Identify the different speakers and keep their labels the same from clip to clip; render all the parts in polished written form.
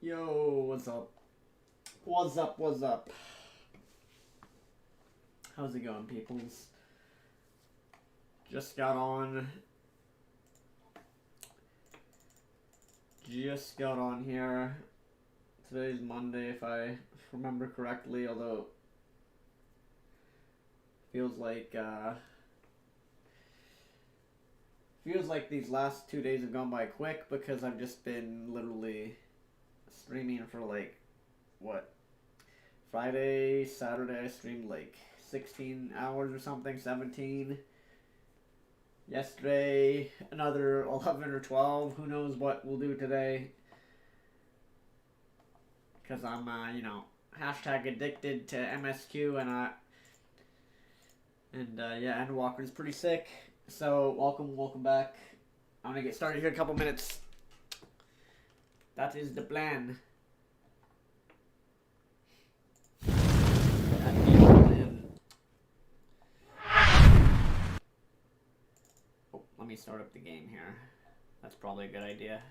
Speaker 1: Yo, what's up? What's up? What's up? How's it going, peoples? Just got on. Just got on here. Today's Monday, if I remember correctly, although feels like these last 2 days have gone by quick because I've just been literally streaming for like what? Friday, Saturday I streamed like 16 hours or something, 17. Yesterday, another 11 or 12. Who knows what we'll do today. Because I'm, hashtag addicted to MSQ yeah, ENDWALKER is pretty sick. So, welcome back. I'm going to get started here in a couple minutes. That is the plan. Let me start up the game here. That's probably a good idea.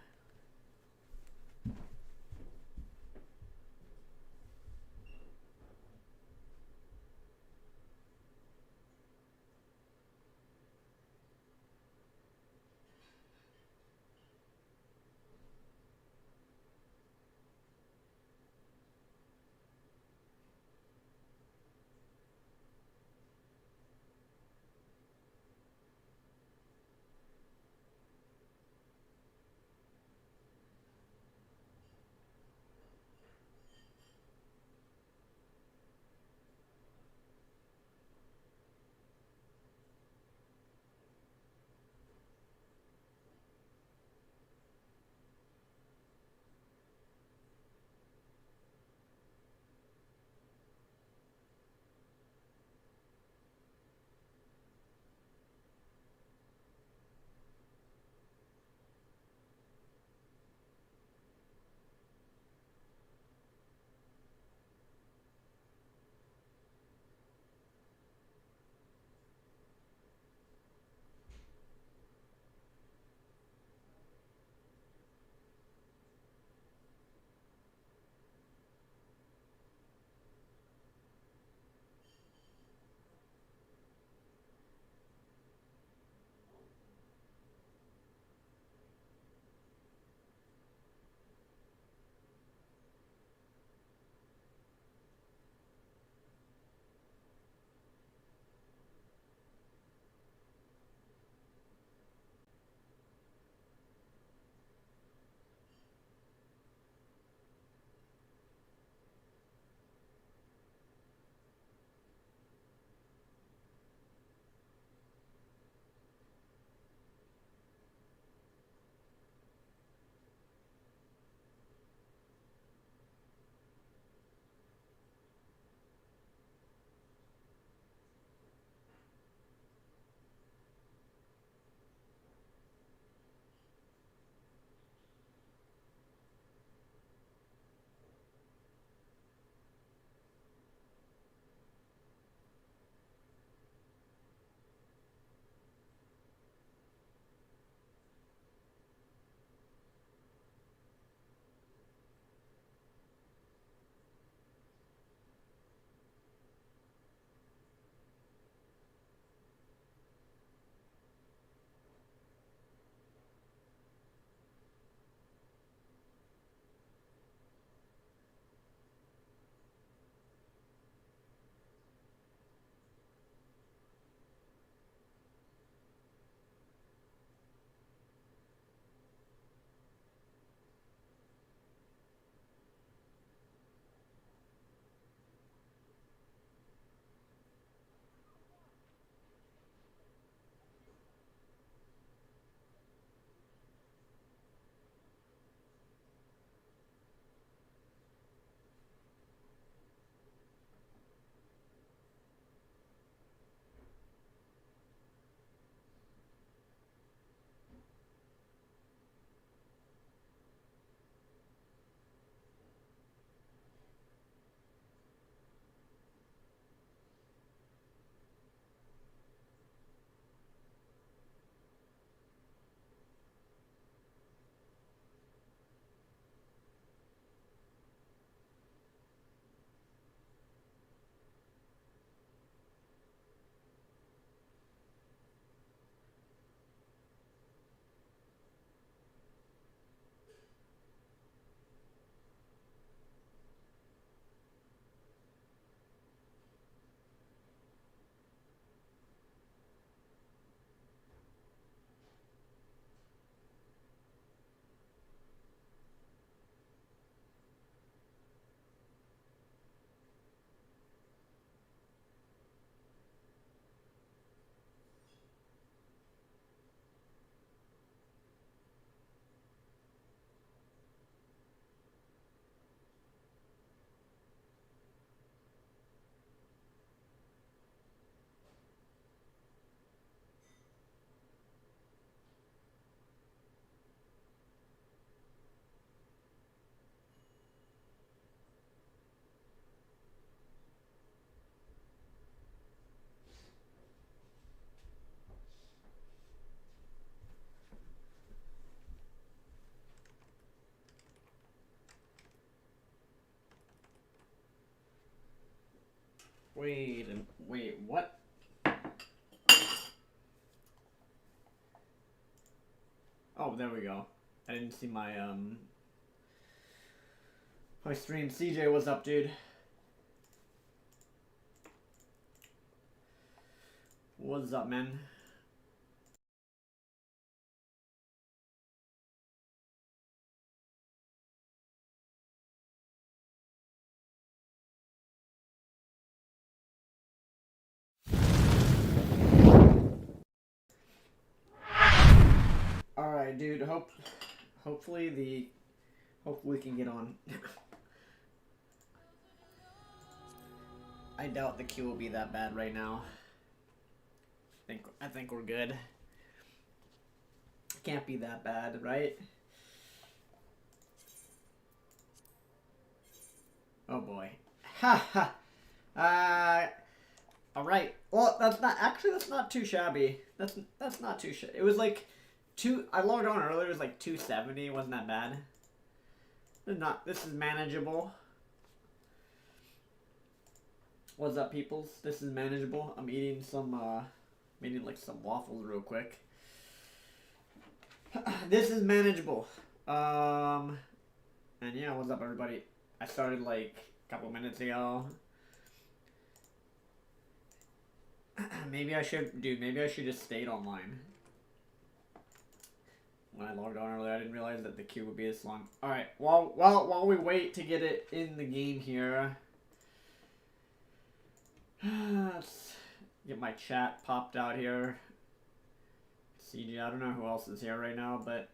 Speaker 1: Wait, what? Oh, there we go. I didn't see my my stream. CJ, what's up, dude? What's up, man? All right, dude. Hopefully we can get on. I doubt the queue will be that bad right now. I think we're good. Can't be that bad, right? Oh boy. Ha ha. All right. Well, that's not too shabby. That's not too shabby. It was like I logged on earlier. It was like 270. It wasn't that bad. This is manageable. What's up, peoples? This is manageable. I'm eating some like some waffles real quick. This is manageable. And yeah, what's up, everybody? I started like a couple minutes ago. Maybe I should just stayed online. When I logged on earlier, I didn't realize that the queue would be this long. All right, while we wait to get it in the game here, let's get my chat popped out here. CG, I don't know who else is here right now, but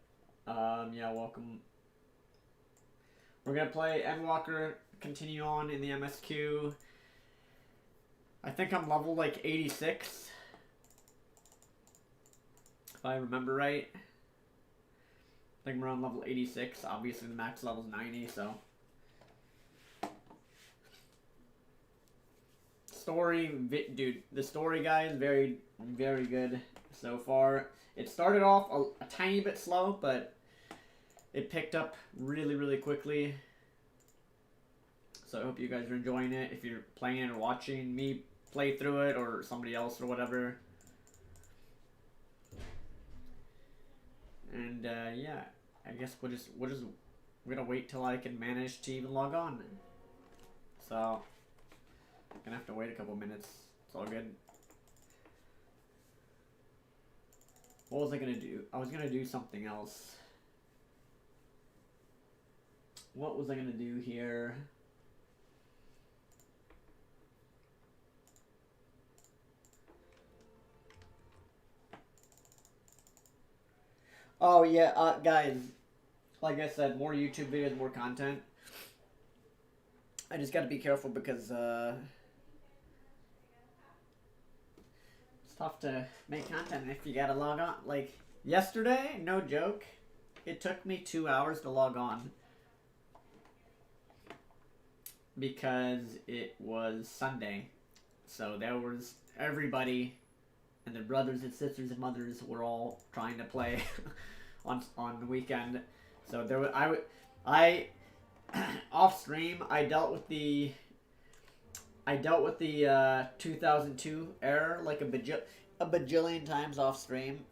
Speaker 1: yeah, welcome. We're gonna play ENDWALKER, continue on in the MSQ. I think I'm level like 86, if I remember right. I think I'm around level 86. Obviously the max level is 90, so. Dude, the story, guys, very, very good so far. It started off a tiny bit slow, but it picked up really, really quickly. So I hope you guys are enjoying it. If you're playing it or watching me play through it, or somebody else or whatever. And yeah, I guess we're gonna wait till I can manage to even log on. So I'm gonna have to wait a couple minutes. It's all good. What was I gonna do? I was gonna do something else. What was I gonna do here? Oh yeah, guys, like I said, more YouTube videos, more content. I just gotta be careful because it's tough to make content if you gotta log on. Like yesterday, no joke, it took me 2 hours to log on because it was Sunday. So there was everybody and their brothers and sisters and mothers were all trying to play on the weekend. So there was, I off stream I dealt with the 2002 error like a bajillion times off stream.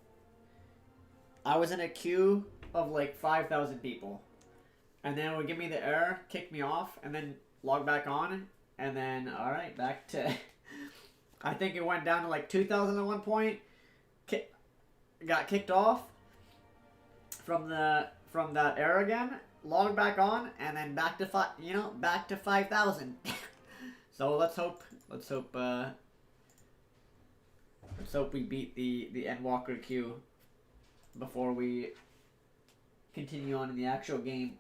Speaker 1: I was in a queue of like 5,000 people, and then it would give me the error, kick me off, and then log back on, and then all right, back to I think it went down to like 2,000 at one point. Got kicked off from that error again. Logged back on, and then back to back to 5,000. So let's hope we beat the ENDWALKER queue before we continue on in the actual game.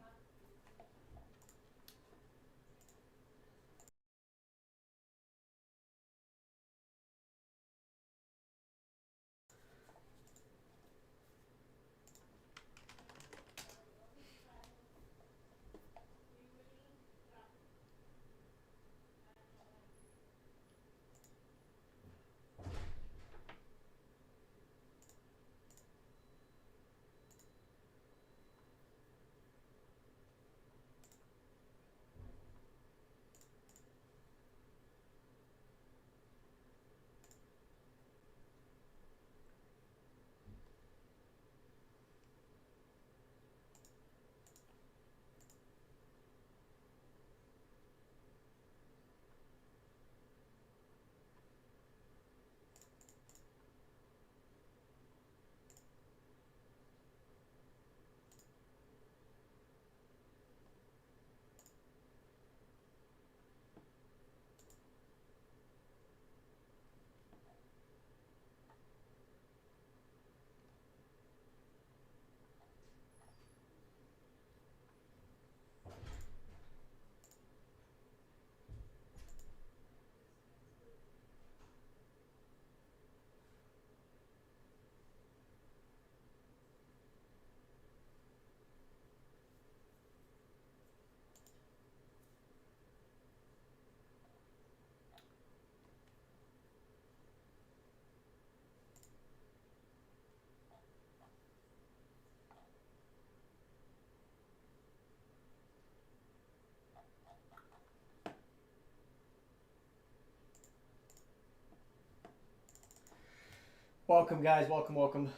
Speaker 1: Welcome, guys. Welcome.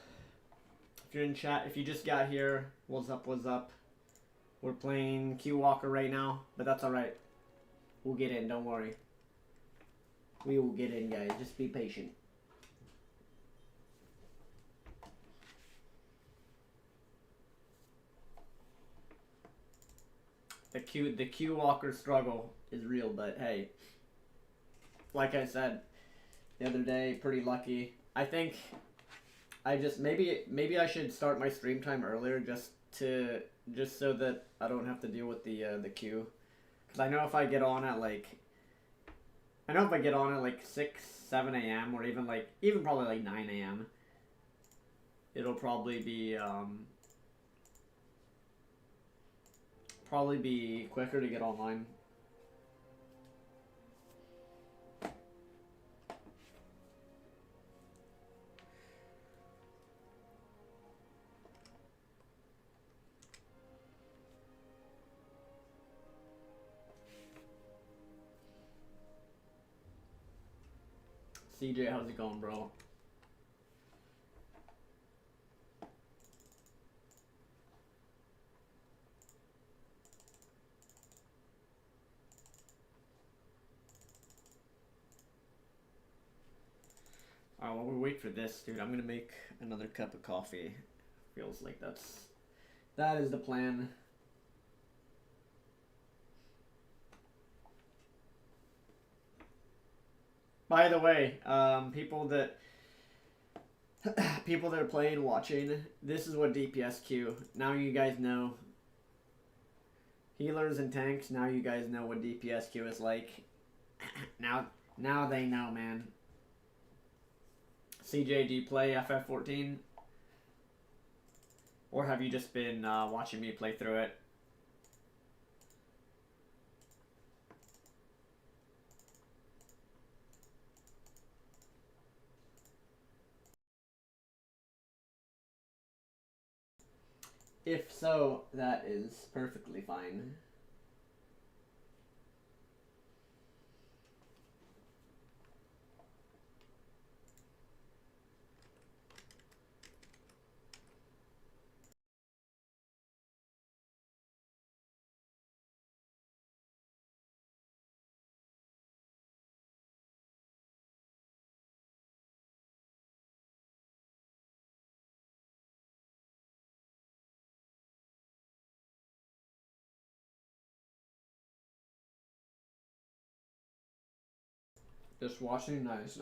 Speaker 1: If you're in chat, if you just got here, what's up? We're playing Q Walker right now, but that's alright. We'll get in, don't worry. We will get in, guys. Just be patient. The Q Walker struggle is real, but hey, like I said the other day, pretty lucky. I think I just maybe I should start my stream time earlier just so that I don't have to deal with the queue. Cause I know if I get on at like 6, 7 a.m. or even probably like 9 a.m. it'll probably be quicker to get online. CJ, how's it going, bro? Alright, while we wait for this, dude, I'm gonna make another cup of coffee. Feels like that is the plan. By the way, people that are playing, watching, this is what DPS queue. Now you guys know. Healers and tanks, now you guys know what DPS queue is like. now they know, man. CJ, do you play FF14? Or have you just been watching me play through it? If so, that is perfectly fine. Just watching, nice.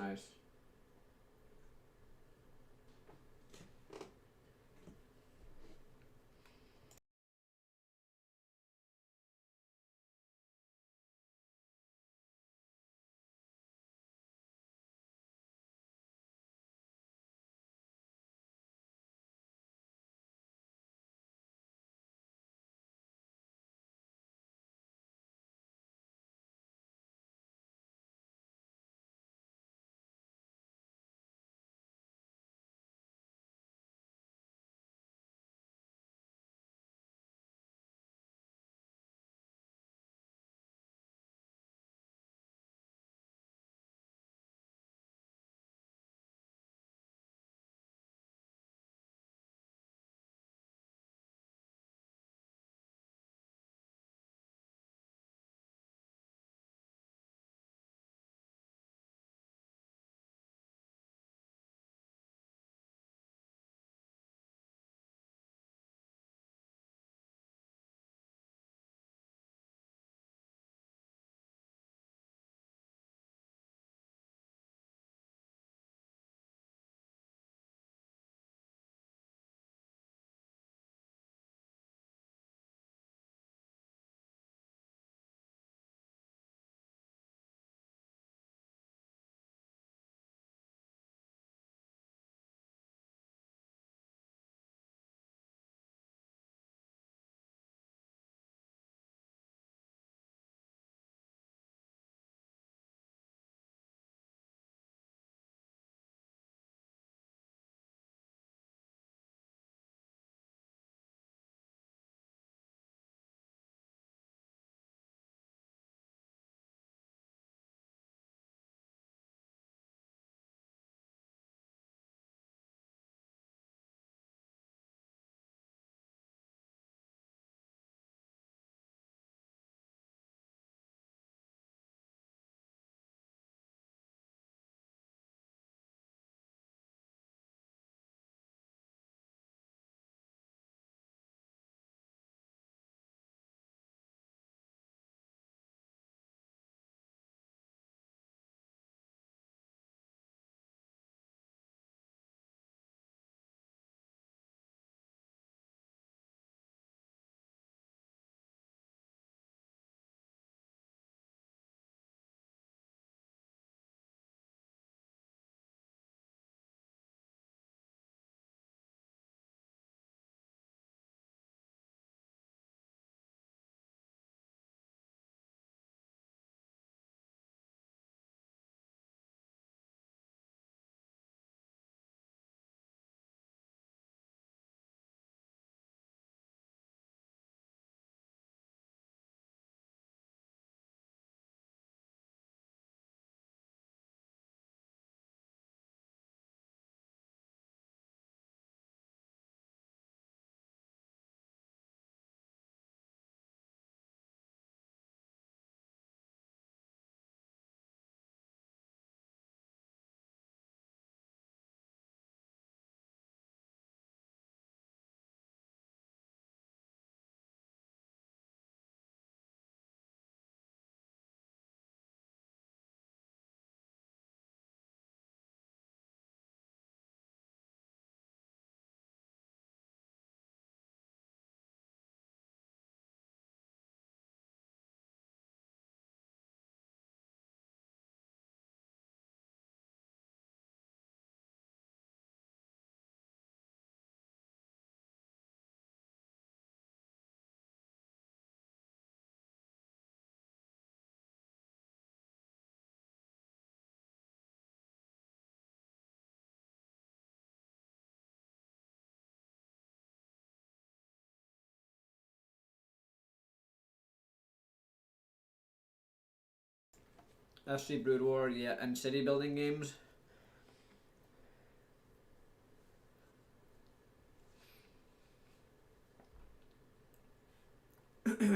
Speaker 1: SC Brood War, yeah, and city building games.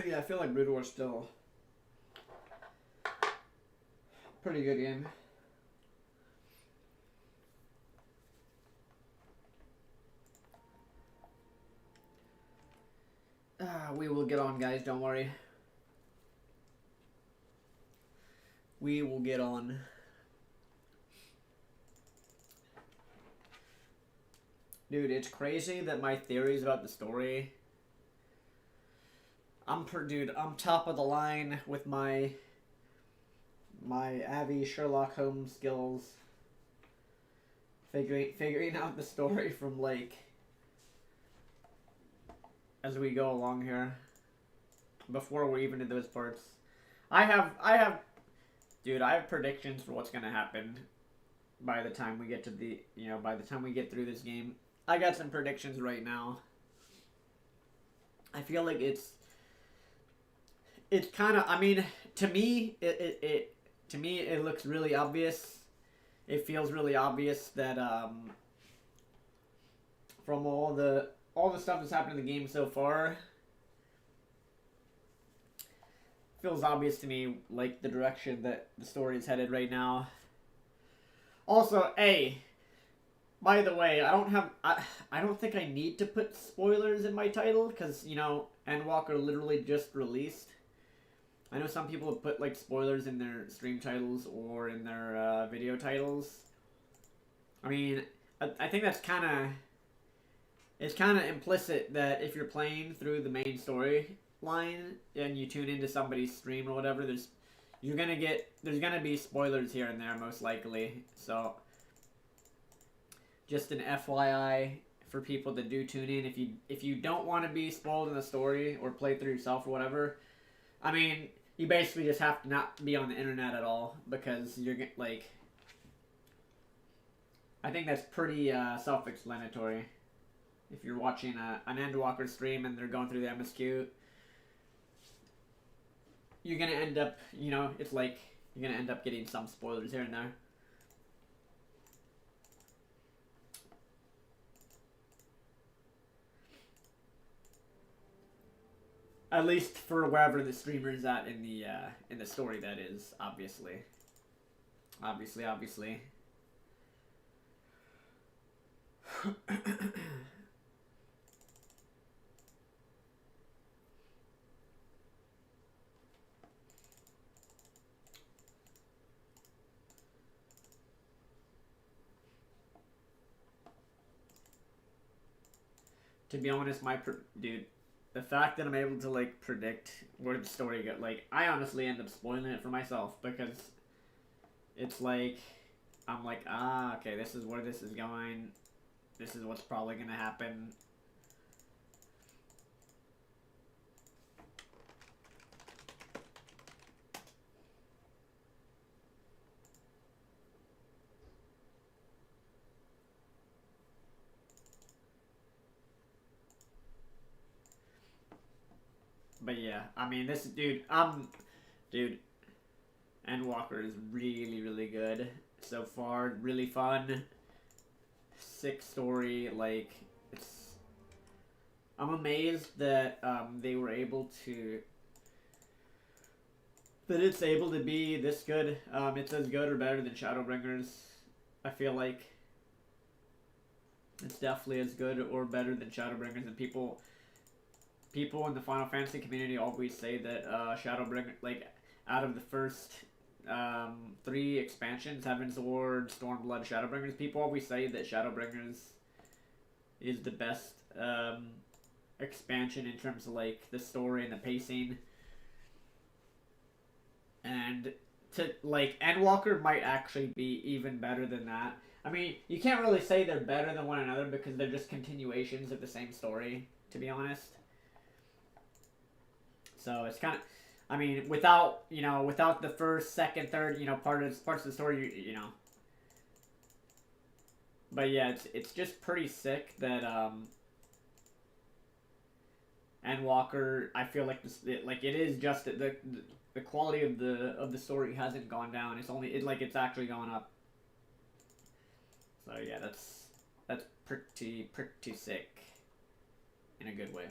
Speaker 1: Yeah, I feel like Brood War's still a pretty good game. We will get on, guys, don't worry. We will get on. Dude, it's crazy that my theories about the story... I'm top of the line with my Avi Sherlock Holmes skills. Figuring out the story from, like, as we go along here. Before we're even in those parts. I have predictions for what's gonna happen by the time we get to the, by the time we get through this game. I got some predictions right now. I feel like it's kind of, I mean, to me, it looks really obvious. It feels really obvious that, from all the stuff that's happened in the game so far, feels obvious to me, like, the direction that the story is headed right now. Also, by the way, I don't think I need to put spoilers in my title, because, ENDWALKER literally just released. I know some people have put, like, spoilers in their stream titles or in their video titles. I mean, I think that's kind of... It's kind of implicit that if you're playing through the main storyline and you tune into somebody's stream or whatever, there's gonna be spoilers here and there, most likely. So, just an FYI for people that do tune in. If you don't want to be spoiled in the story or play through yourself or whatever, I mean, you basically just have to not be on the internet at all, because you're, like... I think that's pretty self-explanatory. If you're watching an ENDWALKER stream and they're going through the MSQ, you're going to end up, it's like, you're going to end up getting some spoilers here and there. At least for wherever the streamer is at in the story, that is, obviously. Obviously. To be honest, dude, the fact that I'm able to, like, predict where the story goes, like, I honestly end up spoiling it for myself, because it's like, I'm like, okay, this is where this is going, this is what's probably gonna happen. But yeah, I mean, this dude, ENDWALKER is really, really good so far. Really fun, sick story. Like, I'm amazed that they were able to, that it's able to be this good. It's as good or better than Shadowbringers. I feel like it's definitely as good or better than Shadowbringers, and people in the Final Fantasy community always say that Shadowbringer, like, out of the first 3 expansions, Heaven's Ward, Stormblood, Shadowbringers, people always say that Shadowbringers is the best expansion in terms of, like, the story and the pacing. And ENDWALKER might actually be even better than that. I mean, you can't really say they're better than one another because they're just continuations of the same story, to be honest. So it's kind of, I mean, without the first, second, third, parts of the story, But yeah, it's just pretty sick that Endwalker, I feel like like it is just the quality of the story hasn't gone down. It's only it's actually gone up. So yeah, that's pretty sick in a good way.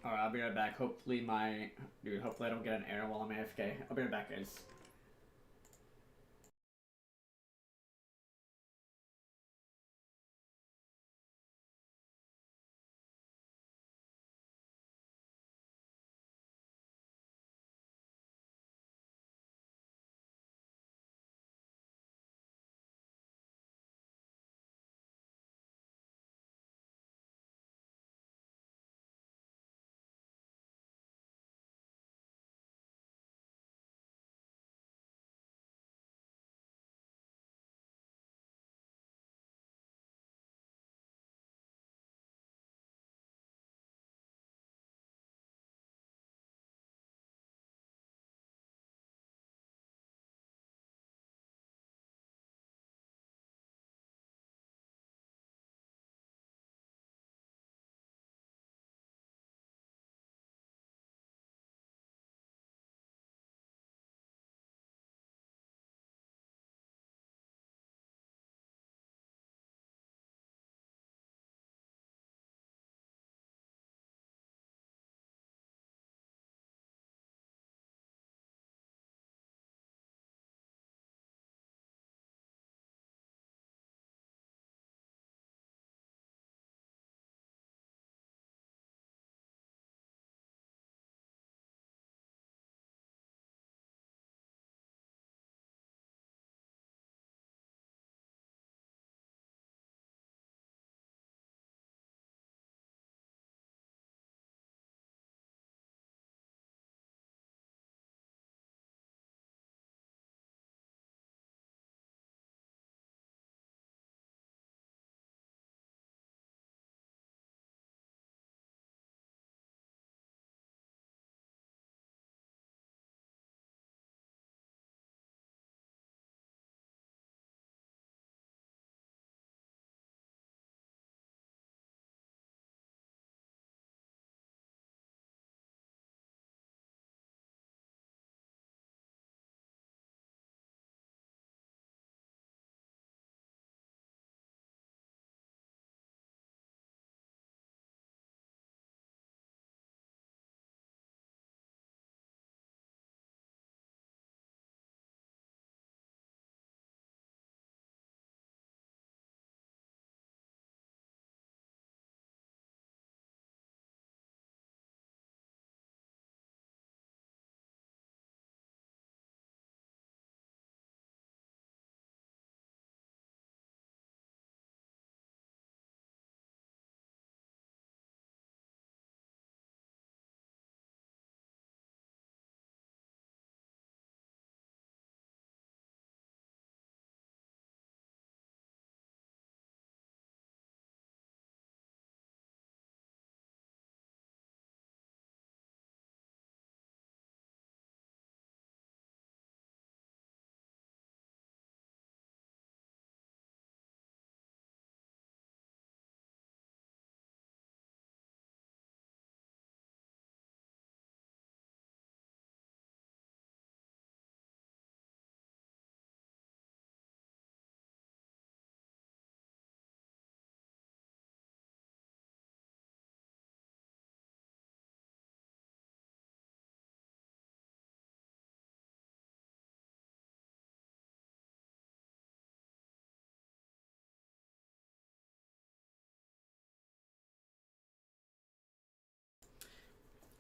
Speaker 1: Alright, I'll be right back. Hopefully hopefully I don't get an error while I'm AFK. I'll be right back, guys.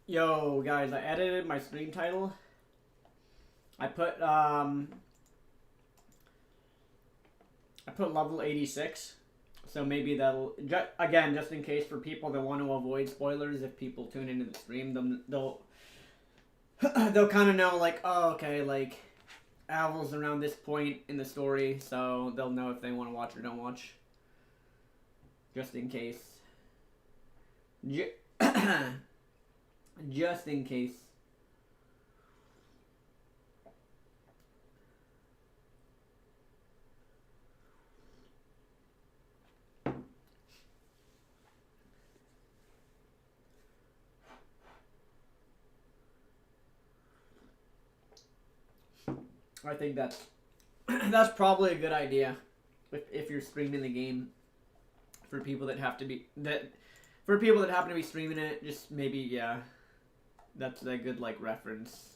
Speaker 1: Yo, guys, I edited my stream title. I put level 86. So maybe that'll again, just in case for people that want to avoid spoilers, if people tune into the stream, they'll they'll kind of know, like, oh, okay, like Avil's around this point in the story, so they'll know if they want to watch or don't watch. Just in case. Just in case. I think that's that's probably a good idea if you're streaming the game for people that have to be for people that happen to be streaming it. Just maybe yeah, that's a good like reference.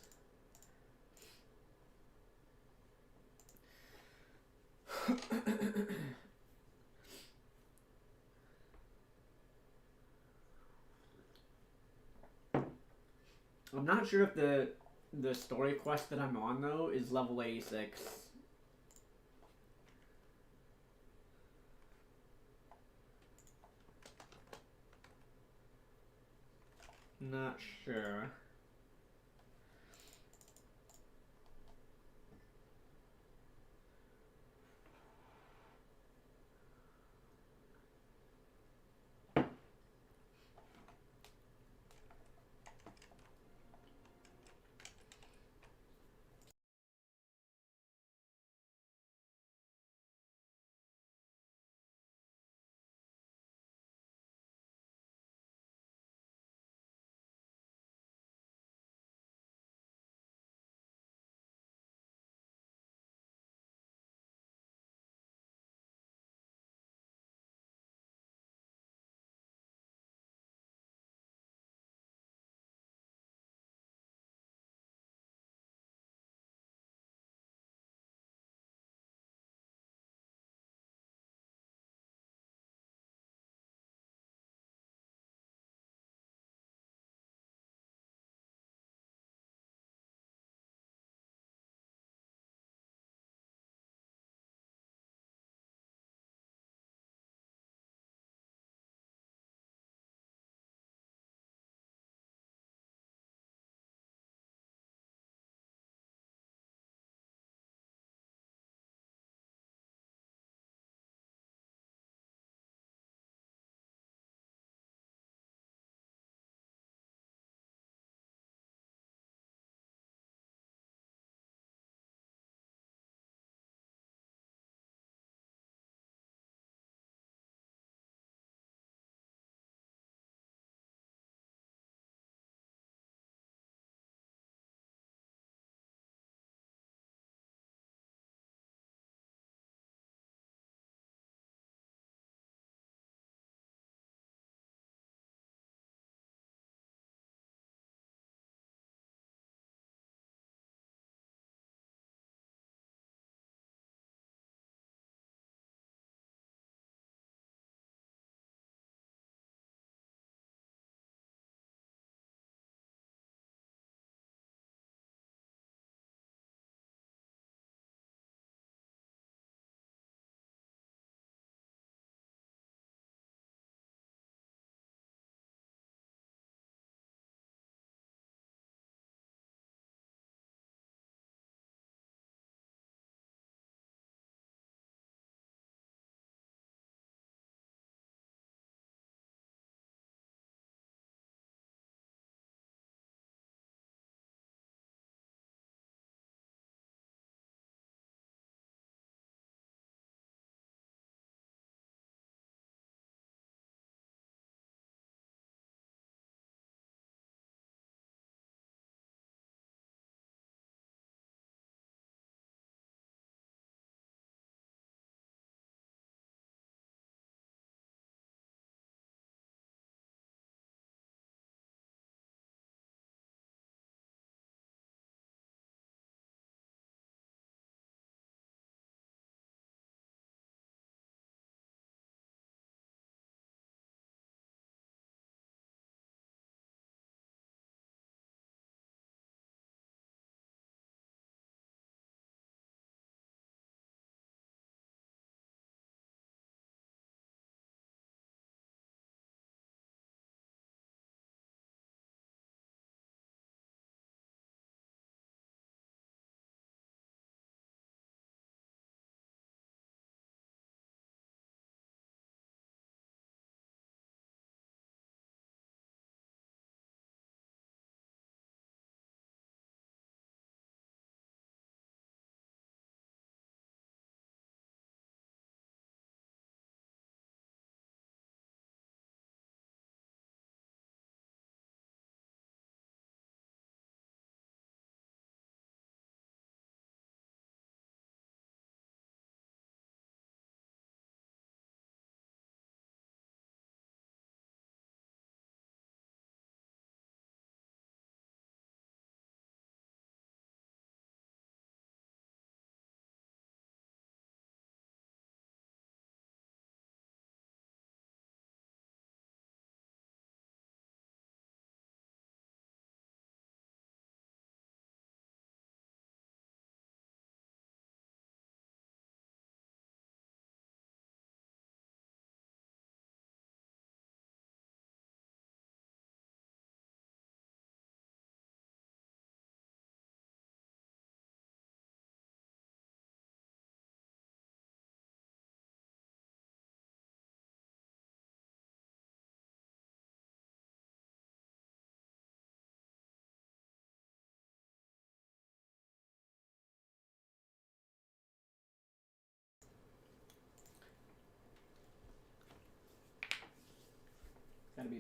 Speaker 1: I'm not sure if the story quest that I'm on though is level 86. Not sure.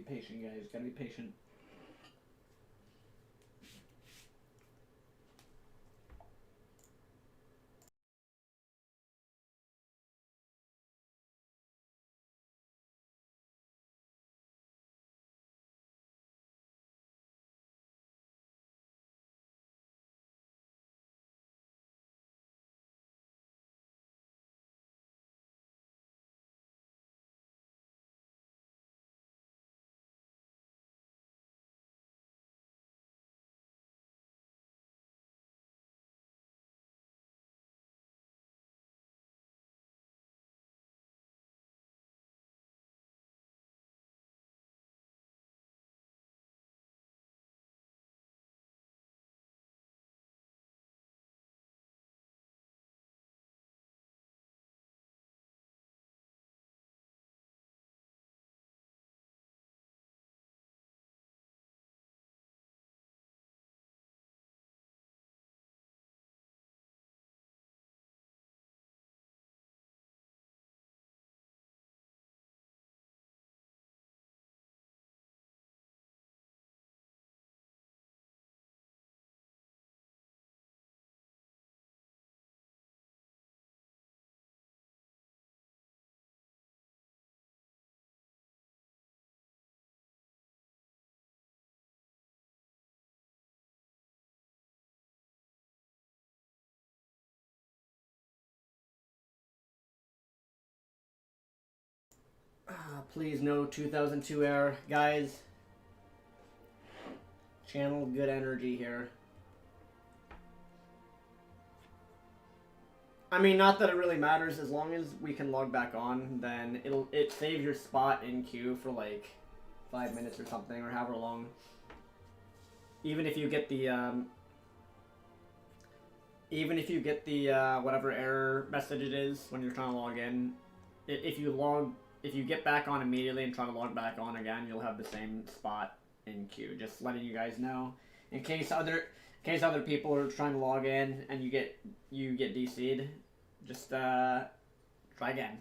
Speaker 1: patient, guys. Gotta be patient. Please no 2002 error, guys. Channel good energy here. I mean, not that it really matters. As long as we can log back on, then it saves your spot in queue for like 5 minutes or something, or however long. Even if you get the whatever error message it is when you're trying to log in, if you get back on immediately and try to log back on again, you'll have the same spot in queue. Just letting you guys know, in case other people are trying to log in and you get DC'd, just try again.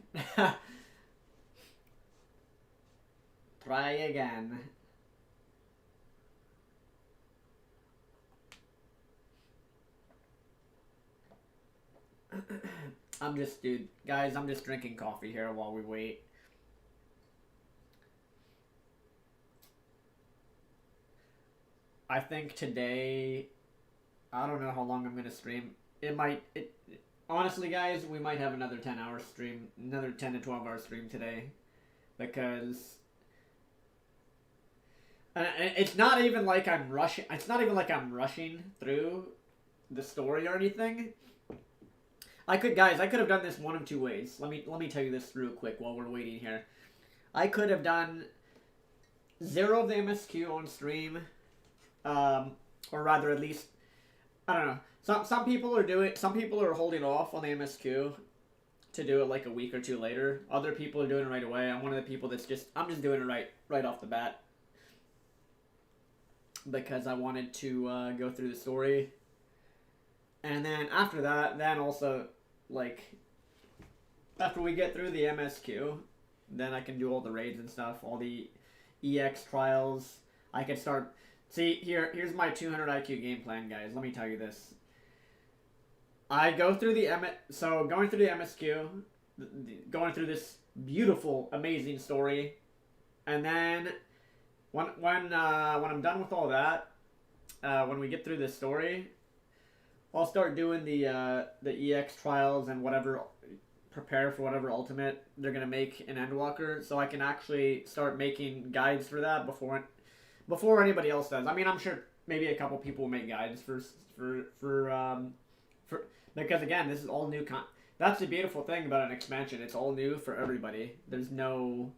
Speaker 1: Try again. I'm just drinking coffee here while we wait. I think today, I don't know how long I'm gonna stream. Honestly, guys, we might have another 10-hour stream, another 10 to 12-hour stream today, because it's not even like I'm rushing. It's not even like I'm rushing through the story or anything. I could have done this one of two ways. Let me tell you this real quick while we're waiting here. I could have done 0 of the MSQ on stream, or rather, at least, I don't know. Some people are holding off on the MSQ to do it like a week or two later. Other people are doing it right away. I'm one of the people I'm just doing it right off the bat, because I wanted to go through the story. And then after that, also, like, after we get through the MSQ, then I can do all the raids and stuff, all the EX trials. I can start. See, here's my 200 IQ game plan, guys. Let me tell you this. I go through going through the MSQ, going through this beautiful, amazing story, and then when I'm done with all that, when we get through this story, I'll start doing the EX trials and prepare for whatever ultimate they're gonna make in ENDWALKER, so I can actually start making guides for that before anybody else does. I mean, I'm sure maybe a couple people will make guides for because again, this is all new That's the beautiful thing about an expansion. It's all new for everybody. There's no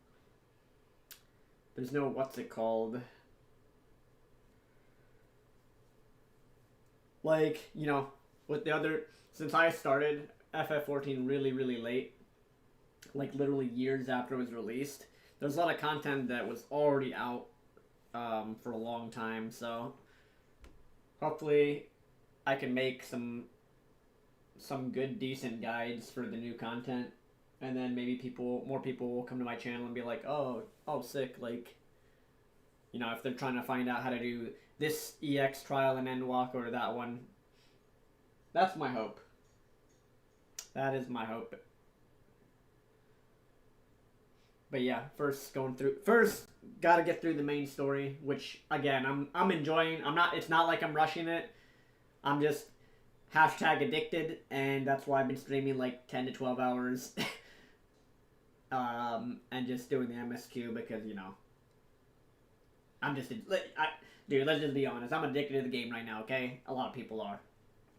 Speaker 1: what's it called? Like, you know, with the other, since I started FF14 really, really late, like literally years after it was released, there's a lot of content that was already out for a long time, so hopefully I can make some good, decent guides for the new content, and then maybe more people will come to my channel and be like, oh, sick, like, you know, if they're trying to find out how to do this EX trial in Endwalker or that one. That's my hope. That is my hope. But yeah, first gotta get through the main story, which again I'm enjoying. It's not like I'm rushing it. I'm just #addicted, and that's why I've been streaming like 10 to 12 hours. And just doing the MSQ because, you know, dude, let's just be honest. I'm addicted to the game right now, okay? A lot of people are.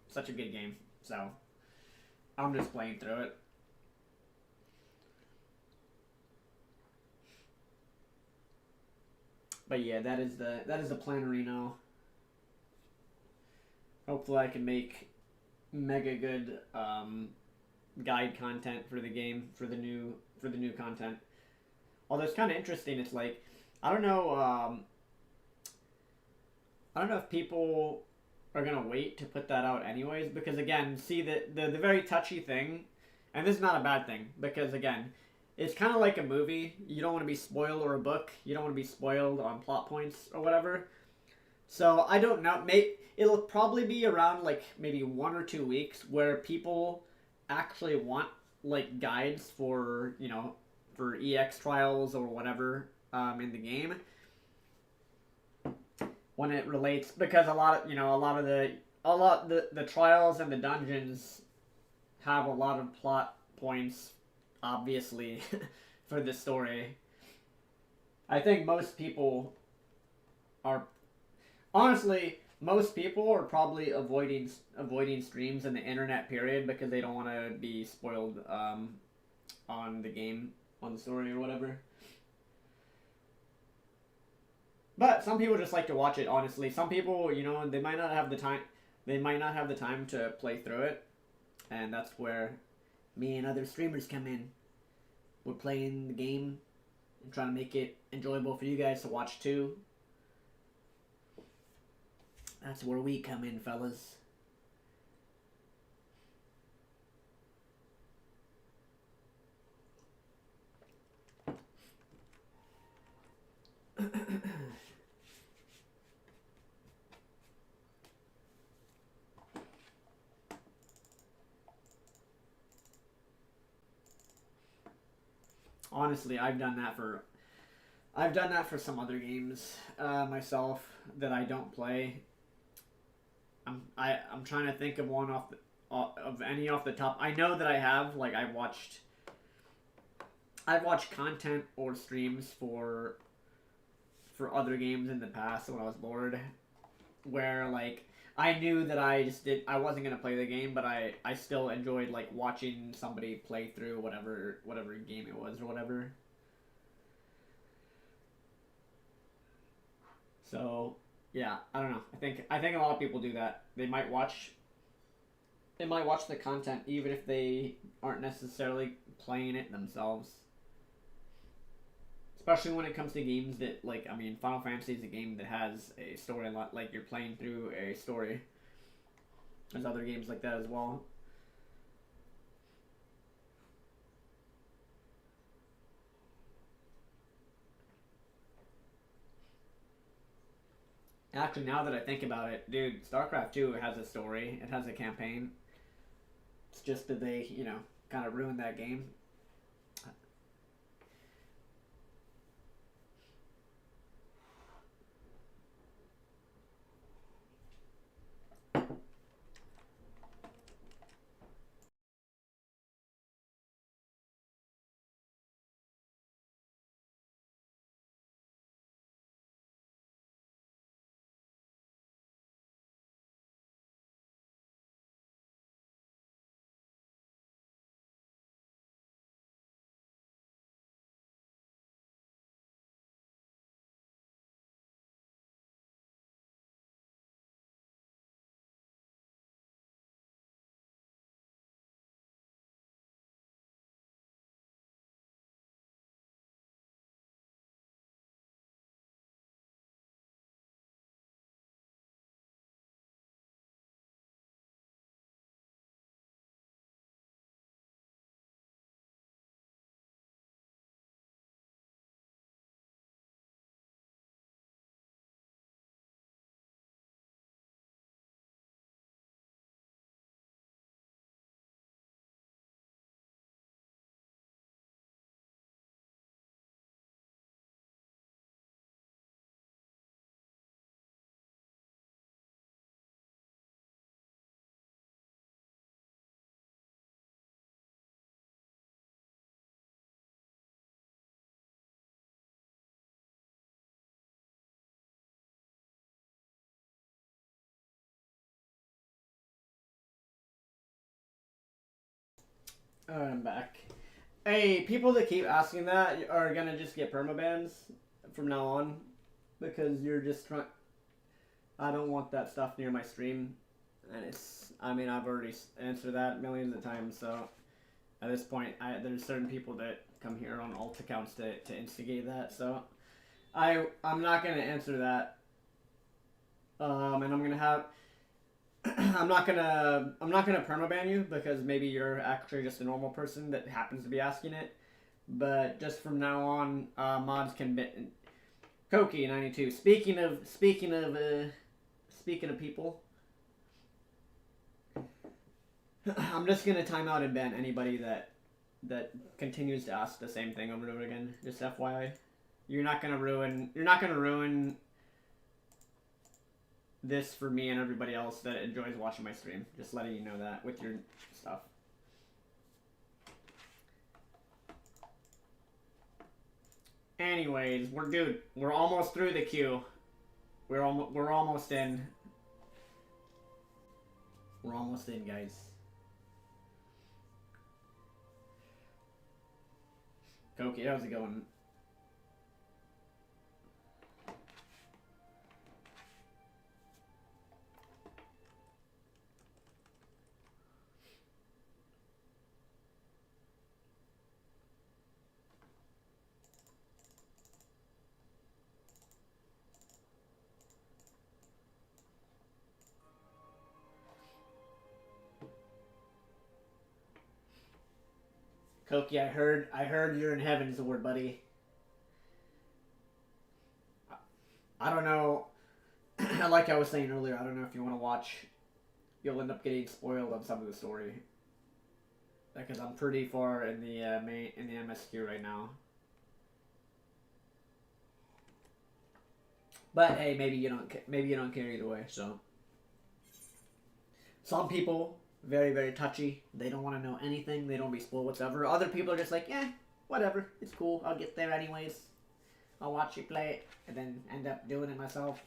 Speaker 1: Such a good game. So, I'm just playing through it. But yeah, that is the plan, Reno. Hopefully I can make mega good guide content for the game, for the new content. Although it's kind of interesting. It's like, I don't know if people are gonna wait to put that out anyways, because again, see the very touchy thing, and this is not a bad thing, because again, it's kind of like a movie. You don't want to be spoiled, or a book. You don't want to be spoiled on plot points or whatever. So I don't know. It'll probably be around like maybe 1 or 2 weeks where people actually want like guides for, you know, for EX trials or whatever in the game. When it relates, because a lot of the trials and the dungeons have a lot of plot points, obviously, for the story. I think most people are probably avoiding streams in the internet period because they don't want to be spoiled on the game, on the story or whatever. But some people just like to watch it, honestly. Some people, you know, they might not have the time. They might not have the time to play through it. And that's where me and other streamers come in. We're playing the game and trying to make it enjoyable for you guys to watch too. That's where we come in, fellas. Honestly, I've done that for some other games myself that I don't play. I'm trying to think of one of any off the top. I know that I have, like, I've watched content or streams for other games in the past when I was bored, where like I knew that I wasn't gonna play the game, but I still enjoyed like watching somebody play through whatever game it was or whatever. So yeah, I don't know. I think a lot of people do that. They might watch the content even if they aren't necessarily playing it themselves. Especially when it comes to games that, like, I mean, Final Fantasy is a game that has a story, like you're playing through a story. There's other games like that as well. Actually, now that I think about it, dude, StarCraft 2 has a story. It has a campaign. It's just that they, you know, kind of ruined that game. Alright, I'm back. Hey, people that keep asking that are gonna just get permabans from now on because you're just trying. I don't want that stuff near my stream, and it's. I mean, I've already answered that millions of times. So at this point, there's certain people that come here on alt accounts to instigate that. So I'm not gonna answer that. And I'm gonna have. I'm not gonna permaban you because maybe you're actually just a normal person that happens to be asking it. But just from now on, mods can be Koki92. Speaking of people, I'm just gonna time out and ban anybody that continues to ask the same thing over and over again. Just FYI, you're not gonna ruin this for me and everybody else that enjoys watching my stream. Just letting you know that with your stuff. Anyways, we're almost through the queue. We're almost in. We're almost in, guys. Koki, how's it going? Koki, I heard you're in heaven's ward, buddy. I don't know. Like I was saying earlier, I don't know if you want to watch. You'll end up getting spoiled on some of the story. Because I'm pretty far in the MSQ right now. But hey, maybe you don't care either way. So some people very, very touchy. They don't want to know anything. They don't be spoiled whatsoever. Other people are just like, yeah, whatever. It's cool. I'll get there anyways. I'll watch you play it and then end up doing it myself.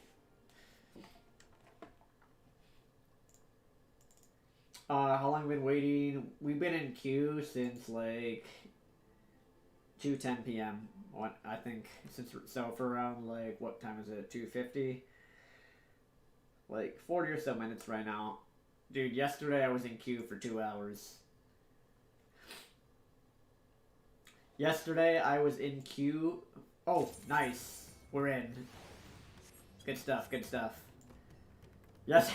Speaker 1: How long have we been waiting? We've been in queue since like 2:10 p.m. What I think so for around like what time is it? 2:50. Like 40 or so minutes right now. Dude, yesterday I was in queue for 2 hours. Yesterday I was in queue. Oh, nice. We're in. Good stuff. Good stuff. Yes.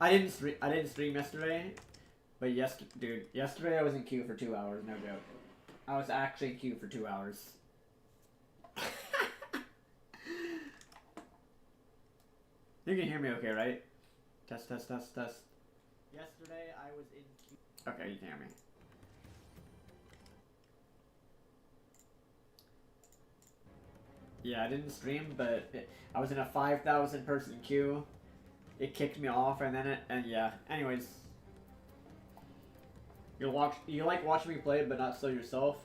Speaker 1: I didn't stream yesterday, but dude, yesterday I was in queue for 2 hours. No joke. I was actually in queue for 2 hours. You can hear me okay, right? Test, test, test, test. Yesterday I was in queue. Okay, you can hear me. Yeah, I didn't stream, but I was in a 5,000 person queue. It kicked me off, and then yeah. Anyways, you like watching me play, but not so yourself.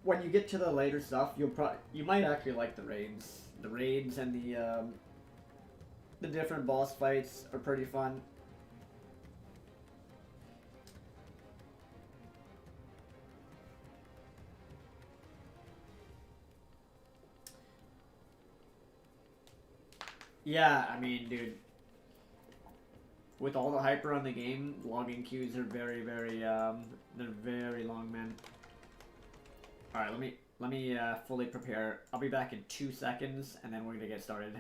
Speaker 1: When you get to the later stuff, you might actually like the raids and the different boss fights are pretty fun. Yeah, I mean, dude, with all the hype around the game, logging queues are very, very, they're very long, man. All right, let me fully prepare. I'll be back in 2 seconds, and then we're gonna get started.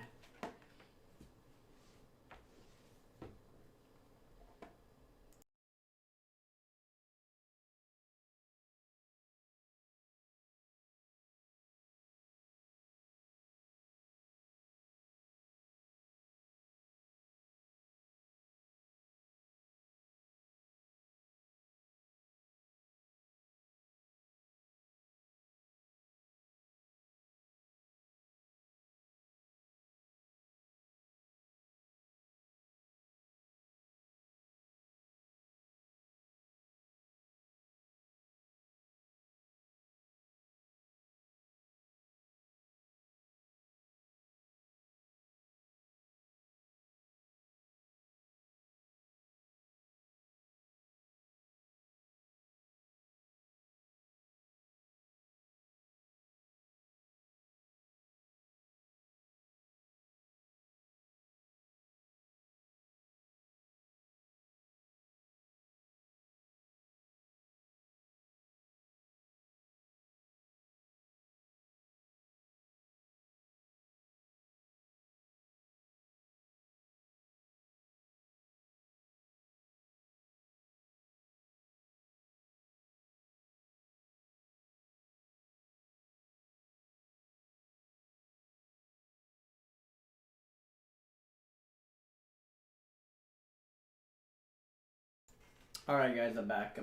Speaker 1: Alright guys, I'm back.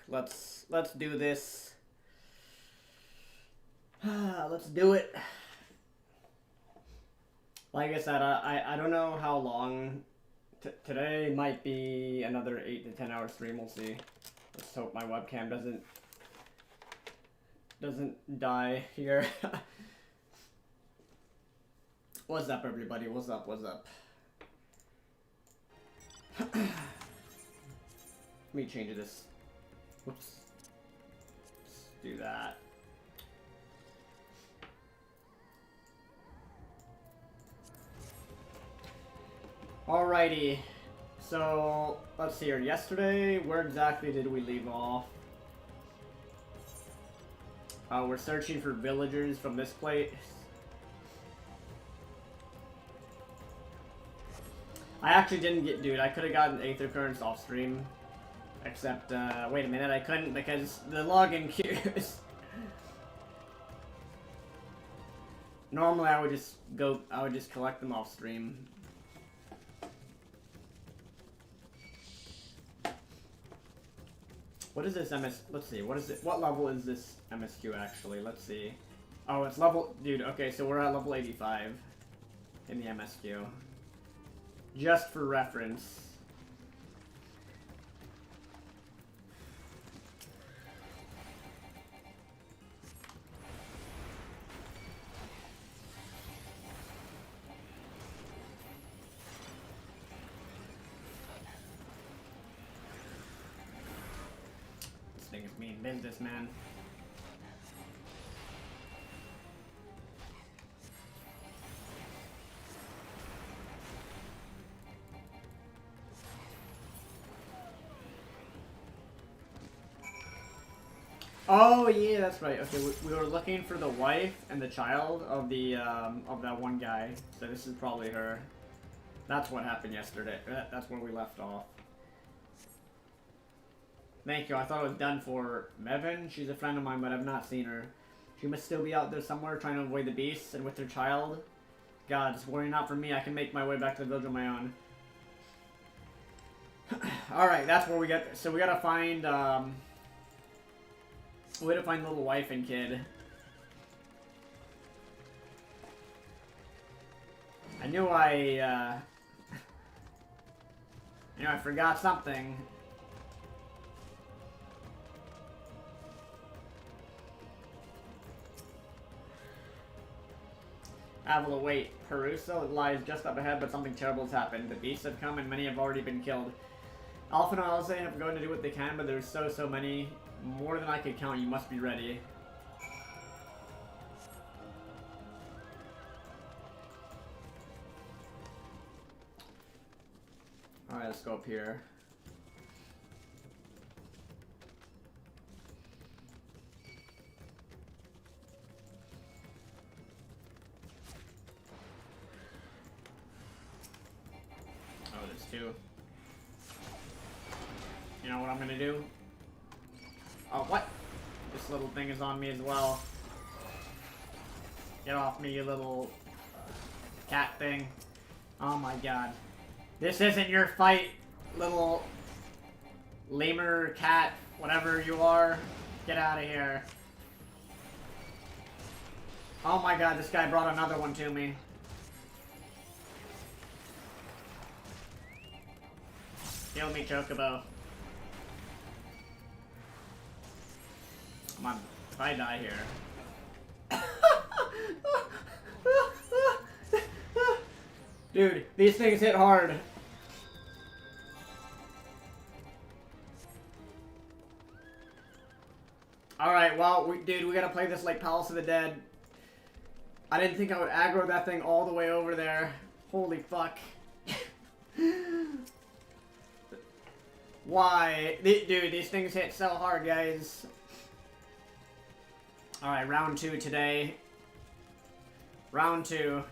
Speaker 1: Let's do this. Let's do it. Like I said, I don't know how long. Today might be another 8 to 10 hour stream, we'll see. Let's hope my webcam doesn't die here. What's up everybody? What's up? Let me change this. Whoops. Let's do that. Alrighty. So, let's see here. Yesterday, where exactly did we leave off? We're searching for villagers from this place. I actually didn't get, dude, I could have gotten Aether Currents off stream. Except, wait a minute, I couldn't because the login queues. Normally I would just collect them off stream. What is this let's see, what level is this MSQ actually? Let's see. Oh, it's level, dude, okay, so we're at level 85 in the MSQ. Just for reference. This thing is mean business, man. Oh yeah, that's right. Okay, we were looking for the wife and the child of the of that one guy. So this is probably her. That's what happened yesterday. That's where we left off. Thank you. I thought it was done for Mevin. She's a friend of mine, but I've not seen her. She must still be out there somewhere trying to avoid the beasts and with her child. God, just worry not for me. I can make my way back to the village on my own. Alright, that's where we get. So we gotta find way to find the little wife and kid. I knew I forgot something. Avila, wait. Perusa lies just up ahead, but something terrible has happened. The beasts have come, and many have already been killed. Alpha and Alze have going to do what they can, but there's so many. More than I could count. You must be ready. Alright, let's go up here. Oh, there's two. You know what I'm gonna do? Oh, what? This little thing is on me as well. Get off me, you little cat thing. Oh my god. This isn't your fight, little lemur, cat, whatever you are. Get out of here. Oh my god, this guy brought another one to me. Kill me, Chocobo. Come on, if I die here. Dude, these things hit hard. Alright, well, dude, we gotta play this like Palace of the Dead. I didn't think I would aggro that thing all the way over there. Holy fuck. Why? Dude, these things hit so hard, guys. Alright, round 2 today. Round 2.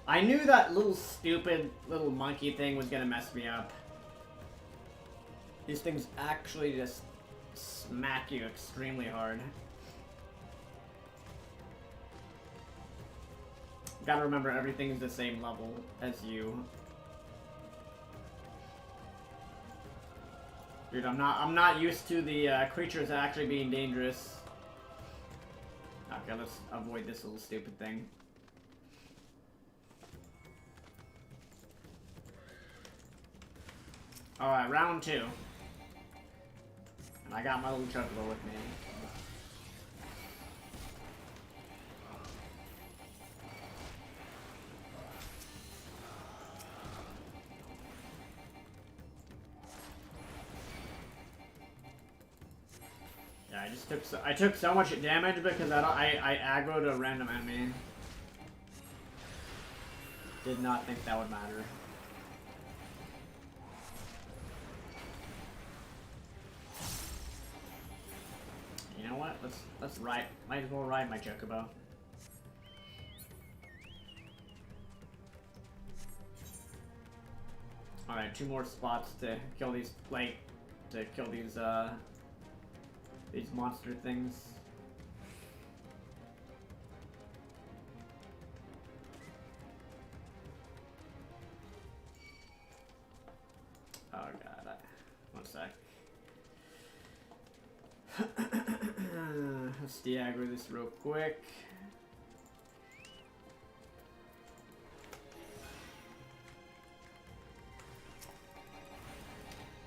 Speaker 1: I knew that little stupid little monkey thing was gonna mess me up. These things actually just smack you extremely hard. Gotta remember, everything is the same level as you. Dude, I'm not used to the creatures actually being dangerous. Okay, let's avoid this little stupid thing. Alright, round 2. And I got my little chocobo with me. Yeah, I took so much damage because I aggroed a random enemy. Did not think that would matter. You know what? Let's ride. Might as well ride my chocobo. All right, 2 more spots to kill these these monster things. Oh god, one sec. Let's de-aggro this real quick.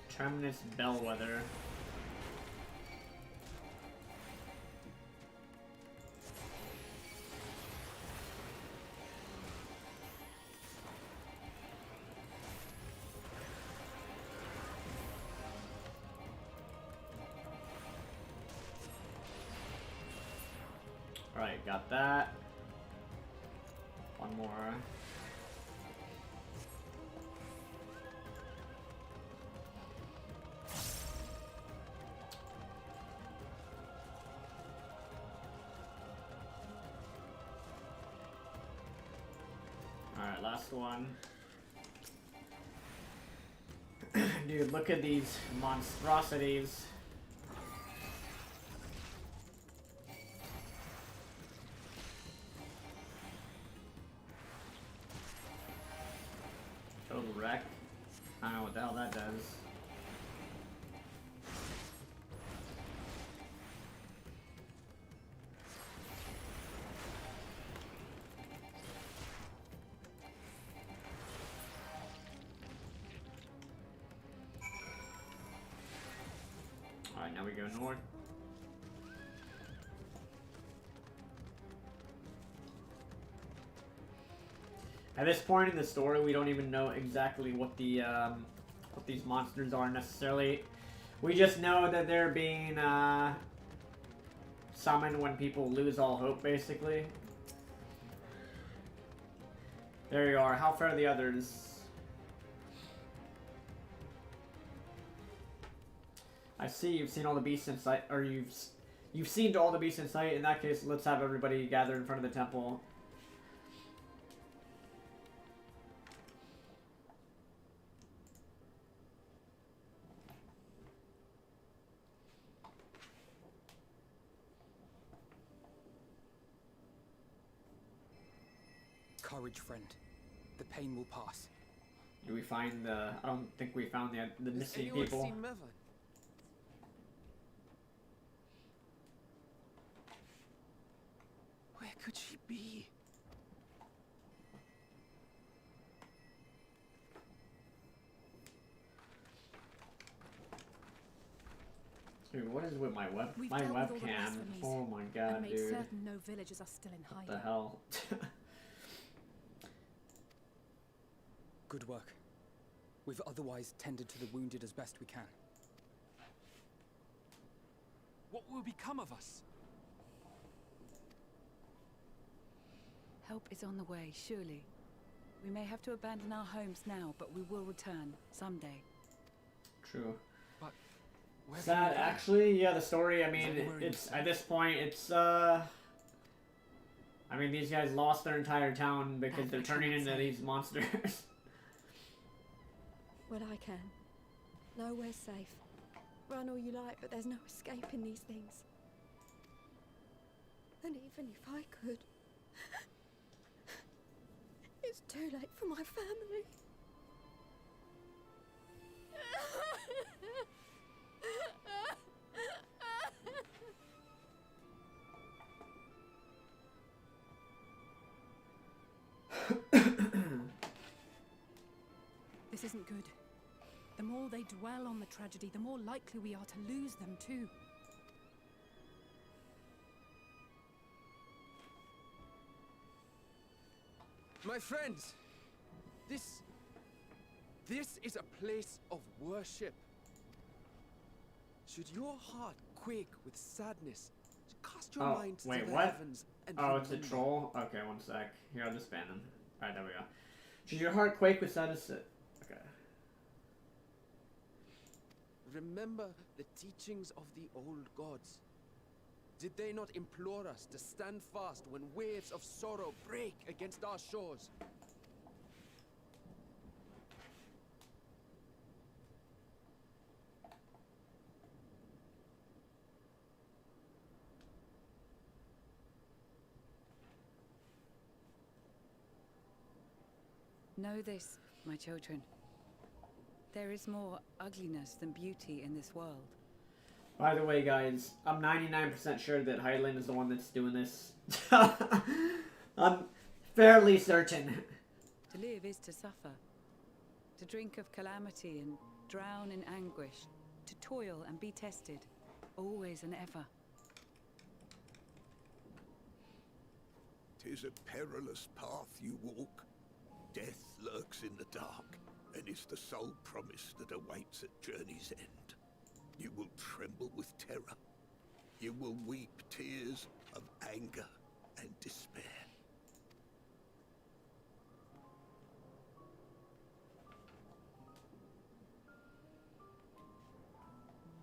Speaker 1: Terminus Bellwether. Alright, got that. One more. Alright, last one. Dude, look at these monstrosities. Total wreck. I don't know what the hell that does. Alright, now we go north. At this point in the story, we don't even know exactly what the what these monsters are necessarily. We just know that they're being summoned when people lose all hope, basically. There you are. How far are the others? I see you've seen all the beasts in sight, or you've seen all the beasts in sight. In that case, let's have everybody gather in front of the temple.
Speaker 2: Courage, friend. The pain will pass.
Speaker 1: Do we find the... I don't think we found the missing people.
Speaker 3: Seen Merlin?
Speaker 2: Where could she be?
Speaker 1: Dude, what is with my
Speaker 4: We've
Speaker 1: my
Speaker 4: dealt with all the
Speaker 1: webcam?
Speaker 4: blasphemies
Speaker 1: Oh my god,
Speaker 4: and made
Speaker 1: dude.
Speaker 4: certain no villagers are still in
Speaker 1: What
Speaker 4: hiding.
Speaker 1: the hell?
Speaker 2: Good work. We've otherwise tended to the wounded as best we can.
Speaker 3: What will become of us?
Speaker 5: Help is on the way, surely. We may have to abandon our homes now, but we will return someday.
Speaker 1: True.
Speaker 3: But where
Speaker 1: Sad,
Speaker 3: can we go?
Speaker 1: actually, yeah, the story, I mean,
Speaker 3: anywhere in
Speaker 1: it's,
Speaker 3: the
Speaker 1: at this point, it's, I mean, these guys lost their entire town because they're turning into these monsters.
Speaker 6: Well, I can. Nowhere's safe. Run all you like, but there's no escaping these things. And even if I could, It's too late for my family.
Speaker 5: This isn't good. The more they dwell on the tragedy, the more likely we are to lose them too.
Speaker 2: My friends, this is a place of worship. Should your heart quake with sadness, cast your mind to
Speaker 1: wait,
Speaker 2: the
Speaker 1: what?
Speaker 2: heavens and
Speaker 1: Oh, it's a
Speaker 2: remember.
Speaker 1: troll? Okay, one sec. Here, I'll just ban him. Alright, there we go. Should your heart quake with sadness? Okay.
Speaker 2: Remember the teachings of the old gods. Did they not implore us to stand fast when waves of sorrow break against our shores?
Speaker 5: Know this, my children. There is more ugliness than beauty in this world.
Speaker 1: By the way, guys, I'm 99% sure that Highland is the one that's doing this. I'm fairly certain.
Speaker 5: To live is to suffer. To drink of calamity and drown in anguish. To toil and be tested, always and ever.
Speaker 4: 'Tis a perilous path you walk. Death lurks in the dark, and is the sole promise that awaits at journey's end. You will tremble with terror. You will weep tears of anger and despair.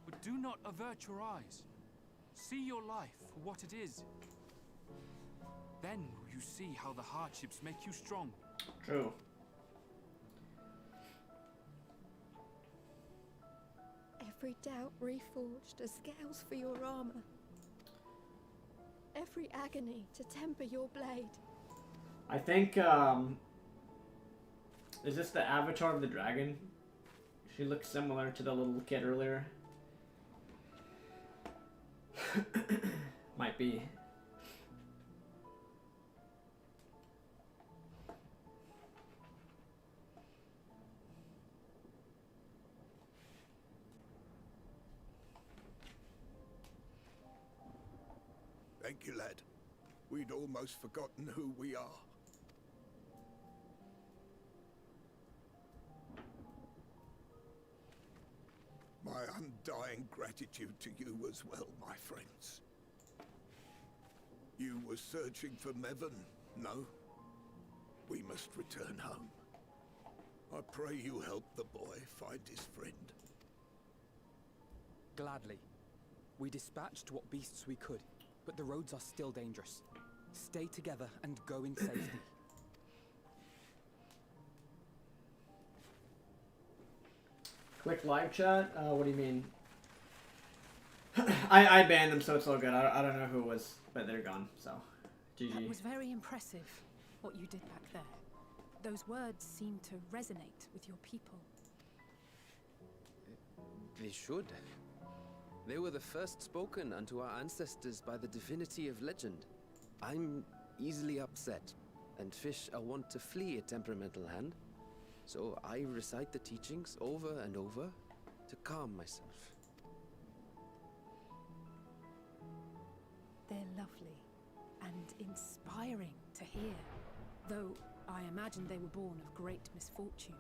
Speaker 3: But do not avert your eyes. See your life for what it is. Then will you see how the hardships make you strong.
Speaker 1: True.
Speaker 6: Every doubt reforged as scales for your armor. Every agony to temper your blade.
Speaker 1: I think, is this the avatar of the dragon? She looks similar to the little kid earlier. Might be.
Speaker 4: Thank you, lad. We'd almost forgotten who we are. My undying gratitude to you as well, my friends. You were searching for Mevon, no? We must return home. I pray you help the boy find his friend.
Speaker 2: Gladly. We dispatched what beasts we could, but the roads are still dangerous. Stay together and go in safety.
Speaker 1: Quick live chat? What do you mean? I banned them, so it's all good. I don't know who it was, but they're gone, so GG.
Speaker 7: That was very impressive, what you did back there. Those words seem to resonate with your people.
Speaker 2: They should. They were the first spoken unto our ancestors by the divinity of legend. I'm easily upset, and fish are wont to flee a temperamental hand. So I recite the teachings over and over to calm myself.
Speaker 7: They're lovely and inspiring to hear, though I imagine they were born of great misfortune.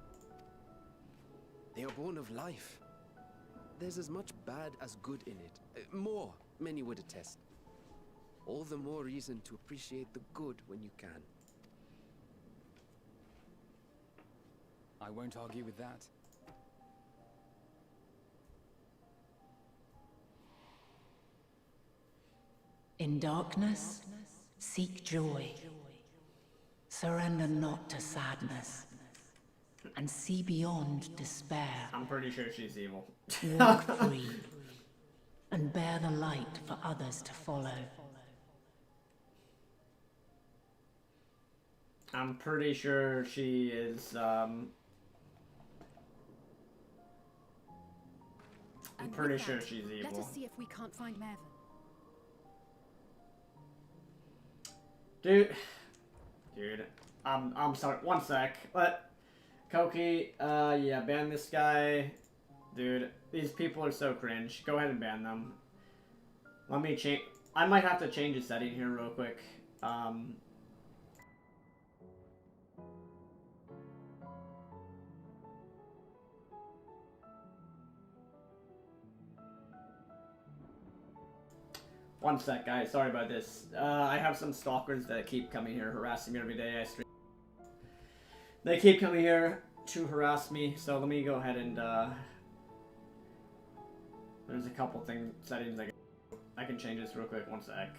Speaker 2: They are born of life. There's as much bad as good in it. More, many would attest. All the more reason to appreciate the good when you can. I won't argue with that.
Speaker 8: In darkness, seek joy. Surrender not to sadness, and see beyond despair.
Speaker 1: I'm pretty sure she's evil.
Speaker 8: Walk free, and bear the light for others to follow.
Speaker 1: I'm pretty sure she is, I'm
Speaker 7: And
Speaker 1: pretty
Speaker 7: with
Speaker 1: sure
Speaker 7: that,
Speaker 1: she's
Speaker 7: Let
Speaker 1: evil.
Speaker 7: us see if we can't find Mervyn.
Speaker 1: Dude, I'm sorry, one sec. Koki, yeah, ban this guy. Dude, these people are so cringe. Go ahead and ban them. Let me change. I might have to change a setting here real quick. One sec, guys. Sorry about this. I have some stalkers that keep coming here, harassing me every day I stream. They keep coming here to harass me, so let me go ahead and, there's a couple settings I can change this real quick. One sec.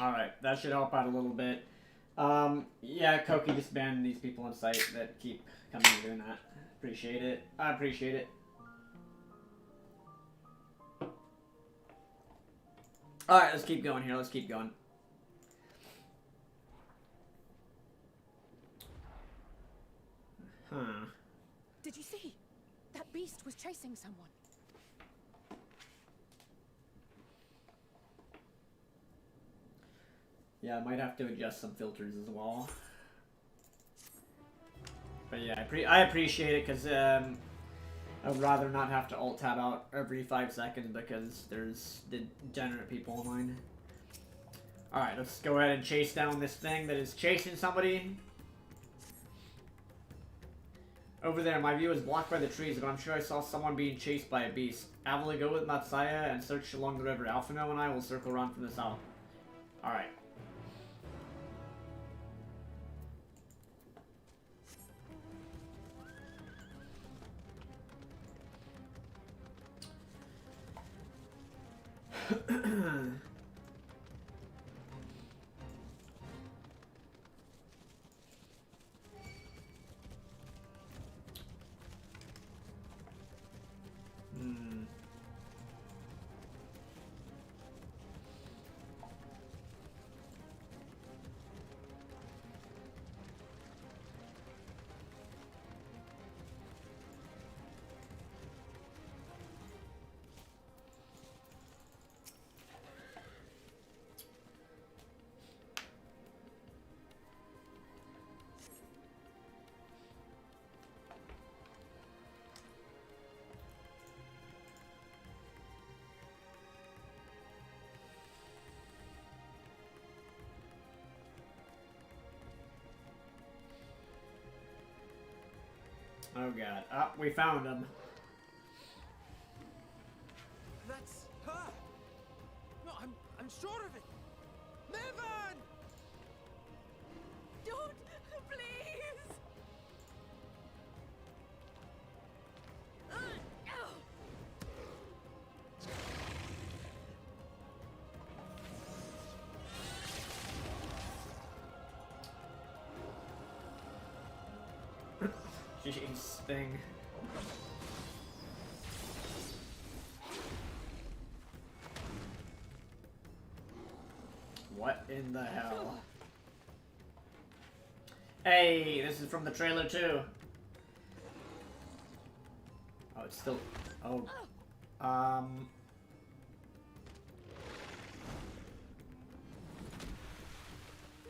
Speaker 1: Alright, that should help out a little bit. Yeah, Koki, just ban these people on site that keep coming and doing that. Appreciate it. I appreciate it. Alright, let's keep going here. Let's keep going. Huh.
Speaker 7: Did you see? That beast was chasing someone.
Speaker 1: Yeah, I might have to adjust some filters as well. But yeah, I appreciate it because I would rather not have to alt-tab out every 5 seconds because there's degenerate people online. Alright, let's go ahead and chase down this thing that is chasing somebody. Over there, my view is blocked by the trees, but I'm sure I saw someone being chased by a beast. Avila, go with Matsaya and search along the river. Alphino and I will circle around from the south. Alright. Oh god. Ah, we found him.
Speaker 2: That's her! No, I'm sure of it! Mervyn!
Speaker 7: Don't, please!
Speaker 1: Jeez, thing. What in the hell? Hey, this is from the trailer too. Oh, it's still. Oh.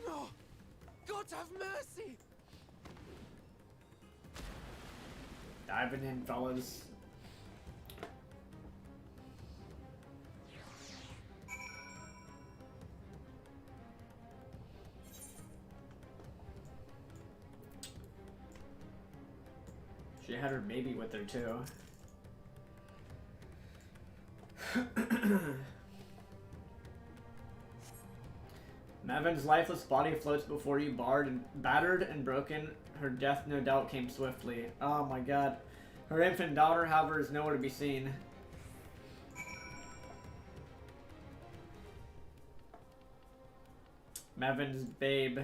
Speaker 2: No! God have mercy!
Speaker 1: Diving in, fellas. She had her baby with her too. Mavin's lifeless body floats before you, battered and broken. Her death no doubt came swiftly. Oh my god. Her infant daughter, however, is nowhere to be seen. Mavin's babe.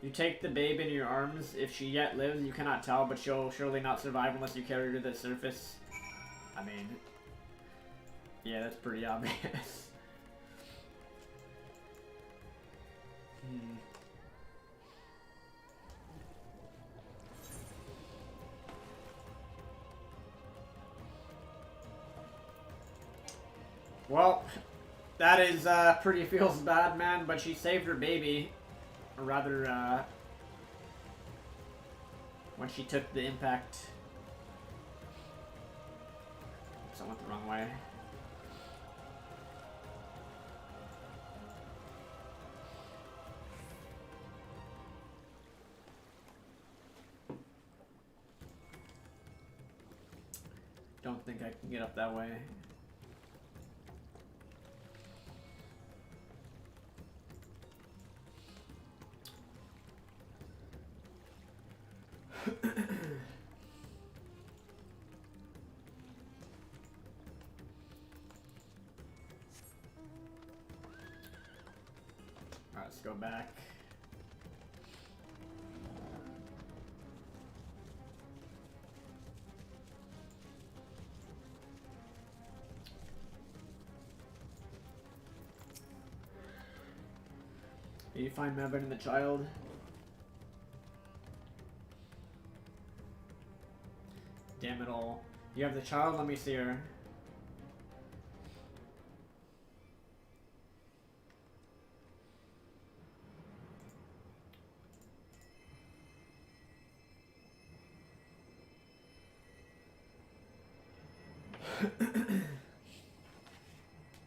Speaker 1: You take the babe in your arms. If she yet lives, you cannot tell, but she'll surely not survive unless you carry her to the surface. I mean, yeah, that's pretty obvious. Well, that is pretty feels bad, man, but she saved her baby. Or rather, when she took the impact. So I went the wrong way. Don't think I can get up that way. Alright, let's go back. Did you find Mevin and the child? Damn it all. You have the child? Let me see her.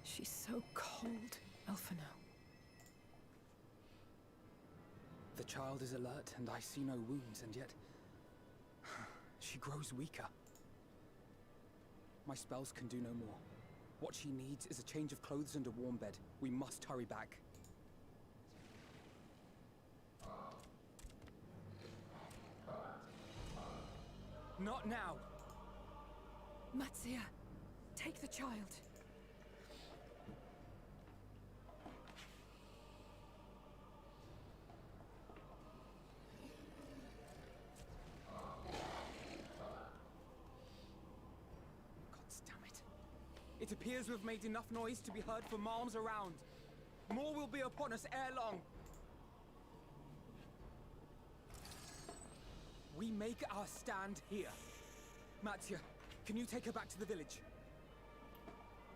Speaker 7: She's so cold, Elfino.
Speaker 9: The child is alert, and I see no wounds, and yet she grows weaker. My spells can do no more. What she needs is a change of clothes and a warm bed. We must hurry back. Not now!
Speaker 7: Matsia, take the child.
Speaker 9: It appears we've made enough noise to be heard for miles around. More will be upon us ere long. We make our stand here. Matsia, can you take her back to the village?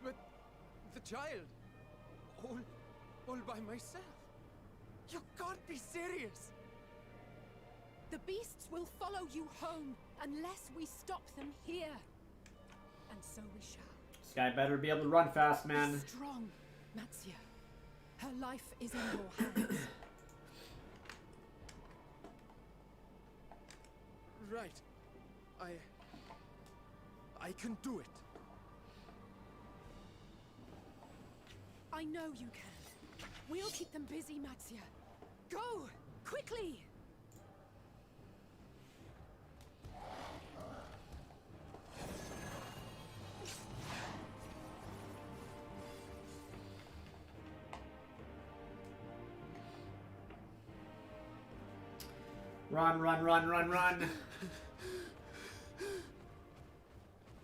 Speaker 2: But the child, all by myself. You can't be serious.
Speaker 7: The beasts will follow you home unless we stop them here. And so we shall.
Speaker 1: This guy better be able to run fast, man.
Speaker 7: Be strong, Matsia. Her life is in your hands.
Speaker 2: Right. I can do it.
Speaker 7: I know you can. We'll keep them busy, Matsia. Go! Quickly!
Speaker 1: Run, run, run, run, run.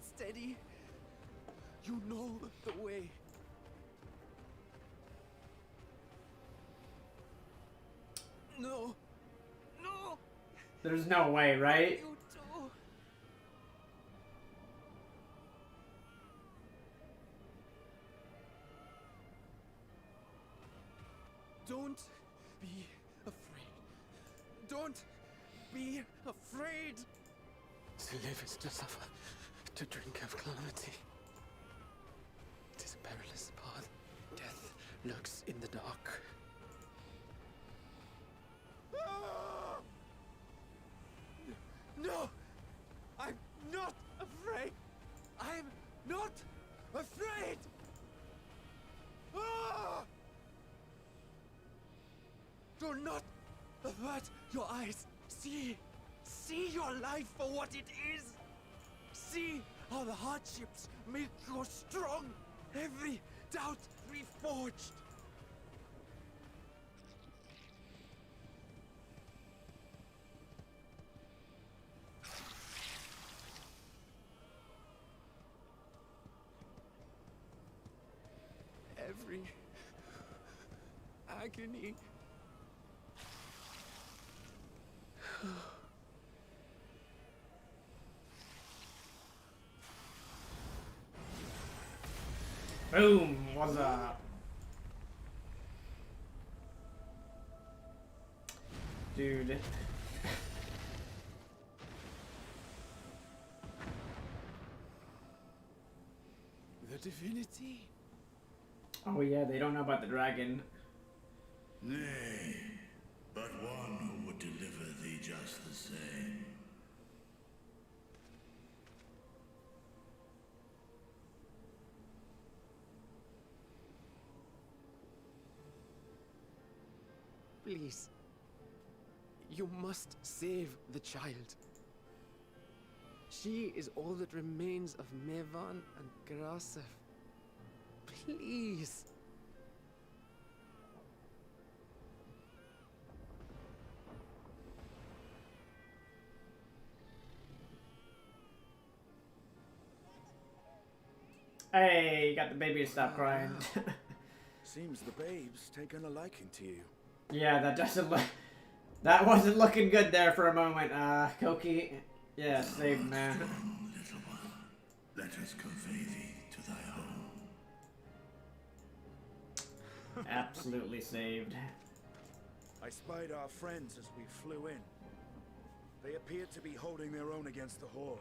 Speaker 2: Steady. You know the way. No. No.
Speaker 1: There's no way, right?
Speaker 2: You too. Don't be afraid. Don't be afraid.
Speaker 9: To live is to suffer, to drink of calamity. It is a perilous path.
Speaker 2: lurks in the dark.
Speaker 10: No! I'm not afraid! I'm not afraid! Ah! Do not avert your eyes. See your life for what it is. See how the hardships make you strong. Every doubt reforged. Every agony.
Speaker 1: Boom! What's up? Dude.
Speaker 10: The divinity?
Speaker 1: Oh yeah, they don't know about the dragon.
Speaker 11: Nay, but one who would deliver thee just the same.
Speaker 2: Please. You must save the child. She is all that remains of Mevan and Grasef. Please.
Speaker 1: Hey, you got the baby to stop crying.
Speaker 11: Seems the babe's taken a liking to you.
Speaker 1: Yeah, that doesn't look... That wasn't looking good there for a moment, Koki. Yeah, saved, man.
Speaker 11: Little one, let us convey thee to thy home.
Speaker 1: Absolutely saved.
Speaker 11: I spied our friends as we flew in. They appeared to be holding their own against the horde.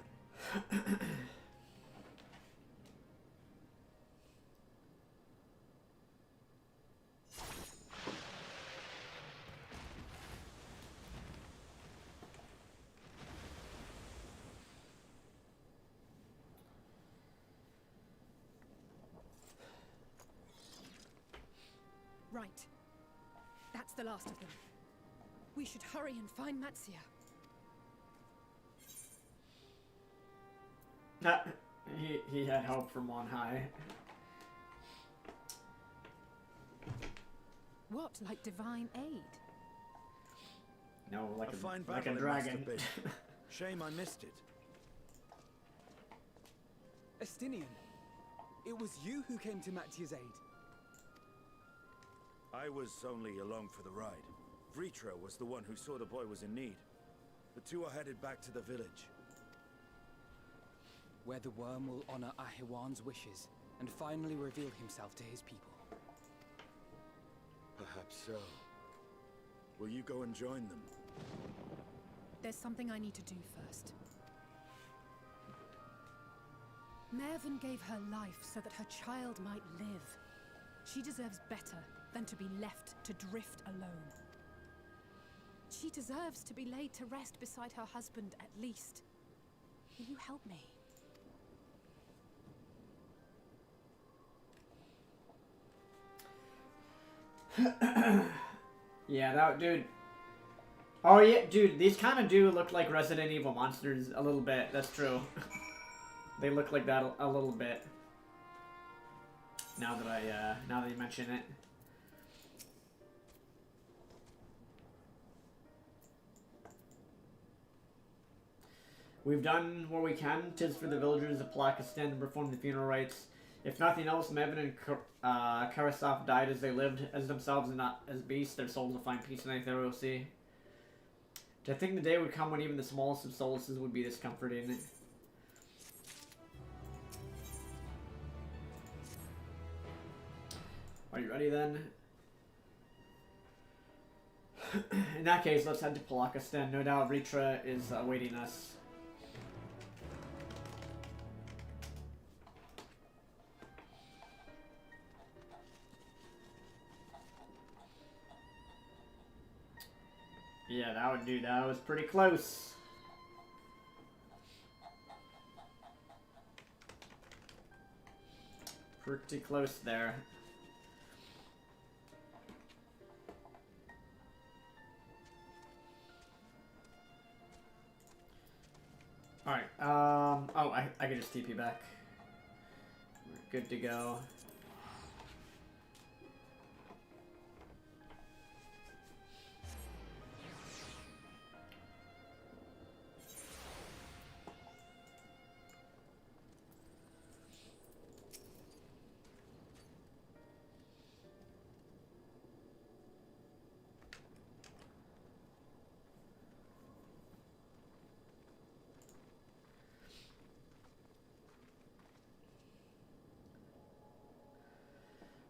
Speaker 7: Right. That's the last of them. We should hurry and find Matsia.
Speaker 1: He had help from on high.
Speaker 7: What, like divine aid?
Speaker 1: No, like
Speaker 11: A fine
Speaker 1: like a
Speaker 11: battle it must
Speaker 1: dragon.
Speaker 11: have been. Shame I missed it.
Speaker 9: Estinian, it was you who came to Matia's aid.
Speaker 11: I was only along for the ride. Vritra was the one who saw the boy was in need. The two are headed back to the village.
Speaker 9: Where the worm will honor Ahiwan's wishes and finally reveal himself to his people.
Speaker 11: Perhaps so. Will you go and join them?
Speaker 7: There's something I need to do first. Mervyn gave her life so that her child might live. She deserves better than to be left to drift alone. She deserves to be laid to rest beside her husband, at least. Will you help me?
Speaker 1: Yeah, that dude. Oh yeah, dude, these kind of do look like Resident Evil monsters a little bit. That's true. They look like that a little bit. Now that you mention it. We've done what we can. 'Tis for the villagers of Palakistan to perform the funeral rites. If nothing else, Mevin and Karasov died as they lived, as themselves and not as beasts. Their souls will find peace in Aether Sea. To think the day would come when even the smallest of solaces would be this comforting. Are you ready then? In that case, let's head to Palakistan. No doubt Vritra is awaiting us. Yeah, that would do. That was pretty close. Pretty close there. Alright, oh, I can just TP back. We're good to go.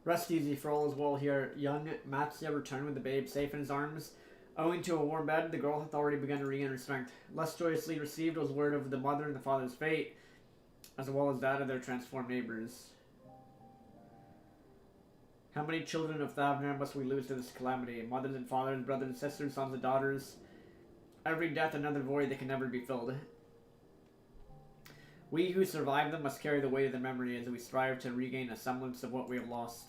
Speaker 1: Rest easy for all is well here. Young Matsuya returned with the babe safe in his arms. Owing to a warm bed, the girl hath already begun to regain her strength. Less joyously received was word of the mother and the father's fate, as well as that of their transformed neighbors. How many children of Thavner must we lose to this calamity? Mothers and fathers, brothers and sisters, sons and daughters. Every death another void that can never be filled. We who survive them must carry the weight of the memory as we strive to regain a semblance of what we have lost.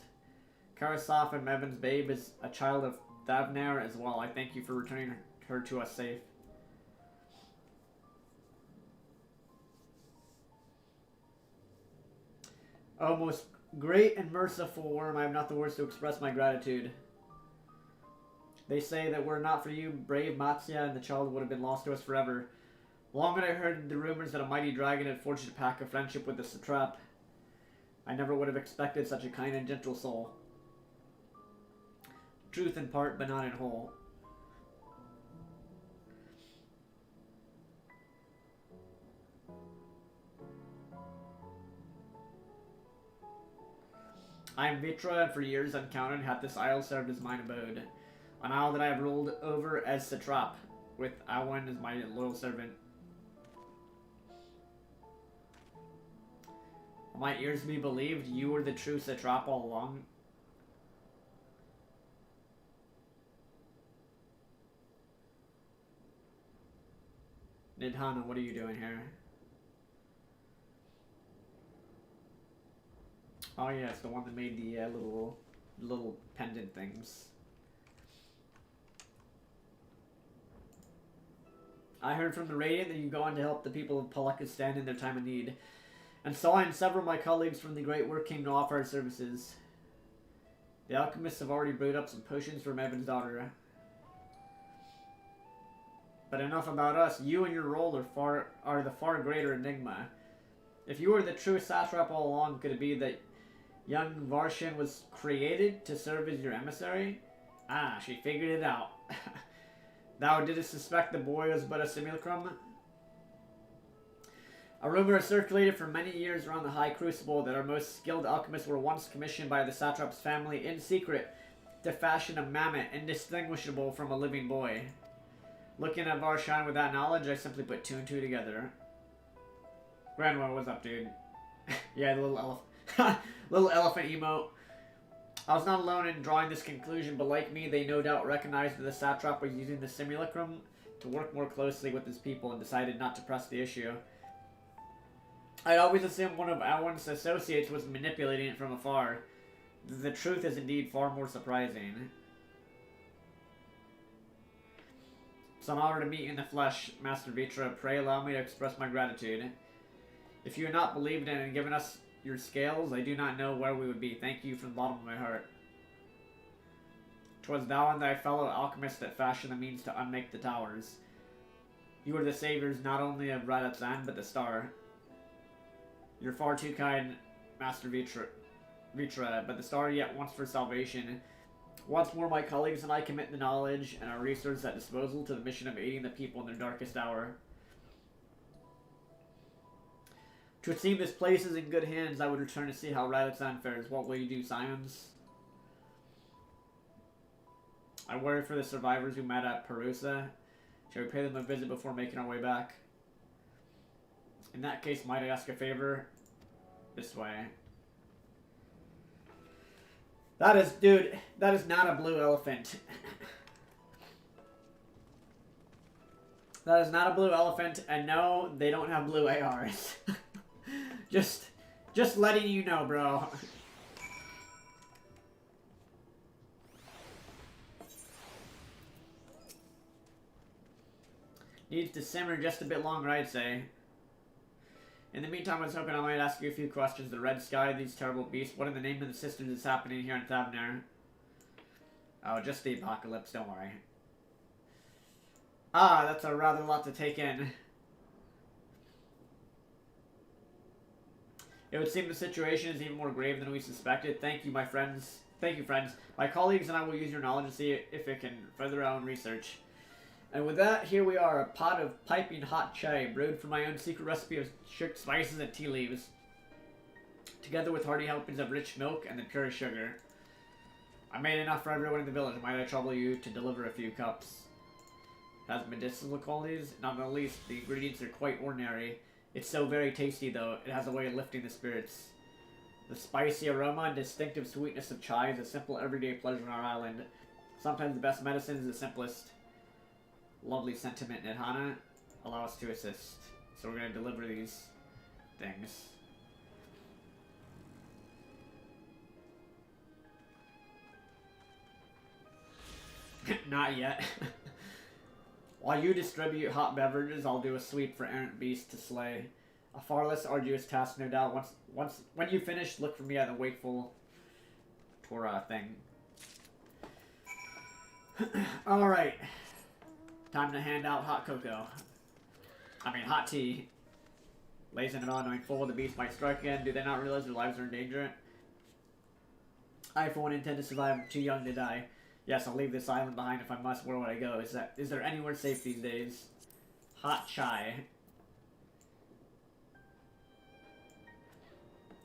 Speaker 1: Karasaf and Mevin's babe is a child of Thavner as well. I thank you for returning her to us safe. Oh, most great and merciful worm, I have not the words to express my gratitude. They say that were it not for you, brave Matsuya, and the child would have been lost to us forever. Long had I heard the rumors that a mighty dragon had forged a pact of friendship with the satrap. I never would have expected such a kind and gentle soul. Truth in part, but not in whole. I am Vitra, and for years uncounted hath this isle served as mine abode. An isle that I have ruled over as satrap, with Awen as my loyal servant. My ears be believed, you were the true satrap all along. Nidhana, what are you doing here? Oh yeah, it's the one that made the little pendant things. I heard from the Radiant that you go on to help the people of Palekistan in their time of need. And so I and several of my colleagues from the Great Work came to offer our services. The alchemists have already brewed up some potions for Mevin's daughter. But enough about us. You and your role are the far greater enigma. If you were the true satrap all along, could it be that young Varshan was created to serve as your emissary? Ah, she figured it out. Thou didst suspect the boy was but a simulacrum? A rumor has circulated for many years around the High Crucible that our most skilled alchemists were once commissioned by the satrap's family in secret to fashion a mammoth indistinguishable from a living boy. Looking at Varshan with that knowledge, I simply put two and two together. Grandma, what's up, dude? Yeah, the little elephant emote. I was not alone in drawing this conclusion, but like me, they no doubt recognized that the satrap was using the simulacrum to work more closely with his people and decided not to press the issue. I'd always assumed one of Awen's associates was manipulating it from afar. The truth is indeed far more surprising. It's an honor to meet you in the flesh, Master Vitra. Pray allow me to express my gratitude. If you had not believed in and given us your scales, I do not know where we would be. Thank you from the bottom of my heart. 'Twas thou and thy fellow alchemist that fashioned the means to unmake the towers. You are the saviors not only of Radatzan, but the star. You're far too kind, Master Vitra, but the star yet wants for salvation. Once more, my colleagues and I commit the knowledge and our resources at disposal to the mission of aiding the people in their darkest hour. To seem this place is in good hands, I would return to see how Radatzan fares. What will you do, Simons? I worry for the survivors who met at Perusa. Shall we pay them a visit before making our way back? In that case, might I ask a favor? This way. That is, dude, that is not a blue elephant. That is not a blue elephant, and no, they don't have blue ARs. just letting you know, bro. Needs to simmer just a bit longer, I'd say. In the meantime, I was hoping I might ask you a few questions. The red sky, these terrible beasts. What in the name of the sisters is happening here in Thavner? Oh, just the apocalypse, don't worry. Ah, that's a rather lot to take in. It would seem the situation is even more grave than we suspected. Thank you, my friends. Thank you, friends. My colleagues and I will use your knowledge to see if it can further our own research. And with that, here we are, a pot of piping hot chai, brewed from my own secret recipe of spices and tea leaves, together with hearty helpings of rich milk and the purest sugar. I made enough for everyone in the village. Might I trouble you to deliver a few cups? It has medicinal qualities, not in the least. The ingredients are quite ordinary. It's so very tasty, though. It has a way of lifting the spirits. The spicy aroma and distinctive sweetness of chai is a simple everyday pleasure on our island. Sometimes the best medicine is the simplest. Lovely sentiment, Nidhana. Allow us to assist. So we're going to deliver these things. Not yet. While you distribute hot beverages, I'll do a sweep for errant beasts to slay. A far less arduous task, no doubt. When you finish, look for me at the wakeful Torah thing. Alright. Time to hand out hot cocoa. I mean, hot tea. Lazy and all knowing full the beast might strike again. Do they not realize their lives are in danger? I, for one, intend to survive. I'm too young to die. Yes, I'll leave this island behind if I must. Where would I go? Is there anywhere safe these days? Hot chai.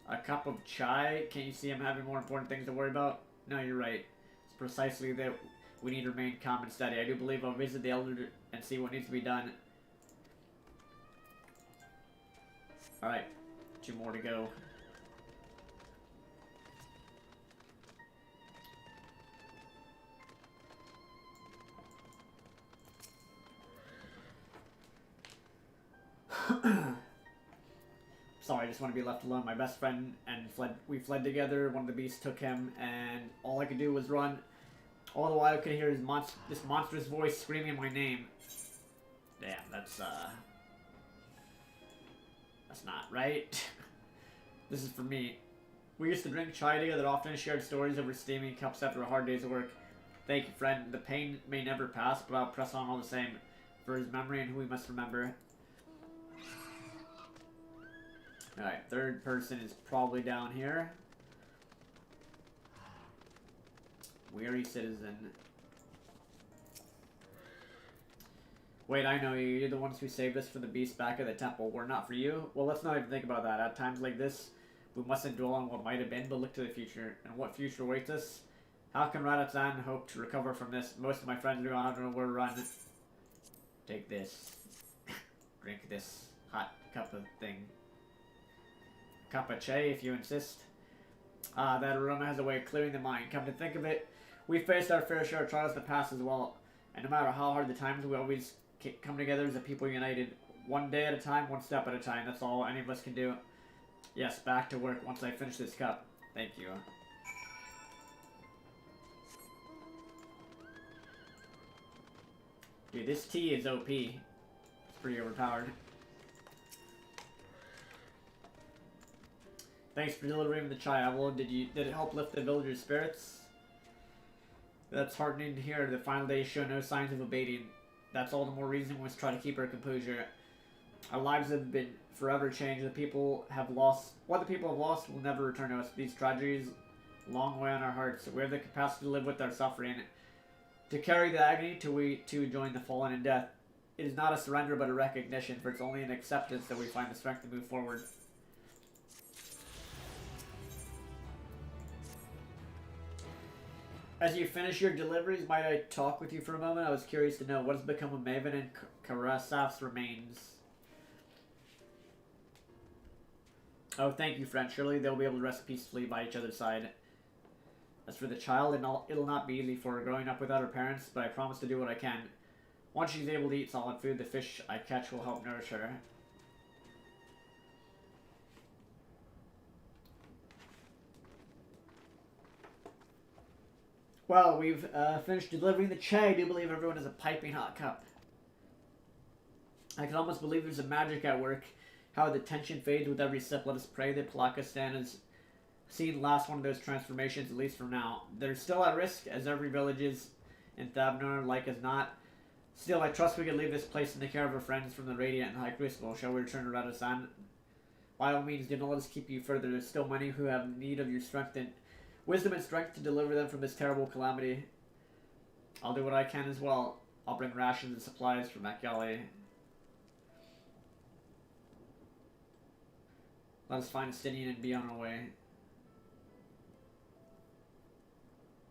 Speaker 1: A cup of chai? Can't you see I'm having more important things to worry about? No, you're right. It's precisely that we need to remain calm and steady. I do believe I'll visit the elder and see what needs to be done. Alright. 2 more to go. Sorry, I just want to be left alone. My best friend and we fled together. One of the beasts took him, and all I could do was run. All the while I could hear this monstrous voice screaming my name. Damn, that's not right. This is for me. We used to drink chai together, often shared stories over steaming cups after a hard day's work. Thank you, friend. The pain may never pass, but I'll press on all the same. For his memory and who we must remember. Alright, third person is probably down here. Weary citizen. Wait, I know you. You're the ones who saved us from the beast back at the temple. We're not for you? Well, let's not even think about that. At times like this, we mustn't dwell on what might have been, but look to the future. And what future awaits us? How can Radatan hope to recover from this? Most of my friends are gone. I don't know where to run. Take this. Drink this hot cup of thing. Cup of chai, if you insist. Ah, that aroma has a way of clearing the mind. Come to think of it, we faced our fair share of trials in the past as well. And no matter how hard the times, we always come together as a people united. One day at a time, one step at a time. That's all any of us can do. Yes, back to work once I finish this cup. Thank you. Dude, this tea is OP. It's pretty overpowered. Thanks for delivering the chai, Avalon. Did it help lift the villagers' spirits? That's heartening to hear. The final days show no signs of abating. That's all the more reason we must try to keep our composure. Our lives have been forever changed. What the people have lost will never return to us. These tragedies long way on our hearts. We have the capacity to live with our suffering, to carry the agony till we too join the fallen in death. It is not a surrender but a recognition, for it's only in acceptance that we find the strength to move forward. As you finish your deliveries, might I talk with you for a moment? I was curious to know what has become of Maven and Karasaf's remains. Oh, thank you, friend. Surely they'll be able to rest peacefully by each other's side. As for the child, it'll not be easy for her growing up without her parents, but I promise to do what I can. Once she's able to eat solid food, the fish I catch will help nourish her. Well, we've finished delivering the chai. I do believe everyone has a piping hot cup. I can almost believe there's a magic at work. How the tension fades with every sip. Let us pray that Palakistan has seen last one of those transformations, at least for now. They're still at risk, as every village is in Thabnor, like as not. Still, I trust we can leave this place in the care of our friends from the Radiant and High Crucible. Shall we return to Radasan? By all means, do not let us keep you further. There's still many who have need of your strength and wisdom and strength to deliver them from this terrible calamity. I'll do what I can as well. I'll bring rations and supplies for Machiavelli. Let us find a Stydian and be on our way.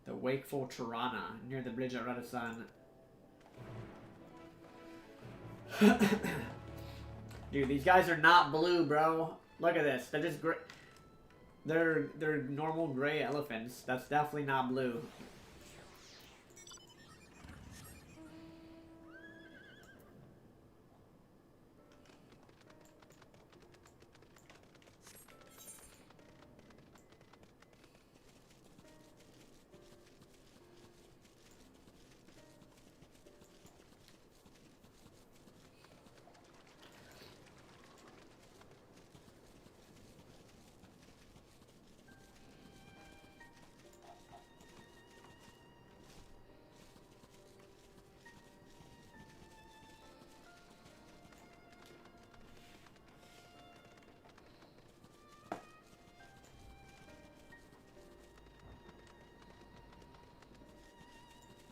Speaker 1: The Wakeful Tirana, near the bridge at Radasan. Dude, these guys are not blue, bro. Look at this. They're just gray. They're normal gray elephants. That's definitely not blue.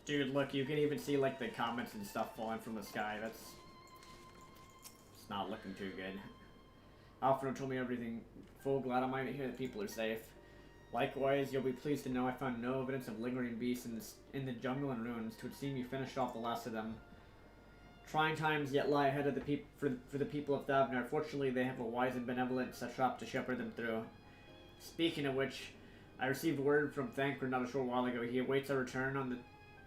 Speaker 1: Dude, look, you can even see, like, the comments and stuff falling from the sky. It's not looking too good. Alfredo told me everything. Full glad I'm to hear that people are safe. Likewise, you'll be pleased to know I found no evidence of lingering beasts in the jungle and ruins. It would seem you finished off the last of them. Trying times yet lie ahead of the for the people of Thavnar. Fortunately, they have a wise and benevolent satrap to shepherd them through. Speaking of which, I received word from Thancred not a short while ago. He awaits our return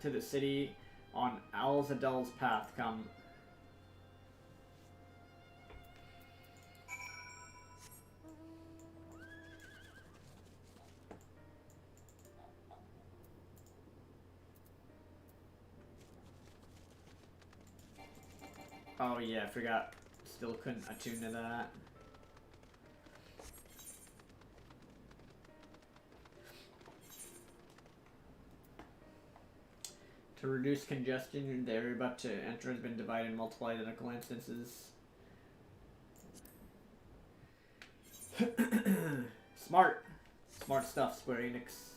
Speaker 1: to the city on Al-Zadel's path. Come. Oh yeah, I forgot. Still couldn't attune to that. To reduce congestion, the area about to enter has been divided in multiple identical instances. Smart. Smart stuff, Square Enix.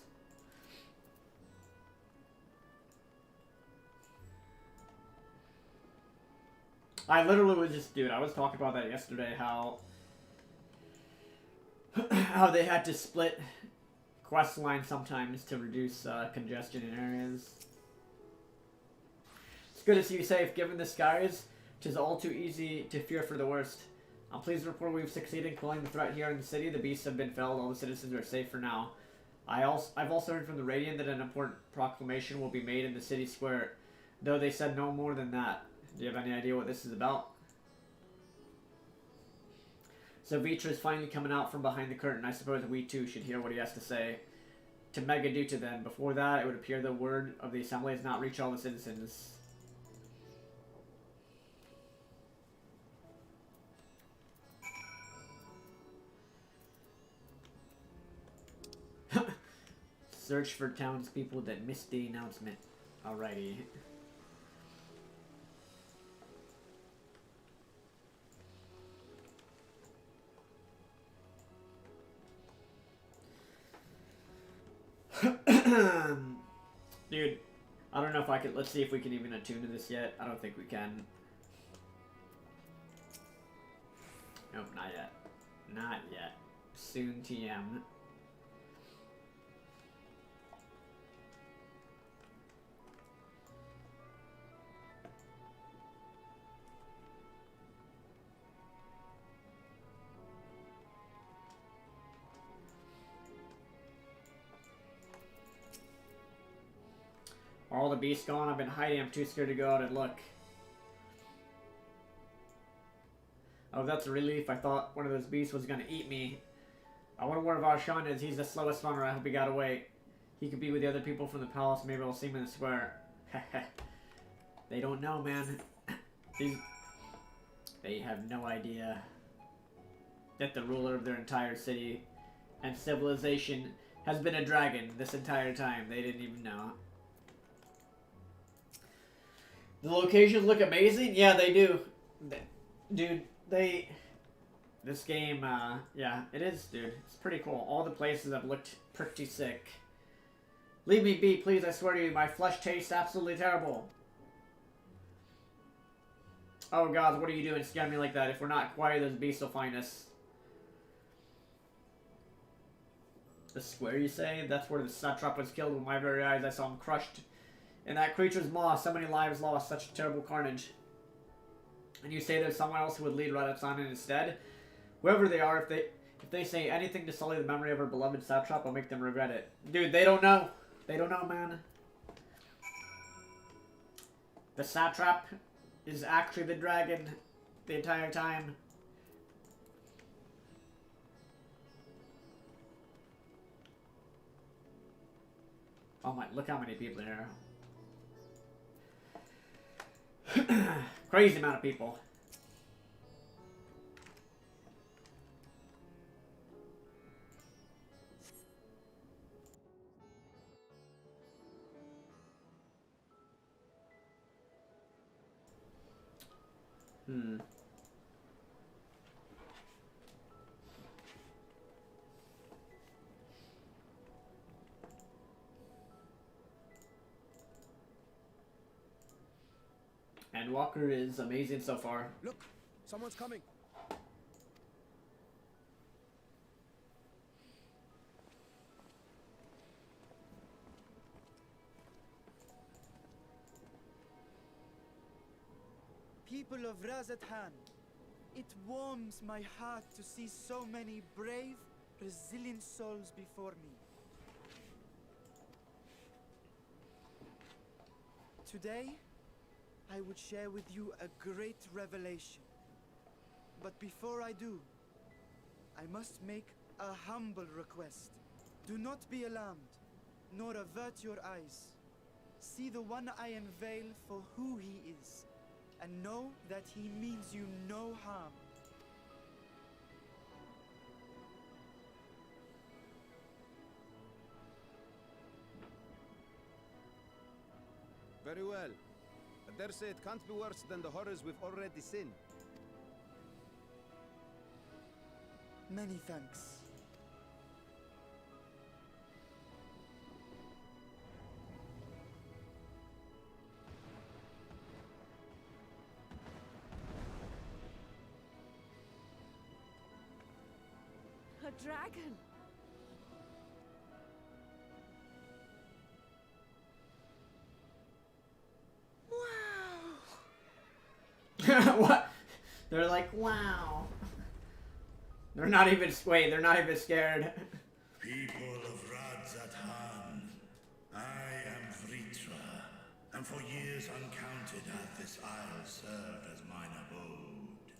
Speaker 1: I literally was just, dude, I was talking about that yesterday, how they had to split quest lines sometimes to reduce congestion in areas. Good to see you safe. Given the skies, 'tis all too easy to fear for the worst. I'm pleased to report we've succeeded in quelling the threat here in the city. The beasts have been felled. All the citizens are safe for now. I've also heard from the Radiant that an important proclamation will be made in the city square, though they said no more than that. Do you have any idea what this is about? So Vitra is finally coming out from behind the curtain. I suppose we too should hear what he has to say. To Megaduta then. Before that, it would appear the word of the assembly has not reached all the citizens. Search for townspeople that missed the announcement. Alrighty. Dude, I don't know if I could. Let's see if we can even attune to this yet. I don't think we can. Nope, not yet. Not yet. Soon TM. Are all the beasts gone? I've been hiding. I'm too scared to go out and look. Oh, that's a relief. I thought one of those beasts was gonna eat me. I wonder where Varshan is. He's the slowest runner. I hope he got away. He could be with the other people from the palace. Maybe I'll see him in the square. They don't know, man. They have no idea that the ruler of their entire city and civilization has been a dragon this entire time. They didn't even know. The locations look amazing. Yeah, they do. Dude, this game, yeah, it is, dude. It's pretty cool. All the places have looked pretty sick. Leave me be, please, I swear to you. My flesh tastes absolutely terrible. Oh, God, what are you doing? Scaring me like that. If we're not quiet, those beasts will find us. The square, you say? That's where the satrap was killed with my very eyes. I saw him crushed in that creature's maw. So many lives lost. Such terrible carnage. And you say there's someone else who would lead Radhatsana instead? Whoever they are, if they say anything to sully the memory of our beloved satrap, I'll make them regret it. Dude, they don't know. They don't know, man. The satrap is actually the dragon the entire time. Oh my, look how many people are here. Crazy amount of people. Endwalker is amazing so far.
Speaker 10: Look, someone's coming.
Speaker 12: People of Razathan, it warms my heart to see so many brave, resilient souls before me. Today, I would share with you a great revelation. But before I do, I must make a humble request. Do not be alarmed, nor avert your eyes. See the one I unveil for who he is, and know that he means you no harm.
Speaker 2: Very well. I dare say it can't be worse than the horrors we've already seen.
Speaker 12: Many thanks.
Speaker 6: A dragon!
Speaker 1: What? They're like, wow. They're not even, wait, they're not even scared.
Speaker 11: People of Radzathan, I am Vritra, and for years uncounted hath this isle served as mine abode.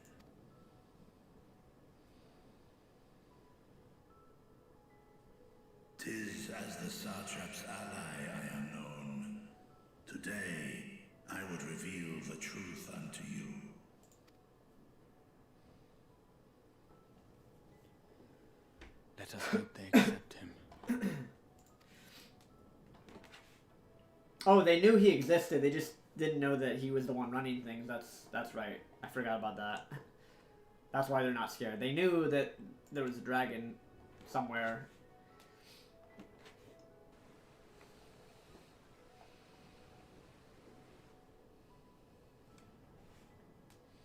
Speaker 11: 'Tis as the satrap's ally I am known. Today, I would reveal the truth unto you.
Speaker 9: Let us hope they accept him.
Speaker 1: Oh, they knew he existed. They just didn't know that he was the one running things. That's right. I forgot about that. That's why they're not scared. They knew that there was a dragon somewhere.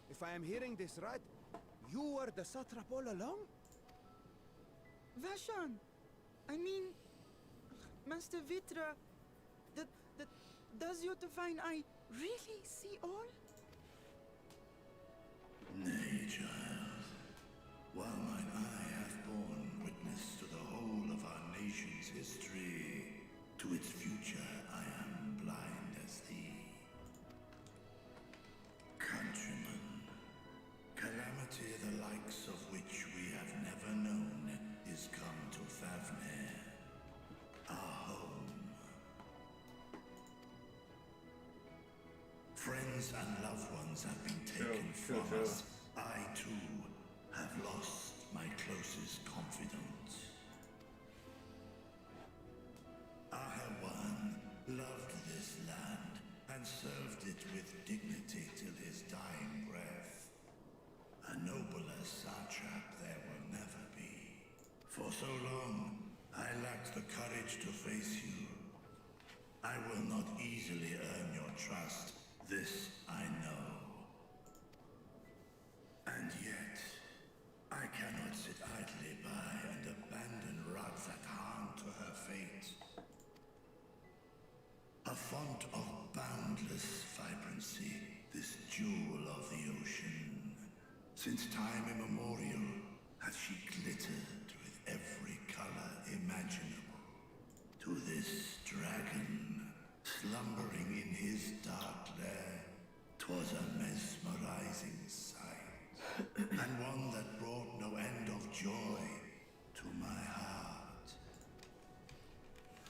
Speaker 10: If I am hearing this right, you were the satrap all along?
Speaker 12: Vashan! I mean, Master Vitra, does your divine eye really see all?
Speaker 11: Nay, child. While mine eye hath borne witness to the whole of our nation's history, to its future I am blind as thee. Countrymen, calamity Friends and loved ones have been taken from us. I, too, have lost my closest confidant. Ahewan loved this land and served it with dignity till his dying breath. A nobler satrap there will never be. For so long, I lacked the courage to face you. I will not easily earn your trust, this I know. And yet, I cannot sit idly by and abandon Radzatan to her fate. A font of boundless vibrancy, this jewel of the ocean. Since time immemorial, has she glittered with every color imaginable. To this dragon, slumbering in his dark lair, 'twas a mesmerizing sight, and one that brought no end of joy to my heart.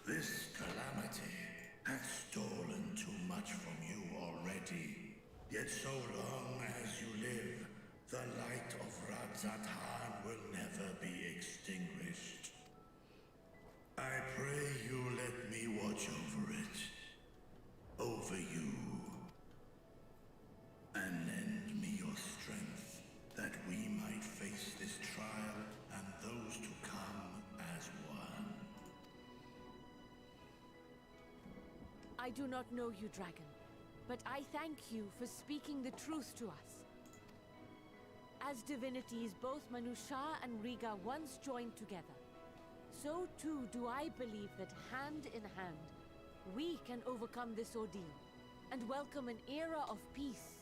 Speaker 11: This calamity hath stolen too much from you already, yet so long as you live, the light of Radzatan will never be extinguished. I pray you let me watch over it, over you, and lend me your strength, that we might face this trial and those to come as one.
Speaker 13: I do not know you, dragon, but I thank you for speaking the truth to us. As divinities, both Manusha and Riga once joined together, so too do I believe that hand in hand, we can overcome this ordeal and welcome an era of peace.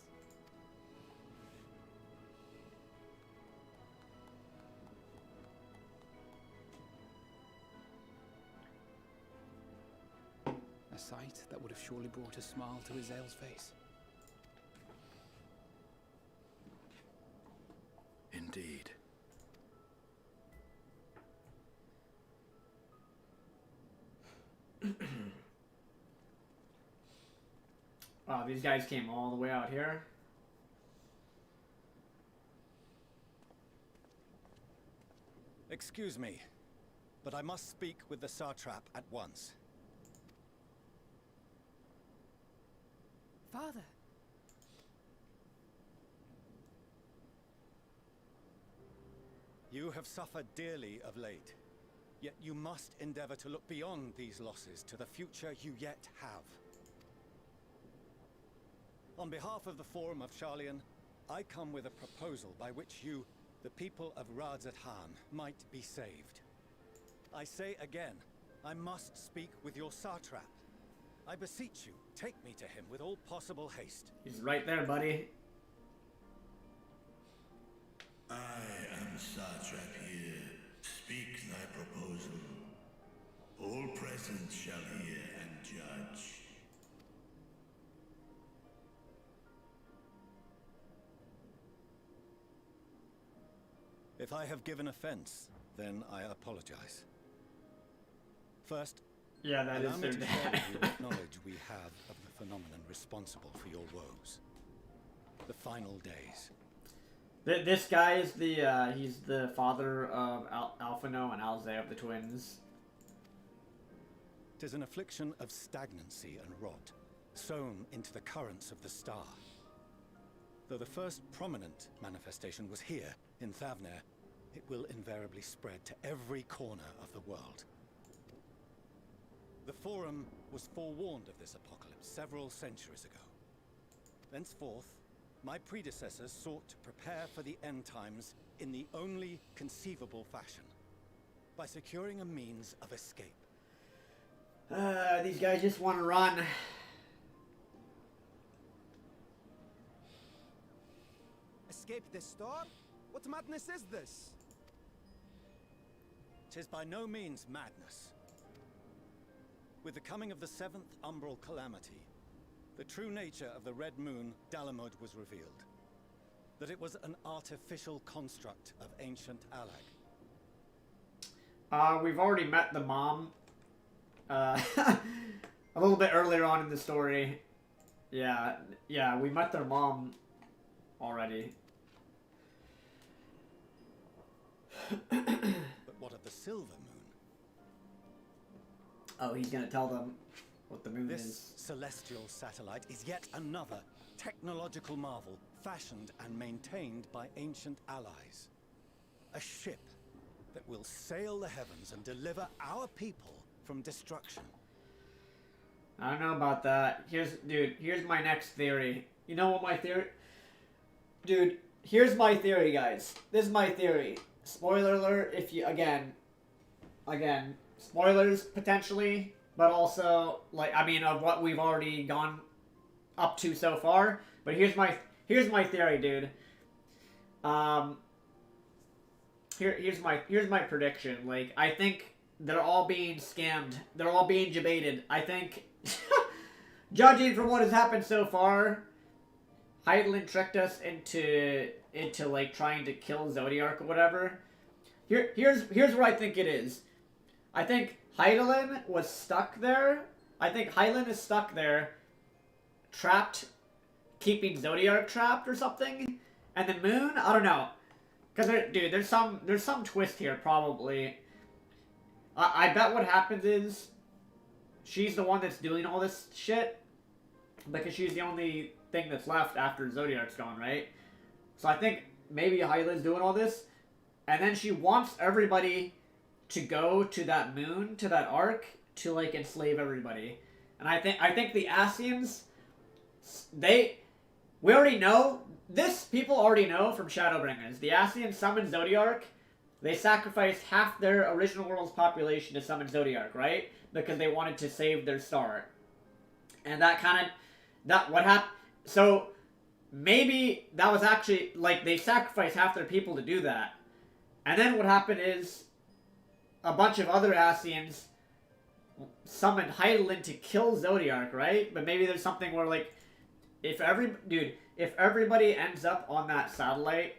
Speaker 9: A sight that would have surely brought a smile to Azael's face.
Speaker 4: Indeed.
Speaker 1: Wow, these guys came all the way out here.
Speaker 14: Excuse me, but I must speak with the satrap at once.
Speaker 7: Father.
Speaker 14: You have suffered dearly of late, yet you must endeavor to look beyond these losses to the future you yet have. On behalf of the Forum of Sharlayan, I come with a proposal by which you, the people of Radzatan, might be saved. I say again, I must speak with your satrap. I beseech you, take me to him with all possible haste.
Speaker 1: He's right there, buddy.
Speaker 11: I am satrap here. Speak thy proposal. All present shall hear and judge.
Speaker 14: If I have given offense, then I apologize. First,
Speaker 1: yeah, that
Speaker 14: allow
Speaker 1: is
Speaker 14: me
Speaker 1: their
Speaker 14: to
Speaker 1: dad.
Speaker 14: share with you what knowledge we have of the phenomenon responsible for your woes. The final days.
Speaker 1: This guy is the, he's the father of Alphino and Alzay of the twins.
Speaker 14: 'Tis an affliction of stagnancy and rot, sown into the currents of the star. Though the first prominent manifestation was here, in Thavner, it will invariably spread to every corner of the world. The Forum was forewarned of this apocalypse several centuries ago. Thenceforth, my predecessors sought to prepare for the end times in the only conceivable fashion, by securing a means of escape.
Speaker 1: These guys just want to run.
Speaker 12: Escape this storm? What madness is this?
Speaker 14: 'Tis by no means madness. With the coming of the 7th umbral calamity, the true nature of the Red Moon, Dalamud, was revealed. That it was an artificial construct of ancient Alag.
Speaker 1: We've already met the mom. A little bit earlier on in the story. Yeah, yeah, we met their mom already.
Speaker 14: But what of the silver moon?
Speaker 1: Oh, he's gonna tell them what the moon
Speaker 14: This
Speaker 1: is.
Speaker 14: celestial satellite is yet another technological marvel fashioned and maintained by ancient allies. A ship that will sail the heavens and deliver our people from destruction.
Speaker 1: I don't know about that. Here's my next theory. You know what my theory? Dude, here's my theory, guys. This is my theory. Spoiler alert, if you, again, spoilers potentially, but also, like, I mean, of what we've already gone up to so far. But here's my theory, dude. Here's my prediction. Like, I think they're all being scammed. They're all being debated. I think, judging from what has happened so far, Hydaelyn tricked us into like trying to kill Zodiark or whatever. Here's what I think it is. I think Hydaelyn was stuck there. I think Hydaelyn is stuck there, trapped, keeping Zodiark trapped or something. And the moon, I don't know. Cause dude, there's some twist here probably. I bet what happens is she's the one that's doing all this shit because she's the only thing that's left after Zodiark's gone, right? So I think maybe Hydaelyn's doing all this, and then she wants everybody to go to that moon, to that ark, to like enslave everybody. And I think the Asians, we already know this. People already know from Shadowbringers. The Asians summoned Zodiark. They sacrificed half their original world's population to summon Zodiark, right? Because they wanted to save their star. And what happened? So maybe that was actually like they sacrificed half their people to do that. And then what happened is a bunch of other Asians summoned Hydaelyn to kill Zodiark, right? But maybe there's something where like if everybody ends up on that satellite,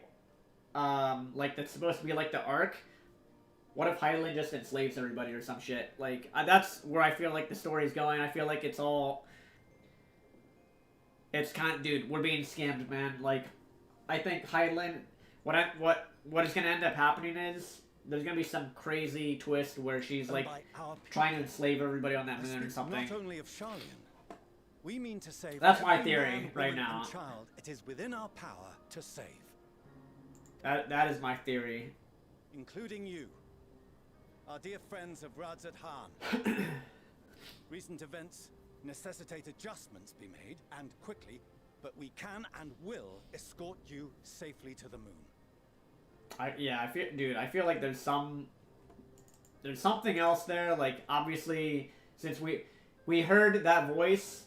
Speaker 1: like that's supposed to be like the Ark, what if Hydaelyn just enslaves everybody or some shit? Like that's where I feel like the story's going. I feel like it's kind of, dude, we're being scammed, man. Like I think Hydaelyn, what is gonna end up happening is there's gonna be some crazy twist where she's like trying to enslave everybody on that moon or something.
Speaker 14: Not only of Sharlayan, we mean to say
Speaker 1: that's my
Speaker 14: every
Speaker 1: theory
Speaker 14: man,
Speaker 1: right
Speaker 14: woman,
Speaker 1: now.
Speaker 14: and child it is within our power to save.
Speaker 1: That is my theory.
Speaker 14: Including you, our dear friends of Radzat Han. Recent events necessitate adjustments be made, and quickly, but we can and will escort you safely to the moon.
Speaker 1: I feel like there's something else there. Like obviously, since we heard that voice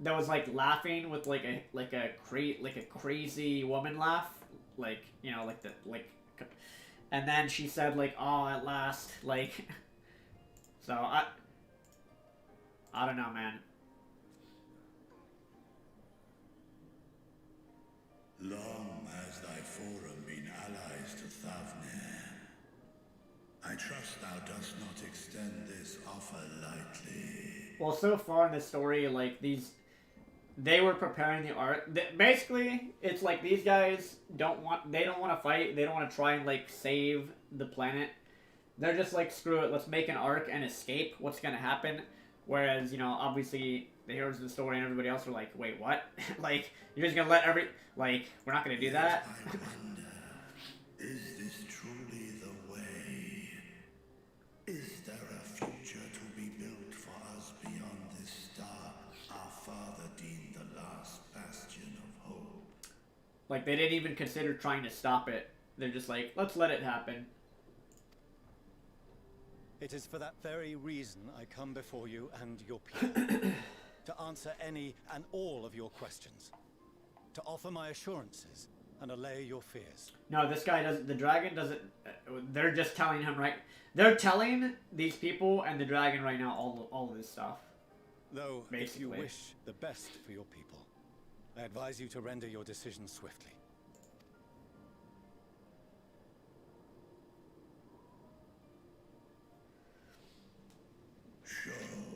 Speaker 1: that was like laughing with like a crazy woman laugh, like you know, and then she said like, "Oh, at last," like. So I don't know, man.
Speaker 11: Long has thy forum been allies to Thavnir. I trust thou dost not extend this offer lightly.
Speaker 1: Well, so far in the story, like they were preparing the arc. Basically, it's like these guys don't want to fight. They don't want to try and like save the planet. They're just like, screw it, let's make an arc and escape what's gonna happen. Whereas, you know, obviously the heroes of the story and everybody else are like, wait, what? Like, you're just gonna let we're not gonna do that?
Speaker 11: I wonder, is this truly the way? Is there a future to be built for us beyond this star our father deemed the last bastion of hope?
Speaker 1: Like, they didn't even consider trying to stop it. They're just like, let's let it happen.
Speaker 14: It is for that very reason I come before you and your people, to answer any and all of your questions, to offer my assurances and allay your fears.
Speaker 1: No, this guy doesn't. The dragon doesn't. They're just telling him right. They're telling these people and the dragon right now all of this stuff.
Speaker 14: Though,
Speaker 1: basically.
Speaker 14: if you wish the best for your people, I advise you to render your decision swiftly.
Speaker 11: Show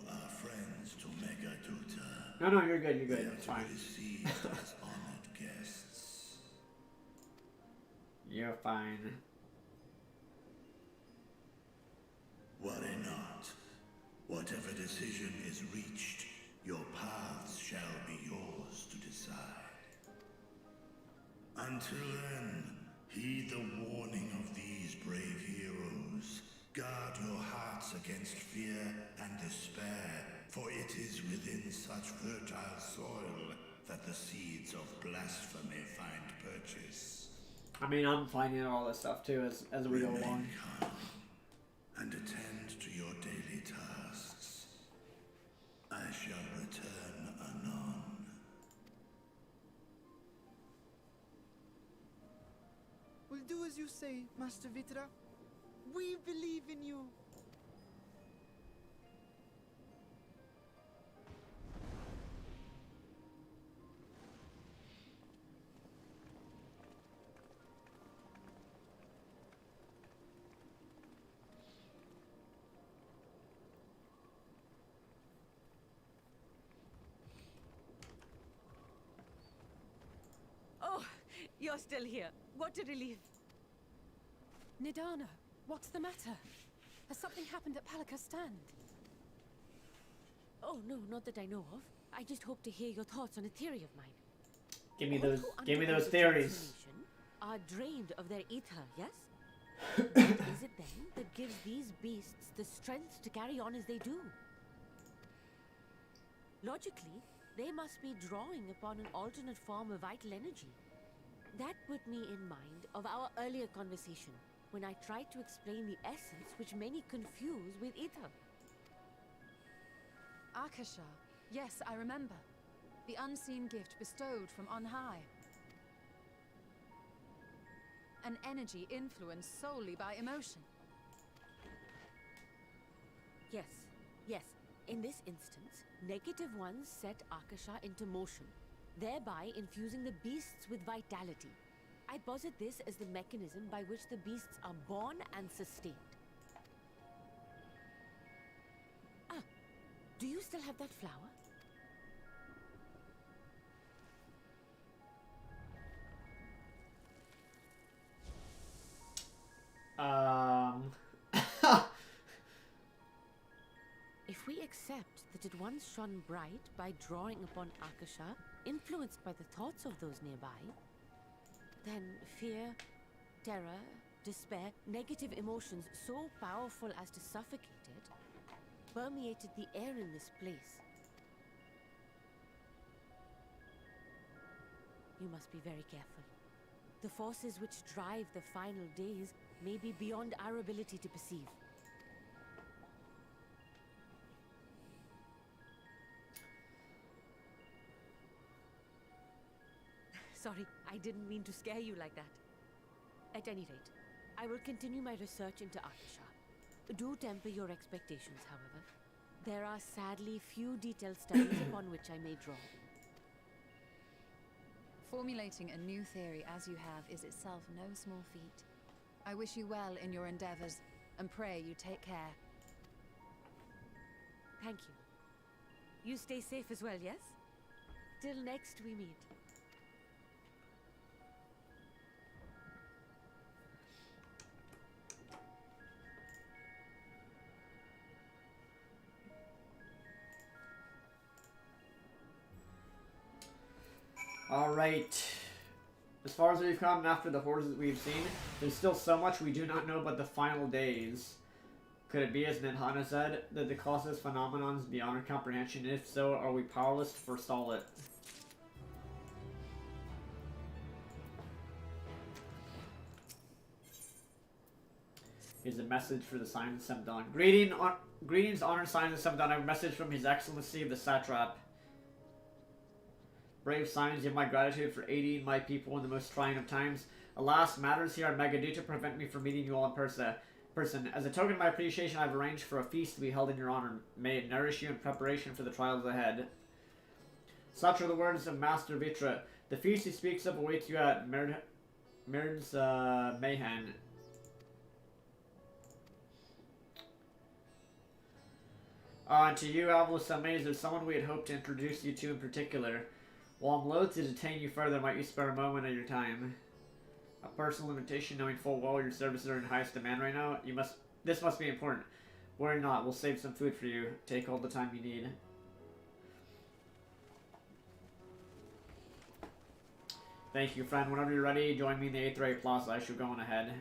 Speaker 11: our friends to Megaduta.
Speaker 1: No, no, you're good. You're good. It's fine.
Speaker 11: Received as honored guests.
Speaker 1: You're fine.
Speaker 11: Worry not. Whatever decision is reached, your paths shall be yours to decide. Until then, heed the warning of these brave heroes. Guard your hearts against fear and despair, for it is within such fertile soil that the seeds of blasphemy find purchase.
Speaker 1: I mean, I'm finding out all this stuff too as we go along.
Speaker 11: Calm and attend to your daily tasks. I shall return anon.
Speaker 12: We'll do as you say, Master Vitra. We believe in you.
Speaker 13: Oh, you're still here. What a relief.
Speaker 7: Nidana, what's the matter? Has something happened at Palaka's stand?
Speaker 13: Oh, no, not that I know of. I just hope to hear your thoughts on a theory of mine.
Speaker 1: Give me
Speaker 13: All
Speaker 1: those.
Speaker 13: who
Speaker 1: Give me
Speaker 13: undergo
Speaker 1: those
Speaker 13: the
Speaker 1: theories.
Speaker 13: transformation Are drained of their ether, yes? What is it then that gives these beasts the strength to carry on as they do? Logically, they must be drawing upon an alternate form of vital energy. That put me in mind of our earlier conversation, when I tried to explain the essence which many confuse with ether.
Speaker 7: Akasha. Yes, I remember. The unseen gift bestowed from on high. An energy influenced solely by emotion.
Speaker 13: Yes, yes. In this instance, negative ones set Akasha into motion, thereby infusing the beasts with vitality. I posit this as the mechanism by which the beasts are born and sustained. Ah, do you still have that flower? If we accept that it once shone bright by drawing upon Akasha, influenced by the thoughts of those nearby, then fear, terror, despair, negative emotions so powerful as to suffocate it, permeated the air in this place. You must be very careful. The forces which drive the final days may be beyond our ability to perceive. Sorry, I didn't mean to scare you like that. At any rate, I will continue my research into Akasha. Do temper your expectations, however. There are sadly few detailed studies upon which I may draw.
Speaker 7: Formulating a new theory as you have is itself no small feat. I wish you well in your endeavors, and pray you take care.
Speaker 13: Thank you. You stay safe as well, yes? Till next we meet.
Speaker 1: Alright. As far as we've come after the horrors that we've seen, there's still so much we do not know about the final days. Could it be, as Nidhana said, that the causeless phenomenon is beyond our comprehension? If so, are we powerless to forestall it? Here's a message for the Signs of Semdon. Greetings, honored Signs of Semdon. I have a message from His Excellency the Satrap. Brave Signs, you have my gratitude for aiding my people in the most trying of times. Alas, matters here at Megaduta prevent me from meeting you all in person. As a token of my appreciation, I have arranged for a feast to be held in your honor. May it nourish you in preparation for the trials ahead. Such are the words of Master Vitra. The feast he speaks of awaits you at Mird's Mayhan. To you, aviloSoAmaze, there's someone we had hoped to introduce you to in particular. While I'm loath to detain you further, might you spare a moment of your time? A personal invitation, knowing full well your services are in highest demand right now. This must be important. Worry not, we'll save some food for you. Take all the time you need. Thank you, friend. Whenever you're ready, join me in the 8th Ray Plaza. I shall go on ahead.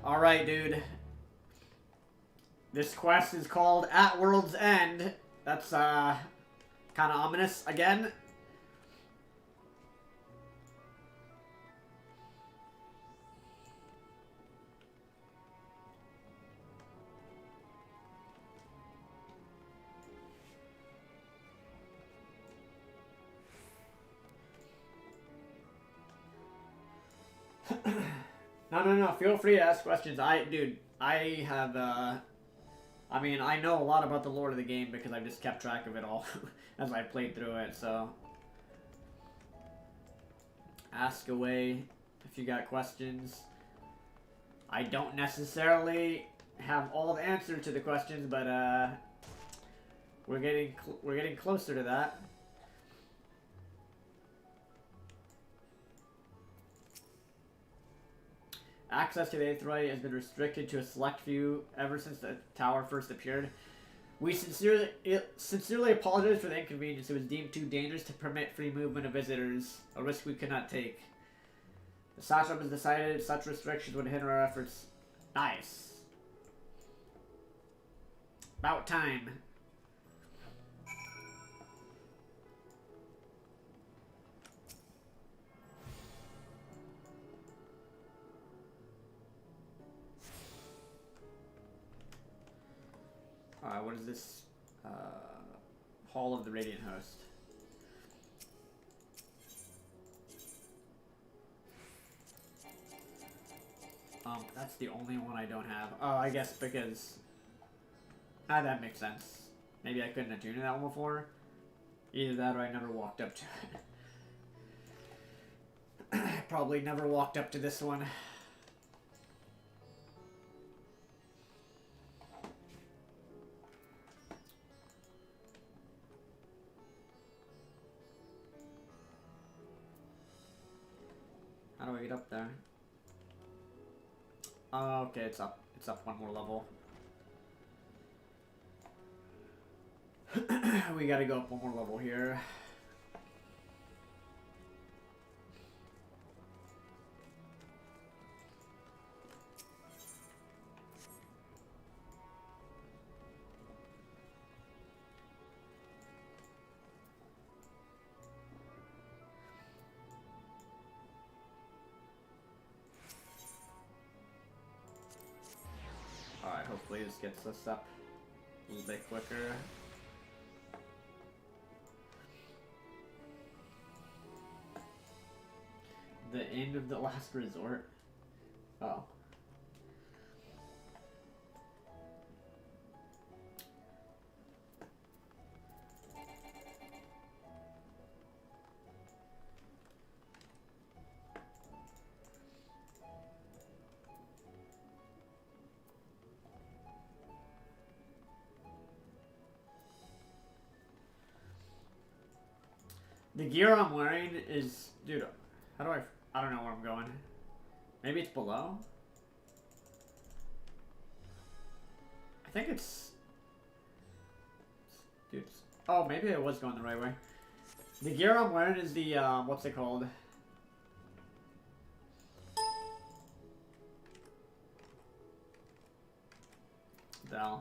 Speaker 1: Alright, dude. This quest is called At World's End. That's, kind of ominous again. No. Feel free to ask questions. I have, I mean, I know a lot about the lore of the game because I've just kept track of it all as I played through it, so. Ask away if you got questions. I don't necessarily have all the answers to the questions, but, we're getting closer to that. Access to the 8th Ray has been restricted to a select few ever since the tower first appeared. We sincerely apologize for the inconvenience. It was deemed too dangerous to permit free movement of visitors, a risk we could not take. The Satrap has decided such restrictions would hinder our efforts. Nice. About time. What is this? Hall of the Radiant Host. That's the only one I don't have. Oh, I guess because... that makes sense. Maybe I couldn't attune to that one before. Either that or I never walked up to it. Probably never walked up to this one. How do I get up there? Oh, okay, it's up. It's up one more level. We gotta go up one more level here. Alright, hopefully this gets us up a little bit quicker. The end of the last resort. Oh. The gear I'm wearing is... Dude, how do I don't know where I'm going. Maybe it's below? I think it's... Dude, oh, maybe I was going the right way. The gear I'm wearing is the, what's it called? Oh.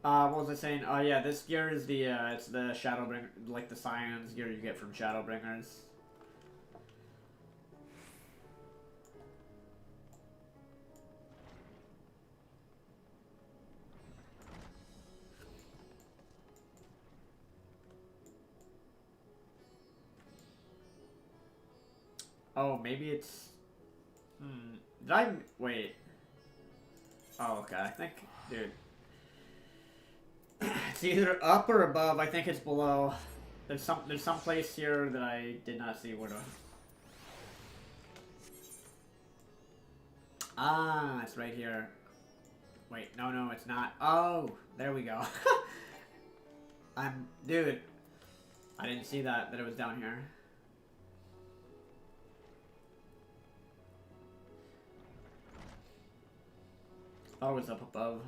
Speaker 1: What was I saying? Oh yeah, this gear is the, it's the Shadowbringer, like the Scions gear you get from Shadowbringers. Oh, maybe it's... Did I... Wait. Oh, okay. I think... Dude. It's either up or above. I think it's below. There's some place here that I did not see where to... Ah, it's right here. Wait, no, it's not. Oh, there we go. Dude, I didn't see that it was down here. Thought it was up above.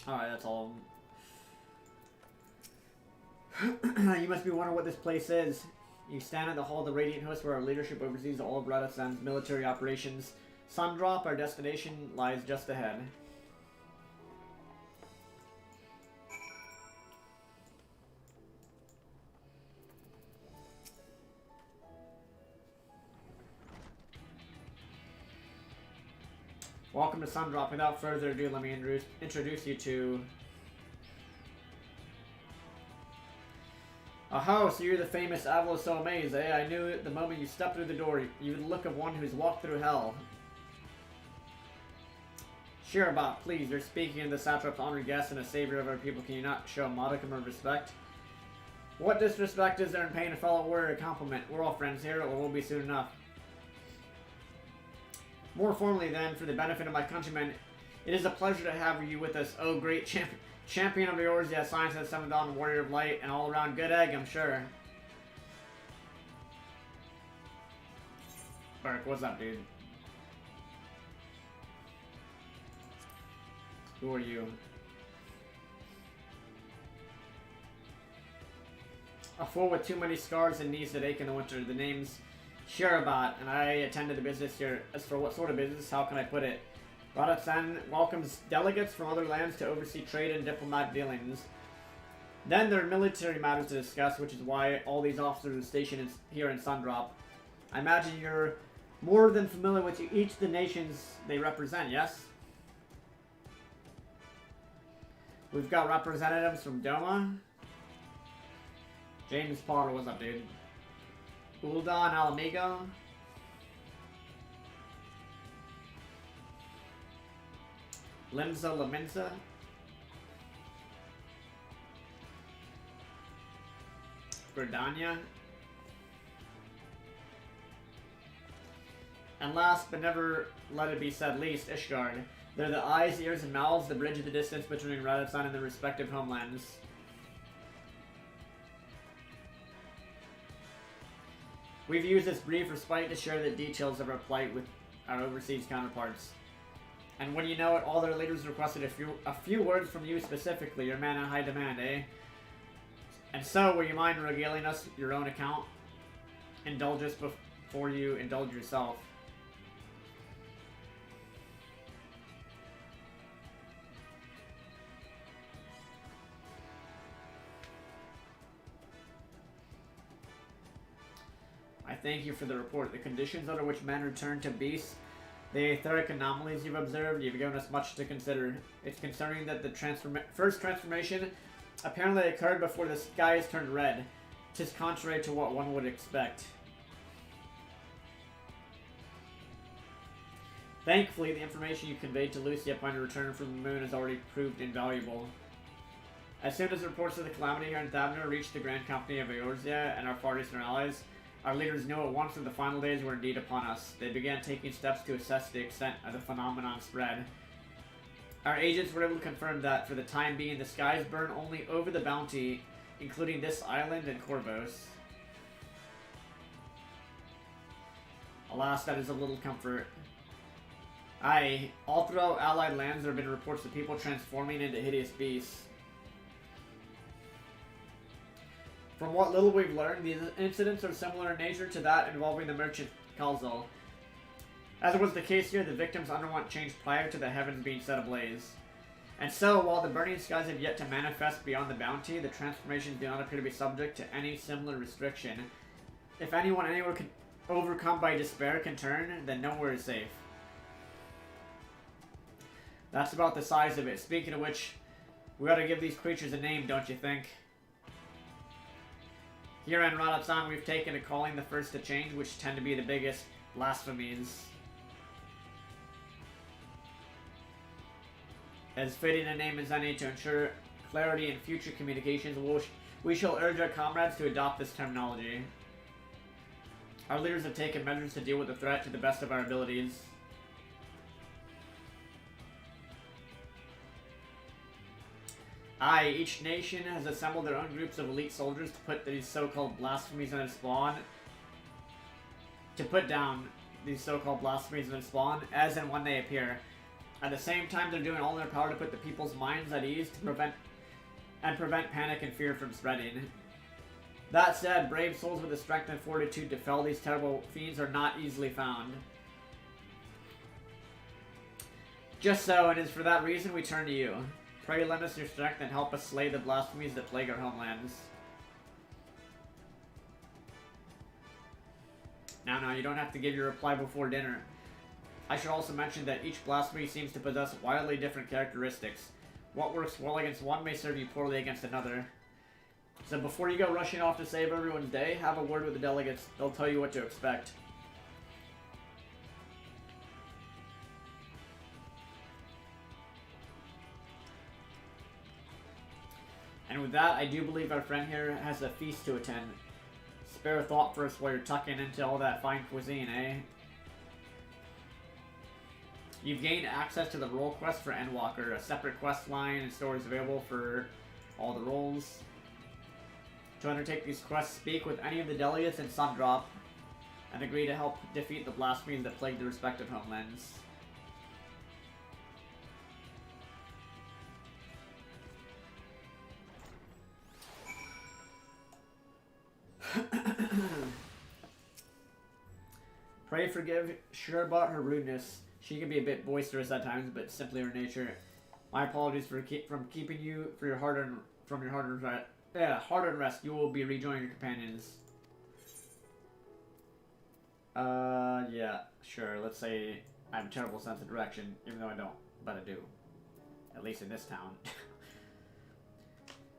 Speaker 1: Alright, that's all. You must be wondering what this place is. You stand at the Hall of the Radiant Host where our leadership oversees all of Radithan's military operations. Sundrop, our destination, lies just ahead. Welcome to Sundrop. Without further ado, let me introduce you to... Oh, so you're the famous aviloSoAmaze, eh? I knew it the moment you stepped through the door. You had the look of one who's walked through hell. Shirabot, please, you're speaking in the satrap's honored guest and a savior of our people. Can you not show a modicum of respect? What disrespect is there in paying a fellow warrior a compliment? We're all friends here, or we'll be soon enough. More formally, then, for the benefit of my countrymen, it is a pleasure to have you with us, oh great champion of Eorzea, science has summoned on, warrior of light, and all around good egg, I'm sure. Burke, what's up, dude? Who are you? A fool with too many scars and knees that ache in the winter. The name's Shirabot, and I attended the business here. As for what sort of business, how can I put it? Radithan welcomes delegates from other lands to oversee trade and diplomatic dealings. Then there are military matters to discuss, which is why all these officers are stationed here in Sundrop. I imagine you're more than familiar with each of the nations they represent, yes? We've got representatives from Doma. James Potter, what's up, dude? Uldan Alamigo. Limsa Laminsa. Verdania. And last but never let it be said least, Ishgard. They're the eyes, ears, and mouths, the bridge of the distance between Radithan and their respective homelands. We've used this brief respite to share the details of our plight with our overseas counterparts. And when you know it, all their leaders requested a few words from you specifically, your man in high demand, eh? And so, will you mind regaling us your own account? Indulge us before you indulge yourself. I thank you for the report. The conditions under which men return to beasts, the etheric anomalies you've observed, you've given us much to consider. It's concerning that the first transformation apparently occurred before the skies turned red. 'Tis contrary to what one would expect. Thankfully, the information you conveyed to Lucy upon your return from the moon has already proved invaluable. As soon as the reports of the calamity here in Thavner reached the Grand Company of Eorzea and our Far Eastern allies, our leaders knew at once that the final days were indeed upon us. They began taking steps to assess the extent of the phenomenon spread. Our agents were able to confirm that, for the time being, the skies burn only over the bounty, including this island and Corvos. Alas, that is of little comfort. Aye, all throughout allied lands there have been reports of people transforming into hideous beasts. From what little we've learned, these incidents are similar in nature to that involving the merchant Kalzal. As was the case here, the victims underwent change prior to the heavens being set ablaze. And so, while the burning skies have yet to manifest beyond the bounty, the transformations do not appear to be subject to any similar restriction. If anyone anywhere can overcome by despair can turn, then nowhere is safe. That's about the size of it. Speaking of which, we ought to give these creatures a name, don't you think? Here in Radithan, we've taken to calling the first to change, which tend to be the biggest blasphemies. as fitting a name as any to ensure clarity in future communications. We shall urge our comrades to adopt this terminology. Our leaders have taken measures to deal with the threat to the best of our abilities. Aye, each nation has assembled their own groups of elite soldiers to put these so-called blasphemies in its spawn. To put down these so-called blasphemies in its spawn, as and when they appear. At the same time, they're doing all in their power to put the people's minds at ease to prevent panic and fear from spreading. That said, brave souls with the strength and fortitude to fell these terrible fiends are not easily found. Just so, and it is for that reason we turn to you. Pray lend us your strength and help us slay the blasphemies that plague our homelands. Now, you don't have to give your reply before dinner. I should also mention that each blasphemy seems to possess wildly different characteristics. What works well against one may serve you poorly against another. So before you go rushing off to save everyone's day, have a word with the delegates. They'll tell you what to expect. And with that, I do believe our friend here has a feast to attend. Spare a thought for us while you're tucking into all that fine cuisine, eh? You've gained access to the role quest for ENDWALKER, a separate quest line and stories available for all the roles. To undertake these quests, speak with any of the delegates in Sundrop and agree to help defeat the blasphemies that plague the respective homelands. Pray forgive Sherbot her rudeness. She can be a bit boisterous at times, but simply her nature. My apologies for keeping you for your hard-earned rest. You will be rejoining your companions. Yeah, sure. Let's say I have a terrible sense of direction, even though I don't, but I do. At least in this town.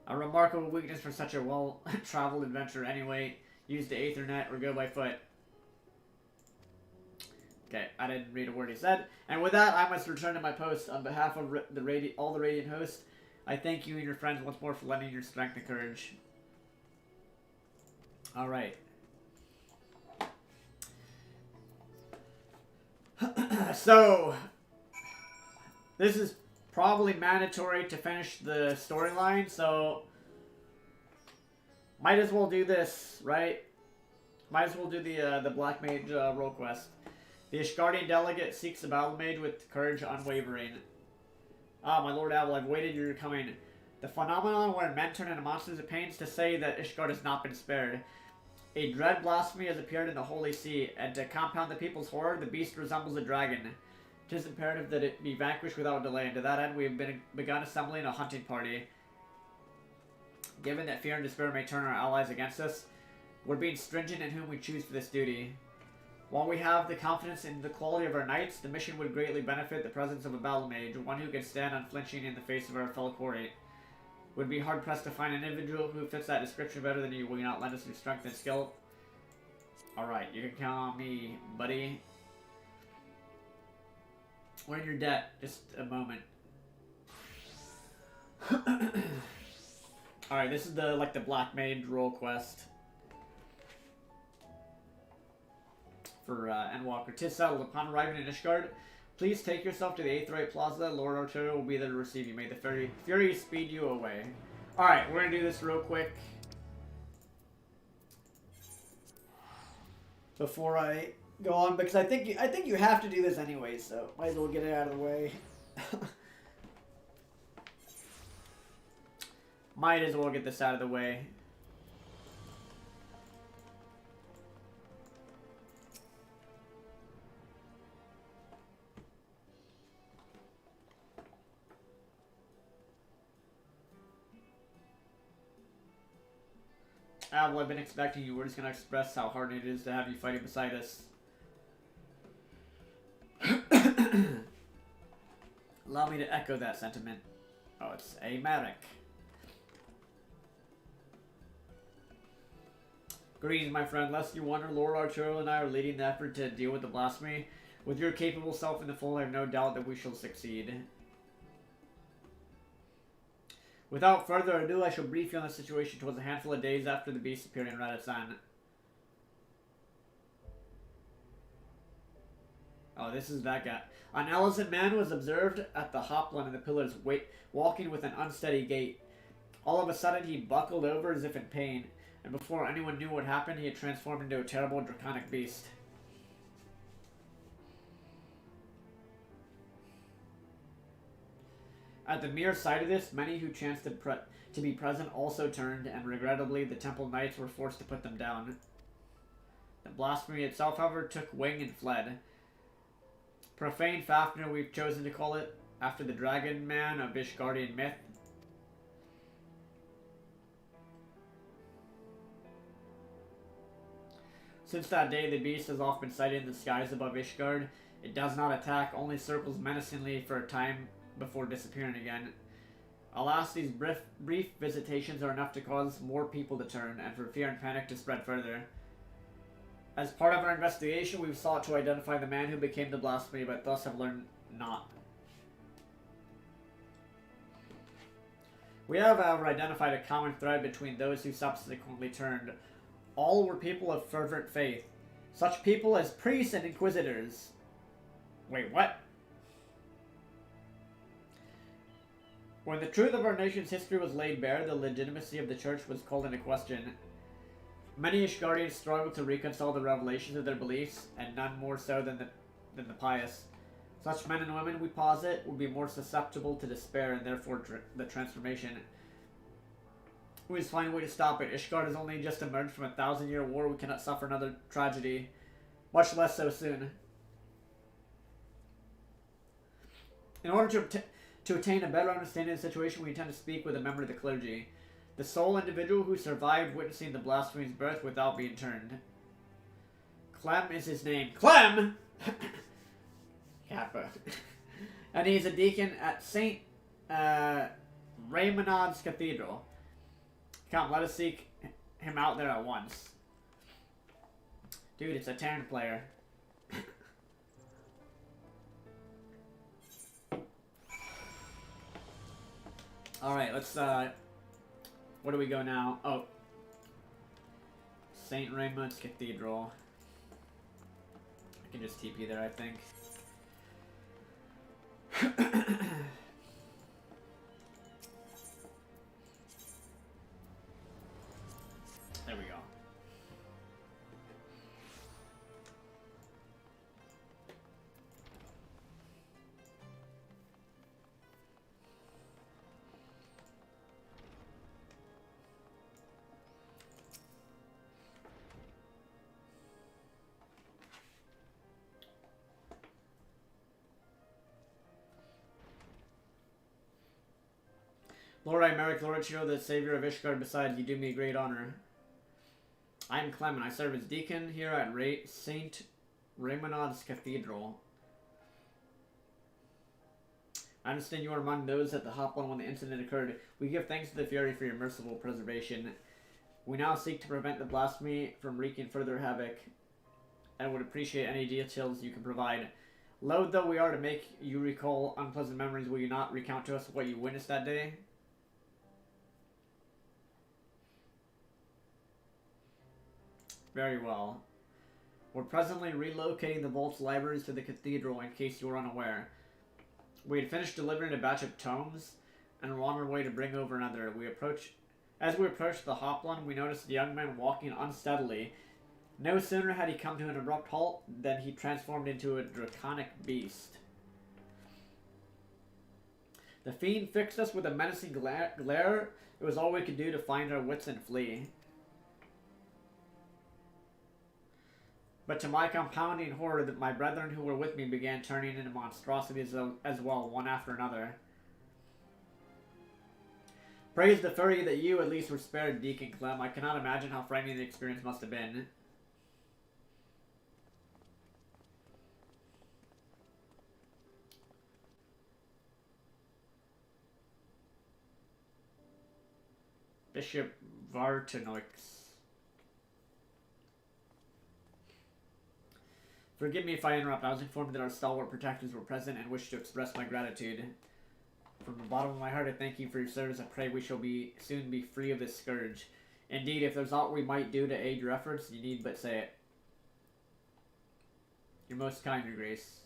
Speaker 1: A remarkable weakness for such a well-traveled adventurer anyway. Use the Aethernet or go by foot. Okay, I didn't read a word he said. And with that, I must return to my post. On behalf of all the Radiant hosts, I thank you and your friends once more for lending your strength and courage. Alright. So, this is probably mandatory to finish the storyline, so might as well do this, right? Might as well do the Black Mage role quest. The Ishgardian delegate seeks a battle mage with courage unwavering. Ah, my Lord Abel, I've waited your coming. The phenomenon where men turn into monsters, it pains to say that Ishgard has not been spared. A dread blasphemy has appeared in the Holy See, and to compound the people's horror, the beast resembles a dragon. It is imperative that it be vanquished without delay, and to that end we have begun assembling a hunting party. Given that fear and despair may turn our allies against us, we're being stringent in whom we choose for this duty. While we have the confidence in the quality of our knights, the mission would greatly benefit the presence of a battle mage, one who can stand unflinching in the face of our fellow quarry. Would be hard-pressed to find an individual who fits that description better than you. Will you not lend us your strength and skill? Alright, you can count on me, buddy. We're in your debt. Just a moment. Alright, this is the Black Mage role quest. For ENDWALKER. 'Tis settled. Upon arriving in Ishgard, please take yourself to the Aetherite Plaza. Lord Arturo will be there to receive you. May the Fury speed you away. Alright, we're gonna do this real quick. Before I go on, because I think you have to do this anyway, so might as well get it out of the way. Might as well get this out of the way. Well, I've been expecting you. We're just going to express how hard it is to have you fighting beside us. Allow me to echo that sentiment. Oh, it's a Marek. Greetings, my friend. Lest you wonder, Lord Arturo and I are leading the effort to deal with the blasphemy. With your capable self in the fold, I have no doubt that we shall succeed. Without further ado, I shall brief you on the situation towards a handful of days after the beast appeared in Radisson. Oh, this is that guy. An elephant man was observed at the hopland and the pillars, walking with an unsteady gait. All of a sudden, he buckled over as if in pain, and before anyone knew what happened, he had transformed into a terrible draconic beast. At the mere sight of this, many who chanced to be present also turned, and regrettably, the temple knights were forced to put them down. The blasphemy itself, however, took wing and fled. Profane Fafnir, we've chosen to call it, after the dragon man of Ishgardian myth. Since that day, the beast has often been sighted in the skies above Ishgard. It does not attack, only circles menacingly for a time before disappearing again. Alas, these brief visitations are enough to cause more people to turn, and for fear and panic to spread further. As part of our investigation, we've sought to identify the man who became the blasphemy, but thus have learned not. We have, however, identified a common thread between those who subsequently turned. All were people of fervent faith. Such people as priests and inquisitors. Wait, what? When the truth of our nation's history was laid bare, the legitimacy of the church was called into question. Many Ishgardians struggled to reconcile the revelations of their beliefs, and none more so than the pious. Such men and women, we posit, would be more susceptible to despair and therefore the transformation. We must find a way to stop it. Ishgard has only just emerged from a 1,000-year war. We cannot suffer another tragedy, much less so soon. In order to attain a better understanding of the situation, we intend to speak with a member of the clergy. The sole individual who survived witnessing the blasphemy's birth without being turned. Clem is his name. Clem! Kappa. And he's a deacon at St. Raymonad's Cathedral. Come, let us seek him out there at once. Dude, it's a Terran player. Alright, let's, where do we go now? Oh. St. Raymond's Cathedral. I can just TP there, I think. There we go. Lord Imeric Lorachio, the savior of Ishgard, besides, you do me great honor. I am Clement. I serve as deacon here at St. Raymonad's Cathedral. I understand you are among those at the Hopland when the incident occurred. We give thanks to the Fury for your merciful preservation. We now seek to prevent the blasphemy from wreaking further havoc, and would appreciate any details you can provide. Loath though we are to make you recall unpleasant memories, will you not recount to us what you witnessed that day? Very well. We're presently relocating the Vault's libraries to the Cathedral in case you were unaware. We had finished delivering a batch of tomes and were on our way to bring over another. As we approached the Hopland, we noticed the young man walking unsteadily. No sooner had he come to an abrupt halt than he transformed into a draconic beast. The fiend fixed us with a menacing glare. It was all we could do to find our wits and flee. But to my compounding horror, that my brethren who were with me began turning into monstrosities as well, one after another. Praise the Fury that you at least were spared, Deacon Clem. I cannot imagine how frightening the experience must have been. Bishop Vartanoix. Forgive me if I interrupt. I was informed that our stalwart protectors were present and wished to express my gratitude. From the bottom of my heart, I thank you for your service. I pray we shall soon be free of this scourge. Indeed, if there's aught we might do to aid your efforts, you need but say it. You're most kind, Your Grace.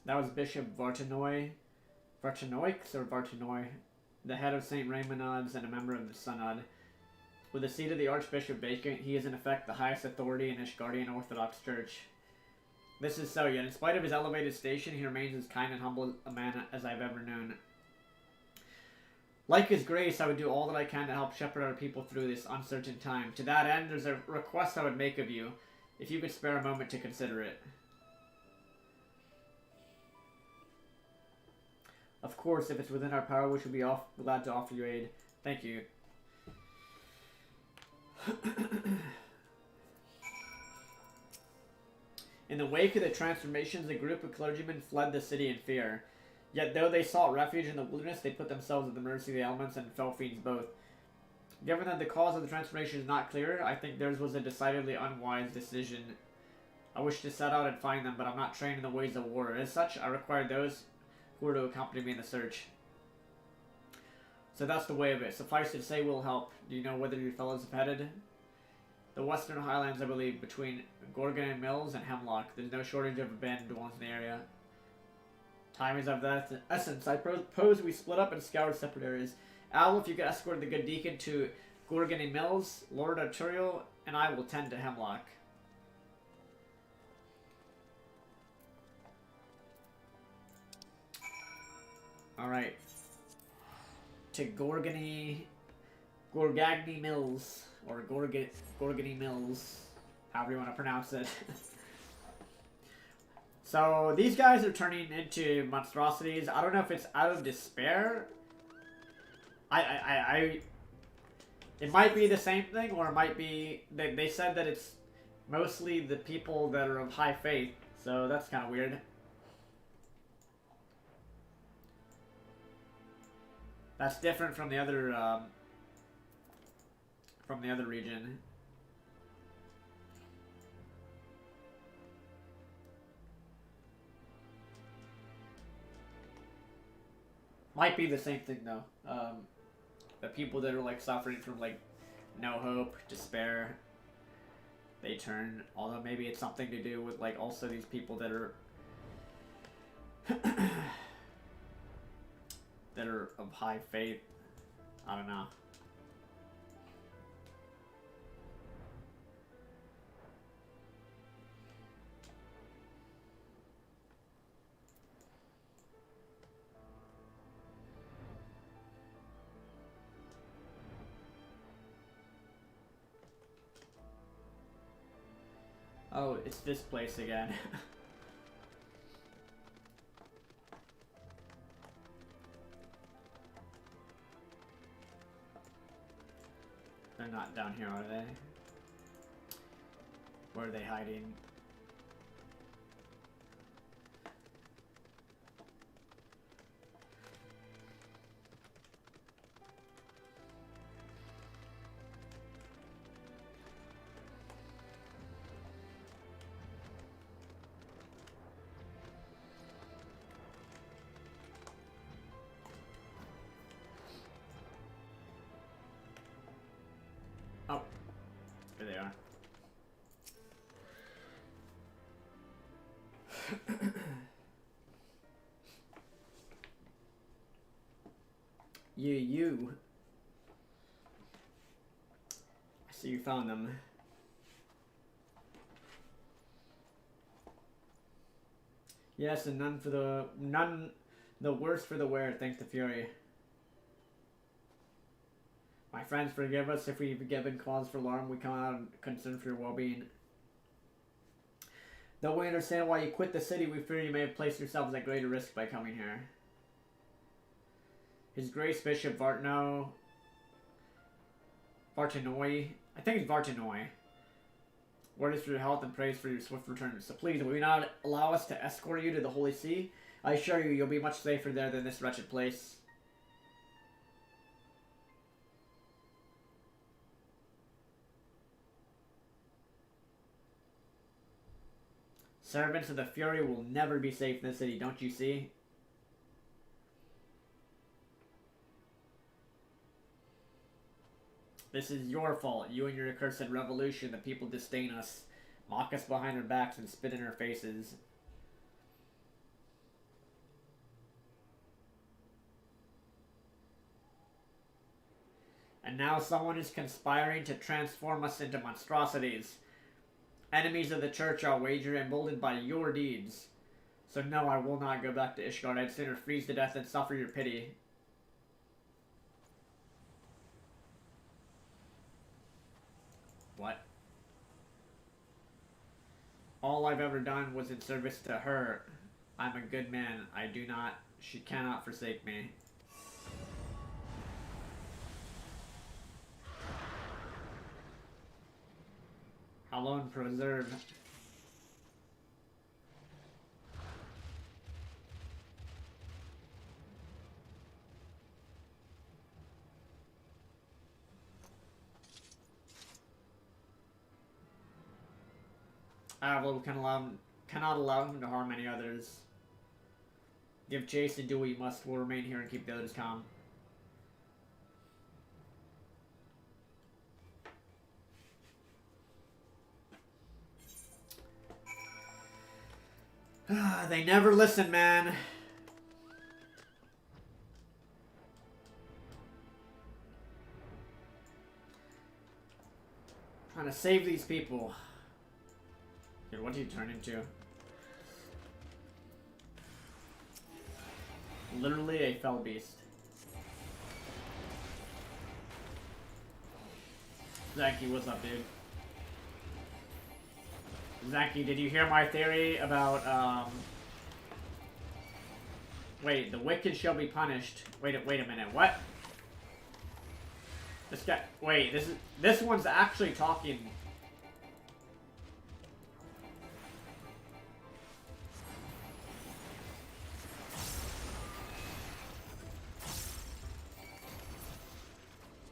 Speaker 1: That was Bishop Vartanoy. Vartanoix or Vartanoy, the head of St. Raymonds and a member of the Synod. With the seat of the Archbishop vacant, he is in effect the highest authority in Ishgardian Orthodox Church. This is so, yet in spite of his elevated station, he remains as kind and humble a man as I've ever known. Like his grace, I would do all that I can to help shepherd our people through this uncertain time. To that end, there's a request I would make of you, if you could spare a moment to consider it. Of course, if it's within our power, we shall be glad to offer you aid. Thank you. In the wake of the transformations, a group of clergymen fled the city in fear. Yet though they sought refuge in the wilderness, they put themselves at the mercy of the elements and fell fiends both. Given that the cause of the transformation is not clear, I think theirs was a decidedly unwise decision. I wish to set out and find them, but I'm not trained in the ways of war. As such, I require those who are to accompany me in the search. So that's the way of it. Suffice it to say, we'll help. Do you know whether you fellows have headed? The western highlands, I believe, between Gorgon Mills and Hemlock. There's no shortage of abandoned ones in the area. Time is of the essence. I propose we split up and scour separate areas. Al, if you could escort the good deacon to Gorgon Mills, Lord Arturiel and I will tend to Hemlock. Alright. To Gorgany Mills. Or Gorgony Mills. However you want to pronounce it. So, these guys are turning into monstrosities. I don't know if it's out of despair. It might be the same thing, or it might be... They said that it's mostly the people that are of high faith. So, that's kind of weird. That's different from the other region. Might be the same thing though. The people that are like suffering from like no hope, despair, they turn. Although maybe it's something to do with like also these people that are that are of high faith. I don't know. Oh, it's this place again. They're not down here, are they? Where are they hiding? Oh, there they are. You. I see you found them. Yes, and none the worse for the wear, thanks to Fury. My friends, forgive us if we've given cause for alarm. We come out concerned for your well-being. Though we understand why you quit the city, we fear you may have placed yourselves at greater risk by coming here. His Grace Bishop Vartanoy, I think it's Vartanoy, Word is for your health and praise for your swift return. So please, will you not allow us to escort you to the Holy See? I assure you, you'll be much safer there than this wretched place. Servants of the Fury will never be safe in this city, don't you see? This is your fault. You and your accursed revolution. The people disdain us, mock us behind our backs, and spit in our faces. And now someone is conspiring to transform us into monstrosities. Enemies of the church, I'll wager, emboldened by your deeds. So no, I will not go back to Ishgard. I'd sooner freeze to death than suffer your pity. What? All I've ever done was in service to her. I'm a good man. She cannot forsake me. Alone preserve. Avil cannot allow him to harm any others. Give chase and do what you must. We'll remain here and keep the others calm. They never listen, man. Trying to save these people. Dude, what did you turn into? Literally a fell beast. Zaki, what's up, dude? Zaki, did you hear my theory about, wait, the wicked shall be punished. Wait a minute, what? This guy, wait, this one's actually talking.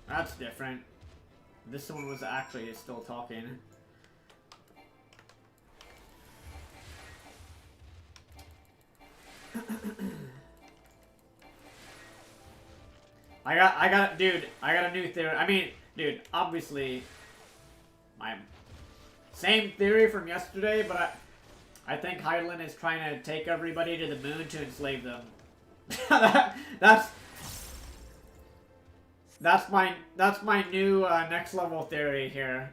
Speaker 1: That's different. This one was actually still talking. I got a new theory. I mean, dude, obviously, my same theory from yesterday, but I think Hydaelyn is trying to take everybody to the moon to enslave them. That's my new next level theory here.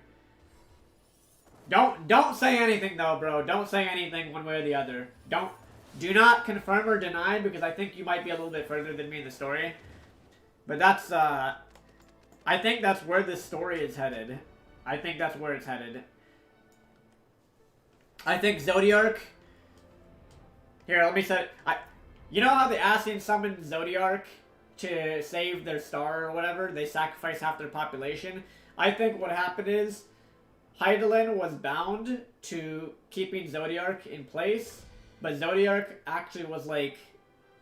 Speaker 1: Don't say anything though, bro. Don't say anything one way or the other. Do not confirm or deny, because I think you might be a little bit further than me in the story. But that's I think that's where this story is headed. I think that's where it's headed. I think Zodiark. Here, let me say. You know how the Ascians summoned Zodiark to save their star or whatever? They sacrifice half their population. I think what happened is Hydaelyn was bound to keeping Zodiark in place, but Zodiark actually was like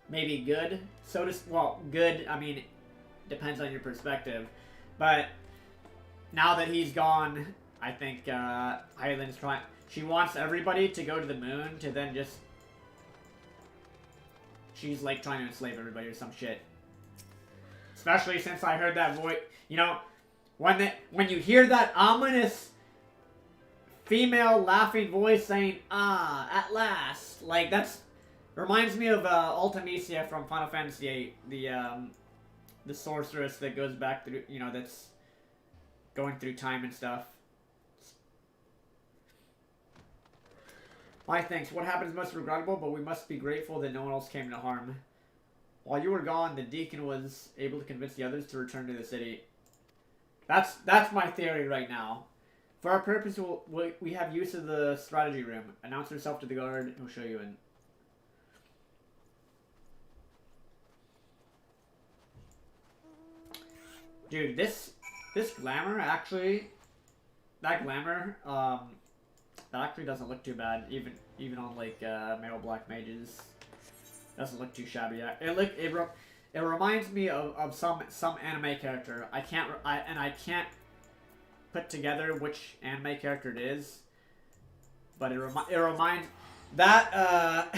Speaker 1: maybe good. Well, good. I mean, depends on your perspective. But now that he's gone, I think Hydaelyn's trying. She wants everybody to go to the moon to then just. She's like trying to enslave everybody or some shit. Especially since I heard that voice. You know, when you hear that ominous female laughing voice saying, "Ah, at last," like that's reminds me of Ultimisia from Final Fantasy VIII, the sorceress that goes back through, you know, that's going through time and stuff. My thanks. What happened is most regrettable, but we must be grateful that no one else came to harm. While you were gone, the deacon was able to convince the others to return to the city. That's my theory right now. For our purpose, we have use of the strategy room. Announce yourself to the guard. He'll show you in. Dude, this glamour actually, that glamour, That actually doesn't look too bad, even on like male black mages. Doesn't look too shabby. It reminds me of some anime character. I can't put together which anime character it is, but it reminds that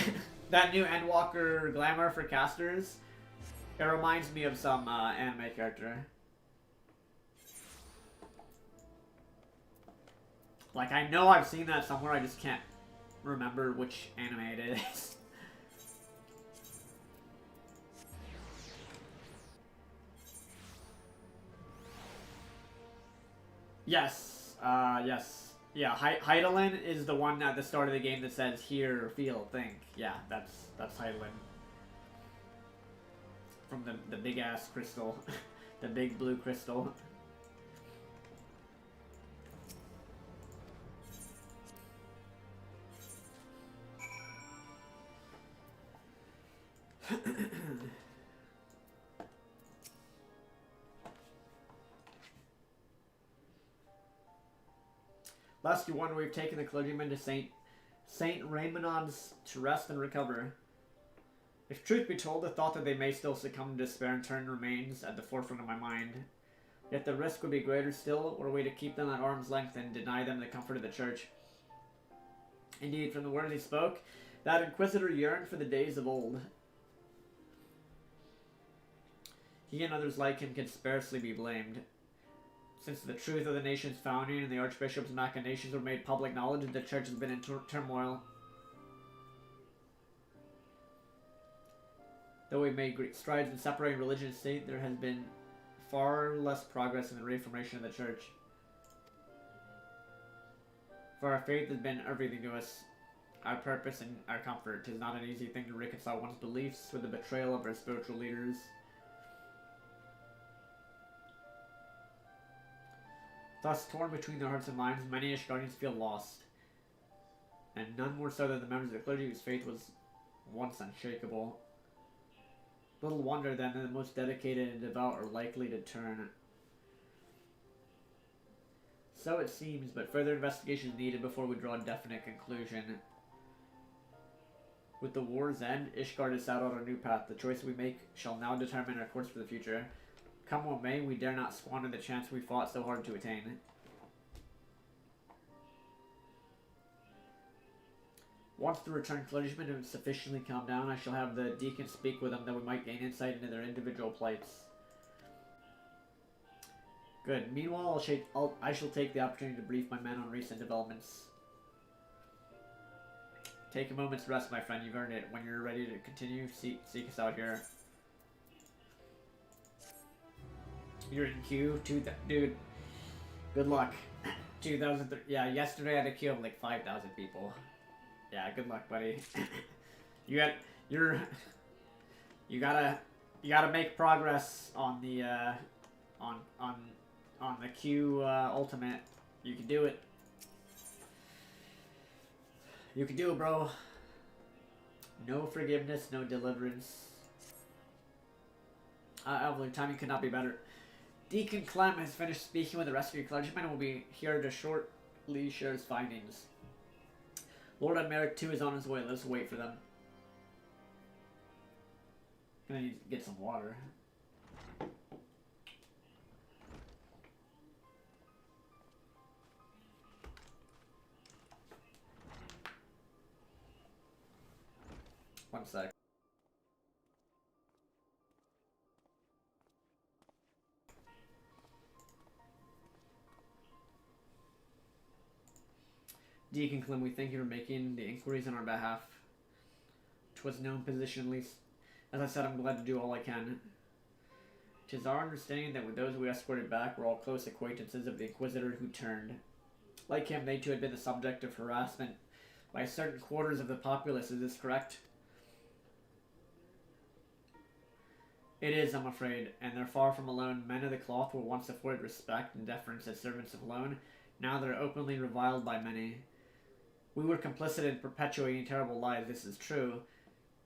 Speaker 1: that new Endwalker glamour for casters. It reminds me of some anime character. Like, I know I've seen that somewhere, I just can't remember which anime it is. Yes, yes. Yeah, Heidelin is the one at the start of the game that says, hear, feel, think. Yeah, that's Heidelin. From the big-ass crystal. The big blue crystal. Last you wonder, we've taken the clergyman to Saint Raimonod's to rest and recover. If truth be told, the thought that they may still succumb to despair in turn remains at the forefront of my mind. Yet the risk would be greater still were we to keep them at arm's length and deny them the comfort of the church. Indeed, from the words he spoke, that Inquisitor yearned for the days of old. He and others like him can scarcely be blamed. Since the truth of the nation's founding and the Archbishop's machinations were made public knowledge, the church has been in turmoil. Though we made great strides in separating religion and state, there has been far less progress in the reformation of the church. For our faith has been everything to us, our purpose and our comfort. 'Tis not an easy thing to reconcile one's beliefs with the betrayal of our spiritual leaders. Thus, torn between their hearts and minds, many Ishgardians feel lost, and none more so than the members of the clergy whose faith was once unshakable. Little wonder, then, that the most dedicated and devout are likely to turn. So it seems, but further investigation is needed before we draw a definite conclusion. With the war's end, Ishgard has set out on a new path. The choice we make shall now determine our course for the future. Come what may, we dare not squander the chance we fought so hard to attain. Once the returned clergymen have sufficiently calmed down, I shall have the deacon speak with them that we might gain insight into their individual plights. Good. Meanwhile, I shall take the opportunity to brief my men on recent developments. Take a moment's rest, my friend. You've earned it. When you're ready to continue, seek us out here. You're in queue? Dude, good luck. 2003. Yeah, yesterday I had a queue of like 5,000 people. Yeah, good luck, buddy. you gotta make progress on the on the Q ultimate. You can do it. You can do it, bro. No forgiveness, no deliverance. Evelyn, timing could not be better. Deacon Clem has finished speaking with the rescued clergyman and will be here to shortly share his findings. Lord Unmeric too is on his way. Let's wait for them. Gonna need to get some water. One sec. Deacon Clem, we thank you for making the inquiries on our behalf. 'Twas known position, at least. As I said, I'm glad to do all I can. 'Tis our understanding that with those we escorted back were all close acquaintances of the Inquisitor who turned. Like him, they too had been the subject of harassment by certain quarters of the populace. Is this correct? It is, I'm afraid, and they're far from alone. Men of the cloth were once afforded respect and deference as servants of loan. Now they're openly reviled by many. We were complicit in perpetuating terrible lies, this is true,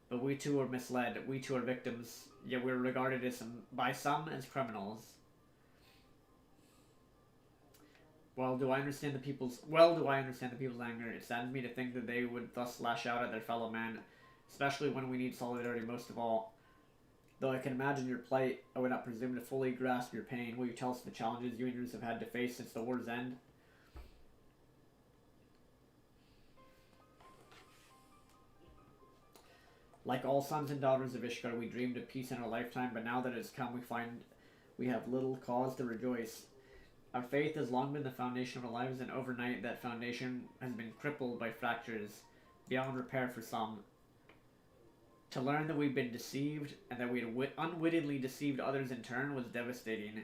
Speaker 1: but we too were misled. We too are victims, yet we are regarded by some as criminals. do I understand the people's anger? It saddens me to think that they would thus lash out at their fellow man, especially when we need solidarity most of all. Though I can imagine your plight, I would not presume to fully grasp your pain. Will you tell us the challenges you and yours have had to face since the war's end? Like all sons and daughters of Ishkar, we dreamed of peace in our lifetime, but now that it has come, we find we have little cause to rejoice. Our faith has long been the foundation of our lives, and overnight that foundation has been crippled by fractures beyond repair for some. To learn that we've been deceived, and that we had unwittingly deceived others in turn, was devastating.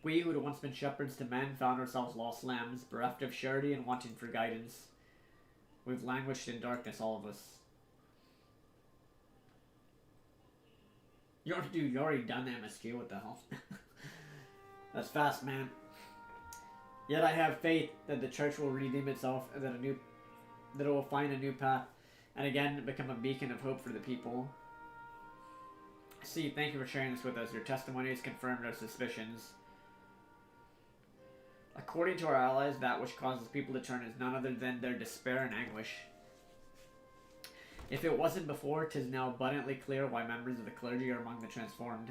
Speaker 1: We, who had once been shepherds to men, found ourselves lost lambs, bereft of surety and wanting for guidance. We've languished in darkness, all of us. Dude, you already done the MSQ, what the hell? That's fast, man. Yet I have faith that the church will redeem itself, and that it will find a new path, and again become a beacon of hope for the people. See, thank you for sharing this with us. Your testimony has confirmed our suspicions. According to our allies, that which causes people to turn is none other than their despair and anguish. If it wasn't before, 'tis now abundantly clear why members of the clergy are among the transformed.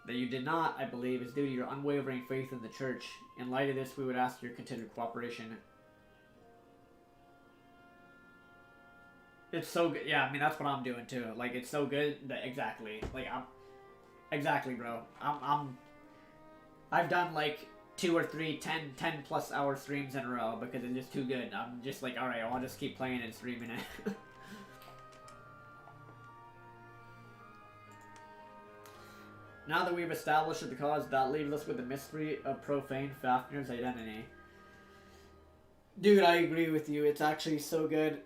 Speaker 1: That you did not, I believe, is due to your unwavering faith in the church. In light of this, we would ask your continued cooperation. It's so good. Yeah, I mean, that's what I'm doing too. Like, it's so good that exactly. Like, exactly, bro. I've done like 2 or 3 10 plus hour streams in a row because it's just too good. I'm just like, alright, I'll just keep playing and streaming it. Now that we've established the cause, that leaves us with the mystery of profane Fafnir's identity. Dude, I agree with you. It's actually so good.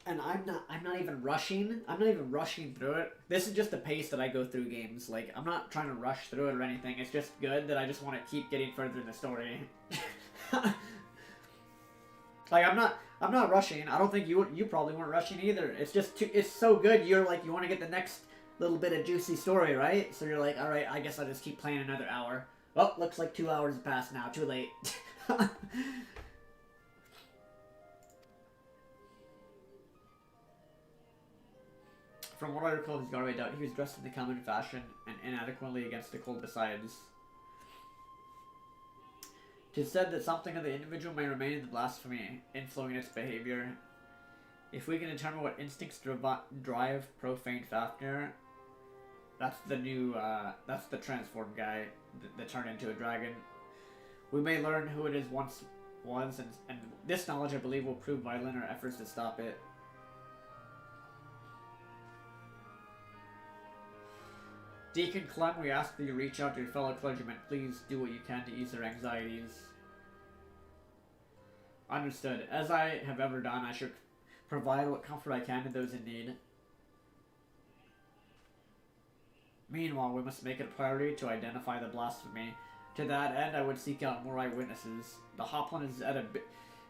Speaker 1: And I'm not even rushing. I'm not even rushing through it. This is just the pace that I go through games. Like, I'm not trying to rush through it or anything. It's just good that I just want to keep getting further in the story. Like, I'm not rushing. I don't think you probably weren't rushing either. It's just it's so good. You're like, you want to get the next little bit of juicy story, right? So you're like, all right, I guess I'll just keep playing another hour. Oh, looks like 2 hours have passed now. Too late. From what I recall, his guard out, he was dressed in the common fashion and inadequately against the cold besides. 'Tis said that something of the individual may remain in the blasphemy, influencing its behavior. If we can determine what instincts drive profane Fafnir, that's the new, that's the transformed guy that turned into a dragon. We may learn who it is once was, and this knowledge, I believe, will prove vital in our efforts to stop it. Deacon Clem, we ask that you reach out to your fellow clergymen. Please do what you can to ease their anxieties. Understood. As I have ever done, I should provide what comfort I can to those in need. Meanwhile, we must make it a priority to identify the blasphemy. To that end, I would seek out more eyewitnesses. The Hopland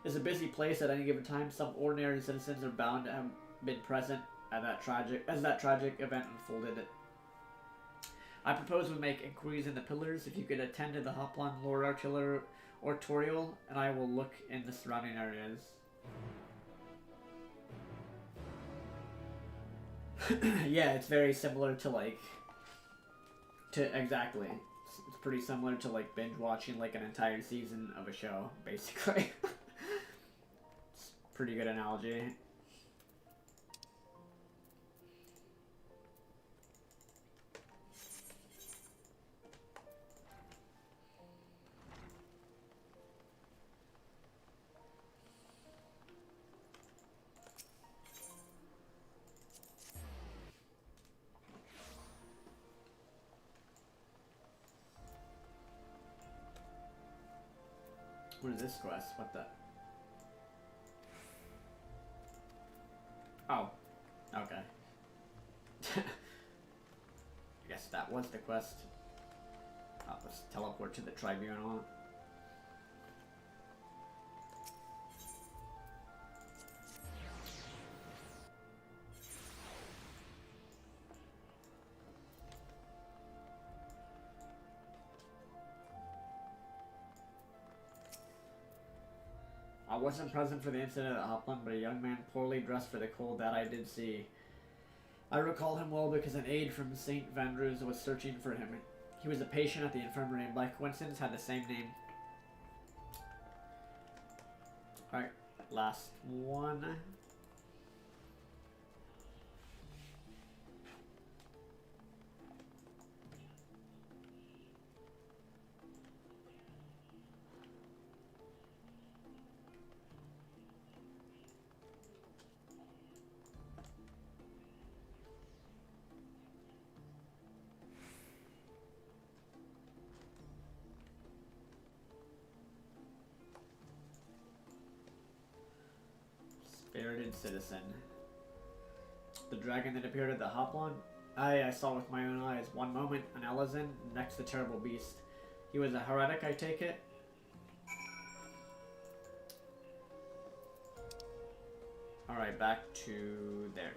Speaker 1: is a busy place at any given time. Some ordinary citizens are bound to have been present at that tragic event unfolded. I propose we make inquiries in the pillars. If you could attend to the Hopland Lord Artiller Ortorial, and I will look in the surrounding areas. Yeah, it's very similar to exactly. It's pretty similar to like binge watching like an entire season of a show, basically. It's a pretty good analogy. What is this quest? What the? Oh. Okay. I guess that was the quest. Let's teleport to the tribunal. I wasn't present for the incident at Hopland, but a young man poorly dressed for the cold that I did see. I recall him well because an aide from St. Vandrews was searching for him. He was a patient at the infirmary and by coincidence had the same name. Alright, last one. Spirited citizen. The dragon that appeared at the Hoplon? I saw with my own eyes. One moment, an Elizin, next the terrible beast. He was a heretic, I take it? Alright, back to there.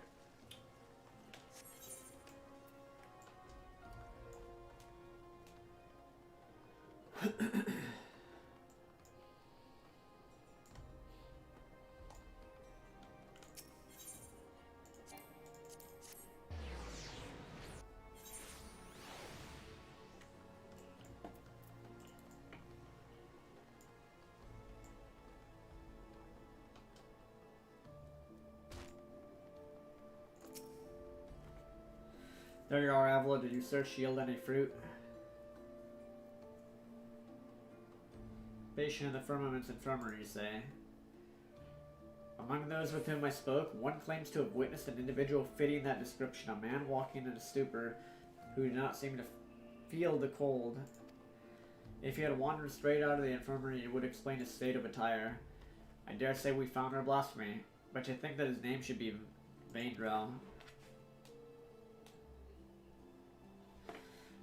Speaker 1: There you are, Avila. Did you search yield any fruit? Patient in the firmament's infirmary, you say? Among those with whom I spoke, one claims to have witnessed an individual fitting that description, a man walking in a stupor who did not seem to feel the cold. If he had wandered straight out of the infirmary, it would explain his state of attire. I dare say we found our blasphemy, but you think that his name should be Vaindrel.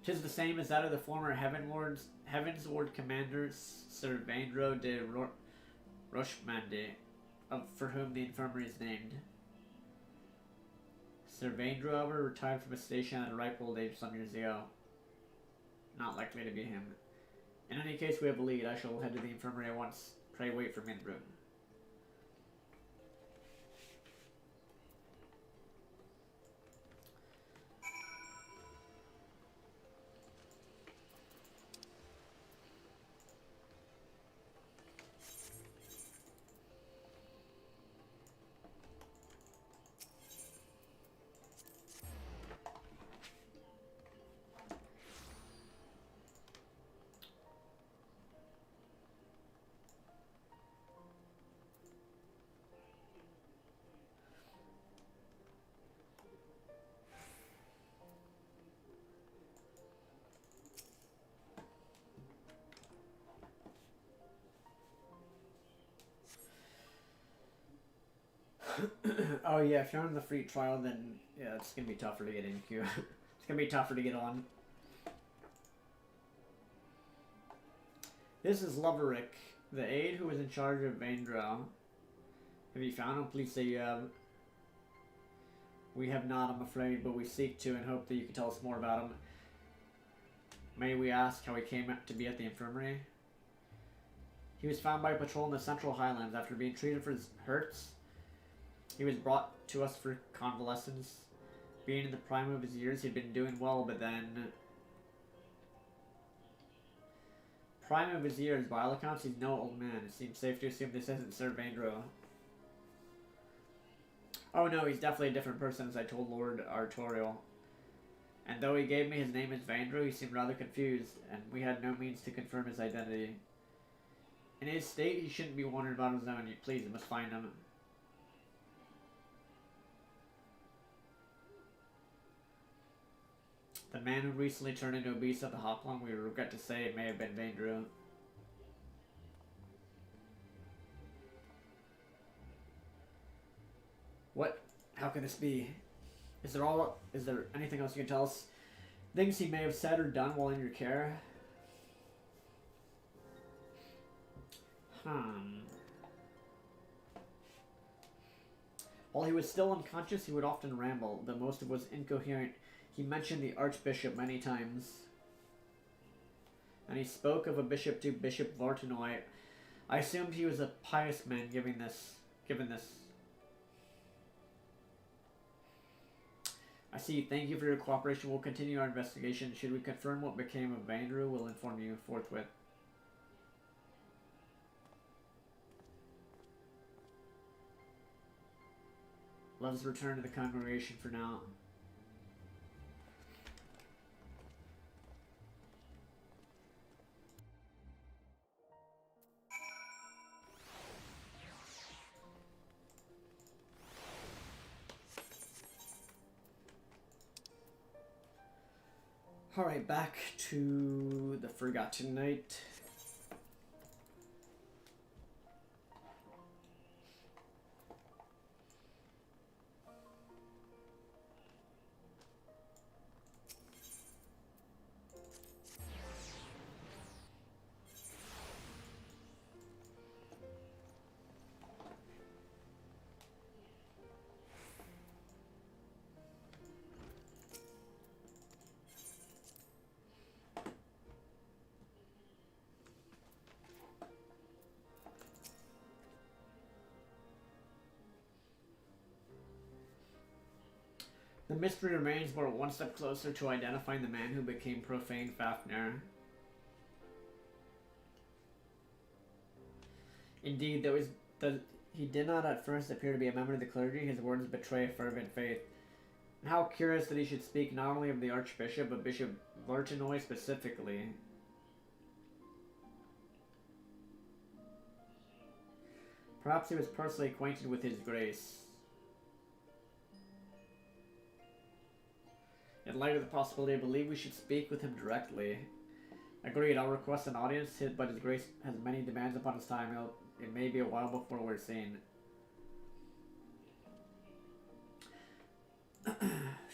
Speaker 1: 'Tis the same as that of the former Heavensward commander Sir Vaindro de Rochemande, for whom the infirmary is named. Sir Vaindro, however, retired from his station at a ripe old age some years ago. Not likely to be him. In any case, we have a lead. I shall head to the infirmary at once. Pray wait for me in the room. Oh yeah, if you're on the free trial, then yeah, it's gonna be tougher to get in queue. It's gonna be tougher to get on. This is Loverick, the aide who was in charge of Vaindrel. Have you found him? Please say you have. We have not, I'm afraid, but we seek to and hope that you can tell us more about him. May we ask how he came to be at the infirmary? He was found by a patrol in the Central Highlands after being treated for his hurts. He was brought to us for convalescence. Being in the prime of his years, he'd been doing well, but then... Prime of his years, by all accounts, he's no old man. It seems safe to assume this isn't Sir Vaindro. Oh no, he's definitely a different person, as I told Lord Artorial. And though he gave me his name as Vaindro, he seemed rather confused, and we had no means to confirm his identity. In his state, he shouldn't be wondering about his own. Please, you must find him. The man who recently turned into a beast at the Hoplon, we regret to say it may have been Vaindro. What? How can this be? Is there anything else you can tell us? Things he may have said or done while in your care? While he was still unconscious, he would often ramble, though most of it was incoherent. He mentioned the Archbishop many times. And he spoke of a bishop to Bishop Vartanoy. I assumed he was a pious man given this. I see. Thank you for your cooperation. We'll continue our investigation. Should we confirm what became of Andrew, we'll inform you forthwith. Let us return to the congregation for now. Alright, back to the Forgotten Night. The mystery remains, we're one step closer to identifying the man who became Profane Fafnir. Indeed, he did not at first appear to be a member of the clergy. His words betray fervent faith. And how curious that he should speak not only of the Archbishop, but Bishop Vertinoy specifically. Perhaps he was personally acquainted with his grace. In light of the possibility, I believe we should speak with him directly. Agreed, I'll request an audience, but his grace has many demands upon his time. It may be a while before we're seen.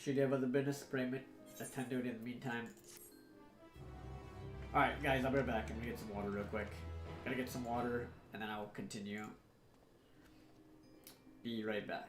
Speaker 1: Should you have other business, attend to it in the meantime. Alright, guys, I'll be right back. I'm gonna get some water real quick. Gotta get some water, and then I'll continue. Be right back.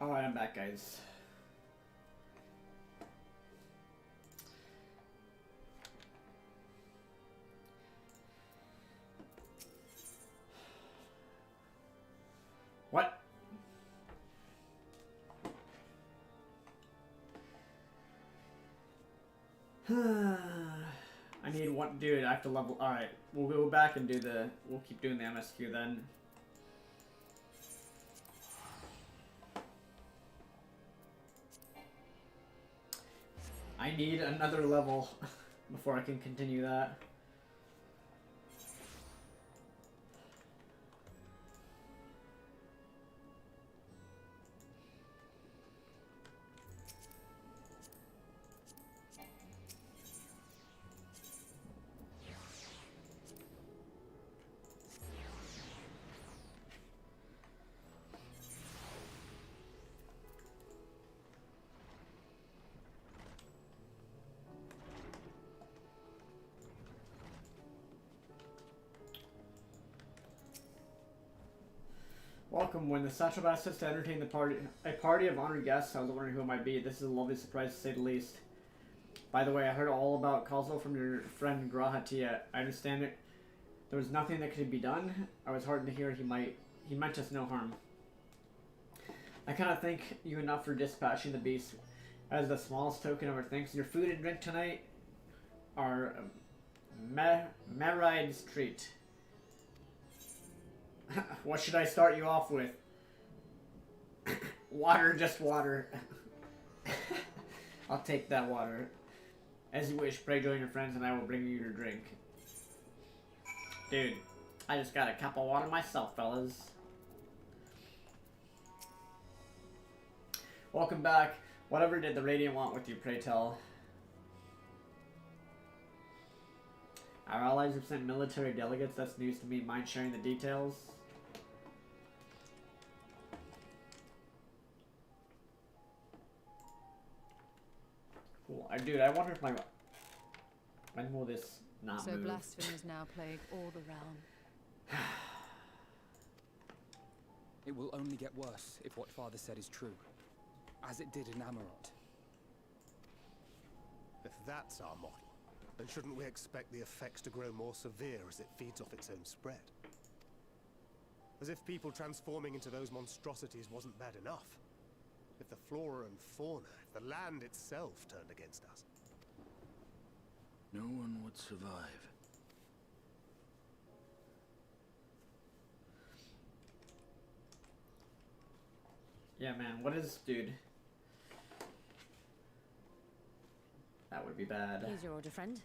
Speaker 1: Alright, I'm back, guys. What? I need one, dude. I have to level. Alright, we'll go back and do the. We'll keep doing the MSQ then. I need another level before I can continue that. Welcome. When the satrap sits to entertain a party of honored guests, I was wondering who it might be. This is a lovely surprise to say the least. By the way, I heard all about Kozlo from your friend Grahatia. I understand it. There was nothing that could be done. I was heartened to hear he meant us no harm. I cannot thank you enough for dispatching the beast. As the smallest token of our thanks, your food and drink tonight are Meride's treat. What should I start you off with? Water, just water. I'll take that water. As you wish, pray join your friends and I will bring you your drink. Dude, I just got a cup of water myself, fellas. Welcome back. Whatever did the Radiant want with you, pray tell? Our allies have sent military delegates. That's news to me. Mind sharing the details? Cool. Dude, I wonder if my... When will this not
Speaker 5: so
Speaker 1: move?
Speaker 5: blasphemies now plague all the realm.
Speaker 9: It will only get worse if what Father said is true, as it did in Amarot.
Speaker 15: If that's our model, then shouldn't we expect the effects to grow more severe as it feeds off its own spread? As if people transforming into those monstrosities wasn't bad enough. If the flora and fauna, if the land itself turned against us.
Speaker 11: No one would survive.
Speaker 1: Yeah, man. What is... Dude. That would be bad.
Speaker 13: Here's your order, friend.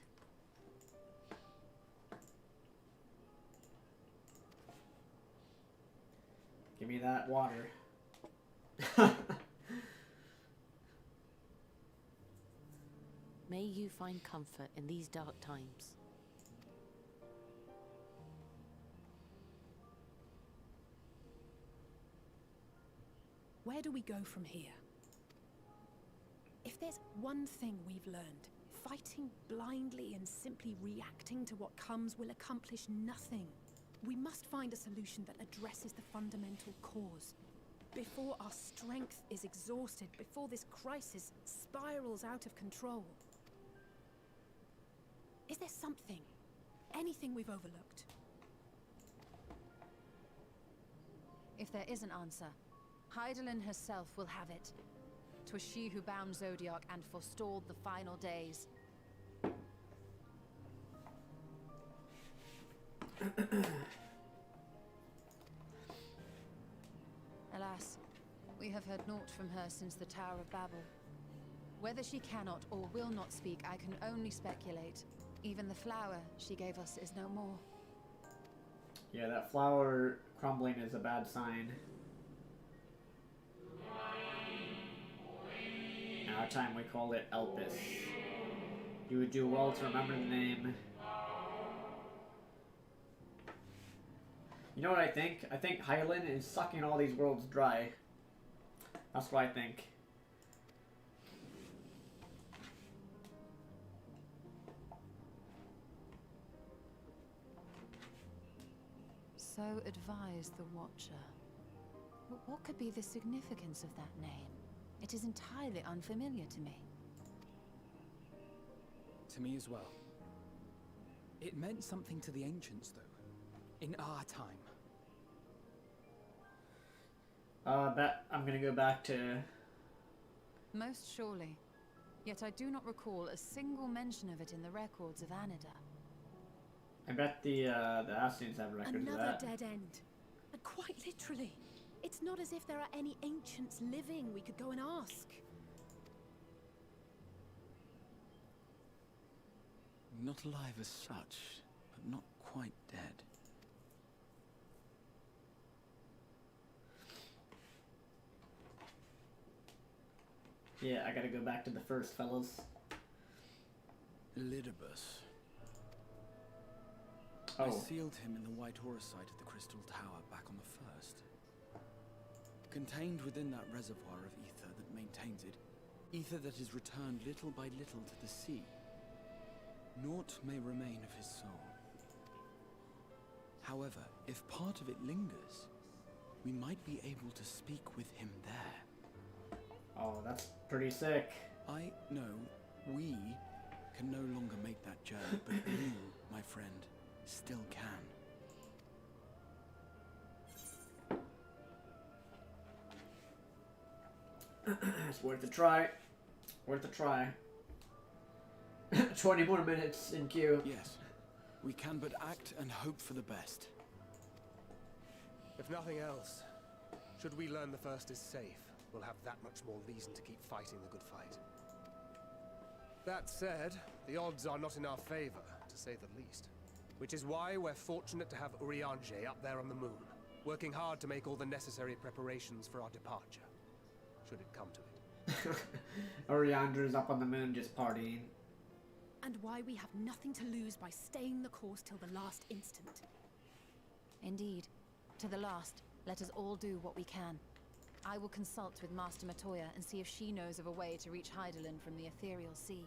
Speaker 1: Give me that water.
Speaker 13: May you find comfort in these dark times.
Speaker 7: Where do we go from here? If there's one thing we've learned, fighting blindly and simply reacting to what comes will accomplish nothing. We must find a solution that addresses the fundamental cause. Before our strength is exhausted, before this crisis spirals out of control. Is there something, anything we've overlooked?
Speaker 16: If there is an answer, Hydaelyn herself will have it. 'Twas she who bound Zodiac and forestalled the final days. Alas, we have heard naught from her since the Tower of Babel. Whether she cannot or will not speak, I can only speculate. Even the flower she gave us is no more.
Speaker 1: Yeah, that flower crumbling is a bad sign. In our time we called it Elpis. You would do well to remember the name. You know what I think? I think Hydaelyn is sucking all these worlds dry. That's what I think.
Speaker 16: So advised the Watcher. But what could be the significance of that name? It is entirely unfamiliar to me.
Speaker 9: To me as well. It meant something to the ancients, though. In our time.
Speaker 1: I'm gonna go back to...
Speaker 16: Most surely. Yet I do not recall a single mention of it in the records of Anida.
Speaker 1: I bet the Ascians have records of
Speaker 7: Another
Speaker 1: that.
Speaker 7: dead end. And quite literally. It's not as if there are any ancients living we could go and ask.
Speaker 11: Not alive as such, but not quite dead.
Speaker 1: Yeah, I gotta go back to the first, fellas.
Speaker 11: Elidibus.
Speaker 1: Oh.
Speaker 11: I sealed him in the White Horus site of the Crystal Tower back on the first. Contained within that reservoir of ether that maintains it, ether that is returned little by little to the sea, naught may remain of his soul. However, if part of it lingers,
Speaker 10: we might be able to speak with him there.
Speaker 1: Oh, that's pretty sick.
Speaker 10: I know we can no longer make that journey, but you, my friend, still can.
Speaker 1: It's worth a try. Worth a try. 20 more minutes in queue.
Speaker 10: Yes, we can but act and hope for the best.
Speaker 15: If nothing else, should we learn the first is safe, we'll have that much more reason to keep fighting the good fight. That said, the odds are not in our favor, to say the least. Which is why we're fortunate to have Urianger up there on the moon, working hard to make all the necessary preparations for our departure, should it come to it.
Speaker 1: Urianger's up on the moon just partying.
Speaker 7: And why we have nothing to lose by staying the course till the last instant.
Speaker 16: Indeed. To the last, let us all do what we can. I will consult with Master Matoya and see if she knows of a way to reach Hydaelyn from the ethereal sea.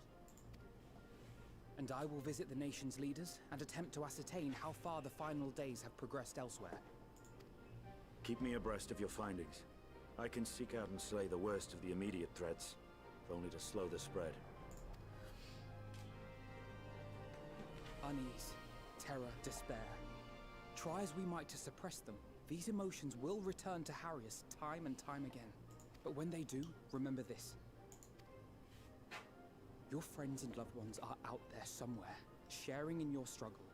Speaker 9: And I will visit the nation's leaders and attempt to ascertain how far the final days have progressed elsewhere.
Speaker 17: Keep me abreast of your findings. I can seek out and slay the worst of the immediate threats, if only to slow the spread.
Speaker 9: Unease, terror, despair. Try as we might to suppress them, these emotions will return to harry us time and time again. But when they do, remember this. Your friends and loved ones are out there somewhere, sharing in your struggle.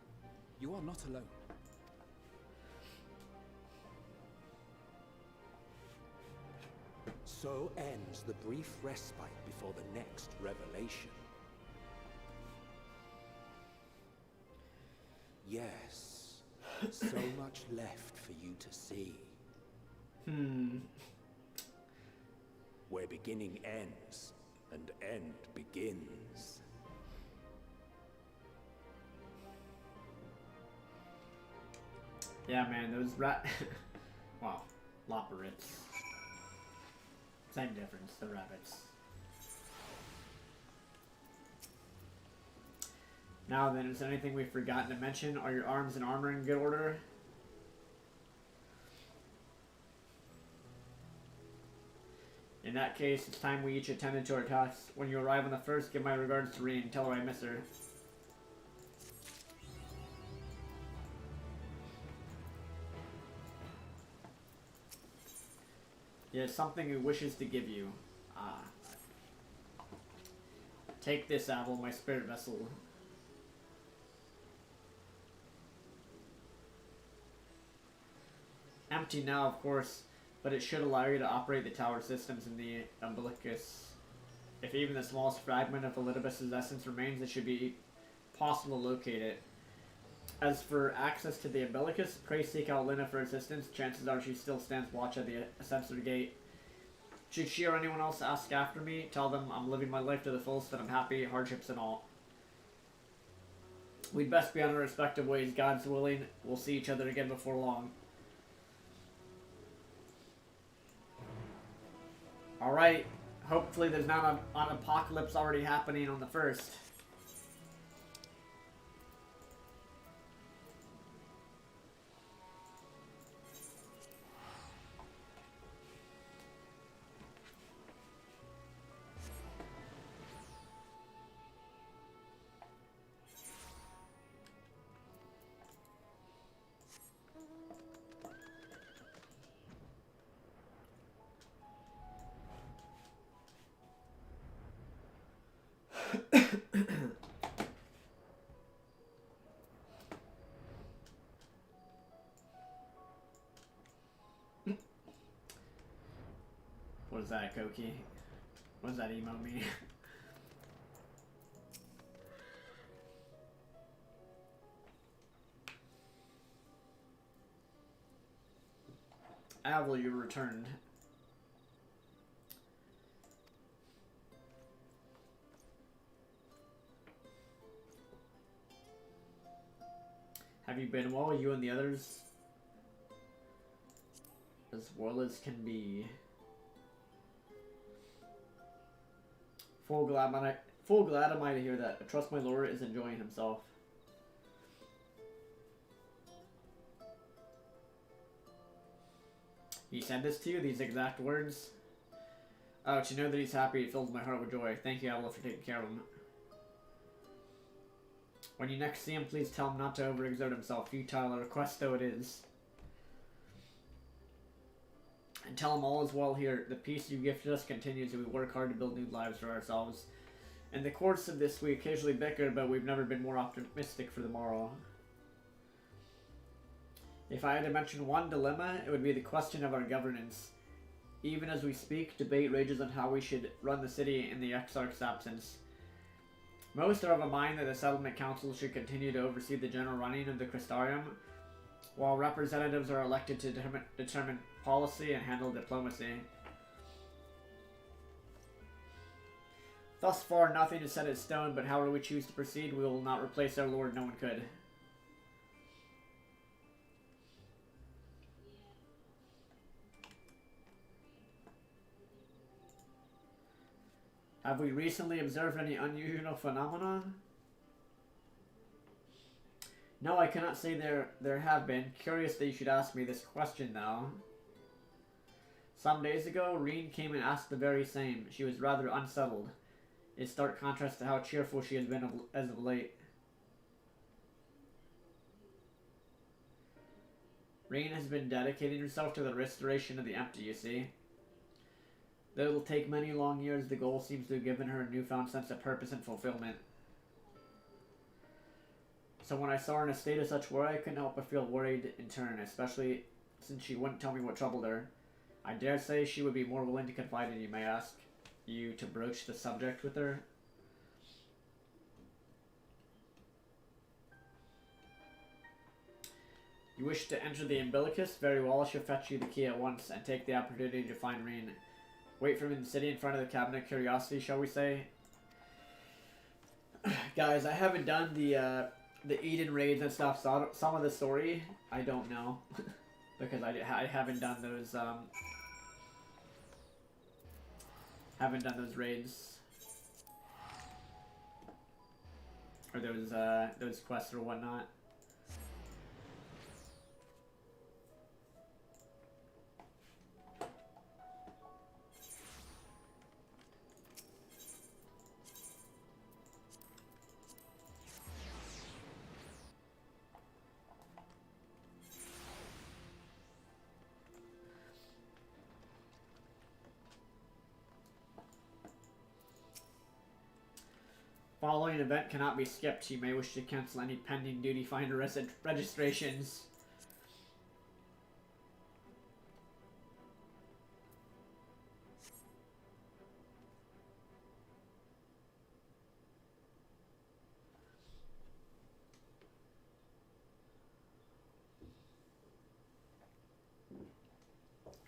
Speaker 9: You are not alone.
Speaker 18: So ends the brief respite before the next revelation. Yes, so much left for you to see. Where beginning ends and end begins.
Speaker 1: Yeah, man, those well, Loporits. Same difference, the rabbits. Now then, is there anything we've forgotten to mention? Are your arms and armor in good order? In that case, it's time we each attended to our tasks. When you arrive on the first, give my regards to Reen. Tell her I miss her. Yes, something he wishes to give you. Ah. Take this, Avil, my spirit vessel. Empty now, of course, but it should allow you to operate the tower systems in the umbilicus. If even the smallest fragment of Elidibus's essence remains, it should be possible to locate it. As for access to the umbilicus, pray seek out Lina for assistance. Chances are she still stands watch at the Ascensor Gate. Should she or anyone else ask after me, tell them I'm living my life to the fullest, that I'm happy, hardships and all. We'd best be on our respective ways, God's willing. We'll see each other again before long. Alright, hopefully there's not an apocalypse already happening on the first. What is that, Koki? What does that emo mean? Avil, you returned. Have you been well, you and the others? As well as can be. Full glad am I to hear that. I trust my lord is enjoying himself. He said this to you, these exact words? Oh, to know that he's happy, it fills my heart with joy. Thank you, Avila, for taking care of him. When you next see him, please tell him not to overexert himself, futile a request though it is. And tell him all is well here. The peace you gifted us continues, and we work hard to build new lives for ourselves. In the course of this, we occasionally bicker, but we've never been more optimistic for the morrow. If I had to mention one dilemma, it would be the question of our governance. Even as we speak, debate rages on how we should run the city in the Exarch's absence. Most are of a mind that the Settlement Council should continue to oversee the general running of the Crystarium, while representatives are elected to determine policy and handle diplomacy. Thus far, nothing is set in stone, but however we choose to proceed, we will not replace our lord, no one could. Have we recently observed any unusual phenomena? No, I cannot say there have been. Curious that you should ask me this question, though. Some days ago, Reen came and asked the very same. She was rather unsettled. In stark contrast to how cheerful she has been as of late. Reen has been dedicating herself to the restoration of the empty, you see. Though it will take many long years, the goal seems to have given her a newfound sense of purpose and fulfillment. So when I saw her in a state of such worry, I couldn't help but feel worried in turn, especially since she wouldn't tell me what troubled her. I dare say she would be more willing to confide in you, may I ask you to broach the subject with her? You wish to enter the umbilicus? Very well, I shall fetch you the key at once and take the opportunity to find Reen. Wait for him in the city in front of the Cabinet Curiosity, shall we say? Guys, I haven't done the Eden raids and stuff, so some of the story, I don't know. Because I haven't done those, raids. Or those quests or whatnot. Following event cannot be skipped. You may wish to cancel any pending duty finder registrations.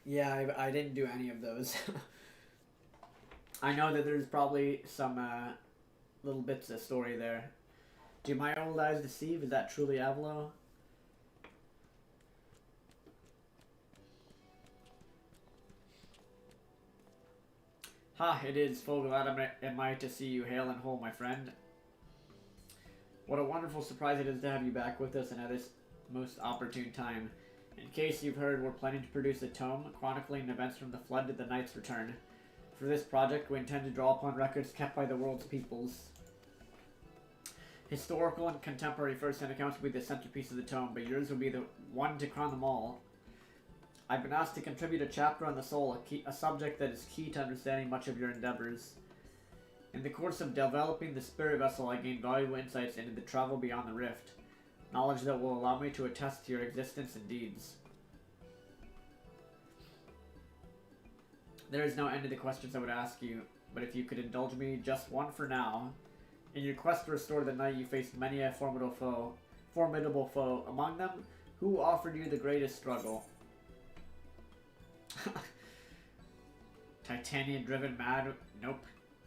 Speaker 1: Yeah, I didn't do any of those. I know that there's probably some little bits of story there. Do my old eyes deceive? Is that truly Avilo? Ha, it is. Full glad am I to see you hale and whole, my friend. What a wonderful surprise it is to have you back with us and at this most opportune time. In case you've heard, we're planning to produce a tome chronicling events from the Flood to the Knight's return. For this project, we intend to draw upon records kept by the world's peoples. Historical and contemporary first-hand accounts will be the centerpiece of the tome, but yours will be the one to crown them all. I've been asked to contribute a chapter on the soul, a subject that is key to understanding much of your endeavors. In the course of developing the spirit vessel, I gained valuable insights into the travel beyond the rift, knowledge that will allow me to attest to your existence and deeds. There is no end to the questions I would ask you, but if you could indulge me just one for now. In your quest to restore the night, you faced many a formidable foe. Among them, who offered you the greatest struggle? Titanian driven mad? Nope.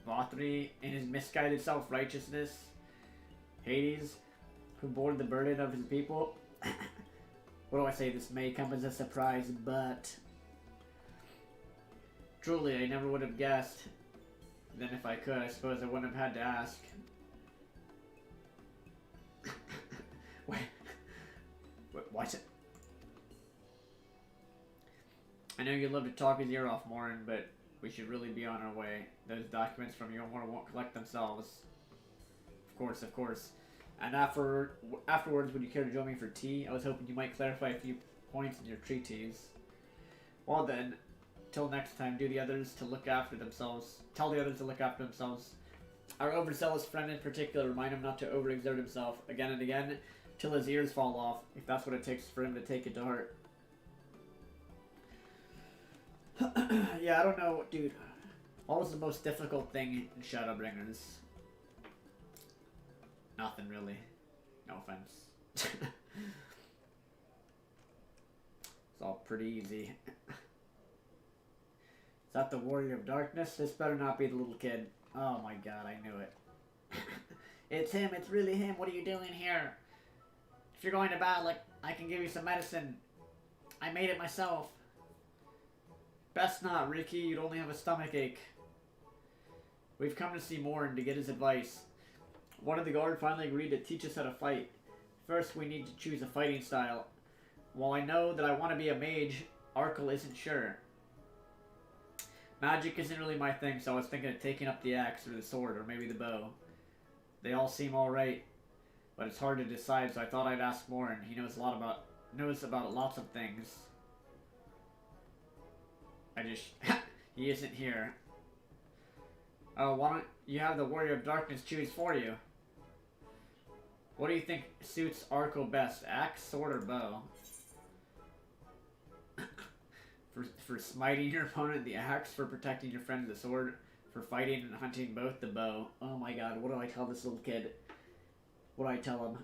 Speaker 1: Vothri, in his misguided self-righteousness? Hades, who bore the burden of his people? What do I say? This may come as a surprise, but... Truly, I never would have guessed. Then if I could, I suppose I wouldn't have had to ask. Wait, what? know you'd love to talk his ear off, Morin, but we should really be on our way. Those documents from your war won't collect themselves. Of course, of course. And afterwards, would you care to join me for tea? I was hoping you might clarify a few points in your treatise. Well then, till next time, tell the others to look after themselves. Our overzealous friend in particular, remind him not to overexert himself again and again, till his ears fall off, if that's what it takes for him to take it to heart. Yeah, I don't know, dude. What was the most difficult thing in Shadowbringers? Nothing really. No offense. It's all pretty easy. Is that the Warrior of Darkness? This better not be the little kid. Oh my god, I knew it. It's him, it's really him. What are you doing here? If you're going to battle, I can give you some medicine. I made it myself. Best not, Ricky. You'd only have a stomach ache. We've come to see Morin to get his advice. One of the guard finally agreed to teach us how to fight. First, we need to choose a fighting style. While I know that I want to be a mage, Arkle isn't sure. Magic isn't really my thing, so I was thinking of taking up the axe or the sword or maybe the bow. They all seem alright, but it's hard to decide, so I thought I'd ask Morin. He knows about lots of things. He isn't here. Oh, why don't you have the Warrior of Darkness choose for you? What do you think suits Arkle best? Axe, sword, or bow? For smiting your opponent, the axe. For protecting your friend, the sword. For fighting and hunting, both, the bow. Oh my god, what do I tell this little kid? What do I tell him?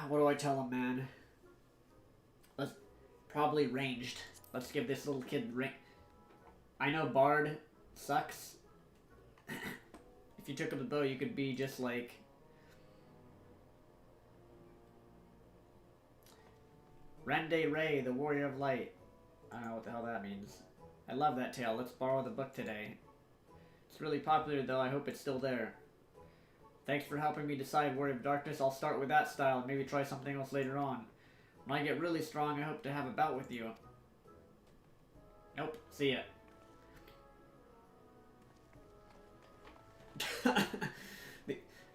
Speaker 1: What do I tell him, man? Let's... Probably ranged. Let's give this little kid I know Bard sucks. If you took up the bow, you could be just like... Rende Ray, the Warrior of Light. I don't know what the hell that means. I love that tale. Let's borrow the book today. It's really popular, though. I hope it's still there. Thanks for helping me decide Warrior of Darkness. I'll start with that style and maybe try something else later on. When I get really strong, I hope to have a bout with you. Nope. See ya.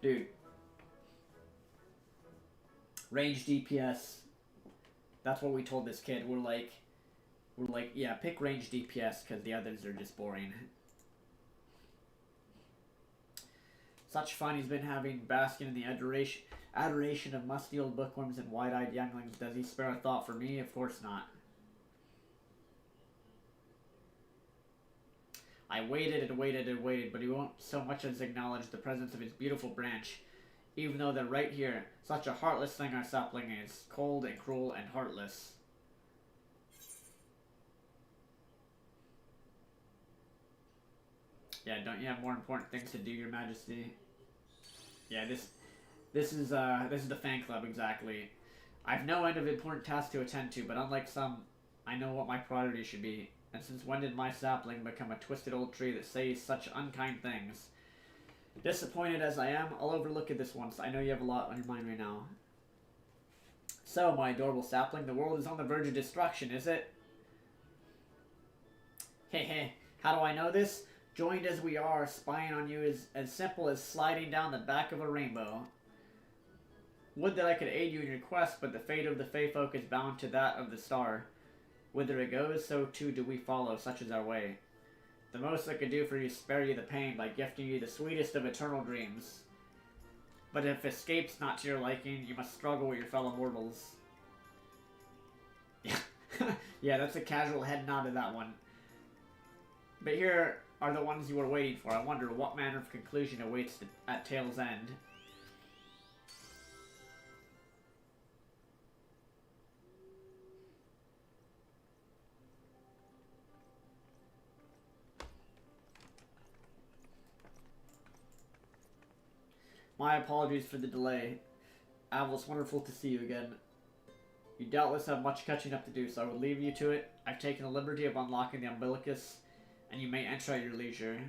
Speaker 1: Dude. Range DPS. That's what we told this kid. We're like, yeah, pick range DPS because the others are just boring. Such fun he's been having, basking in the adoration of musty old bookworms and wide-eyed younglings. Does he spare a thought for me? Of course not. I waited and waited and waited, but he won't so much as acknowledge the presence of his beautiful branch. Even though they're right here. Such a heartless thing our sapling is. Cold and cruel and heartless. Yeah, don't you have more important things to do, Your Majesty? Yeah, this is the fan club, exactly. I've no end of important tasks to attend to, but unlike some, I know what my priorities should be. And since when did my sapling become a twisted old tree that says such unkind things? Disappointed as I am, I'll overlook it this once. I know you have a lot on your mind right now. So, my adorable sapling, the world is on the verge of destruction, is it? Hey, how do I know this? Joined as we are, spying on you is as simple as sliding down the back of a rainbow. Would that I could aid you in your quest, but the fate of the Fey folk is bound to that of the star. Whither it goes, so too do we follow, such is our way. The most I could do for you is spare you the pain by gifting you the sweetest of eternal dreams. But if escape's not to your liking, you must struggle with your fellow mortals. Yeah, that's a casual head nod to that one. But here are the ones you were waiting for. I wonder what manner of conclusion awaits at Tale's End. My apologies for the delay. Avil, it's wonderful to see you again. You doubtless have much catching up to do, so I will leave you to it. I've taken the liberty of unlocking the umbilicus, and you may enter at your leisure.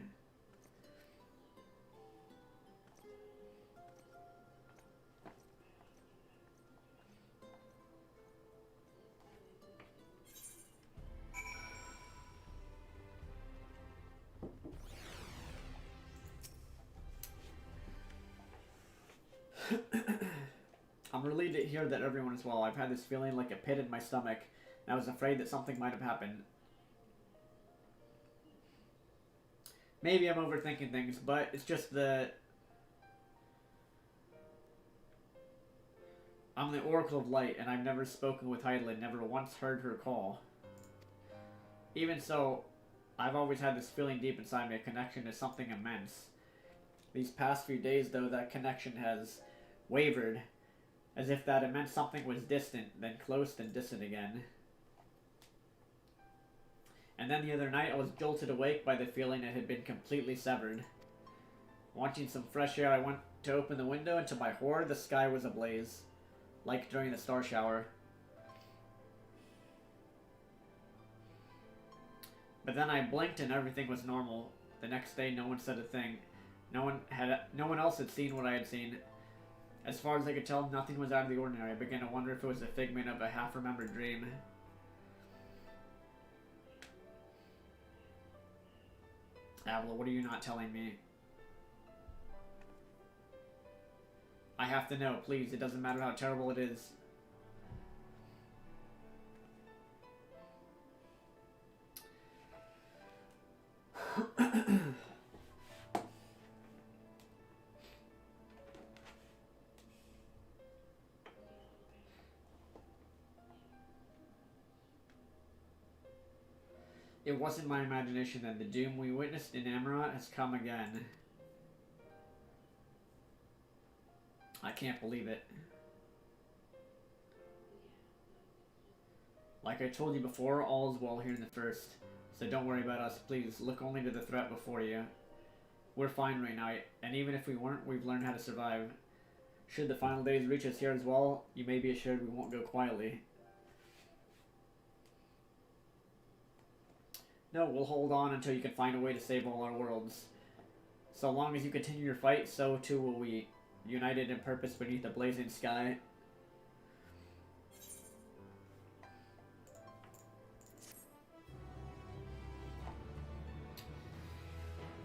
Speaker 1: I'm relieved to hear that everyone is well. I've had this feeling like a pit in my stomach, and I was afraid that something might have happened. Maybe I'm overthinking things, but it's just that I'm the Oracle of Light, and I've never spoken with Heidelin, never once heard her call. Even so, I've always had this feeling deep inside me, a connection to something immense. These past few days, though, that connection has wavered, as if that immense something was distant, then close, then distant again. And then the other night, I was jolted awake by the feeling it had been completely severed. Wanting some fresh air, I went to open the window, and to my horror, the sky was ablaze, like during the star shower. But then I blinked and everything was normal. The next day, no one said a thing. No one else had seen what I had seen. As far as I could tell, nothing was out of the ordinary. I began to wonder if it was a figment of a half-remembered dream. Avila, what are you not telling me? I have to know, please. It doesn't matter how terrible it is. It wasn't my imagination then. The doom we witnessed in Amarat has come again. I can't believe it. Like I told you before, all is well here in the First. So don't worry about us, please. Look only to the threat before you. We're fine right now, and even if we weren't, we've learned how to survive. Should the final days reach us here as well, you may be assured we won't go quietly. No, we'll hold on until you can find a way to save all our worlds. So long as you continue your fight, so too will we, united in purpose beneath a blazing sky.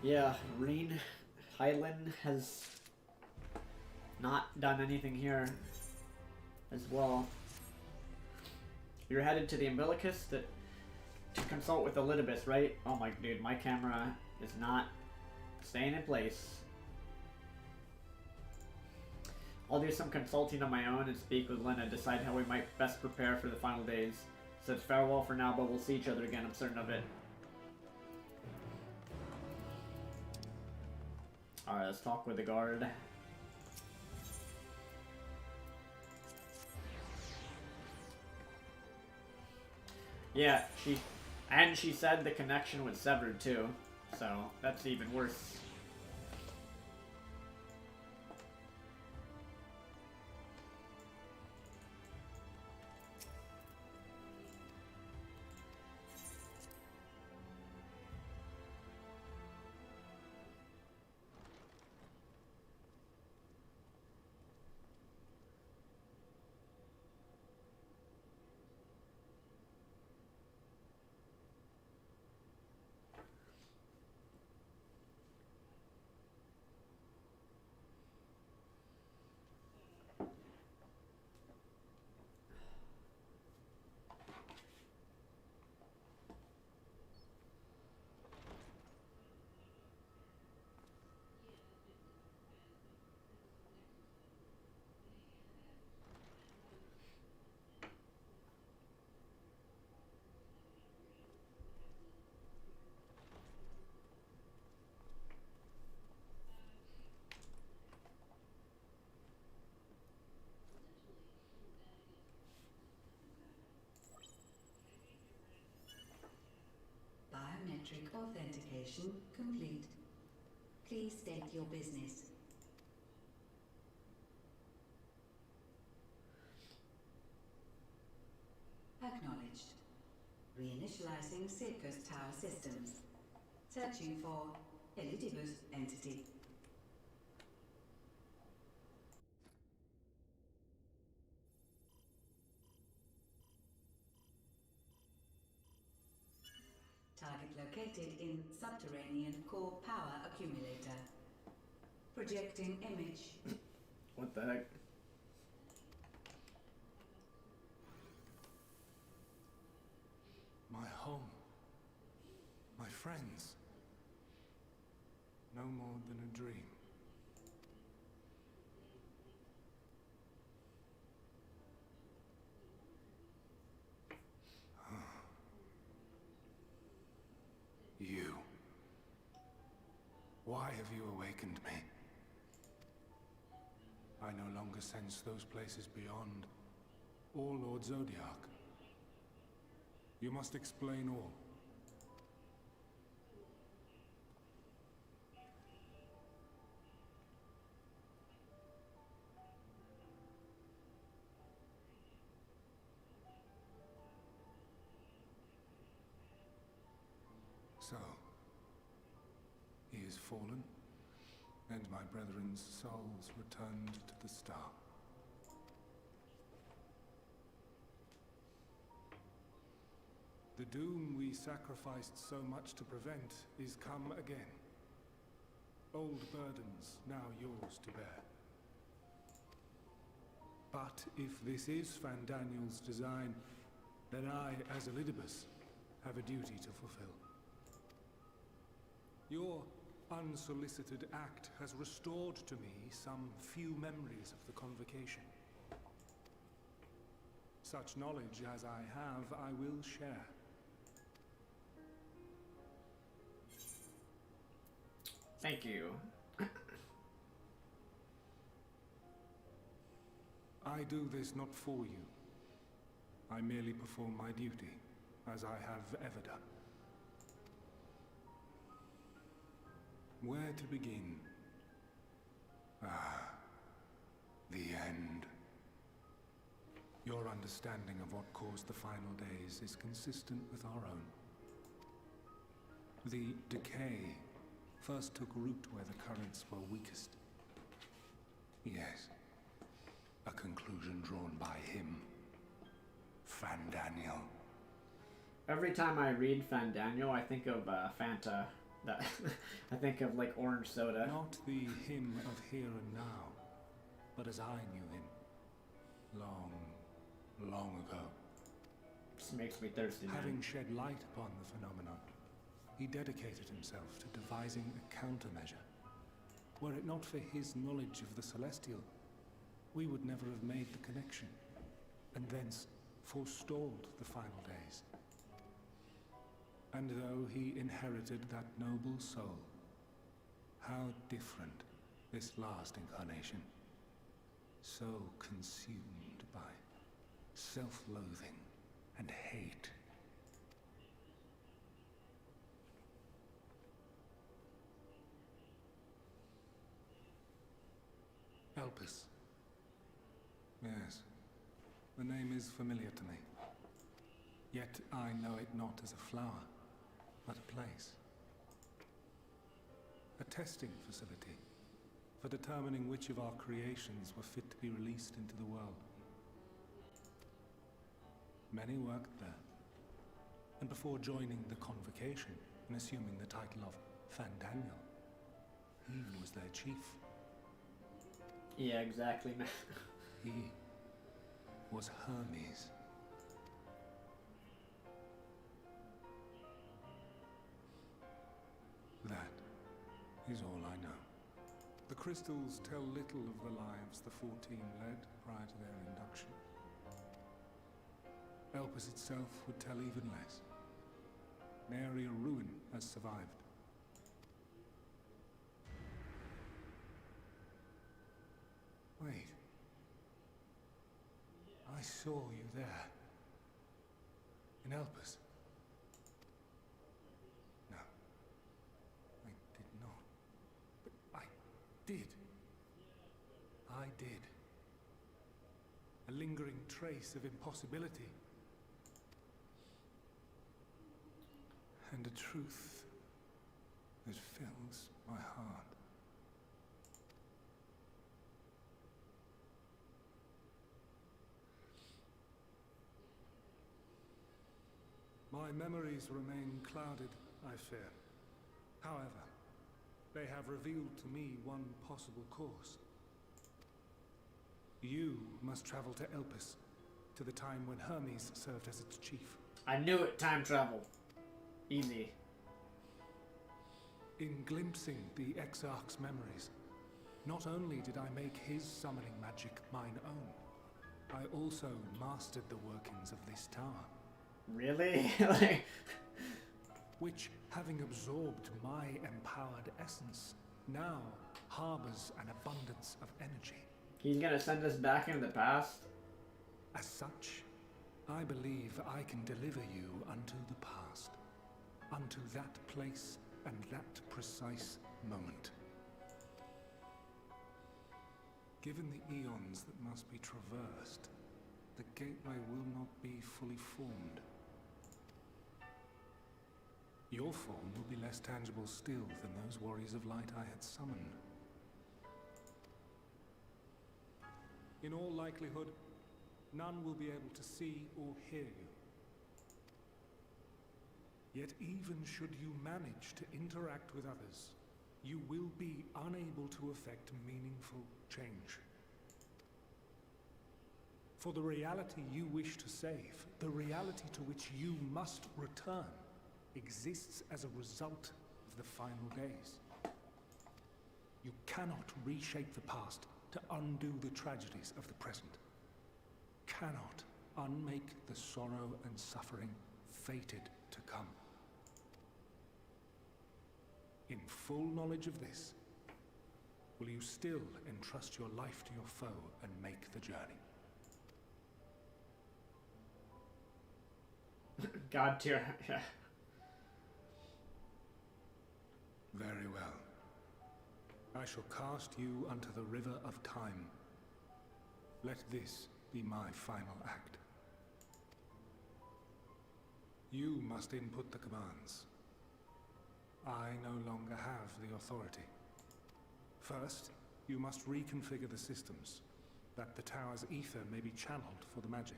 Speaker 1: Yeah, Hyland has not done anything here as well. You're headed to the umbilicus to consult with Elidibus, right? Oh my dude, my camera is not staying in place. I'll do some consulting on my own and speak with Lena, decide how we might best prepare for the final days. So it's farewell for now, but we'll see each other again, I'm certain of it. Alright, let's talk with the guard. Yeah, she said the connection was severed too, so that's even worse.
Speaker 19: Biometric authentication complete. Please state your business. Acknowledged. Reinitializing Circus Tower systems. Searching for Elidibus entity. Target located in subterranean core power accumulator. Projecting image.
Speaker 1: What the heck?
Speaker 3: My home. My friends. No more than a dream. You. Why have you awakened me? I no longer sense those places beyond, or Lord Zodiac. You must explain all. So, he is fallen, and my brethren's souls returned to the star. The doom we sacrificed so much to prevent is come again. Old burdens now yours to bear. But if this is Fandaniel's design, then I, as Elidibus, have a duty to fulfill. Your unsolicited act has restored to me some few memories of the convocation. Such knowledge as I have, I will share.
Speaker 1: Thank you.
Speaker 3: I do this not for you. I merely perform my duty, as I have ever done. Where to begin? Ah, the end. Your understanding of what caused the final days is consistent with our own. The decay first took root where the currents were weakest. Yes, a conclusion drawn by him, Fandaniel.
Speaker 1: Every time I read Fandaniel, I think of Fanta. I think of like orange soda.
Speaker 3: Not the him of here and now, but as I knew him, long ago.
Speaker 1: This makes me thirsty, man.
Speaker 3: Having shed light upon the phenomenon, he dedicated himself to devising a countermeasure. Were it not for his knowledge of the Celestial, we would never have made the connection, and thence forestalled the final days. And though he inherited that noble soul, how different this last incarnation. So consumed by self-loathing and hate. Elpis. Yes, the name is familiar to me. Yet I know it not as a flower, but a place. A testing facility for determining which of our creations were fit to be released into the world. Many worked there, and before joining the convocation and assuming the title of Fandaniel, he was their chief.
Speaker 1: Yeah, exactly, man.
Speaker 3: He was Hermes. That is all I know. The crystals tell little of the lives the 14 led prior to their induction. Elpis itself would tell even less. Nary a ruin has survived. Wait. I saw you there. In Elpis. No. I did not. But I did. I did. A lingering trace of impossibility. And a truth that fills my heart. My memories remain clouded, I fear. However, they have revealed to me one possible course. You must travel to Elpis, to the time when Hermes served as its chief.
Speaker 1: I knew it. Time travel. Easy.
Speaker 3: In glimpsing the Exarch's memories, not only did I make his summoning magic mine own, I also mastered the workings of this tower.
Speaker 1: Really?
Speaker 3: Which, having absorbed my empowered essence, now harbors an abundance of energy.
Speaker 1: He's gonna send us back into the past?
Speaker 3: As such, I believe I can deliver you unto the past, unto that place and that precise moment. Given the eons that must be traversed, the gateway will not be fully formed. Your form will be less tangible still than those warriors of light I had summoned. In all likelihood, none will be able to see or hear you. Yet even should you manage to interact with others, you will be unable to effect meaningful change. For the reality you wish to save, the reality to which you must return, exists as a result of the final days. You cannot reshape the past to undo the tragedies of the present. Cannot unmake the sorrow and suffering fated to come. In full knowledge of this, will you still entrust your life to your foe and make the journey?
Speaker 1: God tier. Yeah.
Speaker 3: Very well. I shall cast you unto the river of time. Let this be my final act. You must input the commands. I no longer have the authority. First, you must reconfigure the systems, that the tower's ether may be channeled for the magic.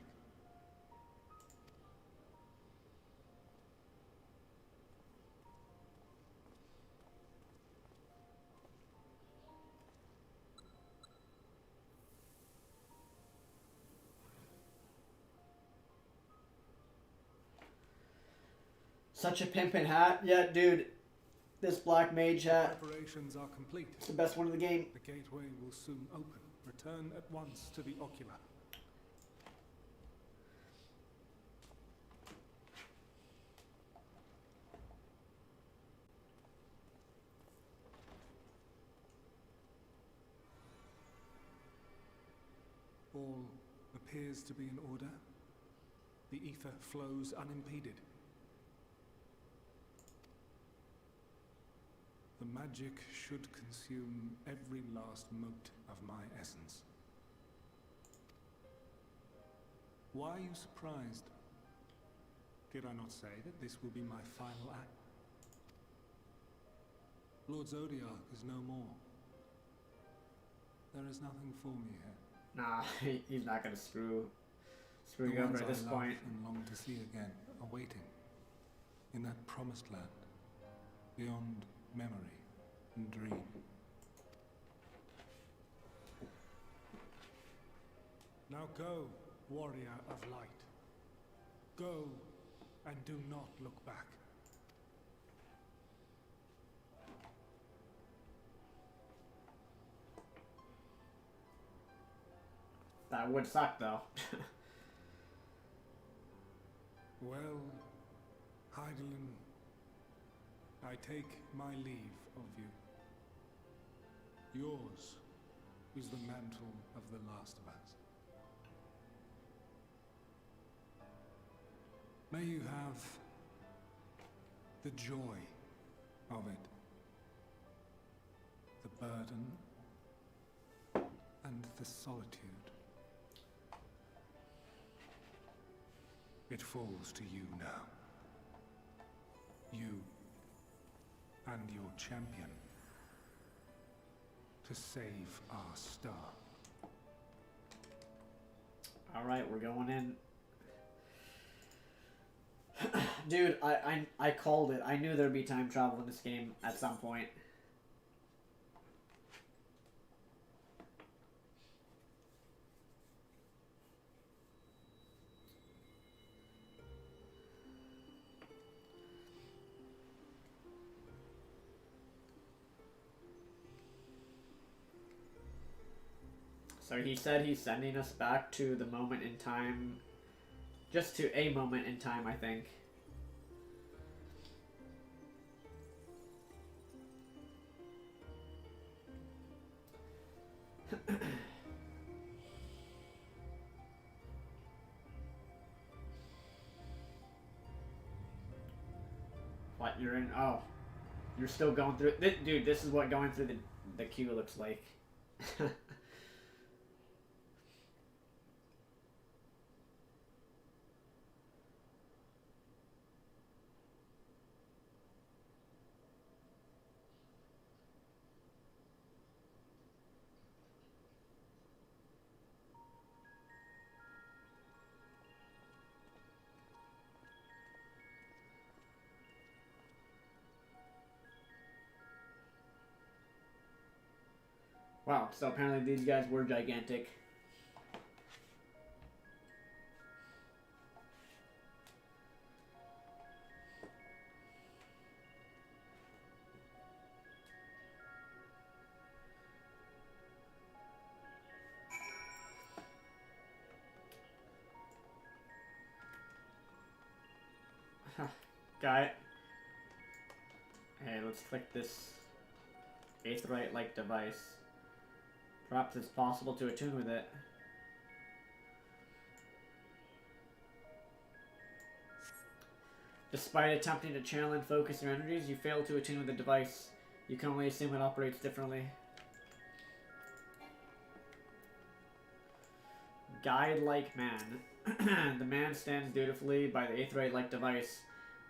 Speaker 1: Such a pimpin' hat. Yeah, dude. This black mage hat.
Speaker 3: Preparations are complete.
Speaker 1: It's the best one in the game.
Speaker 3: The gateway will soon open. Return at once to the ocular. All appears to be in order. The ether flows unimpeded. The magic should consume every last mote of my essence. Why are you surprised? Did I not say that this will be my final act? Lord Zodiac is no more. There is nothing for me here.
Speaker 1: Nah, he's not gonna screw
Speaker 3: The
Speaker 1: you over
Speaker 3: ones
Speaker 1: at this
Speaker 3: I love
Speaker 1: point.
Speaker 3: and long to see again are waiting in that promised land, beyond memory and dream. Now go, warrior of light. Go and do not look back.
Speaker 1: That would suck though.
Speaker 3: Well, Heidelin, I take my leave of you. Yours is the mantle of the last of us. May you have the joy of it, the burden, and the solitude. It falls to you now. You and your champion to save our star.
Speaker 1: Alright, we're going in. Dude, I called it. I knew there'd be time travel in this game at some point. So he said he's sending us back to the moment in time. Just to a moment in time, I think. What, you're in? Oh. You're still going through it? Dude, this is what going through the queue looks like. Wow, so apparently these guys were gigantic. Got it. Hey, let's click this Aetheryte-like device. Perhaps it's possible to attune with it. Despite attempting to channel and focus your energies, you fail to attune with the device. You can only assume it operates differently. Guide-like man. The man stands dutifully by the Aetheryte-like device,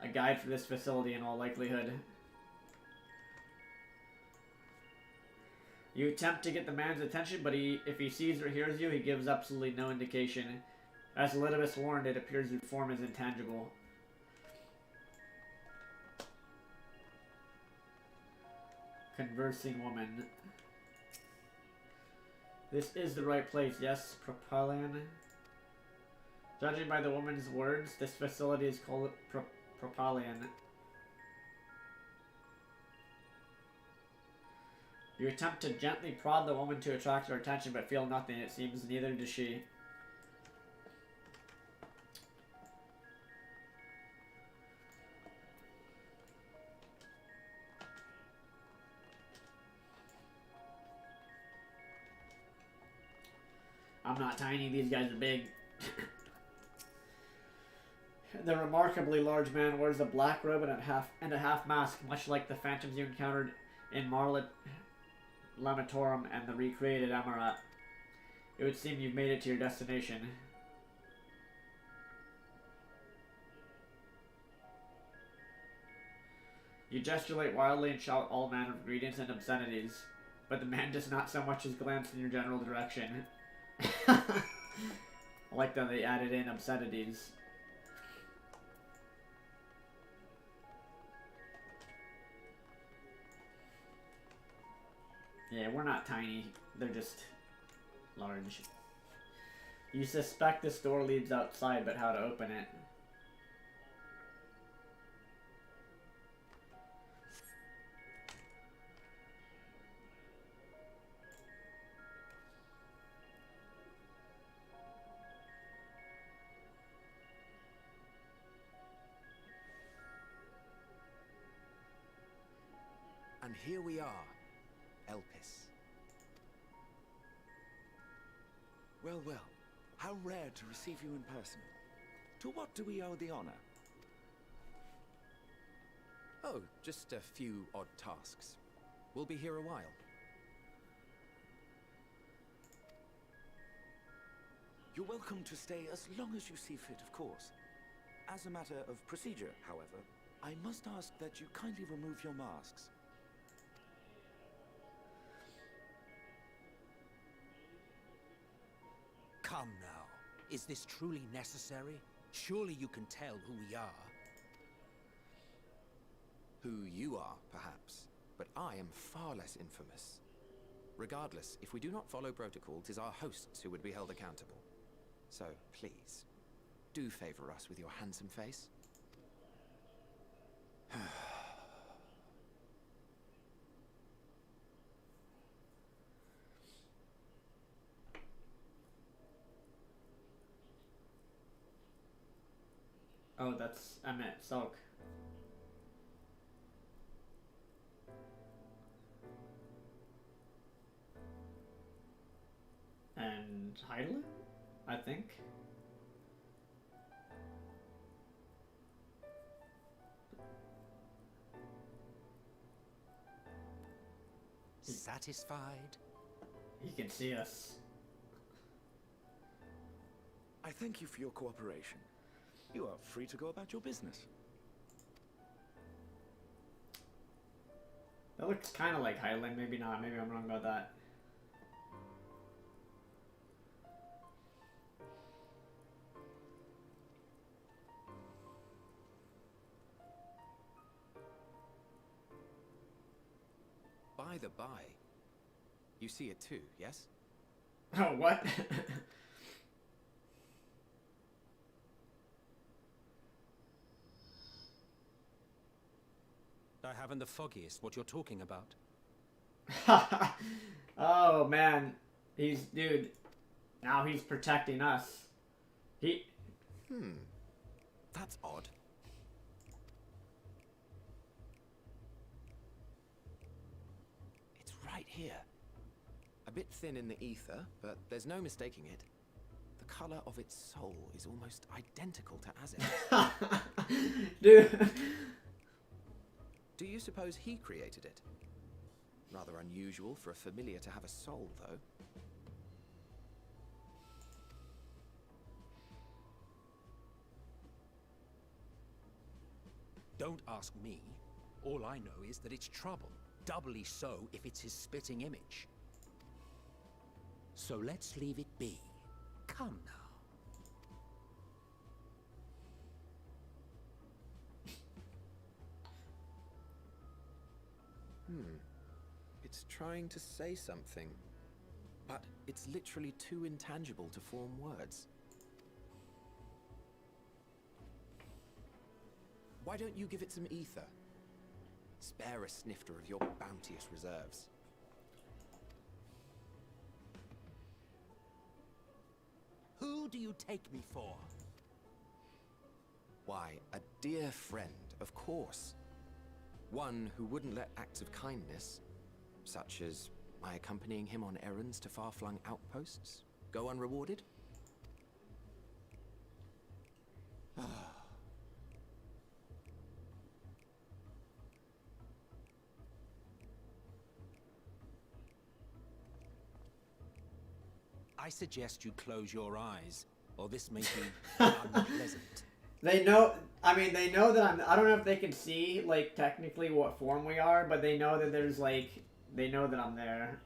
Speaker 1: a guide for this facility in all likelihood. You attempt to get the man's attention, but if he sees or hears you, he gives absolutely no indication. As Elidibus warned, it appears your form is intangible. Conversing woman. This is the right place, yes, Propalian. Judging by the woman's words, this facility is called Propalian. You attempt to gently prod the woman to attract her attention, but feel nothing. It seems neither does she. I'm not tiny, these guys are big. The remarkably large man wears a black robe and a half mask, much like the phantoms you encountered in Marlet Lamatorum and the recreated Amarat. It would seem you've made it to your destination. You gesticulate wildly and shout all manner of greetings and obscenities, but the man does not so much as glance in your general direction. I like that they added in obscenities. Yeah, we're not tiny. They're just large. You suspect this door leads outside, but how to open it?
Speaker 2: And here we are, Elpis.
Speaker 20: Well, well, how rare to receive you in person. To what do we owe the honor?
Speaker 2: Oh, just a few odd tasks. We'll be here a while.
Speaker 20: You're welcome to stay as long as you see fit, of course. As a matter of procedure, however, I must ask that you kindly remove your masks.
Speaker 18: Come now. Is this truly necessary? Surely you can tell who we are.
Speaker 2: Who you are, perhaps, but I am far less infamous. Regardless, if we do not follow protocol, 'tis our hosts who would be held accountable. So, please, do favor us with your handsome face.
Speaker 1: Oh, that's Emmet Sulk. And Hydaelyn, I think.
Speaker 18: Satisfied?
Speaker 1: He can see us.
Speaker 20: I thank you for your cooperation. You are free to go about your business.
Speaker 1: That looks kind of like Hydaelyn, maybe not. Maybe I'm wrong about that.
Speaker 2: By the by, you see it too, yes?
Speaker 1: Oh, what?
Speaker 18: I haven't the foggiest what you're talking about.
Speaker 1: Oh man, dude. Now he's protecting us.
Speaker 2: That's odd. It's right here. A bit thin in the ether, but there's no mistaking it. The color of its soul is almost identical to Azim's.
Speaker 1: Dude.
Speaker 2: Do you suppose he created it? Rather unusual for a familiar to have a soul, though.
Speaker 18: Don't ask me. All I know is that it's trouble. Doubly so if it's his spitting image. So let's leave it be. Come now.
Speaker 2: It's trying to say something, but it's literally too intangible to form words. Why don't you give it some ether? Spare a snifter of your bounteous reserves.
Speaker 18: Who do you take me for?
Speaker 2: Why, a dear friend, of course. One who wouldn't let acts of kindness, such as my accompanying him on errands to far-flung outposts, go unrewarded?
Speaker 18: I suggest you close your eyes, or this may be unpleasant.
Speaker 1: They know, I mean, they know that I don't know if they can see, like, technically what form we are, but they know that there's, like, they know that I'm there.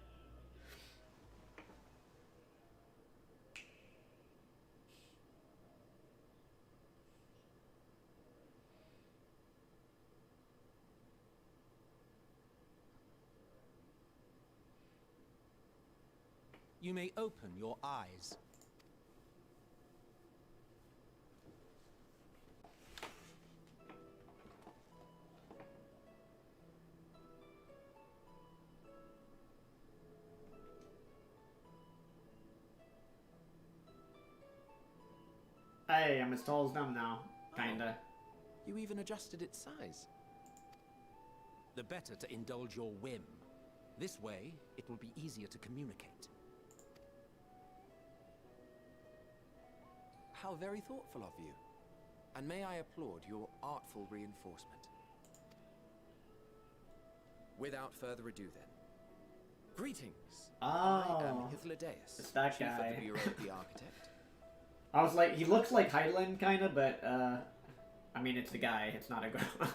Speaker 18: You may open your eyes.
Speaker 1: Hey, I'm as tall as them now. Kinda.
Speaker 2: You even adjusted its size.
Speaker 18: The better to indulge your whim. This way, it will be easier to communicate.
Speaker 2: How very thoughtful of you. And may I applaud your artful reinforcement. Without further ado then. Greetings. I am Hythlodaeus,
Speaker 1: it's that
Speaker 2: chief
Speaker 1: guy.
Speaker 2: of the Bureau of the Architect.
Speaker 1: I was like, he looks like Hydaelyn, kinda, but, I mean, it's a guy, it's not a girl.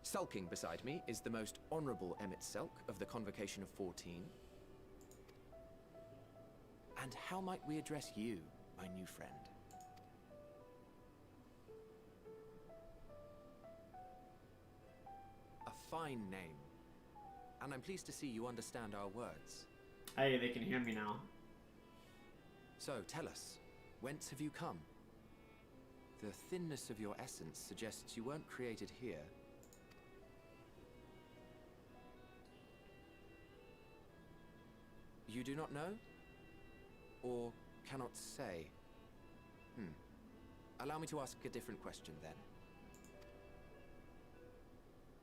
Speaker 2: Sulking beside me is the most honorable Emmet Selk of the Convocation of 14. And how might we address you, my new friend? A fine name. And I'm pleased to see you understand our words.
Speaker 1: Hey, they can hear me now.
Speaker 2: So, tell us, whence have you come? The thinness of your essence suggests you weren't created here. You do not know? Or cannot say?
Speaker 18: Allow me to ask a different question then.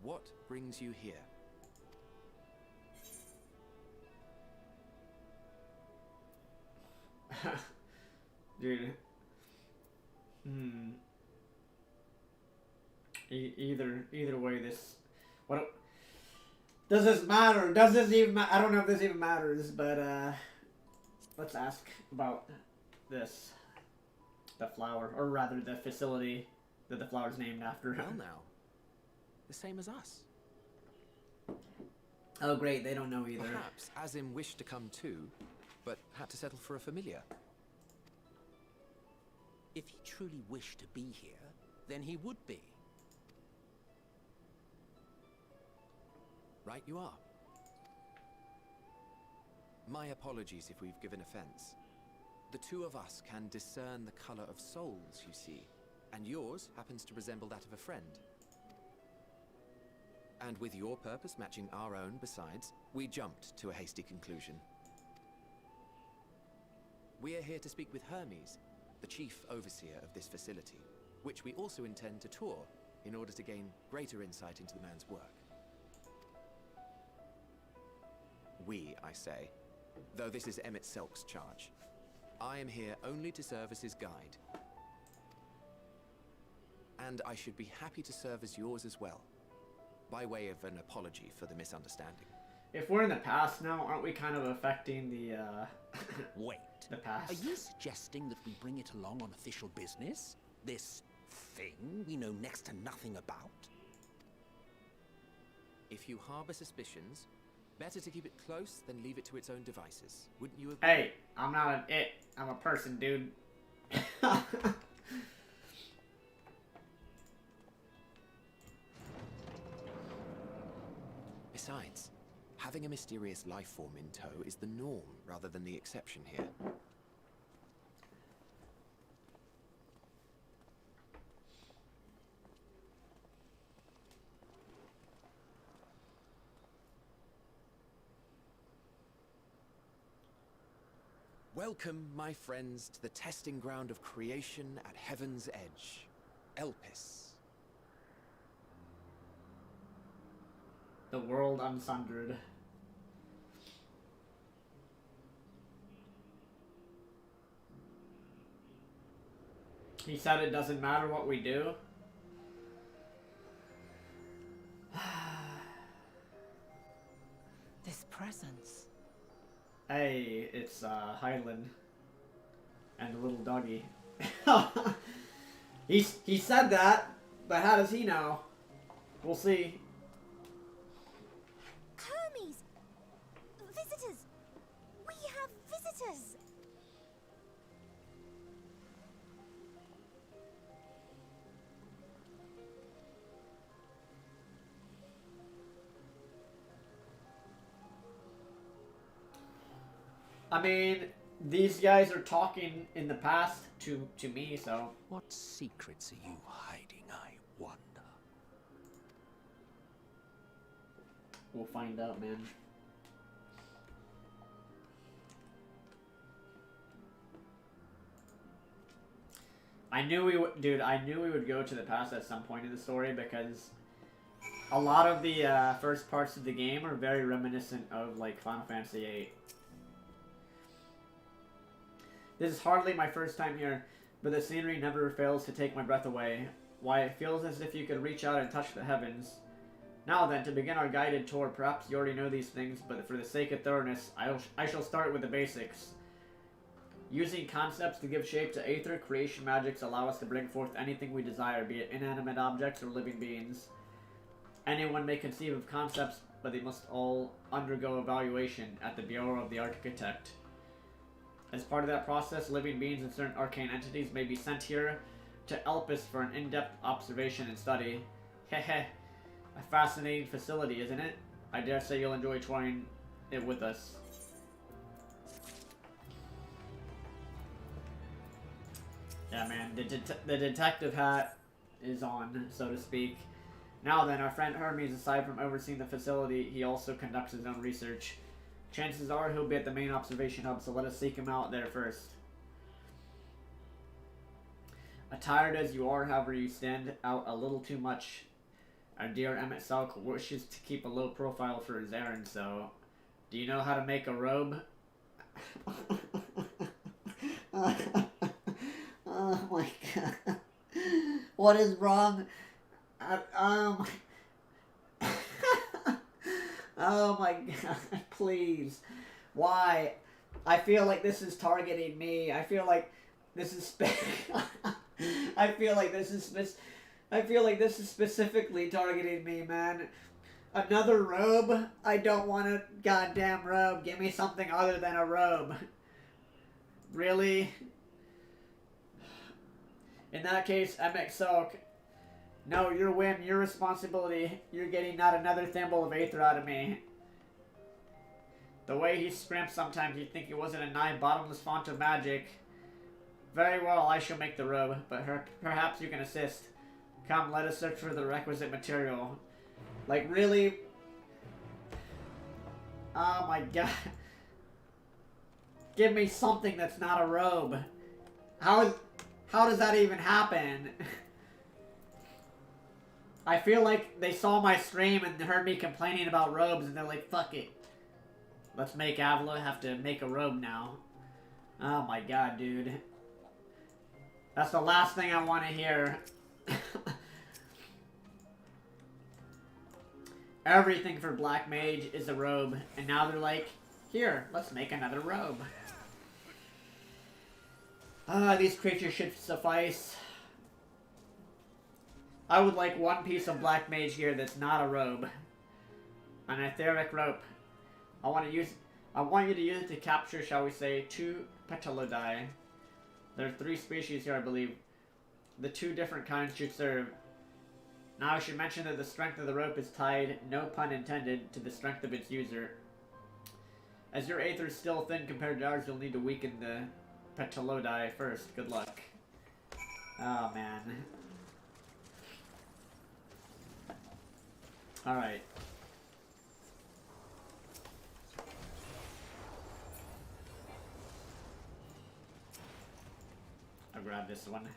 Speaker 18: What brings you here?
Speaker 1: Dude. Either way, this... What... Does this matter? Does this even I don't know if this even matters, but, let's ask about this. The flower, or rather the facility that the flower's named after.
Speaker 18: Well now. The same as us.
Speaker 1: Oh great, they don't know either.
Speaker 18: Perhaps Azim wished to come too, but had to settle for a familiar. If he truly wished to be here, then he would be. Right you are. My apologies if we've given offense. The two of us can discern the color of souls, you see, and yours happens to resemble that of a friend. And with your purpose matching our own besides, we jumped to a hasty conclusion. We are here to speak with Hermes, the chief overseer of this facility, which we also intend to tour in order to gain greater insight into the man's work. We, I say, though this is Emmett Selk's charge. I am here only to serve as his guide. And I should be happy to serve as yours as well, by way of an apology for the misunderstanding.
Speaker 1: If we're in the past now, aren't we kind of affecting the,
Speaker 18: Wait.
Speaker 1: the past?
Speaker 18: Are you suggesting that we bring it along on official business? This thing we know next to nothing about? If you harbor suspicions, better to keep it close than leave it to its own devices. Wouldn't you agree?
Speaker 1: Hey, I'm not an it. I'm a person, dude.
Speaker 18: Besides, having a mysterious life form in tow is the norm rather than the exception here. Welcome, my friends, to the testing ground of creation at Heaven's Edge, Elpis.
Speaker 1: The world unsundered. He said it doesn't matter what we do.
Speaker 13: This presence.
Speaker 1: Hey, it's Highland and the little doggy. He said that, but how does he know? We'll see.
Speaker 6: Hermes! Visitors! We have visitors!
Speaker 1: I mean, these guys are talking in the past to me, so...
Speaker 18: What secrets are you hiding, I wonder?
Speaker 1: We'll find out, man. I knew we would... Dude, I knew we would go to the past at some point in the story because a lot of the first parts of the game are very reminiscent of, like, Final Fantasy VIII. This is hardly my first time here, but the scenery never fails to take my breath away. Why, it feels as if you could reach out and touch the heavens. Now then, to begin our guided tour, perhaps you already know these things, but for the sake of thoroughness, I shall start with the basics. Using concepts to give shape to aether, creation magics allow us to bring forth anything we desire, be it inanimate objects or living beings. Anyone may conceive of concepts, but they must all undergo evaluation at the Bureau of the Architect. As part of that process, living beings and certain arcane entities may be sent here to Elpis for an in-depth observation and study. Hehe. A fascinating facility, isn't it? I dare say you'll enjoy touring it with us. Yeah, man, the detective hat is on, so to speak. Now then, our friend Hermes, aside from overseeing the facility, he also conducts his own research. Chances are he'll be at the main observation hub, so let us seek him out there first. Tired as you are, however, you stand out a little too much. Our dear MSQ wishes to keep a low profile for his errand, so... Do you know how to make a robe? Oh my god. What is wrong? Oh my god, please. Why? I feel like this is targeting me. I feel like this is I feel like this is specifically targeting me, man. Another robe? I don't want a goddamn robe. Give me something other than a robe. Really? In that case, MSQ, no, your whim, your responsibility. You're getting not another thimble of aether out of me. The way he scrimps sometimes, you'd think he wasn't a nigh bottomless font of magic. Very well, I shall make the robe, but perhaps you can assist. Come, let us search for the requisite material. Like, really? Oh my god. Give me something that's not a robe. How does that even happen? I feel like they saw my stream and heard me complaining about robes and they're like, fuck it. Let's make Avila have to make a robe now. Oh my god, dude. That's the last thing I want to hear. Everything for Black Mage is a robe. And now they're like, here, let's make another robe. These creatures should suffice. I would like one piece of Black Mage gear that's not a robe. An etheric rope. I want you to use it to capture, shall we say, 2 Petalodai. There are 3 species here, I believe. The 2 different kinds should serve. Now I should mention that the strength of the rope is tied, no pun intended, to the strength of its user. As your aether is still thin compared to ours, you'll need to weaken the Petalodai first. Good luck. Oh, man. Alright. I'll grab this one.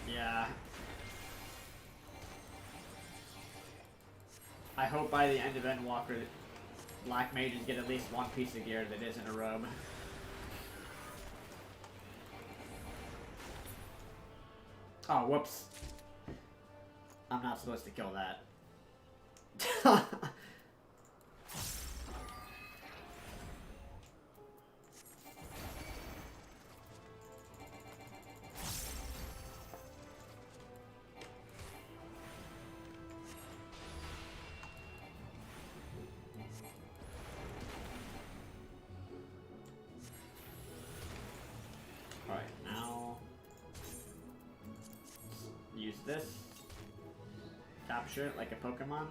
Speaker 1: Yeah. I hope by the end of ENDWALKER, Black Mages get at least one piece of gear that isn't a robe. Oh, whoops. I'm not supposed to kill that. This. Capture it like a Pokemon.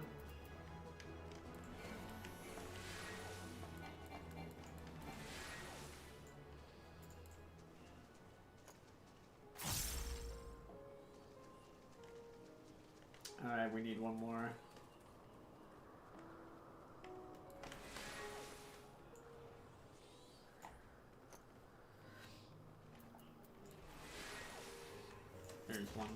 Speaker 1: Alright, we need one more. There's one.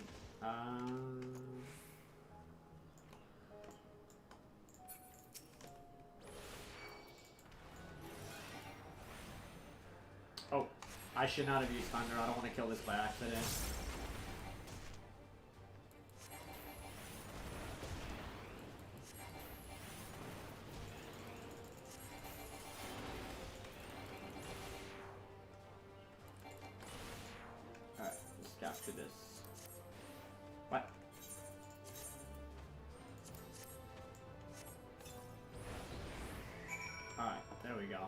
Speaker 1: Oh, I should not have used Thunder. I don't want to kill this by accident. Alright, let's capture this. What? Alright, there we go.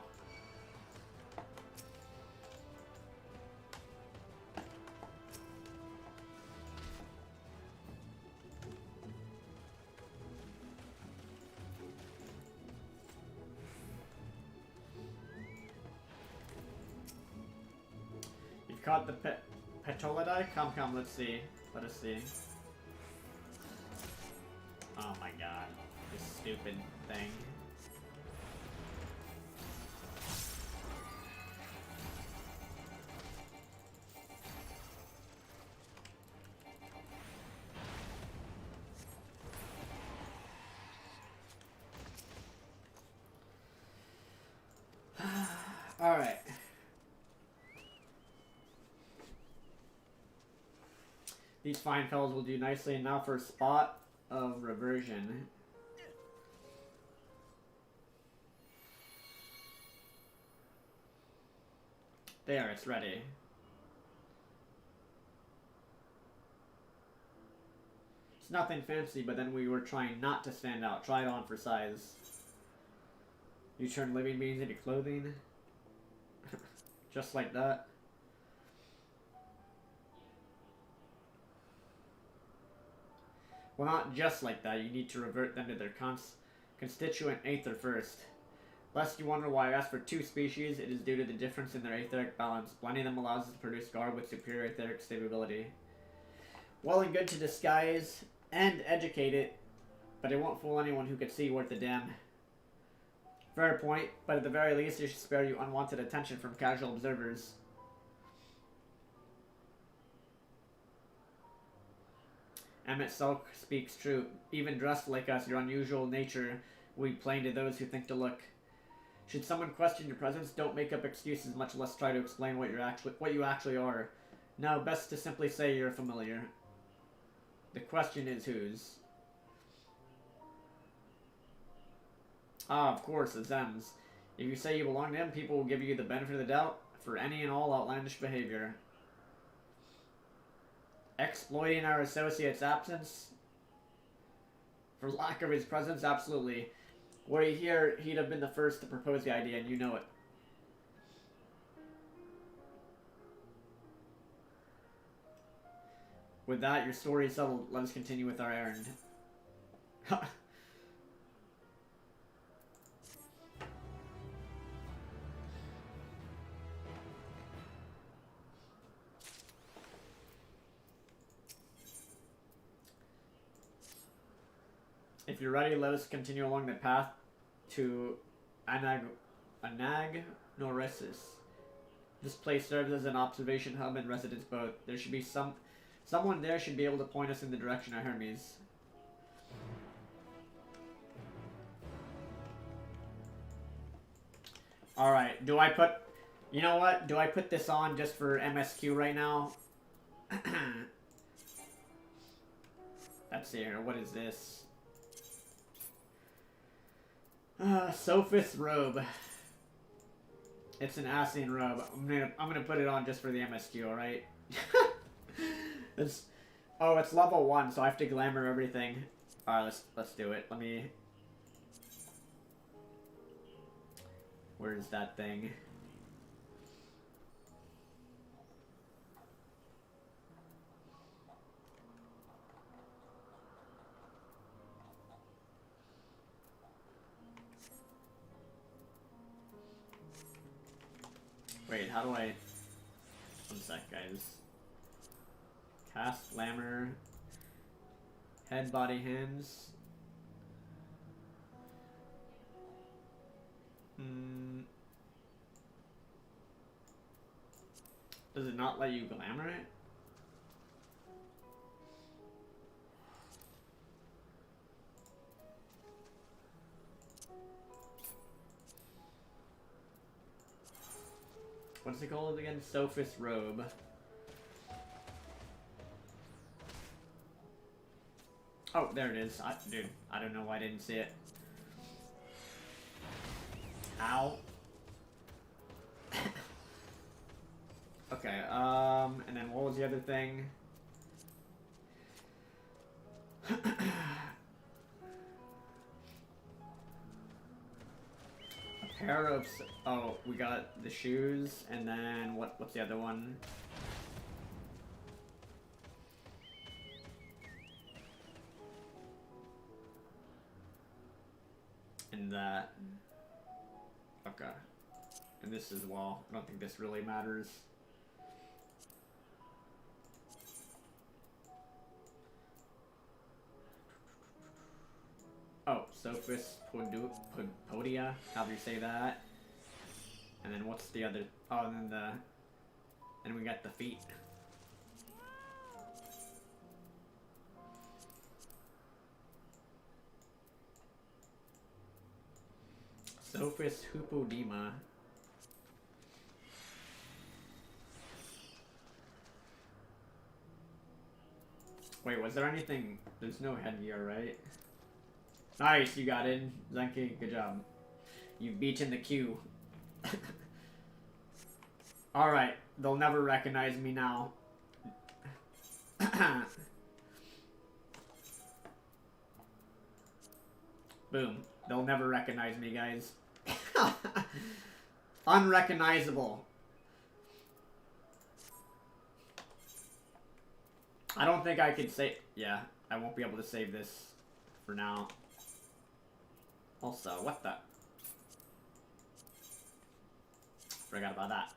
Speaker 1: You've caught the Petolidai? Come, let's see. Let us see. Oh my god. This stupid thing. Alright. These fine fellows will do nicely. And now for a spot of reversion. There, it's ready. It's nothing fancy, but then we were trying not to stand out. Try it on for size. You turn living beings into clothing. Just like that. Well, not just like that. You need to revert them to their constituent aether first. Lest you wonder why I asked for 2 species, it is due to the difference in their etheric balance. Blending them allows us to produce garb with superior etheric stability. Well and good to disguise and educate it, but it won't fool anyone who could see worth a damn. Fair point, but at the very least it should spare you unwanted attention from casual observers. Emmett Sulk speaks true. Even dressed like us, your unusual nature will be plain to those who think to look. Should someone question your presence, don't make up excuses, much less try to explain what you actually are. No, best to simply say you're familiar. The question is whose. Ah, of course, the Zems. If you say you belong to them, people will give you the benefit of the doubt for any and all outlandish behavior. Exploiting our associate's absence? For lack of his presence, absolutely. Were he here, he'd have been the first to propose the idea, and you know it. With that, your story is settled. Let us continue with our errand. If you're ready, let us continue along the path to Anagnoresis. This place serves as an observation hub and residence both. There should be someone there should be able to point us in the direction of Hermes. Alright, do I put... You know what? Do I put this on just for MSQ right now? Let's see here. What is this? Sophist robe. It's an Ascian robe. I'm gonna put it on just for the MSQ, alright? It's level 1, so I have to glamour everything. Alright, let's do it. Let me... Where's that thing? Wait, how do I... One sec, guys. Cast, glamour, head, body, hands. Does it not let you glamour it? What's it called again? Sophist robe. Oh, there it is. Dude, I don't know why I didn't see it. Ow. Okay, and then what was the other thing? A pair of... Oh, we got the shoes, and then what's the other one? And that... Okay. And this as well. I don't think this really matters. Oh, Sophist Podia, however you say that. And then what's the other... Oh, and then and we got the feet. Sophist Hupodema. Wait, was there anything? There's no headgear, right? Nice, you got in. Zenki, good job. You've beaten the queue. Alright, they'll never recognize me now. Boom. They'll never recognize me, guys. Unrecognizable. I don't think I could save... Yeah, I won't be able to save this for now. Also, what the... Forgot about that.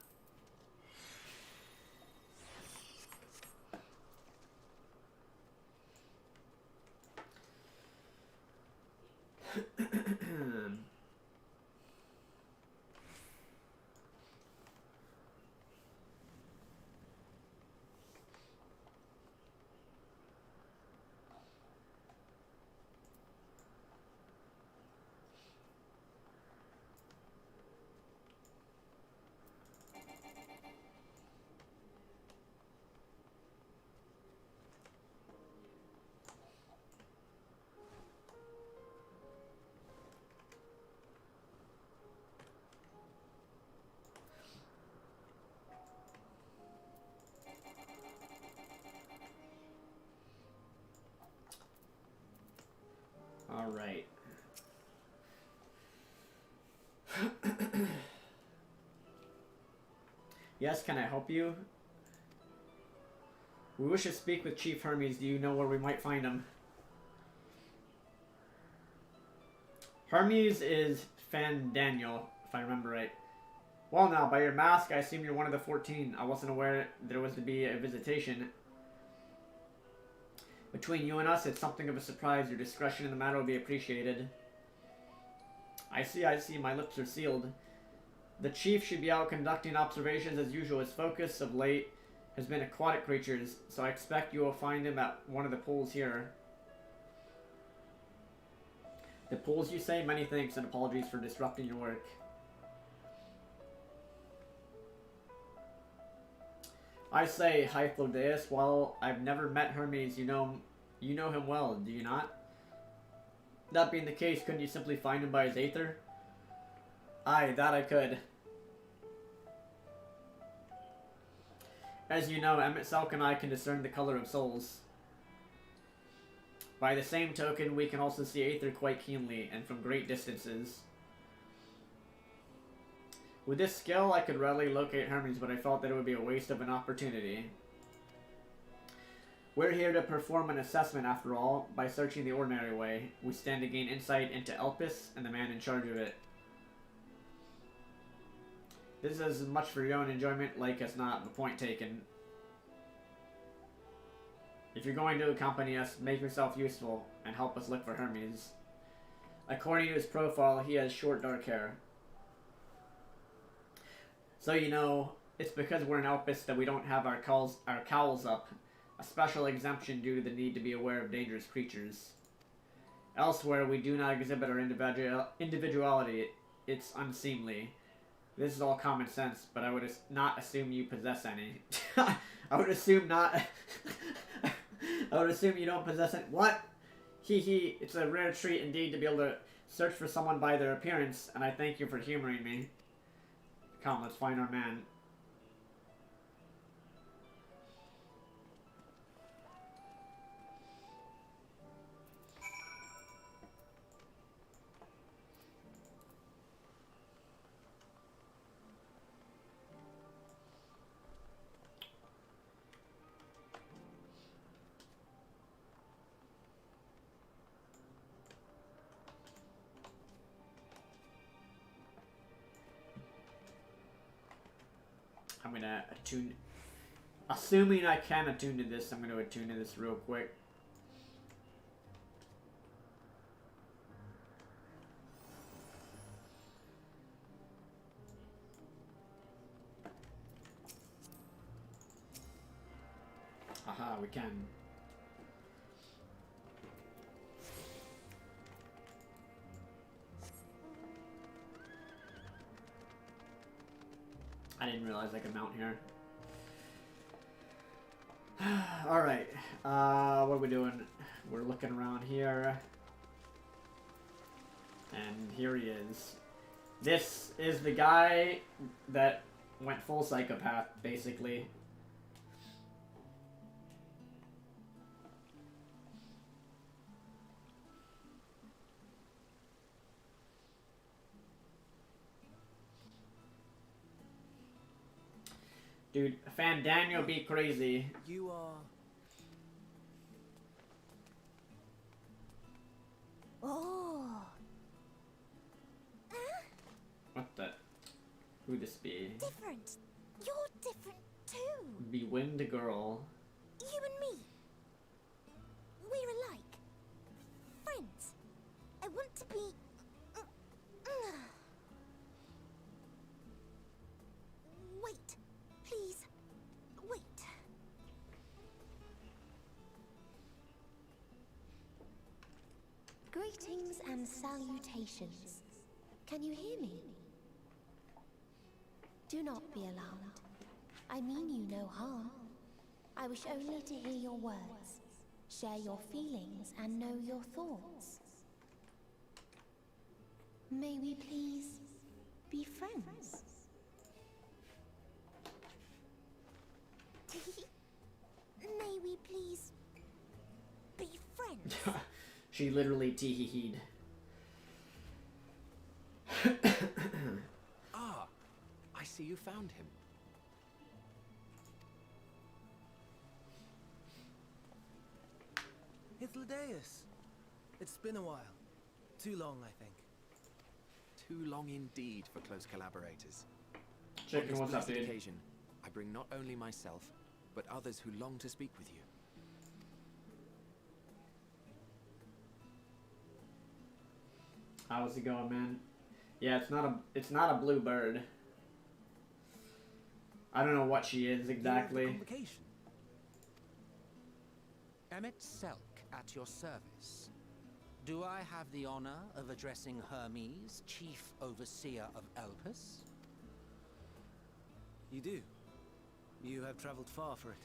Speaker 1: All right. Yes, can I help you? We wish to speak with Chief Hermes. Do you know where we might find him? Hermes is Fan Daniel, if I remember right. Well now, by your mask, I assume you're one of the 14. I wasn't aware there was to be a visitation. Between you and us, it's something of a surprise. Your discretion in the matter will be appreciated. I see. My lips are sealed. The chief should be out conducting observations as usual. His focus of late has been aquatic creatures, so I expect you will find him at one of the pools here. The pools, you say? Many thanks and apologies for disrupting your work. I say, Hythlodeus, while I've never met Hermes, you know him well, do you not? That being the case, couldn't you simply find him by his aether? Aye, that I could. As you know, Emet-Selk and I can discern the color of souls. By the same token, we can also see aether quite keenly, and from great distances. With this skill, I could readily locate Hermes, but I felt that it would be a waste of an opportunity. We're here to perform an assessment, after all. By searching the ordinary way, we stand to gain insight into Elpis and the man in charge of it. This is as much for your own enjoyment, like as not, but point taken. If you're going to accompany us, make yourself useful, and help us look for Hermes. According to his profile, he has short dark hair. So you know, it's because we're in Elpis that we don't have our cowls up. A special exemption due to the need to be aware of dangerous creatures. Elsewhere, we do not exhibit our individuality. It's unseemly. This is all common sense, but I would not assume you possess any. I would assume not... I would assume you don't possess any... What? Hee. It's a rare treat indeed to be able to search for someone by their appearance, and I thank you for humoring me. Come, let's find our man. I'm gonna attune... Assuming I can attune to this, I'm gonna attune to this real quick. Aha, we can. I didn't realize I could mount here. Alright. What are we doing? We're looking around here. And here he is. This is the guy that went full psychopath, basically. Dude, Fandaniel be crazy.
Speaker 10: You are...
Speaker 21: Oh.
Speaker 1: What the? Who this be?
Speaker 21: Different. You're different too.
Speaker 1: Be Wind Girl.
Speaker 21: You and me. We're alike. Friends. I want to be... Wait. Please. Wait. Greetings and salutations. Can you hear me? Do not be alarmed. I mean you no harm. I wish only to hear your words, share your feelings, and know your thoughts. May we please be friends? May we please be friends?
Speaker 1: She literally tee-hee-heed.
Speaker 18: Ah, I see you found him.
Speaker 10: Hythlodaeus. It's been a while. Too long, I think.
Speaker 18: Too long indeed for close collaborators.
Speaker 1: Chicken,
Speaker 18: On this
Speaker 1: what's up,
Speaker 18: blessed
Speaker 1: dude?
Speaker 18: occasion, I bring not only myself, but others who long to speak with you.
Speaker 1: How's it going, man? Yeah, it's not a blue bird. I don't know what she is exactly.
Speaker 9: Convocation. Emmett Selk at your service. Do I have the honor of addressing Hermes, Chief Overseer of Elpis?
Speaker 10: You do. You have traveled far for it.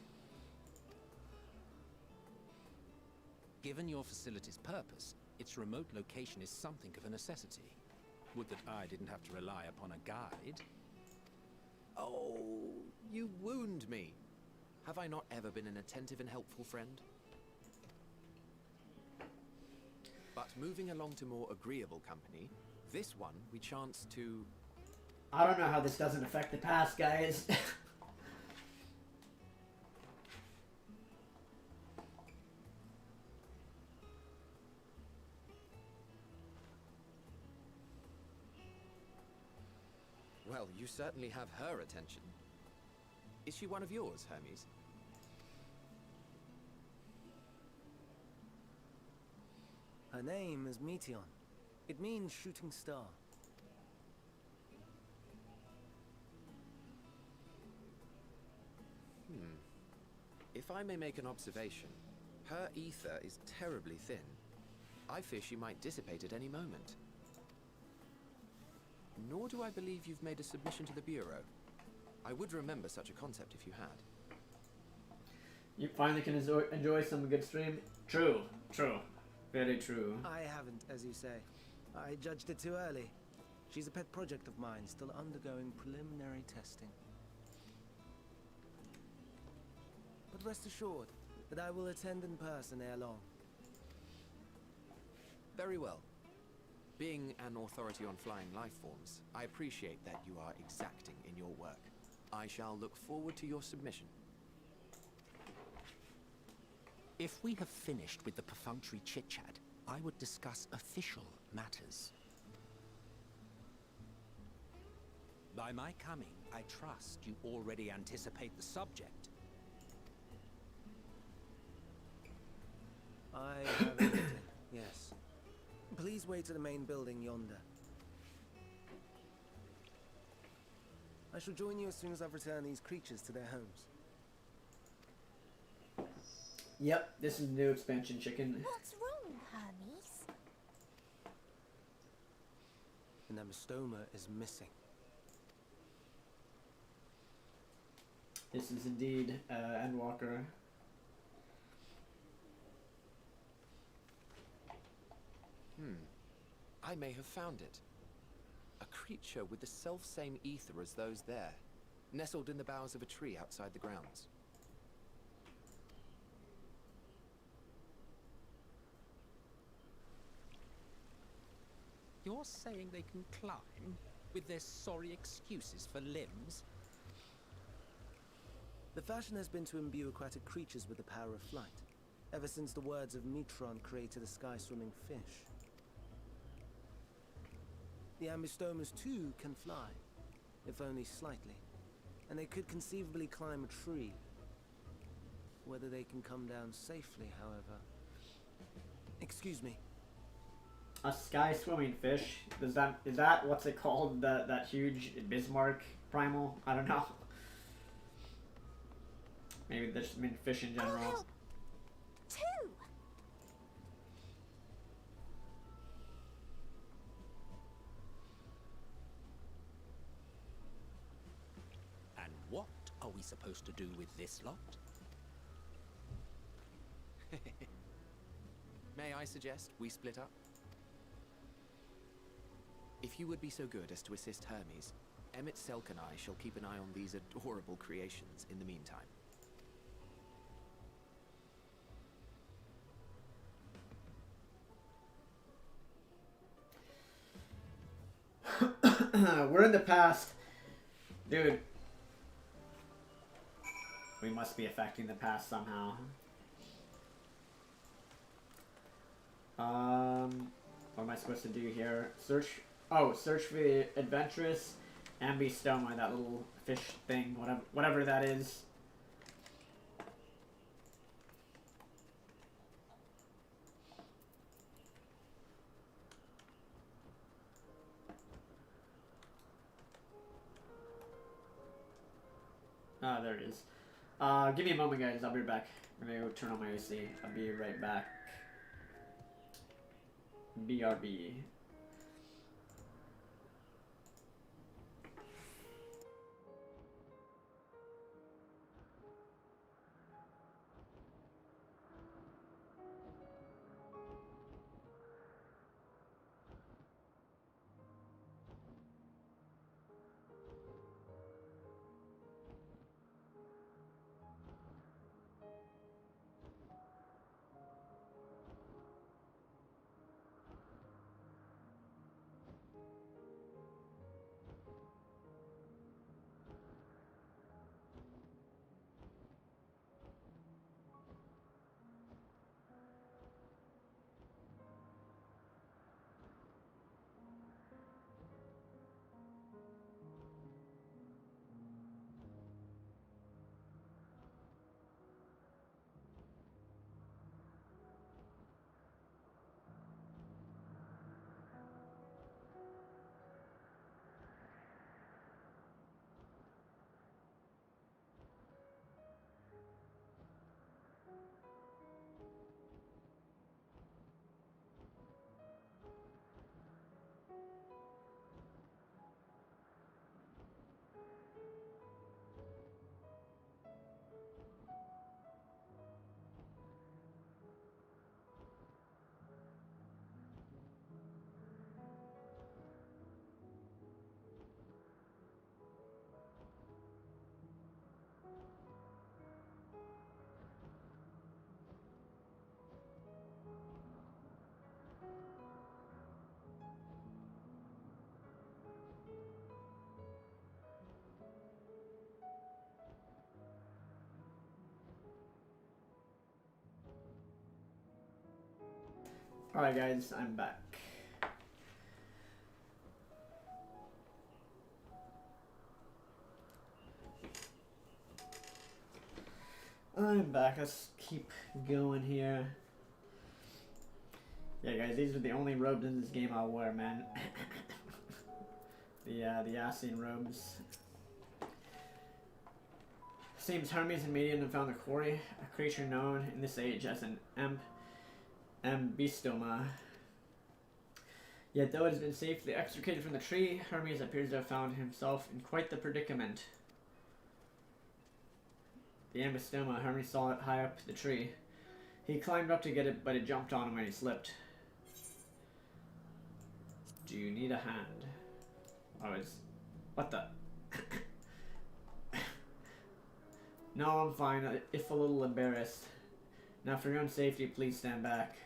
Speaker 9: Given your facility's purpose, its remote location is something of a necessity. Would that I didn't have to rely upon a guide.
Speaker 18: Oh, you wound me. Have I not ever been an attentive and helpful friend? But moving along to more agreeable company, this one we chance to...
Speaker 1: I don't know how this doesn't affect the past, guys.
Speaker 18: Well, you certainly have her attention. Is she one of yours, Hermes?
Speaker 10: Her name is Meteon. It means shooting star.
Speaker 18: If I may make an observation, her ether is terribly thin. I fear she might dissipate at any moment. Nor do I believe you've made a submission to the Bureau. I would remember such a concept if you had.
Speaker 1: You finally can enjoy some good stream? True. True. Very true.
Speaker 10: I haven't, as you say. I judged it too early. She's a pet project of mine, still undergoing preliminary testing. But rest assured that I will attend in person ere long.
Speaker 18: Very well. Being an authority on flying life forms, I appreciate that you are exacting in your work. I shall look forward to your submission.
Speaker 9: If we have finished with the perfunctory chit-chat, I would discuss official matters. By my coming, I trust you already anticipate the subject.
Speaker 10: I have a meeting, yes. Please wait to the main building yonder. I shall join you as soon as I've returned these creatures to their homes.
Speaker 1: Yep, this is new expansion, chicken.
Speaker 21: What's wrong, Hermes?
Speaker 10: The Nemestoma is missing.
Speaker 1: This is indeed ENDWALKER.
Speaker 18: I may have found it. A creature with the self-same ether as those there, nestled in the boughs of a tree outside the grounds.
Speaker 8: You're saying they can climb with their sorry excuses for limbs?
Speaker 22: The fashion has been to imbue aquatic creatures with the power of flight, ever since the words of Metron created a sky-swimming fish. The aviloSoAmaze too can fly, if only slightly, and they could conceivably climb a tree. Whether they can come down safely, however... Excuse me.
Speaker 1: A sky swimming fish? Is that what's it called? That huge Bismarck primal? I don't know. Maybe they just mean fish in general.
Speaker 21: I'll help too.
Speaker 8: And what are we supposed to do with this lot?
Speaker 18: May I suggest we split up? If you would be so good as to assist Hermes, Emmett Selk and I shall keep an eye on these adorable creations in the meantime.
Speaker 1: We're in the past. Dude. We must be affecting the past somehow. What am I supposed to do here? Search for the adventurous aviloSoAmaze, that little fish thing, whatever that is. Ah, there it is. Give me a moment, guys. I'll be back. I'm gonna go turn on my AC. I'll be right back. BRB. Alright guys, I'm back. I'm back, let's keep going here. Yeah guys, these are the only robes in this game I'll wear, man. the Ascian robes. Seems Hermes and Median have found a quarry, a creature known in this age as an aviloSoAmaze. Yet though it has been safely extricated from the tree, Hermes appears to have found himself in quite the predicament. The aviloSoAmaze, Hermes saw it high up the tree. He climbed up to get it, but it jumped on him when he slipped. Do you need a hand? Oh, it's... What the... No, I'm fine, if a little embarrassed. Now for your own safety, please stand back.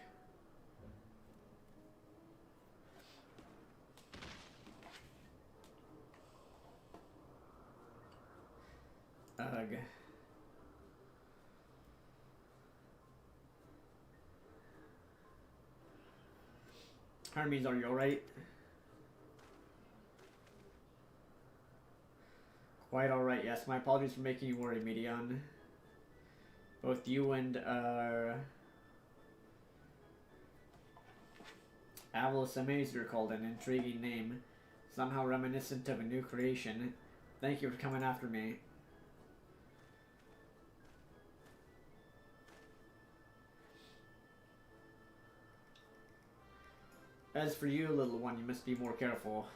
Speaker 1: Ugh. Hermes, are you alright? Quite alright, yes. My apologies for making you worry, Medion. Both you and, aviloSoAmaze are called, an intriguing name. Somehow reminiscent of a new creation. Thank you for coming after me. As for you, little one, you must be more careful.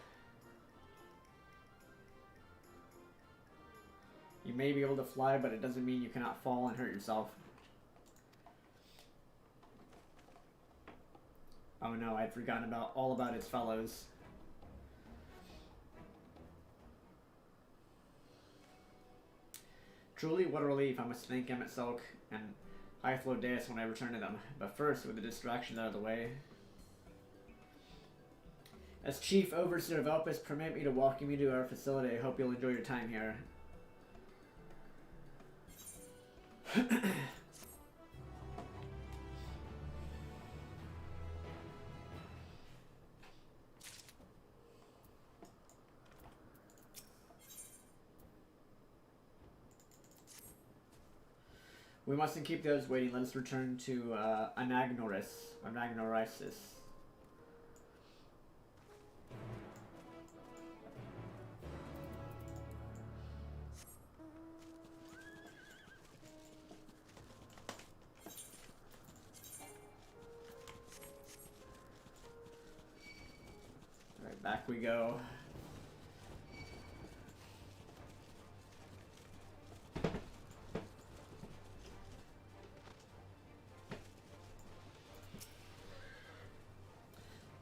Speaker 1: You may be able to fly, but it doesn't mean you cannot fall and hurt yourself. Oh no, I'd forgotten all about its fellows. Truly, what a relief. I must thank MSQ and heuheu when I return to them. But first, with the distractions out of the way. As Chief Overseer of Opus, permit me to welcome you to our facility. I hope you'll enjoy your time here. We mustn't keep those waiting. Let us return to Anagnorisis. Alright, back we go.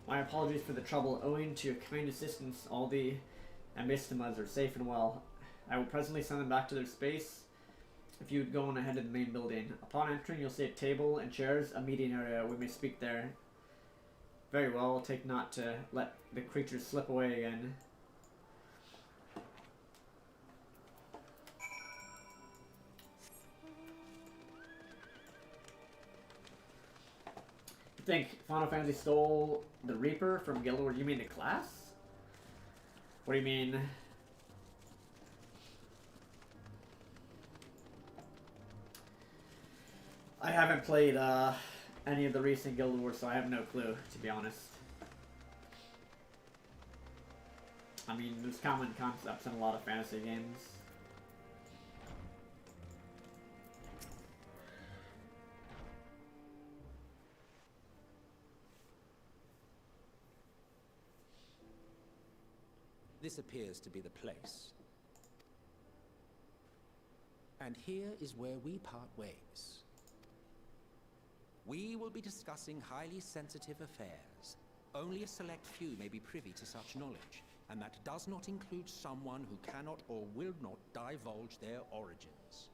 Speaker 1: My apologies for the trouble. Owing to your kind assistance, all the Amistamas are safe and well. I will presently send them back to their space. If you would go on ahead to the main building. Upon entering, you'll see a table and chairs, a meeting area. We may speak there. Very well. I'll take not to let the creatures slip away again. You think Final Fantasy stole the Reaper from Guild Wars? You mean the class? What do you mean? I haven't played any of the recent Guild Wars, so I have no clue, to be honest. I mean, there's common concepts in a lot of fantasy games.
Speaker 8: This appears to be the place. And here is where we part ways. We will be discussing highly sensitive affairs. Only a select few may be privy to such knowledge, and that does not include someone who cannot or will not divulge their origins.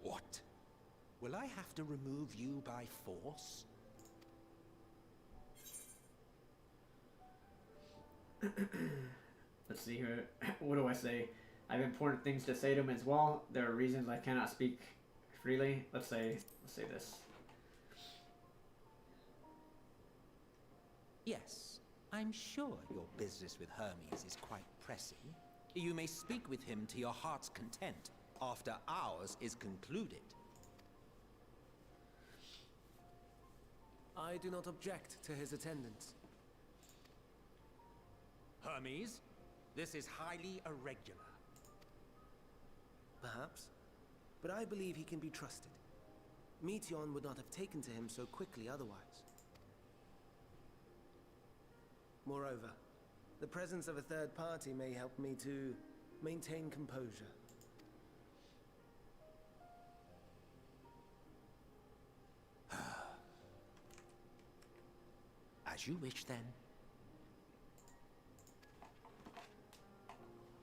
Speaker 8: What? Will I have to remove you by force?
Speaker 1: Let's see here. What do I say? I have important things to say to him as well. There are reasons I cannot speak freely. Let's say this.
Speaker 8: Yes, I'm sure your business with Hermes is quite pressing. You may speak with him to your heart's content after ours is concluded.
Speaker 22: I do not object to his attendance.
Speaker 8: Hermes, this is highly irregular.
Speaker 22: Perhaps, but I believe he can be trusted. Meteion would not have taken to him so quickly otherwise. Moreover, the presence of a third party may help me to maintain composure.
Speaker 8: As you wish, then.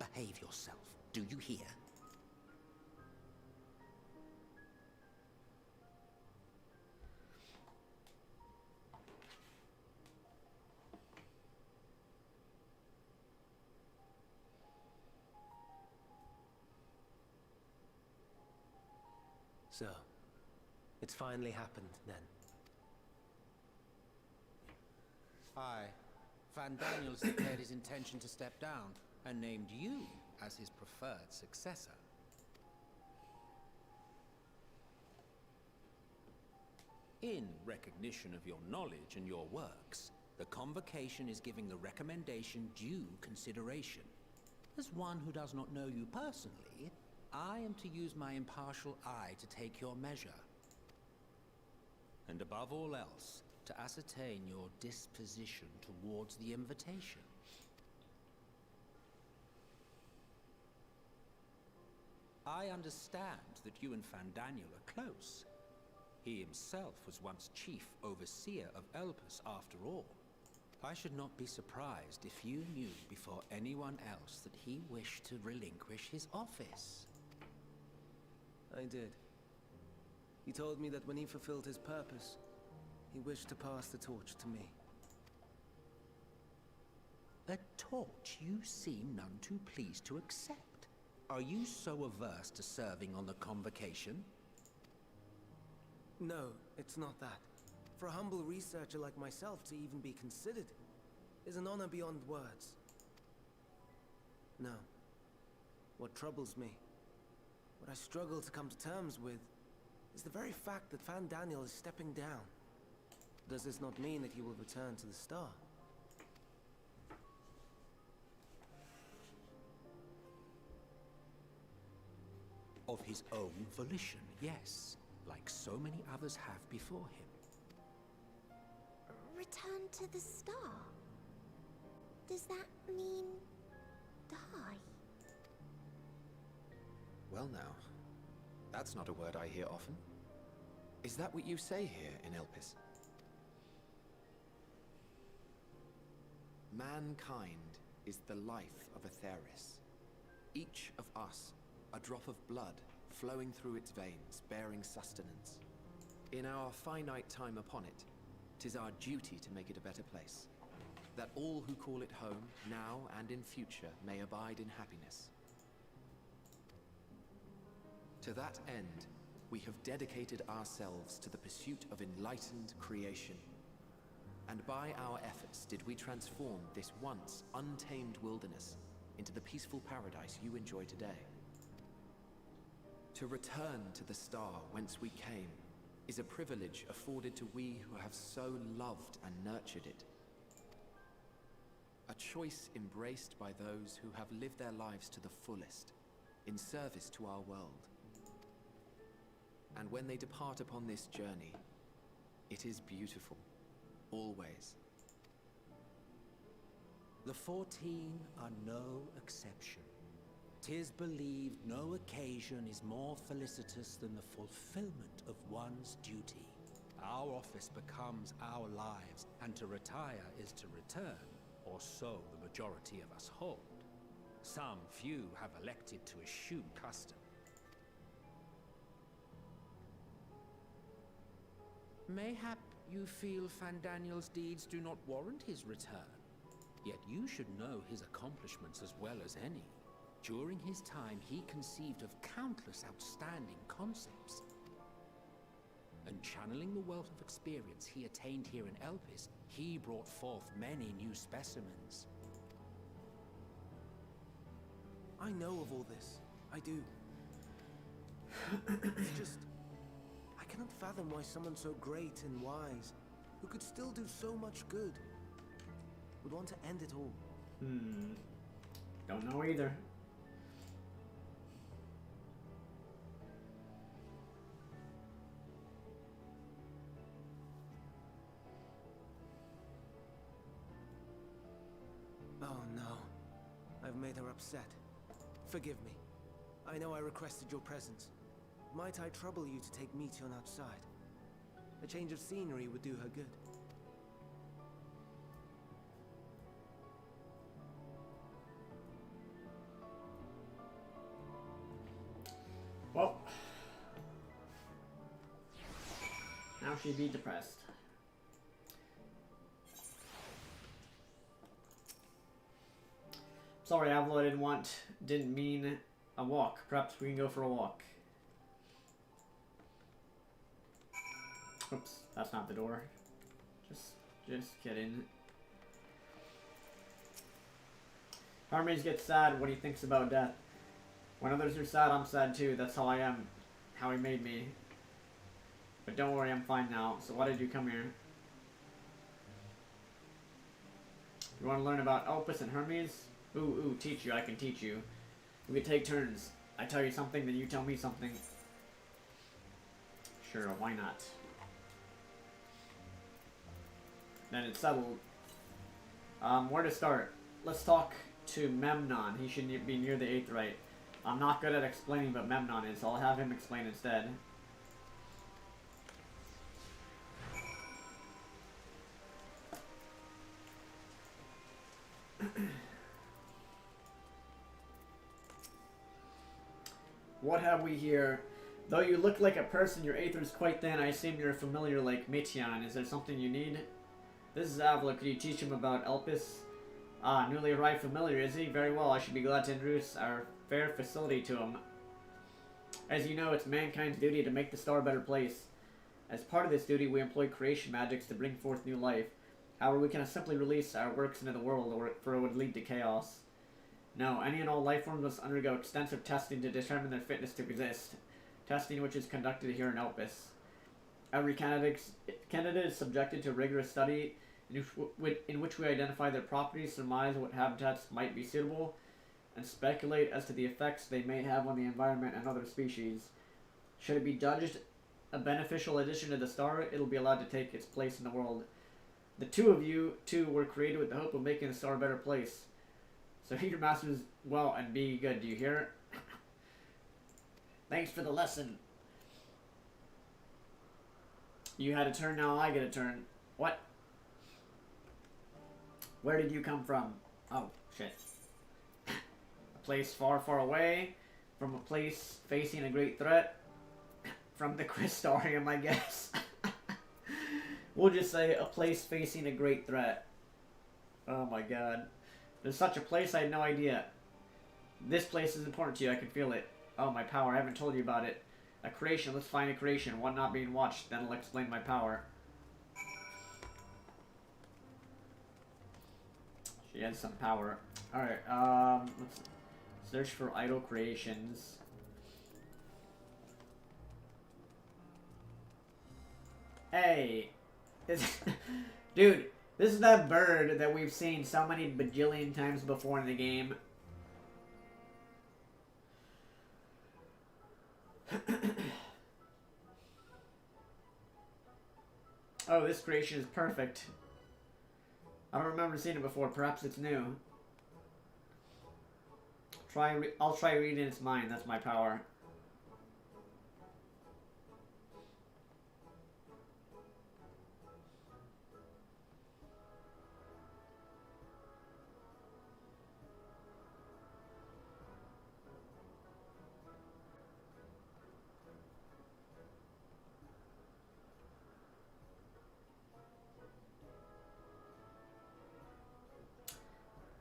Speaker 8: Behave yourself. Do you hear?
Speaker 22: So, it's finally happened, then.
Speaker 8: Aye. Van Daniels declared his intention to step down, and named you as his preferred successor. In recognition of your knowledge and your works, the Convocation is giving the recommendation due consideration. As one who does not know you personally, I am to use my impartial eye to take your measure. And above all else, to ascertain your disposition towards the invitation. I understand that you and Fandaniel are close. He himself was once chief overseer of Elpis after all. I should not be surprised if you knew before anyone else that he wished to relinquish his office.
Speaker 22: I did. He told me that when he fulfilled his purpose, he wished to pass the torch to me.
Speaker 8: A torch you seem none too pleased to accept. Are you so averse to serving on the Convocation?
Speaker 22: No, it's not that. For a humble researcher like myself to even be considered is an honor beyond words. No. What troubles me, what I struggle to come to terms with, is the very fact that Fandaniel is stepping down. Does this not mean that he will return to the Star?
Speaker 8: Of his own volition, yes. Like so many others have before him.
Speaker 21: Return to the Star? Does that mean die?
Speaker 18: Well now, that's not a word I hear often. Is that what you say here in Elpis? Mankind is the life of Atheris. Each of us, a drop of blood flowing through its veins, bearing sustenance. In our finite time upon it, 'tis our duty to make it a better place, that all who call it home, now and in future, may abide in happiness. To that end, we have dedicated ourselves to the pursuit of enlightened creation. And by our efforts did we transform this once untamed wilderness into the peaceful paradise you enjoy today. To return to the Star whence we came is a privilege afforded to we who have so loved and nurtured it. A choice embraced by those who have lived their lives to the fullest, in service to our world. And when they depart upon this journey, it is beautiful, always.
Speaker 8: The 14 are no exception. 'Tis believed no occasion is more felicitous than the fulfillment of one's duty. Our office becomes our lives, and to retire is to return, or so the majority of us hold. Some few have elected to eschew custom. Mayhap you feel Fandaniel's deeds do not warrant his return. Yet you should know his accomplishments as well as any. During his time, he conceived of countless outstanding concepts. And channeling the wealth of experience he attained here in Elpis, he brought forth many new specimens.
Speaker 22: I know of all this. I do. It's just, I cannot fathom why someone so great and wise, who could still do so much good, would want to end it all.
Speaker 1: Don't know either.
Speaker 22: Oh no. I've made her upset. Forgive me. I know I requested your presence. Might I trouble you to take Meteon outside? A change of scenery would do her good.
Speaker 1: actually be depressed. Sorry, Avilo, didn't mean a walk. Perhaps we can go for a walk. Oops, that's not the door. Just kidding. Hermes gets sad when he thinks about death. When others are sad, I'm sad too. That's how I am. How he made me. But don't worry, I'm fine now. So why did you come here? You want to learn about Elpis and Hermes? Ooh, teach you. I can teach you. We could take turns. I tell you something, then you tell me something. Sure, why not? Then it's settled. Where to start? Let's talk to Memnon. He should be near the 8th right. I'm not good at explaining, but Memnon is. So I'll have him explain instead. What have we here? Though you look like a person, your aether is quite thin. I assume you're familiar like Mityan. Is there something you need? This is Avilo. Could you teach him about Elpis? Ah, newly arrived familiar, is he? Very well. I should be glad to introduce our fair facility to him. As you know, it's mankind's duty to make the star a better place. As part of this duty, we employ creation magics to bring forth new life. However, we cannot simply release our works into the world, for it would lead to chaos. No, any and all life forms must undergo extensive testing to determine their fitness to exist. Testing which is conducted here in Elpis. Every candidate is subjected to rigorous study in which we identify their properties, surmise what habitats might be suitable, and speculate as to the effects they may have on the environment and other species. Should it be judged a beneficial addition to the star, it will be allowed to take its place in the world. The two of you, too, were created with the hope of making the star a better place. So heed your masters well and be good. Do you hear it? Thanks for the lesson. You had a turn, now I get a turn. What? Where did you come from? Oh, shit. A place far, far away. From a place facing a great threat. From the Crystarium, I guess. We'll just say a place facing a great threat. Oh my god. There's such a place, I had no idea. This place is important to you, I can feel it. Oh, my power, I haven't told you about it. A creation, let's find a creation. One not being watched, then I'll explain my power. She has some power. Alright, let's search for idle creations. Hey! Dude, this is that bird that we've seen so many bajillion times before in the game. Oh, this creation is perfect. I don't remember seeing it before. Perhaps it's new. I'll try reading its mind. That's my power.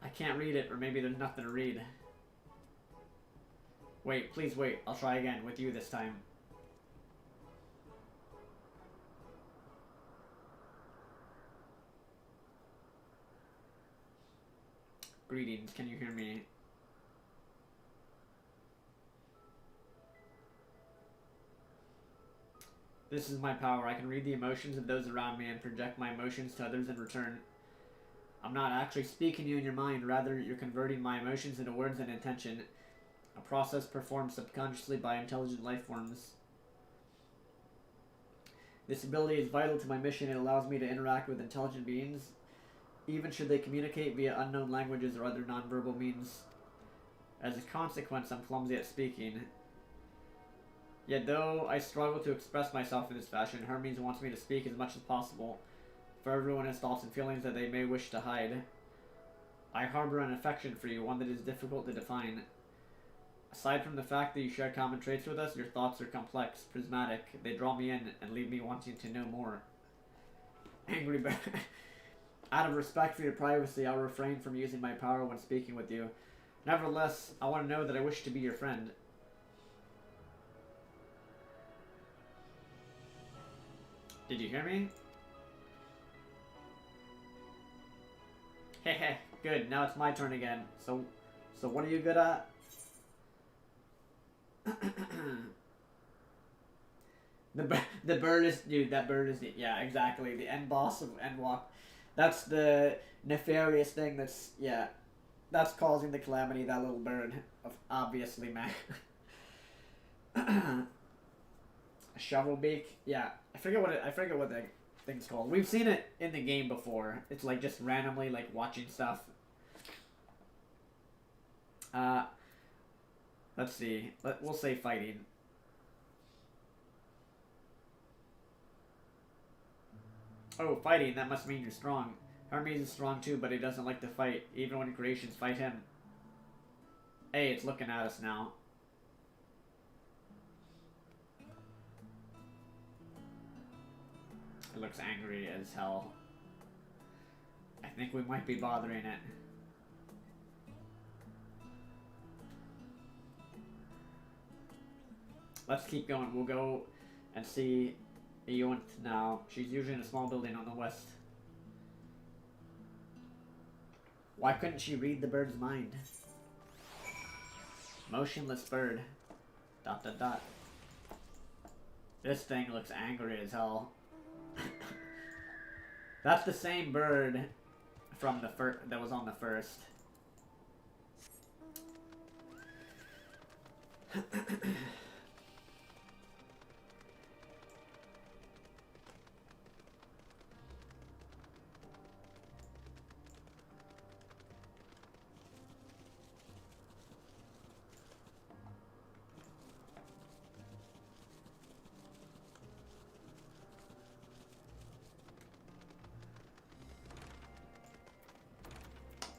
Speaker 1: I can't read it, or maybe there's nothing to read. Wait, please wait. I'll try again, with you this time. Greetings, can you hear me? This is my power. I can read the emotions of those around me and project my emotions to others in return. I'm not actually speaking to you in your mind, rather you're converting my emotions into words and intention, a process performed subconsciously by intelligent life forms. This ability is vital to my mission. It allows me to interact with intelligent beings, even should they communicate via unknown languages or other nonverbal means. As a consequence, I'm clumsy at speaking. Yet though I struggle to express myself in this fashion, Hermes wants me to speak as much as possible, for everyone has thoughts and feelings that they may wish to hide. I harbor an affection for you, one that is difficult to define. Aside from the fact that you share common traits with us, your thoughts are complex, prismatic. They draw me in and leave me wanting to know more. Angry Bear. Out of respect for your privacy, I'll refrain from using my power when speaking with you. Nevertheless, I want to know that I wish to be your friend. Did you hear me? Heh, good. Now it's my turn again. So what are you good at? The bird is, dude, that bird is, yeah, exactly, the end boss of ENDWALKER. That's the nefarious thing that's, yeah, that's causing the calamity, that little bird, obviously, man. A shovel beak, yeah, I forget what the thing's called. We've seen it in the game before. It's like just randomly, like, watching stuff. Let's see, we'll say fighting. Oh, fighting, that must mean you're strong. Hermes is strong too, but he doesn't like to fight, even when creations fight him. Hey, it's looking at us now. It looks angry as hell. I think we might be bothering it. Let's keep going. We'll go and see Eowyn now. She's usually in a small building on the west. Why couldn't she read the bird's mind? Motionless bird. ... This thing looks angry as hell. That's the same bird from the that was on the first.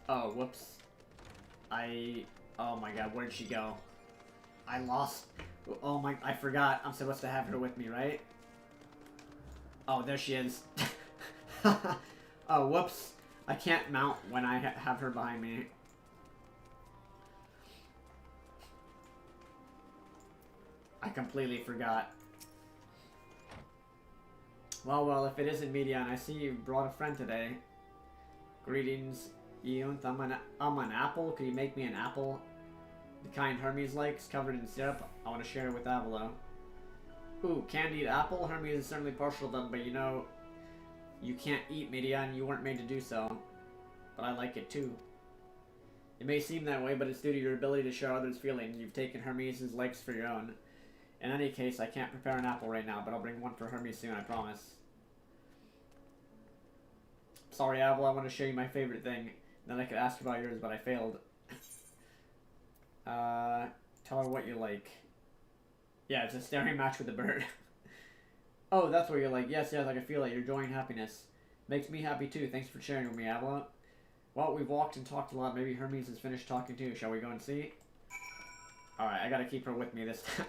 Speaker 1: Oh, whoops. Oh my god, where'd she go? I lost. Oh my, I forgot. I'm supposed to have her with me, right? Oh, there she is. Oh, whoops. I can't mount when I have her behind me. I completely forgot. Well, if it isn't Median, I see you brought a friend today. Greetings, Eowyn. I'm an apple. Can you make me an apple? The kind Hermes likes, covered in syrup. I want to share it with Avilo. Ooh, candied apple? Hermes is certainly partial to them, but you know, you can't eat Median. You weren't made to do so. But I like it too. It may seem that way, but it's due to your ability to share others' feelings. You've taken Hermes' likes for your own. In any case, I can't prepare an apple right now, but I'll bring one for Hermes soon, I promise. Sorry, Avil, I want to show you my favorite thing. Then I could ask about yours, but I failed. Tell her what you like. Yeah, it's a staring match with a bird. Oh, that's what you're like. Yes, I can feel it. You're enjoying happiness. Makes me happy too. Thanks for sharing with me, Avila. Well, we've walked and talked a lot. Maybe Hermes has finished talking too. Shall we go and see? Alright, I gotta keep her with me this time.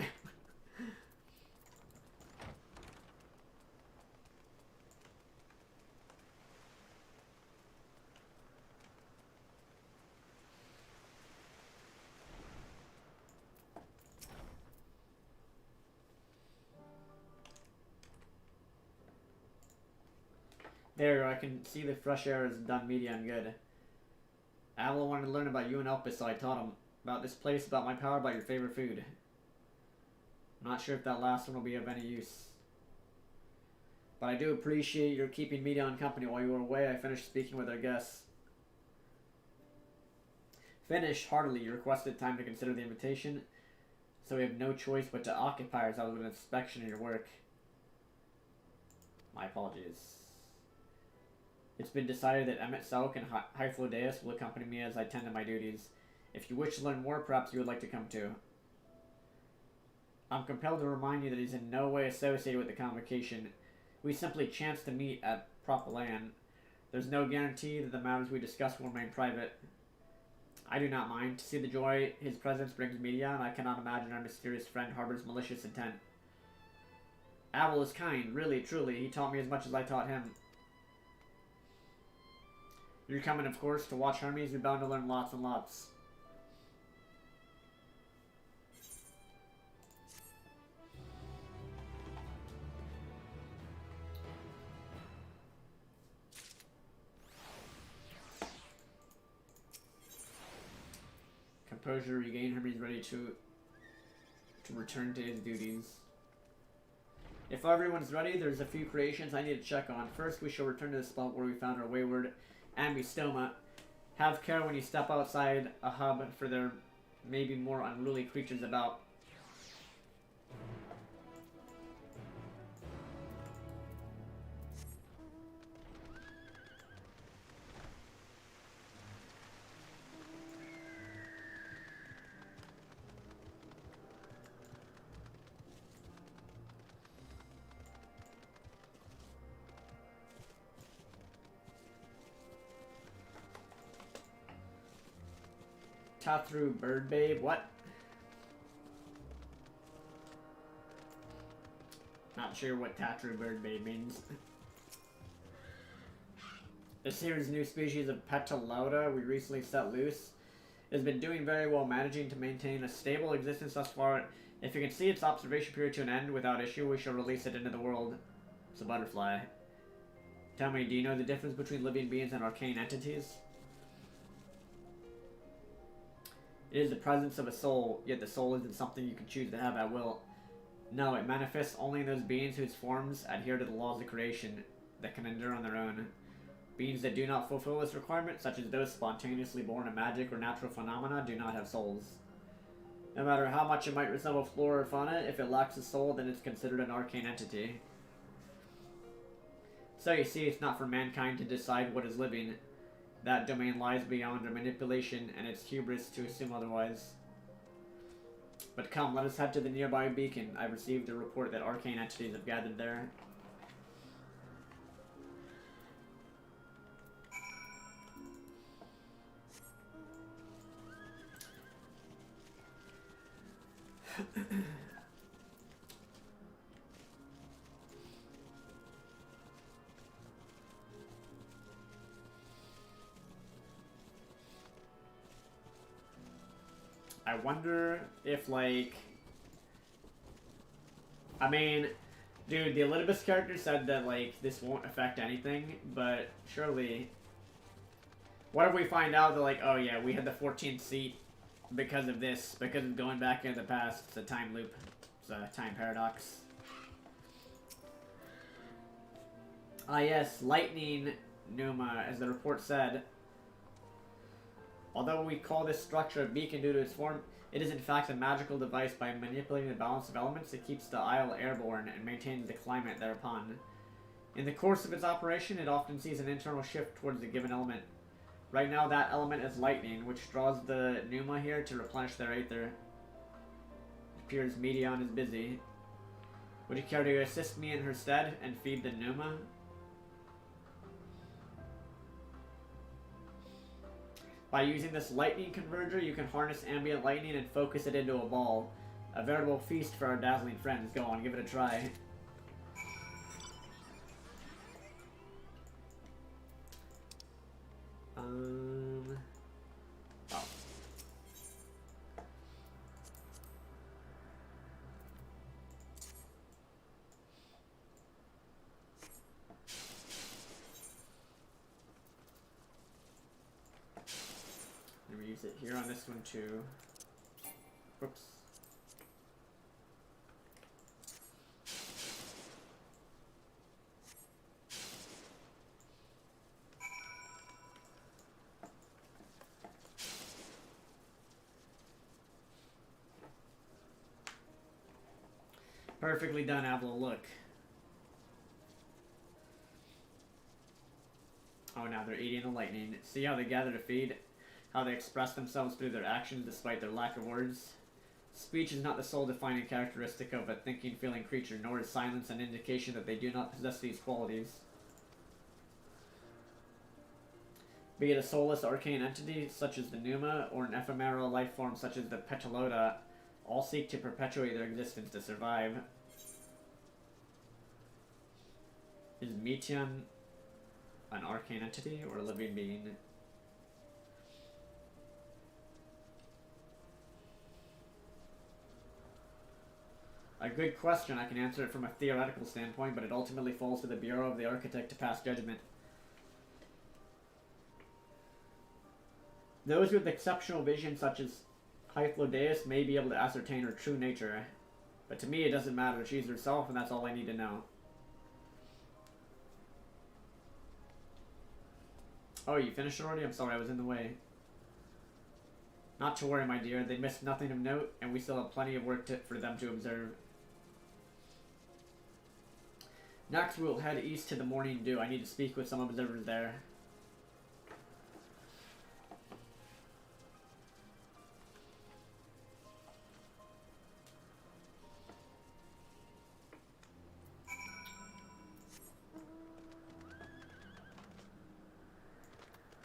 Speaker 1: There you go, I can see the fresh air has done Median good. Avila wanted to learn about you and Elpis, so I taught him. About this place, about my power, about your favorite food. I'm not sure if that last one will be of any use. But I do appreciate your keeping Median company while you were away. I finished speaking with our guests. Finished heartily. You requested time to consider the invitation, so we have no choice but to occupy ourselves with an inspection of your work. My apologies. It's been decided that Emmett Selk and Hyphlodeus will accompany me as I tend to my duties. If you wish to learn more, perhaps you would like to come too. I'm compelled to remind you that he's in no way associated with the convocation. We simply chanced to meet at Propalan. There's no guarantee that the matters we discuss will remain private. I do not mind. To see the joy his presence brings me down, I cannot imagine our mysterious friend harbors malicious intent. Abel is kind, really, truly. He taught me as much as I taught him. You're coming, of course, to watch Hermes. You're bound to learn lots and lots. Composure, regain. Hermes ready to return to his duties. If everyone's ready, there's a few creations I need to check on. First, we shall return to the spot where we found our wayward ambystoma. Have care when you step outside a hub, for there may be more unruly creatures about. Tathru Bird Babe, what? Not sure what Tathru Bird Babe means. This here's new species of Petalauda we recently set loose. It has been doing very well, managing to maintain a stable existence thus far. If you can see its observation period to an end without issue, we shall release it into the world. It's a butterfly. Tell me, do you know the difference between living beings and arcane entities? It is the presence of a soul, yet the soul isn't something you can choose to have at will. No, it manifests only in those beings whose forms adhere to the laws of creation, that can endure on their own. Beings that do not fulfill this requirement, such as those spontaneously born of magic or natural phenomena, do not have souls. No matter how much it might resemble flora or fauna, if it lacks a soul, then it's considered an arcane entity. So you see, it's not for mankind to decide what is living. That domain lies beyond our manipulation, and it's hubris to assume otherwise. But come, let us head to the nearby beacon. I've received a report that arcane entities have gathered there. I wonder if, like... I mean, dude, the Elidibus character said that, like, this won't affect anything, but surely... What if we find out that, like, oh yeah, we had the 14th seat because of this, because of going back into the past? It's a time loop. It's a time paradox. Ah yes, lightning pneuma, as the report said. Although we call this structure a beacon due to its form, it is in fact a magical device. By manipulating the balance of elements, it keeps the isle airborne and maintains the climate thereupon. In the course of its operation, it often sees an internal shift towards a given element. Right now, that element is lightning, which draws the pneuma here to replenish their aether. It appears Medion is busy. Would you care to assist me in her stead and feed the pneuma? By using this lightning converger, you can harness ambient lightning and focus it into a ball. A veritable feast for our dazzling friends. Go on, give it a try. Oh. Use it here on this one too. Whoops. Perfectly done, Avlo. Look. Oh, now they're eating the lightning. See how they gather to feed? How they express themselves through their actions despite their lack of words. Speech is not the sole defining characteristic of a thinking, feeling creature, nor is silence an indication that they do not possess these qualities. Be it a soulless arcane entity such as the Pneuma, or an ephemeral life form such as the Petalota, all seek to perpetuate their existence to survive. Is Meteon an arcane entity or a living being? A good question. I can answer it from a theoretical standpoint, but it ultimately falls to the Bureau of the Architect to pass judgment. Those with exceptional vision, such as Hythlodeus, may be able to ascertain her true nature. But to me, it doesn't matter. She's herself, and that's all I need to know. Oh, you finished already? I'm sorry, I was in the way. Not to worry, my dear. They missed nothing of note, and we still have plenty of work for them to observe. Next, we will head east to the Morning Dew. I need to speak with some observers there.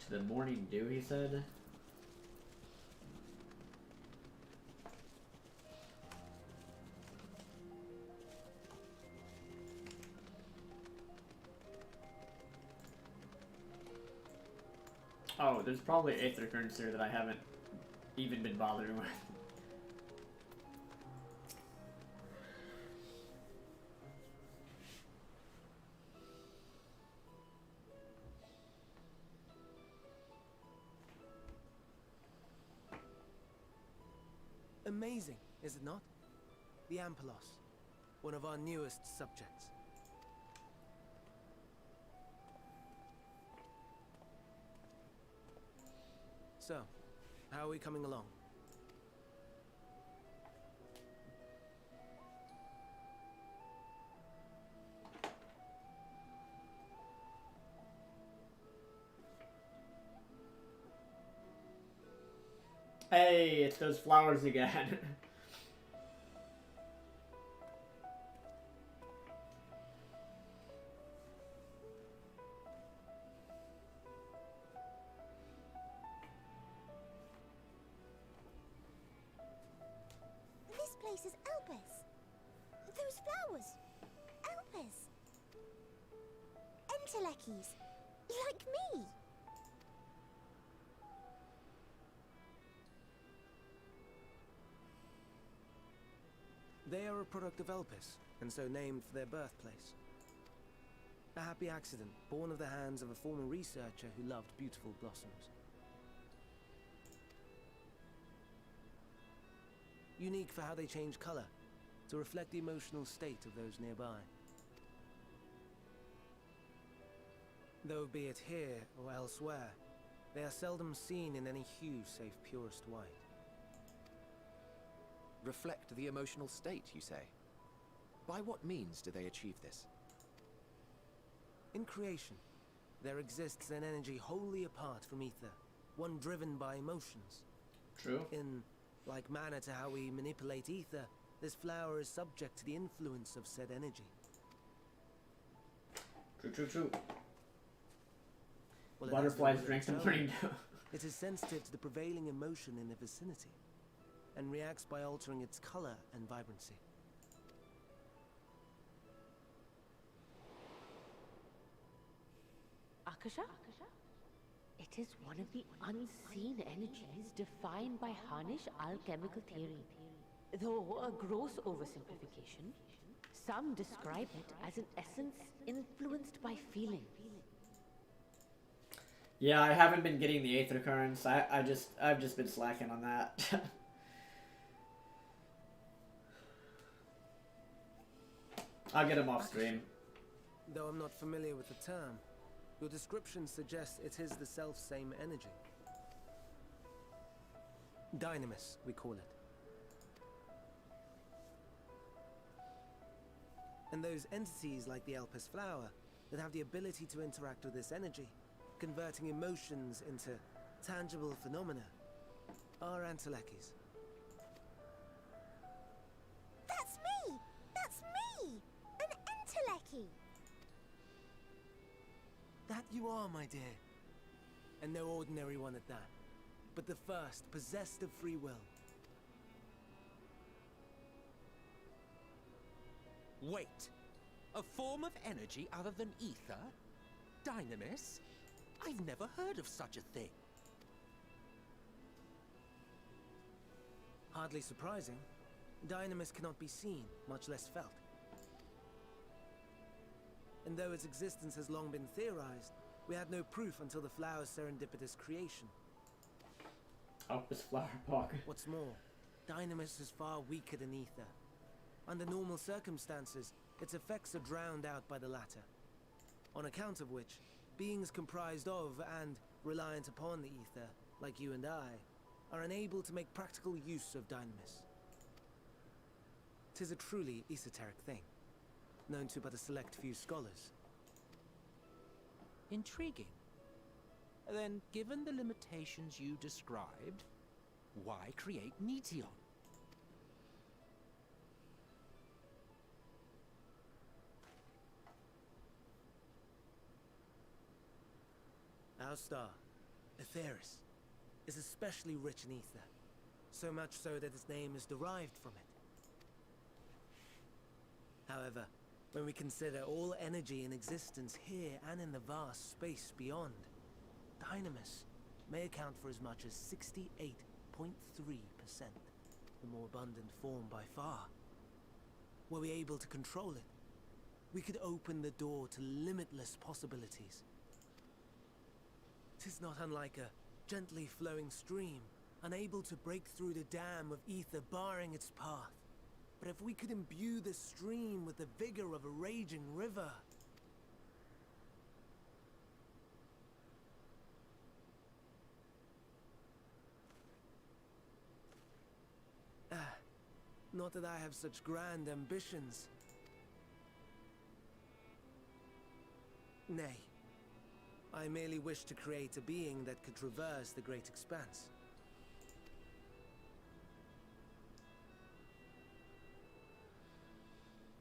Speaker 1: To the Morning Dew, he said. Oh, there's probably aether currents here that I haven't even been bothering with.
Speaker 22: Amazing, is it not? The Ampelos, one of our newest subjects. So, how are we coming along?
Speaker 1: Hey, it's those flowers again.
Speaker 21: This place is Elpis. Those flowers. Elpis. Entelekis. Like me.
Speaker 22: They are a product of Elpis, and so named for their birthplace. A happy accident, born of the hands of a former researcher who loved beautiful blossoms. Unique for how they change color, to reflect the emotional state of those nearby. Though be it here or elsewhere, they are seldom seen in any hue save purest white.
Speaker 18: Reflect the emotional state, you say? By what means do they achieve this?
Speaker 22: In creation, there exists an energy wholly apart from ether, one driven by emotions.
Speaker 1: True.
Speaker 22: In like manner to how we manipulate ether, this flower is subject to the influence of said energy.
Speaker 1: True.
Speaker 22: Well,
Speaker 1: Butterflies drink the Morning Dew.
Speaker 22: It is sensitive to the prevailing emotion in the vicinity, and reacts by altering its color and vibrancy.
Speaker 13: Akasha? It is one of the unseen energies defined by Harnish alchemical theory. Though a gross oversimplification, some describe it as an essence influenced by feeling.
Speaker 1: Yeah, I haven't been getting the aether currents. I've just been slacking on that. I'll get them off stream.
Speaker 22: Though I'm not familiar with the term, your description suggests it is the self-same energy. Dynamis, we call it. And those entities like the Elpis flower that have the ability to interact with this energy, converting emotions into tangible phenomena, are Entelekis.
Speaker 21: That's me! That's me! An Enteleki!
Speaker 22: That you are, my dear. and no ordinary one at that, but the first possessed of free will.
Speaker 8: Wait. A form of energy other than ether? Dynamis? I've never heard of such a thing.
Speaker 22: Hardly surprising. Dynamis cannot be seen, much less felt. And though its existence has long been theorized, we had no proof until the flower's serendipitous creation.
Speaker 1: Oh, this flower pocket.
Speaker 22: What's more, Dynamis is far weaker than ether. Under normal circumstances, its effects are drowned out by the latter. On account of which, beings comprised of and reliant upon the ether, like you and I, are unable to make practical use of Dynamis. 'Tis a truly esoteric thing, known to but a select few scholars.
Speaker 8: Intriguing. Then, given the limitations you described, why create Netion?
Speaker 22: Our star, Aetheris, is especially rich in ether, so much so that its name is derived from it. However, when we consider all energy in existence here and in the vast space beyond, Dynamis may account for as much as 68.3%, the more abundant form by far. Were we able to control it, we could open the door to limitless possibilities. 'Tis not unlike a gently flowing stream, unable to break through the dam of ether barring its path. But if we could imbue the stream with the vigor of a raging river... Not that I have such grand ambitions. Nay. I merely wish to create a being that could traverse the great expanse.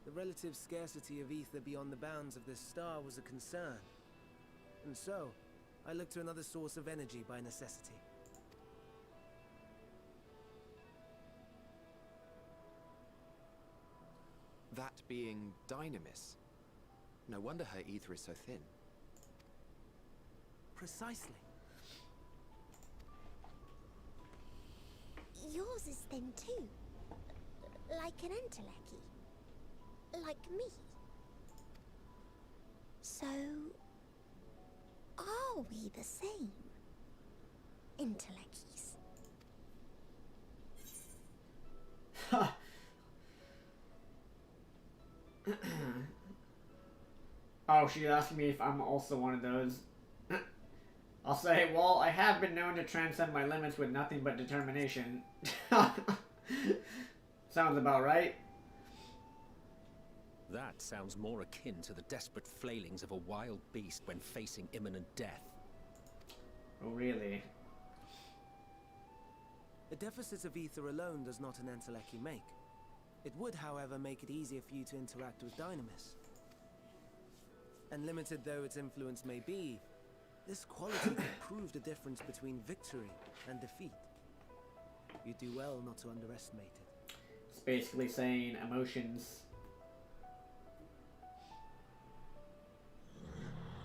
Speaker 22: The relative scarcity of ether beyond the bounds of this star was a concern. And so, I looked to another source of energy by necessity.
Speaker 18: That being Dynamis. No wonder her ether is so thin.
Speaker 22: Precisely.
Speaker 21: Yours is thin too. Like an entelechy. Like me. So... are we the same? Entelecchies.
Speaker 1: Oh, she's asking me if I'm also one of those. I'll say, well, I have been known to transcend my limits with nothing but determination. Sounds about right.
Speaker 8: That sounds more akin to the desperate flailings of a wild beast when facing imminent death.
Speaker 1: Oh, really?
Speaker 22: The deficits of ether alone does not an entelechy make. It would, however, make it easier for you to interact with Dynamis. And limited though its influence may be, this quality could prove the difference between victory and defeat. You do well not to underestimate it.
Speaker 1: It's basically saying emotions.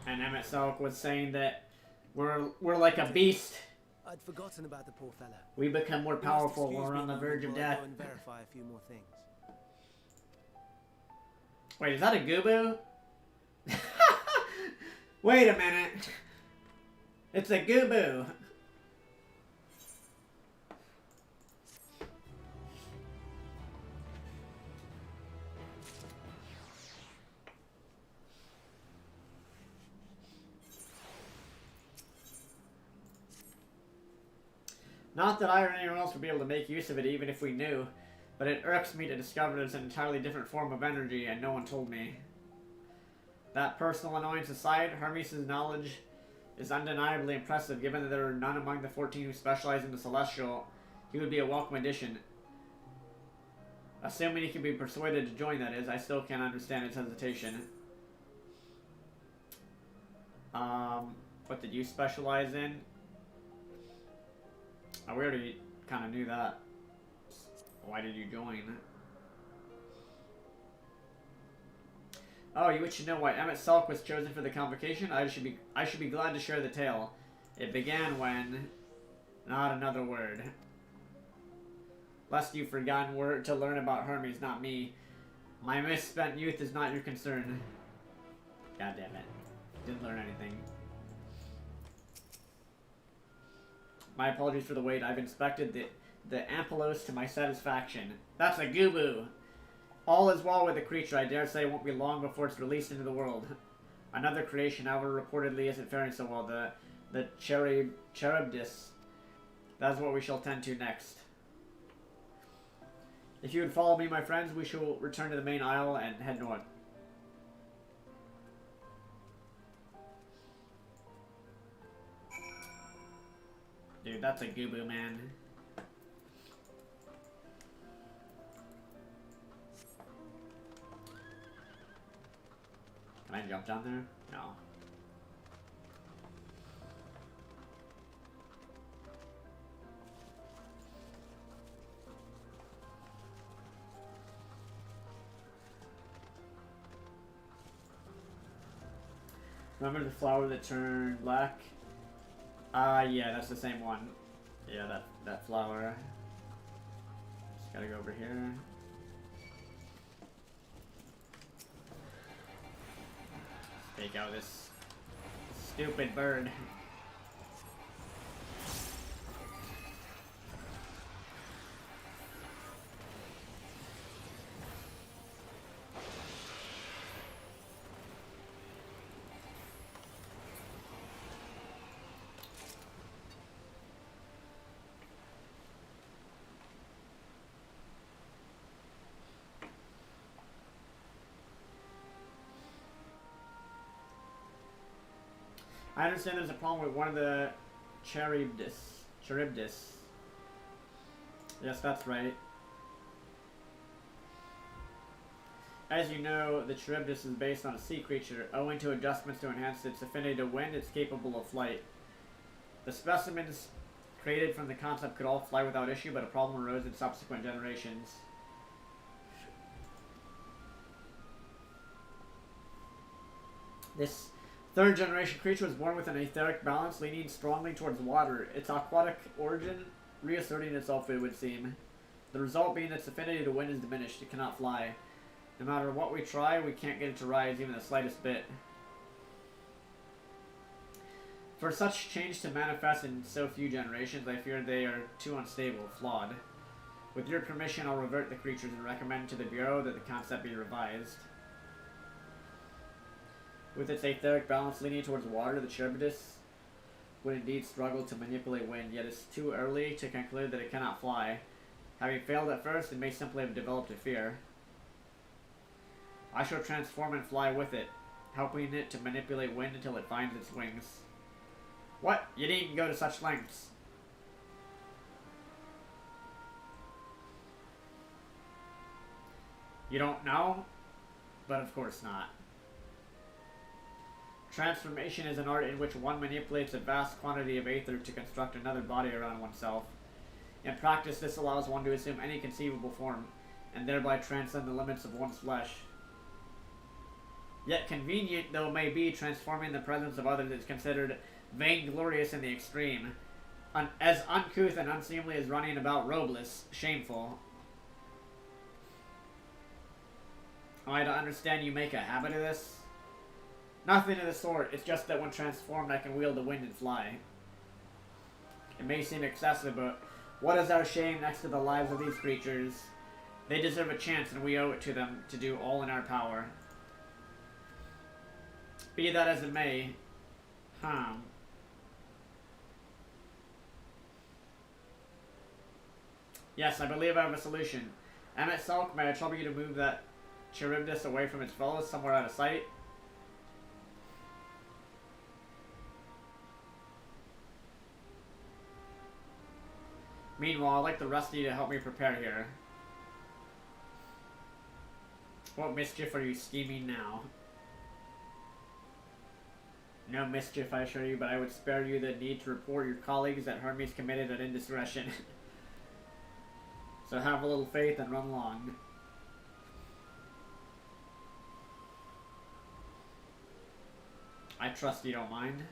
Speaker 1: And MSQ was saying that we're like a beast.
Speaker 22: I'd forgotten about the poor fella.
Speaker 1: We become more powerful when we're on the verge of death.
Speaker 22: Go and verify a few more things.
Speaker 1: Wait, is that a Goobu? Wait a minute. It's a Goobu. Not that I or anyone else would be able to make use of it even if we knew, but it irks me to discover it's an entirely different form of energy and no one told me. That personal annoyance aside, Hermes' knowledge is undeniably impressive given that there are none among the 14 who specialize in the Celestial. He would be a welcome addition. Assuming he can be persuaded to join, that is, I still can't understand his hesitation. What did you specialize in? Oh, we already kind of knew that. Why did you join? Oh, you wish to know why Emmett Salk was chosen for the convocation? I should be glad to share the tale. It began when... Not another word. Lest you've forgotten word to learn about Hermes, not me. My misspent youth is not your concern. God damn it. Didn't learn anything. My apologies for the wait. I've inspected the Ampelos to my satisfaction. That's a Gubu! All is well with the creature. I dare say it won't be long before it's released into the world. Another creation, however, reportedly isn't faring so well. The Charybdis. That's what we shall tend to next. If you would follow me, my friends, we shall return to the main aisle and head north. Dude, that's a Gubu, man. Can I jump down there? No. Remember the flower that turned black? Yeah, that's the same one. Yeah, that flower. Just gotta go over here. Take out this stupid bird. I understand there's a problem with one of the Charybdis. Yes, that's right. As you know, the Charybdis is based on a sea creature. Owing to adjustments to enhance its affinity to wind, it's capable of flight. The specimens created from the concept could all fly without issue, but a problem arose in subsequent generations. This third generation creature was born with an etheric balance leaning strongly towards water, its aquatic origin reasserting itself, it would seem. The result being its affinity to wind is diminished. It cannot fly. No matter what we try, we can't get it to rise even the slightest bit. For such change to manifest in so few generations, I fear they are too unstable, flawed. With your permission, I'll revert the creatures and recommend to the Bureau that the concept be revised. With its etheric balance leaning towards water, the Charybdis would indeed struggle to manipulate wind, yet it's too early to conclude that it cannot fly. Having failed at first, it may simply have developed a fear. I shall transform and fly with it, helping it to manipulate wind until it finds its wings. What? You needn't go to such lengths. You don't know? But of course not. Transformation is an art in which one manipulates a vast quantity of aether to construct another body around oneself. In practice, this allows one to assume any conceivable form, and thereby transcend the limits of one's flesh. Yet convenient though it may be, transforming the presence of others is considered vainglorious in the extreme. As uncouth and unseemly as running about robeless, shameful. Am I to understand you make a habit of this? Nothing of the sort, it's just that when transformed I can wield the wind and fly. It may seem excessive, but what is our shame next to the lives of these creatures? They deserve a chance and we owe it to them to do all in our power. Be that as it may, Yes, I believe I have a solution. Emmett Salk, may I trouble you to move that Charybdis away from its fellows somewhere out of sight? Meanwhile, I'd like the rest of you to help me prepare here. What mischief are you scheming now? No mischief, I assure you, but I would spare you the need to report your colleagues that Hermes committed an indiscretion. So have a little faith and run along. I trust you don't mind.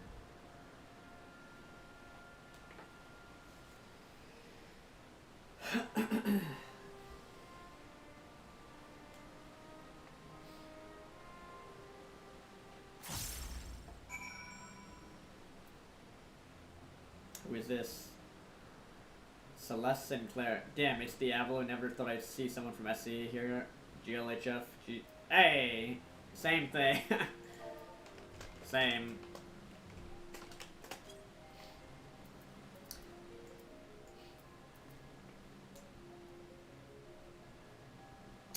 Speaker 1: Who is this? Celeste Sinclair. Damn, it's Diablo. Never thought I'd see someone from SE here. GLHF. Hey! Same thing. Same.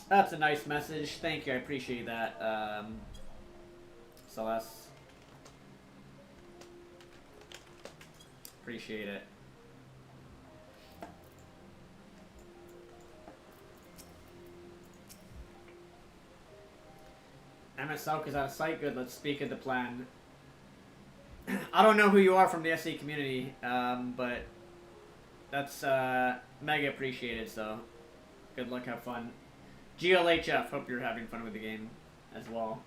Speaker 1: That's a nice message. Thank you. I appreciate that, Celeste. Appreciate it. MSQ is out of sight. Good, let's speak of the plan. I don't know who you are from the SE community, but that's mega appreciated, so good luck, have fun. GLHF, hope you're having fun with the game as well.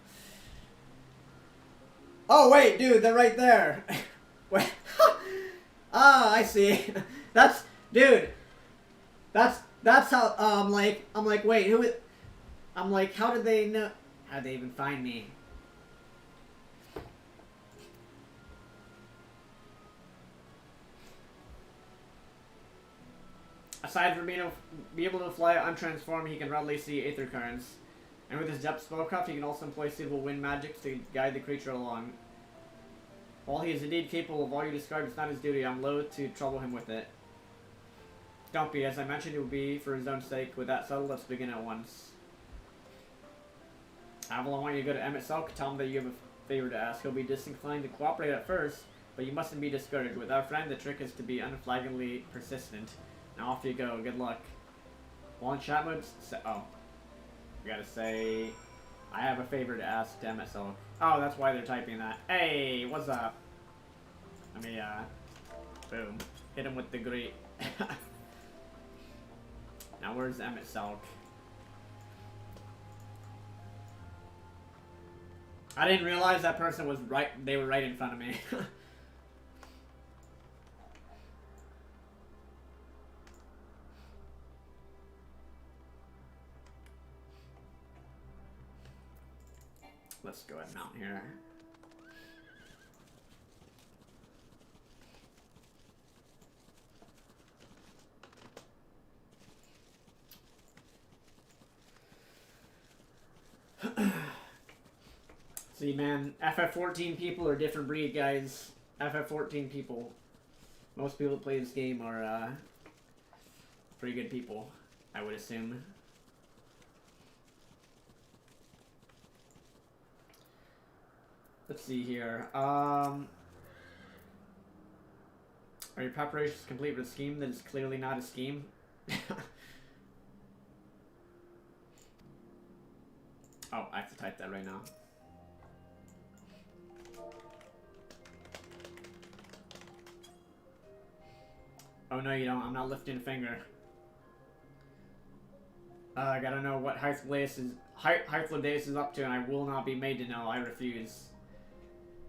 Speaker 1: Oh wait, dude, they're right there. Wait. Ah, I see. That's, dude. That's how, I'm like, wait, who is, I'm like, how did they know, how'd they even find me? Aside from being able to fly untransformed, he can readily see aether currents. And with his depth spellcraft, he can also employ suitable wind magic to guide the creature along. While he is indeed capable of all you described, it's not his duty. I'm loath to trouble him with it. Don't be. As I mentioned, it will be for his own sake. With that settled, let's begin at once. Avalon, I want you to go to MSQ. Tell him that you have a favor to ask. He'll be disinclined to cooperate at first, but you mustn't be discouraged. With our friend, the trick is to be unflaggingly persistent. Now off you go. Good luck. While in chat mode, oh. We gotta say, I have a favor to ask to MSQ. Oh, that's why they're typing that. Hey, what's up? Let me, boom. Hit him with the great. Now where's MSQ? I didn't realize that person was right, they were right in front of me. Let's go ahead and mount here. See, man, FF14 people are a different breed, guys. FF14 people. Most people that play this game are pretty good people, I would assume. Let's see here. Are your preparations complete with a scheme that is clearly not a scheme? Oh, I have to type that right now. Oh no, you don't. I'm not lifting a finger. I gotta know what Hythlodaeus is up to, and I will not be made to know. I refuse.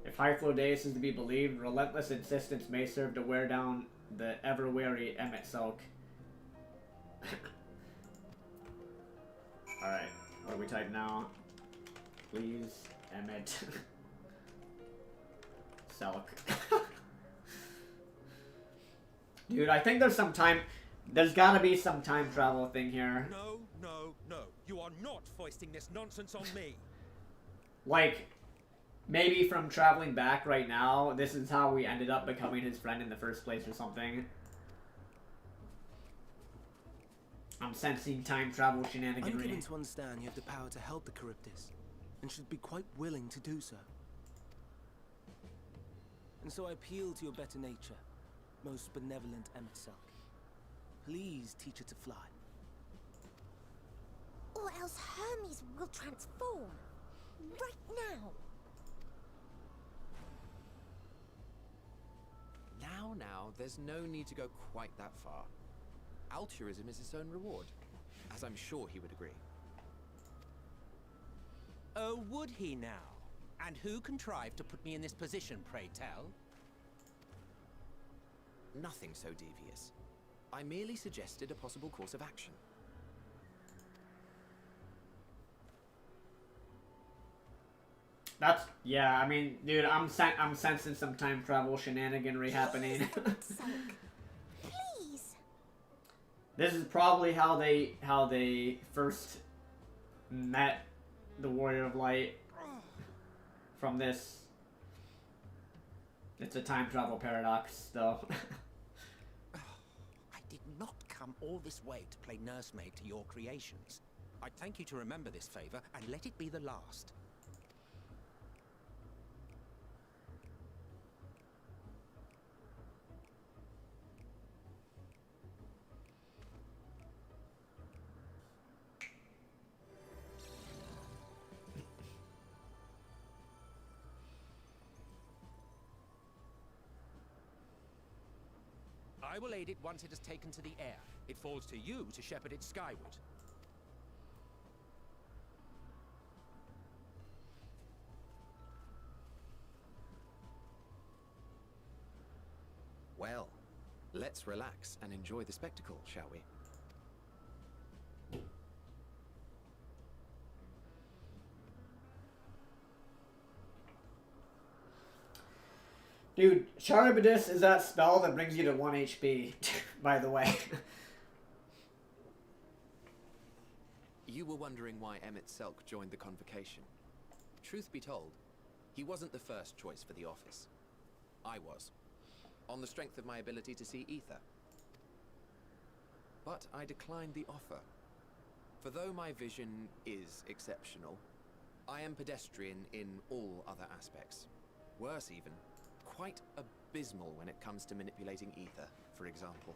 Speaker 1: If Hythlodaeus is to be believed, relentless insistence may serve to wear down the ever-wary MSQ. Alright, what do we type now? Please, Emmet. Selk. Dude, I think there's some time... There's gotta be some time travel thing here.
Speaker 10: No, no, no. You are not foisting this nonsense on me.
Speaker 1: Like, maybe from traveling back right now, this is how we ended up becoming his friend in the first place or something. I'm sensing time travel shenaniganry.
Speaker 22: I'm given to understand you have the power to help the Charybdis, and should be quite willing to do so. And so I appeal to your better nature, most benevolent MSQ. Please teach her to fly.
Speaker 21: Or else Hermes will transform. Right now.
Speaker 18: Now, there's no need to go quite that far. Altruism is its own reward, as I'm sure he would agree.
Speaker 8: Oh, would he now? And who contrived to put me in this position, pray tell?
Speaker 18: Nothing so devious. I merely suggested a possible course of action.
Speaker 1: That's, yeah, I mean, dude, I'm sensing some time travel shenaniganry happening.
Speaker 21: Please.
Speaker 1: This is probably how they first met the Warrior of Light. From this, it's a time travel paradox, though.
Speaker 8: I did not come all this way to play nursemaid to your creations. I'd thank you to remember this favor and let it be the last. I will aid it once it has taken to the air. It falls to you to shepherd it skyward.
Speaker 18: Well, let's relax and enjoy the spectacle, shall we?
Speaker 1: Dude, Charybdis is that spell that brings you to 1 HP, by the way.
Speaker 18: You were wondering why Emmett Selk joined the convocation. Truth be told, he wasn't the first choice for the office. I was, on the strength of my ability to see ether. But I declined the offer. For though my vision is exceptional, I am pedestrian in all other aspects. Worse even, quite abysmal when it comes to manipulating ether, for example.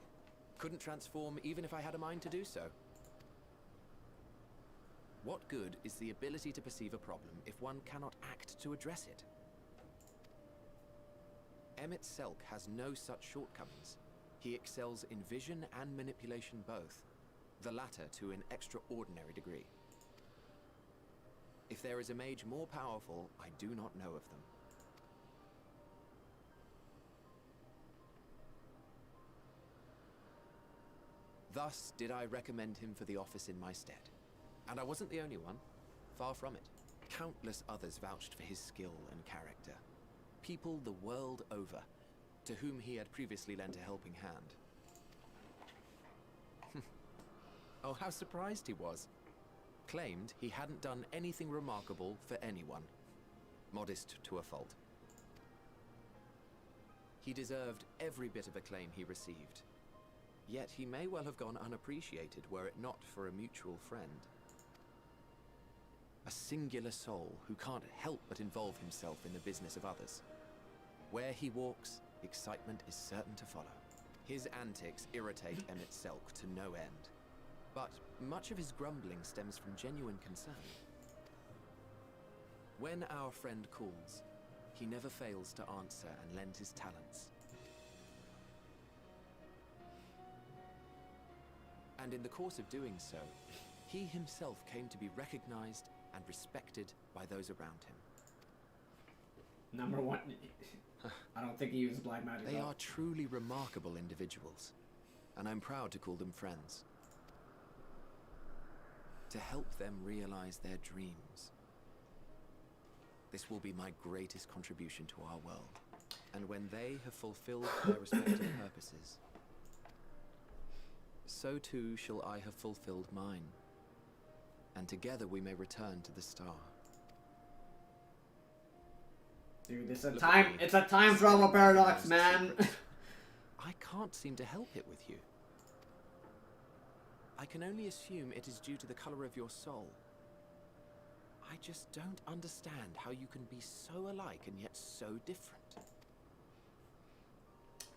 Speaker 18: Couldn't transform even if I had a mind to do so. What good is the ability to perceive a problem if one cannot act to address it? Emmett Selk has no such shortcomings. He excels in vision and manipulation both, the latter to an extraordinary degree. If there is a mage more powerful, I do not know of them. Thus did I recommend him for the office in my stead. And I wasn't the only one. Far from it. Countless others vouched for his skill and character. People the world over, to whom he had previously lent a helping hand. Oh, how surprised he was. Claimed he hadn't done anything remarkable for anyone. Modest to a fault. He deserved every bit of acclaim he received. Yet he may well have gone unappreciated were it not for a mutual friend. A singular soul who can't help but involve himself in the business of others. Where he walks, excitement is certain to follow. His antics irritate Emmett Selk to no end. But much of his grumbling stems from genuine concern. When our friend calls, he never fails to answer and lend his talents. And in the course of doing so, he himself came to be recognized and respected by those around him.
Speaker 1: Number one, I don't think he used black magic.
Speaker 18: They are truly remarkable individuals, and I'm proud to call them friends. To help them realize their dreams. This will be my greatest contribution to our world. And when they have fulfilled their respective purposes, so too shall I have fulfilled mine. And together we may return to the star.
Speaker 1: Dude, it's a time travel paradox, man.
Speaker 18: I can't seem to help it with you. I can only assume it is due to the color of your soul. I just don't understand how you can be so alike and yet so different.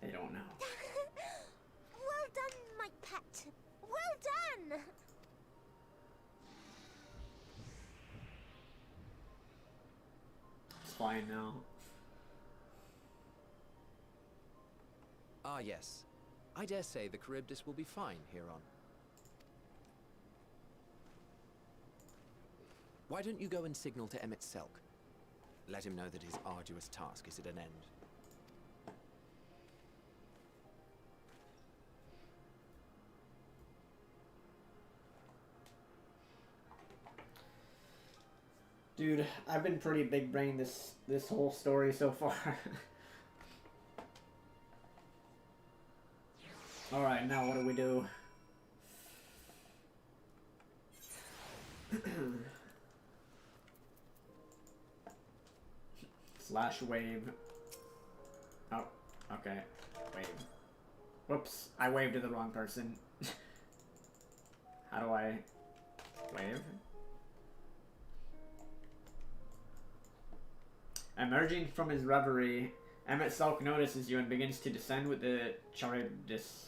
Speaker 1: I don't know.
Speaker 21: Well done, my pet. Well done.
Speaker 1: It's fine now.
Speaker 2: Ah, yes. I dare say the Charybdis will be fine here on. Why don't you go and signal to Emmett Selk? Let him know that his arduous task is at an end.
Speaker 1: Dude, I've been pretty big brain this whole story so far. Alright, now what do we do? Slash wave. Oh, okay. Wave. Whoops, I waved to the wrong person. How do I wave? Emerging from his reverie, Emmett Selk notices you and begins to descend with the Charybdis.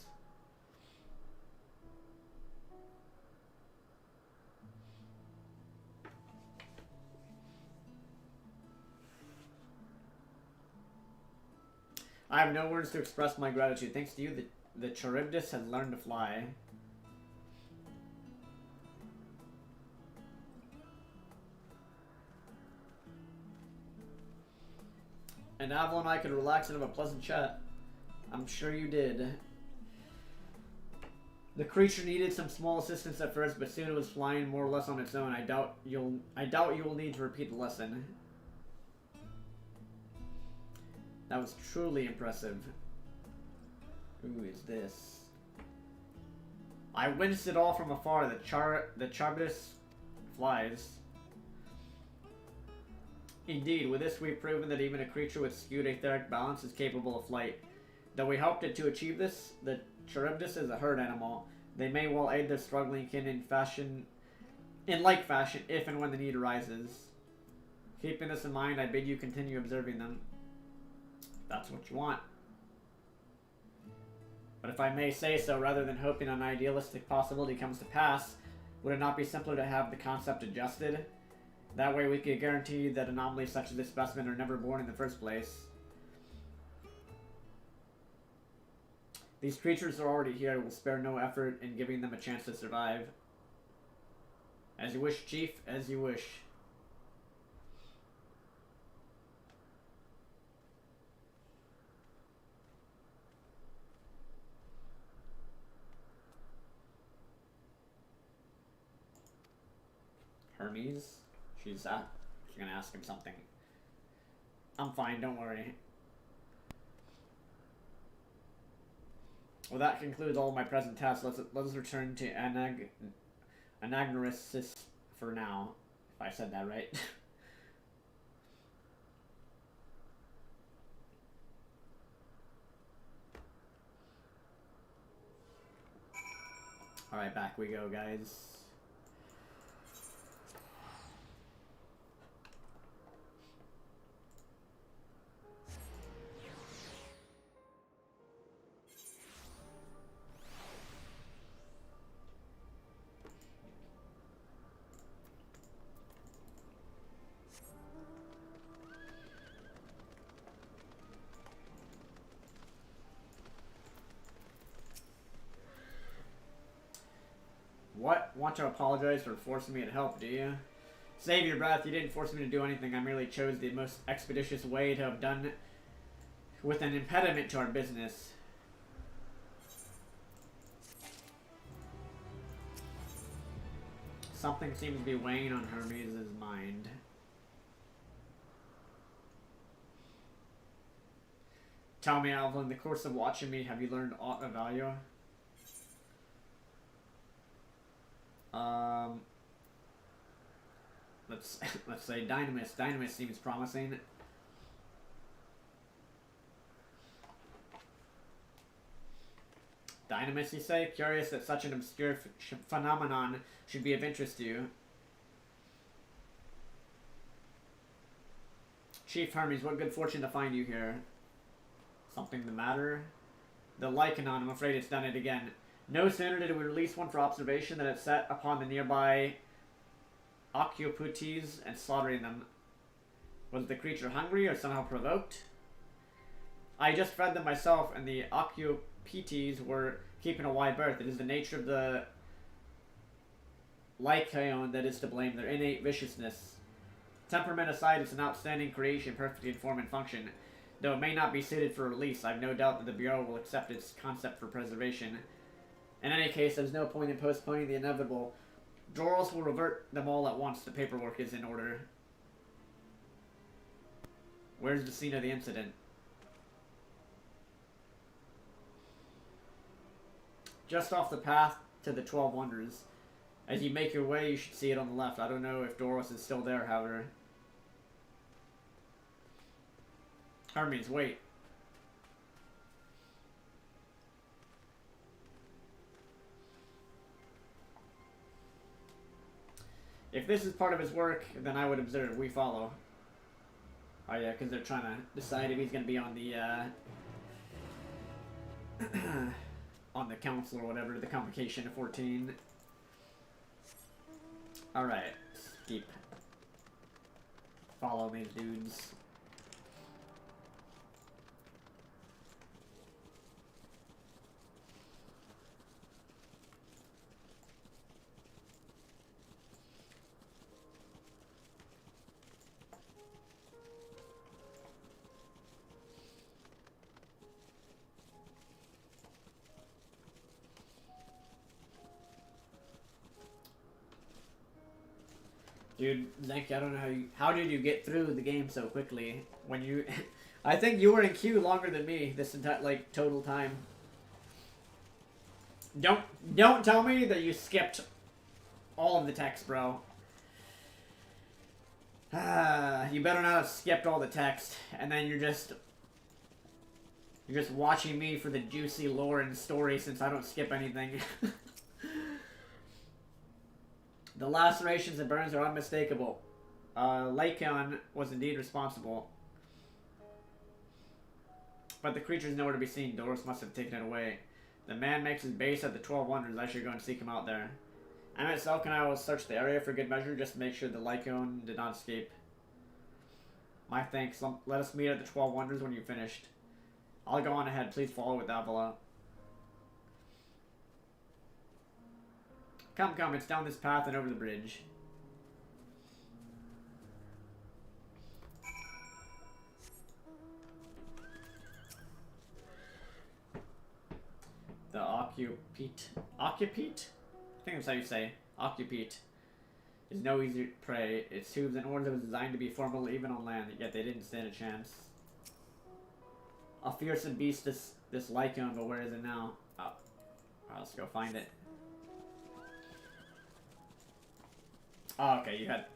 Speaker 1: I have no words to express my gratitude. Thanks to you, the Charybdis has learned to fly. And Avalon and I could relax and have a pleasant chat. I'm sure you did. The creature needed some small assistance at first, but soon it was flying more or less on its own. I doubt you will need to repeat the lesson. That was truly impressive. Who is this? I witnessed it all from afar. The Charybdis flies. Indeed, with this we've proven that even a creature with skewed etheric balance is capable of flight. Though we helped it to achieve this, the Charybdis is a herd animal. They may well aid their struggling kin in like fashion, if and when the need arises. Keeping this in mind, I bid you continue observing them. That's what you want. But if I may say so, rather than hoping an idealistic possibility comes to pass, would it not be simpler to have the concept adjusted? That way we could guarantee that anomalies such as this specimen are never born in the first place. These creatures are already here. We'll spare no effort in giving them a chance to survive. As you wish, Chief, as you wish. Hermes? She's gonna ask him something. I'm fine, don't worry. Well, that concludes all of my present tasks. Let's return to Anagnosis for now. If I said that right. Alright, back we go, guys. What? Want to apologize for forcing me to help, do you? Save your breath, you didn't force me to do anything. I merely chose the most expeditious way to have done it with an impediment to our business. Something seems to be weighing on Hermes' mind. Tell me, Alva, in the course of watching me, have you learned aught of value? Let's say Dynamis. Dynamis seems promising. Dynamis, you say? Curious that such an obscure phenomenon should be of interest to you. Chief Hermes, what good fortune to find you here. Something the matter? The Lycanon, I'm afraid it's done it again. No sooner did we release one for observation than it set upon the nearby Occuputes and slaughtering them. Was the creature hungry or somehow provoked? I just fed them myself, and the Occupetes were keeping a wide berth. It is the nature of the Lycaon that is to blame, their innate viciousness. Temperament aside, it's an outstanding creation, perfectly informed and function. Though it may not be suited for release, I've no doubt that the Bureau will accept its concept for preservation. In any case, there's no point in postponing the inevitable. Doros will revert them all at once. The paperwork is in order. Where's the scene of the incident? Just off the path to the 12 Wonders. As you make your way, you should see it on the left. I don't know if Doros is still there, however. Hermes, wait. If this is part of his work, then I would observe. We follow. Oh yeah, because they're trying to decide if he's going to be on the, on the council or whatever, the convocation of 14. Alright, keep. Follow these dudes. Dude, Zank, I don't know how did you get through the game so quickly when you I think you were in queue longer than me this entire like total time. Don't tell me that you skipped all of the text, bro. You better not have skipped all the text and then you're just watching me for the juicy lore and story since I don't skip anything. The lacerations and burns are unmistakable. Lycaon was indeed responsible. But the creature's nowhere to be seen. Doros must have taken it away. The man makes his base at the 12 Wonders. I should go and seek him out there. MSL and I will search the area for good measure just to make sure the Lycaon did not escape. My thanks. Let us meet at the 12 Wonders when you've finished. I'll go on ahead. Please follow with Avila. Come, come, it's down this path and over the bridge. The Occupete? Occupete? I think that's how you say. Occupete. Is no easy prey. Its hooves and horns was designed to be formidable even on land, yet they didn't stand a chance. A fearsome beast this Lycaon, but where is it now? Oh. Alright, let's go find it. Oh, okay, you had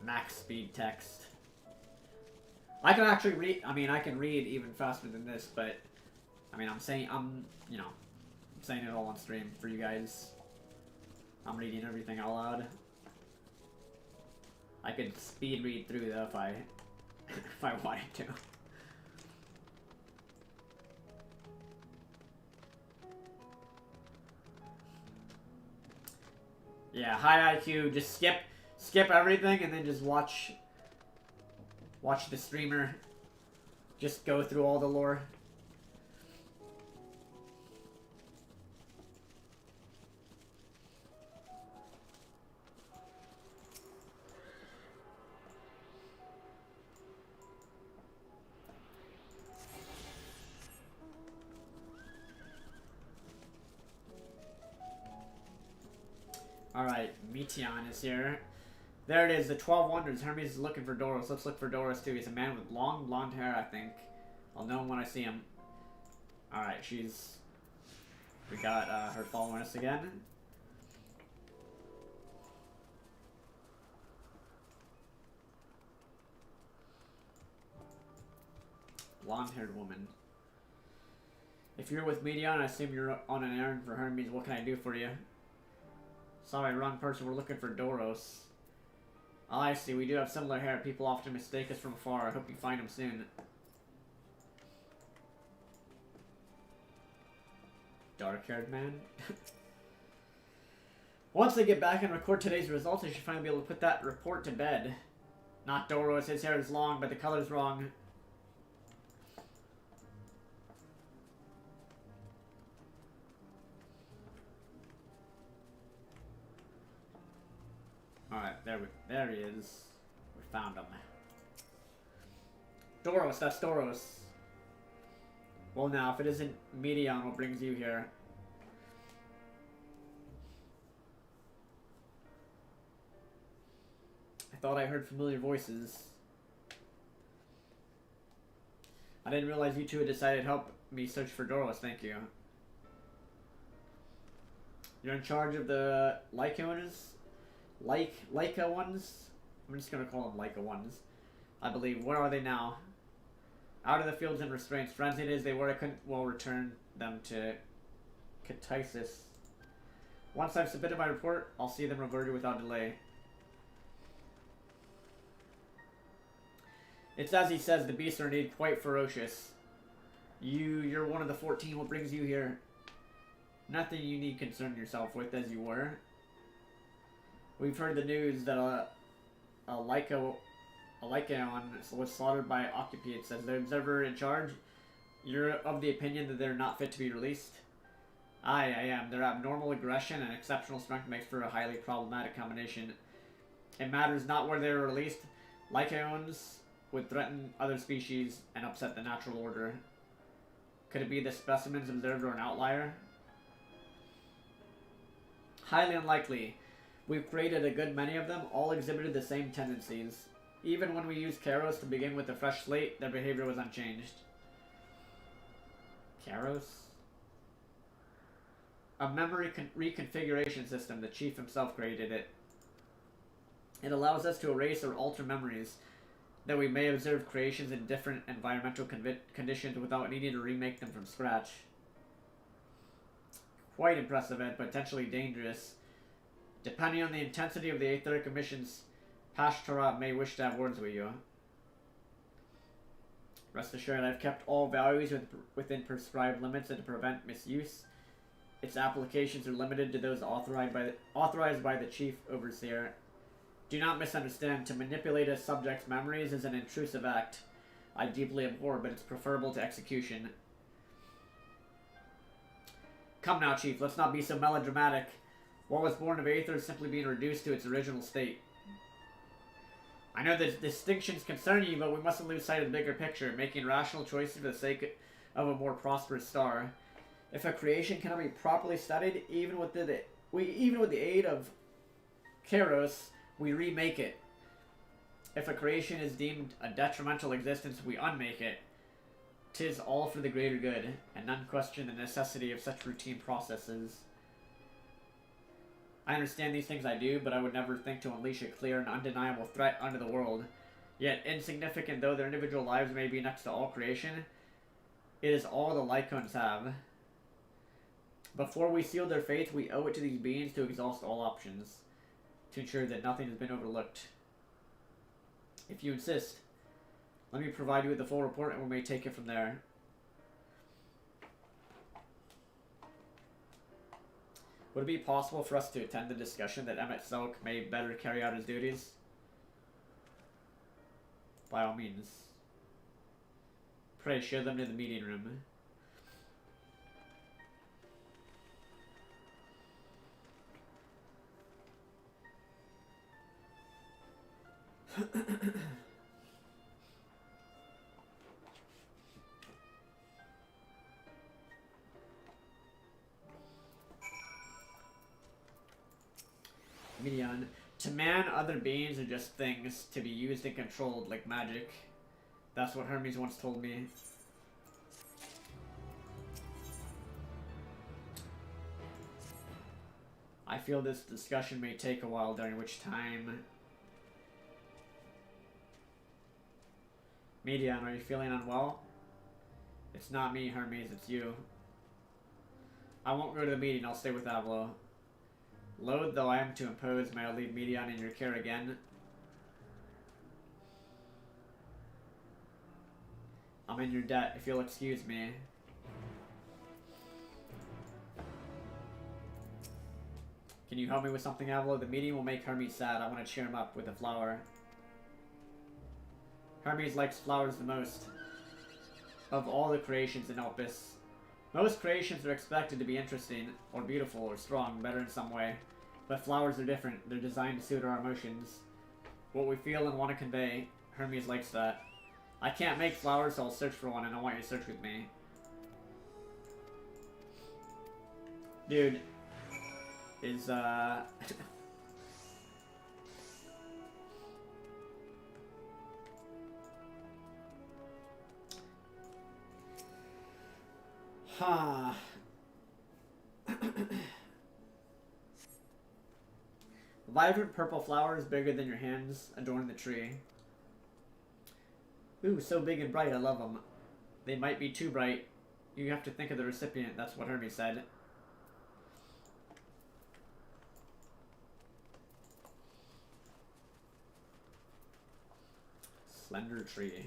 Speaker 1: max speed text. I can actually read, I mean, I can read even faster than this, but, I mean, I'm saying it all on stream for you guys. I'm reading everything out loud. I could speed read through though if I, if I wanted to. Yeah, high IQ, just skip everything and then just watch the streamer just go through all the lore. Alright, Meteon is here. There it is, the 12 Wonders. Hermes is looking for Doros. Let's look for Doros too. He's a man with long blonde hair, I think. I'll know him when I see him. Alright, we got her following us again. Blonde-haired woman. If you're with Meteon, I assume you're on an errand for Hermes. What can I do for you? Sorry, wrong person. We're looking for Doros. Oh, I see. We do have similar hair. People often mistake us from afar. I hope you find him soon. Dark-haired man? Once they get back and record today's results, I should finally be able to put that report to bed. Not Doros. His hair is long, but the color's wrong. Alright, there he is. We found him. Doros, that's Doros. Well now, if it isn't Medion, what brings you here? I thought I heard familiar voices. I didn't realize you two had decided to help me search for Doros, thank you. You're in charge of the Leica ones? Leica ones? I'm just gonna call them Leica ones. I believe. Where are they now? Out of the fields and restraints. Frenzied as they were, I couldn't well return them to Katisis. Once I've submitted my report, I'll see them reverted without delay. It's as he says, the beasts are indeed quite ferocious. You're one of the 14. What brings you here? Nothing you need concern yourself with, as you were. We've heard the news that a Lycaon was slaughtered by Occupites. As the observer in charge, you're of the opinion that they're not fit to be released? Aye, I am. Their abnormal aggression and exceptional strength makes for a highly problematic combination. It matters not where they are released. Lycaons would threaten other species and upset the natural order. Could it be the specimens observed or an outlier? Highly unlikely. We've created a good many of them, all exhibited the same tendencies. Even when we used Karos to begin with a fresh slate, their behavior was unchanged. Karos? A memory reconfiguration system. The chief himself created it. It allows us to erase or alter memories, that we may observe creations in different environmental conditions without needing to remake them from scratch. Quite impressive and potentially dangerous. Depending on the intensity of the aetheric emissions, Pashtarat may wish to have words with you. Rest assured, I've kept all values within prescribed limits and to prevent misuse. Its applications are limited to those authorized by the Chief Overseer. Do not misunderstand. To manipulate a subject's memories is an intrusive act I deeply abhor, but it's preferable to execution. Come now, Chief, let's not be so melodramatic. What was born of Aether is simply being reduced to its original state. I know that distinctions concern you, but we mustn't lose sight of the bigger picture, making rational choices for the sake of a more prosperous star. If a creation cannot be properly studied, even with the aid of Karos, we remake it. If a creation is deemed a detrimental existence, we unmake it. 'Tis all for the greater good, and none question the necessity of such routine processes. I understand these things I do, but I would never think to unleash a clear and undeniable threat unto the world. Yet, insignificant though their individual lives may be next to all creation, it is all the Lycons have. Before we seal their fates, we owe it to these beings to exhaust all options, to ensure that nothing has been overlooked. If you insist, let me provide you with the full report and we may take it from there. Would it be possible for us to attend the discussion that MSQ may better carry out his duties? By all means. Pray show them to the meeting room. Medion. To man, other beings are just things to be used and controlled like magic. That's what Hermes once told me. I feel this discussion may take a while, during which time... Medion, are you feeling unwell? It's not me, Hermes, it's you. I won't go to the meeting, I'll stay with Avilo. Loath though I am to impose, may I leave Medion in your care again? I'm in your debt, if you'll excuse me. Can you help me with something, Avilo? The meeting will make Hermes sad. I want to cheer him up with a flower. Hermes likes flowers the most of all the creations in Opus. Most creations are expected to be interesting, or beautiful, or strong, better in some way. But flowers are different. They're designed to suit our emotions. What we feel and want to convey. Hermes likes that. I can't make flowers, so I'll search for one, and I want you to search with me. Dude. Is, Huh. Vibrant purple flowers bigger than your hands adorn the tree. Ooh, so big and bright, I love them. They might be too bright. You have to think of the recipient, that's what Hermes said. Slender tree.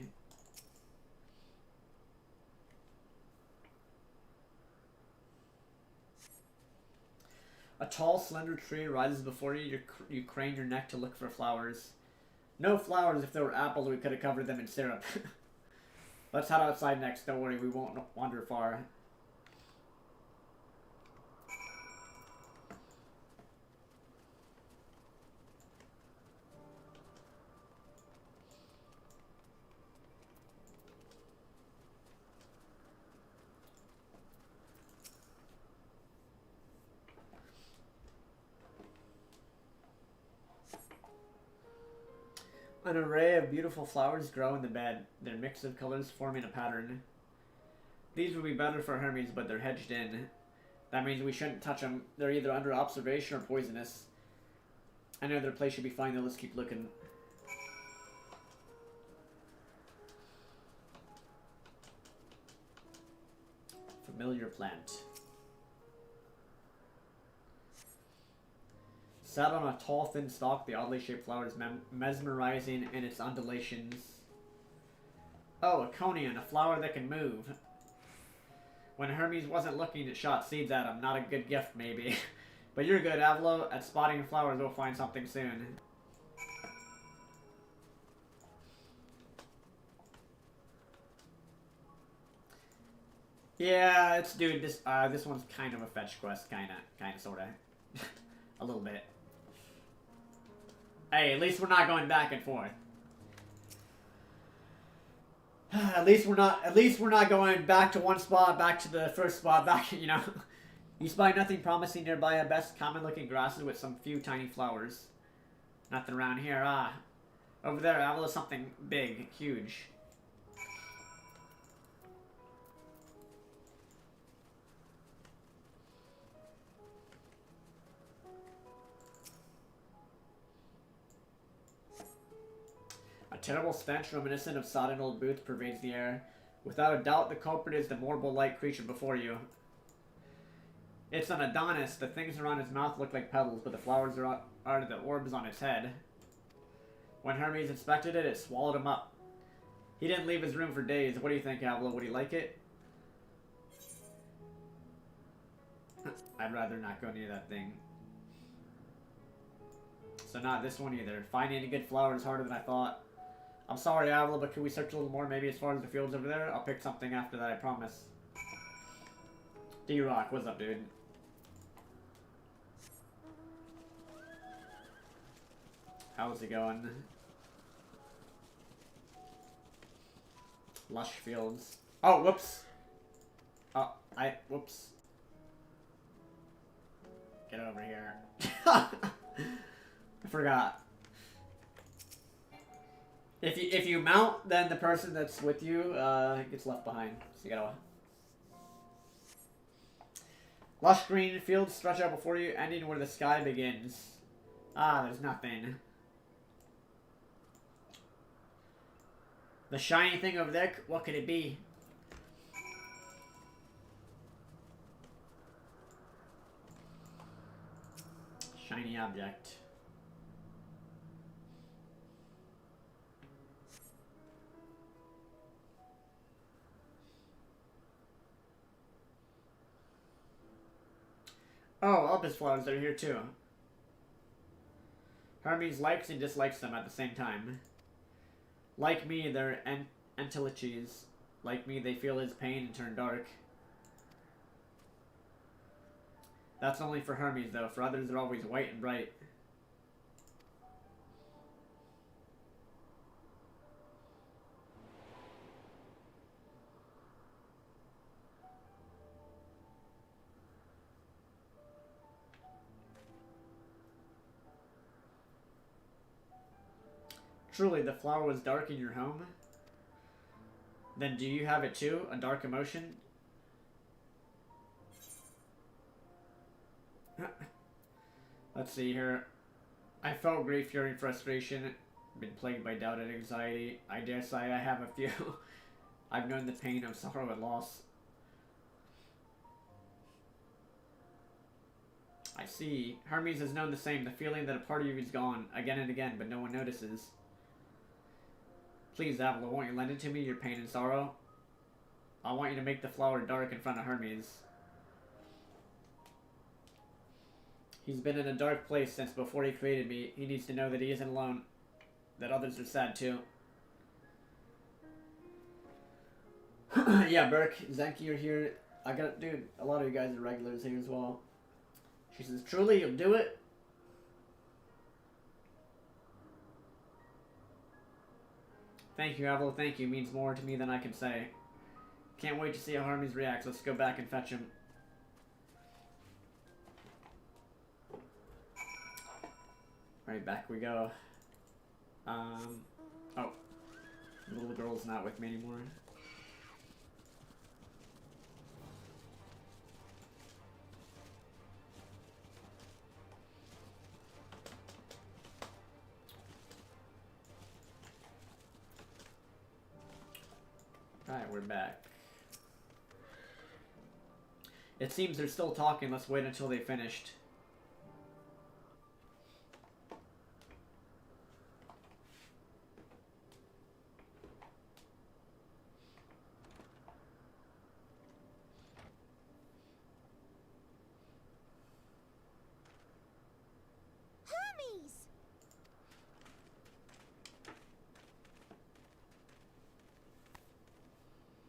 Speaker 1: A tall, slender tree rises before you. You crane your neck to look for flowers. No flowers. If there were apples, we could have covered them in syrup. Let's head outside next. Don't worry, we won't wander far. An array of beautiful flowers grow in the bed, their mix of colors forming a pattern. These would be better for Hermes, but they're hedged in. That means we shouldn't touch them. They're either under observation or poisonous. Any other place should be fine, though. Let's keep looking. Familiar plant. Sat on a tall, thin stalk, the oddly shaped flower is mesmerizing in its undulations. Oh, a conian, a flower that can move. When Hermes wasn't looking, it shot seeds at him. Not a good gift, maybe. But you're good, Avilo. At spotting flowers, we'll find something soon. Yeah, it's dude. This one's kind of a fetch quest, kind of, sorta, a little bit. Hey, at least we're not going back and forth. At least we're not going back to one spot, back to the first spot, back, you know. You spy nothing promising nearby, at best common looking grasses with some few tiny flowers. Nothing around here, ah. Over there, Avila, something big, huge. A terrible stench reminiscent of sodden old boots pervades the air. Without a doubt, the culprit is the marble-like creature before you. It's an Adonis. The things around his mouth look like petals, but the flowers are the orbs on its head. When Hermes inspected it, it swallowed him up. He didn't leave his room for days. What do you think, Avila? Would he like it? I'd rather not go near that thing. So not this one either. Finding any good flower is harder than I thought. I'm sorry, Avila, but can we search a little more? Maybe as far as the fields over there? I'll pick something after that, I promise. D-Rock, what's up, dude? How's it going? Lush fields. Oh, whoops! Oh, whoops. Get over here. I forgot. If you mount, then the person that's with you gets left behind. So you gotta. Lush green fields stretch out before you, ending where the sky begins. Ah, there's nothing. The shiny thing over there, what could it be? Shiny object. Oh, Elpis flowers are here too. Hermes likes and dislikes them at the same time. Like me, they're entelechies. Like me, they feel his pain and turn dark. That's only for Hermes, though. For others, they're always white and bright. Truly, the flower was dark in your home? Then do you have it too? A dark emotion? Let's see here. I felt great fury and frustration. Been plagued by doubt and anxiety. I dare say I have a few. I've known the pain of sorrow and loss. I see. Hermes has known the same. The feeling that a part of you is gone again and again, but no one notices. Please, Avila, won't you lend it to me, your pain and sorrow? I want you to make the flower dark in front of Hermes. He's been in a dark place since before he created me. He needs to know that he isn't alone. That others are sad too. Yeah, Burke, Zenki, you're here. I got, dude, a lot of you guys are regulars here as well. She says, truly, you'll do it? Thank you, Avila, thank you. Means more to me than I can say. Can't wait to see how Hermes reacts. Let's go back and fetch him. Alright, back we go. Oh. The little girl's not with me anymore. Alright, we're back. It seems they're still talking. Let's wait until they finished.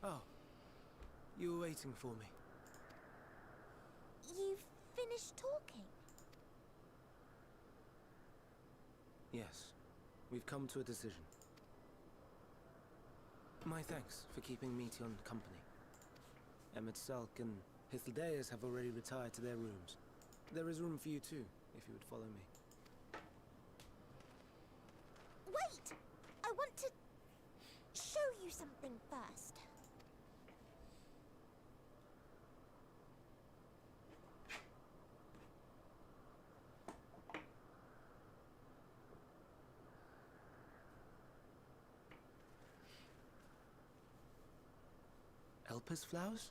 Speaker 22: Oh, you were waiting for me.
Speaker 21: You've finished talking?
Speaker 22: Yes, we've come to a decision. My thanks for keeping Meteon company. Salk and Hythlodaeus have already retired to their rooms. There is room for you too, if you would follow me.
Speaker 21: Wait! I want to show you something first.
Speaker 22: Elpis flowers?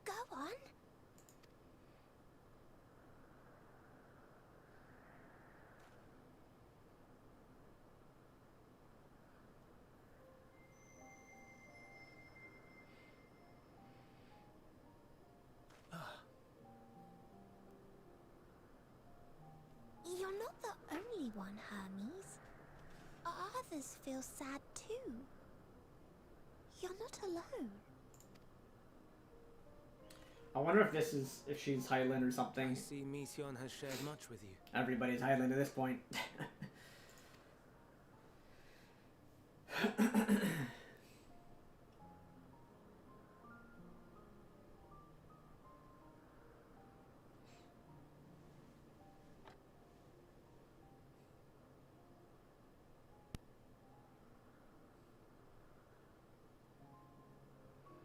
Speaker 21: Go on. You're not the only one, Hermes. Others feel sad too. You're not alone.
Speaker 1: I wonder if this is, if she's Highland or something.
Speaker 22: I see Meteon has shared much with you.
Speaker 1: Everybody's Highland at this point.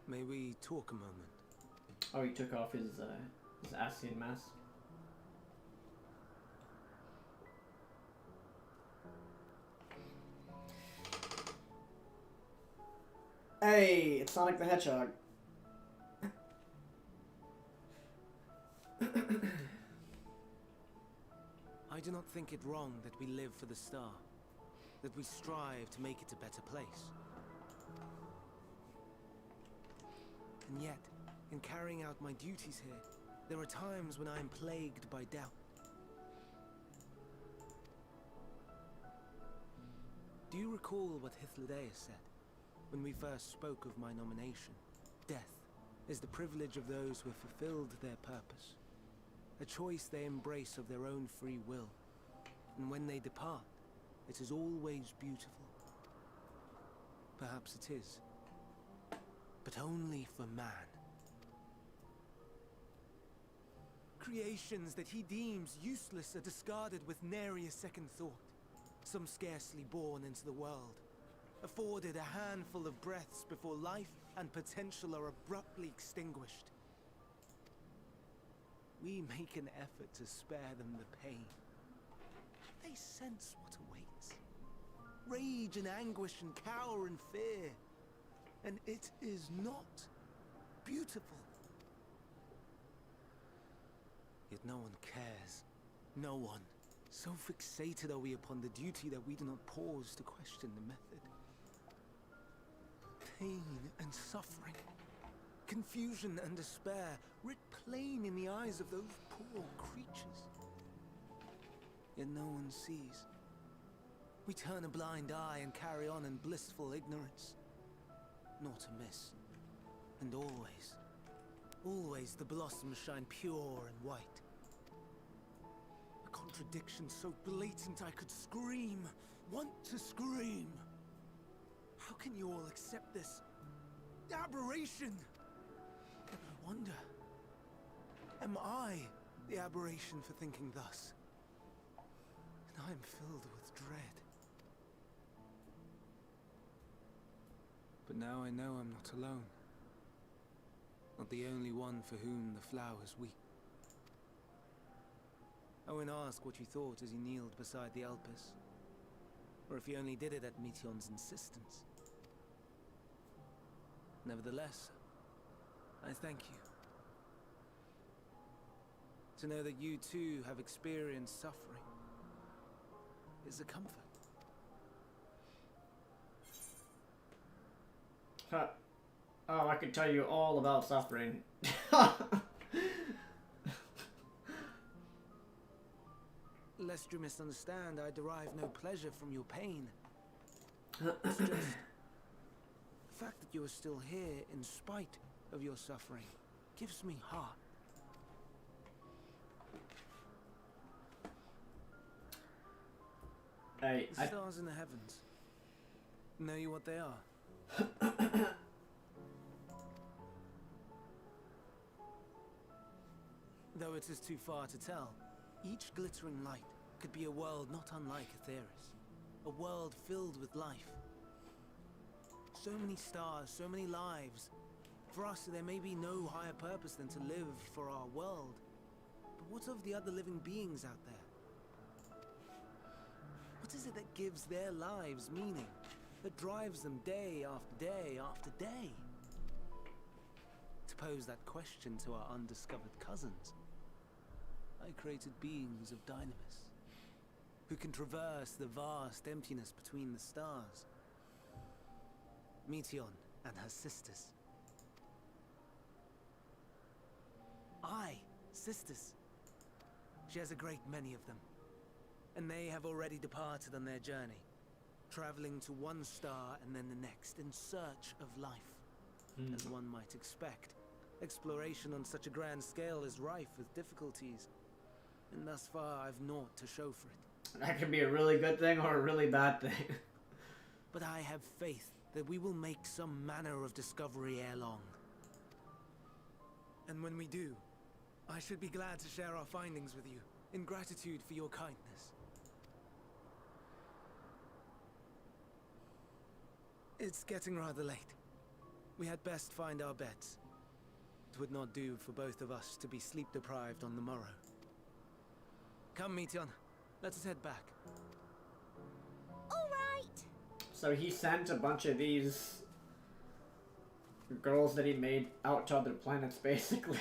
Speaker 22: May we talk a moment?
Speaker 1: Oh, he took off his Asian mask. Hey, it's Sonic the Hedgehog.
Speaker 22: I do not think it wrong that we live for the star, that we strive to make it a better place. And yet, in carrying out my duties here, there are times when I am plagued by doubt. Do you recall what Hythlodaeus said when we first spoke of my nomination? Death is the privilege of those who have fulfilled their purpose, a choice they embrace of their own free will. And when they depart, it is always beautiful. Perhaps it is, but only for man. Creations that he deems useless are discarded with nary a second thought. Some scarcely born into the world, afforded a handful of breaths before life and potential are abruptly extinguished. We make an effort to spare them the pain. They sense what awaits. Rage and anguish and cower and fear. And it is not beautiful. Yet no one cares. No one. So fixated are we upon the duty that we do not pause to question the method. Pain and suffering, confusion and despair, writ plain in the eyes of those poor creatures. Yet no one sees. We turn a blind eye and carry on in blissful ignorance. Nor to miss. And always, always the blossoms shine pure and white. A contradiction so blatant I could scream, want to scream. How can you all accept this aberration? And I wonder, am I the aberration for thinking thus? And I am filled with dread. But now I know I'm not alone. Not the only one for whom the flowers weep. I won't ask what you thought as you kneeled beside the Alpes, or if you only did it at Meteon's insistence. Nevertheless, I thank you. To know that you too have experienced suffering is a comfort.
Speaker 1: Oh, I could tell you all about suffering.
Speaker 22: Lest you misunderstand, I derive no pleasure from your pain. It's just the fact that you are still here in spite of your suffering gives me heart.
Speaker 1: The
Speaker 22: stars in the heavens. Know you what they are? Though it is too far to tell, each glittering light could be a world not unlike Aetheris. A world filled with life. So many stars, so many lives. For us, there may be no higher purpose than to live for our world. But what of the other living beings out there? What is it that gives their lives meaning? That drives them day after day after day? To pose that question to our undiscovered cousins, I created beings of Dynamis, who can traverse the vast emptiness between the stars. Meteon and her sisters. Sisters. She has a great many of them, and they have already departed on their journey, traveling to one star and then the next in search of life. As one might expect, exploration on such a grand scale is rife with difficulties, and thus far I've naught to show for it.
Speaker 1: That could be a really good thing or a really bad thing.
Speaker 22: But I have faith that we will make some manner of discovery ere long. And when we do, I should be glad to share our findings with you, in gratitude for your kindness. It's getting rather late. We had best find our beds. It would not do for both of us to be sleep-deprived on the morrow. Come, Meteon. Let us head back.
Speaker 21: All right.
Speaker 1: So he sent a bunch of these girls that he made out to other planets, basically.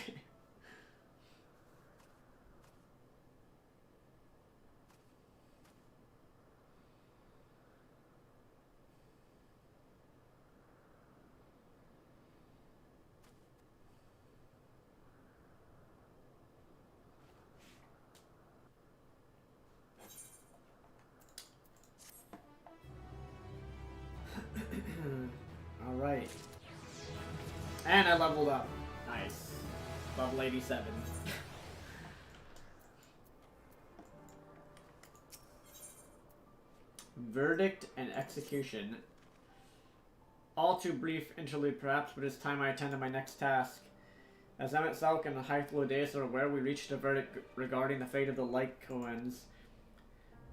Speaker 1: Alright. And I leveled up. Nice. Level 87. Verdict and execution. All too brief interlude perhaps, but it's time I attend to my next task. As MSQ and the heuheu are aware, we reached a verdict regarding the fate of the Lycoans.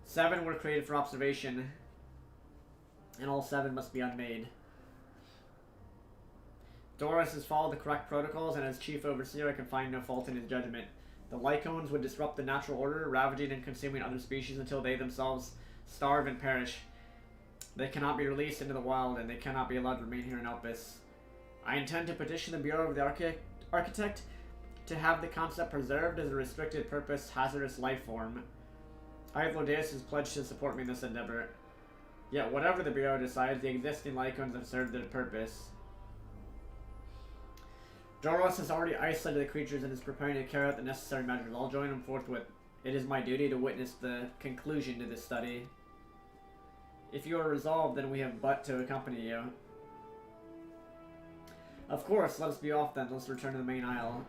Speaker 1: 7 were created for observation, and all 7 must be unmade. Doros has followed the correct protocols, and as chief overseer I can find no fault in his judgment. The Lycoans would disrupt the natural order, ravaging and consuming other species until they themselves starve and perish. They cannot be released into the wild, and they cannot be allowed to remain here in Elpis. I intend to petition the Bureau of the Architect to have the concept preserved as a restricted purpose hazardous life form. heuheu has pledged to support me in this endeavor. Yet whatever the Bureau decides, the existing Lycoans have served their purpose. Doros has already isolated the creatures and is preparing to carry out the necessary measures. I'll join him forthwith. It is my duty to witness the conclusion to this study. If you are resolved, then we have but to accompany you. Of course, let us be off then. Let's return to the main aisle.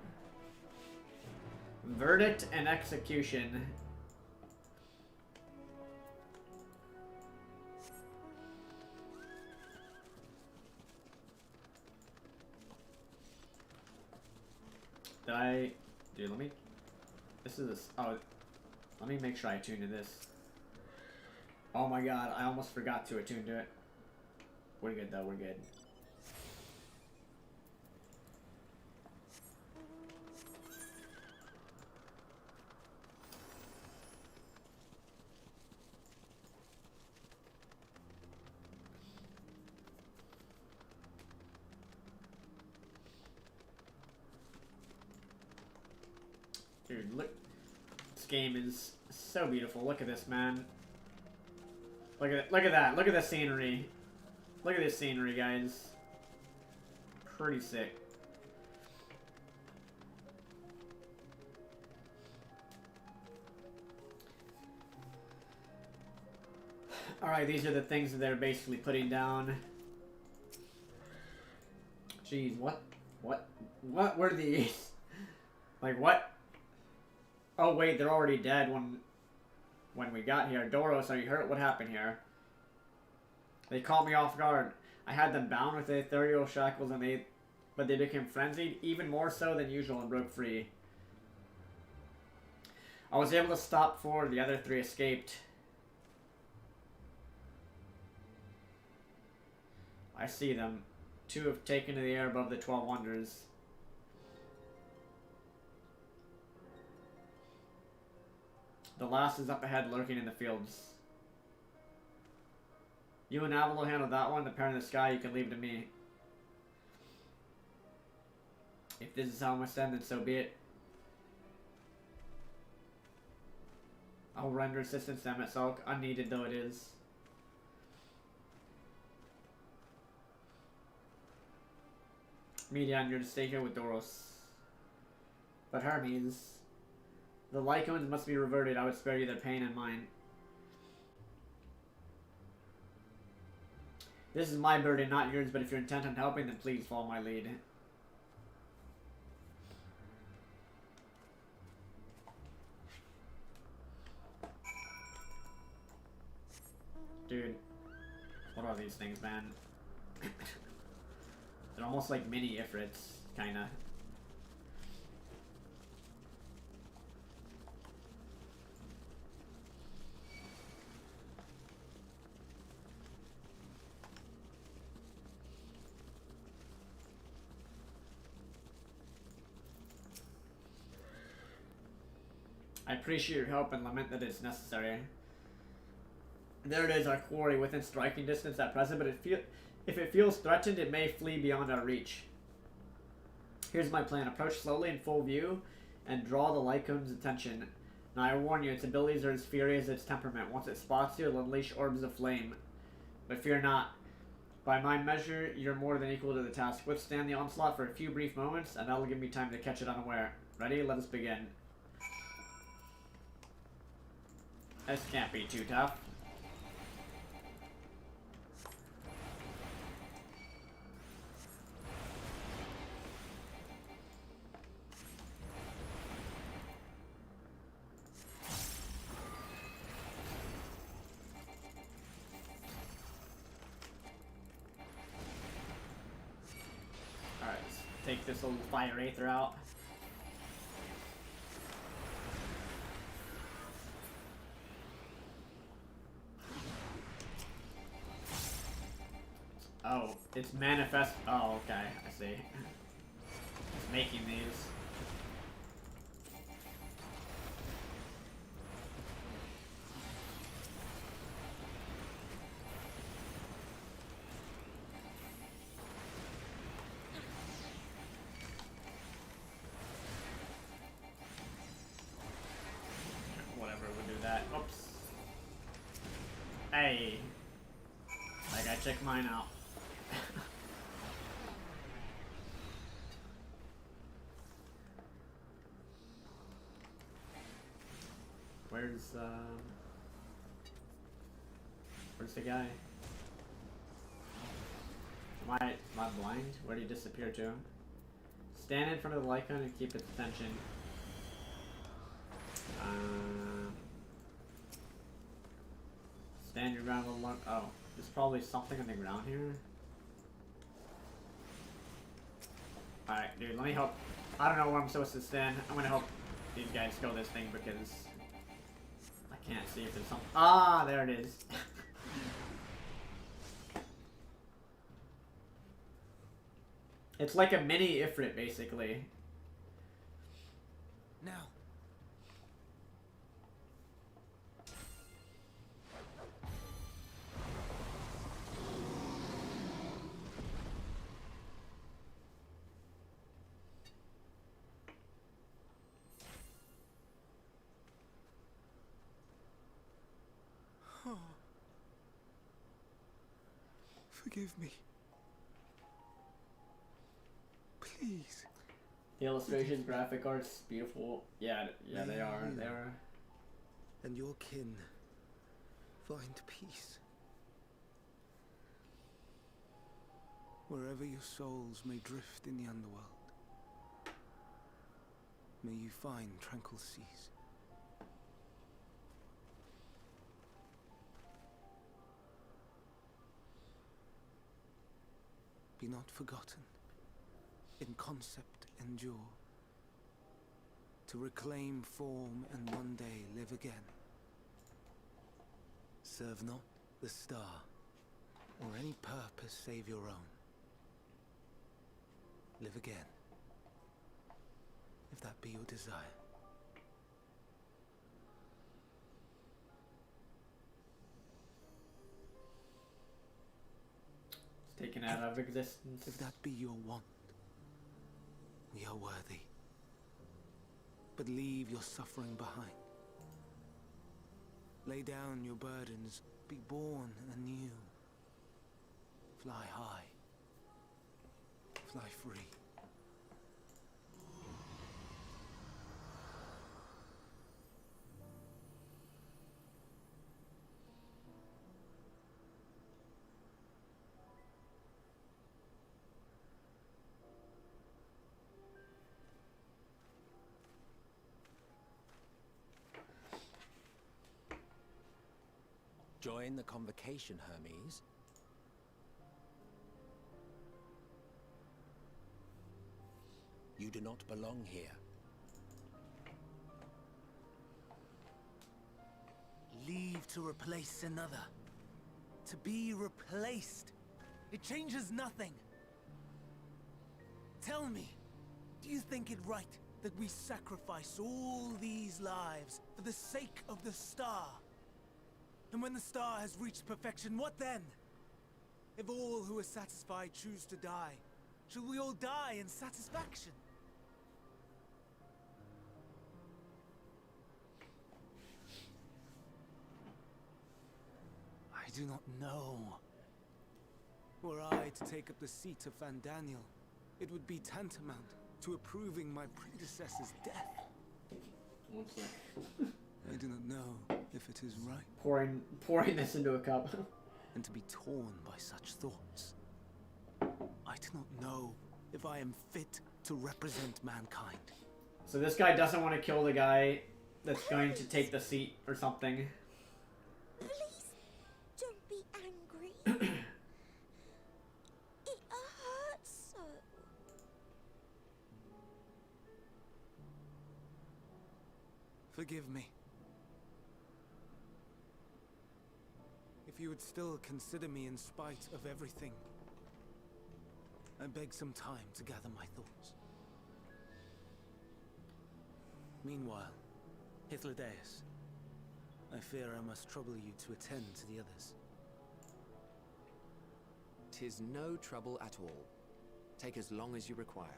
Speaker 1: Verdict and execution. Dude, let me... This is a... Oh, let me make sure I attune to this. Oh my god, I almost forgot to attune to it. We're good though, we're good. Dude, look. This game is so beautiful. Look at this, man. Look at that. Look at the scenery. Look at this scenery, guys. Pretty sick. Alright, these are the things that they're basically putting down. Jeez, what were these? Like, what? Oh, wait, they're already dead when we got here. Doros, are you hurt? What happened here? They caught me off guard. I had them bound with ethereal shackles, but they became frenzied, even more so than usual, and broke free. I was able to stop 4, the other 3 escaped. I see them. 2 have taken to the air above the 12 wonders. The last is up ahead, lurking in the fields. You and Avilo handle that one. The pair in the sky, you can leave to me. If this is how I must end, then so be it. I'll render assistance to MSQ, unneeded though it is. Median, you're to stay here with Doros. But Hermes... The Lycoans must be reverted. I would spare you their pain and mine. This is my burden, not yours, but if you're intent on helping, then please follow my lead. Dude. What are these things, man? They're almost like mini Ifrits, kinda. I appreciate your help and lament that it's necessary. There it is, our quarry, within striking distance at present, but if it feels threatened, it may flee beyond our reach. Here's my plan. Approach slowly in full view and draw the Lycoon's attention. Now I warn you, its abilities are as fiery as its temperament. Once it spots you, it'll unleash orbs of flame. But fear not. By my measure, you're more than equal to the task. Withstand the onslaught for a few brief moments, and that'll give me time to catch it unaware. Ready? Let us begin. This can't be too tough. take this little fire aether out. Oh, it's manifest. Oh, okay, I see. It's making these. Whatever would do that. Oops. Hey. I gotta check mine out. Where's the guy? Am I blind? Where did he disappear to? Stand in front of the Lycon and keep its attention. Stand your ground a little long. Oh, there's probably something on the ground here. Alright, dude, let me help. I don't know where I'm supposed to stand. I'm gonna help these guys kill this thing because I can't see if there's something. Ah, there it is. It's like a mini Ifrit, basically.
Speaker 22: Now.
Speaker 10: Oh. Forgive me. Please.
Speaker 1: The illustrations, graphic arts, beautiful. Yeah, they are. They are.
Speaker 22: And your kin find peace. Wherever your souls may drift in the underworld, may you find tranquil seas. Be not forgotten. In concept endure. To reclaim form and one day live again. Serve not the star, or any purpose save your own. Live again, if that be your desire.
Speaker 1: It's taken out of existence.
Speaker 22: If that be your want, we are worthy. But leave your suffering behind. Lay down your burdens, be born anew. Fly high, fly free.
Speaker 8: Join the convocation, Hermes. You do not belong here.
Speaker 22: Leave to replace another. To be replaced. It changes nothing. Tell me, do you think it right that we sacrifice all these lives for the sake of the star? And when the star has reached perfection, what then? If all who are satisfied choose to die, shall we all die in satisfaction? I do not know. Were I to take up the seat of Van Daniel, it would be tantamount to approving my predecessor's death.
Speaker 1: One sec.
Speaker 22: I do not know if it is right.
Speaker 1: Pouring this into a cup.
Speaker 22: And to be torn by such thoughts. I do not know if I am fit to represent mankind.
Speaker 1: So this guy doesn't want to kill the guy that's going to take the seat or something.
Speaker 21: Please, don't be angry. It hurts so.
Speaker 9: Forgive me. If you would still consider me in spite of everything, I beg some time to gather my thoughts. Meanwhile, Hythlodaeus, I fear I must trouble you to attend to the others.
Speaker 18: 'Tis no trouble at all. Take as long as you require.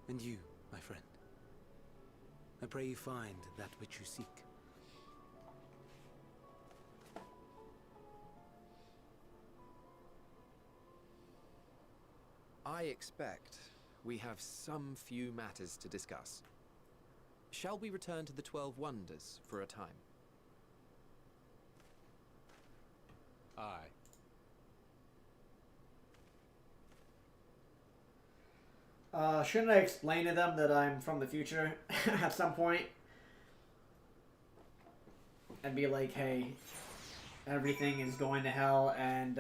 Speaker 9: And you, my friend, I pray you find that which you seek.
Speaker 18: I expect we have some few matters to discuss. Shall we return to the 12 Wonders for a time?
Speaker 8: Aye.
Speaker 1: Shouldn't I explain to them that I'm from the future at some point? And be like, hey, everything is going to hell and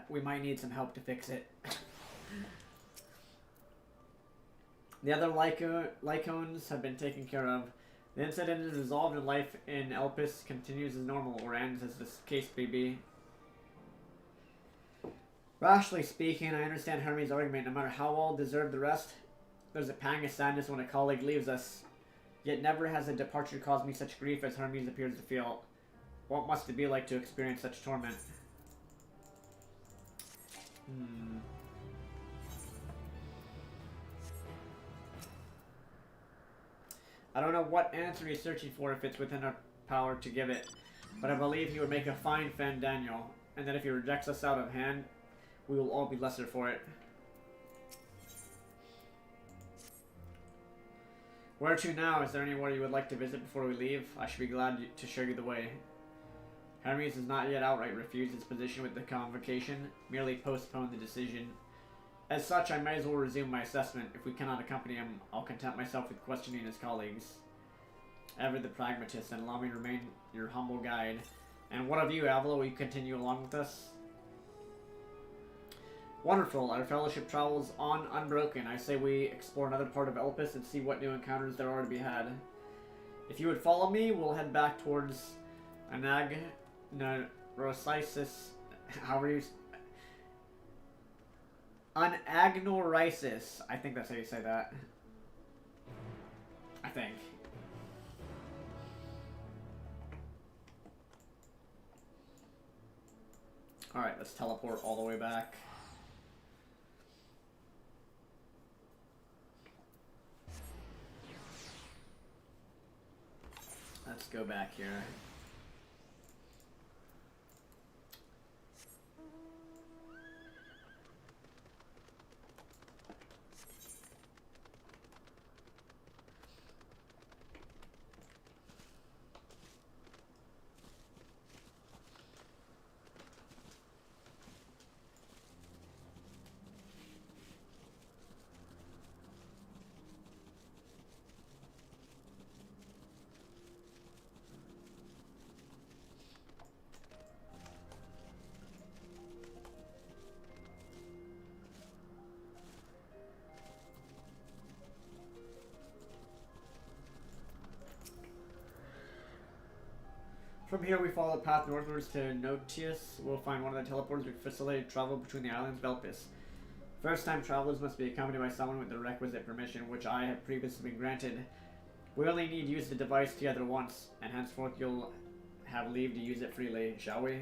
Speaker 1: we might need some help to fix it. The other Lycones have been taken care of. The incident is resolved and life in Elpis continues as normal, or ends as this case may be. Rationally speaking, I understand Hermes' argument. No matter how well deserved the rest, there's a pang of sadness when a colleague leaves us. Yet never has a departure caused me such grief as Hermes appears to feel. What must it be like to experience such torment? I don't know what answer he's searching for if it's within our power to give it, but I believe he would make a fine friend Daniel, and that if he rejects us out of hand, we will all be lesser for it. Where to now? Is there anywhere you would like to visit before we leave? I should be glad to show you the way. Hermes has not yet outright refused his position with the convocation, merely postponed the decision. As such, I may as well resume my assessment. If we cannot accompany him, I'll content myself with questioning his colleagues. Ever the pragmatist, and allow me to remain your humble guide. And what of you, Avilo? Will you continue along with us? Wonderful. Our fellowship travels on unbroken. I say we explore another part of Elpis and see what new encounters there are to be had. If you would follow me, we'll head back towards Anagnorisis. However you... Anagnorisis. I think that's how you say that. I think. Alright, let's teleport all the way back. Let's go back here. From here, we follow the path northwards to Notius. We'll find one of the teleporters which facilitate travel between the islands of Elpis. First-time travelers must be accompanied by someone with the requisite permission, which I have previously been granted. We only need to use the device together once, and henceforth you'll have leave to use it freely, shall we?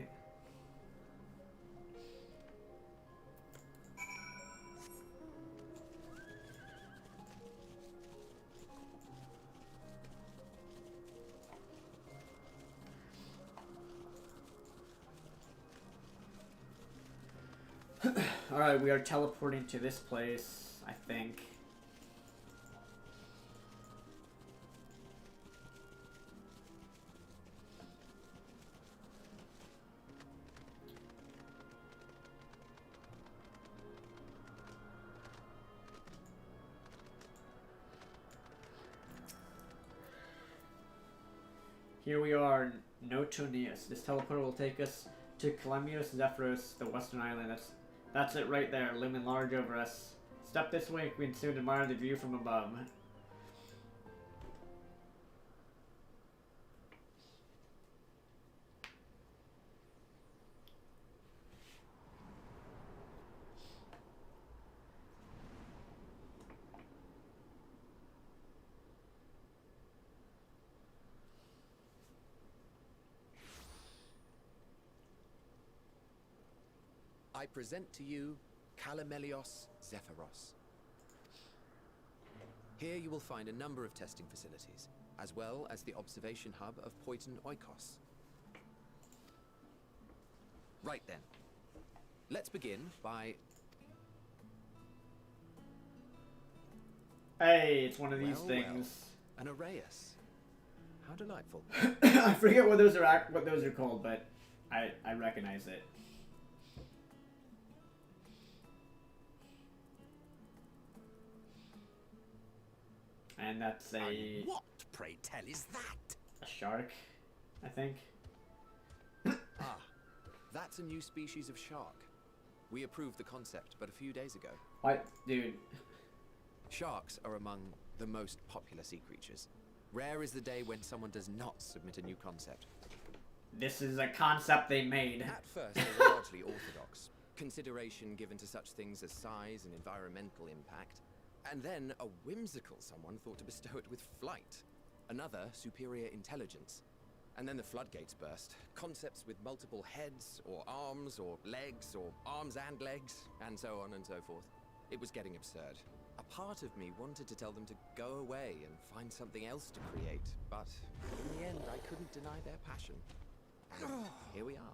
Speaker 1: Alright, we are teleporting to this place, I think. Here we are, Notonius. This teleporter will take us to Kalemios Zephyros, the western island. That's it right there, looming large over us. Step this way, we can soon admire the view from above.
Speaker 2: I present to you Calamelios Zephyros. Here you will find a number of testing facilities, as well as the observation hub of Poiton Oikos. Right then. Let's begin by...
Speaker 1: Hey, it's one of these
Speaker 2: well,
Speaker 1: things.
Speaker 2: An Arraius. How delightful.
Speaker 1: I forget what those are called, but I recognize it. And that's a...
Speaker 8: what, pray tell, is that?
Speaker 1: A shark, I think.
Speaker 2: Ah, that's a new species of shark. We approved the concept but a few days ago.
Speaker 1: What? Dude.
Speaker 2: Sharks are among the most popular sea creatures. Rare is the day when someone does not submit a new concept.
Speaker 1: This is a concept they made.
Speaker 2: At first, they were largely orthodox. Consideration given to such things as size and environmental impact. And then a whimsical someone thought to bestow it with flight. Another, superior intelligence. And then the floodgates burst. Concepts with multiple heads, or arms and legs, and so on and so forth. It was getting absurd. A part of me wanted to tell them to go away and find something else to create, but in the end I couldn't deny their passion. And here we are.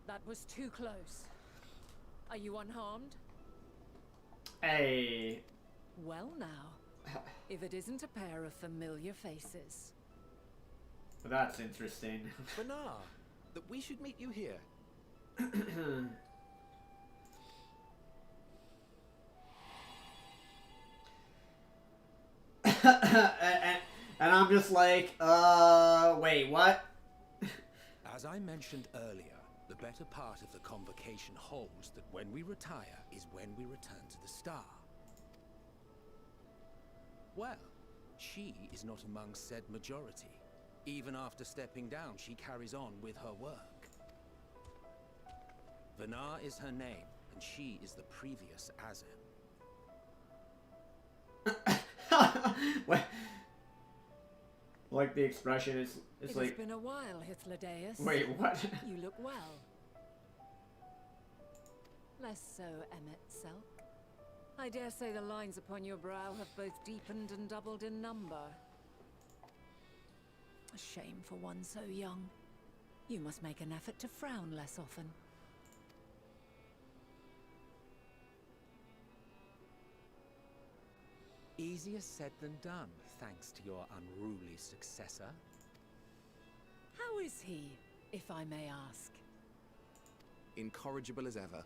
Speaker 13: That was too close. Are you unharmed?
Speaker 1: Hey.
Speaker 13: Well now, if it isn't a pair of familiar faces.
Speaker 1: Well, that's interesting.
Speaker 2: Benar, that we should meet you here.
Speaker 1: and I'm just like, wait, what?
Speaker 8: As I mentioned earlier, the better part of the convocation holds that when we retire is when we return to the star. Well, she is not among said majority. Even after stepping down, she carries on with her work. Benar is her name, and she is the previous Azem.
Speaker 1: What? Like the expression is, it's like...
Speaker 13: It's been a while, Hythlodaeus.
Speaker 1: Wait, what?
Speaker 13: You look well. Less so, Emmet Selk. I dare say the lines upon your brow have both deepened and doubled in number. A shame for one so young. You must make an effort to frown less often.
Speaker 8: Easier said than done, thanks to your unruly successor.
Speaker 13: How is he, if I may ask?
Speaker 2: Incorrigible as ever.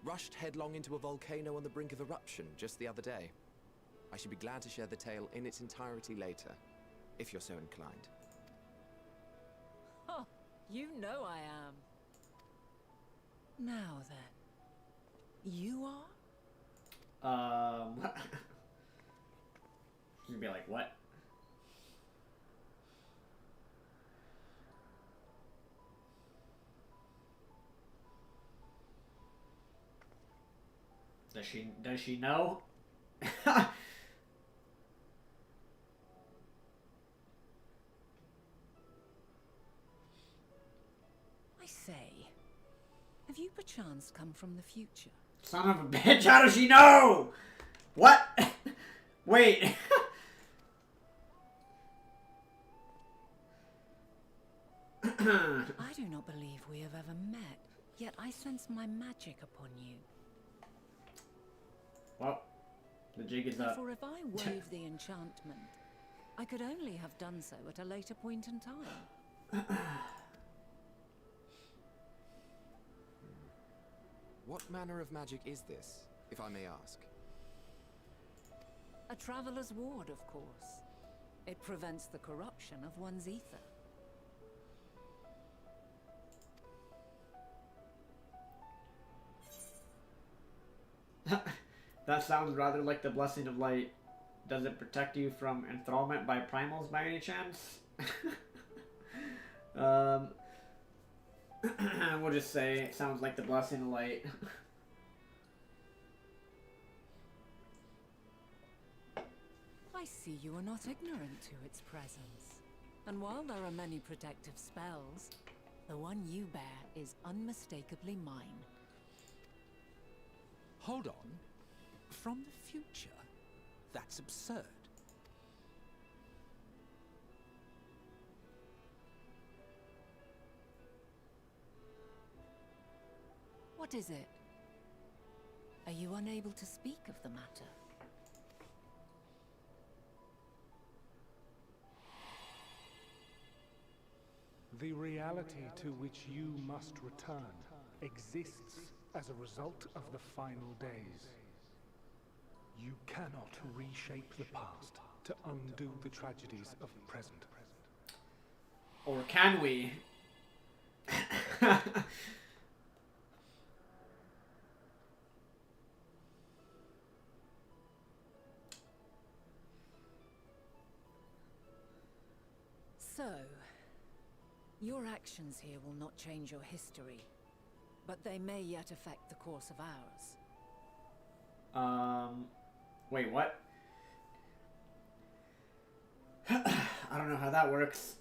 Speaker 2: Rushed headlong into a volcano on the brink of eruption just the other day. I should be glad to share the tale in its entirety later, if you're so inclined.
Speaker 13: Oh, you know I am. Now then, you are?
Speaker 1: You'd be like, what? Does she know?
Speaker 13: I say, have you perchance come from the future?
Speaker 1: Son of a bitch, how does she know? What? Wait.
Speaker 13: I do not believe we have ever met, yet I sense my magic upon you.
Speaker 1: Well, the jig is up.
Speaker 13: For if I wove the enchantment, I could only have done so at a later point in time.
Speaker 2: What manner of magic is this, if I may ask?
Speaker 4: A traveler's ward, of course. It prevents the corruption of one's ether.
Speaker 1: That sounds rather like the Blessing of Light. Does it protect you from enthrallment by primals by any chance? We'll just say it sounds like the Blessing of Light.
Speaker 4: I see you are not ignorant to its presence. And while there are many protective spells, the one you bear is unmistakably mine.
Speaker 8: Hold on. From the future? That's absurd.
Speaker 4: What is it? Are you unable to speak of the matter?
Speaker 3: The reality to which you must return exists as a result of the final days. You cannot reshape the past to undo the tragedies of the present.
Speaker 1: Or can we?
Speaker 4: So, your actions here will not change your history, but they may yet affect the course of ours.
Speaker 1: Wait, what? I don't know how that works.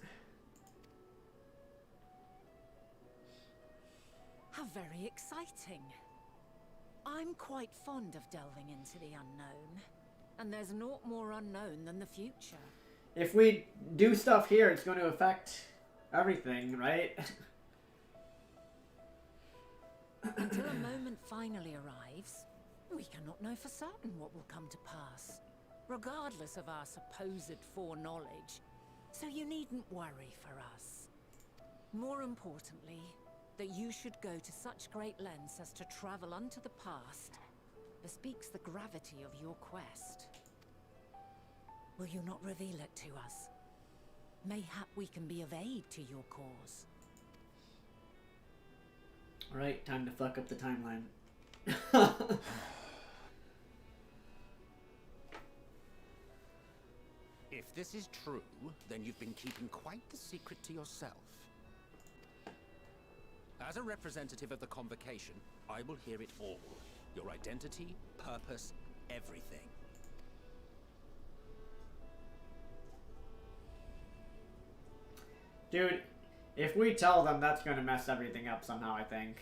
Speaker 4: How very exciting. I'm quite fond of delving into the unknown, and there's naught more unknown than the future.
Speaker 1: If we do stuff here, it's going to affect everything, right?
Speaker 4: Until a moment finally arrives, we cannot know for certain what will come to pass, regardless of our supposed foreknowledge. So you needn't worry for us. More importantly, that you should go to such great lengths as to travel unto the past bespeaks the gravity of your quest. Will you not reveal it to us? Mayhap we can be of aid to your cause.
Speaker 1: Alright, time to fuck up the timeline.
Speaker 8: If this is true, then you've been keeping quite the secret to yourself. As a representative of the Convocation, I will hear it all. Your identity, purpose, everything.
Speaker 1: Dude, if we tell them, that's going to mess everything up somehow, I think.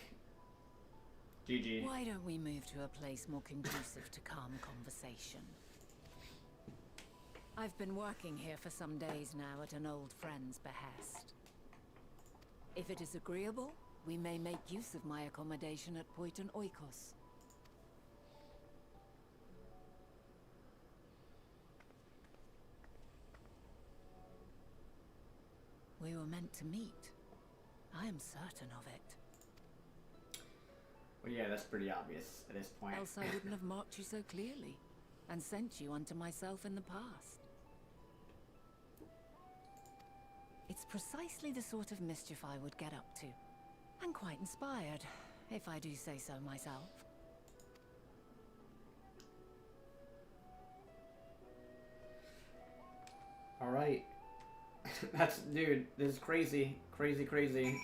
Speaker 1: GG.
Speaker 4: Why don't we move to a place more conducive to calm conversation? I've been working here for some days now at an old friend's behest. If it is agreeable, we may make use of my accommodation at Poiton Oikos. We were meant to meet. I am certain of it.
Speaker 1: Well, yeah, that's pretty obvious at this point.
Speaker 4: Else I wouldn't have marked you so clearly, and sent you unto myself in the past. It's precisely the sort of mischief I would get up to. And quite inspired, if I do say so myself.
Speaker 1: Alright. That's, dude, this is crazy. Crazy, crazy.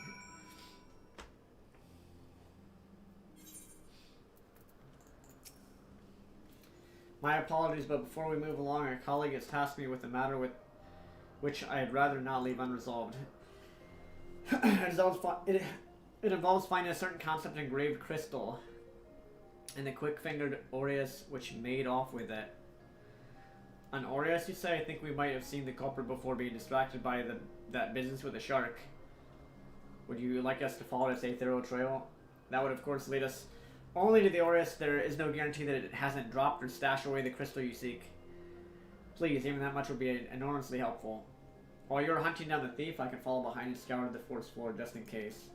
Speaker 1: My apologies, but before we move along, a colleague has tasked me with a matter with which I'd rather not leave unresolved. It involves finding a certain concept engraved crystal and the quick-fingered aureus which made off with it. An aureus, you say? I think we might have seen the culprit before being distracted by that business with the shark. Would you like us to follow this thorough trail? That would, of course, lead us only to the aureus. There is no guarantee that it hasn't dropped or stashed away the crystal you seek. Please, even that much would be enormously helpful. While you're hunting down the thief, I can follow behind and scour the forest floor just in case.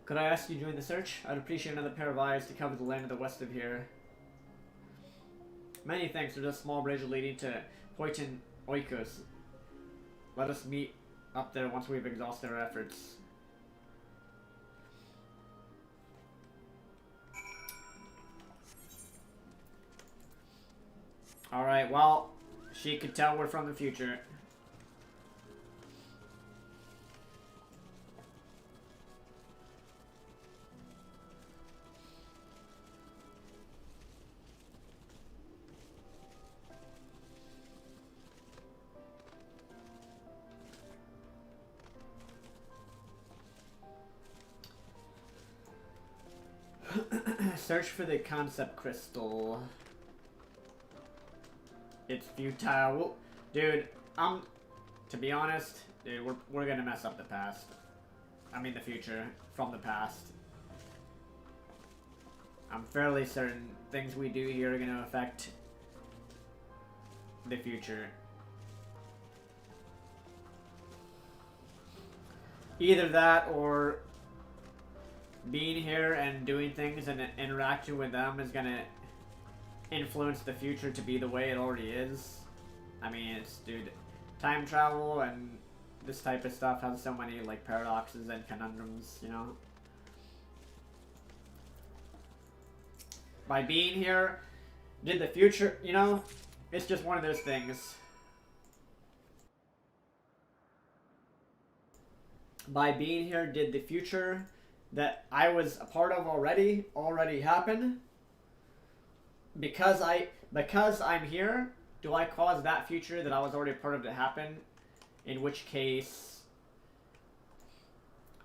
Speaker 1: Could I ask you to join the search? I'd appreciate another pair of eyes to cover the land to the west of here. Many thanks. There's a small bridge leading to Hoyton Oikos. Let us meet up there once we've exhausted our efforts. Alright, well, she could tell we're from the future. Search for the concept crystal. It's futile. Dude, to be honest, dude, we're gonna mess up the past. I mean the future from the past. I'm fairly certain things we do here are gonna affect the future. Either that or being here and doing things and interacting with them is gonna influence the future to be the way it already is. I mean, it's, dude, time travel and this type of stuff has so many, like, paradoxes and conundrums, you know? By being here, did the future, you know? It's just one of those things. By being here, did the future that I was a part of already happen? Because I'm here, do I cause that future that I was already a part of to happen? In which case,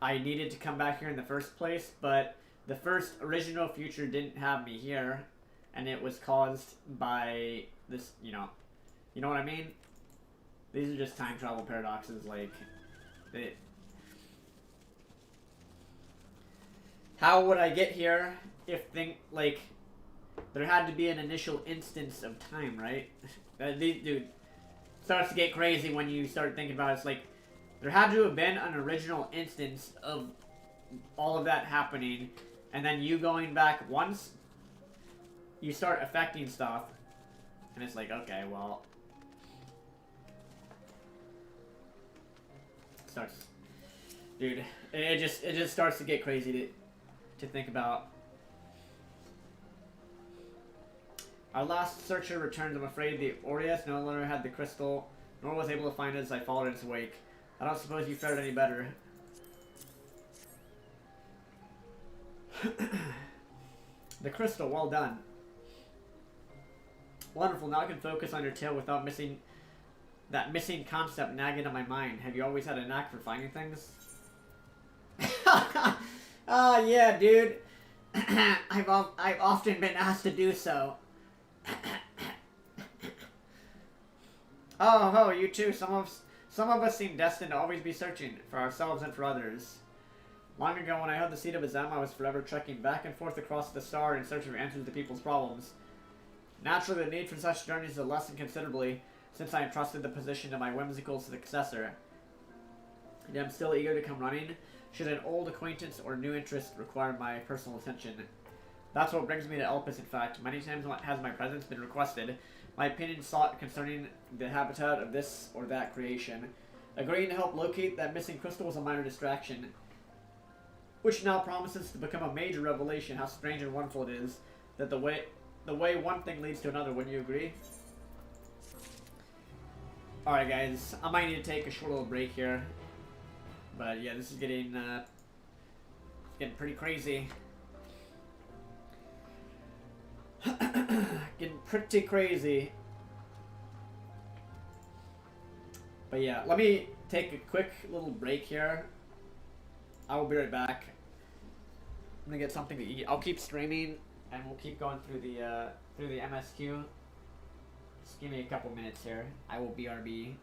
Speaker 1: I needed to come back here in the first place, but the first original future didn't have me here, and it was caused by this, you know what I mean? These are just time travel paradoxes, like, how would I get here if there had to be an initial instance of time, right? Dude, starts to get crazy when you start thinking about it. It's like, there had to have been an original instance of all of that happening, and then you going back once, you start affecting stuff, and it's like, okay, well, dude, it just starts to get crazy to think about. Our last searcher returned. I'm afraid the Aureus no longer had the crystal, nor was able to find it as I followed in its wake. I don't suppose you fared any better. The crystal, well done. Wonderful, now I can focus on your tale without missing that missing concept nagging on my mind. Have you always had a knack for finding things? Oh yeah, dude. I've often been asked to do so. Oh, you too. Some of us seem destined to always be searching for ourselves and for others. Long ago, when I held the seat of Azam, I was forever trekking back and forth across the star in search of answers to people's problems. Naturally, the need for such journeys has lessened considerably since I entrusted the position to my whimsical successor. And I'm still eager to come running should an old acquaintance or new interest require my personal attention. That's what brings me to Elpis, in fact. Many times has my presence been requested, my opinion sought concerning the habitat of this or that creation. Agreeing to help locate that missing crystal was a minor distraction, which now promises to become a major revelation. How strange and wonderful it is that the way one thing leads to another. Wouldn't you agree? Alright guys, I might need to take a short little break here. But yeah, this is getting pretty crazy. Getting pretty crazy. But yeah, let me take a quick little break here. I will be right back. I'm gonna get something to eat. I'll keep streaming and we'll keep going through the MSQ. Just give me a couple minutes here. I will BRB.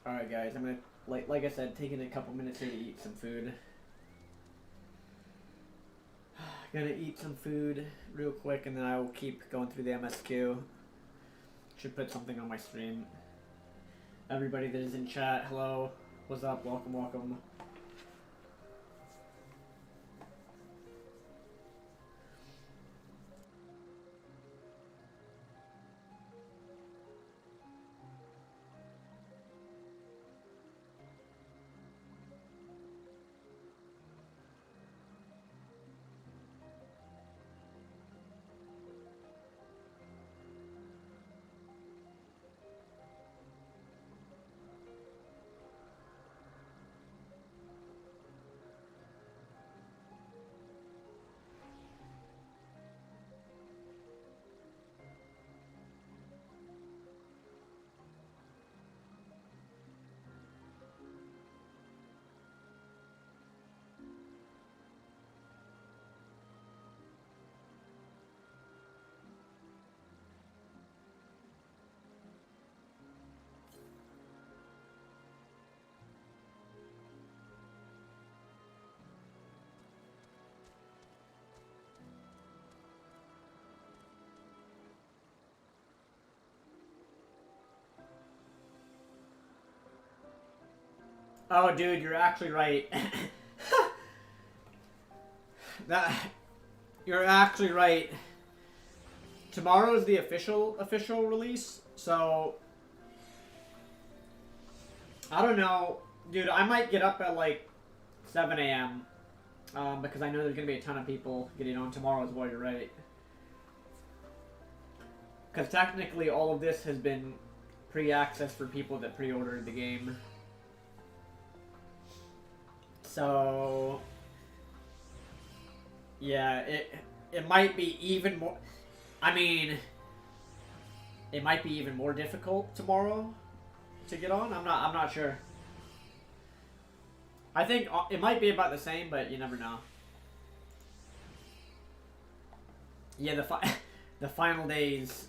Speaker 1: Alright guys, I'm gonna, like I said, taking a couple minutes here to eat some food. Gonna eat some food real quick and then I will keep going through the MSQ. Should put something on my stream. Everybody that is in chat, hello. What's up? Welcome, welcome. Oh, dude, you're actually right. You're actually right. Tomorrow is the official release, so I don't know, dude. I might get up at like 7 a.m. Because I know there's gonna be a ton of people getting on tomorrow as well. You're right. Because technically, all of this has been pre-access for people that pre-ordered the game. So, yeah, it might be even more. I mean, it might be even more difficult tomorrow to get on. I'm not sure. I think it might be about the same, but you never know. Yeah, the final days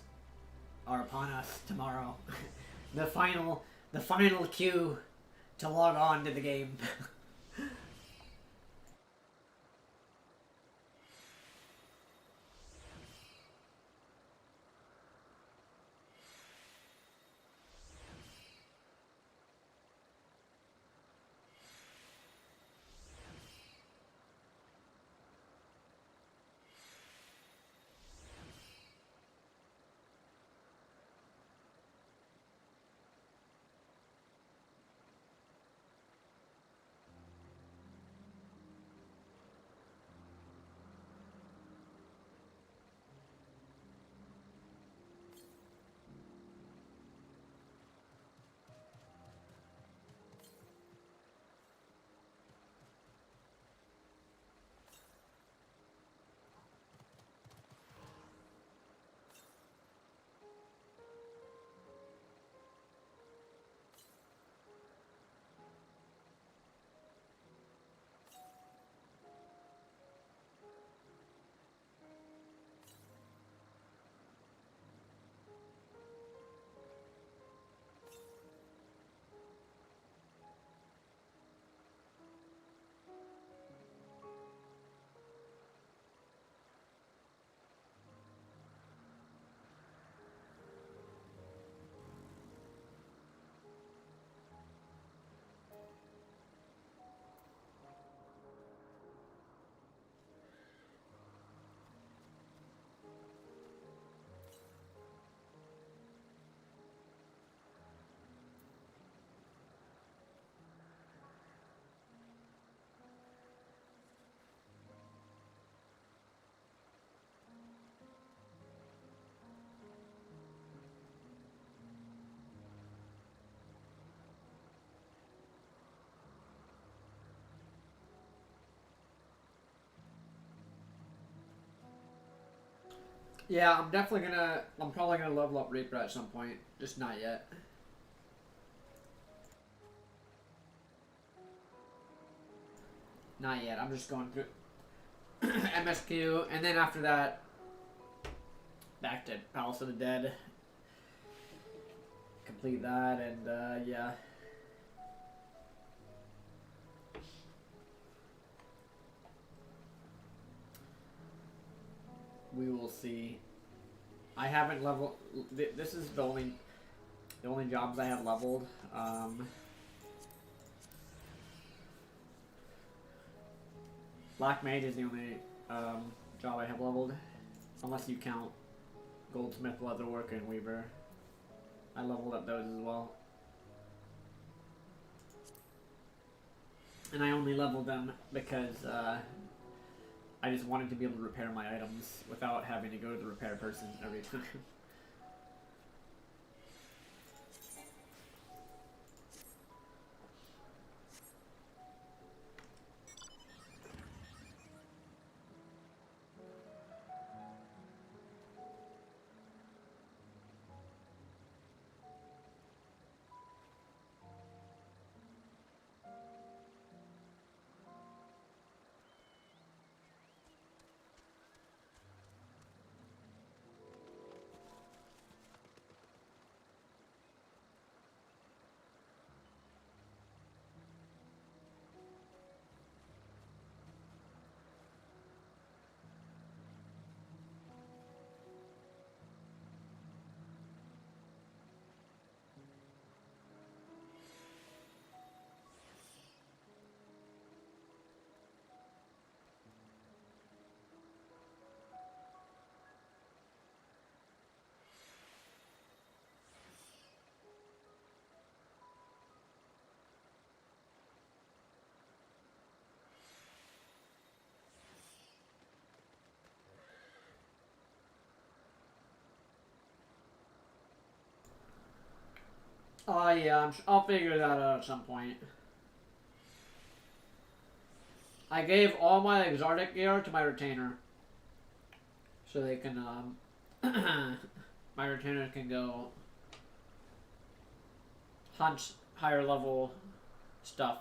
Speaker 1: are upon us tomorrow. the final queue to log on to the game. Yeah, I'm probably gonna level up Reaper at some point, just not yet. Not yet, I'm just going through MSQ, and then after that, back to Palace of the Dead. Complete that, and yeah. we will see. I haven't leveled. This is the only jobs I have leveled. Black Mage is the only job I have leveled, unless you count Goldsmith, Leatherworker, and Weaver. I leveled up those as well. And I only leveled them because I just wanted to be able to repair my items without having to go to the repair person every time. Oh yeah, I'll figure that out at some point. I gave all my exotic gear to my retainer, so they can my retainers can go hunt higher level stuff.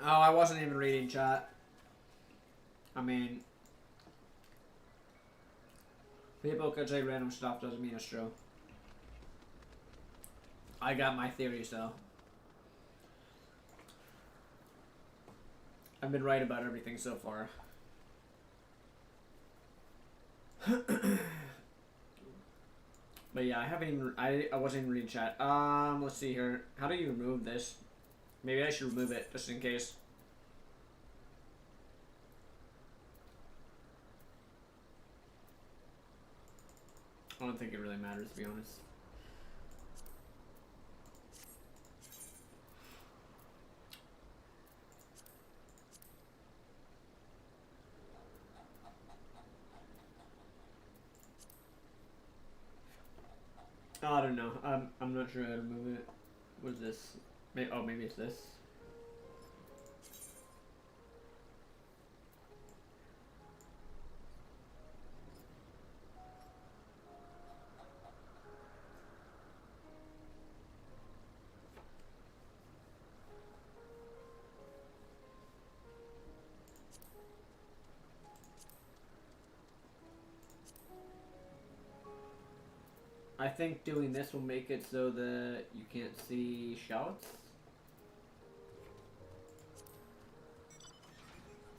Speaker 1: Oh, I wasn't even reading chat. I mean, people could say random stuff, doesn't mean it's true. I got my theories though. I've been right about everything so far. But yeah, I haven't even, I wasn't even reading chat. Let's see here. How do you remove this? Maybe I should remove it, just in case. I don't think it really matters, to be honest. I don't know. I'm not sure how to move it. What is this? Oh, maybe it's this. I think doing this will make it so that you can't see shouts.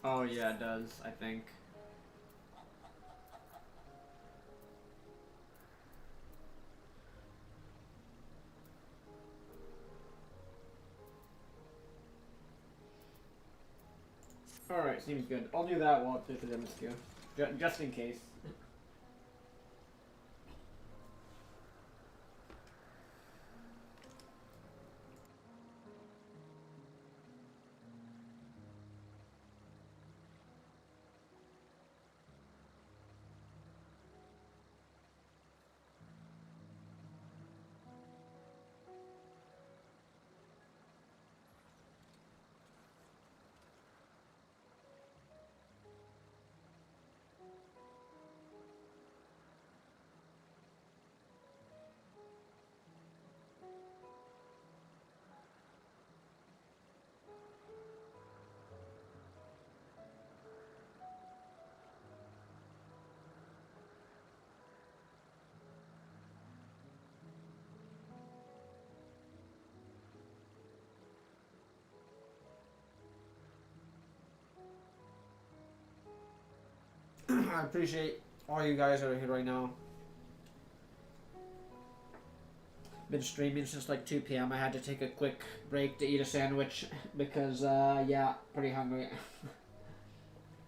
Speaker 1: Oh yeah, it does, I think. Alright, seems good. I'll do that while I play for the MSQ. Just in case. I appreciate all you guys that are here right now. Been streaming since like 2 p.m. I had to take a quick break to eat a sandwich because, yeah, pretty hungry.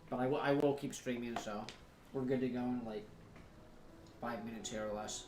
Speaker 1: But I will keep streaming, so we're good to go in like 5 minutes here or less.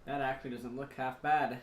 Speaker 1: That actually doesn't look half bad.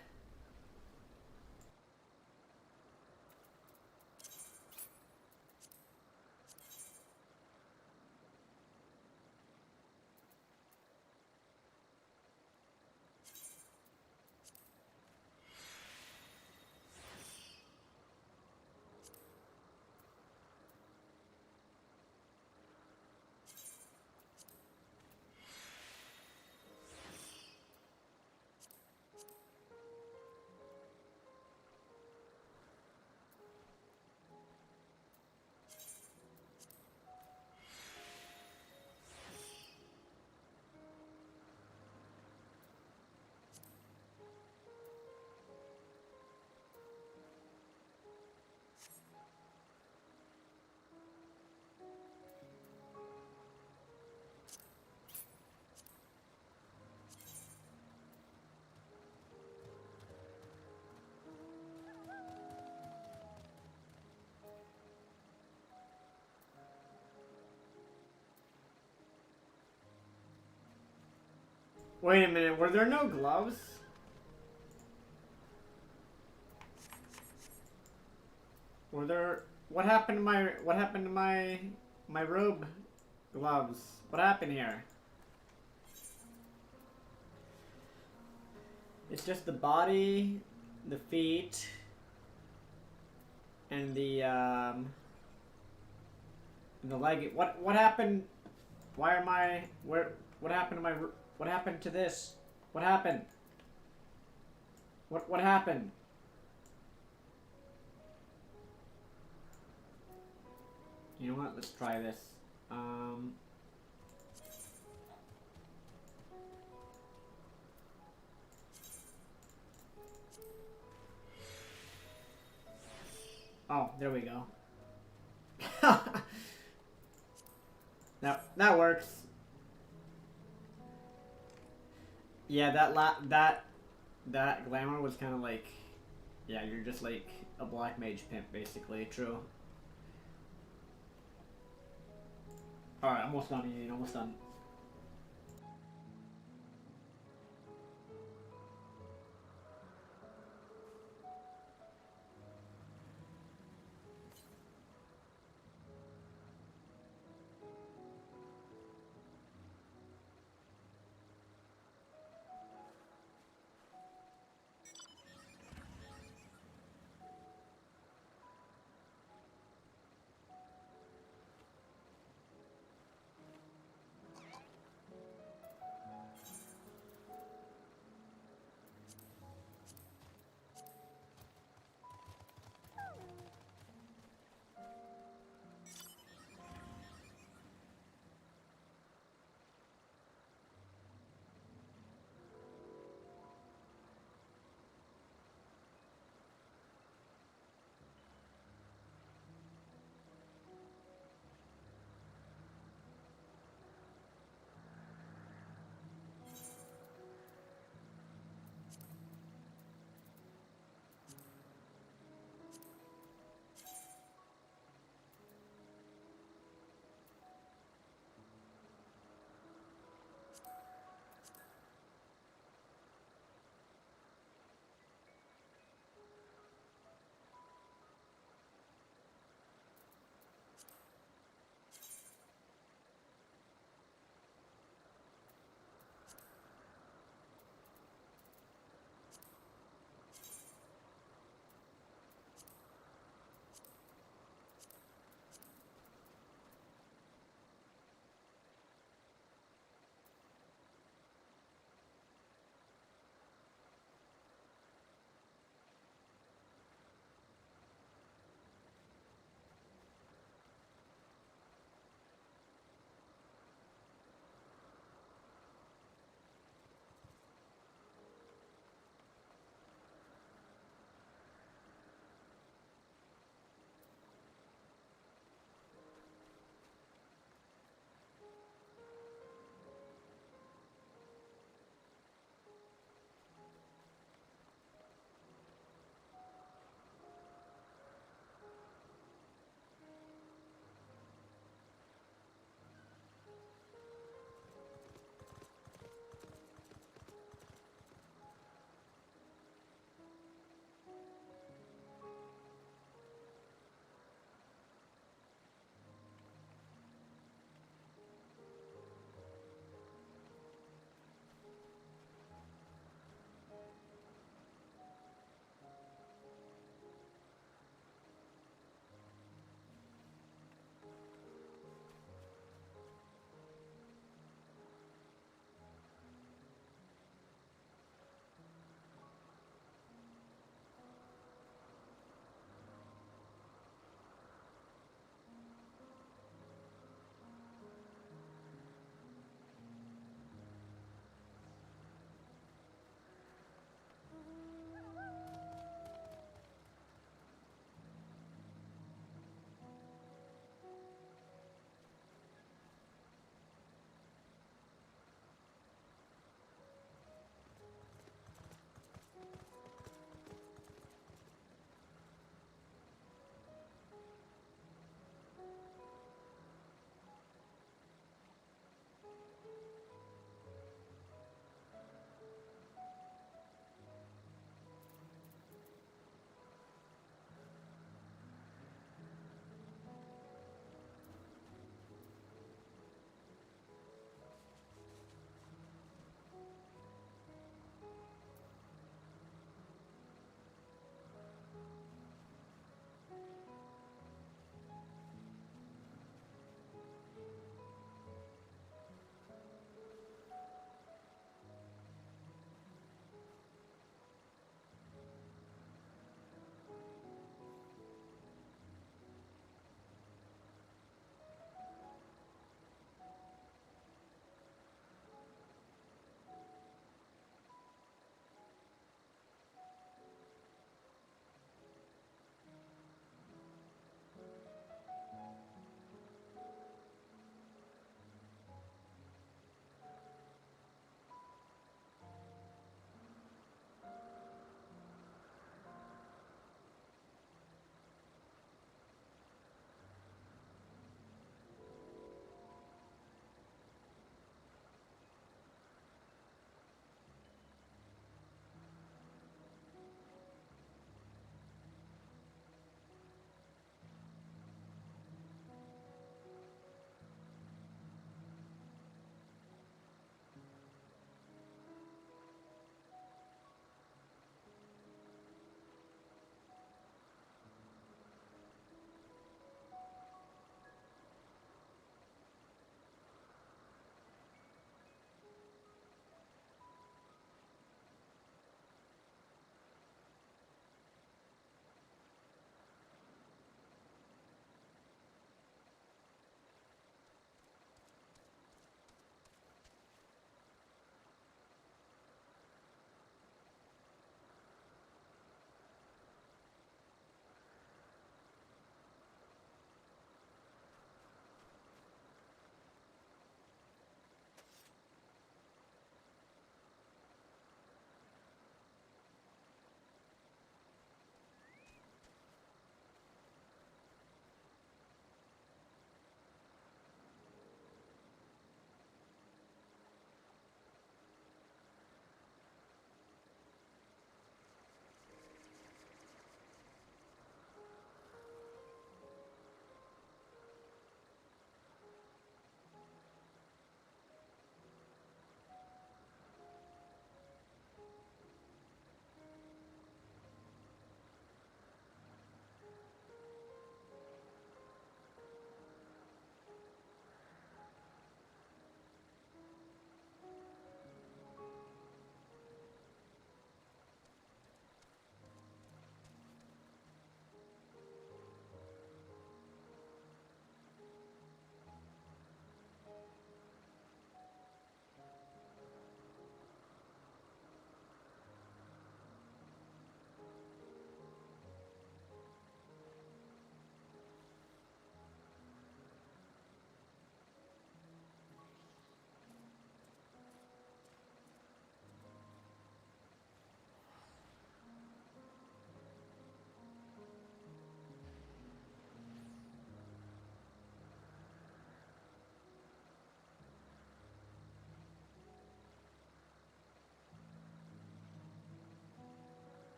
Speaker 1: Wait a minute, were there no gloves? Were there... What happened to my robe gloves? What happened here? It's just the body, the feet, and the leg. What happened? Why am I... What happened to my... What happened to this? What happened? What happened? You know what? Let's try this. Oh, there we go. That works. Yeah, that glamour was kind of like, yeah, you're just like a black mage pimp, basically. True. All right, almost done. Ian, almost done.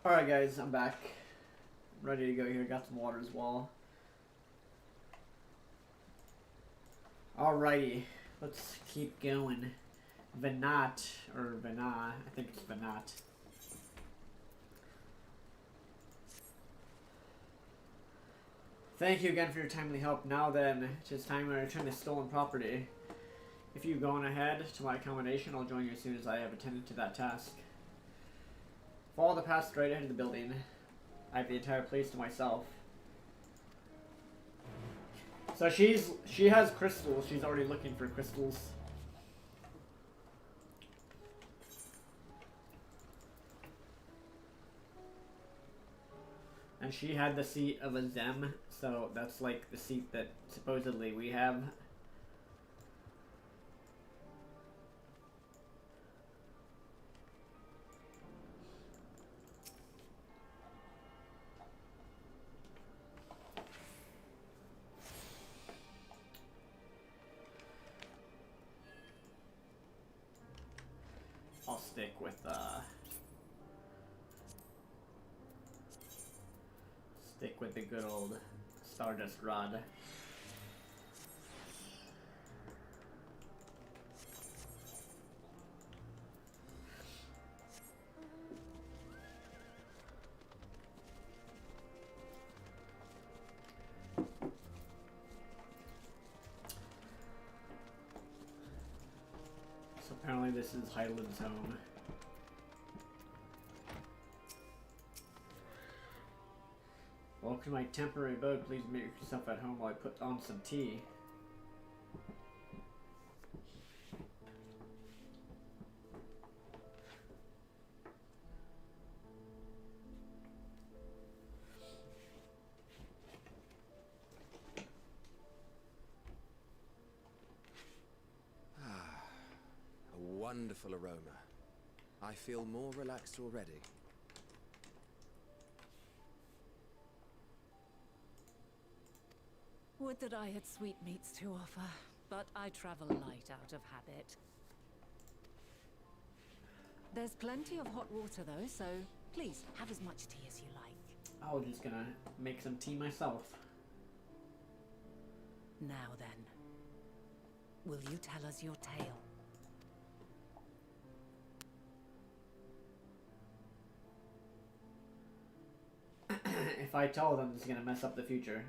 Speaker 1: Alright guys, I'm back. I'm ready to go here. Got some water as well. Alrighty, let's keep going. Venat, or Vena, I think it's Venat. Thank you again for your timely help. Now then, it is time to return this stolen property. If you've gone ahead to my accommodation, I'll join you as soon as I have attended to that task. Follow the path straight ahead of the building. I have the entire place to myself. So she has crystals. She's already looking for crystals. And she had the seat of a Zem, so that's like the seat that supposedly we have. I'll stick with the good old Stardust Rod. So apparently this is Hydaelyn's home. Welcome to my temporary abode. Please make yourself at home while I put on some tea.
Speaker 2: A wonderful aroma. I feel more relaxed already.
Speaker 4: Would that I had sweetmeats to offer, but I travel light out of habit. There's plenty of hot water though, so please have as much tea as you like.
Speaker 1: I was just gonna make some tea myself.
Speaker 4: Now then, will you tell us your tale?
Speaker 1: If I tell them, it's gonna mess up the future.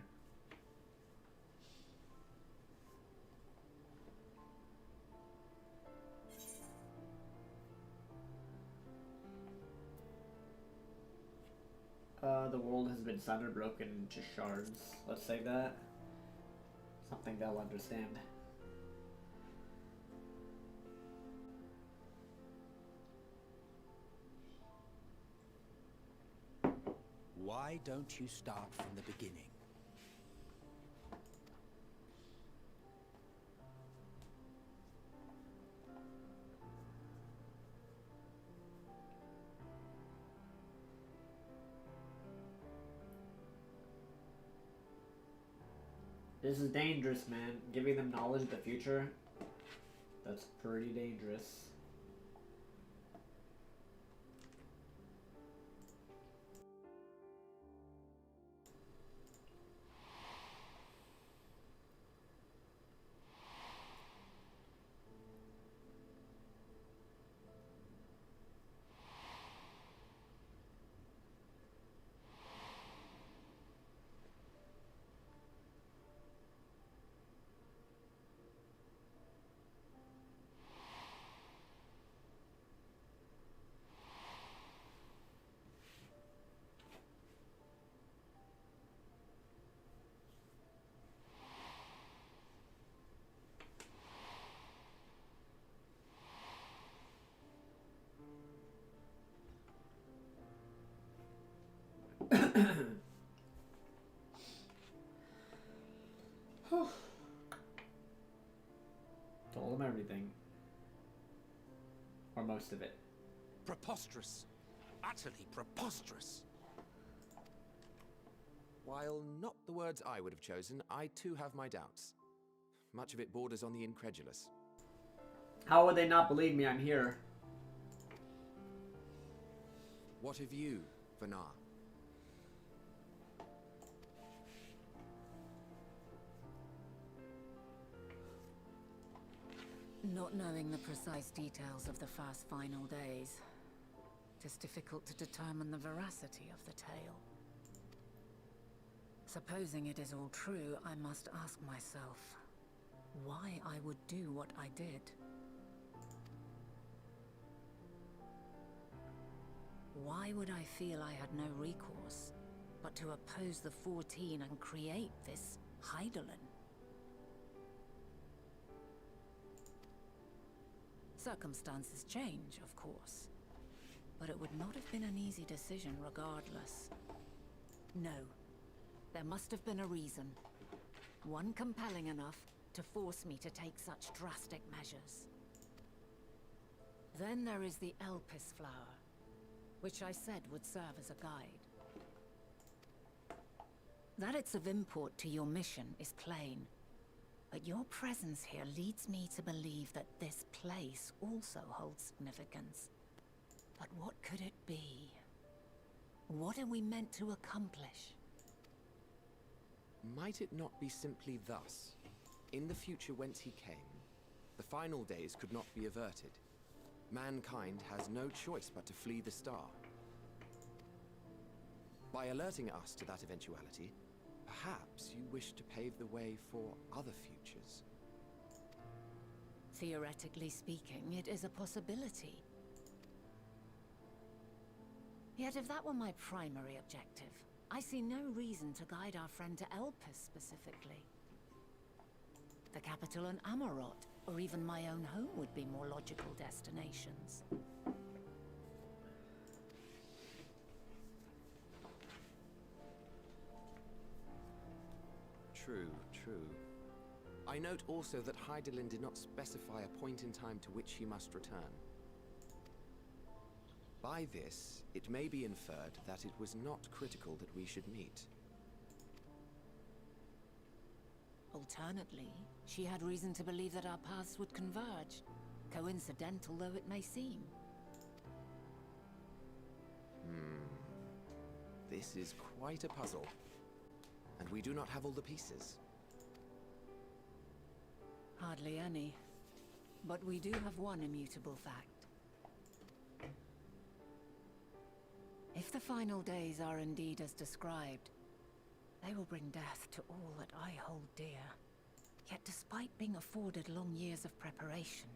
Speaker 1: The world has been sundered, broken into shards. Let's say that. Something they'll understand.
Speaker 8: Why don't you start from the beginning?
Speaker 1: This is dangerous, man. Giving them knowledge of the future, that's pretty dangerous. Told them everything. Or most of it.
Speaker 8: Preposterous. Utterly preposterous.
Speaker 2: While not the words I would have chosen, I too have my doubts. Much of it borders on the incredulous.
Speaker 1: How would they not believe me? I'm here.
Speaker 2: What of you?
Speaker 18: For now.
Speaker 4: Not knowing the precise details of the first final days, it is difficult to determine the veracity of the tale. Supposing it is all true, I must ask myself why I would do what I did. Why would I feel I had no recourse but to oppose the 14 and create this Hydaelyn? Circumstances change, of course, but it would not have been an easy decision regardless. No, there must have been a reason. One compelling enough to force me to take such drastic measures. Then there is the Elpis flower, which I said would serve as a guide. That it's of import to your mission is plain. But your presence here leads me to believe that this place also holds significance. But what could it be? What are we meant to accomplish?
Speaker 18: Might it not be simply thus? In the future whence he came, the final days could not be averted. Mankind has no choice but to flee the star. By alerting us to that eventuality, perhaps you wish to pave the way for other futures.
Speaker 4: Theoretically speaking, it is a possibility. Yet if that were my primary objective, I see no reason to guide our friend to Elpis specifically. The capital and Amarot, or even my own home would be more logical destinations.
Speaker 18: True, true. I note also that Hydaelyn did not specify a point in time to which he must return. By this, it may be inferred that it was not critical that we should meet.
Speaker 4: Alternately, she had reason to believe that our paths would converge, coincidental though it may seem.
Speaker 18: This is quite a puzzle. And we do not have all the pieces.
Speaker 4: Hardly any. But we do have one immutable fact. If the final days are indeed as described, they will bring death to all that I hold dear. Yet despite being afforded long years of preparation,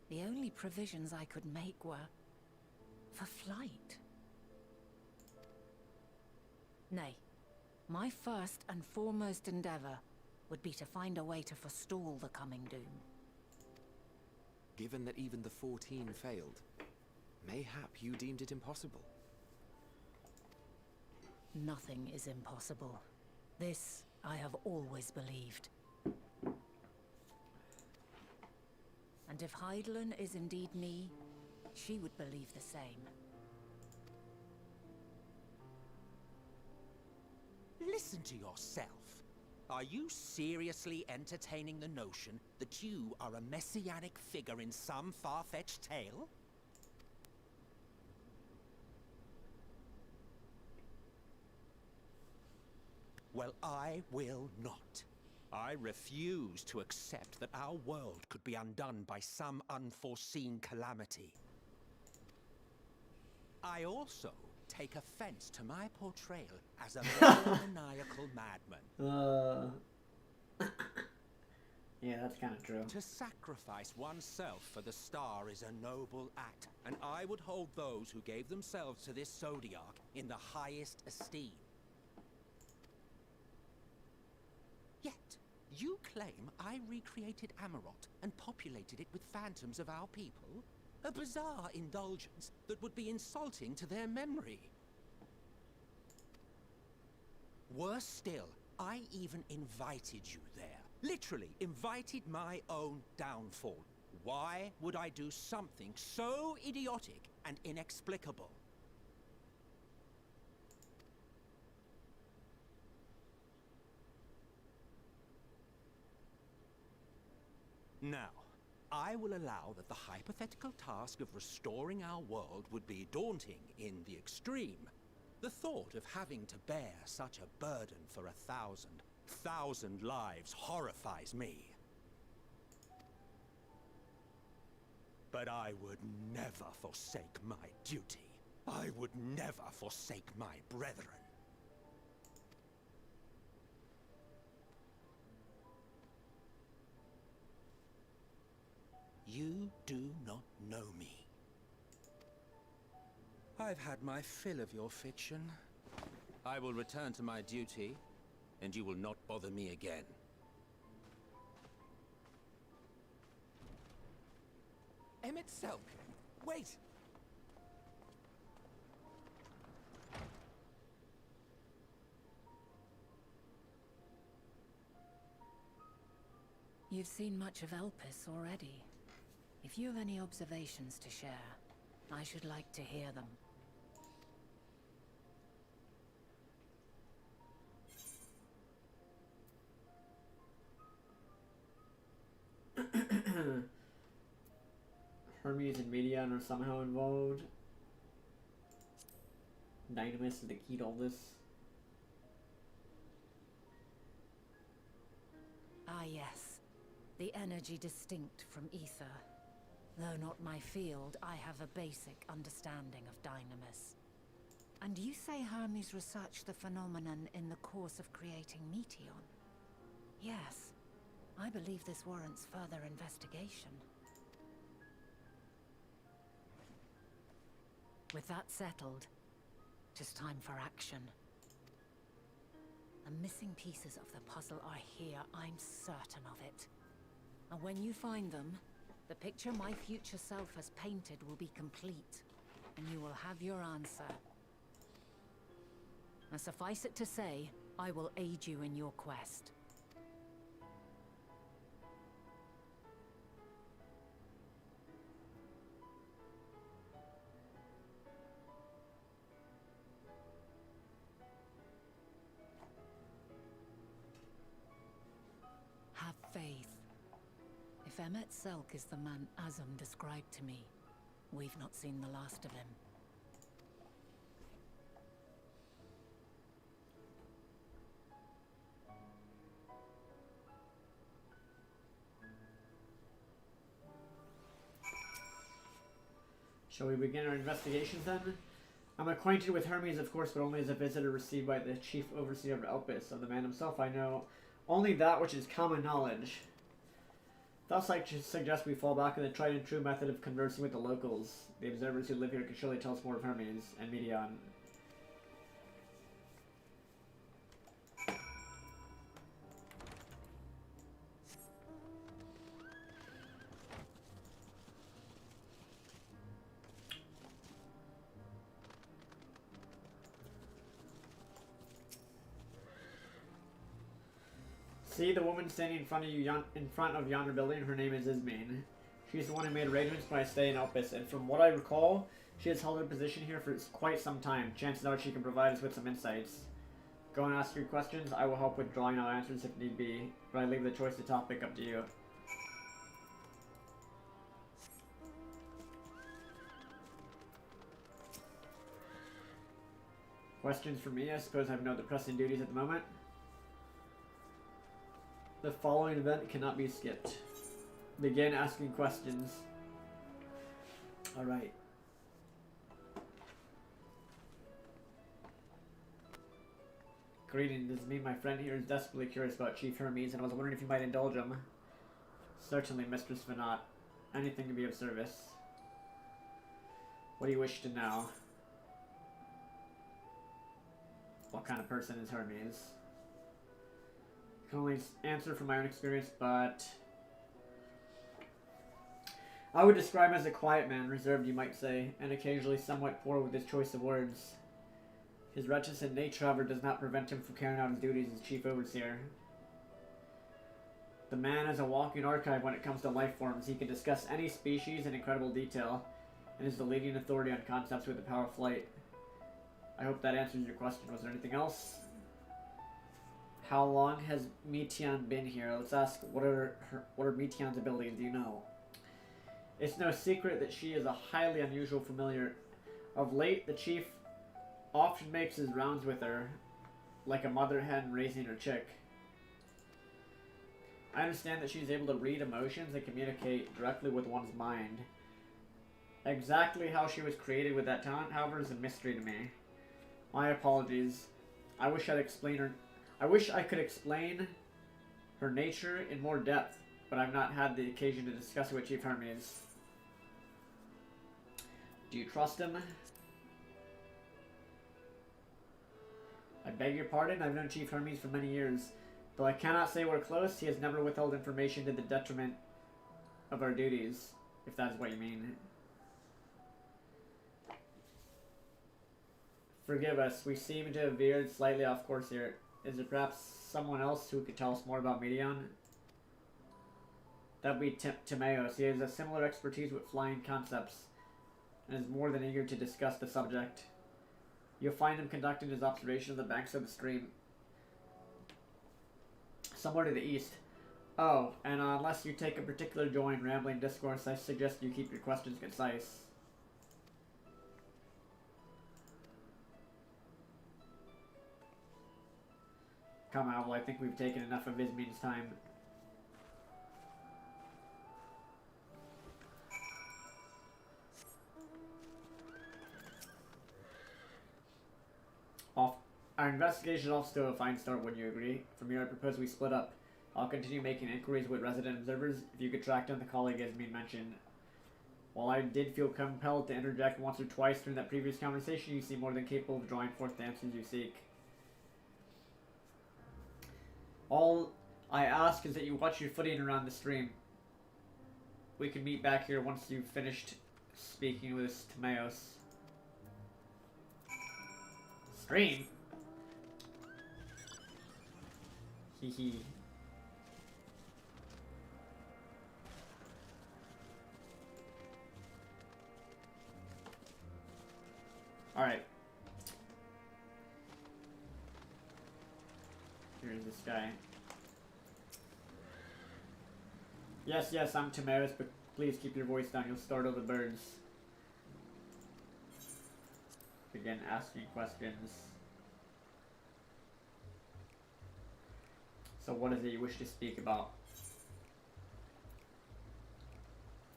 Speaker 4: the only provisions I could make were for flight. Nay, my first and foremost endeavor would be to find a way to forestall the coming doom.
Speaker 18: Given that even the 14 failed, mayhap you deemed it impossible.
Speaker 4: Nothing is impossible. This I have always believed. And if Hydaelyn is indeed me, she would believe the same.
Speaker 8: Listen to yourself. Are you seriously entertaining the notion that you are a messianic figure in some far-fetched tale? Well, I will not. I refuse to accept that our world could be undone by some unforeseen calamity. I also take offense to my portrayal as a maniacal madman.
Speaker 1: Yeah, that's kind of true.
Speaker 8: To sacrifice oneself for the star is a noble act, and I would hold those who gave themselves to this zodiac in the highest esteem. Yet, you claim I recreated Amarot and populated it with phantoms of our people? A bizarre indulgence that would be insulting to their memory. Worse still, I even invited you there. Literally invited my own downfall. Why would I do something so idiotic and inexplicable? Now, I will allow that the hypothetical task of restoring our world would be daunting in the extreme. The thought of having to bear such a burden for 1,000 lives horrifies me. But I would never forsake my duty. I would never forsake my brethren. You do not know me. I've had my fill of your fiction. I will return to my duty, and you will not bother me again.
Speaker 10: Emmett Selk, wait!
Speaker 4: You've seen much of Elpis already. If you have any observations to share, I should like to hear them.
Speaker 1: Hermes and Medion are somehow involved. Dynamis is the key to all this.
Speaker 4: Ah yes, the energy distinct from ether. Though not my field, I have a basic understanding of Dynamis. And you say Hermes researched the phenomenon in the course of creating Meteon? Yes, I believe this warrants further investigation. With that settled, it is time for action. The missing pieces of the puzzle are here, I'm certain of it. And when you find them, the picture my future self has painted will be complete, and you will have your answer. Now suffice it to say, I will aid you in your quest. Have faith. If Emmett Selk is the man Azum described to me, we've not seen the last of him.
Speaker 1: Shall we begin our investigations then? I'm acquainted with Hermes, of course, but only as a visitor received by the chief overseer of Elpis. Of the man himself, I know only that which is common knowledge. Thus, I suggest we fall back on the tried and true method of conversing with the locals. The observers who live here can surely tell us more of Hermes and Medion. See the woman standing in front of yonder building? Her name is Ismene. She's the one who made arrangements for my stay in Elpis, and from what I recall, she has held her position here for quite some time. Chances are she can provide us with some insights. Go and ask your questions. I will help with drawing out answers if need be, but I leave the choice of topic up to you. Questions for me? I suppose I have no other pressing duties at the moment. The following event cannot be skipped. Begin asking questions. Alright. Greetings, this is me. My friend here is desperately curious about Chief Hermes, and I was wondering if you might indulge him. Certainly, Mistress Venat. Anything to be of service. What do you wish to know? What kind of person is Hermes? I can only answer from my own experience, but I would describe him as a quiet man, reserved you might say, and occasionally somewhat poor with his choice of words. His reticent nature, however, does not prevent him from carrying out his duties as chief overseer. The man is a walking archive when it comes to life forms. He can discuss any species in incredible detail, and is the leading authority on concepts with the power of flight. I hope that answers your question. Was there anything else? How long has Meteon been here? Let's ask, what are Meteon's abilities? Do you know? It's no secret that she is a highly unusual familiar. Of late, the chief often makes his rounds with her, like a mother hen raising her chick. I understand that she's able to read emotions and communicate directly with one's mind. Exactly how she was created with that talent, however, is a mystery to me. My apologies. I wish I could explain her nature in more depth, but I've not had the occasion to discuss it with Chief Hermes. Do you trust him? I beg your pardon, I've known Chief Hermes for many years. Though I cannot say we're close, he has never withheld information to the detriment of our duties, if that is what you mean. Forgive us, we seem to have veered slightly off course here. Is there perhaps someone else who could tell us more about Medion? That would be Timaeus. He has a similar expertise with flying concepts, and is more than eager to discuss the subject. You'll find him conducting his observation of the banks of the stream, somewhere to the east. Oh, and unless you take a particular joy in rambling discourse, I suggest you keep your questions concise. Come on, well, I think we've taken enough of Ismin's time. Our investigation is off to a fine start, wouldn't you agree? From here, I propose we split up. I'll continue making inquiries with resident observers if you could track down the colleague Ismin mentioned. While I did feel compelled to interject once or twice during that previous conversation, you seem more than capable of drawing forth the answers you seek. All I ask is that you watch your footing around the stream. We can meet back here once you've finished speaking with Timaeus. Stream? Hehe. Alright. Here's this guy. Yes, I'm Timaeus, but please keep your voice down. You'll startle the birds. Begin asking questions. So what is it you wish to speak about?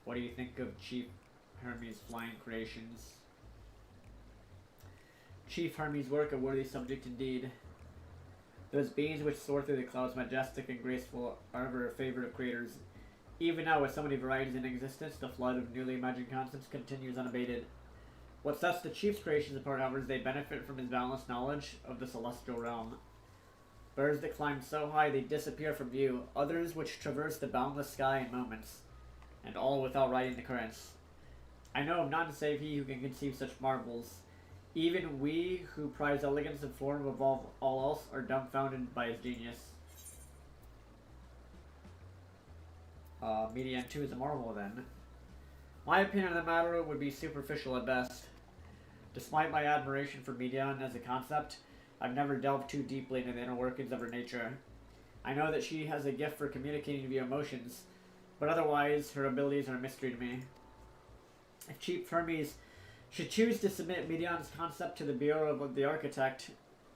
Speaker 1: What do you think of Chief Hermes' flying creations? Chief Hermes' work, a worthy subject indeed. Those beings which soar through the clouds, majestic and graceful, are ever a favorite of creators. Even now, with so many varieties in existence, the flood of newly imagined concepts continues unabated. What sets the Chief's creations apart, however, is they benefit from his boundless knowledge of the celestial realm. Birds that climb so high they disappear from view, others which traverse the boundless sky in moments, and all without riding the currents. I know of none save he who can conceive such marvels. Even we who prize elegance and form above all else are dumbfounded by his genius. Median 2 is a marvel then. My opinion on the matter would be superficial at best. Despite my admiration for Median as a concept, I've never delved too deeply into the inner workings of her nature. I know that she has a gift for communicating via emotions, but otherwise her abilities are a mystery to me. If Chief Hermes should choose to submit Median's concept to the Bureau of the Architect,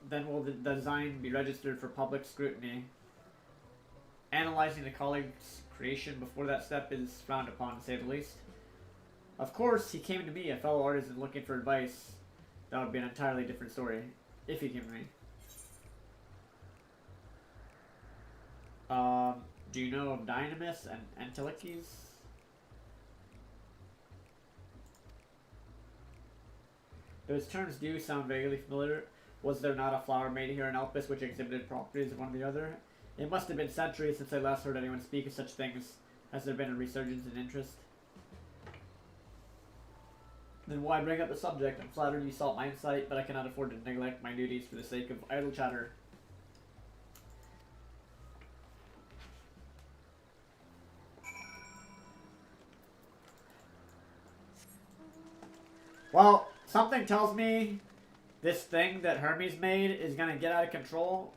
Speaker 1: then will the design be registered for public scrutiny. Analyzing the colleague's creation before that step is frowned upon, to say the least. Of course, he came to me, a fellow artisan, looking for advice. That would be an entirely different story, if he came to me. Do you know of Dynamis and Antilochus? Those terms do sound vaguely familiar. Was there not a flower made here in Elpis which exhibited properties of one or the other? It must have been centuries since I last heard anyone speak of such things. Has there been a resurgence in interest? Then why bring up the subject? I'm flattered you sought my insight, but I cannot afford to neglect my duties for the sake of idle chatter. Well, something tells me this thing that Hermes made is going to get out of control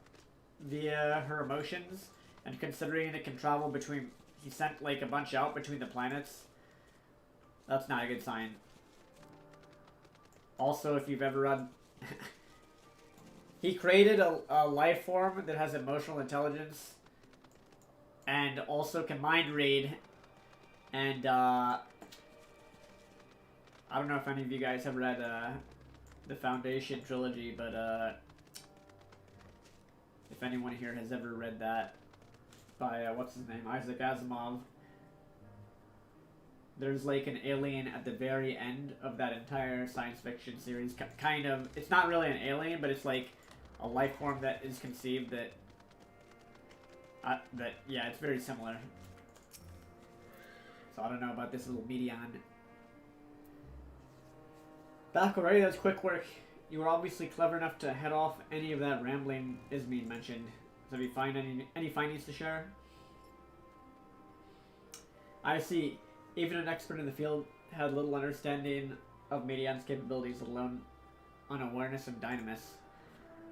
Speaker 1: via her emotions, and considering it can travel between... He sent like a bunch out between the planets. That's not a good sign. Also, if you've ever read He created a life form that has emotional intelligence and also can mind read. And I don't know if any of you guys have read the Foundation trilogy, but if anyone here has ever read that by what's his name, Isaac Asimov, there's like an alien at the very end of that entire science fiction series. Kind of, it's not really an alien, but it's like a life form that is conceived that yeah, it's very similar. So I don't know about this little median. Back already, that's quick work. You were obviously clever enough to head off any of that rambling Ismene mentioned. So have you find any findings to share? I see. Even an expert in the field had little understanding of Median's capabilities, let alone unawareness of Dynamis.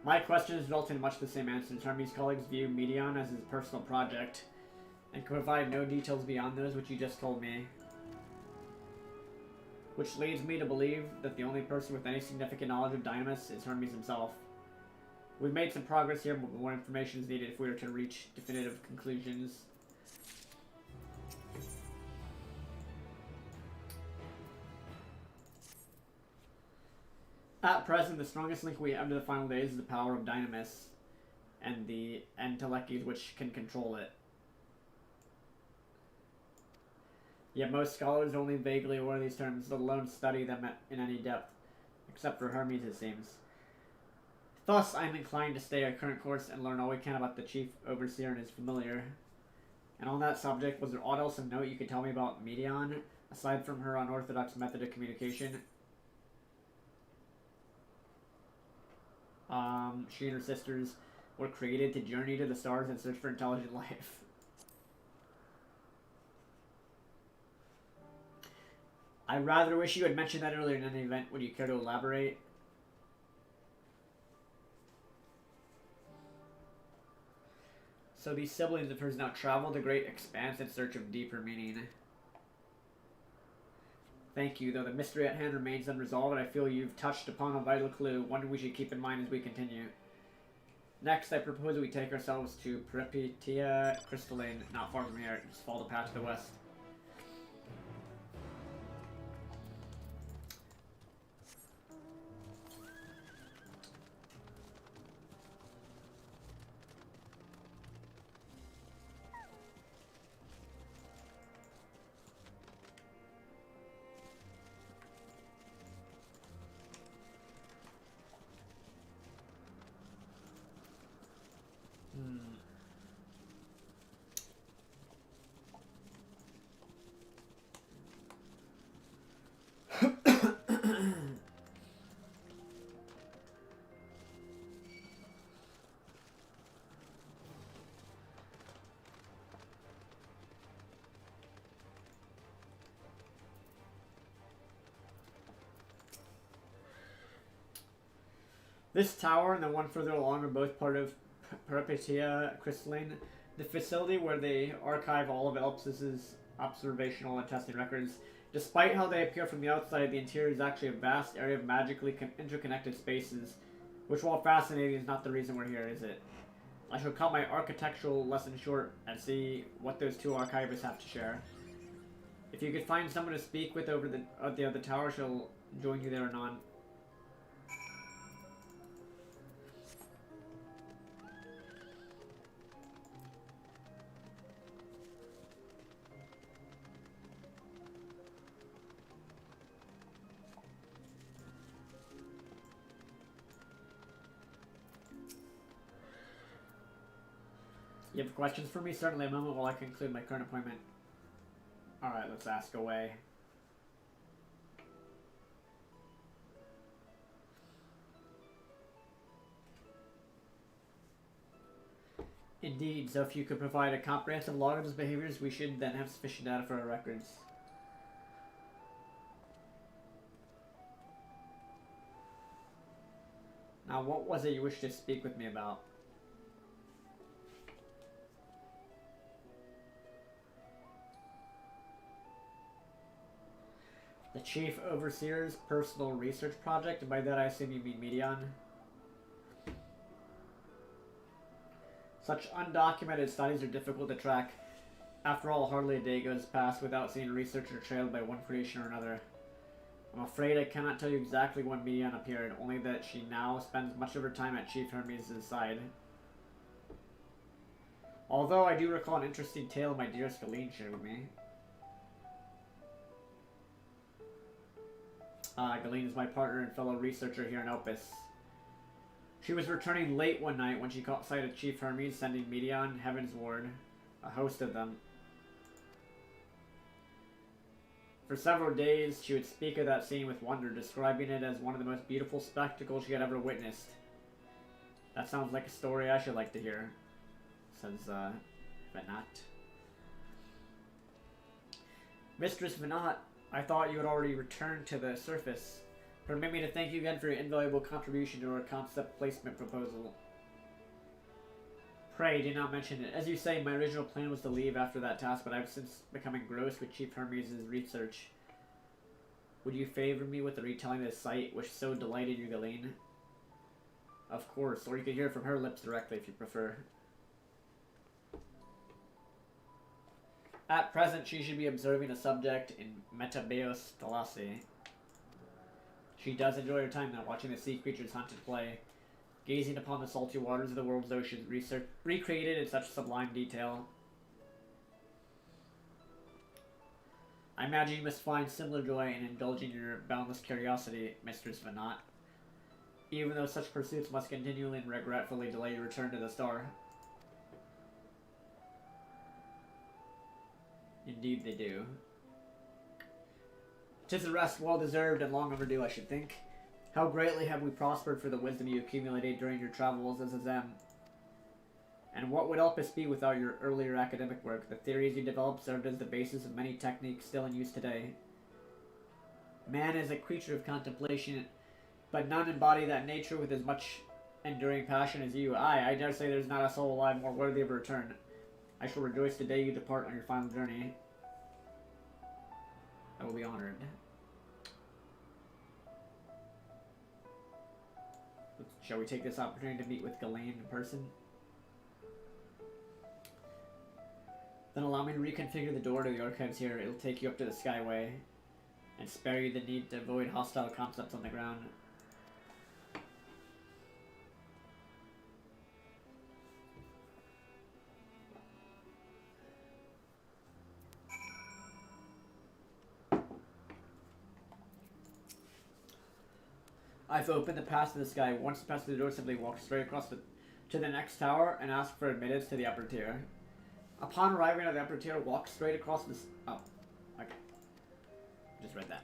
Speaker 1: My questions result in much the same answers. Hermes' colleagues view Median as his personal project and can provide no details beyond those which you just told me. Which leads me to believe that the only person with any significant knowledge of Dynamis is Hermes himself. We've made some progress here, but more information is needed if we are to reach definitive conclusions. At present, the strongest link we have to the final days is the power of Dynamis and the Entelekes which can control it. Yet most scholars are only vaguely aware of these terms, let alone study them in any depth, except for Hermes, it seems. Thus, I am inclined to stay our current course and learn all we can about the Chief Overseer and his familiar. And on that subject, was there aught else of note you could tell me about Median, aside from her unorthodox method of communication? She and her sisters were created to journey to the stars and search for intelligent life. I rather wish you had mentioned that earlier in any event. Would you care to elaborate? So these siblings of hers now travel the great expanse in search of deeper meaning. Thank you, though the mystery at hand remains unresolved, and I feel you've touched upon a vital clue, one we should keep in mind as we continue. Next, I propose we take ourselves to Peripetia Crystalline, not far from here. Just follow the path to the west. This tower and the one further along are both part of Peripetia Crystalline, the facility where they archive all of Elpsis' observational and testing records. Despite how they appear from the outside, the interior is actually a vast area of magically interconnected spaces, which, while fascinating, is not the reason we're here, is it? I shall cut my architectural lesson short and see what those two archivists have to share. If you could find someone to speak with over the other tower, she'll join you there anon. You have questions for me? Certainly, a moment while I conclude my current appointment. Alright, let's ask away. Indeed, so if you could provide a comprehensive log of his behaviors, we should then have sufficient data for our records. Now, what was it you wished to speak with me about? The Chief Overseer's personal research project, and by that I assume you mean Median. Such undocumented studies are difficult to track. After all, hardly a day goes past without seeing a researcher trailed by one creation or another. I'm afraid I cannot tell you exactly when Medion appeared, only that she now spends much of her time at Chief Hermes' side. Although I do recall an interesting tale my dearest Galeen shared with me. Galeen is my partner and fellow researcher here in Opus. She was returning late one night when she caught sight of Chief Hermes sending Medion, Heaven's Ward, a host of them. For several days, she would speak of that scene with wonder, describing it as one of the most beautiful spectacles she had ever witnessed. That sounds like a story I should like to hear, says, Venat. Mistress Venat, I thought you had already returned to the surface. Permit me to thank you again for your invaluable contribution to our concept placement proposal. Pray, do not mention it. As you say, my original plan was to leave after that task, but I've since become engrossed with Chief Hermes' research. Would you favor me with the retelling of the sight which so delighted you, Galeen? Of course, or you could hear it from her lips directly if you prefer. At present, she should be observing a subject in Metabeos Thalassa. She does enjoy her time now, watching the sea creatures hunt and play, gazing upon the salty waters of the world's oceans, recreated in such sublime detail. I imagine you must find similar joy in indulging your boundless curiosity, Mistress Venat, even though such pursuits must continually and regretfully delay your return to the star. Indeed they do. 'Tis a rest well deserved and long overdue, I should think. How greatly have we prospered for the wisdom you accumulated during your travels as a Zem. And what would Opus be without your earlier academic work? The theories you developed served as the basis of many techniques still in use today. Man is a creature of contemplation, but none embody that nature with as much enduring passion as you. I dare say there's not a soul alive more worthy of a return. I shall rejoice the day you depart on your final journey. I will be honored. Shall we take this opportunity to meet with Galeen in person? Then allow me to reconfigure the door to the archives here. It'll take you up to the Skyway and spare you the need to avoid hostile concepts on the ground. I've opened the pass to the sky. Once you pass through the door, simply walk straight across to the next tower and ask for admittance to the upper tier. Upon arriving at the upper tier, walk straight across this. Oh, okay. Just read that.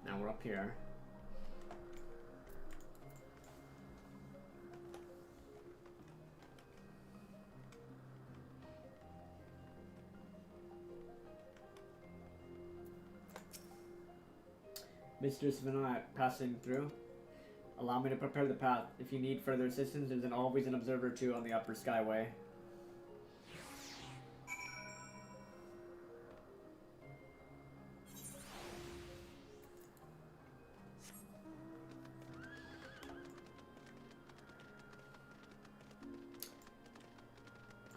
Speaker 1: Now we're up here. Mistress Venat, passing through. Allow me to prepare the path. If you need further assistance, there's always an observer or two on the upper Skyway.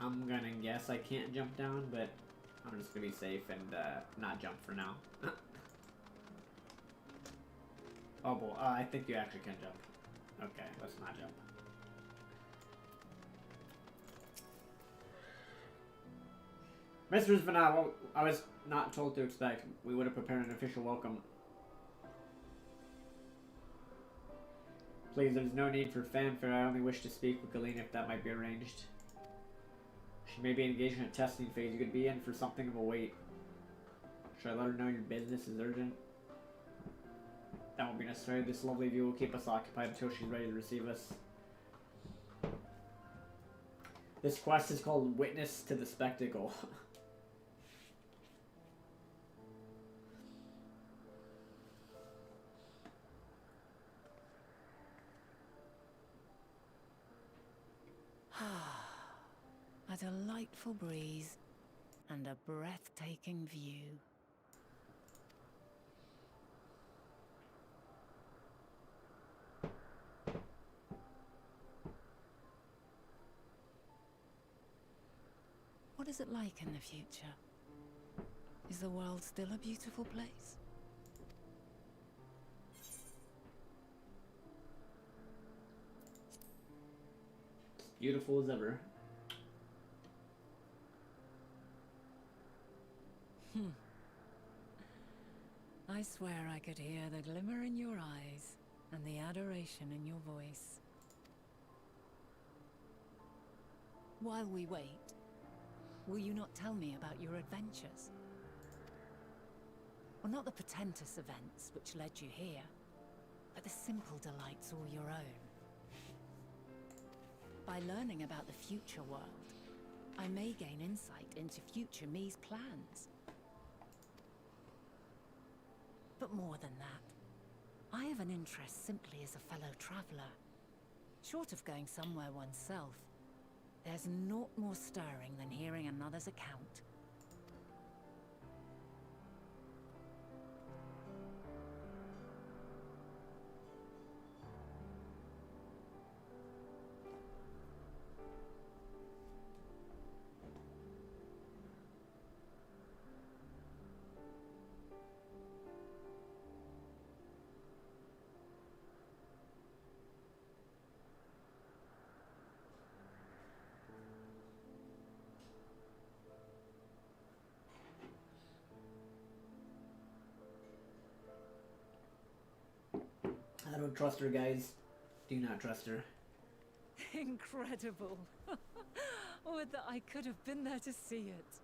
Speaker 1: I'm gonna guess I can't jump down, but I'm just gonna be safe and not jump for now. Oh boy, I think you actually can jump. Okay, let's not jump. Mistress Venat, well, I was not told to expect. We would have prepared an official welcome. Please, there's no need for fanfare. I only wish to speak with Galeen if that might be arranged. She may be engaged in a testing phase. You could be in for something of a wait. Should I let her know your business is urgent? That won't be necessary. This lovely view will keep us occupied until she's ready to receive us. This quest is called Witness to the Spectacle.
Speaker 4: A delightful breeze and a breathtaking view. What is it like in the future? Is the world still a beautiful place?
Speaker 1: Beautiful as ever.
Speaker 4: I swear I could hear the glimmer in your eyes and the adoration in your voice. While we wait, will you not tell me about your adventures? Well, not the portentous events which led you here, but the simple delights all your own. By learning about the future world, I may gain insight into future me's plans. But more than that, I have an interest simply as a fellow traveler. Short of going somewhere oneself, there's naught more stirring than hearing another's account.
Speaker 1: I don't trust her, guys. Do not trust her.
Speaker 4: Incredible. Would that I could have been there to see it.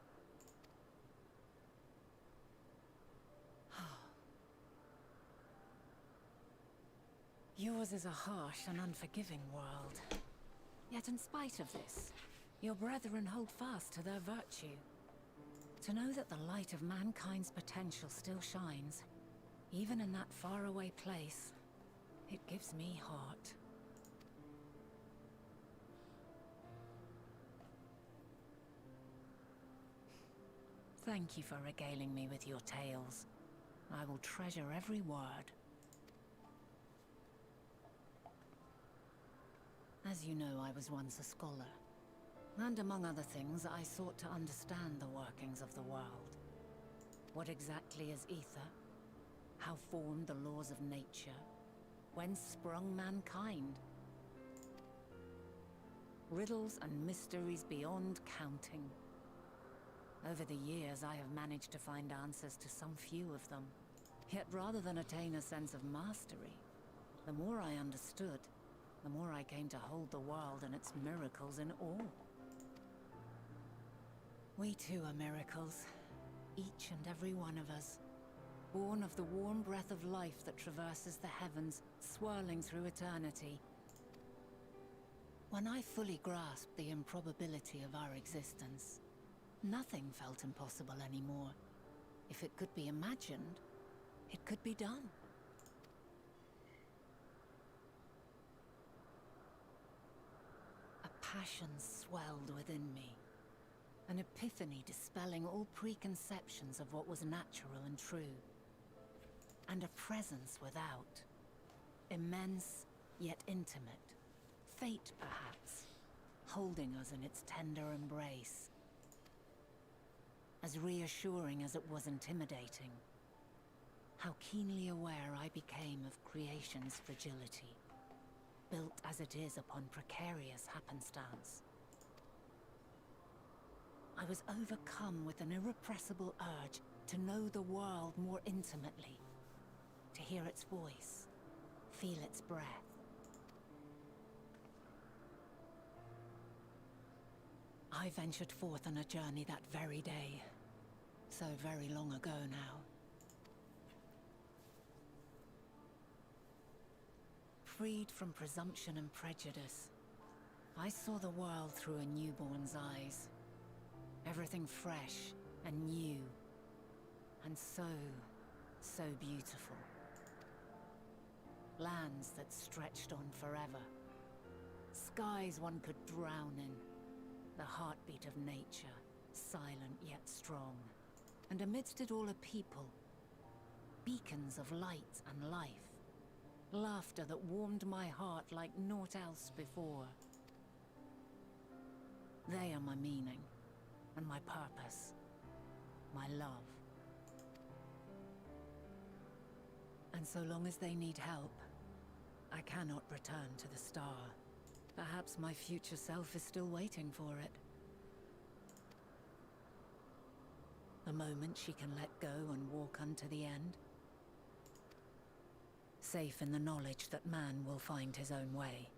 Speaker 4: Yours is a harsh and unforgiving world. Yet in spite of this, your brethren hold fast to their virtue. To know that the light of mankind's potential still shines, even in that faraway place, it gives me heart. Thank you for regaling me with your tales. I will treasure every word. As you know, I was once a scholar. And among other things, I sought to understand the workings of the world. What exactly is ether? How formed the laws of nature? Whence sprung mankind? Riddles and mysteries beyond counting. Over the years, I have managed to find answers to some few of them. Yet rather than attain a sense of mastery, the more I understood, the more I came to hold the world and its miracles in awe. We too are miracles, each and every one of us. Born of the warm breath of life that traverses the heavens, swirling through eternity. When I fully grasped the improbability of our existence, nothing felt impossible anymore. If it could be imagined, it could be done. A passion swelled within me. An epiphany dispelling all preconceptions of what was natural and true. And a presence without. Immense, yet intimate. Fate, perhaps, holding us in its tender embrace. As reassuring as it was intimidating. How keenly aware I became of creation's fragility. Built as it is upon precarious happenstance. I was overcome with an irrepressible urge to know the world more intimately. To hear its voice, feel its breath. I ventured forth on a journey that very day. So very long ago now. Freed from presumption and prejudice, I saw the world through a newborn's eyes. Everything fresh and new. And so beautiful. Lands that stretched on forever. Skies one could drown in. The heartbeat of nature, silent yet strong. And amidst it all a people. Beacons of light and life. Laughter that warmed my heart like naught else before. They are my meaning. and my purpose, my love. And so long as they need help, I cannot return to the star. Perhaps my future self is still waiting for it. The moment she can let go and walk unto the end. Safe in the knowledge that man will find his own way.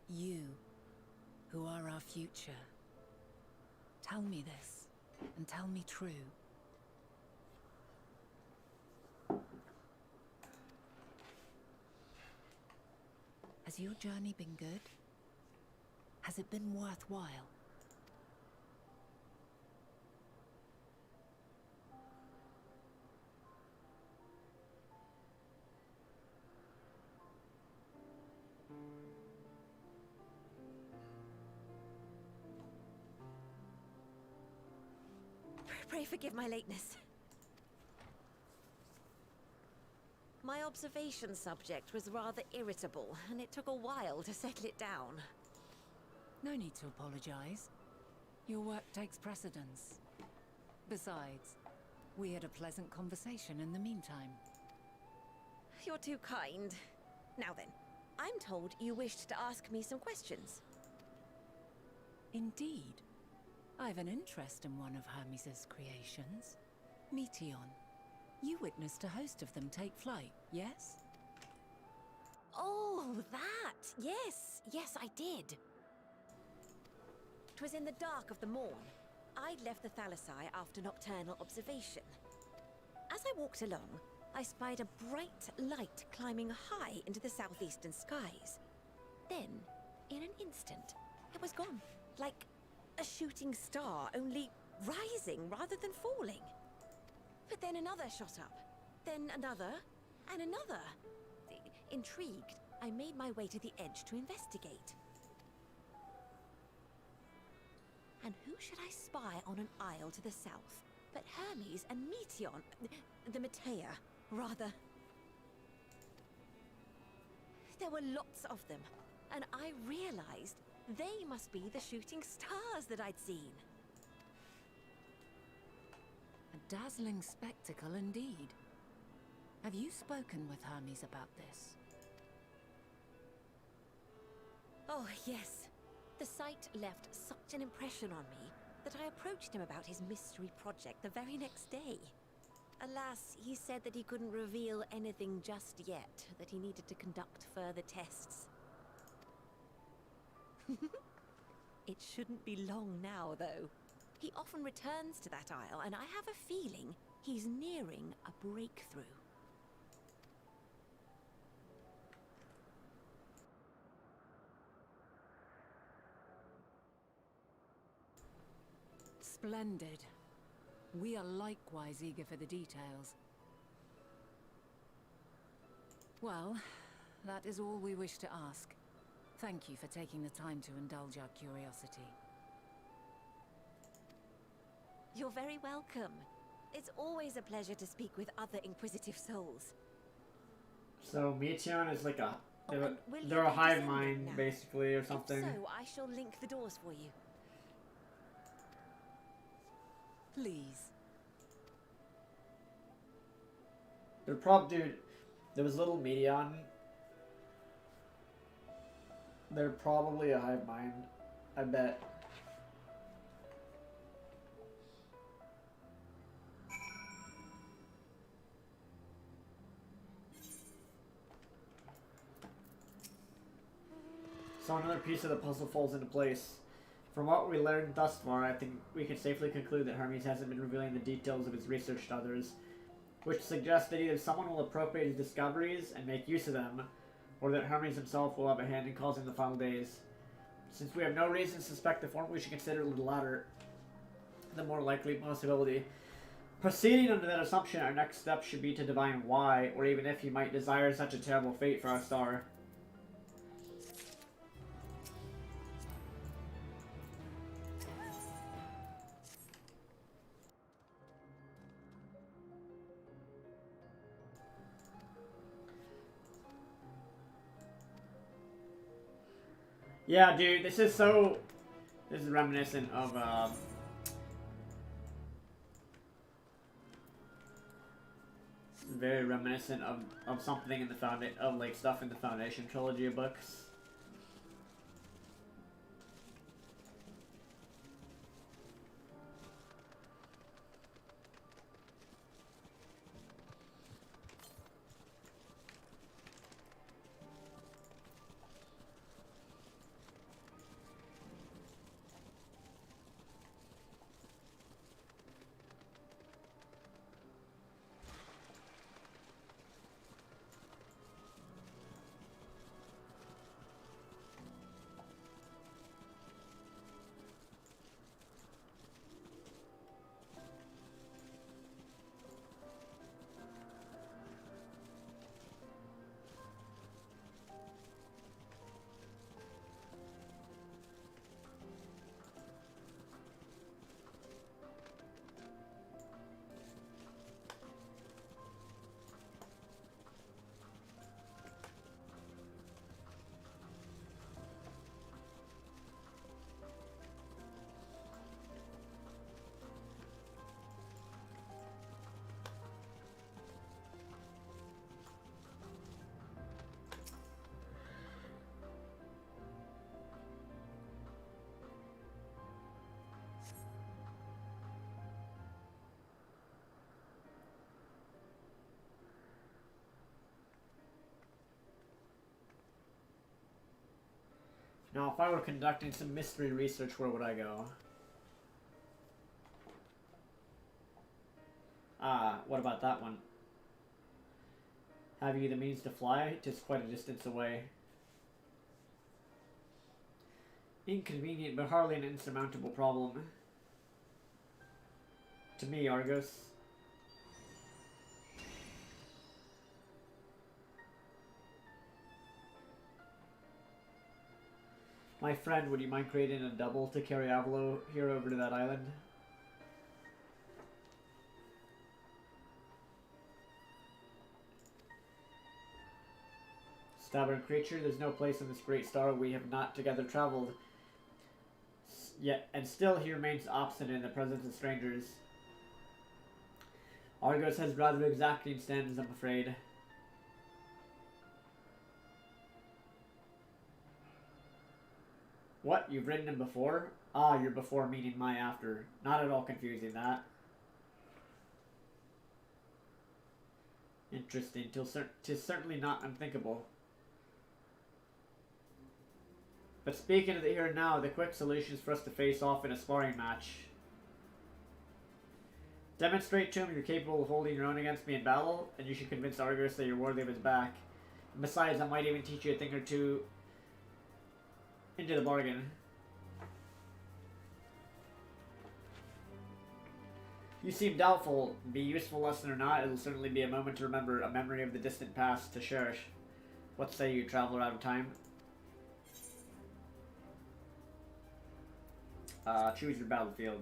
Speaker 4: You, who are our future, tell me this, and tell me true. Has your journey been good? Has it been worthwhile?
Speaker 12: Pray forgive my lateness. My observation subject was rather irritable, and it took a while to settle it down.
Speaker 4: No need to apologize. Your work takes precedence. Besides, we had a pleasant conversation in the meantime.
Speaker 12: You're too kind. Now then, I'm told you wished to ask me some questions.
Speaker 4: Indeed. I've an interest in one of Hermes' creations. Meteon. You witnessed a host of them take flight, yes?
Speaker 12: Oh, that! Yes, yes, I did. 'Twas in the dark of the morn. I'd left the Thalassai after nocturnal observation. As I walked along, I spied a bright light climbing high into the southeastern skies. Then, in an instant, it was gone, like a shooting star, only rising rather than falling. But then another shot up, then another, and another. Intrigued, I made my way to the edge to investigate. And who should I spy on an isle to the south but Hermes and Meteon, the Metea, rather. There were lots of them, and I realized they must be the shooting stars that I'd seen.
Speaker 4: A dazzling spectacle indeed. Have you spoken with Hermes about this?
Speaker 12: Oh, yes. The sight left such an impression on me that I approached him about his mystery project the very next day. Alas, he said that he couldn't reveal anything just yet, that he needed to conduct further tests. It shouldn't be long now, though. He often returns to that isle, and I have a feeling he's nearing a breakthrough.
Speaker 4: Splendid. We are likewise eager for the details. Well, that is all we wish to ask. Thank you for taking the time to indulge our curiosity.
Speaker 12: You're very welcome. It's always a pleasure to speak with other inquisitive souls.
Speaker 1: So Meteon is like a...
Speaker 12: will
Speaker 1: they're
Speaker 12: you
Speaker 1: a
Speaker 12: be
Speaker 1: hive
Speaker 12: descending
Speaker 1: mind,
Speaker 12: now?
Speaker 1: basically, or something.
Speaker 12: If so, I shall link the doors for you.
Speaker 4: Please.
Speaker 1: Dude, there was little Meteon. They're probably a hive mind, I bet. So another piece of the puzzle falls into place. From what we learned thus far, I think we can safely conclude that Hermes hasn't been revealing the details of his research to others, which suggests that either someone will appropriate his discoveries and make use of them, or that Hermes himself will have a hand in causing the final days. Since we have no reason to suspect the former, we should consider the latter the more likely possibility. Proceeding under that assumption, our next step should be to divine why, or even if he might desire such a terrible fate for our star. Yeah, dude, this is so... This is reminiscent of, very reminiscent of something in the Foundation, of like stuff in the Foundation trilogy of books. Now, if I were conducting some mystery research, where would I go? What about that one? Have you the means to fly? Just quite a distance away. Inconvenient, but hardly an insurmountable problem. To me, Argos. My friend, would you mind creating a double to carry Avilo here over to that island? Stubborn creature, there's no place in this great star we have not together traveled. Yet, and still he remains obstinate in the presence of strangers. Argos has rather exacting standards, I'm afraid. What? You've written him before? Ah, your before meaning my after. Not at all confusing, that. Interesting. Tis certainly not unthinkable. But speaking of the here and now, the quick solution is for us to face off in a sparring match. Demonstrate to him you're capable of holding your own against me in battle, and you should convince Argos that you're worthy of his back. And besides, I might even teach you a thing or two into the bargain. You seem doubtful. Be a useful lesson or not, it'll certainly be a moment to remember, a memory of the distant past to cherish. What say you, traveler out of time? Choose your battlefield.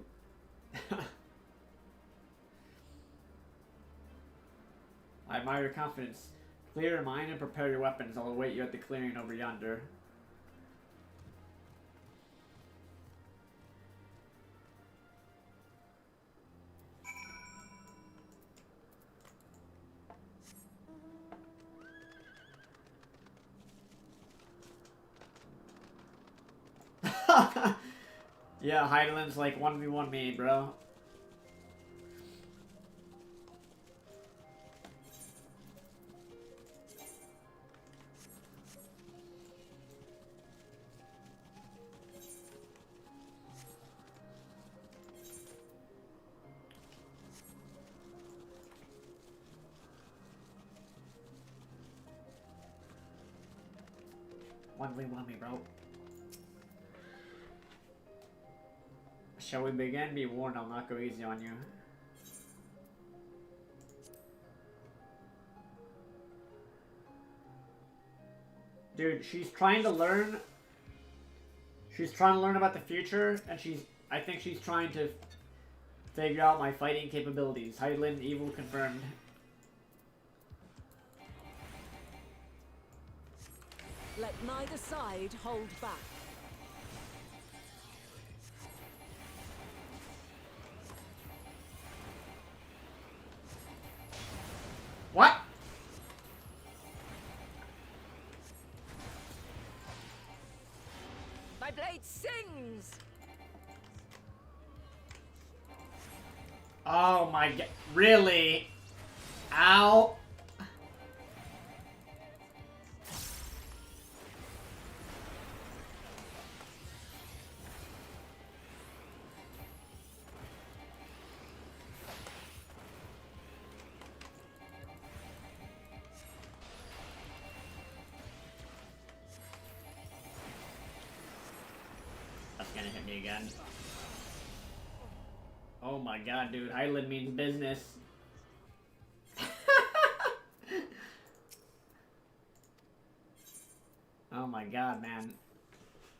Speaker 1: I admire your confidence. Clear your mind and prepare your weapons. I'll await you at the clearing over yonder. Yeah, Heidelin's like 1v1 me, bro. One me, bro. Shall we begin? Be warned, I'll not go easy on you. Dude, she's trying to learn. She's trying to learn about the future, and I think she's trying to figure out my fighting capabilities. Heidelin, evil confirmed.
Speaker 13: Let neither side hold back.
Speaker 4: My blade sings!
Speaker 1: Oh my god. Really? Ow. That's gonna hit me again. Oh my god, dude. Highland means business. Oh my god, man.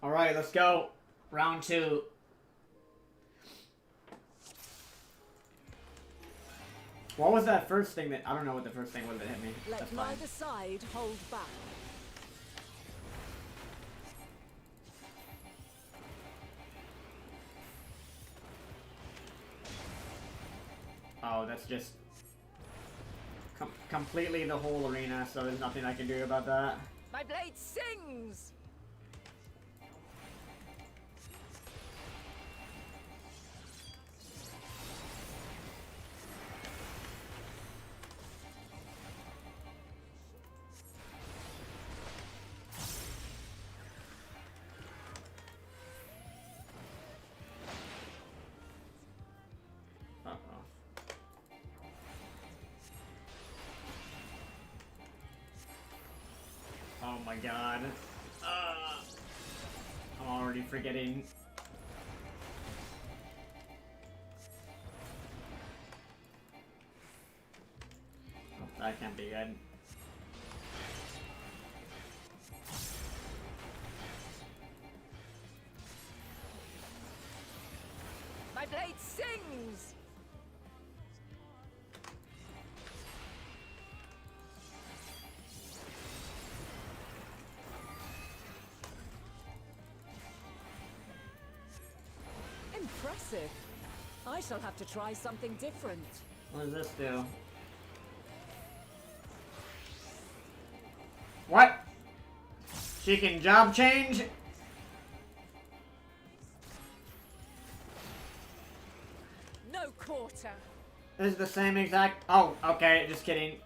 Speaker 1: Alright, let's go. Round 2. What was that first thing that... I don't know what the first thing was that hit me. That's
Speaker 4: Let
Speaker 1: fine.
Speaker 4: neither side hold back.
Speaker 1: Oh, that's just... completely the whole arena, so there's nothing I can do about that.
Speaker 4: My blade sings!
Speaker 1: Oh my god. I'm already forgetting. Oh, that can't be good.
Speaker 4: My blade sings! Impressive. I shall have to try something different.
Speaker 1: What does this do? What? She can job change?
Speaker 4: No quarter.
Speaker 1: This is the same exact... Oh, okay, just kidding.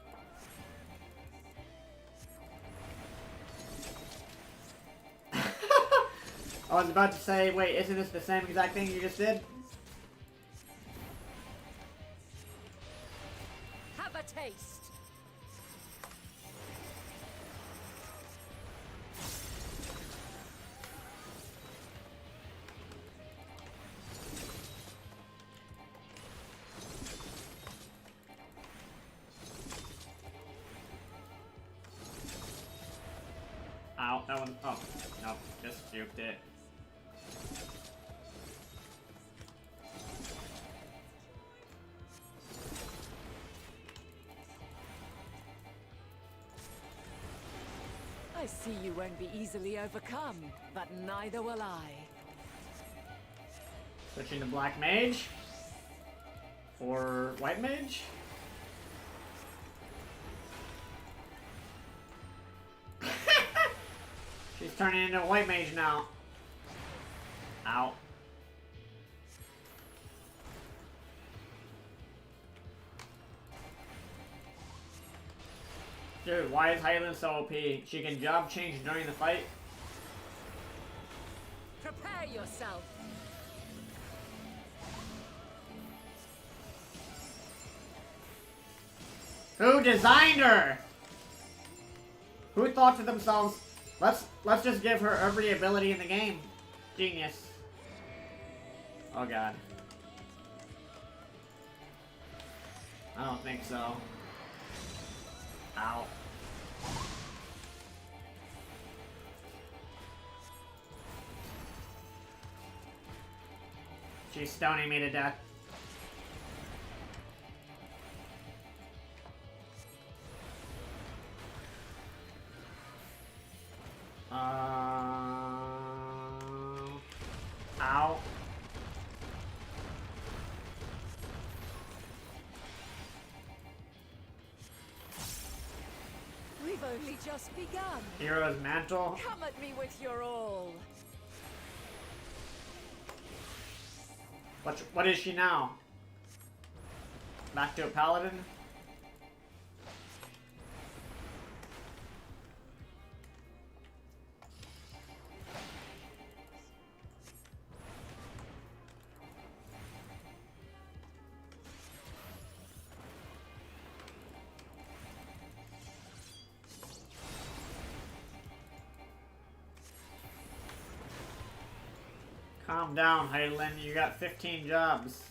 Speaker 1: I was about to say, wait, isn't this the same exact thing you just did?
Speaker 4: Have a taste.
Speaker 1: Ow, that one... Oh, no, just juked it.
Speaker 4: I see you won't be easily overcome, but neither will I.
Speaker 1: Switching to Black Mage. For White Mage. She's turning into a White Mage now. Ow. Dude, why is Highland so OP? She can job change during the fight?
Speaker 4: Prepare yourself.
Speaker 1: Who designed her? Who thought to themselves, let's just give her every ability in the game? Genius. Oh god. I don't think so. Ow. She's stoning me to death. Ow.
Speaker 4: We've only just begun.
Speaker 1: Hero's Mantle.
Speaker 4: Come at me with your all.
Speaker 1: What is she now? Back to a paladin? Calm down, Hyland. You got 15 jobs.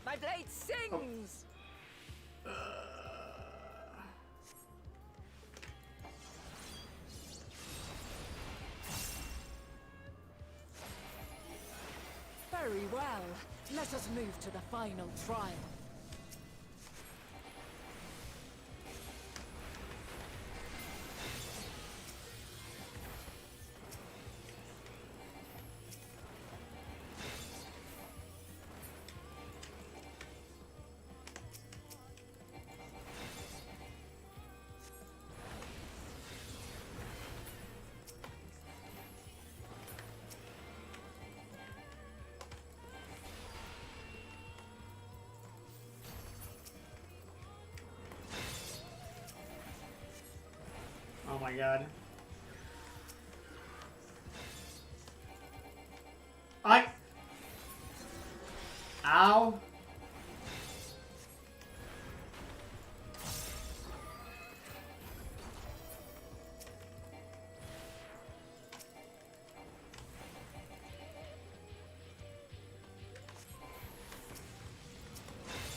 Speaker 13: My blade sings! Very well. Let us move to the final trial.
Speaker 1: Oh my god. Ow.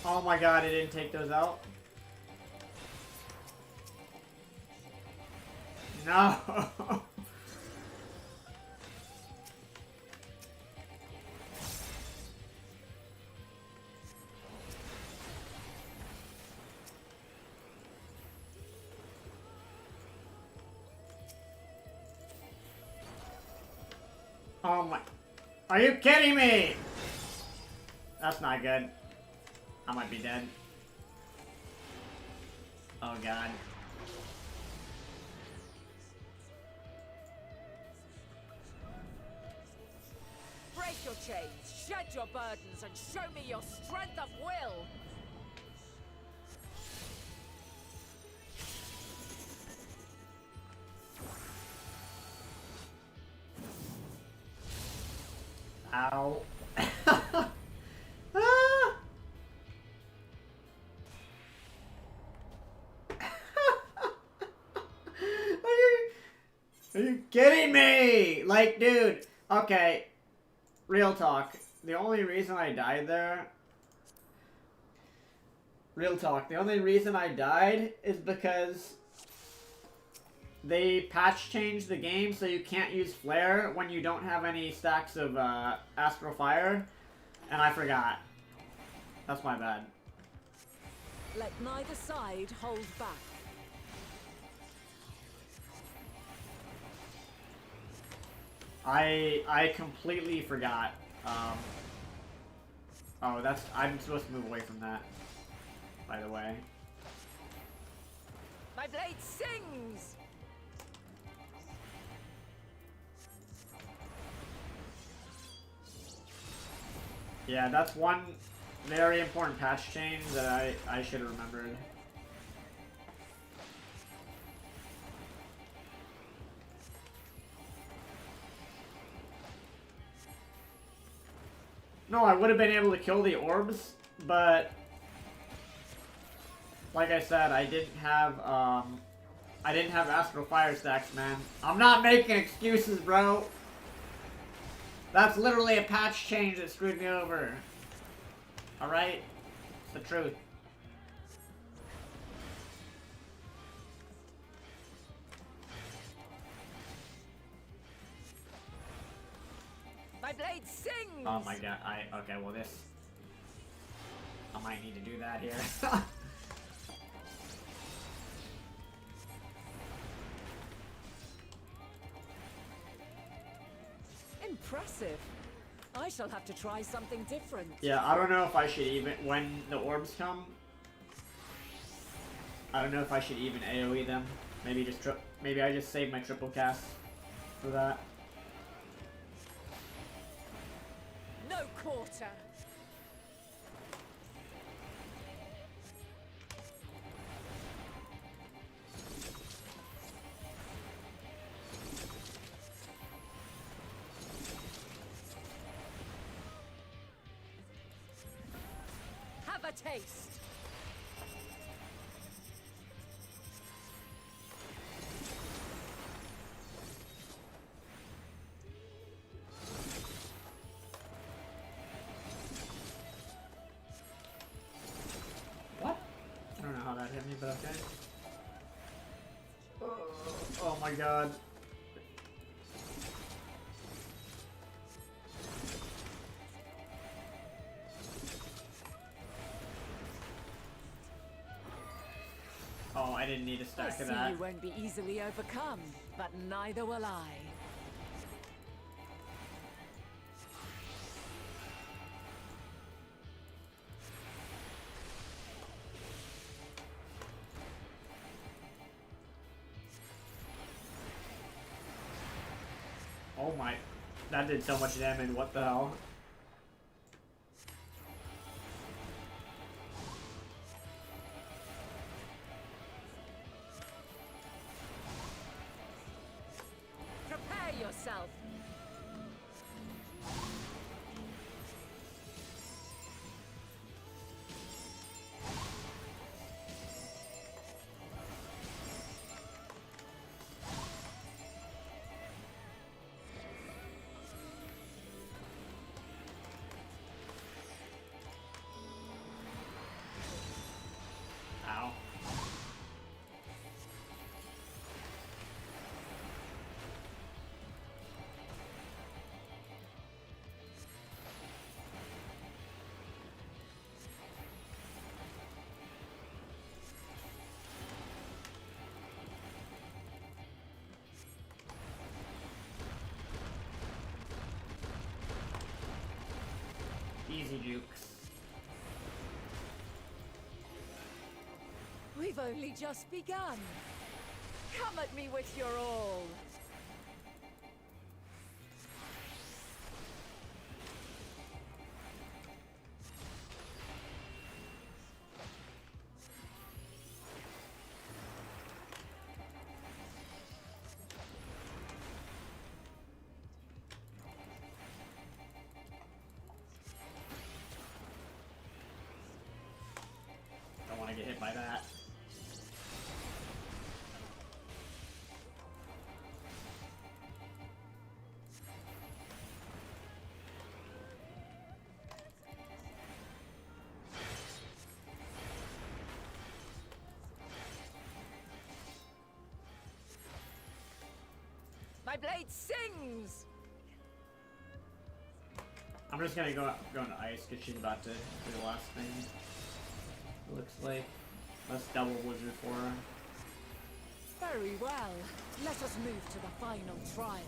Speaker 1: Oh my god, it didn't take those out. No. Oh my. Are you kidding me? That's not good. I might be dead. Oh god.
Speaker 13: Break your chains, shed your burdens, and show me your strength of will!
Speaker 1: Ow. Are you kidding me? Like, dude, okay, real talk. The only reason I died there... Real talk. The only reason I died is because they patch changed the game so you can't use Flare when you don't have any stacks of Astral Fire, and I forgot. That's my bad.
Speaker 13: Let neither side hold back.
Speaker 1: I completely forgot. Oh, that's... I'm supposed to move away from that, by the way.
Speaker 13: My blade sings!
Speaker 1: Yeah, that's one very important patch change that I should have remembered. No, I would have been able to kill the orbs, but like I said, I didn't have Astral Fire stacks, man. I'm not making excuses, bro. That's literally a patch change that screwed me over. Alright? It's the truth.
Speaker 13: My blade sings!
Speaker 1: Oh my god, okay, well this... I might need to do that here.
Speaker 13: Impressive. I shall have to try something different.
Speaker 1: Yeah, I don't know if I should even... When the orbs come... I don't know if I should even AoE them. Maybe just maybe I just save my triple cast for that.
Speaker 13: No quarter. Have a taste.
Speaker 1: What? I don't know how that hit me, but okay. Oh my god. Oh, I didn't need a stack
Speaker 13: I
Speaker 1: of
Speaker 13: see
Speaker 1: that.
Speaker 13: you won't be easily overcome, but neither will I.
Speaker 1: Oh my, that did so much damage, what the hell?
Speaker 13: Prepare yourself.
Speaker 1: Ow. Easy jukes.
Speaker 13: We've only just begun. Come at me with your all.
Speaker 1: Don't want to get hit by that.
Speaker 13: My blade sings!
Speaker 1: I'm just gonna go into ice because she's about to do the last thing. It looks like. Let's double wizard for her.
Speaker 13: Very well. Let us move to the final trial.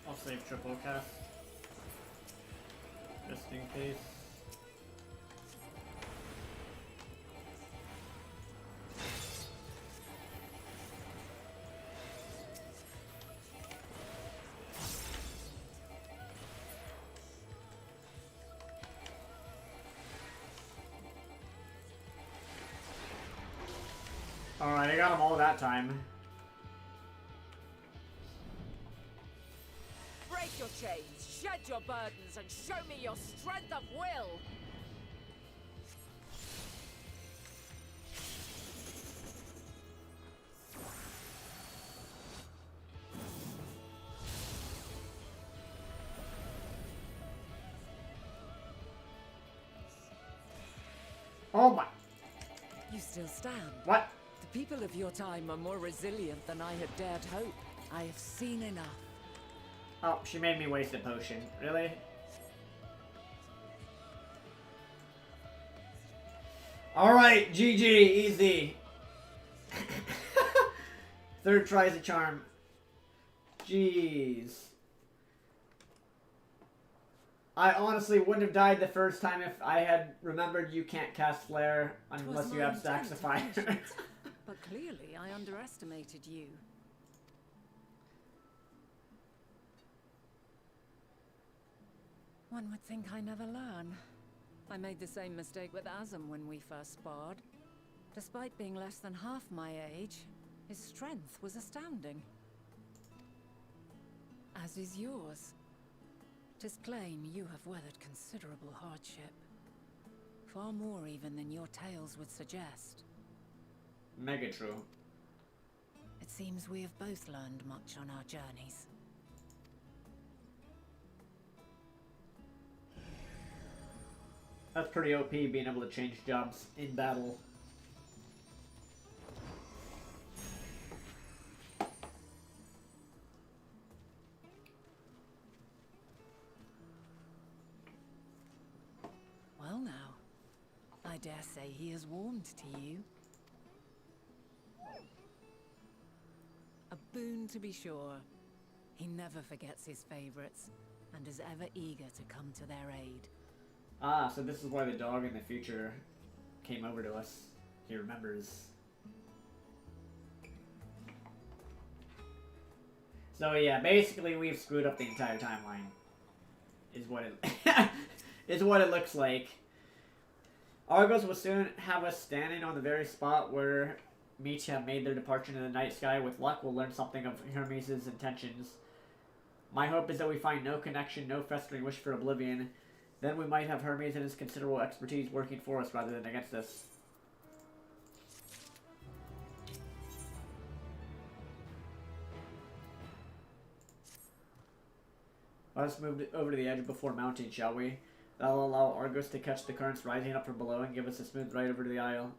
Speaker 1: I'll save triple cast. Just in case. Alright, I got them all that time.
Speaker 13: Break your chains, shed your burdens, and show me your strength of will!
Speaker 1: Oh my...
Speaker 13: You still stand.
Speaker 1: What?
Speaker 13: The people of your time are more resilient than I had dared hope. I have seen enough.
Speaker 1: Oh, she made me waste a potion. Really? Alright, GG, easy. Third tries a charm. Jeez. I honestly wouldn't have died the first time if I had remembered you can't cast Flare unless you have Stacks of Fire.
Speaker 4: But clearly I underestimated you. One would think I never learn. I made the same mistake with Azam when we first sparred. Despite being less than half my age, his strength was astounding. As is yours. 'Tis plain you have weathered considerable hardship. Far more even than your tales would suggest.
Speaker 1: Mega true.
Speaker 4: It seems we have both learned much on our journeys.
Speaker 1: That's pretty OP, being able to change jobs in battle.
Speaker 4: Well now, I dare say he has warmed to you. A boon to be sure. He never forgets his favorites, and is ever eager to come to their aid.
Speaker 1: Ah, so this is why the dog in the future came over to us. He remembers. So yeah, basically we've screwed up the entire timeline. Is what it is what it looks like. Argos will soon have us standing on the very spot where Mech have made their departure into the night sky. With luck, we'll learn something of Hermes' intentions. My hope is that we find no connection, no festering wish for oblivion. Then we might have Hermes and his considerable expertise working for us rather than against us. Let us move over to the edge before mounting, shall we? That'll allow Argos to catch the currents rising up from below and give us a smooth ride over to the isle.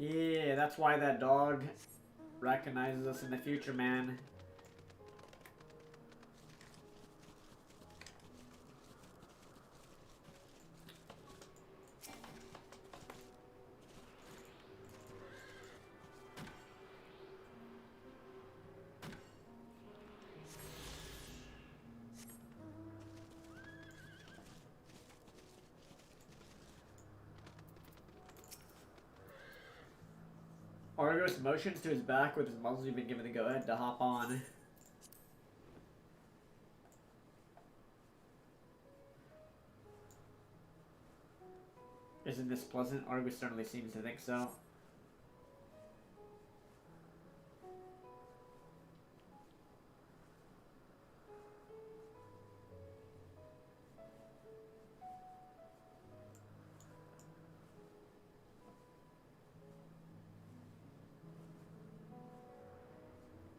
Speaker 1: Yeah, that's why that dog recognizes us in the future, man. Argos motions to his back with his muzzle. You've been given the go-ahead to hop on. Isn't this pleasant? Argos certainly seems to think so.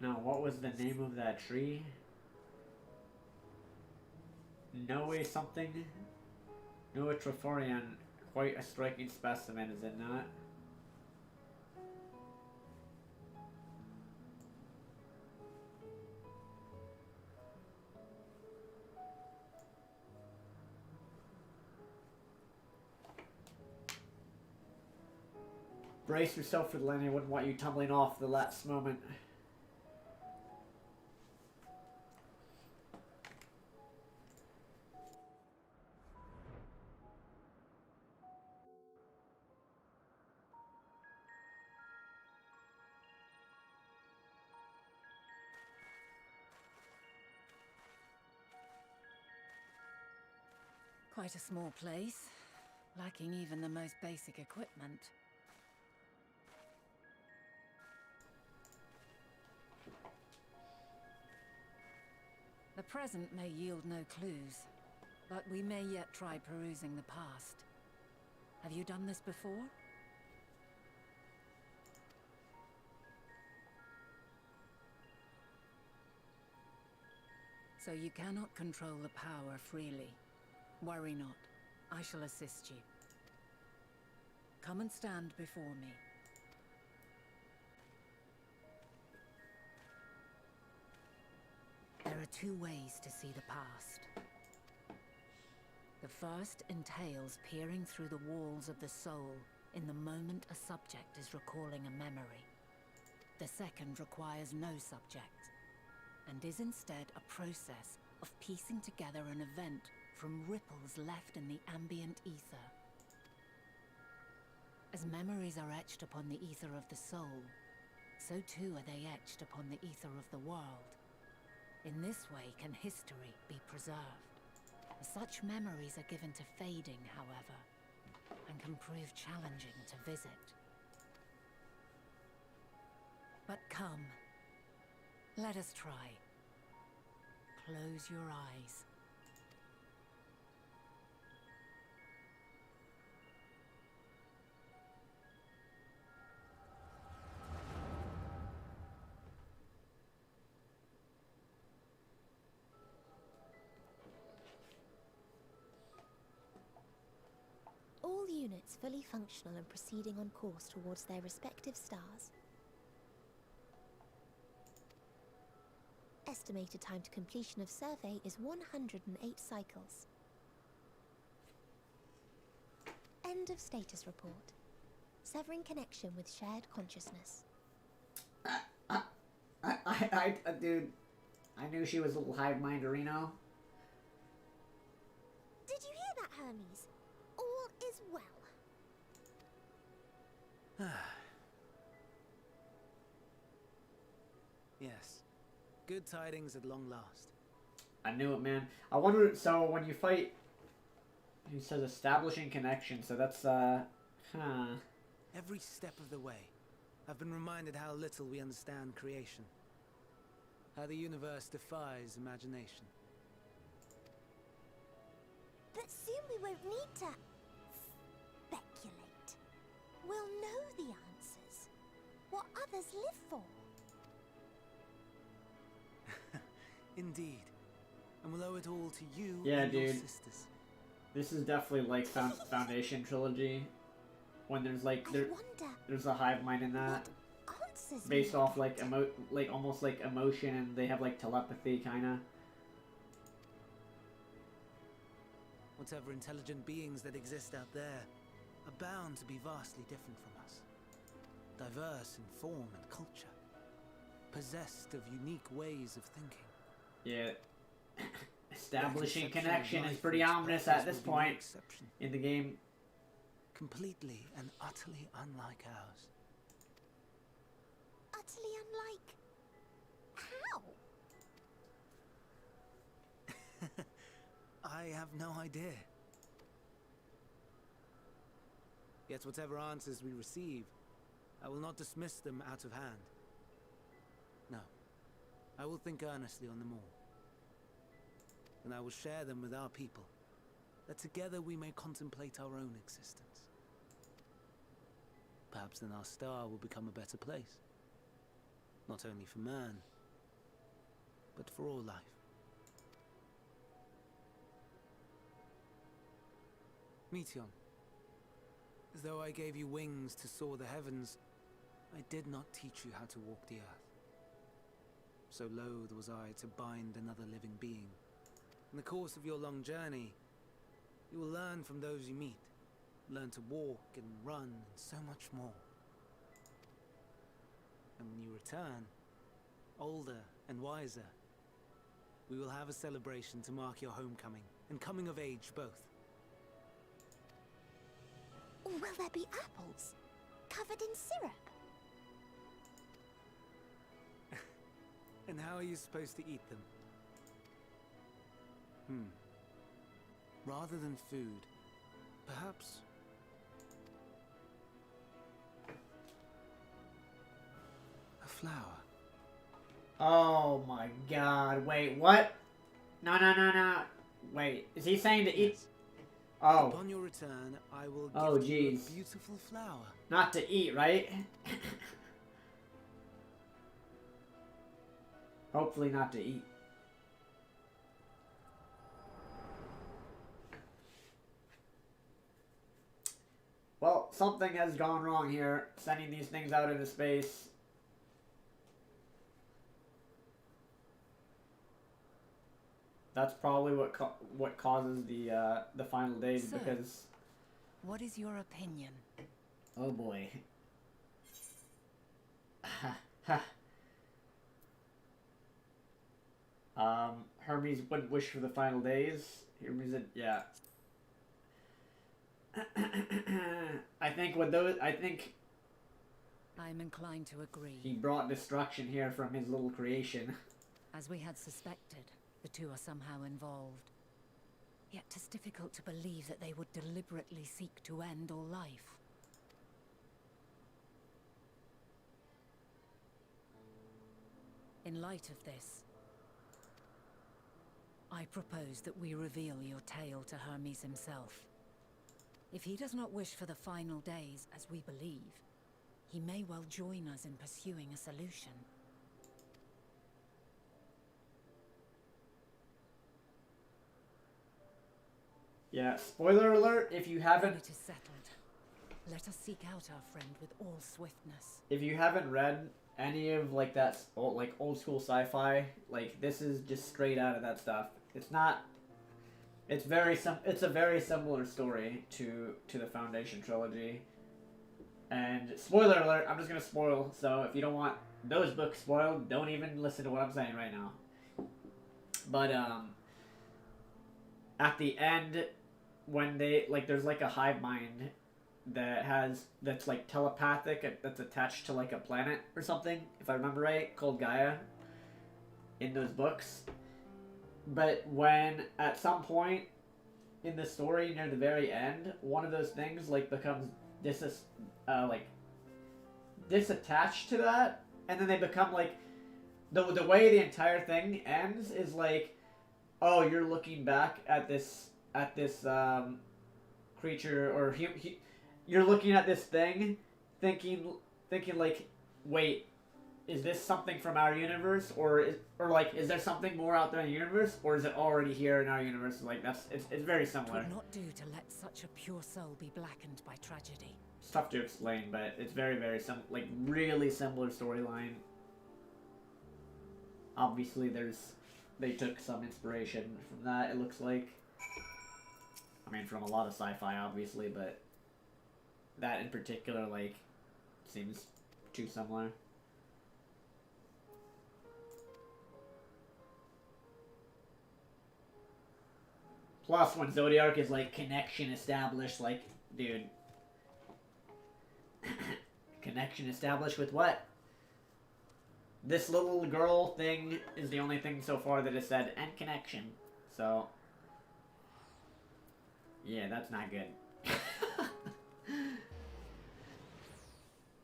Speaker 1: Now, what was the name of that tree? Noe something? Noe Triforian. Quite a striking specimen, is it not? Brace yourself for the landing. I wouldn't want you tumbling off the last moment.
Speaker 4: Quite a small place, lacking even the most basic equipment. The present may yield no clues, but we may yet try perusing the past. Have you done this before? So you cannot control the power freely. Worry not. I shall assist you. Come and stand before me. There are two ways to see the past. The first entails peering through the walls of the soul in the moment a subject is recalling a memory. The second requires no subject, and is instead a process of piecing together an event from ripples left in the ambient ether. As memories are etched upon the ether of the soul, so too are they etched upon the ether of the world. In this way can history be preserved. Such memories are given to fading, however, and can prove challenging to visit. But come, let us try. Close your eyes.
Speaker 21: All units fully functional and proceeding on course towards their respective stars. Estimated time to completion of survey is 108 cycles. End of status report. Severing connection with shared consciousness.
Speaker 1: Dude, I knew she was a little hive minderino.
Speaker 21: Did you hear that, Hermes? All is well.
Speaker 22: Yes. Good tidings at long last.
Speaker 1: I knew it, man. I wonder, so when you fight, he says establishing connection, so that's,
Speaker 22: Every step of the way, I've been reminded how little we understand creation. How the universe defies imagination.
Speaker 21: But soon we won't need to speculate. We'll know the answers. What others live for.
Speaker 22: Indeed. And we'll owe it all to you
Speaker 1: yeah,
Speaker 22: and your
Speaker 1: dude.
Speaker 22: sisters.
Speaker 1: This is definitely like Foundation Trilogy. When there's like, there's a hive mind in that. Based off like almost like emotion, and they have like telepathy, kinda.
Speaker 22: Whatever intelligent beings that exist out there are bound to be vastly different from us. Diverse in form and culture. Possessed of unique ways of thinking.
Speaker 1: Yeah. Establishing connection is pretty ominous at this point in the game.
Speaker 22: Completely and utterly unlike ours.
Speaker 21: Utterly unlike? How?
Speaker 22: I have no idea. Yet whatever answers we receive, I will not dismiss them out of hand. No. I will think earnestly on them all. And I will share them with our people, that together we may contemplate our own existence. Perhaps then our star will become a better place. Not only for man, but for all life. Meteon, as though I gave you wings to soar the heavens, I did not teach you how to walk the earth. So loath was I to bind another living being. In the course of your long journey, you will learn from those you meet. Learn to walk and run and so much more. And when you return, older and wiser, we will have a celebration to mark your homecoming and coming of age both.
Speaker 21: Will there be apples covered in syrup?
Speaker 22: And how are you supposed to eat them? Rather than food, perhaps... a flower.
Speaker 1: Oh my god, wait, what? No, no, no, no. Wait, is he saying to eat? Oh.
Speaker 22: Upon your return, I will
Speaker 1: Oh,
Speaker 22: give you
Speaker 1: jeez.
Speaker 22: a beautiful flower.
Speaker 1: Not to eat, right? Hopefully not to eat. Well, something has gone wrong here, sending these things out into space. That's probably what causes the final days,
Speaker 4: So,
Speaker 1: because...
Speaker 4: What is your opinion?
Speaker 1: Oh boy. Hermes wouldn't wish for the final days. Hermes, yeah. I think
Speaker 4: I'm inclined to agree.
Speaker 1: he brought destruction here from his little creation.
Speaker 4: As we had suspected, the two are somehow involved. Yet 'tis difficult to believe that they would deliberately seek to end all life. In light of this, I propose that we reveal your tale to Hermes himself. If he does not wish for the final days, as we believe, he may well join us in pursuing a solution.
Speaker 1: Yeah, spoiler alert, if you haven't...
Speaker 4: It is settled. Let us seek out our friend with all swiftness.
Speaker 1: If you haven't read any of like that old school sci-fi, like this is just straight out of that stuff. It's not. It's a very similar story to the Foundation trilogy. And spoiler alert, I'm just gonna spoil. So if you don't want those books spoiled, don't even listen to what I'm saying right now. But at the end, when they there's like a hive mind that's like telepathic, that's attached to like a planet or something, if I remember right, called Gaia in those books. But when at some point in the story near the very end, one of those things like becomes disattached to that, and then they become like the way the entire thing ends is like, oh, you're looking back at this creature, or you're looking at this thing, thinking like, wait, is this something from our universe, or is there something more out there in the universe, or is it already here in our universe? Like it's very similar.
Speaker 4: Could not do to let such a pure soul be blackened by tragedy.
Speaker 1: It's tough to explain, but it's very really similar storyline. Obviously, they took some inspiration from that. It looks like. I mean, from a lot of sci-fi, obviously, but that in particular, seems too similar. Plus, when Zodiac is connection established, dude. Connection established with what? This little girl thing is the only thing so far that has said, and connection. So, yeah, that's not good.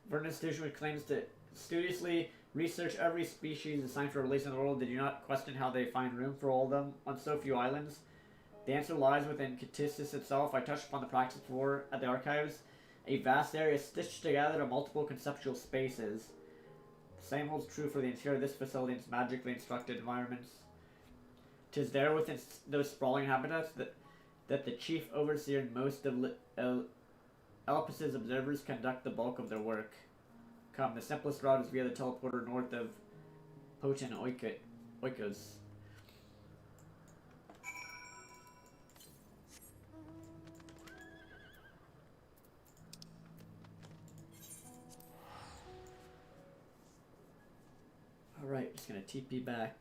Speaker 1: For an institution which claims to studiously research every species assigned for release in the world, did you not question how they find room for all of them on so few islands? The answer lies within Catistus itself. I touched upon the practice before at the archives. A vast area stitched together to multiple conceptual spaces. The same holds true for the interior of this facility and its magically instructed environments. 'Tis there within those sprawling habitats that the chief overseer and most of Elpis' observers conduct the bulk of their work. Come, the simplest route is via the teleporter north of Potin Oikos. Alright, just gonna TP back.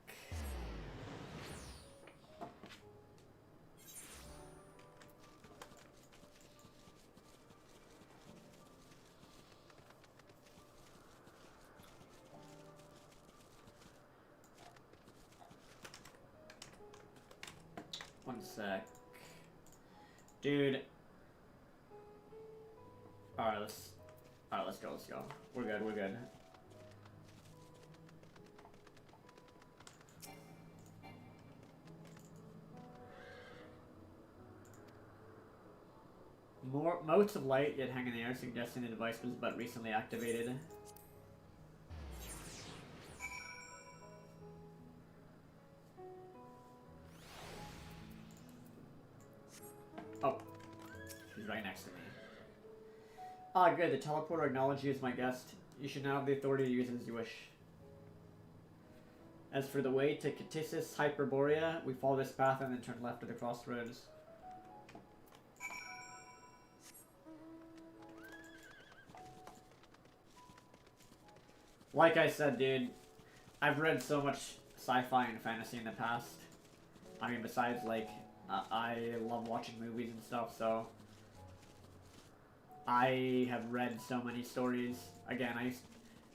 Speaker 1: One sec. Dude. Alright, let's go. We're good. More motes of light yet hang in the air, suggesting the device was but recently activated. Oh. He's right next to me. Ah, good. The teleporter acknowledged you as my guest. You should now have the authority to use it as you wish. As for the way to Catisis Hyperborea, we follow this path and then turn left at the crossroads. Like I said, dude, I've read so much sci-fi and fantasy in the past. I mean, besides, like, I love watching movies and stuff, so I have read so many stories. Again,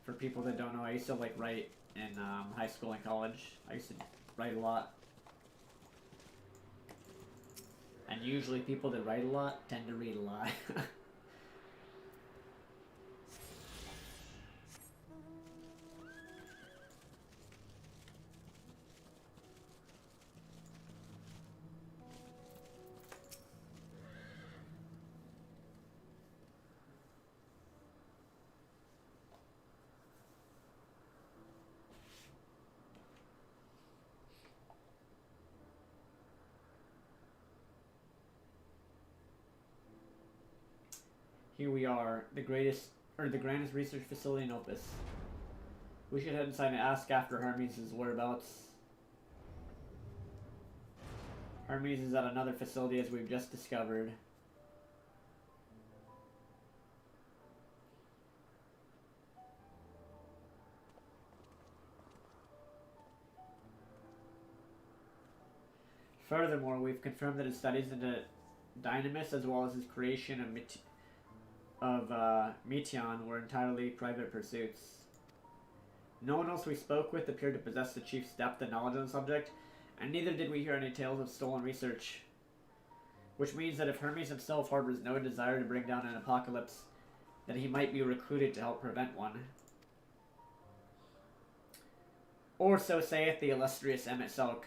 Speaker 1: for people that don't know, I used to, like, write in high school and college. I used to write a lot. And usually people that write a lot tend to read a lot. Here we are, the grandest research facility in Opus. We should head inside and ask after Hermes' whereabouts. Hermes is at another facility, as we've just discovered. Furthermore, we've confirmed that his studies into Dynamis, as well as his creation of Meteon, were entirely private pursuits. No one else we spoke with appeared to possess the chief's depth and knowledge on the subject, and neither did we hear any tales of stolen research. Which means that if Hermes himself harbors no desire to bring down an apocalypse, then he might be recruited to help prevent one. Or so saith the illustrious MSQ.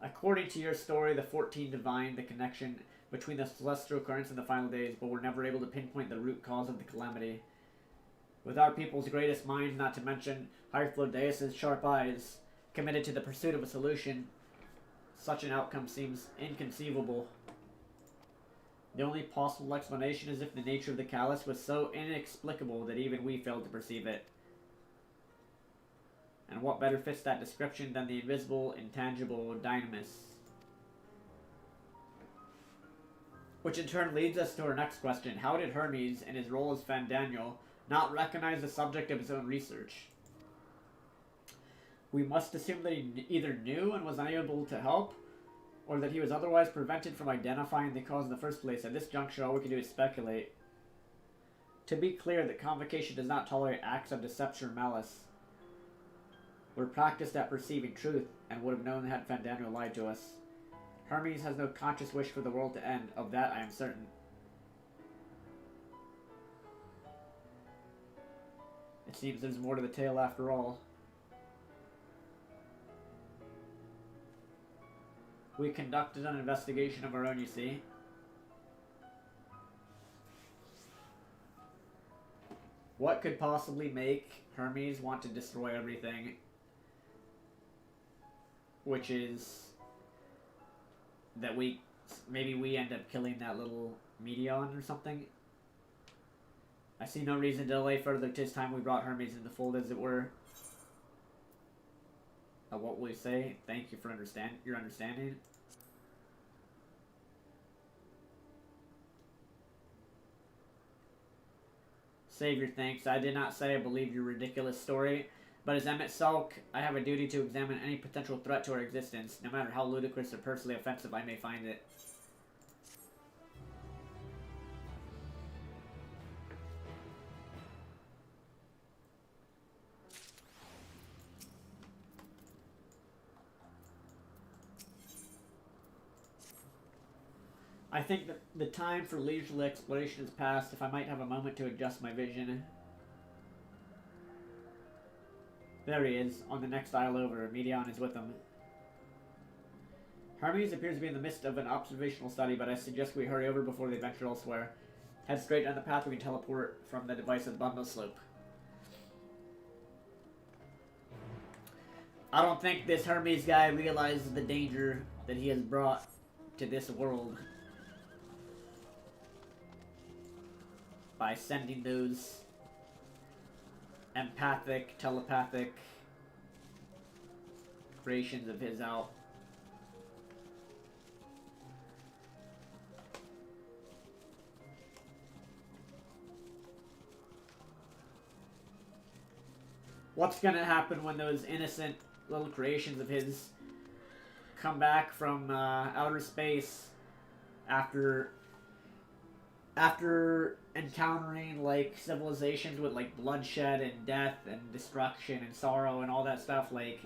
Speaker 1: According to your story, the 14 divined the connection between the celestial currents and the final days, but were never able to pinpoint the root cause of the calamity. With our people's greatest minds, not to mention Hyplodeus' sharp eyes, committed to the pursuit of a solution, such an outcome seems inconceivable. The only possible explanation is if the nature of the callus was so inexplicable that even we failed to perceive it. And what better fits that description than the invisible, intangible Dynamis? Which in turn leads us to our next question. How did Hermes, in his role as Fandaniel, not recognize the subject of his own research? We must assume that he either knew and was unable to help, or that he was otherwise prevented from identifying the cause in the first place. At this juncture, all we can do is speculate. To be clear, the Convocation does not tolerate acts of deception or malice. We're practiced at perceiving truth, and would have known had Fandaniel lied to us. Hermes has no conscious wish for the world to end. Of that I am certain. It seems there's more to the tale after all. We conducted an investigation of our own, you see. What could possibly make Hermes want to destroy everything? Which is that maybe we end up killing that little Meteon or something. I see no reason to delay further. 'Tis time we brought Hermes into the fold, as it were. What will we say? Thank you for your understanding. Save your thanks. I did not say I believe your ridiculous story. But as MSQ, I have a duty to examine any potential threat to our existence, no matter how ludicrous or personally offensive I may find it. I think that the time for leisurely exploration has passed. If I might have a moment to adjust my vision. There he is, on the next aisle over. Medion is with him. Hermes appears to be in the midst of an observational study, but I suggest we hurry over before they venture elsewhere. Head straight down the path we can teleport from the device's bundle slope. I don't think this Hermes guy realizes the danger that he has brought to this world by sending those empathic, telepathic creations of his out. What's gonna happen when those innocent little creations of his come back from outer space after encountering like civilizations with like bloodshed and death and destruction and sorrow and all that stuff? Like,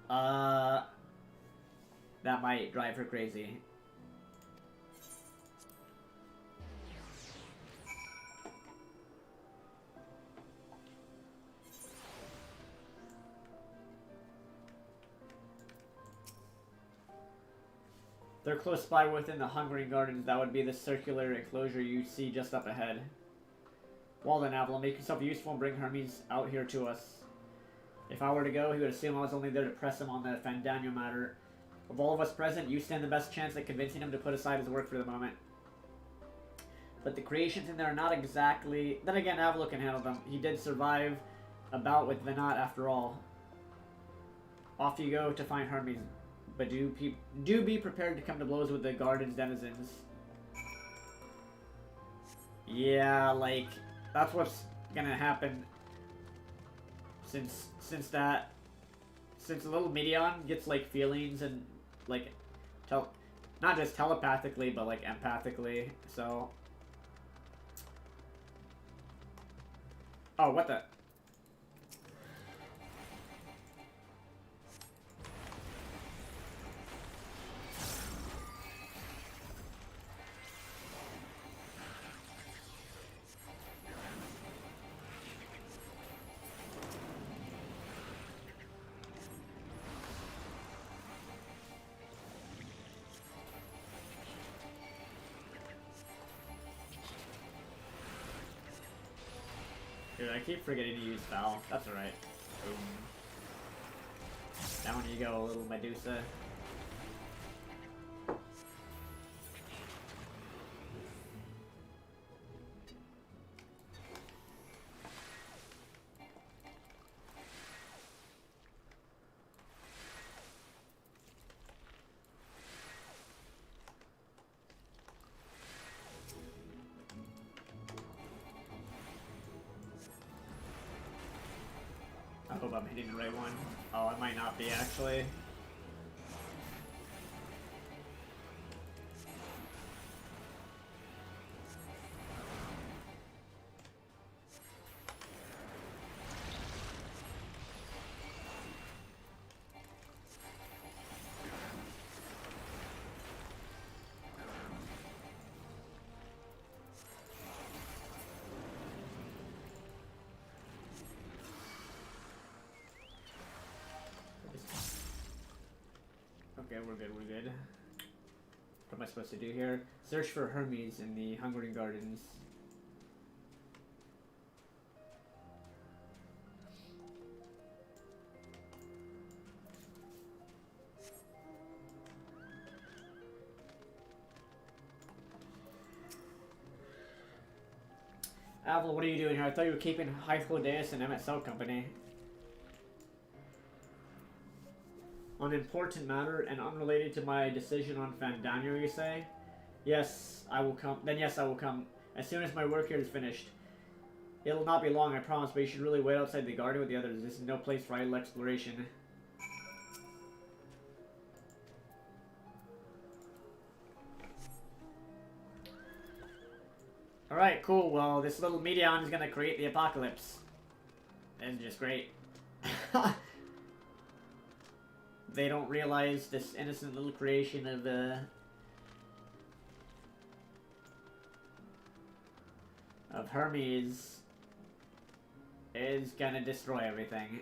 Speaker 1: that might drive her crazy. They're close by within the Hungering Gardens. That would be the circular enclosure you see just up ahead. Well then, Avalon, make yourself useful and bring Hermes out here to us. If I were to go, he would assume I was only there to press him on the Fandanio matter. Of all of us present, you stand the best chance at convincing him to put aside his work for the moment. But the creations in there are not exactly... Then again, Avalon can handle them. He did survive a bout with Venat after all. Off you go to find Hermes. But do be prepared to come to blows with the garden's denizens. Yeah, like, that's what's gonna happen. Since the little Medion gets, like, feelings and, like, not just telepathically, but, like, empathically, so... Oh, what the... Dude, I keep forgetting to use Val. That's alright. Boom. Down you go, little Medusa. I hope I'm hitting the right one. Oh, I might not be, actually. Okay, we're good. What am I supposed to do here? Search for Hermes in the Hungering Gardens. Aval, what are you doing here? I thought you were keeping Hythlodeus and MSQ company. On important matter and unrelated to my decision on Fandanio, you say? Yes, I will come. Then yes, I will come. As soon as my work here is finished. It'll not be long, I promise, but you should really wait outside the garden with the others. This is no place for idle exploration. Alright, cool. Well, this little Medion is gonna create the apocalypse. It's just great. They don't realize this innocent little creation of of Hermes is gonna destroy everything.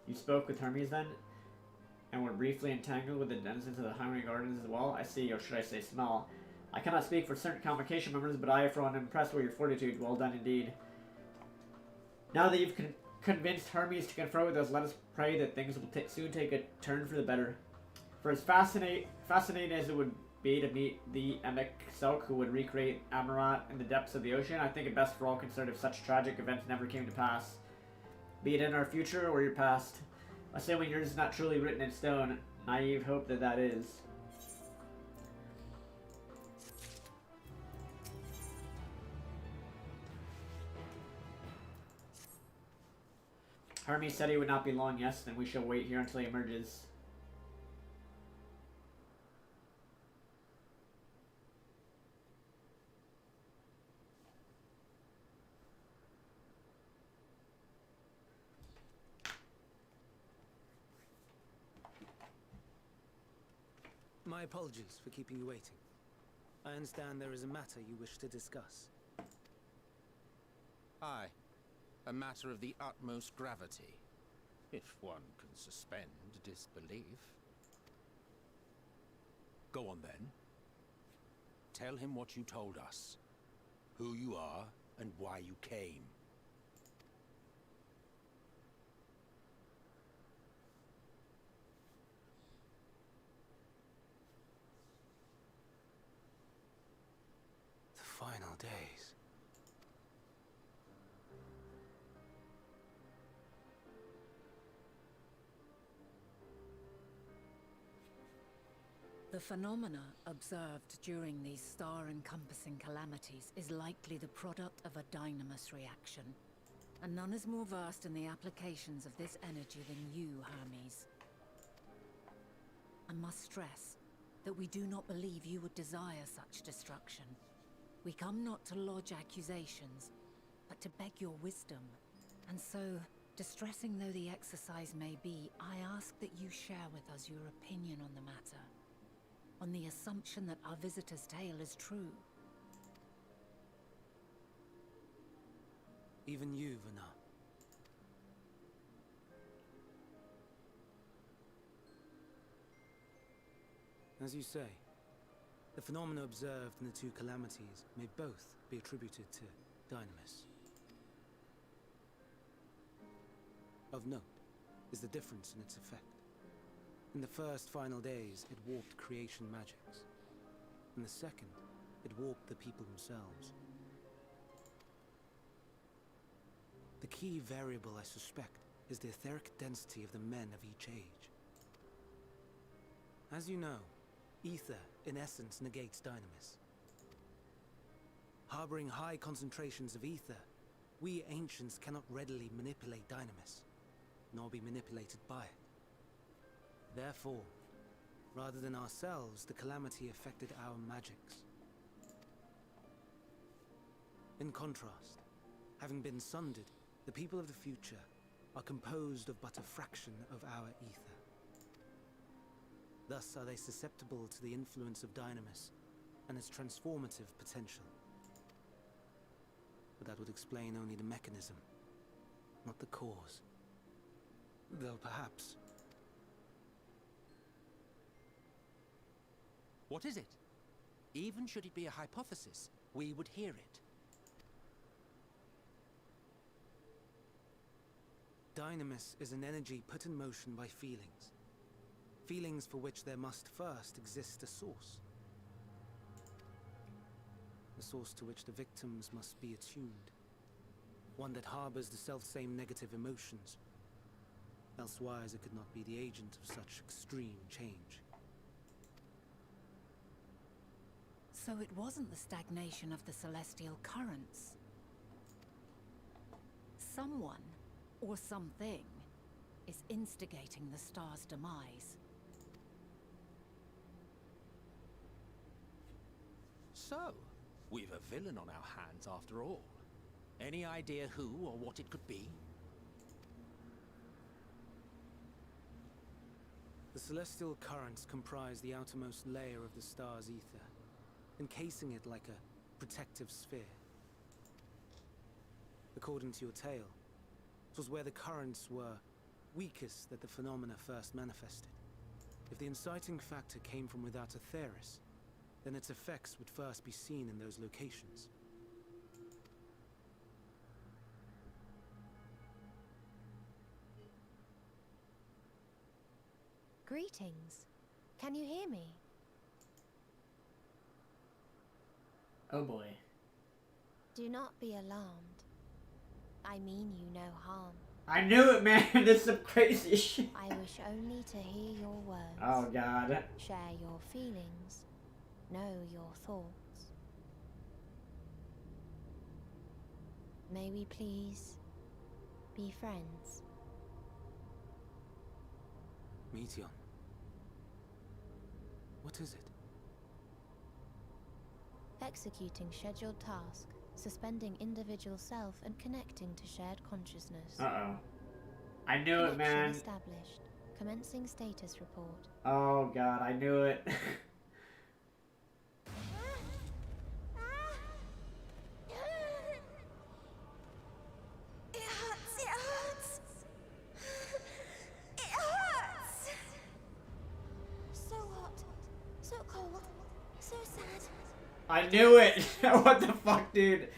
Speaker 1: You spoke with Hermes then? And were briefly entangled with the denizens of the Highway Gardens as well? I see, or should I say smell. I cannot speak for certain convocation members, but I, for one, am impressed with your fortitude. Well done indeed. Now that you've convinced Hermes to confer with us, let us pray that things will soon take a turn for the better. For as fascinating as it would be to meet the Mech who would recreate Amarat in the depths of the ocean, I think it best for all concerned if such tragic events never came to pass. Be it in our future or your past. Assuming yours is not truly written in stone, naive hope that that is. Hermes said he would not be long, yes, then we shall wait here until he emerges.
Speaker 22: My apologies for keeping you waiting. I understand there is a matter you wish to discuss.
Speaker 8: Aye. A matter of the utmost gravity, if one can suspend disbelief. Go on then. Tell him what you told us, who you are, and why you came.
Speaker 22: The final days.
Speaker 4: The phenomena observed during these star-encompassing calamities is likely the product of a dynamis reaction, and none is more versed in the applications of this energy than you, Hermes. I must stress that we do not believe you would desire such destruction. We come not to lodge accusations, but to beg your wisdom. And so, distressing though the exercise may be, I ask that you share with us your opinion on the matter, on the assumption that our visitor's tale is true.
Speaker 22: Even you, Vana. As you say, the phenomena observed in the two calamities may both be attributed to dynamis. Of note is the difference in its effect. In the first final days, it warped creation magics. In the second, it warped the people themselves. The key variable, I suspect, is the etheric density of the men of each age. As you know, ether, in essence, negates dynamis. Harboring high concentrations of ether, we ancients cannot readily manipulate dynamis, nor be manipulated by it. Therefore, rather than ourselves, the calamity affected our magics. In contrast, having been sundered, the people of the future are composed of but a fraction of our ether. Thus are they susceptible to the influence of dynamis and its transformative potential. But that would explain only the mechanism, not the cause. Though perhaps...
Speaker 8: What is it? Even should it be a hypothesis, we would hear it.
Speaker 22: Dynamis is an energy put in motion by feelings. Feelings for which there must first exist a source. A source to which the victims must be attuned. One that harbors the selfsame negative emotions. Elsewise it could not be the agent of such extreme change.
Speaker 4: So it wasn't the stagnation of the celestial currents. Someone, or something, is instigating the star's demise.
Speaker 8: So, We've a villain on our hands after all. Any idea who or what it could be?
Speaker 22: The celestial currents comprise the outermost layer of the star's ether, encasing it like a protective sphere. According to your tale, it was where the currents were weakest that the phenomena first manifested. If the inciting factor came from without Aetheris, then its effects would first be seen in those locations.
Speaker 21: Greetings. Can you hear me?
Speaker 1: Oh boy.
Speaker 21: Do not be alarmed. I mean you no harm.
Speaker 1: I knew it, man. This is some crazy shit.
Speaker 21: I wish only to hear your words.
Speaker 1: Oh god.
Speaker 21: Share your feelings. Know your thoughts. May we please be friends?
Speaker 22: Meteon. What is it?
Speaker 21: Executing scheduled task. Suspending individual self and connecting to shared consciousness.
Speaker 1: Uh-oh. I knew it, man.
Speaker 21: Connection established. Commencing status report.
Speaker 1: Oh god, I knew it.
Speaker 21: It hurts, it hurts. It hurts. So hot, so cold, so sad.
Speaker 1: I knew it. What the fuck, dude?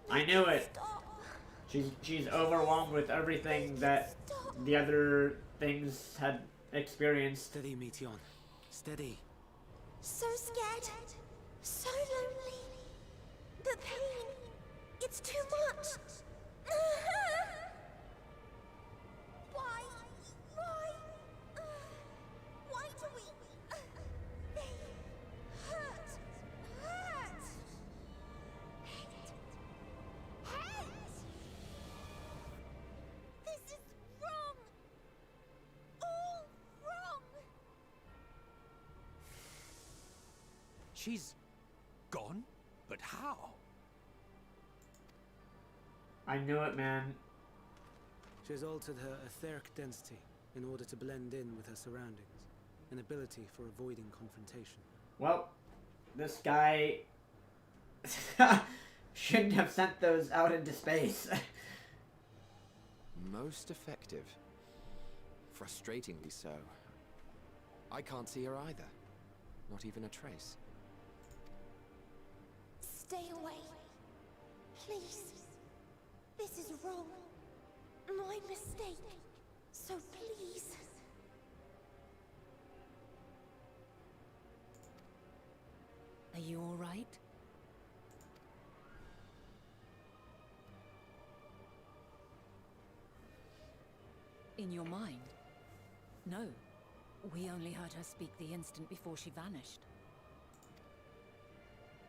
Speaker 1: I knew it. She's overwhelmed with everything that the other things had experienced.
Speaker 22: Steady, Meteon. Steady.
Speaker 21: So scared, so lonely. The pain, it's too much. Why? Why do we? They hurt. Hate. This is wrong. All wrong.
Speaker 8: She's gone? But how?
Speaker 1: I knew it, man.
Speaker 22: She has altered her etheric density in order to blend in with her surroundings, an ability for avoiding confrontation.
Speaker 1: Well, this guy shouldn't have sent those out into space.
Speaker 18: Most effective. Frustratingly so. I can't see her either. Not even a trace.
Speaker 21: Stay away. Please. This is wrong. My mistake. So please.
Speaker 4: Are you all right? In your mind? No. We only heard her speak the instant before she vanished.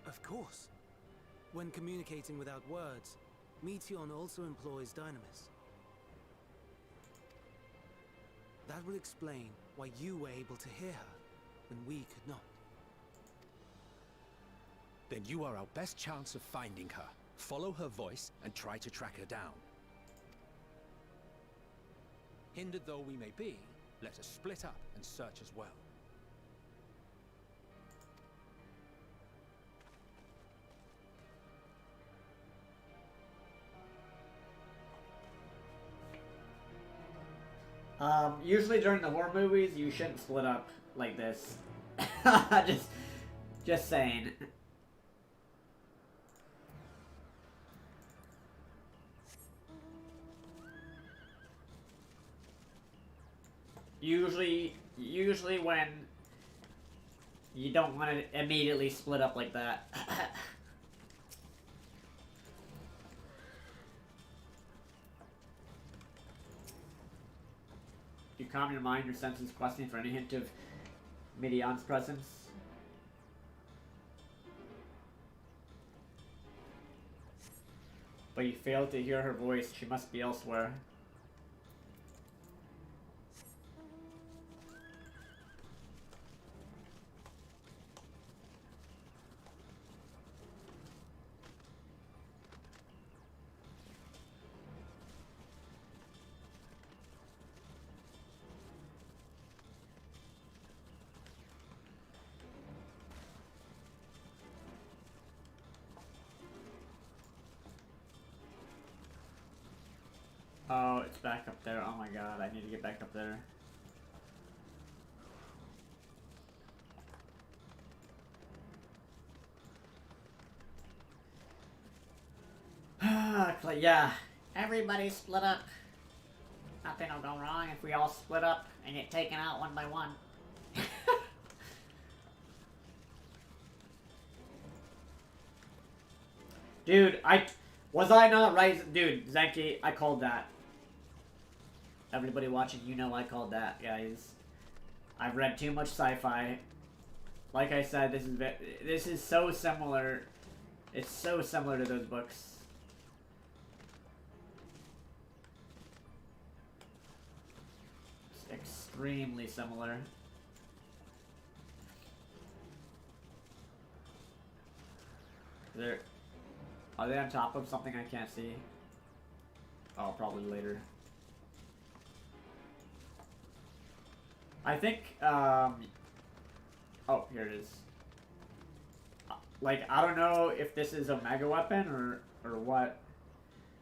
Speaker 22: Of course. When communicating without words, Meteon also employs dynamis. That will explain why you were able to hear her when we could not.
Speaker 8: Then you are our best chance of finding her. Follow her voice and try to track her down. Hindered though we may be, let us split up and search as well.
Speaker 1: Usually during the horror movies, you shouldn't split up like this. just saying. Usually when you don't want to immediately split up like that. You calm your mind, your senses, questioning for any hint of Medion's presence. But you fail to hear her voice. She must be elsewhere. back up there. Oh my god, I need to get back up there. Yeah, everybody split up. Nothing will go wrong if we all split up and get taken out one by one. Dude, was I not right? Dude, Zenki, I called that. Everybody watching, you know I called that, guys. I've read too much sci-fi. Like I said, this is so similar. It's so similar to those books. It's extremely similar. Are they on top of something I can't see? Oh, probably later. I think, oh, here it is. Like, I don't know if this is a mega weapon or what.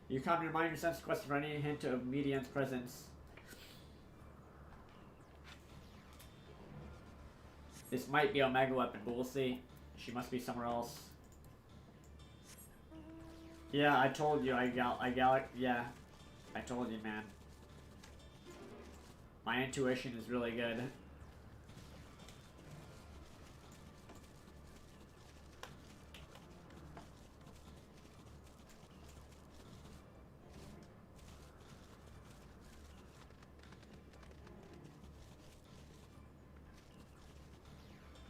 Speaker 1: You calm your mind, your sense quest for any hint of Median's presence. This might be a mega weapon, but we'll see. She must be somewhere else. Yeah, I told you, yeah. I told you, man. My intuition is really good.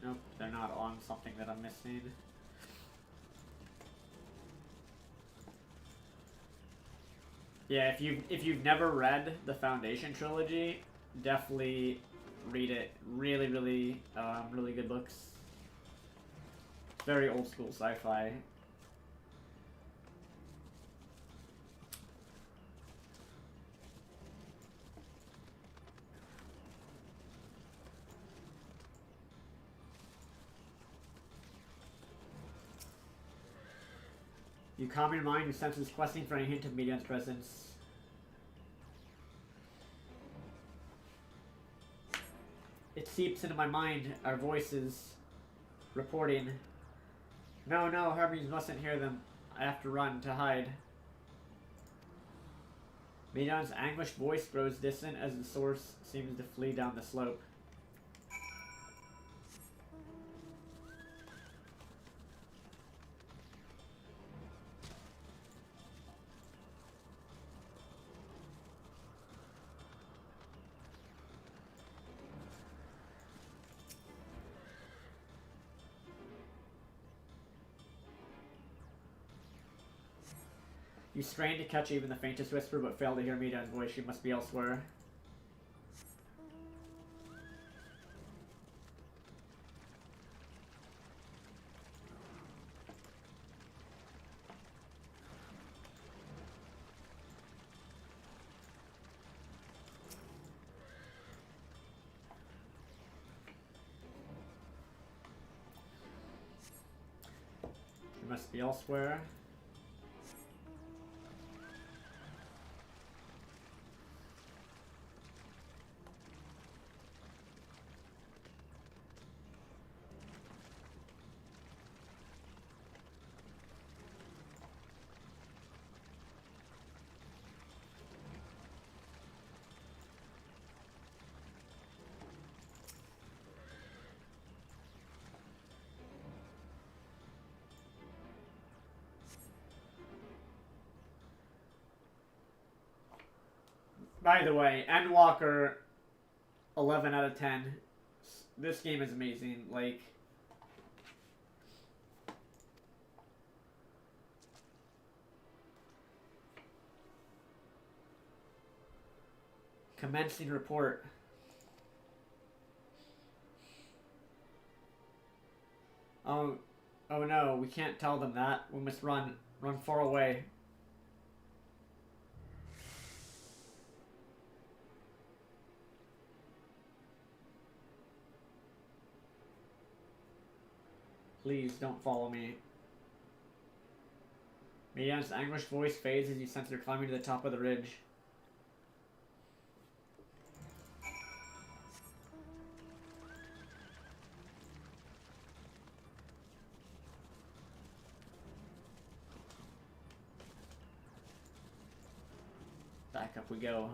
Speaker 1: Nope, they're not on something that I'm missing. Yeah, if you've never read the Foundation trilogy, definitely read it. Really, really good books. Very old school sci-fi. You calm your mind, your senses questing for any hint of Median's presence. It seeps into my mind, our voices reporting. No, Hermes mustn't hear them. I have to run to hide. Median's anguished voice grows distant as the source seems to flee down the slope. You strain to catch even the faintest whisper, but fail to hear Median's voice. She must be elsewhere. She must be elsewhere. By the way, ENDWALKER, 11 out of 10. This game is amazing. Like, commencing report. Oh no, we can't tell them that. We must run far away. Please don't follow me. Median's anguished voice fades as you sense her climbing to the top of the ridge. back up we go.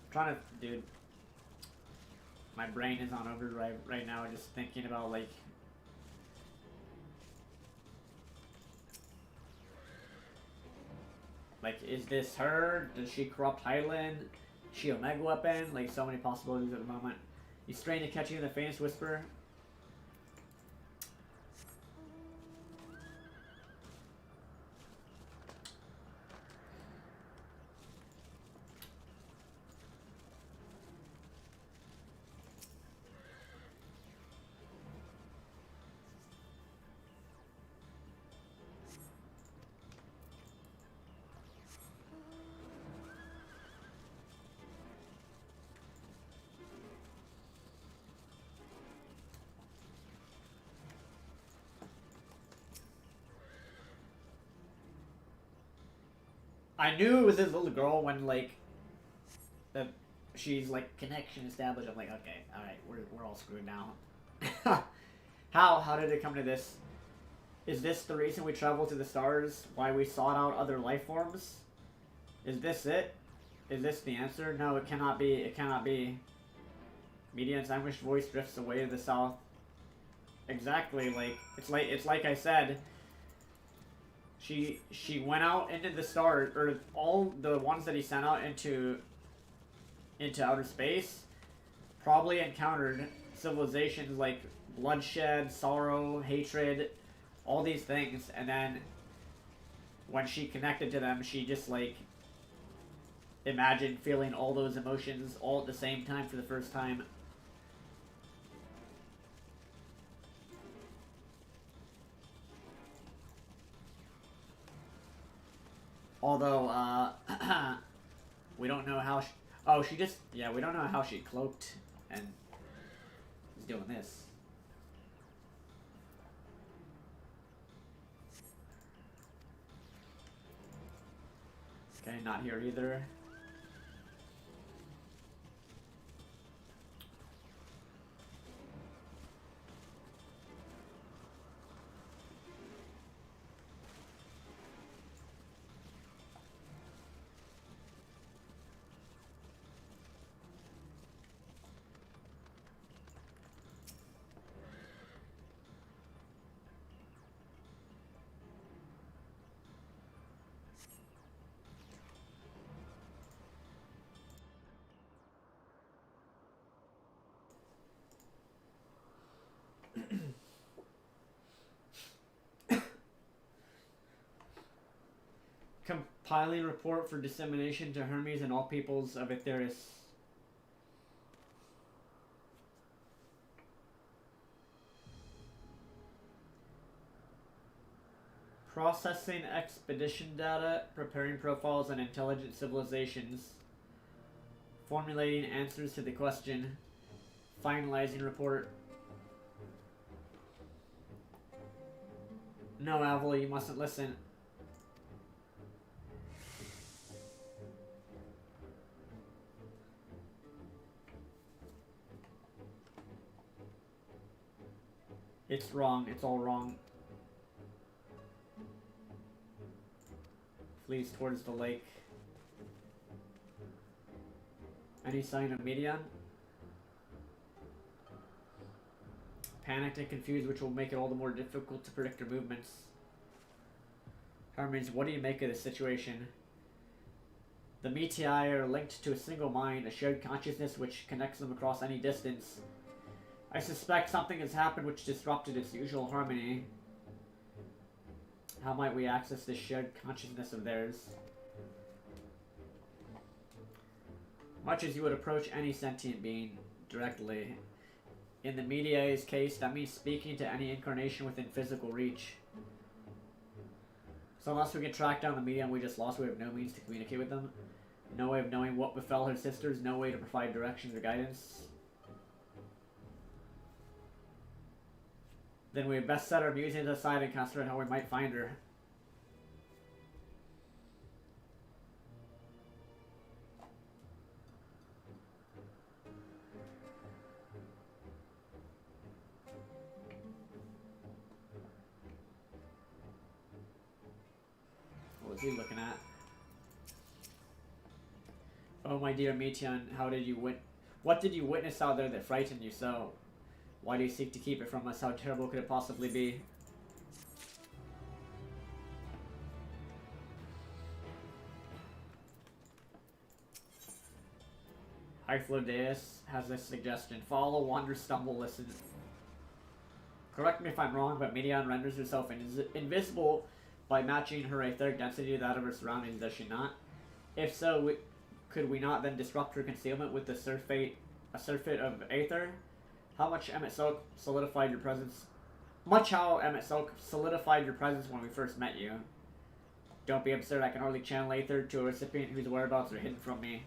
Speaker 1: Trying to, dude. My brain is on overdrive right now, just thinking about like, is this her? Does she corrupt Highland? Is she a mega weapon? Like, so many possibilities at the moment. You strain to catch you in the faintest whisper. I knew it was this little girl when, like, she's, like, connection established. I'm like, okay, alright, we're all screwed now. How did it come to this? Is this the reason we traveled to the stars? Why we sought out other life forms? Is this it? Is this the answer? No, it cannot be. It cannot be. Median's anguished voice drifts away to the south. Exactly, it's like I said. She went out into the stars, or all the ones that he sent out into outer space, probably encountered civilizations like bloodshed, sorrow, hatred, all these things, and then when she connected to them, she just, like, imagined feeling all those emotions all at the same time for the first time. Although, we don't know how we don't know how she cloaked and is doing this. Okay, not here either. Compiling report for dissemination to Hermes and all peoples of Aetheris. Processing expedition data, preparing profiles on intelligent civilizations, formulating answers to the question, finalizing report. No, Avil, you mustn't listen. It's wrong. It's all wrong. Flees towards the lake. Any sign of Median? Panicked and confused, which will make it all the more difficult to predict her movements. Hermes, what do you make of this situation? The Metii are linked to a single mind, a shared consciousness which connects them across any distance. I suspect something has happened which disrupted its usual harmony. How might we access this shared consciousness of theirs? Much as you would approach any sentient being directly. In the Media's case, that means speaking to any incarnation within physical reach. So unless we can track down the medium we just lost, we have no means to communicate with them. No way of knowing what befell her sisters, no way to provide directions or guidance. Then we had best set our musings aside and concentrate how we might find her. What was he looking at? Oh my dear Meteon, what did you witness out there that frightened you so? Why do you seek to keep it from us? How terrible could it possibly be? Hyphlodeus has this suggestion. Follow, wander, stumble, listen. Correct me if I'm wrong, but Meteon renders herself invisible by matching her etheric density to that of her surroundings, does she not? If so, could we not then disrupt her concealment with a surfeit of aether? How much MSQ solidified your presence? Much how MSQ solidified your presence when we first met you. Don't be absurd, I can only channel aether to a recipient whose whereabouts are hidden from me.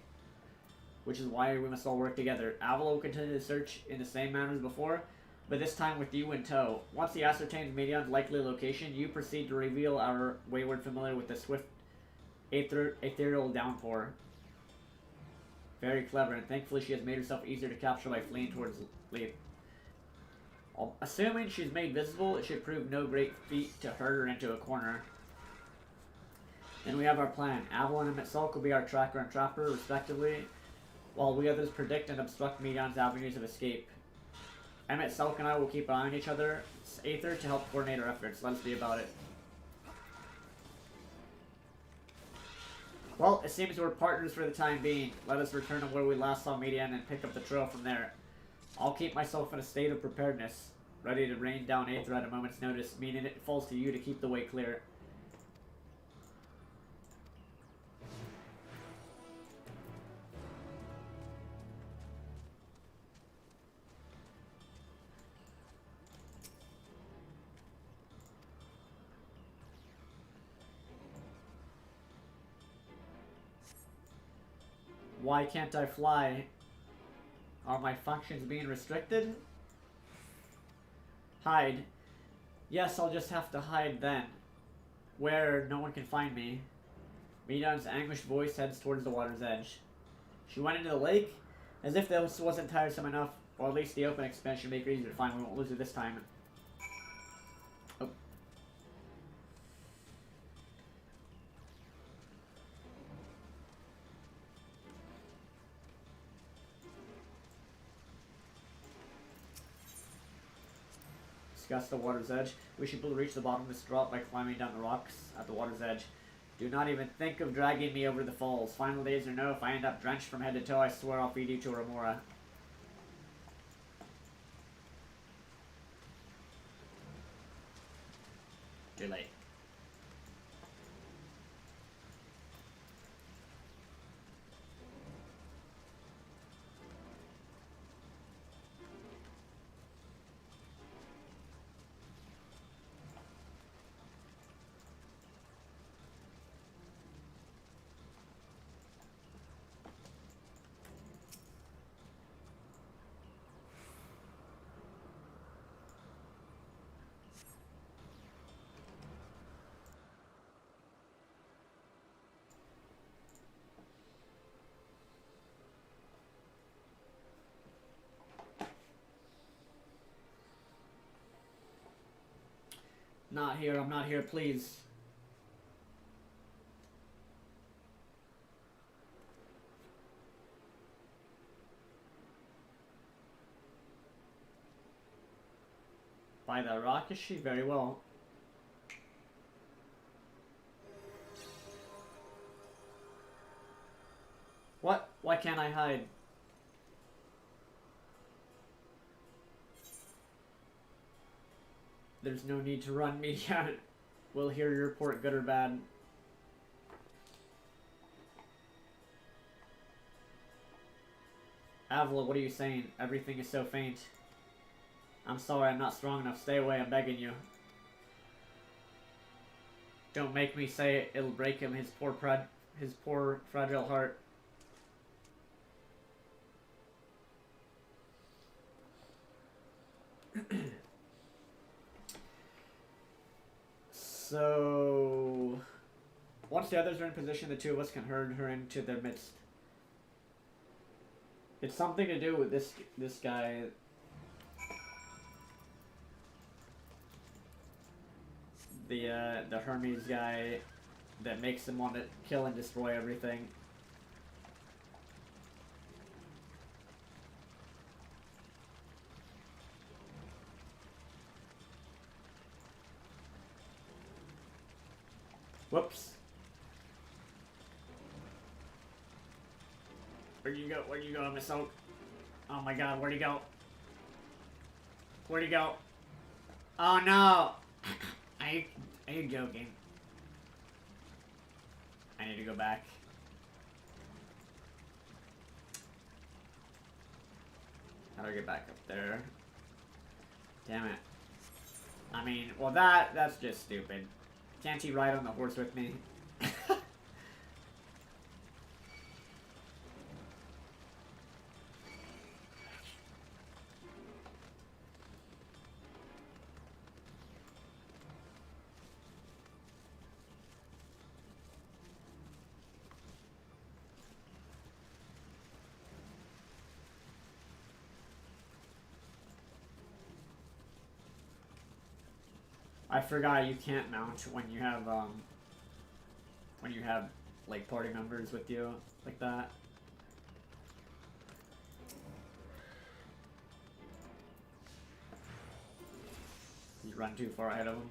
Speaker 1: Which is why we must all work together. Avila will continue to search in the same manner as before, but this time with you in tow. Once he ascertains Meteon's likely location, you proceed to reveal our wayward familiar with the swift ethereal downpour. Very clever, and thankfully she has made herself easier to capture by fleeing towards Leap. Assuming she's made visible, it should prove no great feat to herd her into a corner. Then we have our plan. Avalon and MSQ will be our tracker and trapper, respectively, while we others predict and obstruct Meteon's avenues of escape. MSQ and I will keep an eye on each other's aether to help coordinate our efforts. Let us be about it. Well, it seems we're partners for the time being. Let us return to where we last saw Meteon and pick up the trail from there. I'll keep myself in a state of preparedness, ready to rain down aether at a moment's notice, meaning it falls to you to keep the way clear. Why can't I fly? Are my functions being restricted? Hide. Yes, I'll just have to hide then. Where no one can find me. Meteon's anguished voice heads towards the water's edge. She went into the lake? As if this wasn't tiresome enough, or at least the open expansion make her easier to find. We won't lose her this time. Oh. Discuss the water's edge. We should reach the bottom of this drop by climbing down the rocks at the water's edge. Do not even think of dragging me over the falls. Final days or no, if I end up drenched from head to toe, I swear I'll feed you to Remora. Too late. Not here, I'm not here, please. By the rock, is she? Very well. What? Why can't I hide? There's no need to run, Meteon. We'll hear your report, good or bad. Avila, what are you saying? Everything is so faint. I'm sorry, I'm not strong enough. Stay away, I'm begging you. Don't make me say it. It'll break him. His poor fragile heart. So, once the others are in position, the two of us can herd her into their midst. It's something to do with this guy. The Hermes guy that makes him want to kill and destroy everything. Whoops. Where'd you go? Where'd you go, Miss Oak? Oh my god, where'd he go? Where'd he go? Oh no! Are you joking? I need to go back. How do I get back up there? Damn it. I mean, well that's just stupid. Can't he ride on the horse with me? I forgot you can't mount when you have like party members with you like that. You run too far ahead of them.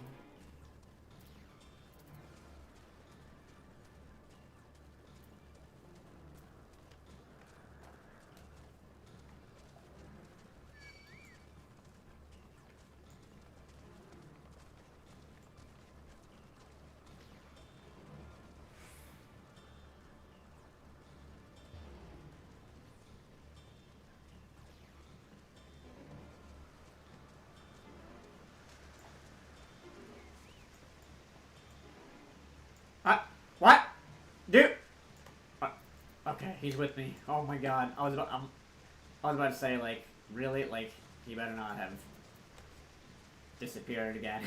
Speaker 1: What? Dude! Okay, he's with me. Oh my god. I was about to say, like, really? Like, he better not have disappeared again.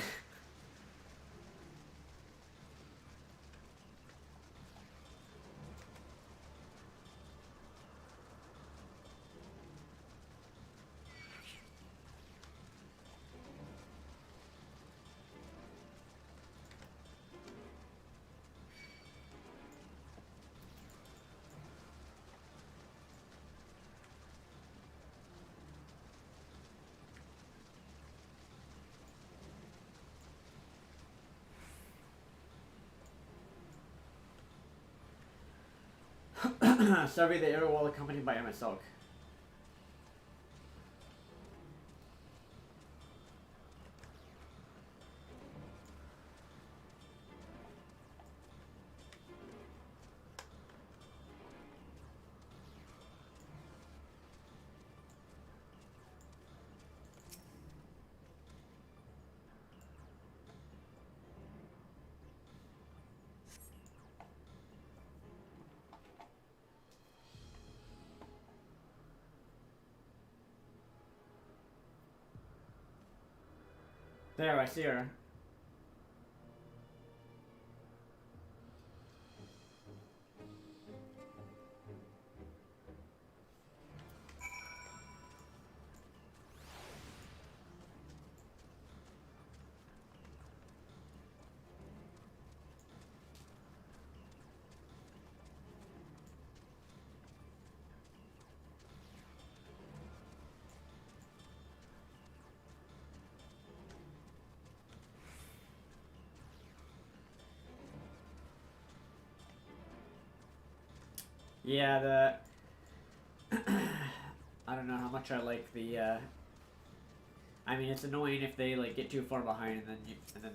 Speaker 1: Survey the area while accompanied by MSQ. There, I see her. Yeah, I don't know how much I like the, I mean, it's annoying if they, like, get too far behind and then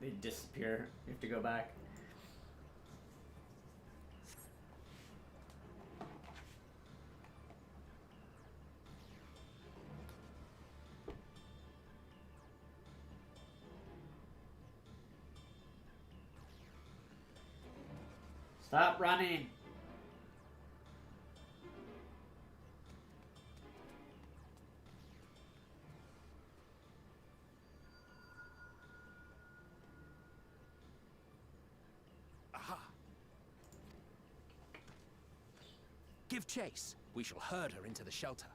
Speaker 1: they disappear. You have to go back. Stop running.
Speaker 8: Aha! Give chase. We shall herd her into the shelter.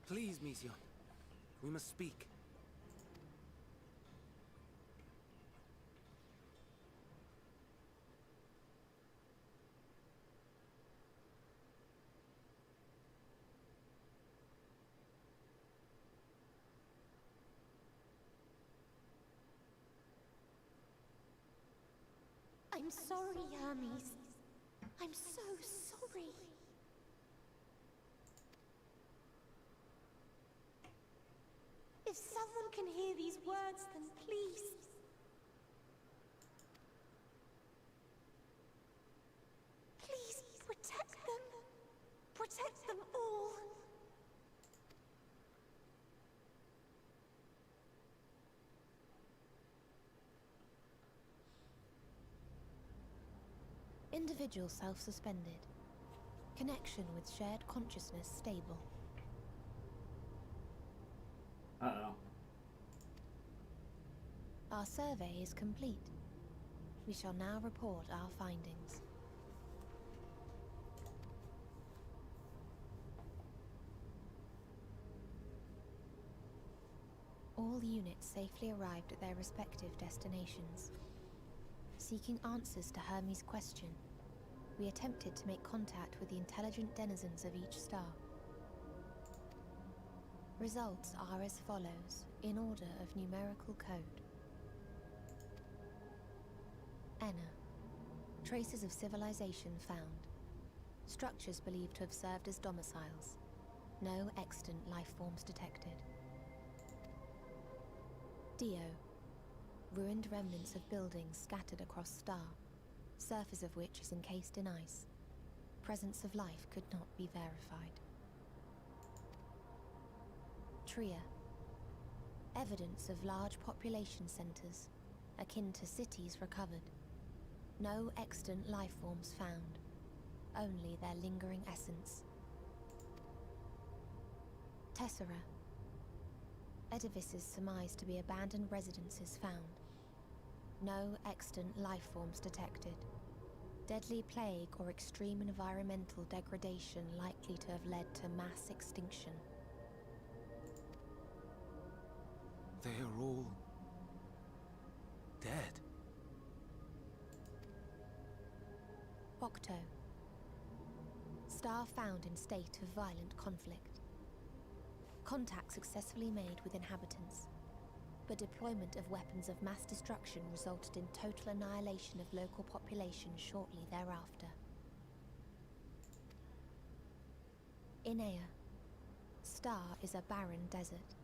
Speaker 22: Please, Mission. We must speak.
Speaker 21: I'm sorry, Hermes. I'm so sorry. If someone can hear these words, then please. Please protect them. Protect them all.
Speaker 16: Individual self-suspended. Connection with shared consciousness stable.
Speaker 1: Uh-oh.
Speaker 16: Our survey is complete. We shall now report our findings. All units safely arrived at their respective destinations. Seeking answers to Hermes' question, we attempted to make contact with the intelligent denizens of each star. Results are as follows, in order of numerical code. Enna. Traces of civilization found. Structures believed to have served as domiciles. No extant life forms detected. Dio. Ruined remnants of buildings scattered across star, surface of which is encased in ice. Presence of life could not be verified. Tria. Evidence of large population centers, akin to cities recovered. No extant life forms found, only their lingering essence. Tessera. Edifices surmised to be abandoned residences found. No extant life forms detected. Deadly plague or extreme environmental degradation likely to have led to mass extinction.
Speaker 22: They are all dead.
Speaker 16: Octo. Star found in state of violent conflict. Contact successfully made with inhabitants, but deployment of weapons of mass destruction resulted in total annihilation of local population shortly thereafter. Inea. Star is a barren desert.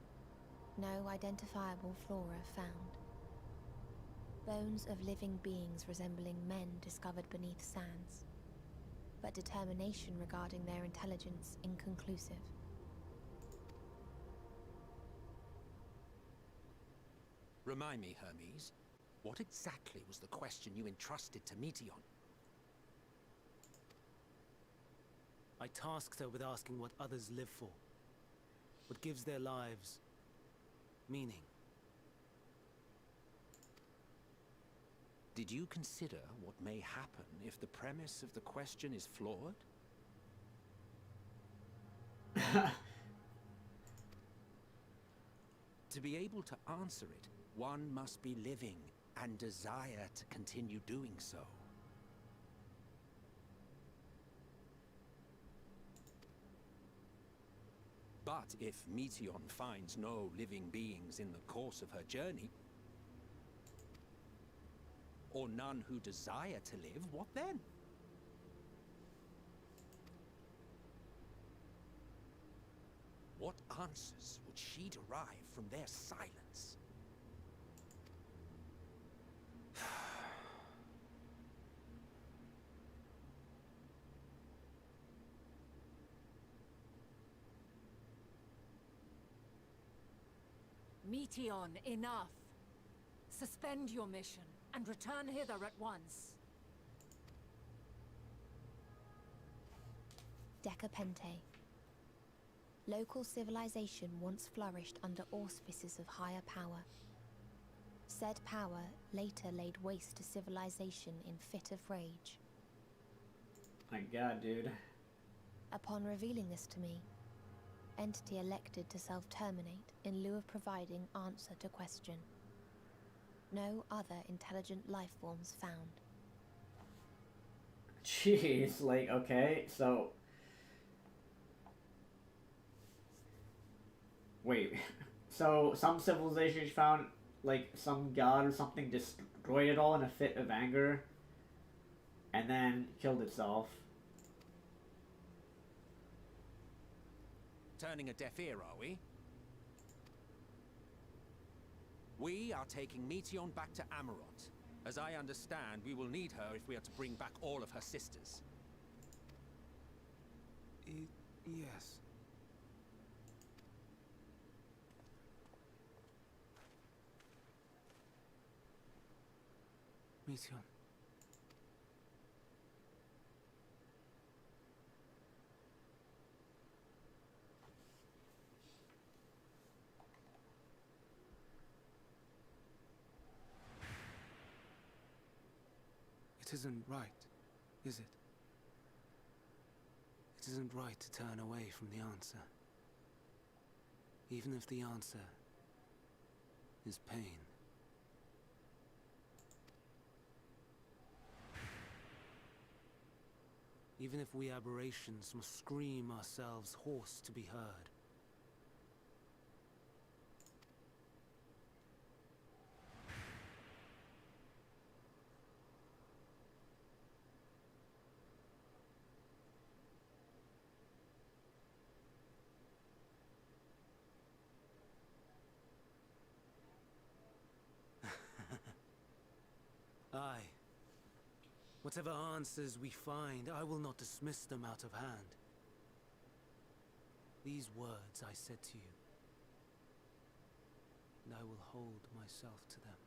Speaker 16: No identifiable flora found. Bones of living beings resembling men discovered beneath sands, but determination regarding their intelligence inconclusive.
Speaker 8: Remind me, Hermes, what exactly was the question you entrusted to Meteion?
Speaker 22: I tasked her with asking what others live for, what gives their lives meaning.
Speaker 8: Did you consider what may happen if the premise of the question is flawed? To be able to answer it, one must be living and desire to continue doing so. But if Meteion finds no living beings in the course of her journey, or none who desire to live, what then? What answers would she derive from their silence?
Speaker 4: Meteion, enough. Suspend your mission and return hither at once.
Speaker 16: Decapente. Local civilization once flourished under auspices of higher power. Said power later laid waste to civilization in fit of rage.
Speaker 1: My god, dude.
Speaker 16: Upon revealing this to me, entity elected to self-terminate in lieu of providing answer to question. No other intelligent life forms found.
Speaker 1: Jeez, like, okay, so... Wait, so some civilizations found, like, some god or something destroyed it all in a fit of anger, and then killed itself.
Speaker 8: Turning a deaf ear, are we? We are taking Meteion back to Amarant. As I understand, we will need her if we are to bring back all of her sisters.
Speaker 3: Yes. Meteion. It isn't right, is it? It isn't right to turn away from the answer. Even if the answer is pain. Even if we aberrations must scream ourselves hoarse to be heard. Aye. Whatever answers we find, I will not dismiss them out of hand. These words I said to you, and I will hold myself to them.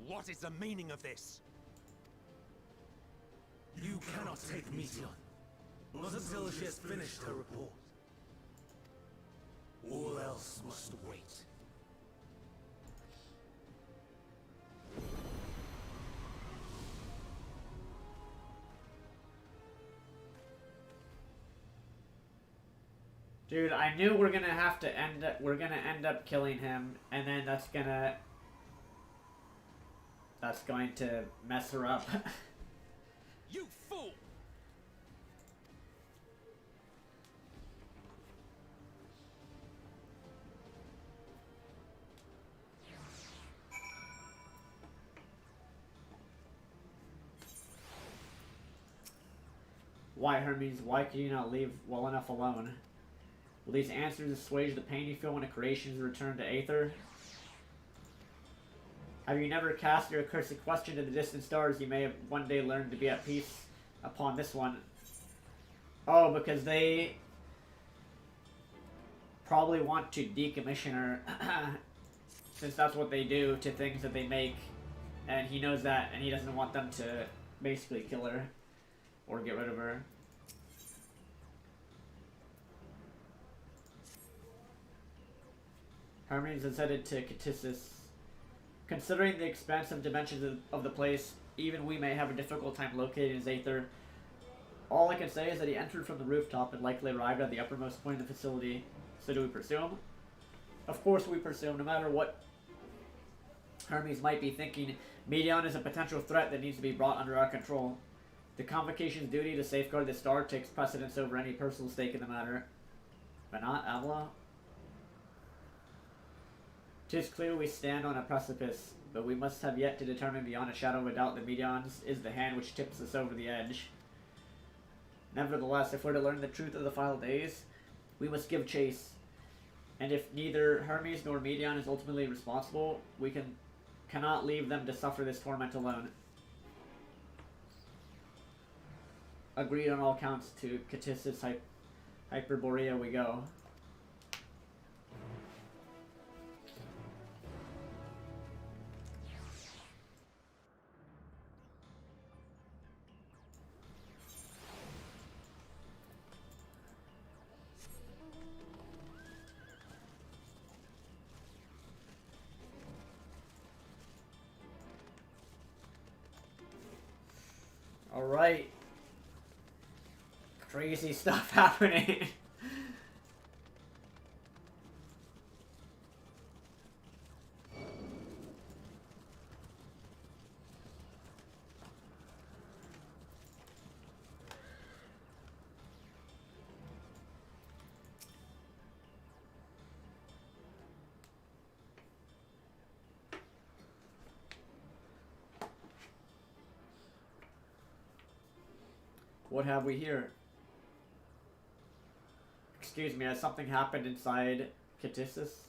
Speaker 8: What is the meaning of this?
Speaker 22: You cannot take Meteion. Not until she has finished her report. All else must wait.
Speaker 1: Dude, I knew we're gonna have to end up killing him, and then that's going to mess her up.
Speaker 8: You fool!
Speaker 1: Why, Hermes? Why could you not leave well enough alone? Will these answers assuage the pain you feel when a creation is returned to Aether? Have you never cast your accursed question to the distant stars? You may have one day learned to be at peace upon this one. Oh, because they... probably want to decommission her, since that's what they do to things that they make, and he knows that, and he doesn't want them to basically kill her or get rid of her. Hermes is headed to Catissus. Considering the expansive dimensions of the place, even we may have a difficult time locating his Aether. All I can say is that he entered from the rooftop and likely arrived at the uppermost point of the facility. So do we pursue him? Of course we pursue him, no matter what Hermes might be thinking. Medion is a potential threat that needs to be brought under our control. The Convocation's duty to safeguard the star takes precedence over any personal stake in the matter. But not Avila? 'Tis clear we stand on a precipice, but we must have yet to determine beyond a shadow of a doubt that Medion's is the hand which tips us over the edge. Nevertheless, if we're to learn the truth of the final days, we must give chase. And if neither Hermes nor Medion is ultimately responsible, we cannot leave them to suffer this torment alone. Agreed on all counts. To Catissus Hyperborea we go. Alright. Crazy stuff happening. What have we here? Excuse me, has something happened inside Catissus?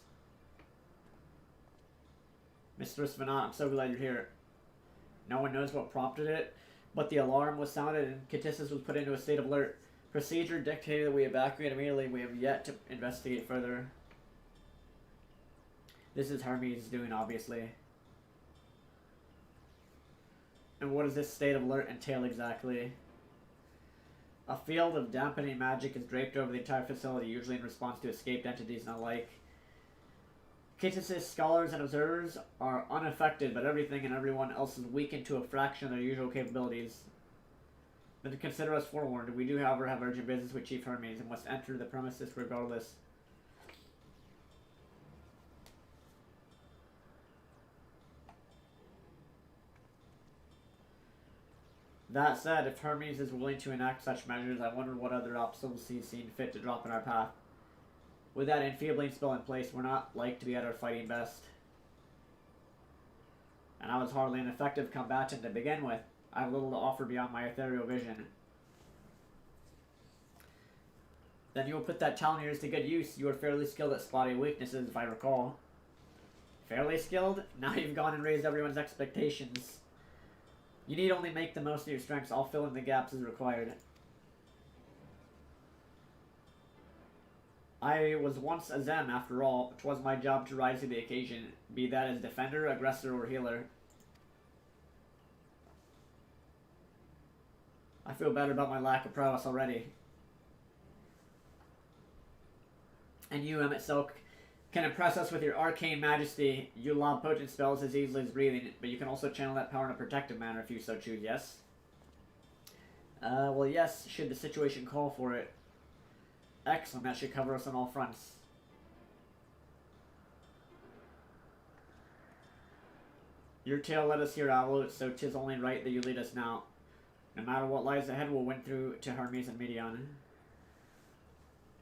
Speaker 1: Mistress Venat, I'm so glad you're here. No one knows what prompted it, but the alarm was sounded and Catissus was put into a state of alert. Procedure dictated that we evacuate immediately. We have yet to investigate further. This is Hermes doing, obviously. And what does this state of alert entail exactly? A field of dampening magic is draped over the entire facility, usually in response to escaped entities and the like. Catissus scholars and observers are unaffected, but everything and everyone else is weakened to a fraction of their usual capabilities. Then consider us forewarned. We do, however, have urgent business with Chief Hermes and must enter the premises regardless. That said, if Hermes is willing to enact such measures, I wonder what other obstacles he's seen fit to drop in our path. With that enfeebling spell in place, we're not like to be at our fighting best. And I was hardly an effective combatant to begin with. I have little to offer beyond my ethereal vision. Then you will put that talent of yours to good use. You are fairly skilled at spotting weaknesses, if I recall. Fairly skilled? Now you've gone and raised everyone's expectations. You need only make the most of your strengths. I'll fill in the gaps as required. I was once a Zem, after all. 'Twas my job to rise to the occasion, be that as defender, aggressor, or healer. I feel better about my lack of prowess already. And you, Emmett Silk, can impress us with your arcane majesty. You lob potent spells as easily as breathing, but you can also channel that power in a protective manner if you so choose, yes? Well, yes, should the situation call for it. Excellent, that should cover us on all fronts. Your tale led us here, Avilo, so 'tis only right that you lead us now. No matter what lies ahead, we'll win through to Hermes and Medion.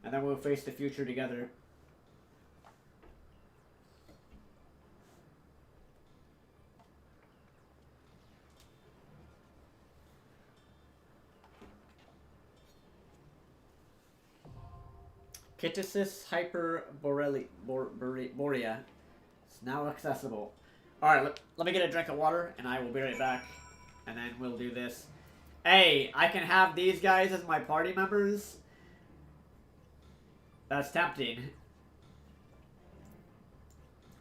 Speaker 1: And then we'll face the future together. Catissus Hyperborea is now accessible. Alright, let me get a drink of water, and I will be right back. And then we'll do this. Hey, I can have these guys as my party members? That's tempting.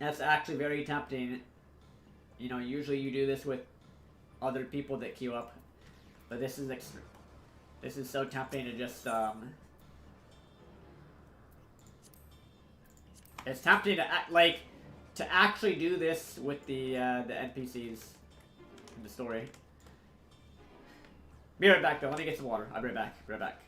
Speaker 1: That's actually very tempting. You know, usually you do this with other people that queue up, but this is so tempting to just it's tempting to to actually do this with the NPCs in the story. Be right back though. Let me get some water. I'll be right back. Be right back.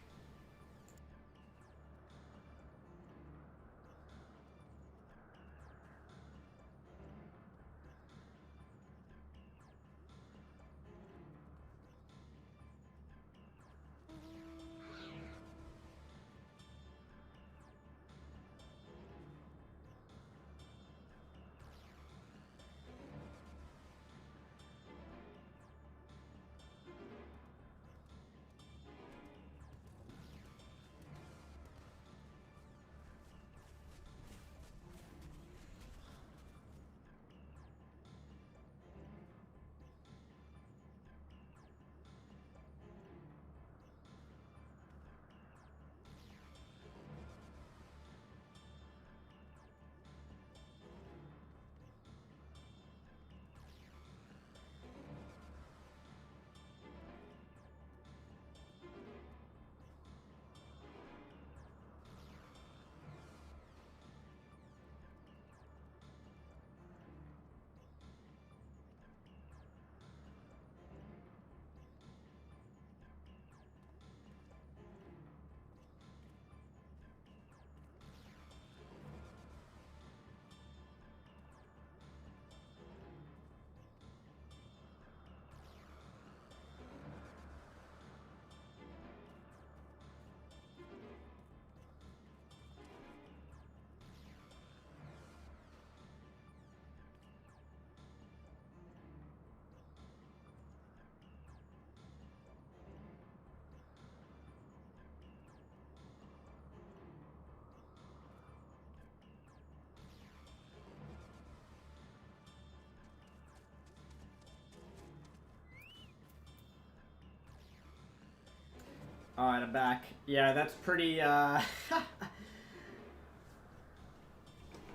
Speaker 1: Alright, I'm back. Yeah, that's pretty, that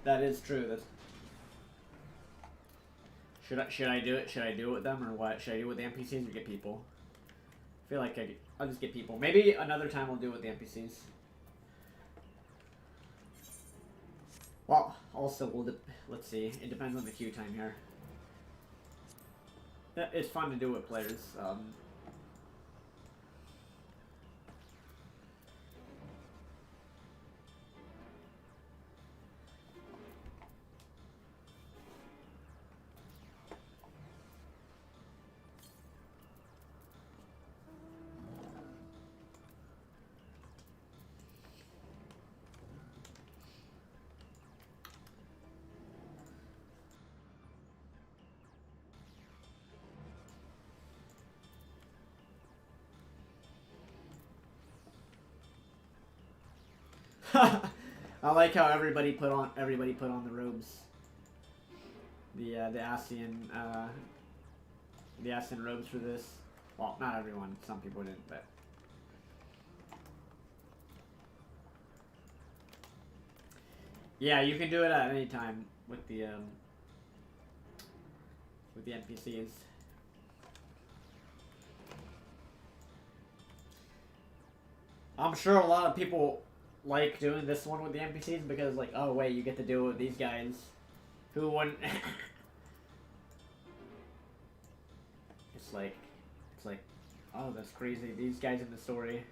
Speaker 1: is true. That's... Should I do it? Should I do it with them, or what? Should I do it with the NPCs or get people? I feel like I'll just get people. Maybe another time we'll do it with the NPCs. Well, also, let's see. It depends on the queue time here. It's fun to do with players. I like how everybody put on the robes. The Ascian robes for this. Well, not everyone. Some people didn't, but yeah, you can do it at any time with the NPCs. I'm sure a lot of people like doing this one with the NPCs because, like, oh wait, you get to do it with these guys who wouldn't. it's like, oh, that's crazy. These guys in the story.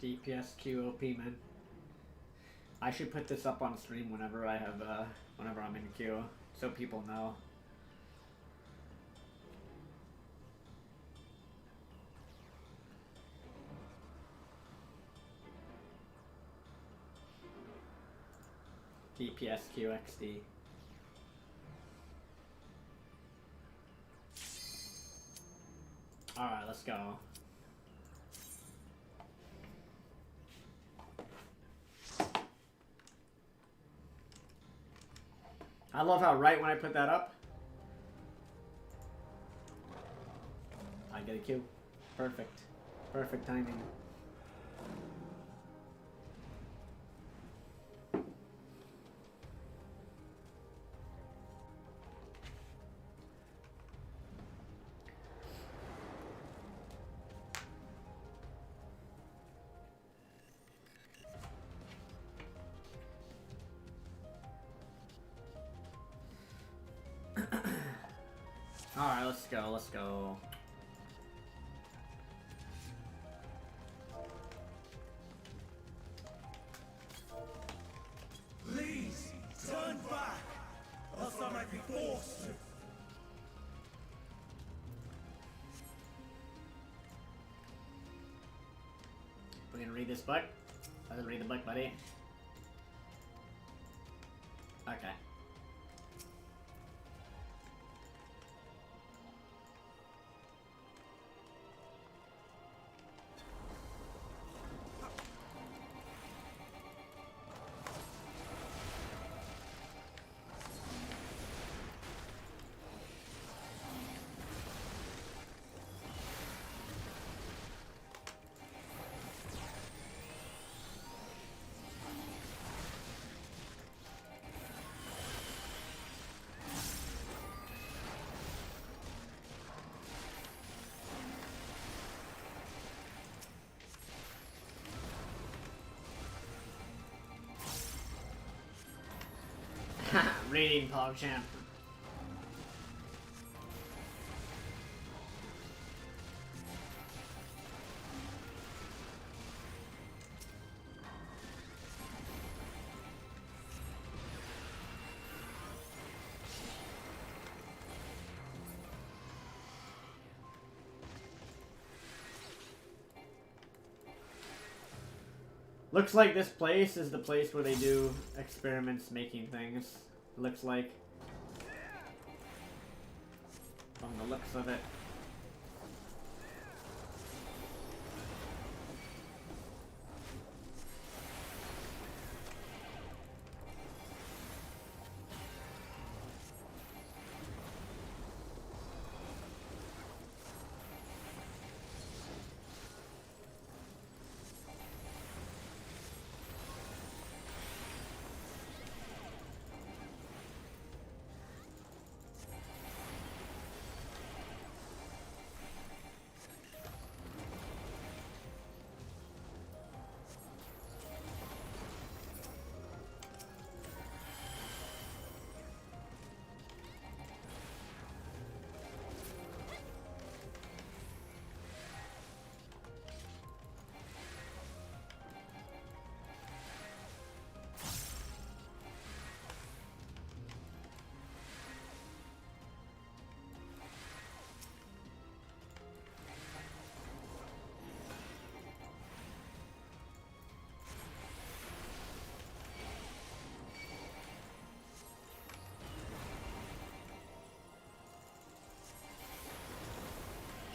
Speaker 1: DPS QOP, man. I should put this up on stream whenever I have, whenever I'm in queue, so people know. DPSQXD. Alright, let's go. I love how right when I put that up, I get a kill. Perfect. Perfect timing. Alright, let's go, let's go.
Speaker 10: Please, turn back, else I might be forced to.
Speaker 1: We're gonna read this book. Let's read the book, buddy. Okay. Reading PogChamp. Looks like this place is the place where they do experiments making things. Looks like. From the looks of it.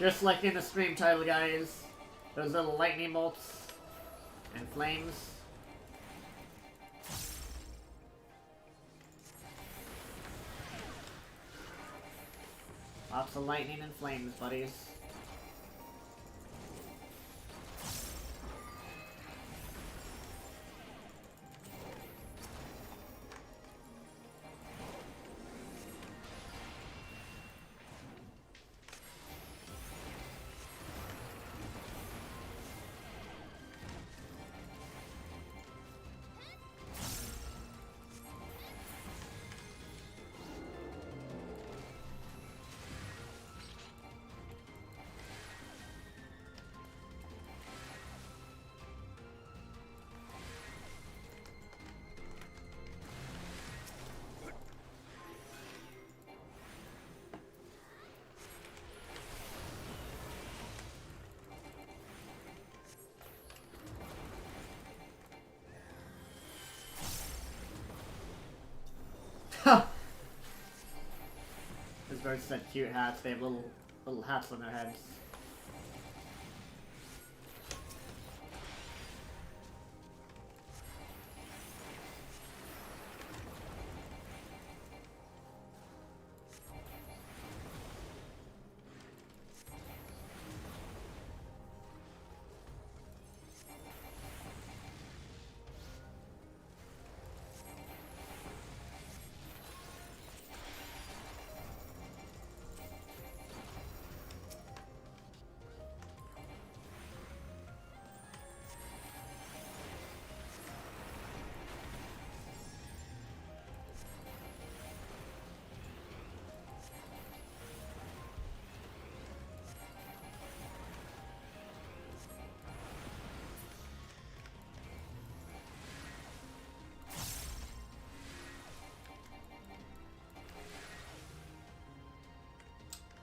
Speaker 1: Just like in the stream title, guys. Those little lightning bolts and flames. Lots of lightning and flames, buddies. These birds said cute hats. They have little hats on their heads.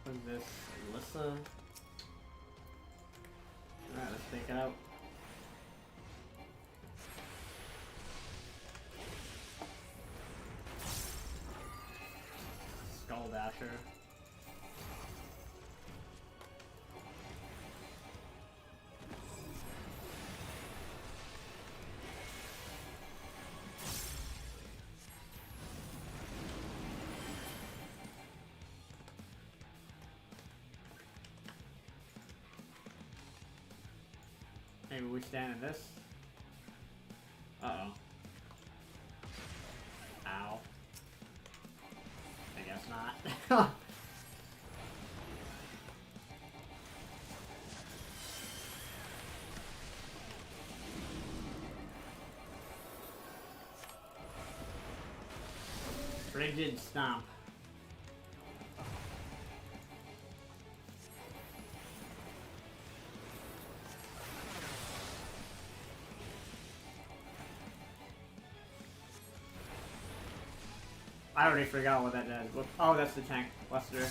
Speaker 1: What's this? Alyssa? Alright, let's take it out. Skull Dasher. Maybe we stand in this. Uh-oh. Ow. I guess not. Frigid Stomp. I already forgot what that did. Oh, that's the tank cluster.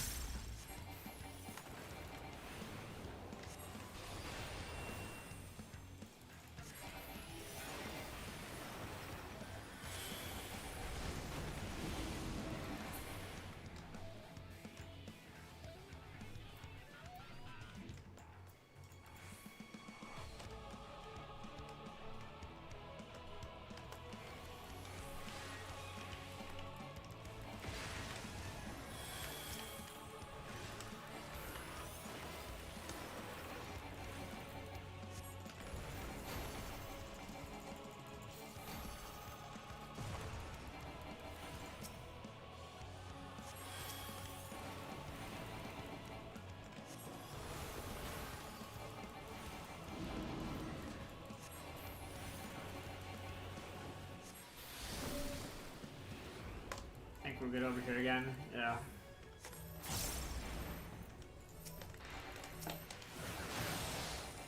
Speaker 1: I think we're good over here again. Yeah.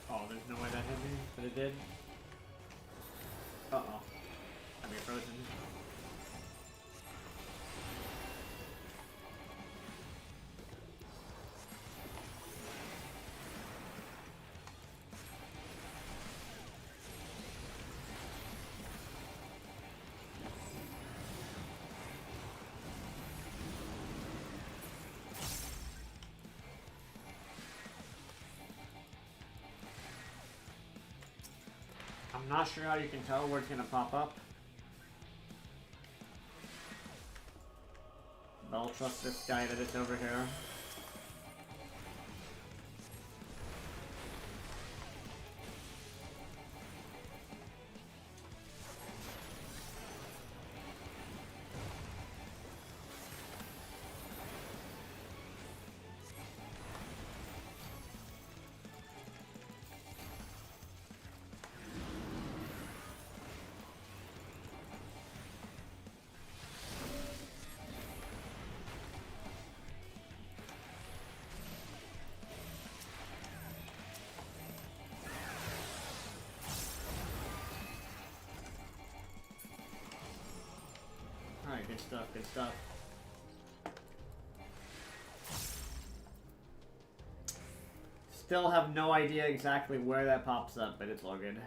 Speaker 1: Oh, there's no way that hit me, but it did. Uh-oh. I'm get frozen. I'm not sure how you can tell where it's gonna pop up. But I'll trust this guy that it's over here. Alright, good stuff, good stuff. Still have no idea exactly where that pops up, but it's all good.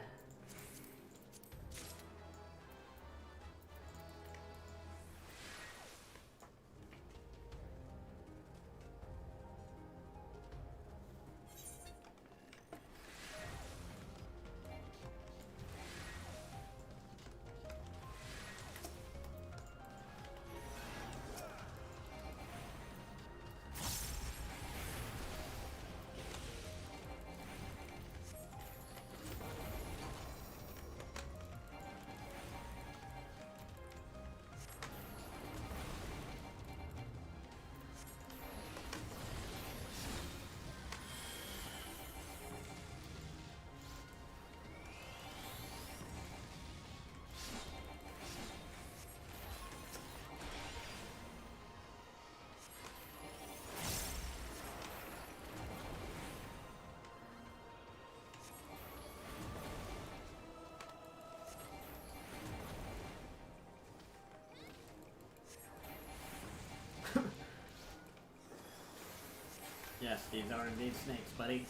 Speaker 1: Yes, these are indeed snakes, buddy.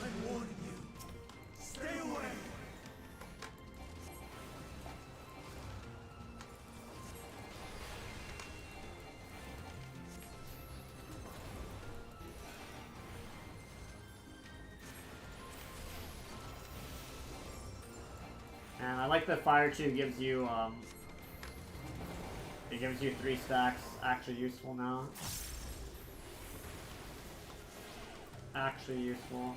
Speaker 11: I'm warning you. Stay away.
Speaker 1: And I like the fire 2 gives you, it gives you 3 stacks. Actually useful now. Actually useful.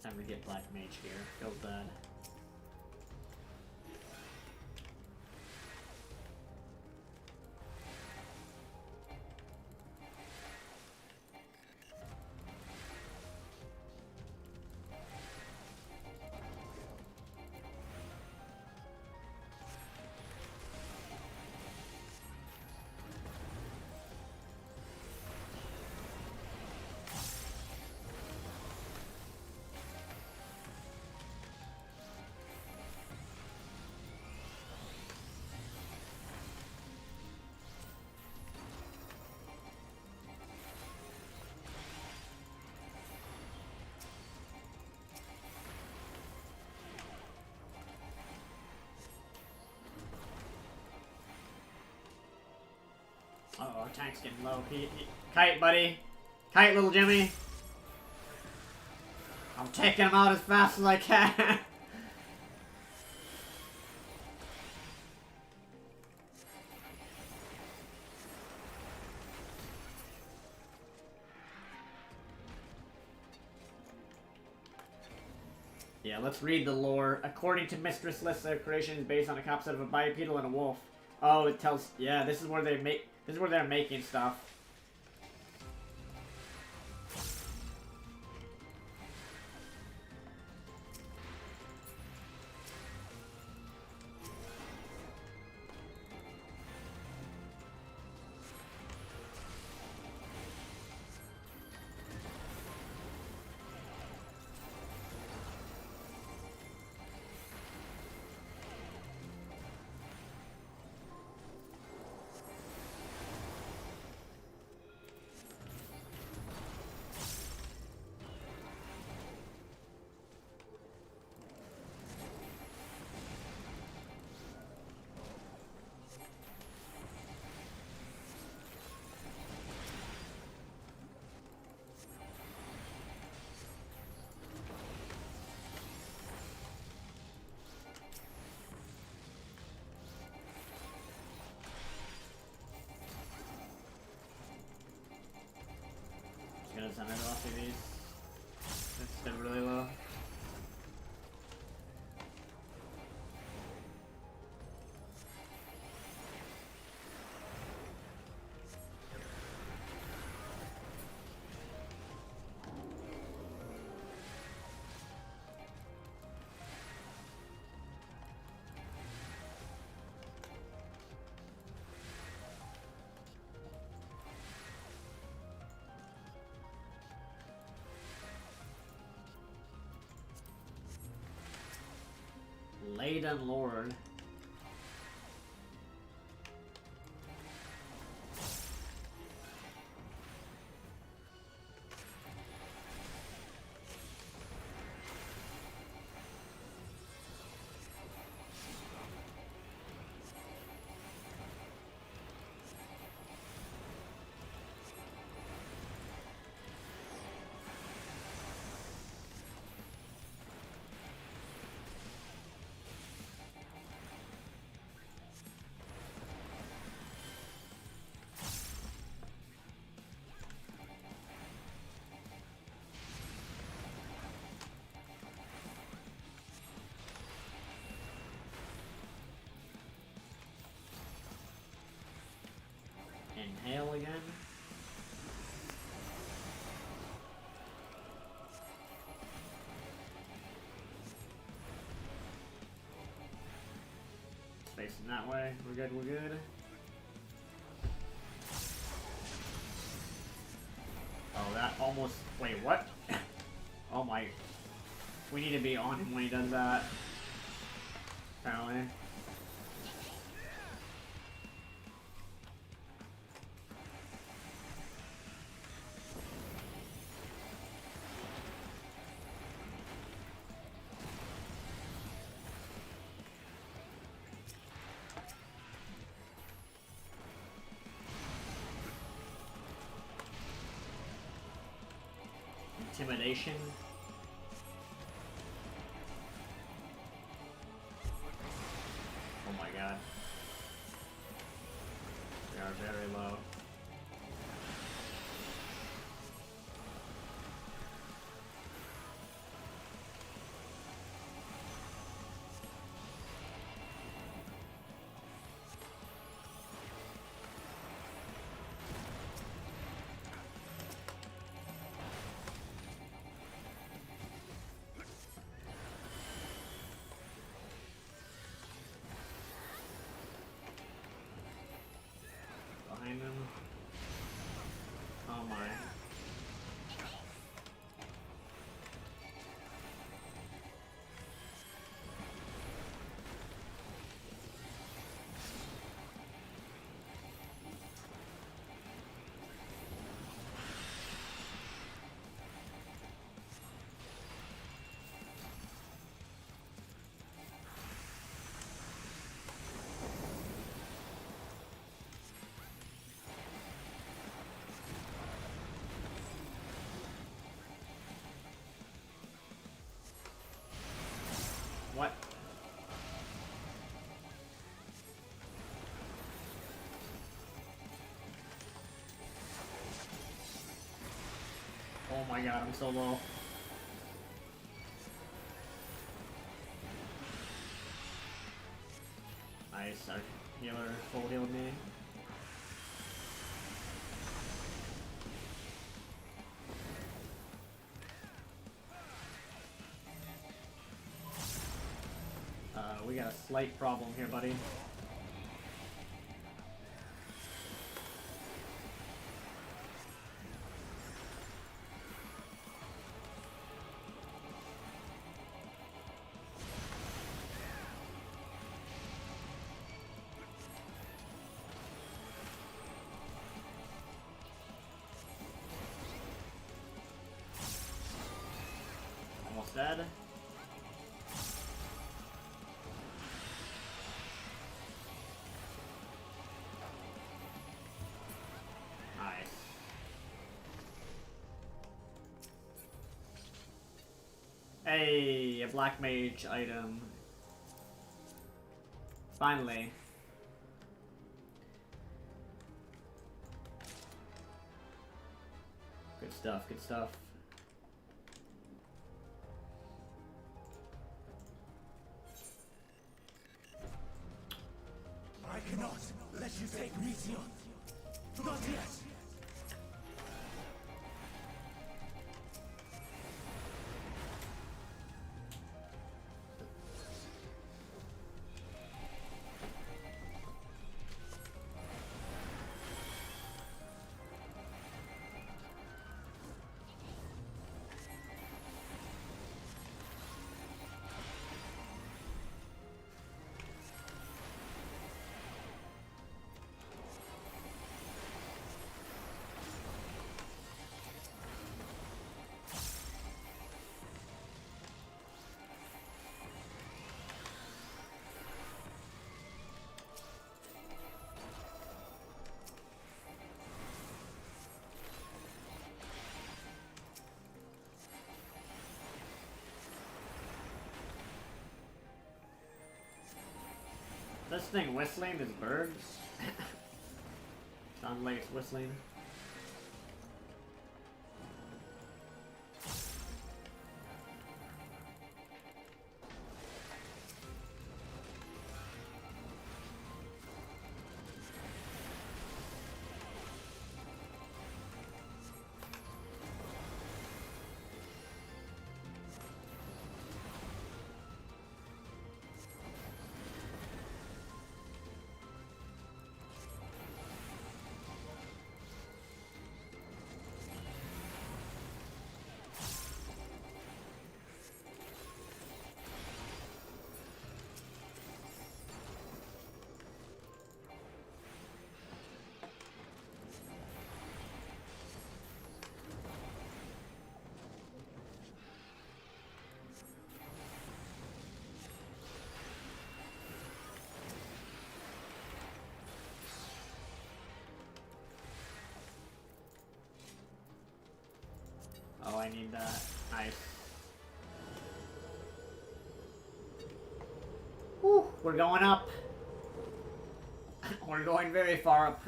Speaker 1: Time to get Black Mage here. Feels bad. Uh-oh, our tank's getting low. Kite, buddy. Kite, little Jimmy. I'm taking him out as fast as I can. Yeah, let's read the lore. According to Mistress List, their creation is based on a concept of a bipedal and a wolf. Oh, it tells. Yeah, this is where they make. This is where they're making stuff. Gonna send it off of these. It's still really low. Laden Lord. heal again. Facing that way. We're good, we're good. Oh, that almost... Wait, what? Oh my... We need to be on him when he does that. Apparently. Intimidation. Oh my god. We are very low. Behind him. Oh my. What? Oh my god, I'm so low. Nice, our healer full healed me. We got a slight problem here, buddy. Almost dead. Hey, a black mage item. Finally. Good stuff, good stuff.
Speaker 10: I cannot let you take Mission. Not yet.
Speaker 1: This thing whistling is birds. Sounds like it's whistling. Oh, I need that. Nice. Whew, we're going up. We're going very far up.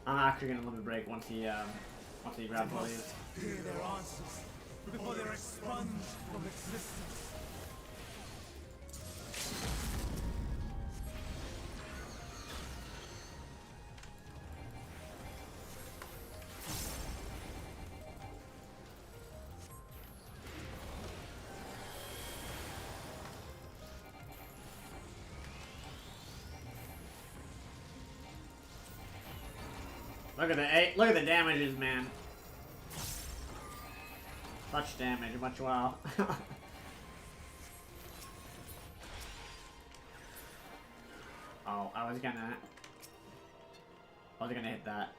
Speaker 1: I'm actually gonna limit break once he grabs all these.
Speaker 10: Hear their answers before they're expunged from existence.
Speaker 1: Look at the damages, man. Much damage, much wow. Oh, I was gonna hit that.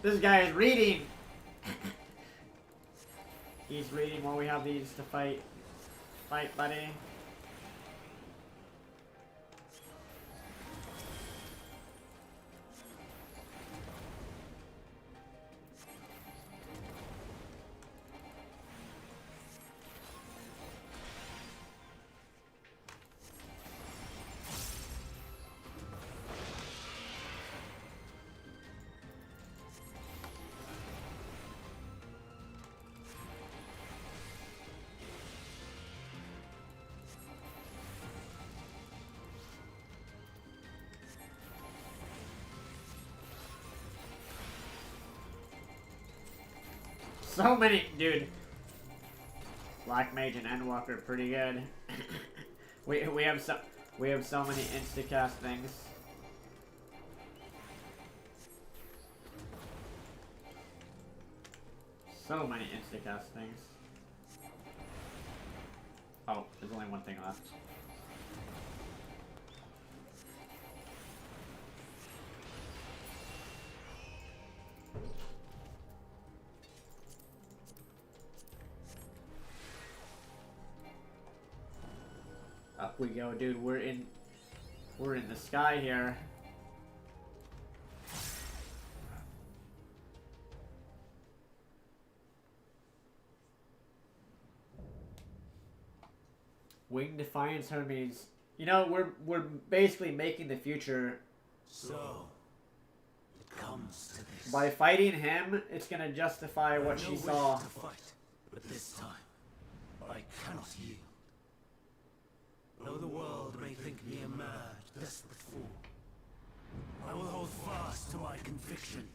Speaker 1: This guy is reading. He's reading while we have these to fight. Fight, buddy. So many, dude. Black Mage and Endwalker pretty good. we have so many instacast things. So many instacast things. Oh, there's only one thing left. Up we go, dude. We're in the sky here. Winged Defiance Hermes. You know, we're basically making the future.
Speaker 10: So it comes to this.
Speaker 1: By fighting him, it's gonna justify what she saw.
Speaker 10: To fight, but this time I cannot yield. Though the world may think me a mad, desperate fool, I will hold fast to my conviction.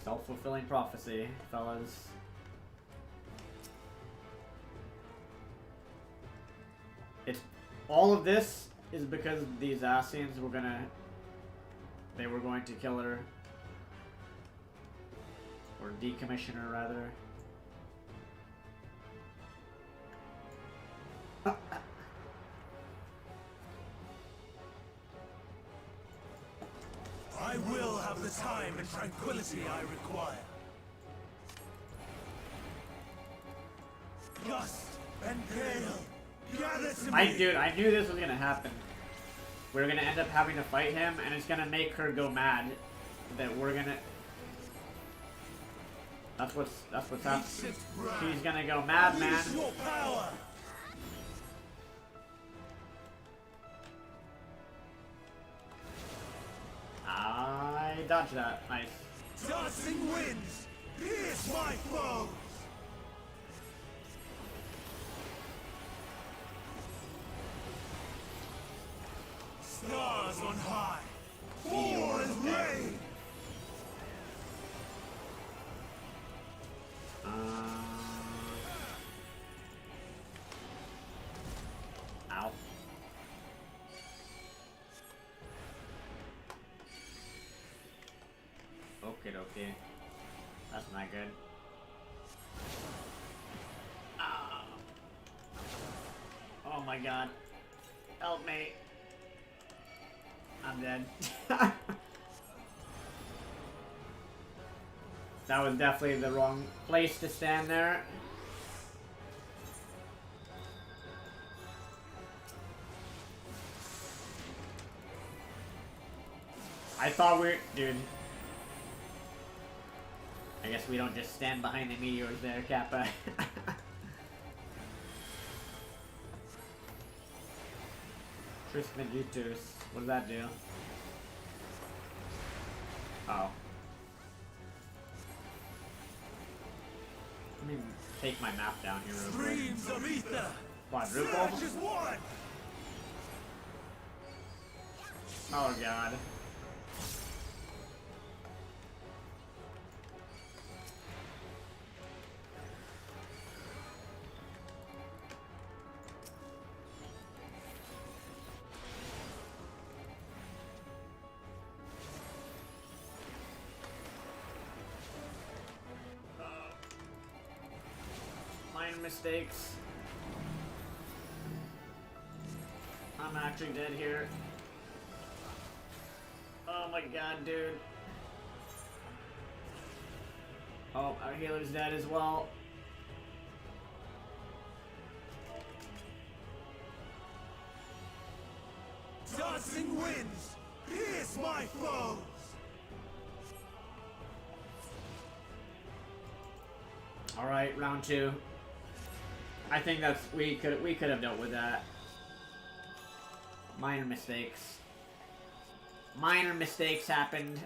Speaker 1: Self-fulfilling prophecy, fellas. It's all of this is because these Asians were going to kill her, or decommission her rather.
Speaker 10: I will have the time and tranquility I require. Gust and gale, gather to me.
Speaker 1: Dude, I knew this was gonna happen. We were gonna end up having to fight him, and it's gonna make her go mad. That we're gonna. That's what's happening. She's gonna go mad, man.
Speaker 10: Your power.
Speaker 1: I dodged that. Nice.
Speaker 10: Dancing winds, pierce my foes. Stars on high, war and rain.
Speaker 1: Ow. Okay. That's not good. Oh my god. Help me. I'm dead. That was definitely the wrong place to stand there. I thought dude. I guess we don't just stand behind the meteors there, Kappa. Trismegistus. What does that do? Oh. Let me take my map down here real quick.
Speaker 10: Streams of ether.
Speaker 1: Quadruple?
Speaker 10: Surge is one.
Speaker 1: Oh god. Minor mistakes. I'm actually dead here. Oh my god, dude. Oh, our healer's dead as well.
Speaker 10: Dancing winds, pierce my foes.
Speaker 1: All right, round 2. I think that's we could have dealt with that. Minor mistakes. Minor mistakes happened.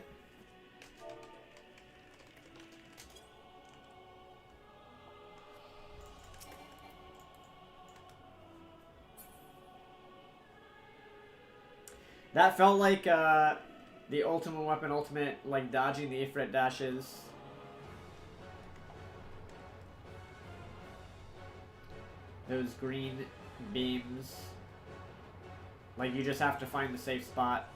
Speaker 1: That felt like the ultimate weapon, like dodging the Ifrit dashes. Those green beams. Like you just have to find the safe spot.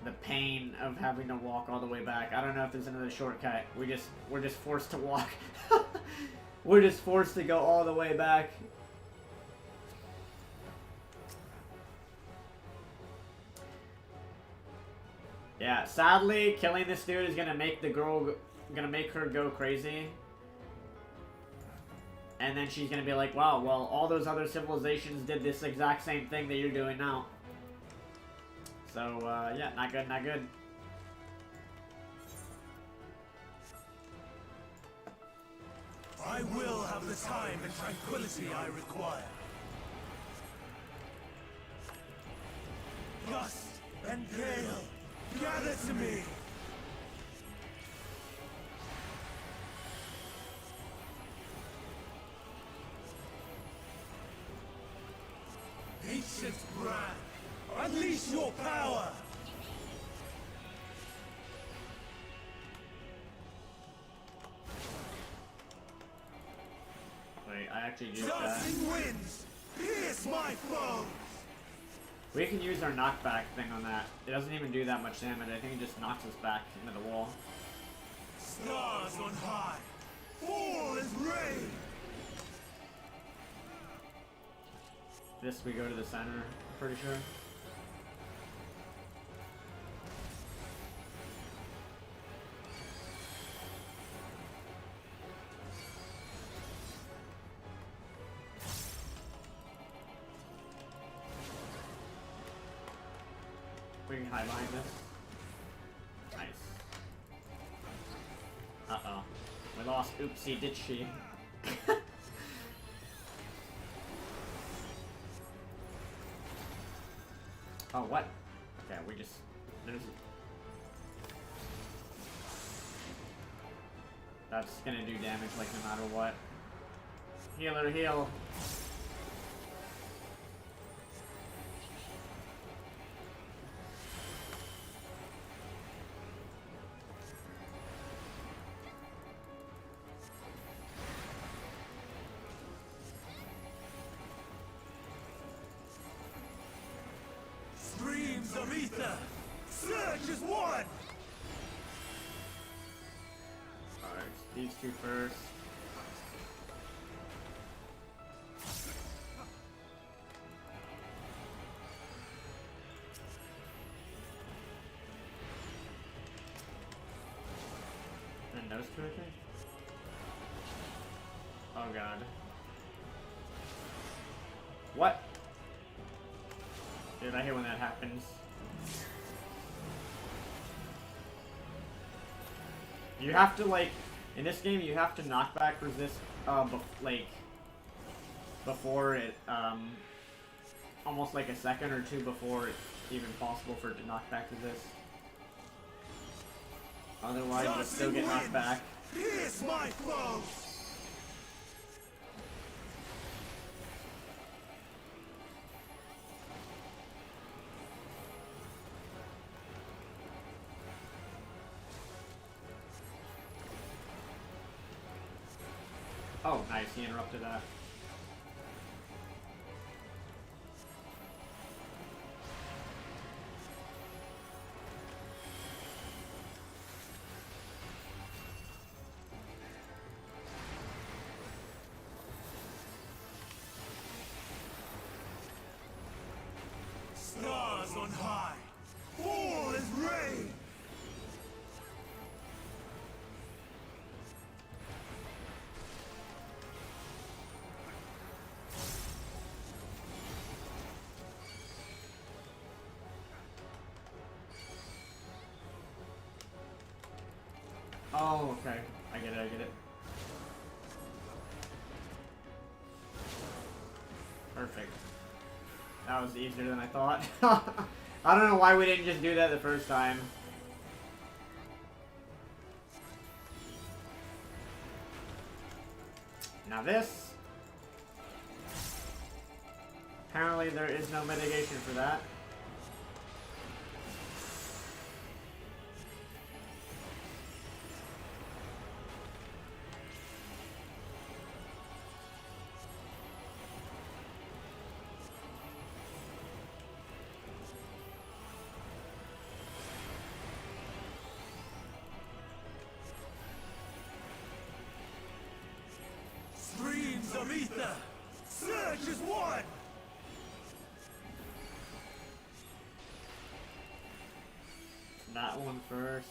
Speaker 1: The pain of having to walk all the way back. I don't know if there's another shortcut. We're just forced to walk. We're just forced to go all the way back. Yeah, sadly, killing this dude is gonna make her go crazy. And then she's gonna be like, wow, well, all those other civilizations did this exact same thing that you're doing now. So, yeah, not good, not good.
Speaker 10: I will have the time and tranquility I require. Gust and gale, gather to me. Ancient brand, unleash your power!
Speaker 1: Wait, I actually used that.
Speaker 10: Dancing winds, pierce my foes!
Speaker 1: We can use our knockback thing on that. It doesn't even do that much damage. I think it just knocks us back into the wall.
Speaker 10: Stars on high, fall as rain!
Speaker 1: This we go to the center, I'm pretty sure. We can hide behind this. Nice. Uh-oh. We lost Oopsie Ditchy. Oh, what? Okay, we just... That's gonna do damage, like, no matter what. Healer, heal!
Speaker 10: Streams of ether, surge is one!
Speaker 1: Alright, these two first. first two, I think. Oh god. What? Dude, I hate when that happens. You have to, like, in this game, you have to knockback resist, like, before it, almost like a second or two before it's even possible for it to knockback resist. Otherwise, you'll still get knocked back.
Speaker 11: Here's my foe!
Speaker 1: Oh, nice. He interrupted that.
Speaker 11: Stars on high! All is rain!
Speaker 1: Oh, okay. I get it, I get it. Perfect. That was easier than I thought. I don't know why we didn't just do that the first time. Now this. Apparently there is no mitigation for that.
Speaker 11: Streams of ether! Surge is one!
Speaker 1: That one first.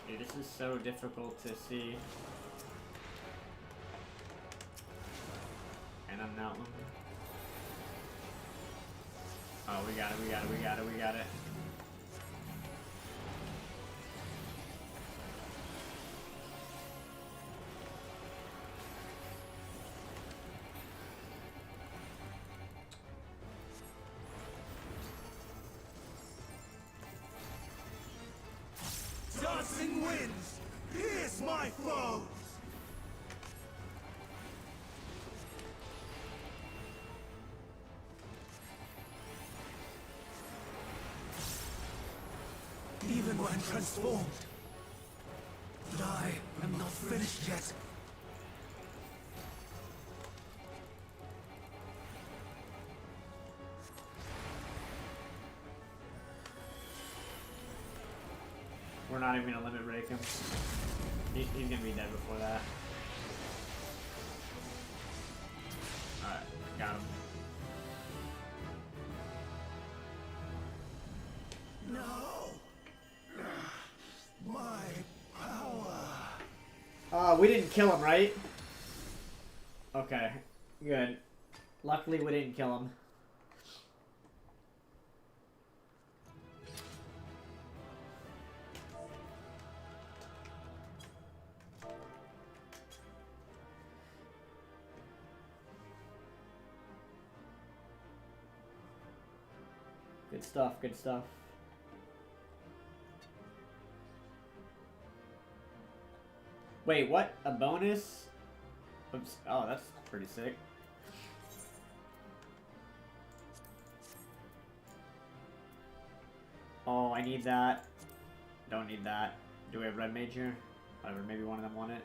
Speaker 1: Dude, this is so difficult to see. And on that one. Oh, we got it, we got it, we got it, we got it.
Speaker 11: Dancing winds! Here's my foes! Even when transformed. But I am not finished yet.
Speaker 1: We're not even gonna limit break him. He's gonna be dead before that. Alright, got him.
Speaker 11: No! My power!
Speaker 1: We didn't kill him, right? Okay, good. Luckily we didn't kill him. Good stuff, good stuff. Wait, what? A bonus? Oops. Oh, that's pretty sick. Oh, I need that. Don't need that. Do we have red mage here? Whatever, maybe one of them want it.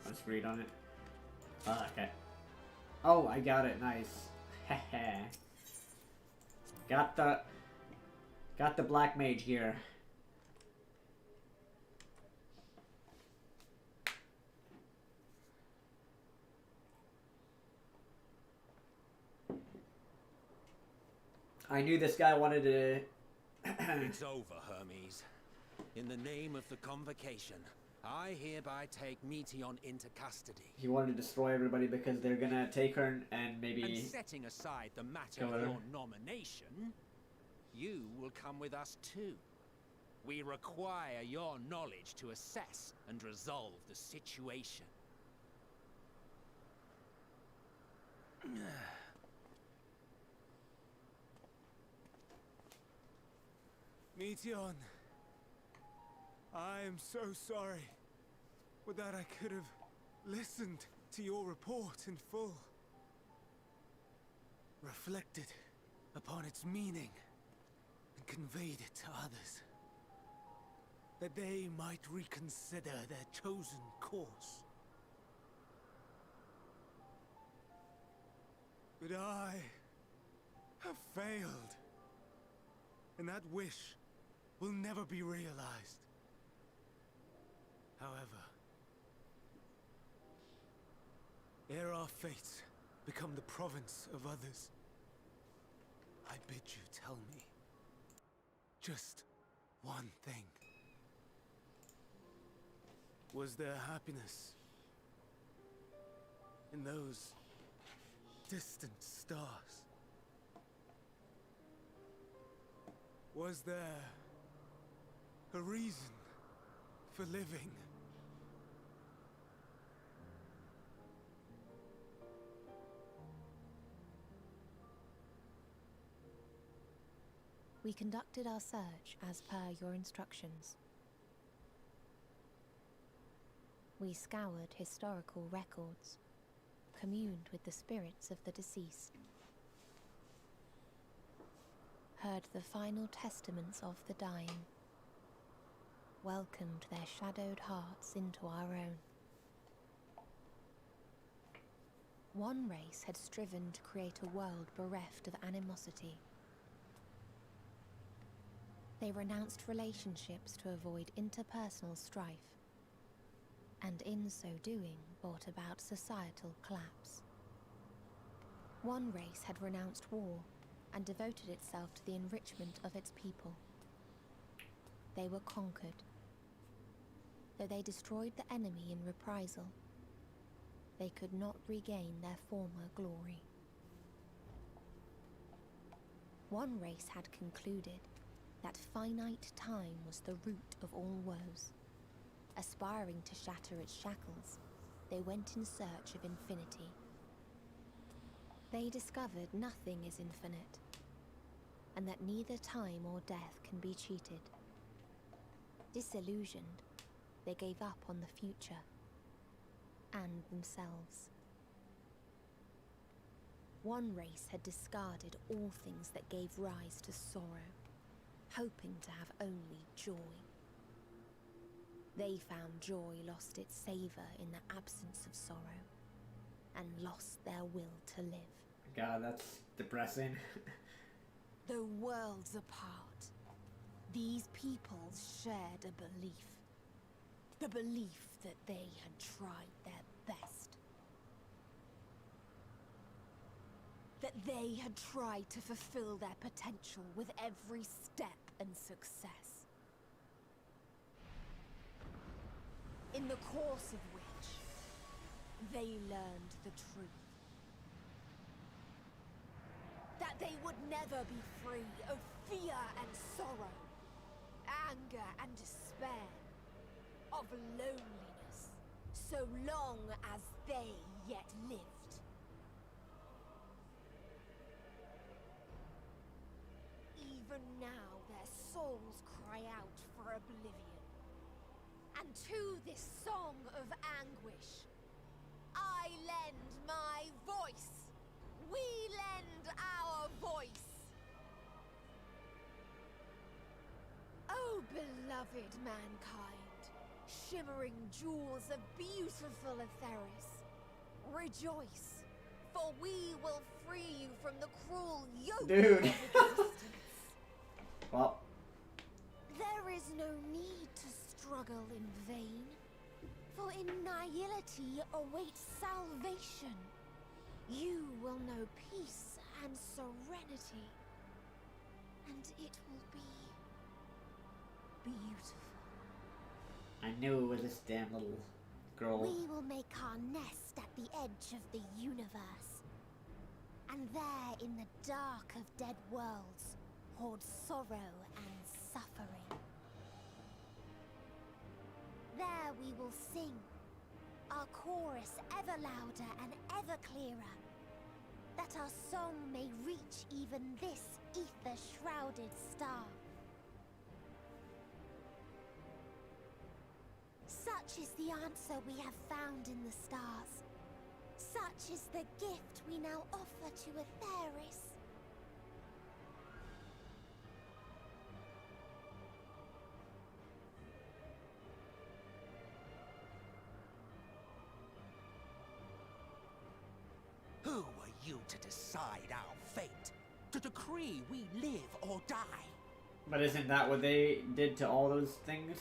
Speaker 1: I'll just read on it. Okay. Oh, I got it. Nice. Heh. Got the black mage gear. I knew this guy wanted to.
Speaker 8: It's over, Hermes. In the name of the convocation, I hereby take Meteon into custody.
Speaker 1: He wanted to destroy everybody because they're gonna take her and maybe.
Speaker 8: And setting aside the matter of your nomination, you will come with us too. We require your knowledge to assess and resolve the situation.
Speaker 10: Meteon, I am so sorry. With that, I could have listened to your report in full. Reflected upon its meaning and conveyed it to others. That they might reconsider their chosen course. But I have failed. And that wish will never be realized. However, ere our fates become the province of others, I bid you tell me just one thing. Was there happiness in those distant stars? Was there a reason for living?
Speaker 16: We conducted our search as per your instructions. We scoured historical records, communed with the spirits of the deceased, heard the final testaments of the dying, welcomed their shadowed hearts into our own. One race had striven to create a world bereft of animosity. They renounced relationships to avoid interpersonal strife, and in so doing brought about societal collapse. One race had renounced war and devoted itself to the enrichment of its people. They were conquered. Though they destroyed the enemy in reprisal, they could not regain their former glory. One race had concluded that finite time was the root of all woes. Aspiring to shatter its shackles, they went in search of infinity. They discovered nothing is infinite, and that neither time or death can be cheated. Disillusioned, they gave up on the future and themselves. One race had discarded all things that gave rise to sorrow, hoping to have only joy. They found joy lost its savor in the absence of sorrow, and lost their will to live.
Speaker 1: God, that's depressing.
Speaker 4: Though worlds apart, these peoples shared a belief. The belief that they had tried their best. That they had tried to fulfill their potential with every step and success. In the course of which, they learned the truth. That they would never be free of fear and sorrow, anger and despair, of loneliness, so long as they yet lived. Even now their souls cry out for oblivion. And to this song of anguish, I lend my voice. We lend our voice. Oh, beloved mankind, shimmering jewels of beautiful Aetheris, rejoice, for we will free you from the cruel yoke of existence.
Speaker 1: Well,
Speaker 21: There is no need to struggle in vain, for in nihility awaits salvation. You will know peace and serenity. And it will be beautiful.
Speaker 1: I knew it was this damn little girl.
Speaker 21: We will make our nest at the edge of the universe. And there, in the dark of dead worlds, hoard sorrow and suffering. There we will sing, our chorus ever louder and ever clearer, that our song may reach even this ether-shrouded star. Such is the answer we have found in the stars. Such is the gift we now offer to Aetheris.
Speaker 8: Who are you to decide our fate? To decree we live or die?
Speaker 1: But isn't that what they did to all those things?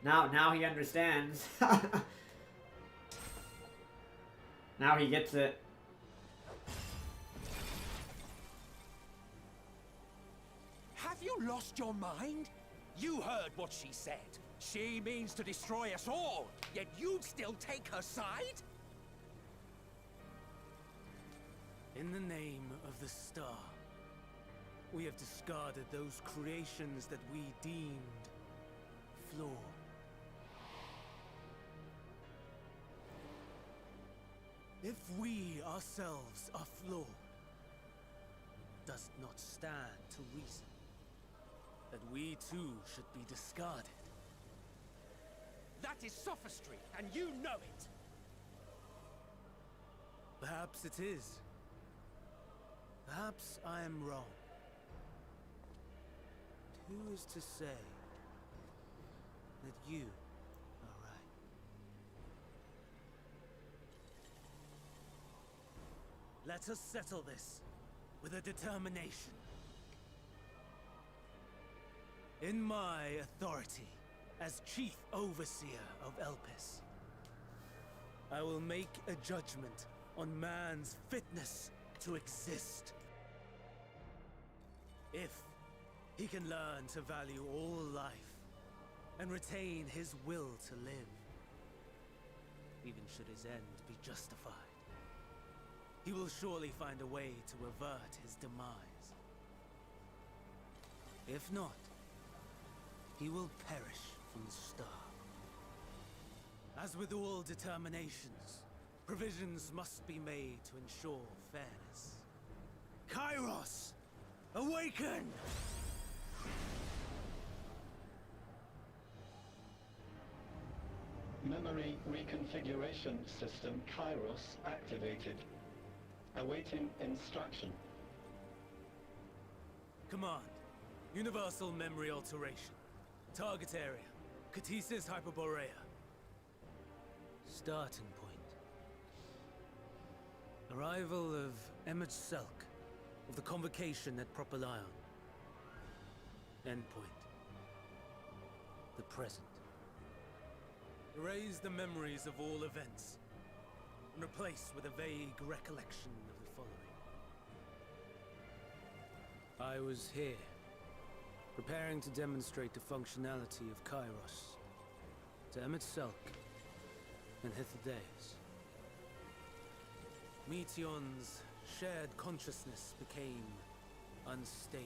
Speaker 1: Now he understands. Now he gets it.
Speaker 8: Have you lost your mind? You heard what she said. She means to destroy us all, yet you'd still take her side?
Speaker 22: In the name of the star, we have discarded those creations that we deemed flawed. If we ourselves are flawed, does it not stand to reason that we too should be discarded?
Speaker 8: That is sophistry, and you know it!
Speaker 22: Perhaps it is. Perhaps I am wrong. But who is to say that you are right? Let us settle this with a determination. In my authority as Chief Overseer of Elpis, I will make a judgment on man's fitness to exist. If he can learn to value all life and retain his will to live, even should his end be justified, he will surely find a way to avert his demise. If not, he will perish from the start. As with all determinations, provisions must be made to ensure fairness. Kairos, awaken!
Speaker 5: Memory reconfiguration system Kairos activated. Awaiting instruction.
Speaker 22: Command, universal memory alteration. Target area, Catesis Hyperborea. Starting point. Arrival of MSQ of the convocation at Propylion. Endpoint. The present. Erase the memories of all events, and replace with a vague recollection of the following. I was here, preparing to demonstrate the functionality of Kairos to MSQ and Hythodeus. Meteon's shared consciousness became unstable.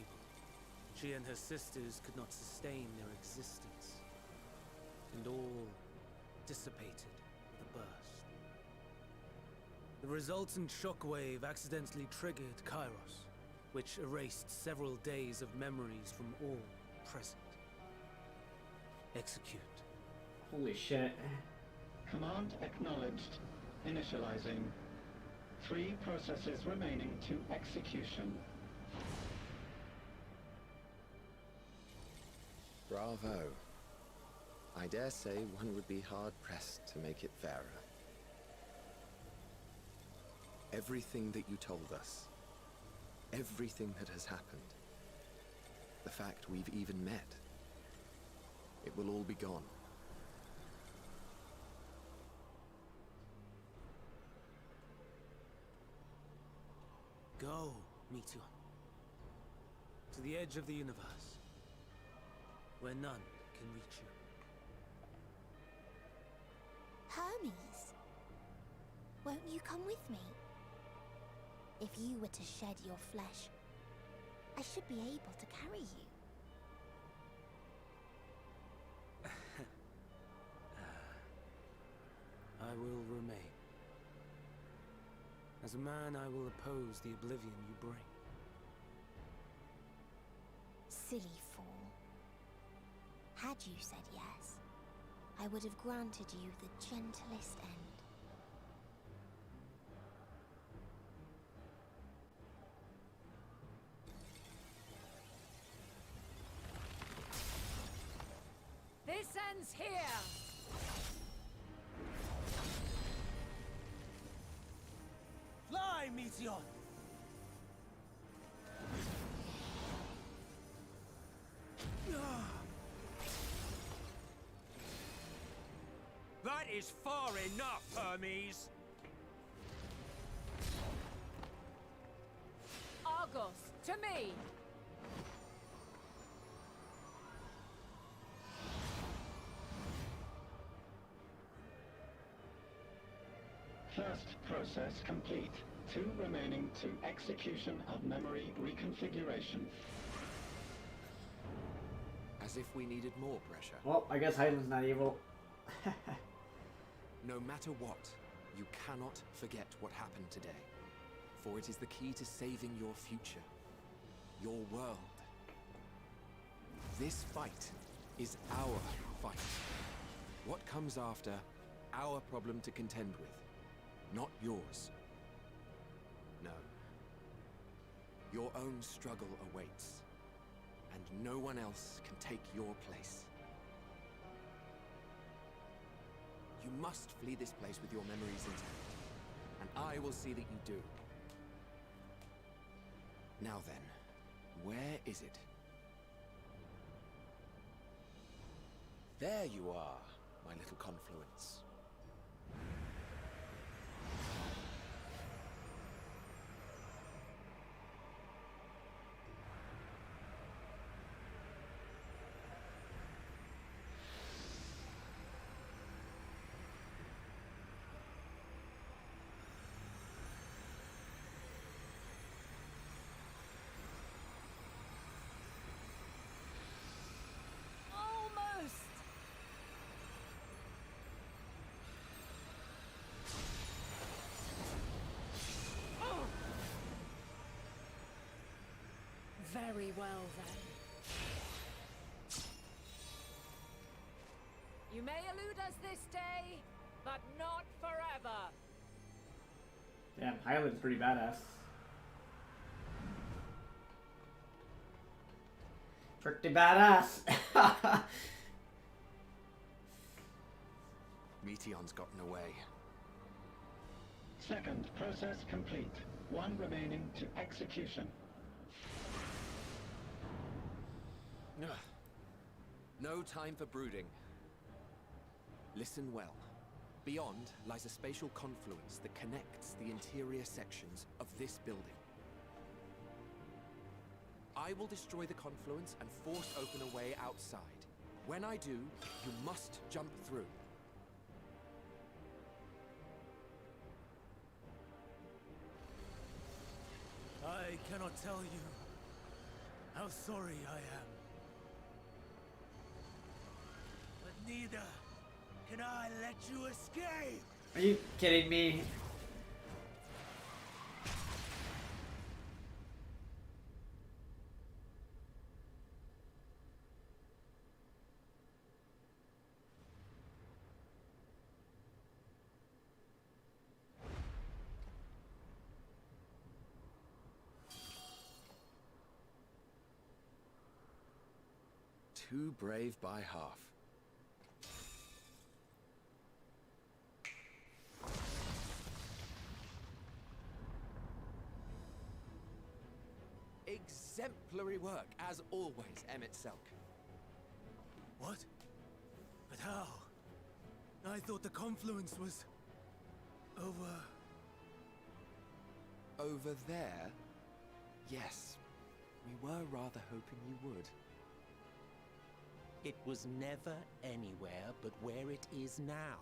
Speaker 22: She and her sisters could not sustain their existence, and all dissipated with the burst. The resultant shockwave accidentally triggered Kairos, which erased several days of memories from all present. Execute.
Speaker 1: Holy shit.
Speaker 5: Command acknowledged. Initializing. 3 processes remaining to execution.
Speaker 2: Bravo. I dare say one would be hard-pressed to make it fairer. Everything that you told us, everything that has happened, the fact we've even met, it will all be gone.
Speaker 22: Go, Meteon. to the edge of the universe, where none can reach you.
Speaker 21: Hermes, won't you come with me? If you were to shed your flesh, I should be able to carry you.
Speaker 22: I will remain. As a man, I will oppose the oblivion you bring.
Speaker 21: Silly fool. Had you said yes, I would have granted you the gentlest end.
Speaker 4: This ends here!
Speaker 22: Fly, Meteon!
Speaker 10: That is far enough, Hermes!
Speaker 4: Argos, to me!
Speaker 5: First process complete. 2 remaining to execution of memory reconfiguration.
Speaker 18: As if we needed more pressure.
Speaker 1: Well, I guess Hyland's not evil.
Speaker 18: No matter what, you cannot forget what happened today. For it is the key to saving your future. Your world. This fight is our fight. What comes after, our problem to contend with. Not yours. No. Your own struggle awaits. And no one else can take your place. You must flee this place with your memories intact. And I will see that you do. Now then, where is it? There you are, my little confluence.
Speaker 4: Very well, then. You may elude us this day, but not forever.
Speaker 1: Damn, Hyland's pretty badass. Pretty badass.
Speaker 18: Meteon's gotten away.
Speaker 5: Second process complete. 1 remaining to execution.
Speaker 18: Ugh. No time for brooding. Listen well. Beyond lies a spatial confluence that connects the interior sections of this building. I will destroy the confluence and force open a way outside. When I do, you must jump through.
Speaker 22: I cannot tell you how sorry I am. But neither can I let you escape!
Speaker 1: Are you kidding me?
Speaker 18: Too brave by half. Exemplary work, as always, Selk.
Speaker 22: What? But how? I thought the confluence was... over...
Speaker 18: Over there? Yes.
Speaker 10: We were rather hoping you would.
Speaker 14: It was never anywhere but where it is now.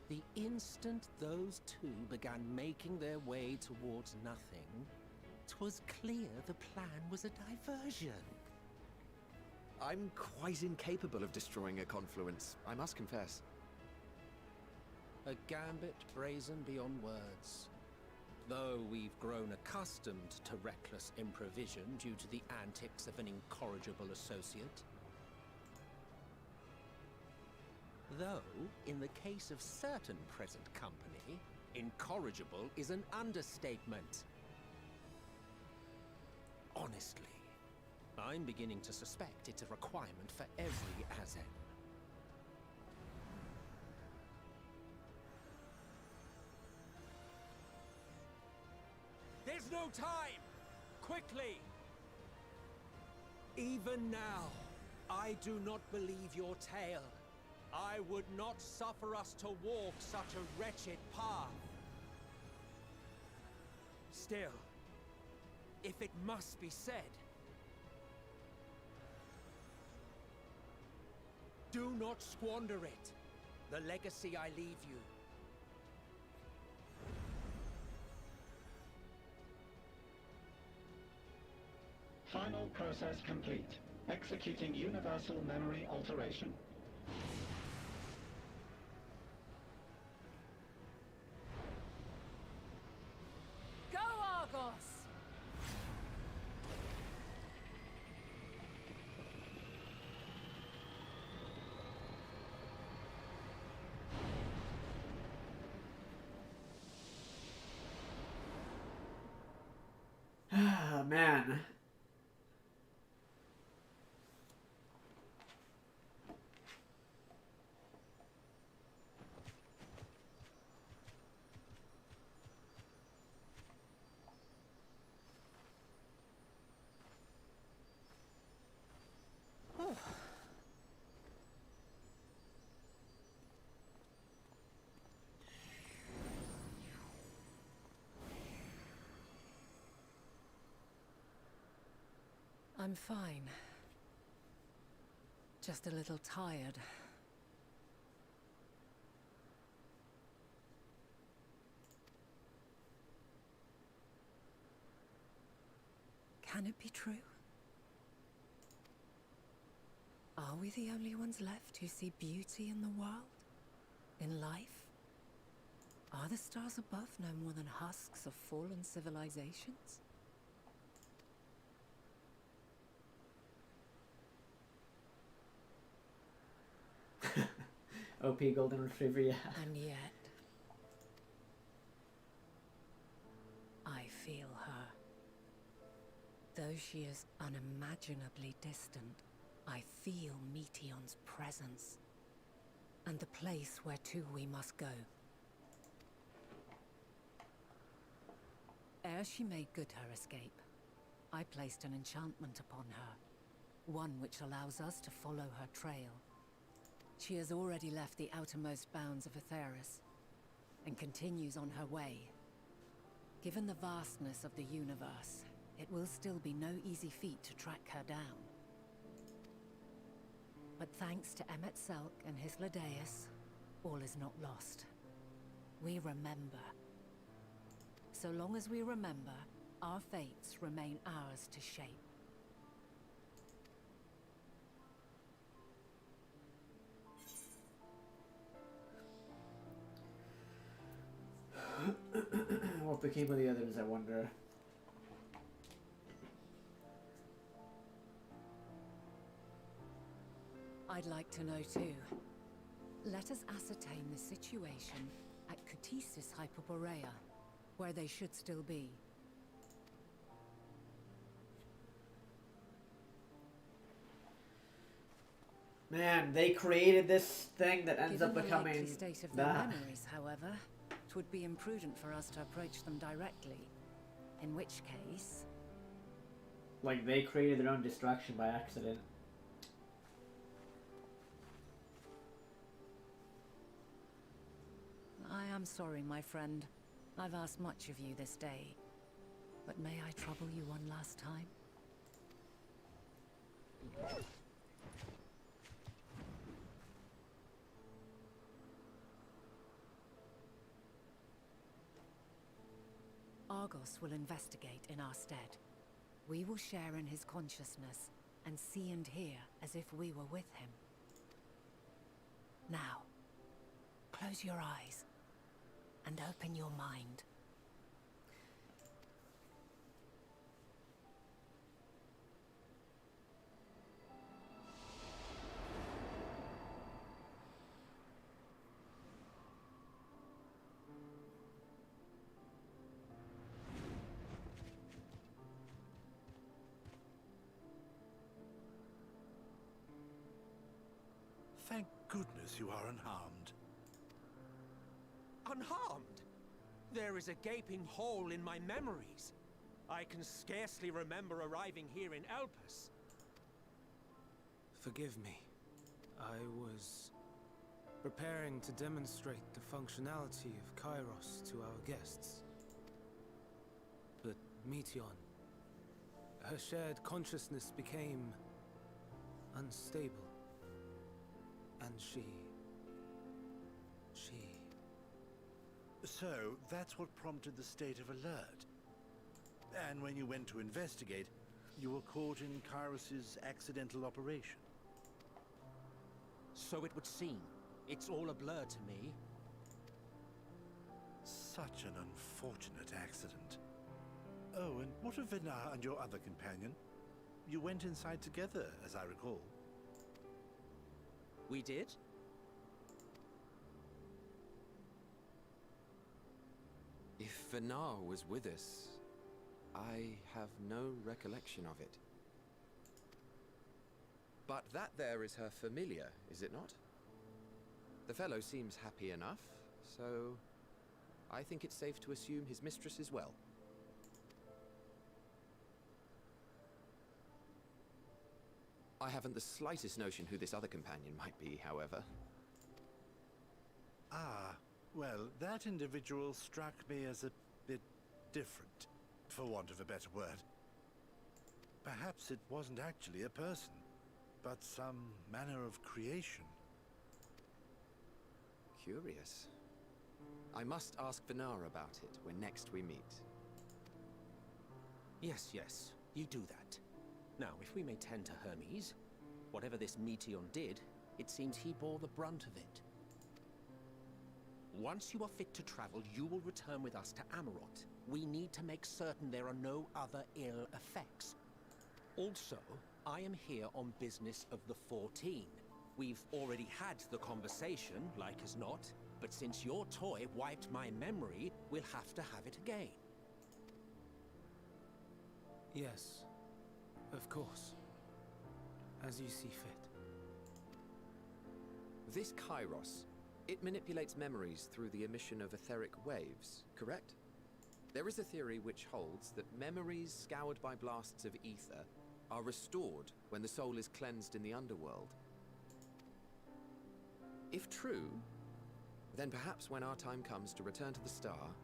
Speaker 14: The instant those two began making their way towards nothing, 'twas clear the plan was a diversion.
Speaker 18: I'm quite incapable of destroying a confluence, I must confess.
Speaker 2: A gambit brazen beyond words. Though we've grown accustomed to reckless improvision due to the antics of an incorrigible associate. Though, in the case of certain present company, incorrigible is an understatement. Honestly, I'm beginning to suspect it's a requirement for every Azen.
Speaker 10: There's no time! Quickly!
Speaker 14: Even now, I do not believe your tale. I would not suffer us to walk such a wretched path.
Speaker 10: Still, if it must be said,
Speaker 14: do not squander it. The legacy I leave you.
Speaker 5: Final process complete. Executing universal memory alteration.
Speaker 13: Go, Argos!
Speaker 1: Ah, man.
Speaker 4: I'm fine. Just a little tired. Can it be true? Are we the only ones left who see beauty in the world? In life? Are the stars above no more than husks of fallen civilizations?
Speaker 1: OP Golden Retriever, yeah.
Speaker 4: And yet, I feel her. Though she is unimaginably distant, I feel Meteon's presence. And the place where to we must go. Ere she made good her escape, I placed an enchantment upon her. One which allows us to follow her trail. She has already left the outermost bounds of Aetheris, and continues on her way. Given the vastness of the universe, it will still be no easy feat to track her down. But thanks to Emet-Selch and his Ladeus, all is not lost. We remember. So long as we remember, our fates remain ours to shape.
Speaker 1: What became of the others, I wonder?
Speaker 4: I'd like to know too. Let us ascertain the situation at Kutisis Hyperborea, where they should still be.
Speaker 1: Man, they created this thing that ends up
Speaker 4: Given the likely
Speaker 1: becoming
Speaker 4: state of their
Speaker 1: that.
Speaker 4: memories, however, it would be imprudent for us to approach them directly. In which case...
Speaker 1: Like, they created their own distraction by accident.
Speaker 4: I am sorry, my friend. I've asked much of you this day. But may I trouble you one last time? Argos will investigate in our stead. We will share in his consciousness and see and hear as if we were with him. Now, close your eyes and open your mind.
Speaker 11: Thank goodness you are unharmed.
Speaker 8: Unharmed? There is a gaping hole in my memories. I can scarcely remember arriving here in Elpis.
Speaker 22: Forgive me. I was preparing to demonstrate the functionality of Kairos to our guests. But Meteon, her shared consciousness became unstable. And she...
Speaker 11: So, that's what prompted the state of alert. And when you went to investigate, you were caught in Kairos's accidental operation.
Speaker 8: So it would seem. It's all a blur to me.
Speaker 11: Such an unfortunate accident. Oh, and what of Vinar and your other companion? You went inside together, as I recall.
Speaker 8: We did?
Speaker 2: If Vinar was with us, I have no recollection of it. But that there is her familiar, is it not? The fellow seems happy enough, so I think it's safe to assume his mistress is well. I haven't the slightest notion who this other companion might be, however.
Speaker 11: Ah, well, that individual struck me as a bit different, for want of a better word. Perhaps it wasn't actually a person, but some manner of creation.
Speaker 2: Curious. I must ask Vinar about it when next we meet.
Speaker 8: Yes, you do that. Now, if we may tend to Hermes, whatever this Meteon did, it seems he bore the brunt of it. Once you are fit to travel, you will return with us to Amarot. We need to make certain there are no other ill effects. Also, I am here on business of the 14. We've already had the conversation, like as not, but since your toy wiped my memory, we'll have to have it again.
Speaker 22: Yes, of course. As you see fit.
Speaker 2: This Kairos, it manipulates memories through the emission of etheric waves, correct? There is a theory which holds that memories scoured by blasts of ether are restored when the soul is cleansed in the underworld. If true, then perhaps when our time comes to return to the star,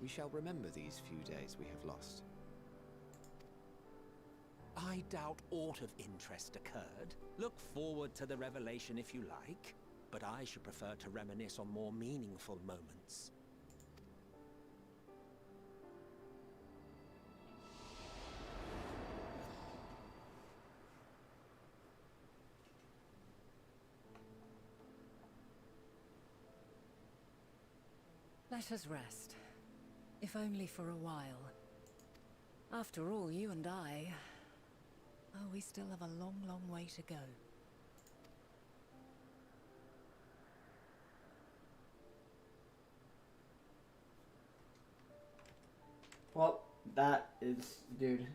Speaker 2: we shall remember these few days we have lost.
Speaker 8: I doubt aught of interest occurred. Look forward to the revelation if you like, but I should prefer to reminisce on more meaningful moments.
Speaker 4: Let us rest, if only for a while. After all, you and I... Oh, we still have a long, long way to go.
Speaker 1: Well, that is... Dude.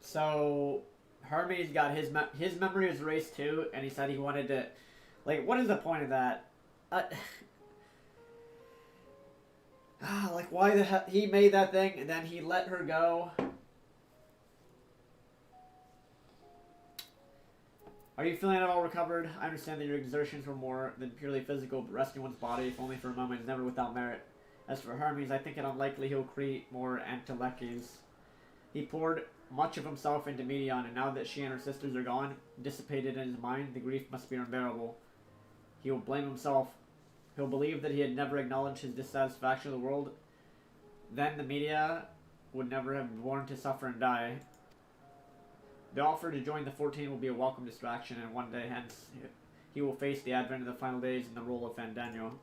Speaker 1: So... Hermes got his memory was erased too, and he said he wanted to... Like, what is the point of that? Like, why the hell... He made that thing, and then he let her go. Are you feeling at all recovered? I understand that your exertions were more than purely physical, but resting one's body, if only for a moment, is never without merit. As for Hermes, I think it unlikely he'll create more entelekes. He poured much of himself into Medion, and now that she and her sisters are gone, dissipated in his mind, the grief must be unbearable. He will blame himself. He'll believe that he had never acknowledged his dissatisfaction with the world. Then the media would never have been born to suffer and die. The offer to join the 14 will be a welcome distraction, and one day hence he will face the advent of the final days in the role of Fandango.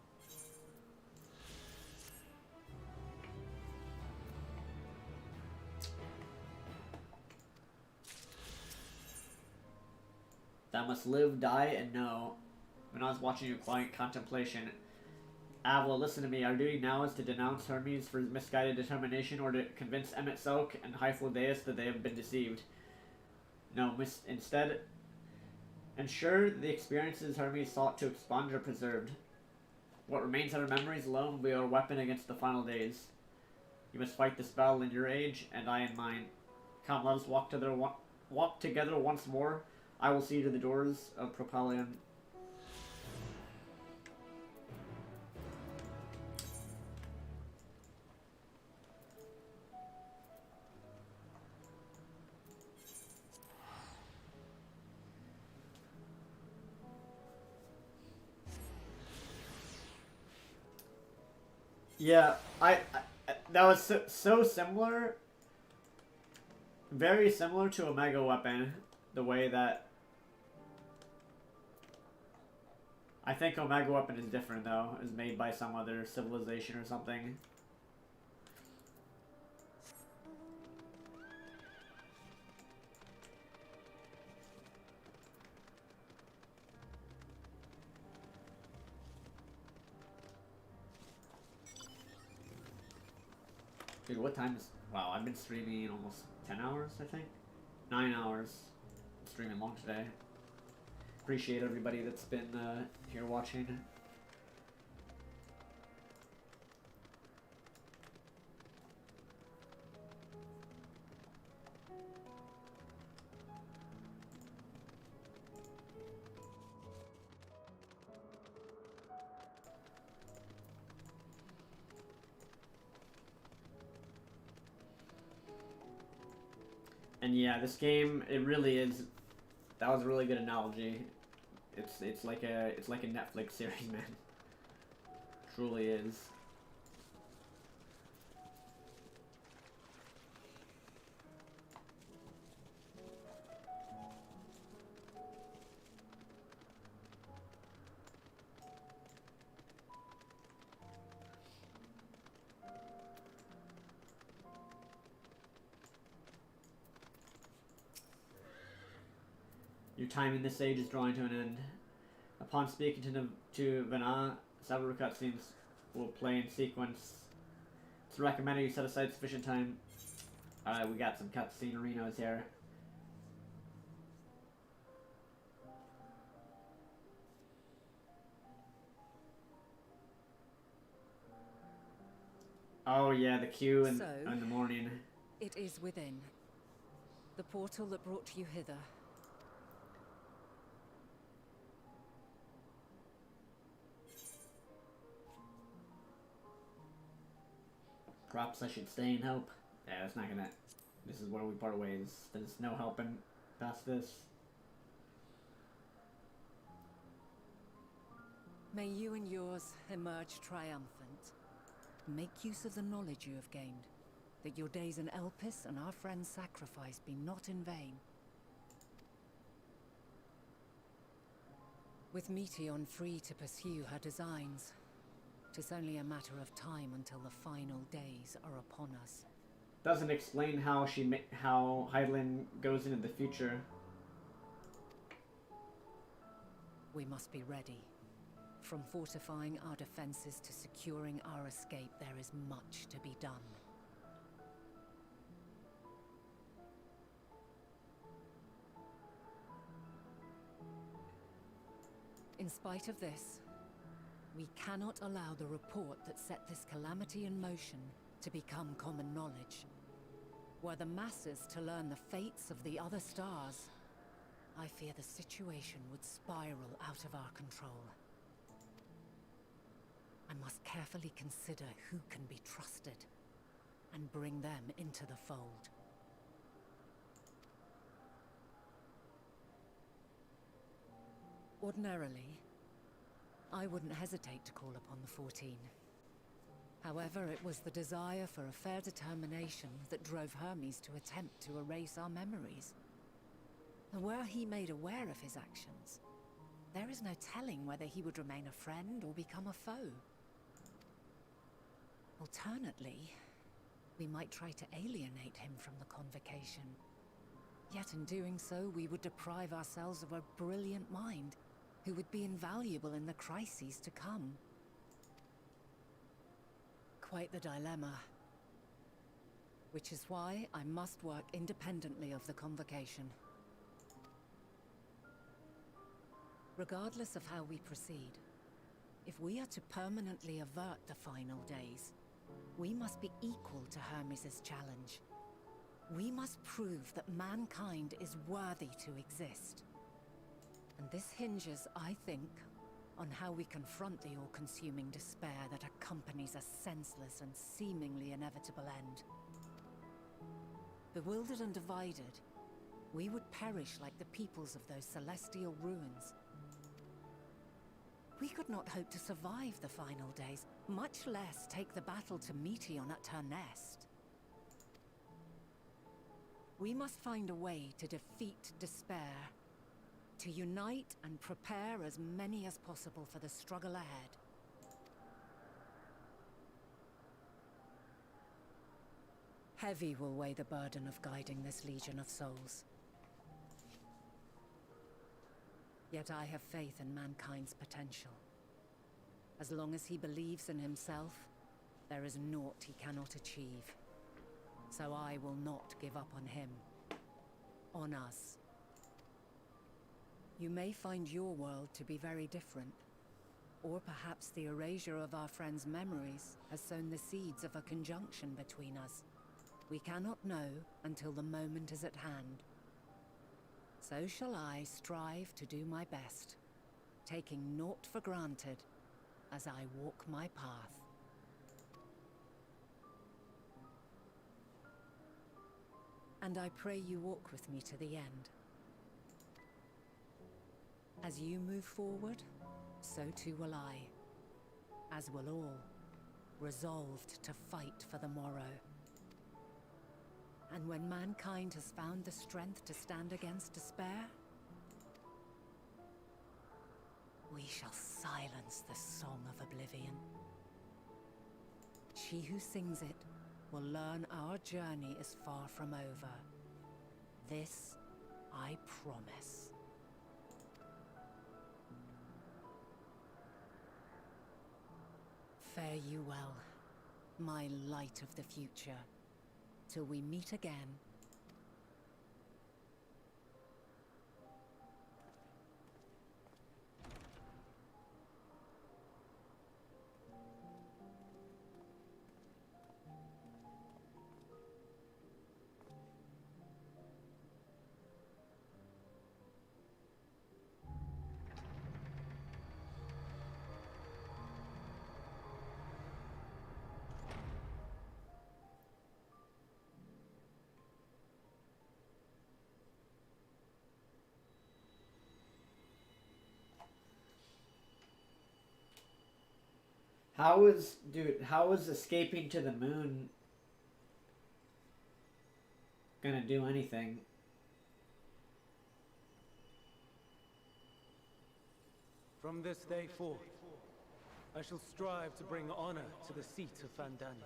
Speaker 1: Thou must live, die, and know. When I was watching your quiet contemplation, Avila, listen to me. Our duty now is to denounce Hermes for his misguided determination, or to convince MSQ and Hyphlodeus that they have been deceived. No, instead, ensure the experiences Hermes sought to expunge are preserved. What remains in our memories alone will be our weapon against the final days. You must fight this battle in your age, and I in mine. Come, let us walk together once more. I will see you to the doors of Propylion. Yeah, I that was so similar, very similar to a mega weapon, the way that I think Omega Weapon is different though, is made by some other civilization or something. Dude, what time is... Wow, I've been streaming almost 10 hours, I think? 9 hours. I'm streaming long today. Appreciate everybody that's been here watching. And yeah, this game, it really is... That was a really good analogy. It's like a Netflix series, man. Truly is. Your time in this age is drawing to an end. Upon speaking to Vana, several cutscenes will play in sequence. It's recommended you set aside sufficient time. Alright, we got some cutscene arenas here. Oh yeah, the queue in the morning.
Speaker 4: It is within. The portal that brought you hither.
Speaker 1: Perhaps I should stay and help. Yeah, that's not gonna... This is where we part ways. There's no helping past this.
Speaker 4: May you and yours emerge triumphant. Make use of the knowledge you have gained, that your days in Elpis and our friend's sacrifice be not in vain. With Meteion free to pursue her designs, 'tis only a matter of time until the final days are upon us.
Speaker 1: Doesn't explain how how Hydaelyn goes into the future.
Speaker 4: We must be ready. From fortifying our defenses to securing our escape, there is much to be done. In spite of this, we cannot allow the report that set this calamity in motion to become common knowledge. Were the masses to learn the fates of the other stars, I fear the situation would spiral out of our control. I must carefully consider who can be trusted and bring them into the fold. Ordinarily, I wouldn't hesitate to call upon the 14. However, it was the desire for a fair determination that drove Hermes to attempt to erase our memories. And were he made aware of his actions, there is no telling whether he would remain a friend or become a foe. Alternately, we might try to alienate him from the convocation. Yet in doing so, we would deprive ourselves of a brilliant mind who would be invaluable in the crises to come. Quite the dilemma. Which is why I must work independently of the convocation. Regardless of how we proceed, if we are to permanently avert the final days, we must be equal to Hermes' challenge. We must prove that mankind is worthy to exist. And this hinges, I think, on how we confront the all-consuming despair that accompanies a senseless and seemingly inevitable end. Bewildered and divided, we would perish like the peoples of those celestial ruins. We could not hope to survive the final days, much less take the battle to Meteon at her nest. We must find a way to defeat despair, to unite and prepare as many as possible for the struggle ahead. Heavy will weigh the burden of guiding this legion of souls. Yet I have faith in mankind's potential. As long as he believes in himself, there is naught he cannot achieve. So I will not give up on him. On us. You may find your world to be very different. Or perhaps the erasure of our friends' memories has sown the seeds of a conjunction between us. We cannot know until the moment is at hand. So shall I strive to do my best, taking naught for granted as I walk my path. And I pray you walk with me to the end. As you move forward, so too will I, as will all, resolved to fight for the morrow. And when mankind has found the strength to stand against despair, we shall silence the song of oblivion. She who sings it will learn our journey is far from over. This I promise. Fare you well, my light of the future, till we meet again.
Speaker 1: How is escaping to the moon gonna do anything?
Speaker 7: From this day forth, I shall strive to bring honor to the seat of Fandani.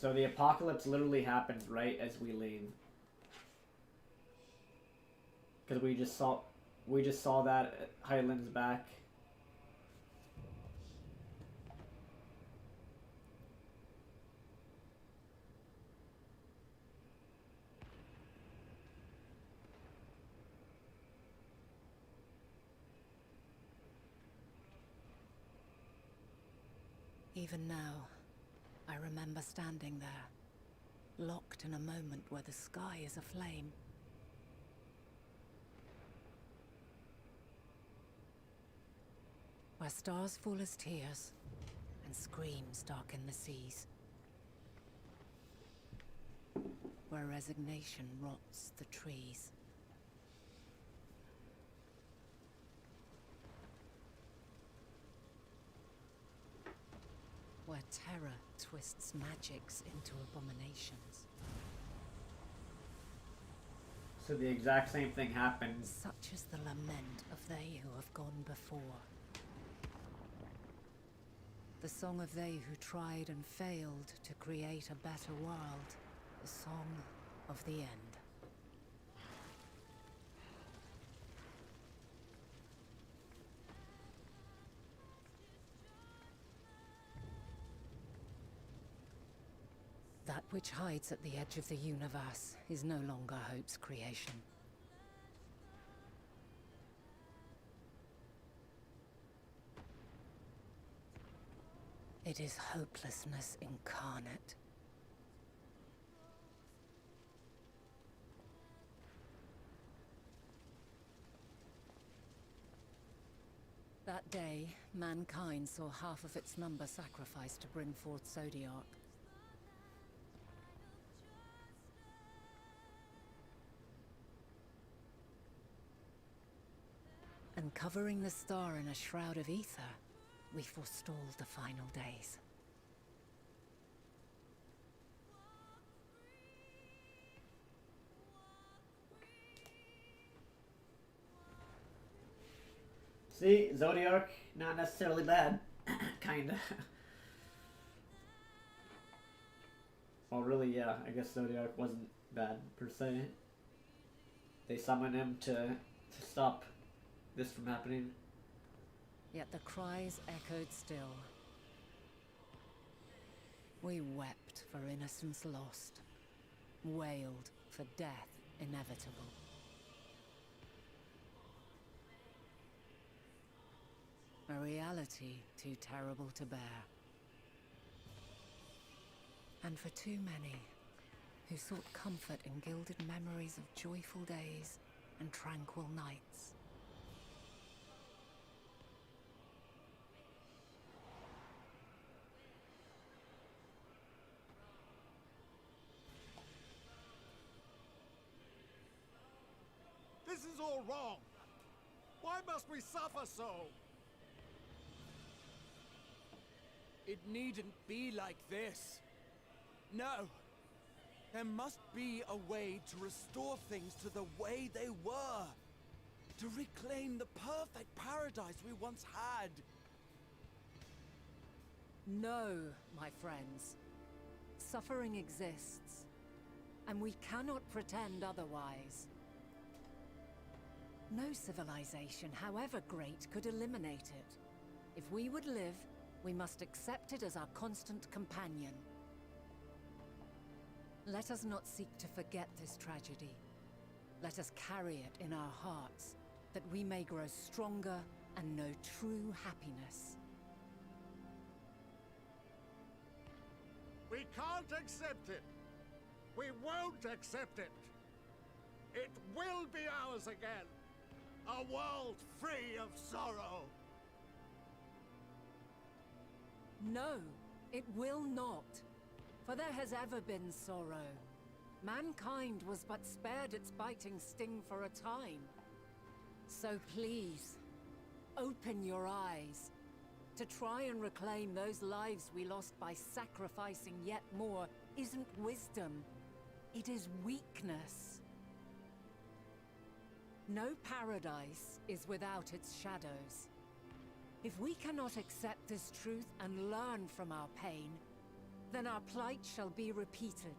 Speaker 1: So the apocalypse literally happens right as we leave. Because we just saw... We just saw that at Highland's back.
Speaker 4: Even now, I remember standing there, locked in a moment where the sky is aflame. Where stars fall as tears, and screams darken the seas. Where resignation rots the trees. Where terror twists magics into abominations.
Speaker 1: So the exact same thing happened.
Speaker 4: Such is the lament of they who have gone before. The song of they who tried and failed to create a better world. The song of the end. That which hides at the edge of the universe is no longer hope's creation. It is hopelessness incarnate. That day, mankind saw half of its number sacrificed to bring forth Zodiark. And covering the star in a shroud of ether, we forestalled the final days.
Speaker 1: See, Zodiark, not necessarily bad. Kinda. Well, really, yeah, I guess Zodiark wasn't bad, per se. They summoned him to stop this from happening.
Speaker 4: Yet the cries echoed still. We wept for innocence lost, wailed for death inevitable. A reality too terrible to bear. And for too many who sought comfort in gilded memories of joyful days and tranquil nights.
Speaker 15: This is all wrong. Why must we suffer so?
Speaker 10: It needn't be like this. No. There must be a way to restore things to the way they were. To reclaim the perfect paradise we once had.
Speaker 4: No, my friends. Suffering exists, and we cannot pretend otherwise. No civilization, however great, could eliminate it. If we would live, we must accept it as our constant companion. Let us not seek to forget this tragedy. Let us carry it in our hearts, that we may grow stronger and know true happiness.
Speaker 15: We can't accept it. We won't accept it. It will be ours again. A world free of sorrow.
Speaker 4: No, it will not. For there has ever been sorrow. Mankind was but spared its biting sting for a time. So please, open your eyes. To try and reclaim those lives we lost by sacrificing yet more isn't wisdom. It is weakness. No paradise is without its shadows. If we cannot accept this truth and learn from our pain, then our plight shall be repeated.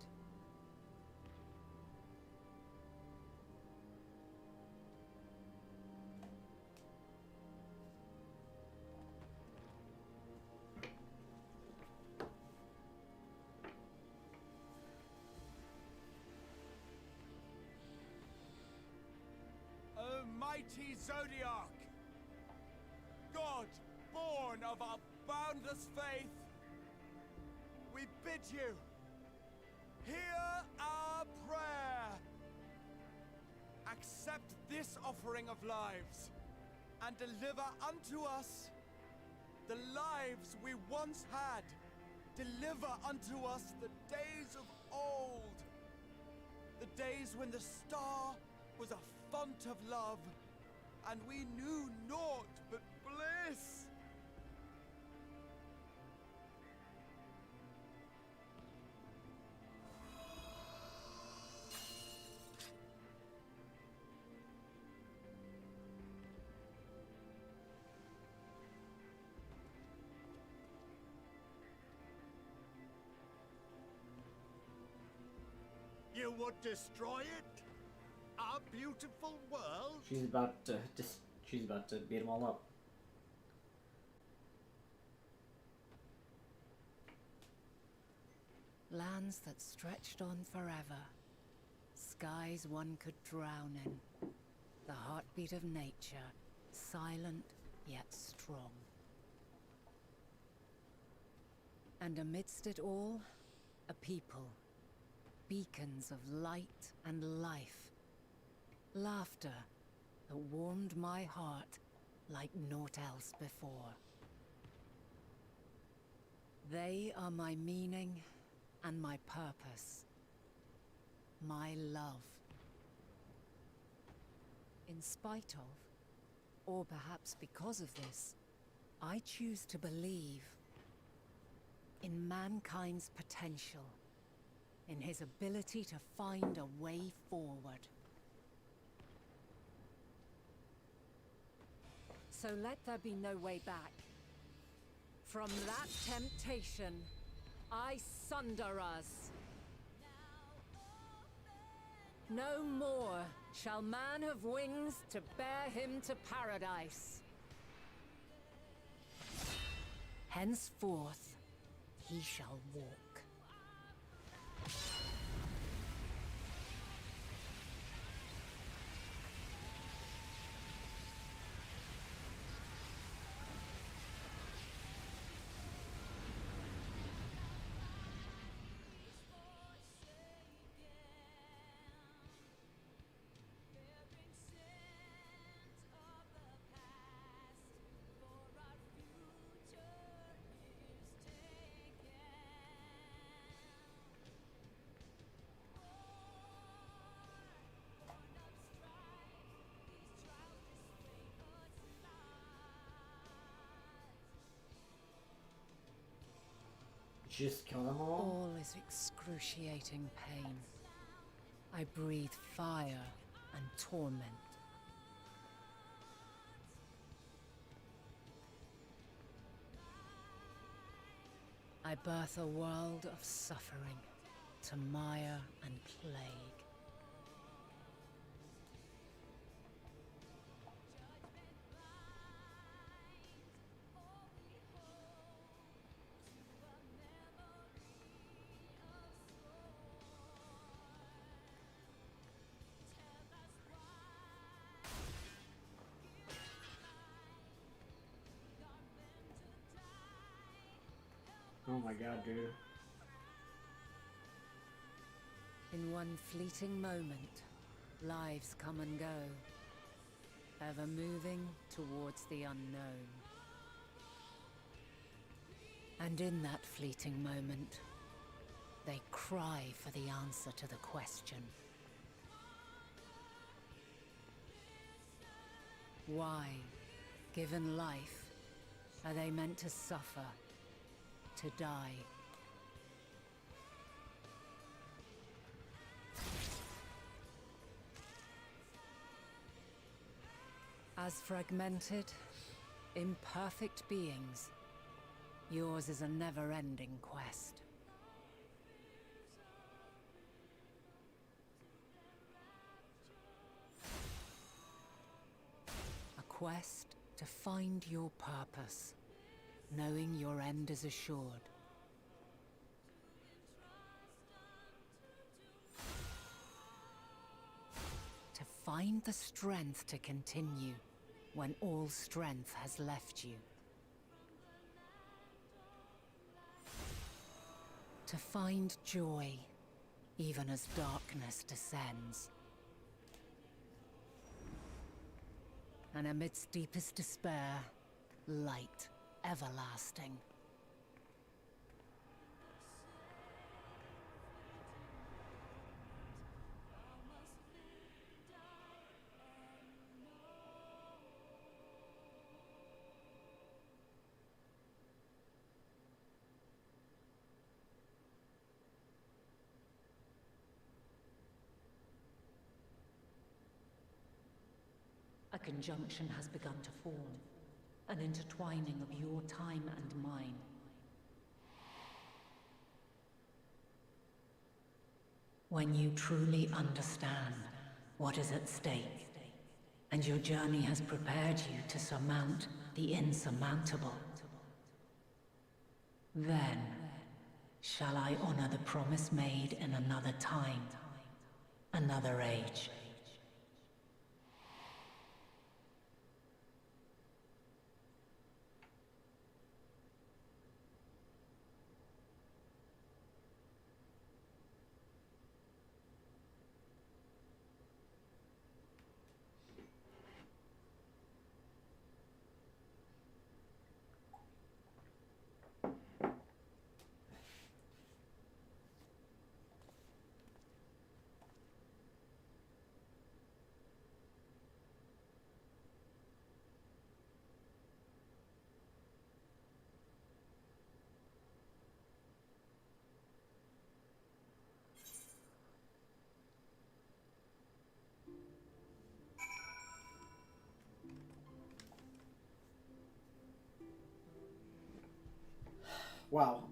Speaker 10: mighty Zodiac! God, born of our boundless faith, we bid you, hear our prayer. Accept this offering of lives, and deliver unto us the lives we once had. Deliver unto us the days of old, the days when the star was a font of love, and we knew naught but bliss.
Speaker 15: You would destroy it? Our beautiful world?
Speaker 1: She's about to beat them all up.
Speaker 4: Lands that stretched on forever. Skies one could drown in. The heartbeat of nature, silent yet strong. And amidst it all, a people. Beacons of light and life. Laughter that warmed my heart like naught else before. They are my meaning and my purpose. My love. In spite of, or perhaps because of this, I choose to believe in mankind's potential, in his ability to find a way forward. So let there be no way back. From that temptation, I sunder us. No more shall man have wings to bear him to paradise. Henceforth, he shall walk.
Speaker 1: Just kill them all?
Speaker 4: All is excruciating pain. I breathe fire and torment. I birth a world of suffering to mire and plague.
Speaker 1: Oh my god, dude.
Speaker 4: In one fleeting moment, lives come and go, ever moving towards the unknown. And in that fleeting moment, they cry for the answer to the question. Why, given life, are they meant to suffer, to die? As fragmented, imperfect beings, yours is a never-ending quest. A quest to find your purpose, knowing your end is assured. To find the strength to continue when all strength has left you. To find joy, even as darkness descends. And amidst deepest despair, light everlasting.
Speaker 17: A conjunction has begun to form, an intertwining of your time and mine. When you truly understand what is at stake, and your journey has prepared you to surmount the insurmountable, then shall I honor the promise made in another time, another age.
Speaker 1: Wow.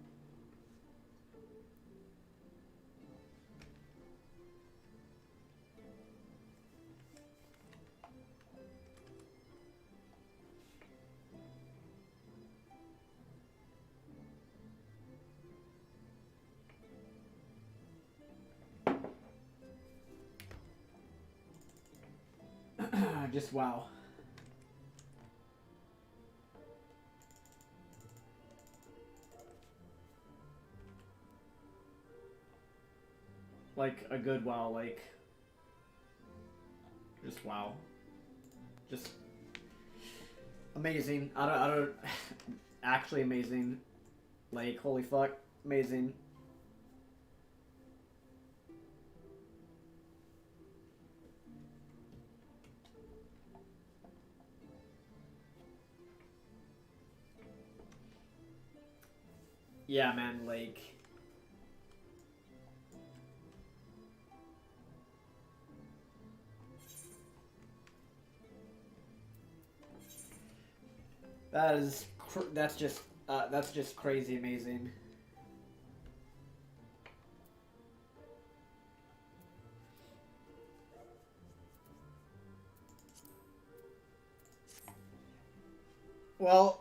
Speaker 1: Just wow. Like a good wow, like just wow. Just amazing. I don't actually amazing. Like holy fuck, amazing. Yeah, man, like that's just crazy amazing. Well,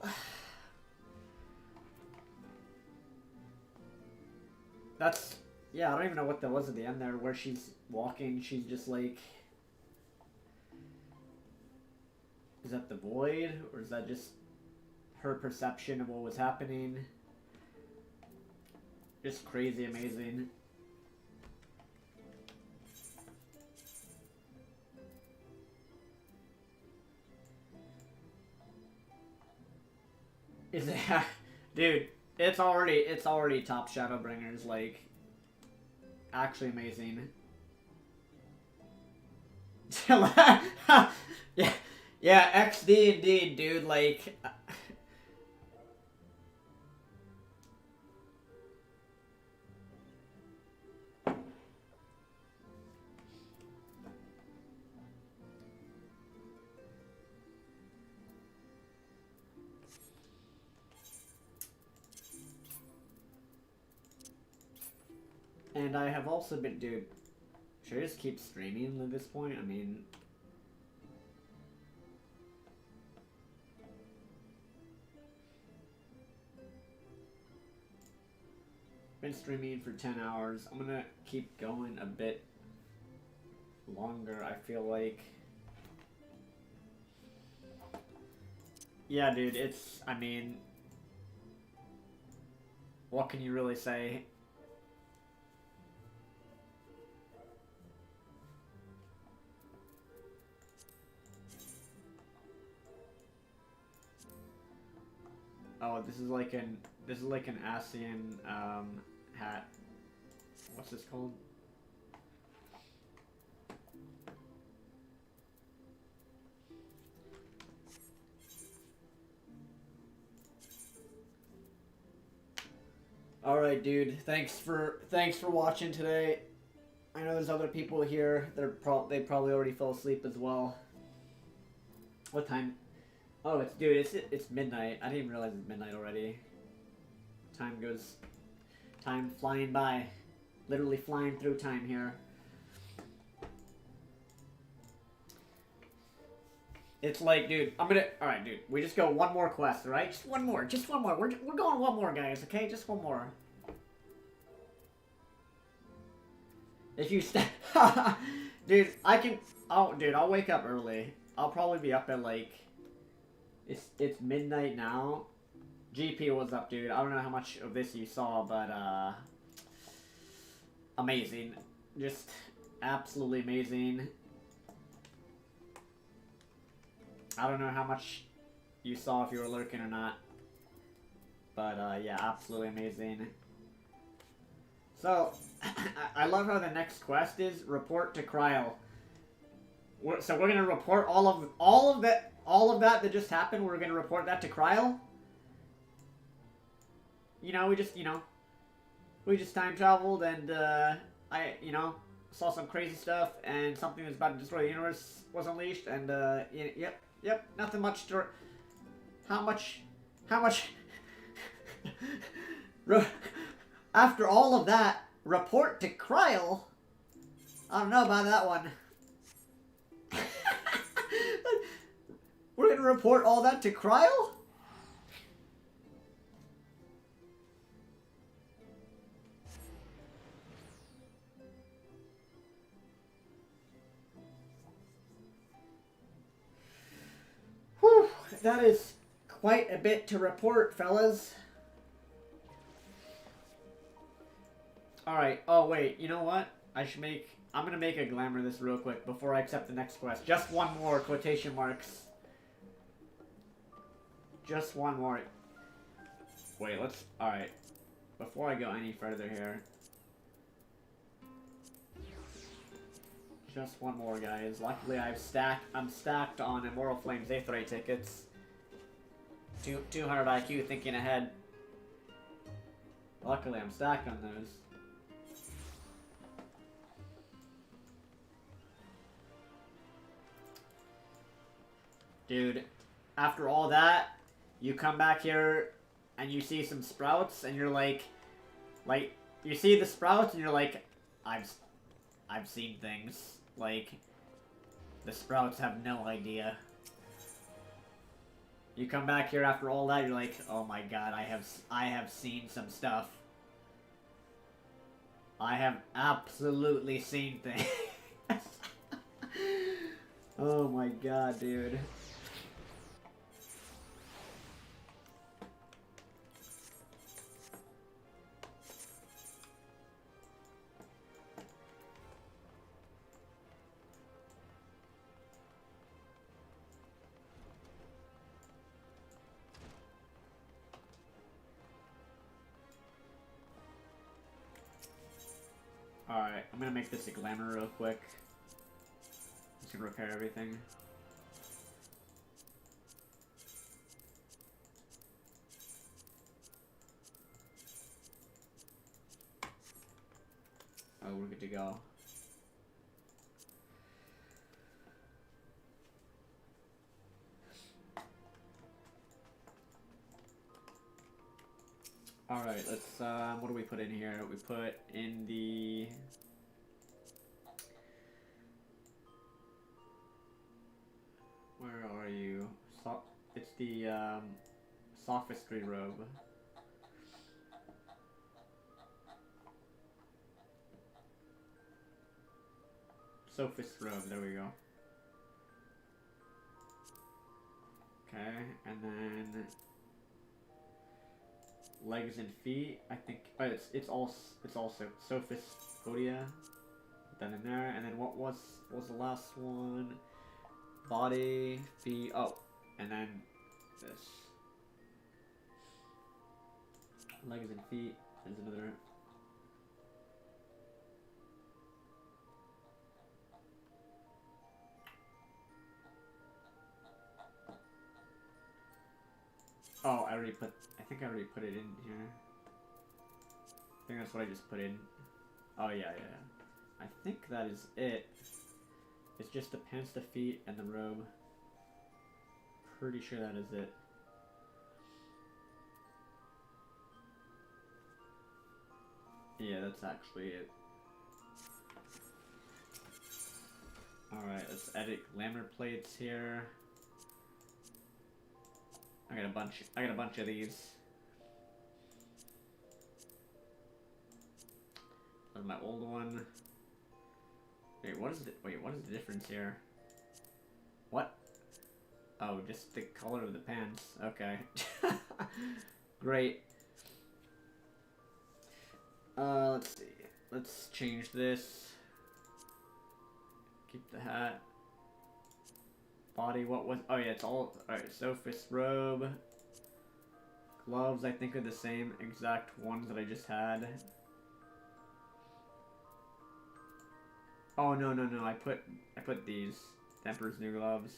Speaker 1: that's, yeah, I don't even know what that was at the end there, where she's walking, she's just like, is that the void, or is that just her perception of what was happening? Just crazy amazing. Is it, dude, it's already top Shadowbringers, like, actually amazing. yeah, XD indeed, dude, like, and I have also been, dude, should I just keep streaming at this point? I mean, been streaming for 10 hours. I'm gonna keep going a bit longer, I feel like. Yeah, dude, it's, I mean, what can you really say? Oh, this is like an ASEAN hat. What's this called? All right, dude. Thanks for watching today. I know there's other people here. They probably already fell asleep as well. What time? Oh, it's midnight. I didn't even realize it's midnight already. Time flying by. Literally flying through time here. It's like, dude, alright, dude, we just go one more quest, alright? Just one more. We're going one more, guys, okay? Just one more. If you dude, I'll wake up early. I'll probably be up at, like, it's midnight now. GP was up, dude. I don't know how much of this you saw, but, amazing. Just absolutely amazing. I don't know how much you saw if you were lurking or not. But, yeah, absolutely amazing. So, I love how the next quest is report to Cryo. So we're gonna report all of that just happened. We're gonna report that to Cryo. You know, we just time traveled and I saw some crazy stuff and something that's about to destroy the universe was unleashed and yep, nothing much to. How much? After all of that, report to Cryo? I don't know about that one. We're gonna report all that to Cryo? Whew, that is quite a bit to report, fellas. Alright, oh wait, you know what? I'm gonna make a glamour this real quick before I accept the next quest. Just one more, quotation marks. Just one more. Wait, alright. Before I go any further here. Just one more, guys. Luckily I'm stacked on Immortal Flames Aetherite tickets. 200 IQ thinking ahead. Luckily I'm stacked on those. Dude, after all that, you come back here and you see some sprouts and you're like, you see the sprouts and you're like, I've seen things. Like, the sprouts have no idea. You come back here after all that, you're like, oh my god, I have seen some stuff. I have absolutely seen things. Oh my god, dude. Alright, I'm gonna make this a glamour real quick. Just gonna repair everything. Oh, we're good to go. Alright, let's, what do we put in here? We put in the... Where are you? It's the, sophistry robe. Sophist robe, there we go. Okay, and then legs and feet. I think it's also Sophist Podia. Put that in there, and then what was the last one? Body, feet. Oh, and then this. Legs and feet. There's another. Oh, I think I already put it in here. I think that's what I just put in. Oh, yeah. I think that is it. It's just the pants, the feet, and the robe. Pretty sure that is it. Yeah, that's actually it. Alright, let's edit glamour plates here. I got a bunch of these. That's my old one. What is the difference here? What? Oh, just the color of the pants. Okay. Great. Let's see. Let's change this. Keep the hat. Body, what was... Oh, yeah, it's all... Alright, Sophist robe. Gloves, I think, are the same exact ones that I just had. Oh, no. I put these. Emperor's new gloves.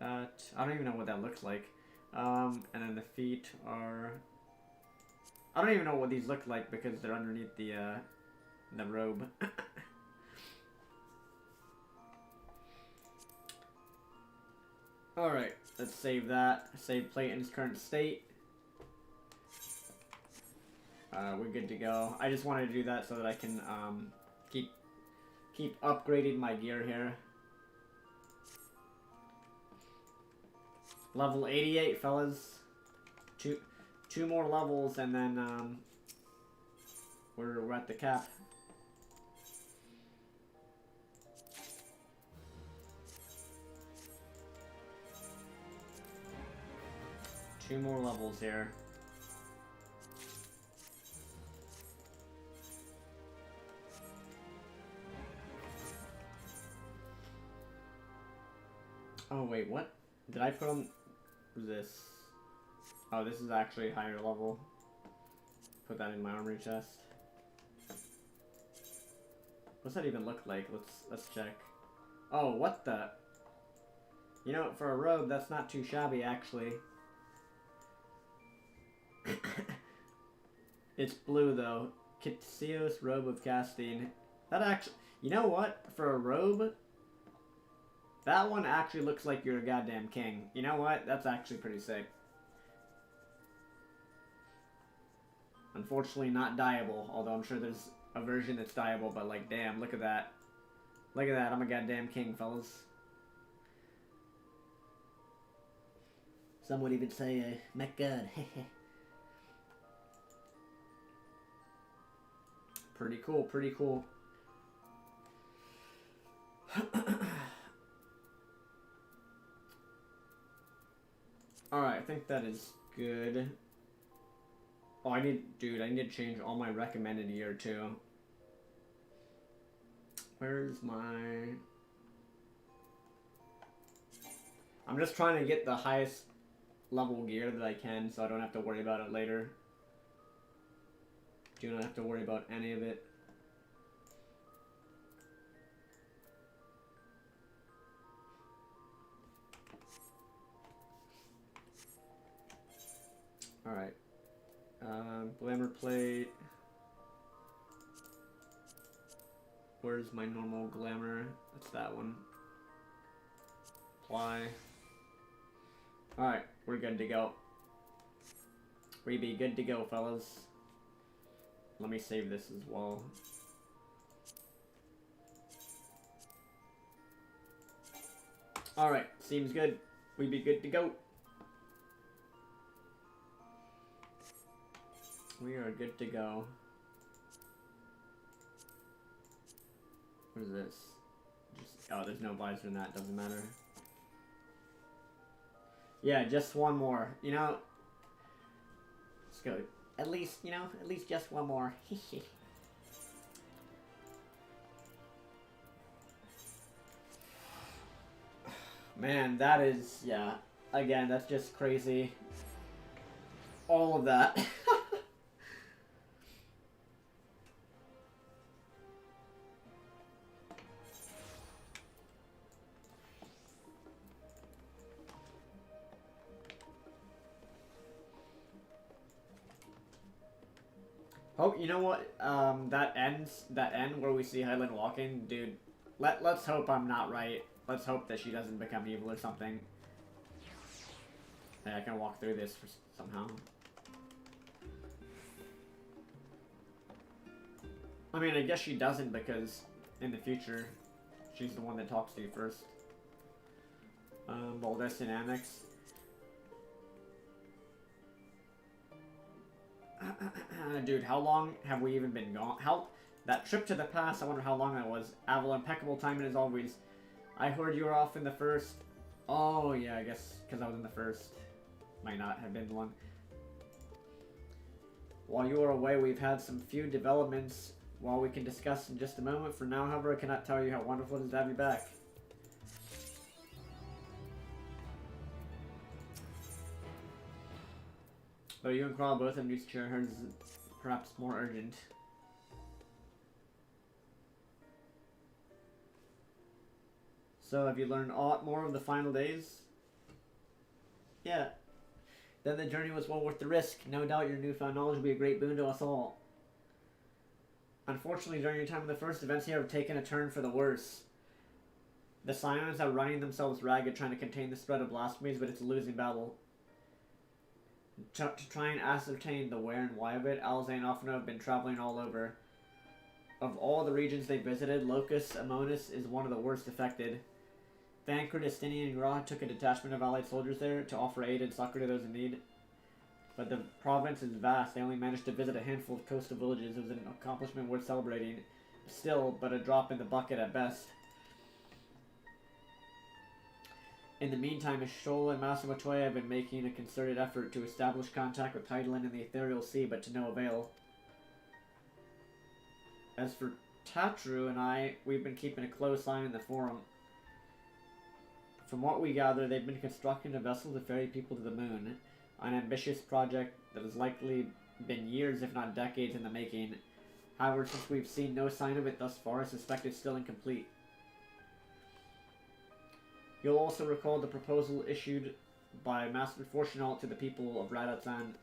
Speaker 1: I don't even know what that looks like. And then the feet are... I don't even know what these look like because they're underneath the robe. Alright, let's save that. Save plate in its current state. We're good to go. I just wanted to do that so that I can keep upgrading my gear here. Level 88, fellas. Two more levels and then we're at the cap. Two more levels here. Oh wait, what? Did I put on this? Oh, this is actually higher level. Put that in my armory chest. What's that even look like? Let's check. Oh, what the? You know, for a robe, that's not too shabby, actually. It's blue, though. Kitseos robe of casting. That actually... You know what? For a robe, that one actually looks like you're a goddamn king. You know what? That's actually pretty sick. Unfortunately, not dyeable. Although I'm sure there's a version that's dyeable, but like, damn, look at that. Look at that. I'm a goddamn king, fellas. Some would even say, Mech God. Pretty cool, pretty cool. Alright, I think that is good. Oh, I need to change all my recommended gear too. Where's my... I'm just trying to get the highest level gear that I can so I don't have to worry about it later. Do not have to worry about any of it. Alright. Glamour plate. Where's my normal glamour? That's that one. Apply. Alright, we're good to go. We be good to go, fellas. Let me save this as well. Alright, seems good. We be good to go. We are good to go. What is this? Just, oh, there's no visor in that. Doesn't matter. Yeah, just one more. You know, let's go. At least, you know, at least just one more. Man, that is, yeah. Again, that's just crazy. All of that. Oh, you know what? That end where we see Highland walking, dude. Let's hope I'm not right. Let's hope that she doesn't become evil or something. Hey, I can walk through this somehow. I mean, I guess she doesn't because in the future, she's the one that talks to you first. Baldestin Annex. Dude, how long have we even been gone? That trip to the past, I wonder how long that was. Avil, impeccable timing as always. I heard you were off in the first. Oh, yeah, I guess because I was in the first. Might not have been the one. While you were away, we've had some few developments while we can discuss in just a moment. For now, however, I cannot tell you how wonderful it is to have you back. Though you and Carl both have news to share, hers is perhaps more urgent. So, have you learned aught more of the final days? Yeah. Then the journey was well worth the risk. No doubt your newfound knowledge will be a great boon to us all. Unfortunately, during your time in the first, events here have taken a turn for the worse. The Scions are running themselves ragged trying to contain the spread of blasphemies, but it's a losing battle. To try and ascertain the where and why of it, Alze and Offno have been traveling all over. Of all the regions they visited, Locus Amonis is one of the worst affected. Thancred, Estinian, and Gra took a detachment of allied soldiers there to offer aid and succor to those in need. But the province is vast. They only managed to visit a handful of coastal villages. It was an accomplishment worth celebrating. Still, but a drop in the bucket at best. In the meantime, Ishol and Masamatoya have been making a concerted effort to establish contact with Heidelin in the Ethereal Sea, but to no avail. As for Tatru and I, we've been keeping a close eye on the Forum. From what we gather, they've been constructing a vessel to ferry people to the moon, an ambitious project that has likely been years, if not decades, in the making. However, since we've seen no sign of it thus far, I suspect it's still incomplete. You'll also recall the proposal issued by Master Fortunault to the people of Radatan.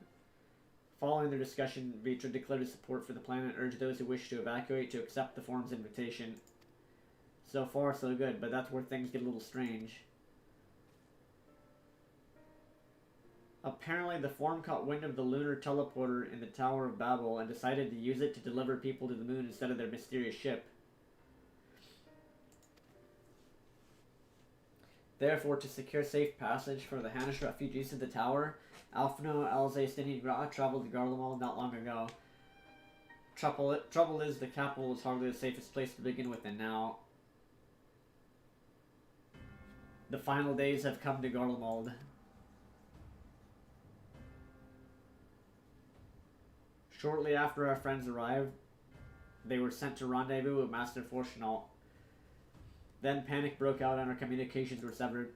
Speaker 1: Following their discussion, Vitra declared his support for the plan and urged those who wish to evacuate to accept the Forum's invitation. So far, so good, but that's where things get a little strange. Apparently, the Forum caught wind of the lunar teleporter in the Tower of Babel and decided to use it to deliver people to the moon instead of their mysterious ship. Therefore, to secure safe passage for the Hanish refugees to the tower, Alphino, Alze, Stini, and Gra traveled to Garlemald not long ago. Trouble is, the capital is hardly the safest place to begin with, and now the final days have come to Garlemald. Shortly after our friends arrived, they were sent to rendezvous with Master Fortunault. Then panic broke out and our communications were severed.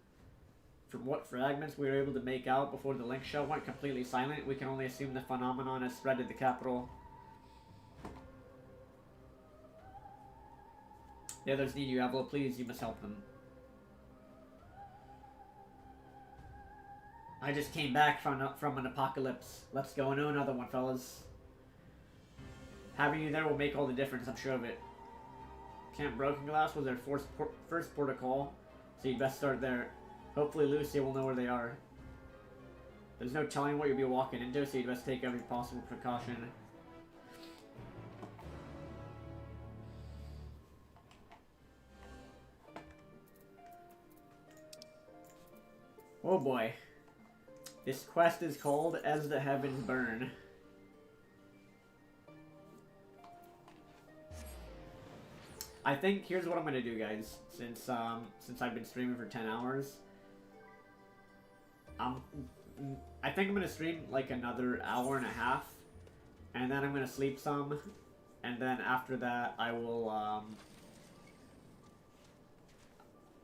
Speaker 1: From what fragments we were able to make out before the link shell went completely silent, we can only assume the phenomenon has spread to the capital. The others need you, Avlo. Please, you must help them. I just came back from an apocalypse. Let's go into another one, fellas. Having you there will make all the difference, I'm sure of it. Camp Broken Glass was their first port of call, so you'd best start there. Hopefully Lucia will know where they are. There's no telling what you'll be walking into, so you'd best take every possible precaution. Oh boy. This quest is called As the Heavens Burn. I think here's what I'm gonna do, guys. Since I've been streaming for 10 hours, I think I'm gonna stream like another hour and a half, and then I'm gonna sleep some, and then after that I will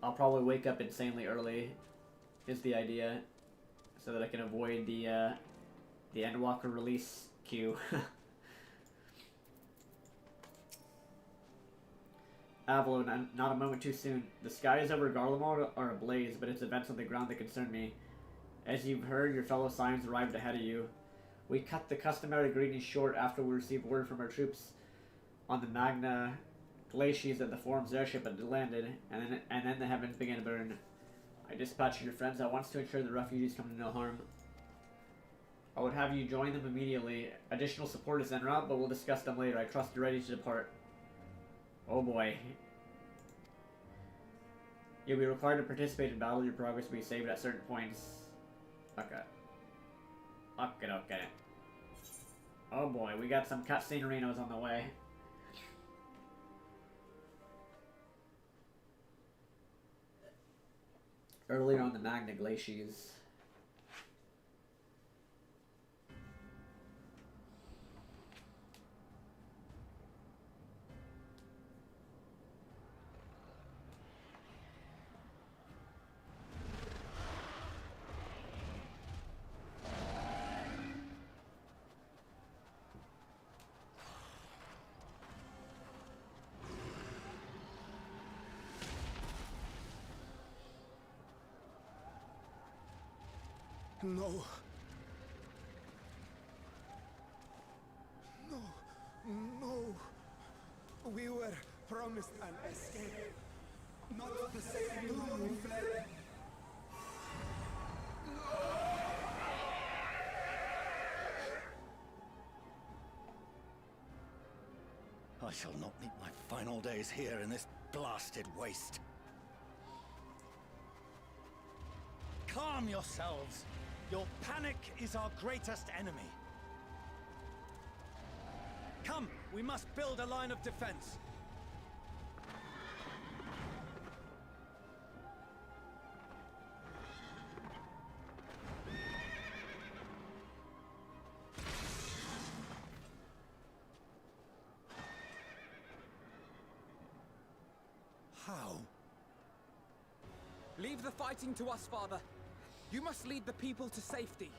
Speaker 1: I'll probably wake up insanely early, is the idea, so that I can avoid the Endwalker release queue. Avilo, not a moment too soon. The skies over Garlemald are ablaze, but it's events on the ground that concern me. As you've heard, your fellow Scions arrived ahead of you. We cut the customary greeting short after we received word from our troops on the Magna Glacies that the Forum's airship had landed, and then the heavens began to burn. I dispatched your friends at once to ensure the refugees come to no harm. I would have you join them immediately. Additional support is en route, but we'll discuss them later. I trust you're ready to depart. Oh boy. You'll be required to participate in battle. Your progress will be saved at certain points. Okay. Okay. Oh boy, we got some cutscene arenas on the way. Earlier on the Magna Glacies.
Speaker 15: No. No. We were promised an escape. Not the same doom we fled.
Speaker 19: I shall not meet my final days here in this blasted waste. Calm yourselves. Your panic is our greatest enemy. Come, we must build a line of defense. How?
Speaker 9: Leave the fighting to us, Father. You must lead the people to safety.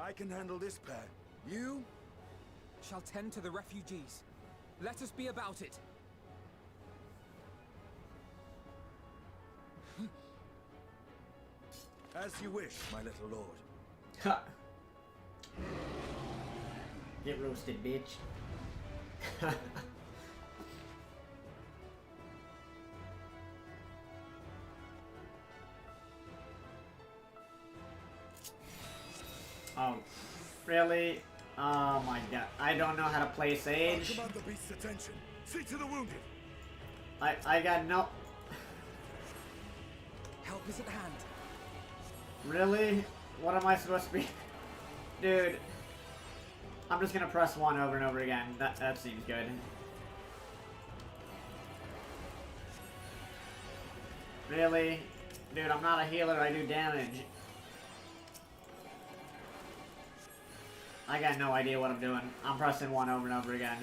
Speaker 10: I can handle this pair. You
Speaker 9: shall tend to the refugees. Let us be about it.
Speaker 10: As you wish, my little lord.
Speaker 1: Ha! Get roasted, bitch. Oh, really? Oh my god. I don't know how to play Sage.
Speaker 10: Command the beast's attention. See to the wounded.
Speaker 1: I got no...
Speaker 9: Help is at hand.
Speaker 1: Really? What am I supposed to be? Dude. I'm just gonna press 1 over and over again. That seems good. Really? Dude, I'm not a healer, I do damage. I got no idea what I'm doing. I'm pressing 1 over and over again.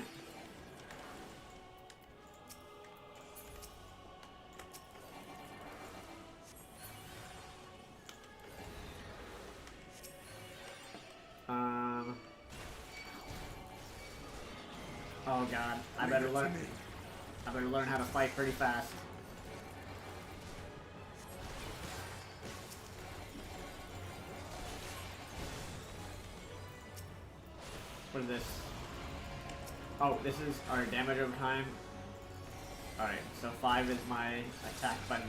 Speaker 1: Oh god, I better learn how to fight pretty fast. What is this? Oh, this is our damage over time. Alright, so 5 is my attack button.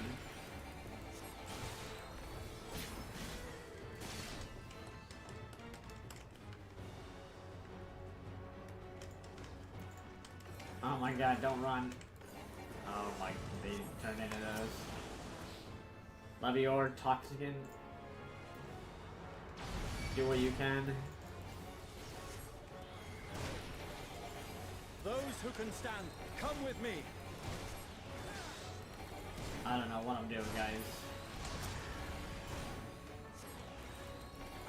Speaker 1: Oh my god, don't run. Oh my, they turned into those. Levior, Toxicant. Do what you can.
Speaker 19: Those who can stand, come with me.
Speaker 1: I don't know what I'm doing, guys.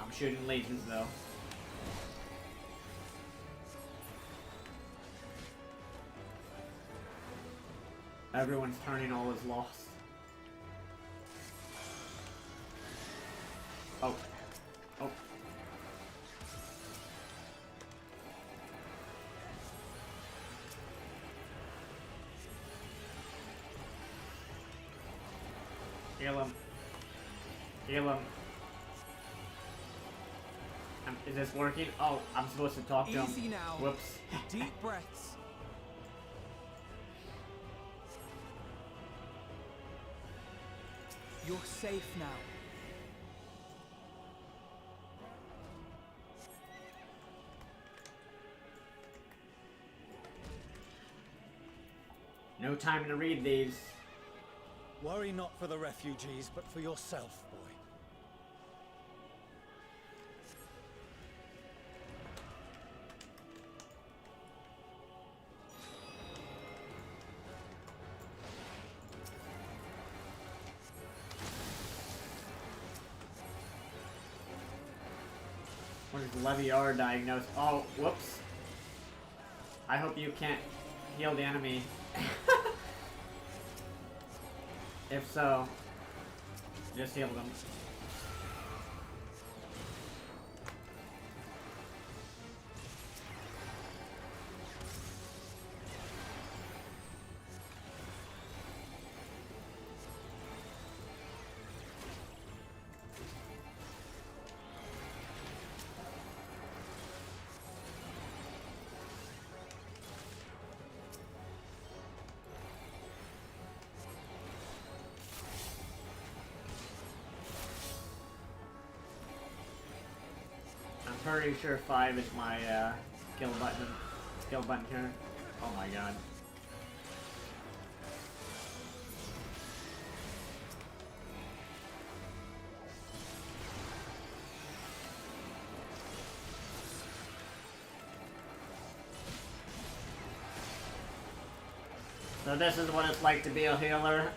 Speaker 1: I'm shooting lasers though. Everyone's turning all is lost. Oh. Oh. Heal him. Heal him. Is this working? Oh, I'm supposed to talk to him.
Speaker 9: Easy now.
Speaker 1: Whoops.
Speaker 9: Deep breaths. You're safe now.
Speaker 1: No time to read these.
Speaker 19: Worry not for the refugees, but for yourself, boy.
Speaker 1: What is Leviar diagnosed? Oh, whoops. I hope you can't heal the enemy. If so, just heal them. I'm pretty sure 5 is my skill button here. Oh my god. So this is what it's like to be a healer.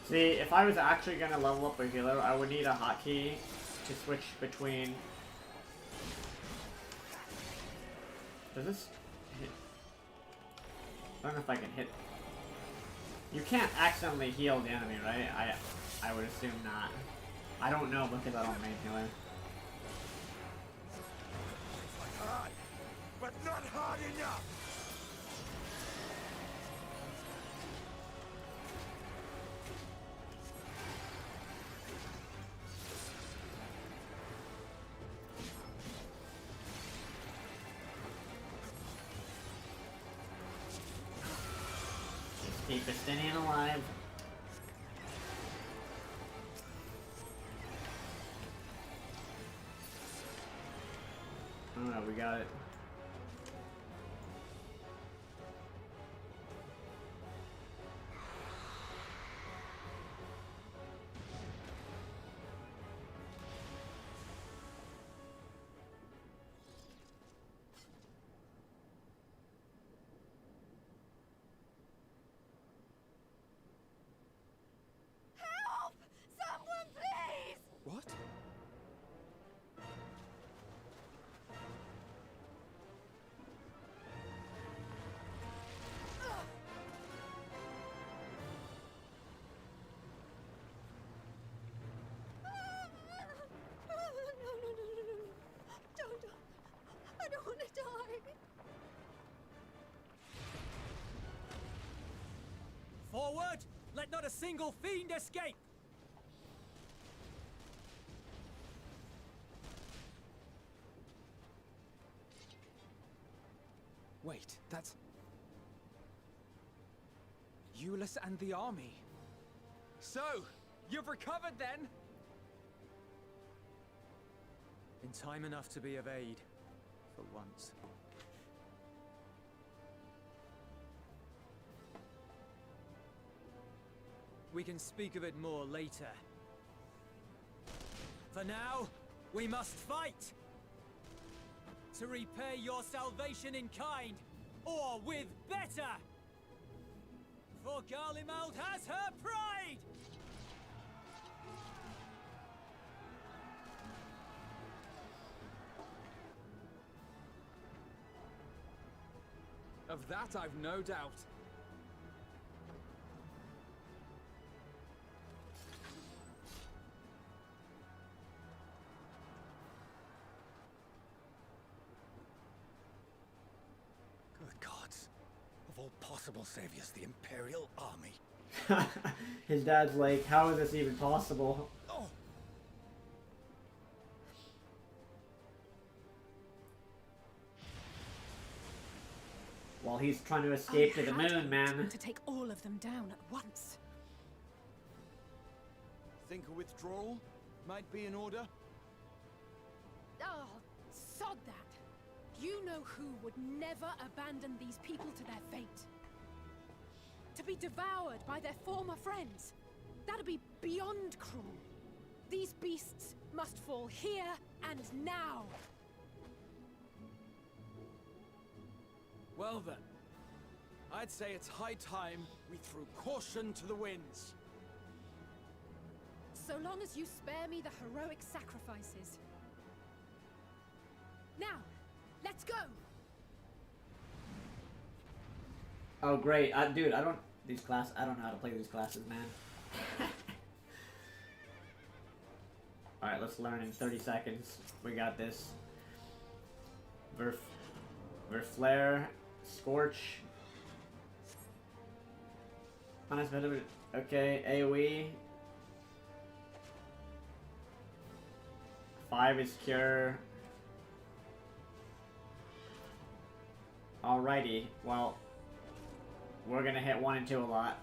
Speaker 1: See, if I was actually gonna level up a healer, I would need a hotkey to switch between. Does this hit? I don't know if I can hit. You can't accidentally heal the enemy, right? I would assume not. I don't know because I don't main healer.
Speaker 15: Hard, but not hard enough.
Speaker 1: Keep Justinian alive. Oh no, we got it.
Speaker 9: Forward! Let not a single fiend escape! Wait, that's... Euless and the army. So, you've recovered then? In time enough to be of aid, for once. We can speak of it more later. For now, we must fight! To repay your salvation in kind, or with better! For Garlemald has her pride! Of that I've no doubt.
Speaker 19: Good gods. Of all possible saviors, the Imperial Army.
Speaker 1: His dad's like, how is this even possible?
Speaker 19: Oh.
Speaker 1: While he's trying to escape to the moon, man.
Speaker 4: To take all of them down at once.
Speaker 10: Think a withdrawal might be in order?
Speaker 13: Oh, sod that. You know who would never abandon these people to their fate. To be devoured by their former friends. That'd be beyond cruel. These beasts must fall here and now.
Speaker 10: Well then, I'd say it's high time we threw caution to the winds.
Speaker 13: So long as you spare me the heroic sacrifices. Now, let's go!
Speaker 1: Oh great, dude, I don't know how to play these classes, man. Alright, let's learn in 30 seconds. We got this. Verflare, Scorch. Unexpected. Okay, AoE. 5 is Cure. Alrighty, well, we're gonna hit 1 and 2 a lot.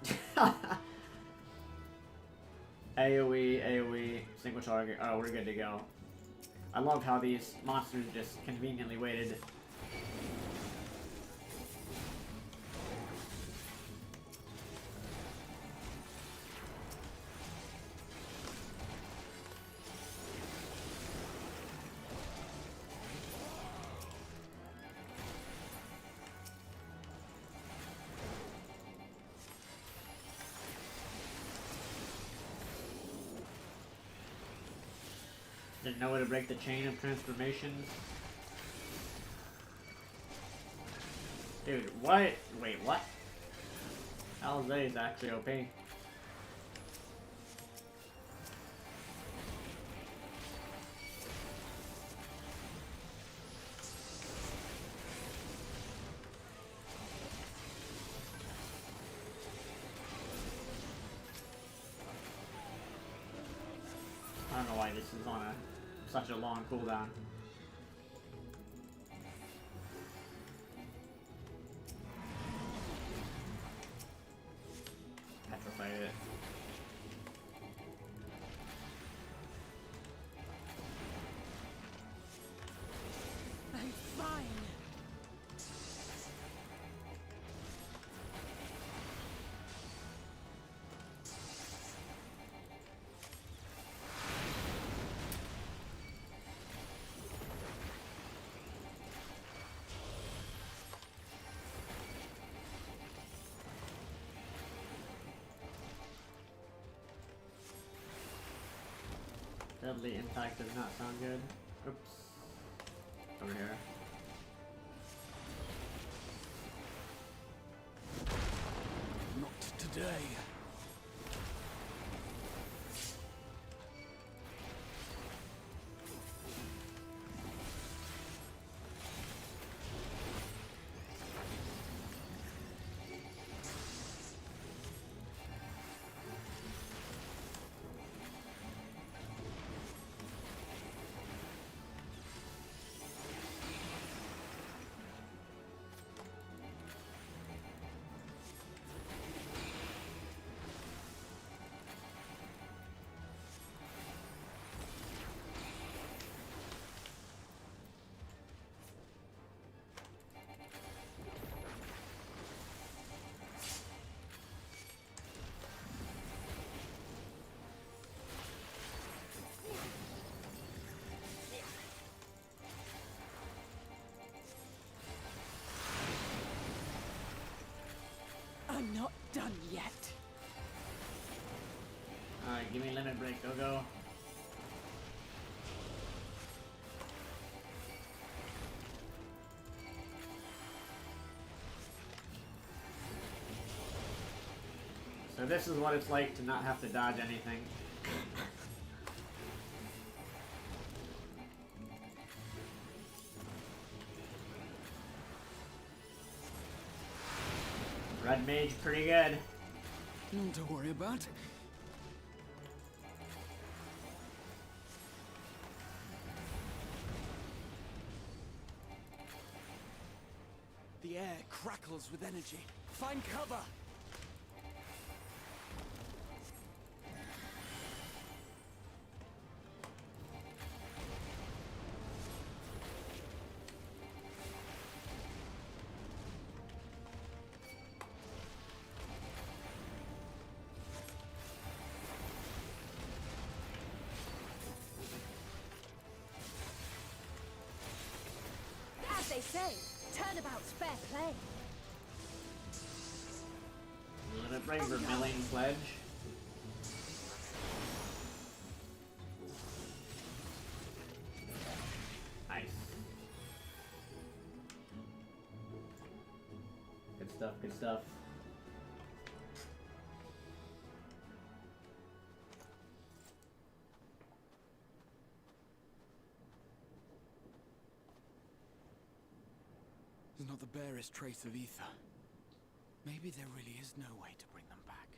Speaker 1: AoE, single target. Oh, we're good to go. I love how these monsters just conveniently waited. Didn't know how to break the chain of transformations. Dude, what? Wait, what? LVL is actually OP. I don't know why this is on such a long cooldown. Petrified it.
Speaker 13: I'm fine.
Speaker 1: Deadly impact does not sound good. Oops. Over here.
Speaker 10: Not today.
Speaker 13: done yet.
Speaker 1: Alright, give me limit break, go. So this is what it's like to not have to dodge anything. Red mage pretty good.
Speaker 9: Nothing to worry about. The air crackles with energy. Find cover!
Speaker 6: As they say, turnabout's fair play.
Speaker 1: Limit break for milling pledge. Nice. Good stuff, good stuff.
Speaker 9: There's not the barest trace of ether. Maybe there really is no way to bring them back.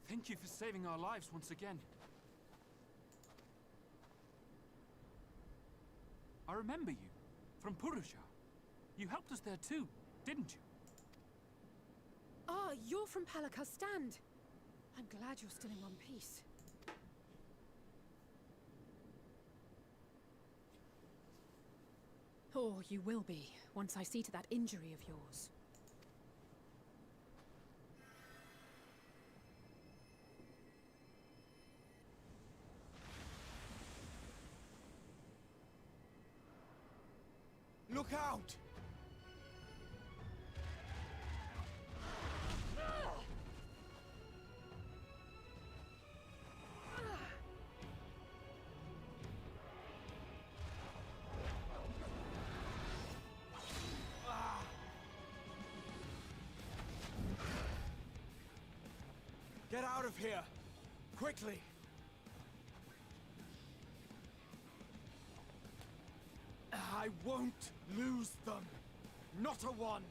Speaker 9: Thank you for saving our lives once again. I remember you, from Purusha. You helped us there too, didn't you?
Speaker 13: Ah, you're from Palaka's stand. I'm glad you're still in one piece. Or you will be, once I see to that injury of yours.
Speaker 9: Look out! Get out of here! Quickly! I won't lose them! Not a one!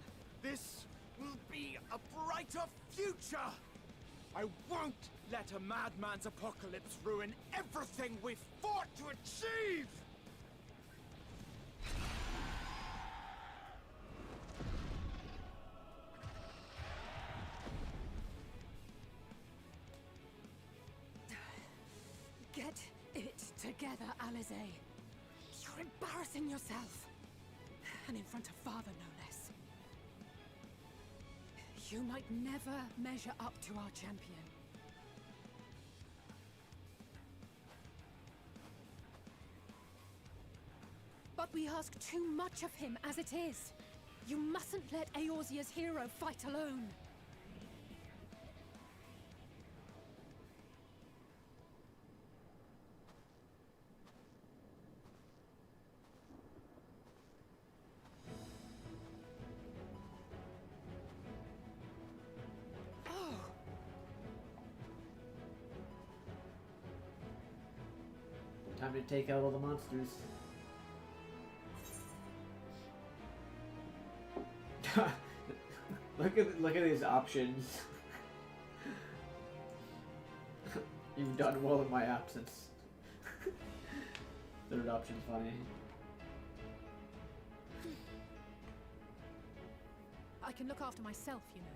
Speaker 9: This will be a brighter future! I won't let a madman's apocalypse ruin everything we've fought to achieve!
Speaker 13: Get it together, Alize. You're embarrassing yourself. And in front of father, no less. You might never measure up to our champion. But we ask too much of him as it is. You mustn't let Eorzea's hero fight alone.
Speaker 1: Time to take out all the monsters. look at these options. You've done well in my absence. Third option's funny.
Speaker 13: I can look after myself, you know.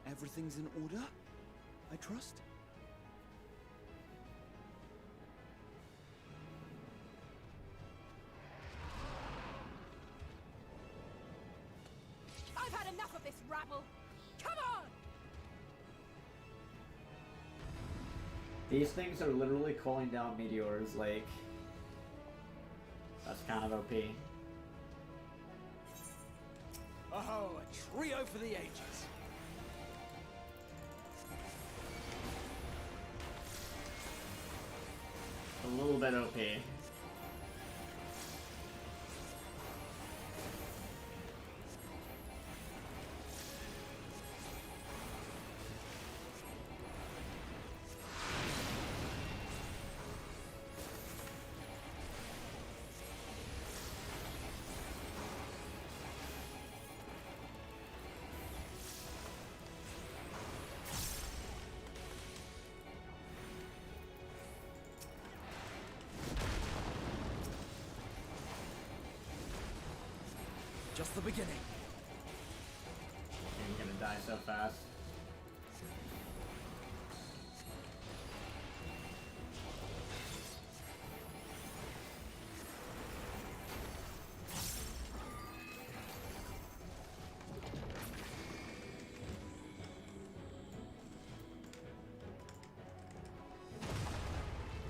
Speaker 9: Everything's in order, I trust?
Speaker 13: I've had enough of this rabble! Come on!
Speaker 1: These things are literally calling down meteors, like... That's kind of OP.
Speaker 10: Oh, a trio for the ages.
Speaker 1: A little bit OP.
Speaker 10: Just the beginning.
Speaker 1: You're gonna die so fast.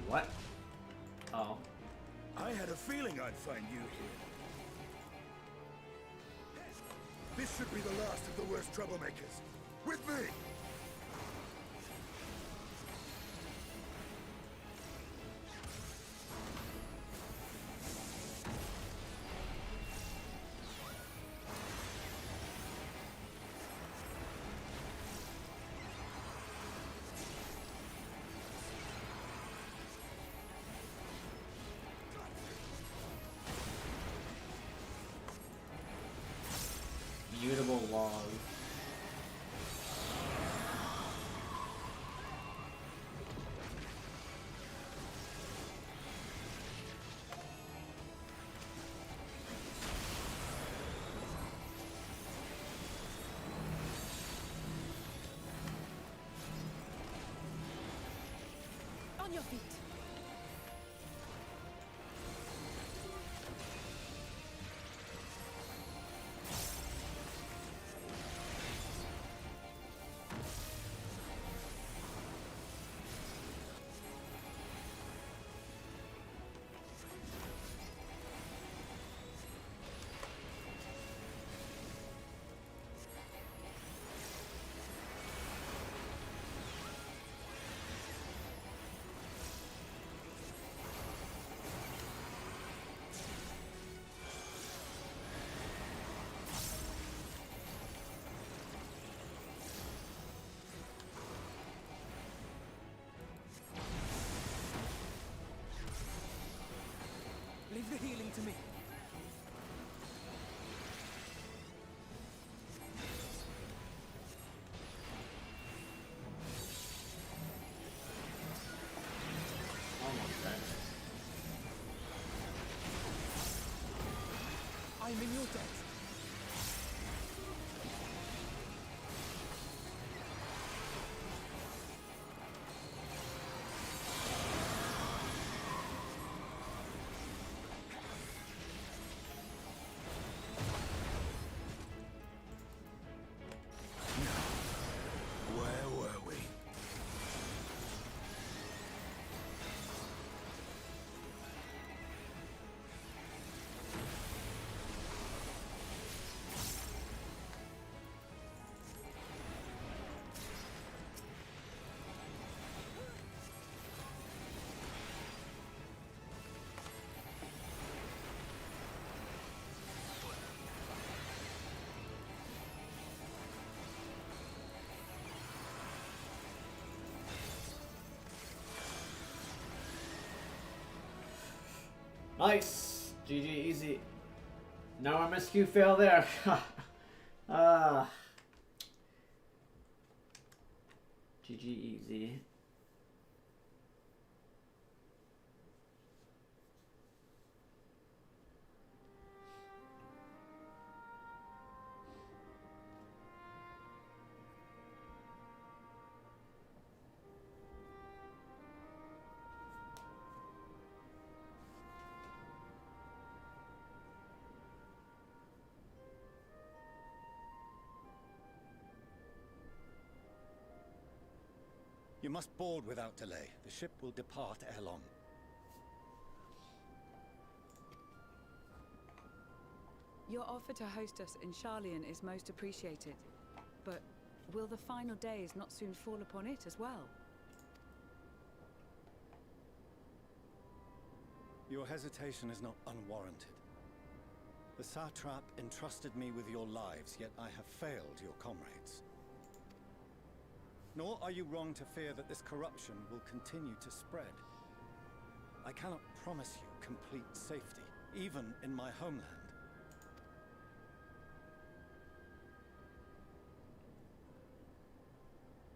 Speaker 1: What? Oh.
Speaker 11: I had a feeling I'd find you here. This should be the last of the worst troublemakers. With me!
Speaker 1: Mutable log.
Speaker 13: On your feet.
Speaker 10: Leave the healing to me.
Speaker 1: Almost dead.
Speaker 10: I'm in your debt.
Speaker 11: Where were we?
Speaker 1: Nice! GG easy. No MSQ fail there. GG easy.
Speaker 19: You must board without delay. The ship will depart ere long.
Speaker 12: Your offer to host us in Sharlayan is most appreciated. But will the final days not soon fall upon it as well?
Speaker 19: Your hesitation is not unwarranted. The satrap entrusted me with your lives, yet I have failed your comrades. Nor are you wrong to fear that this corruption will continue to spread. I cannot promise you complete safety, even in my homeland.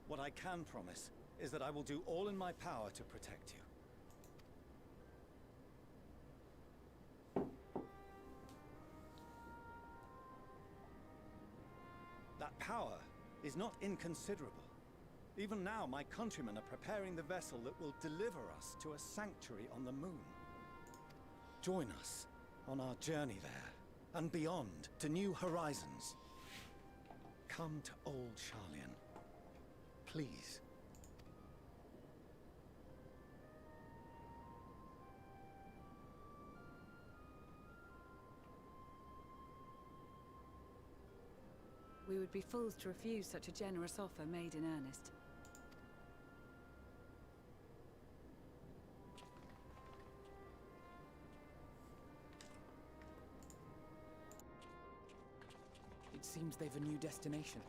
Speaker 19: What I can promise is that I will do all in my power to protect you. That power is not inconsiderable. Even now, my countrymen are preparing the vessel that will deliver us to a sanctuary on the moon. Join us on our journey there, and beyond, to new horizons. Come to old Sharlayan. Please.
Speaker 12: We would be fools to refuse such a generous offer made in earnest.
Speaker 9: It seems they've a new destination.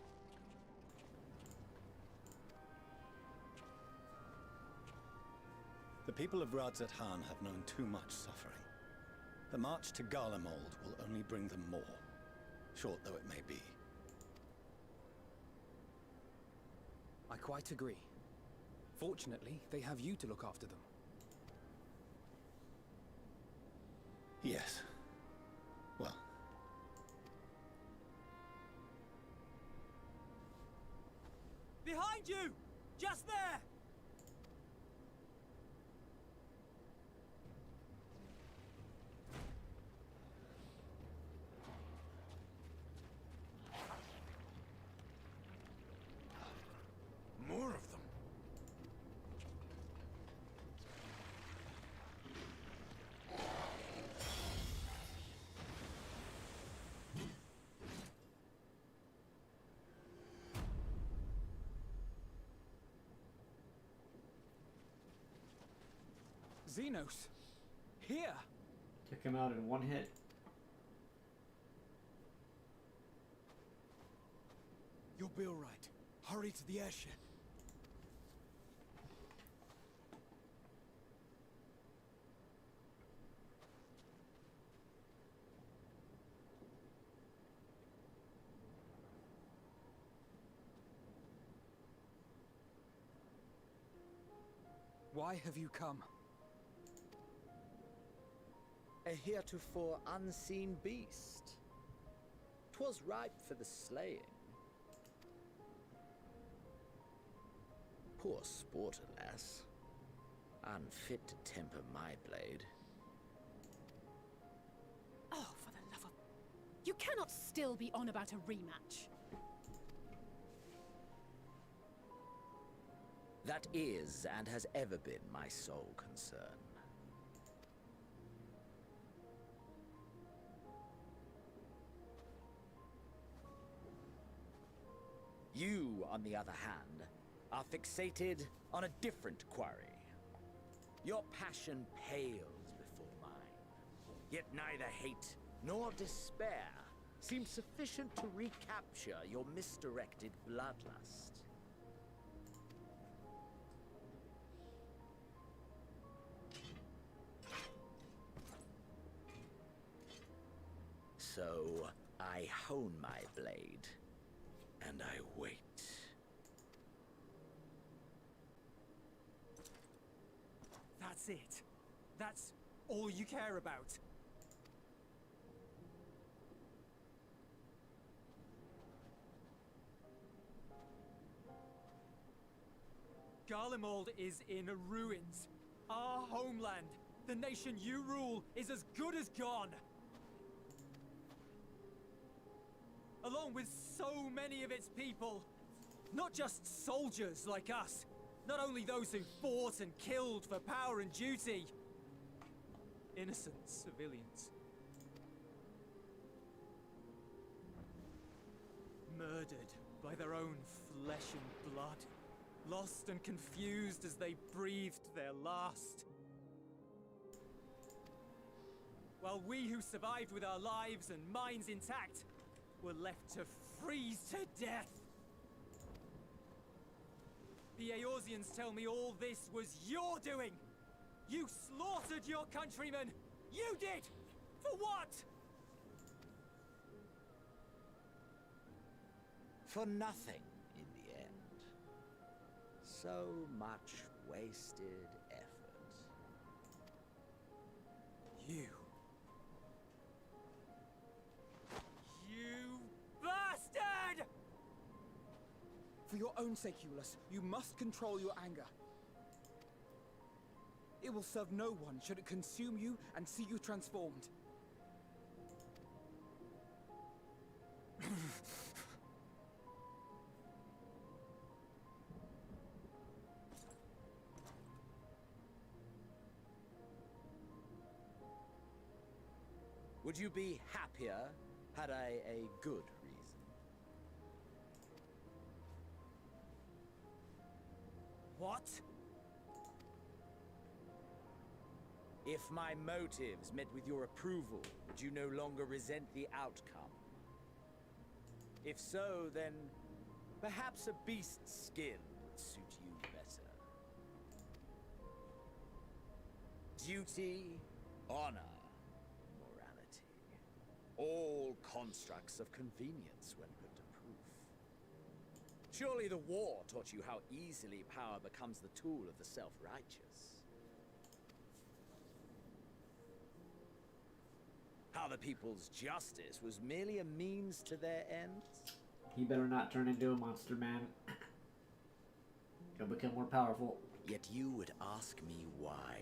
Speaker 19: The people of Radzat Han have known too much suffering. The march to Garlemald will only bring them more, short though it may be.
Speaker 9: I quite agree. Fortunately, they have you to look after them.
Speaker 19: Yes. Well.
Speaker 9: Behind you! Just there!
Speaker 10: More of them.
Speaker 9: Xenos! Here!
Speaker 1: Took him out in one hit.
Speaker 10: You'll be all right. Hurry to the airship.
Speaker 9: Why have you come?
Speaker 20: A heretofore unseen beast. 'Twas ripe for the slaying. Poor sport, alas. Unfit to temper my blade.
Speaker 6: Oh, for the love of... You cannot still be on about a rematch.
Speaker 20: That is, and has ever been, my sole concern. You, on the other hand, are fixated on a different quarry. Your passion pales before mine. Yet neither hate nor despair seems sufficient to recapture your misdirected bloodlust. So, I hone my blade, and I wait.
Speaker 9: That's it. That's all you care about. Garlemald is in ruins. Our homeland, the nation you rule, is as good as gone. Along with so many of its people. Not just soldiers like us, Not only those who fought and killed for power and duty. Innocent civilians. Murdered by their own flesh and blood. Lost and confused as they breathed their last. While we who survived with our lives and minds intact were left to freeze to death. The Eorzeans tell me all this was your doing! You slaughtered your countrymen! You did! For what?
Speaker 20: For nothing, in the end. So much wasted effort.
Speaker 9: You bastard!
Speaker 3: For your own sake, Eulus, you must control your anger. It will serve no one should it consume you and see you transformed.
Speaker 20: Would you be happier had I a good reason?
Speaker 9: What?
Speaker 20: If my motives met with your approval, would you no longer resent the outcome? If so, then perhaps a beast's skin would suit you better. Duty, honor, morality. All constructs of convenience when put to proof. Surely the war taught you how easily power becomes the tool of the self-righteous. How the people's justice was merely a means to their ends?
Speaker 1: He better not turn into a monster man. He'll become more powerful.
Speaker 20: Yet you would ask me why.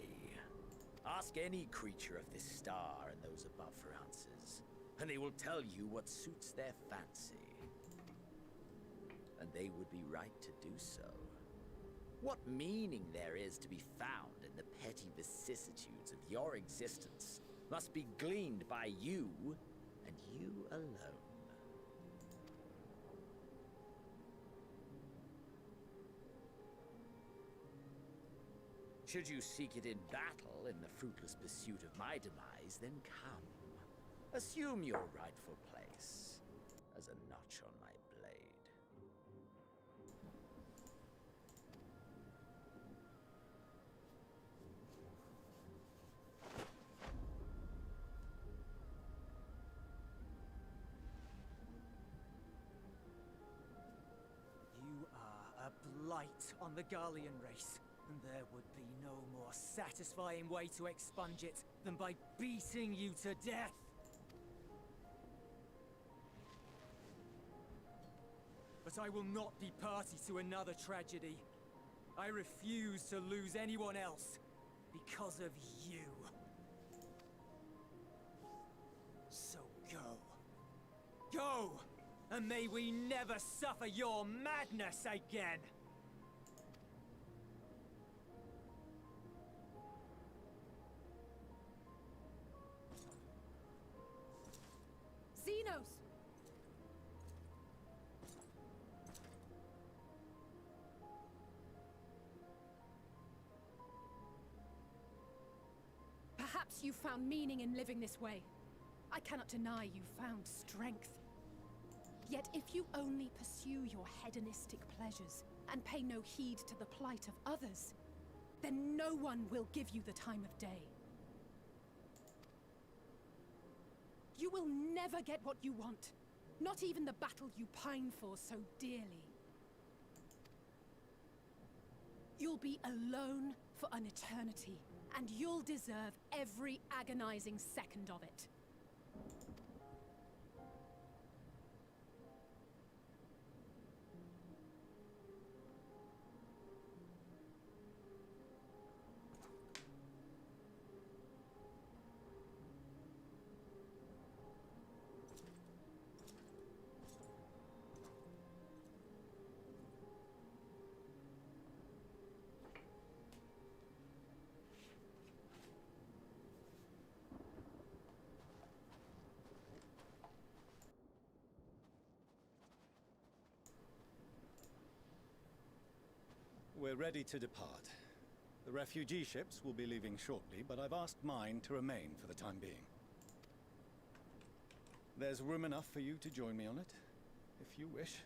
Speaker 20: Ask any creature of this star and those above for answers, and they will tell you what suits their fancy. And they would be right to do so. What meaning there is to be found in the petty vicissitudes of your existence must be gleaned by you, and you alone. Should you seek it in battle in the fruitless pursuit of my demise, then come. Assume your rightful place as a notch on my blade.
Speaker 9: You are a blight on the Garlean race, and there would be no more satisfying way to expunge it than by beating you to death. But I will not be party to another tragedy. I refuse to lose anyone else because of you. So go. Go! And may we never suffer your madness again!
Speaker 6: Xenos! Perhaps you found meaning in living this way. I cannot deny you found strength. Yet if you only pursue your hedonistic pleasures and pay no heed to the plight of others, then no one will give you the time of day. You will never get what you want, not even the battle you pine for so dearly. You'll be alone for an eternity, and you'll deserve every agonizing second of it.
Speaker 19: we're ready to depart. The refugee ships will be leaving shortly, but I've asked mine to remain for the time being. There's room enough for you to join me on it, if you wish.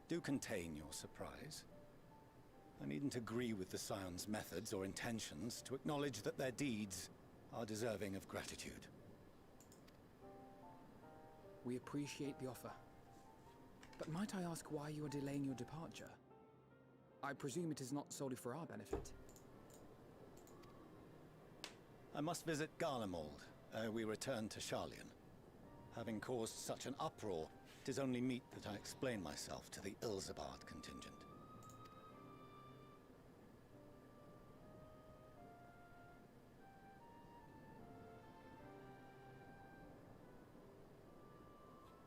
Speaker 19: Do contain your surprise. I needn't agree with the Scion's methods or intentions to acknowledge that their deeds are deserving of gratitude.
Speaker 3: We appreciate the offer. But might I ask why you are delaying your departure? I presume it is not solely for our benefit.
Speaker 19: I must visit Garlemald ere we return to Sharlayan. Having caused such an uproar, it is only meet that I explain myself to the Ilzabard contingent.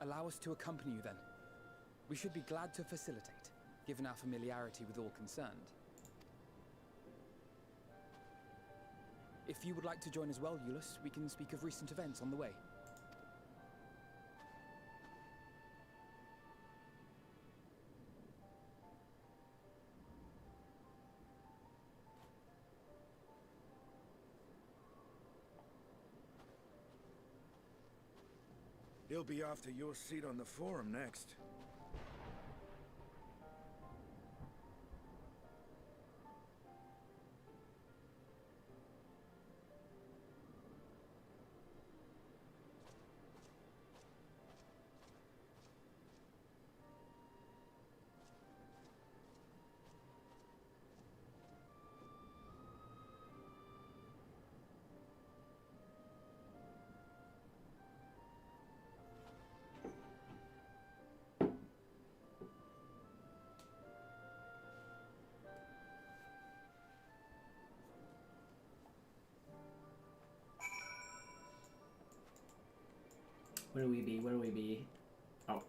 Speaker 3: Allow us to accompany you then. We should be glad to facilitate, given our familiarity with all concerned. If you would like to join as well, Eulus, we can speak of recent events on the way.
Speaker 16: He'll be after your seat on the forum next.
Speaker 1: Where do we be? Where do we be? Oh.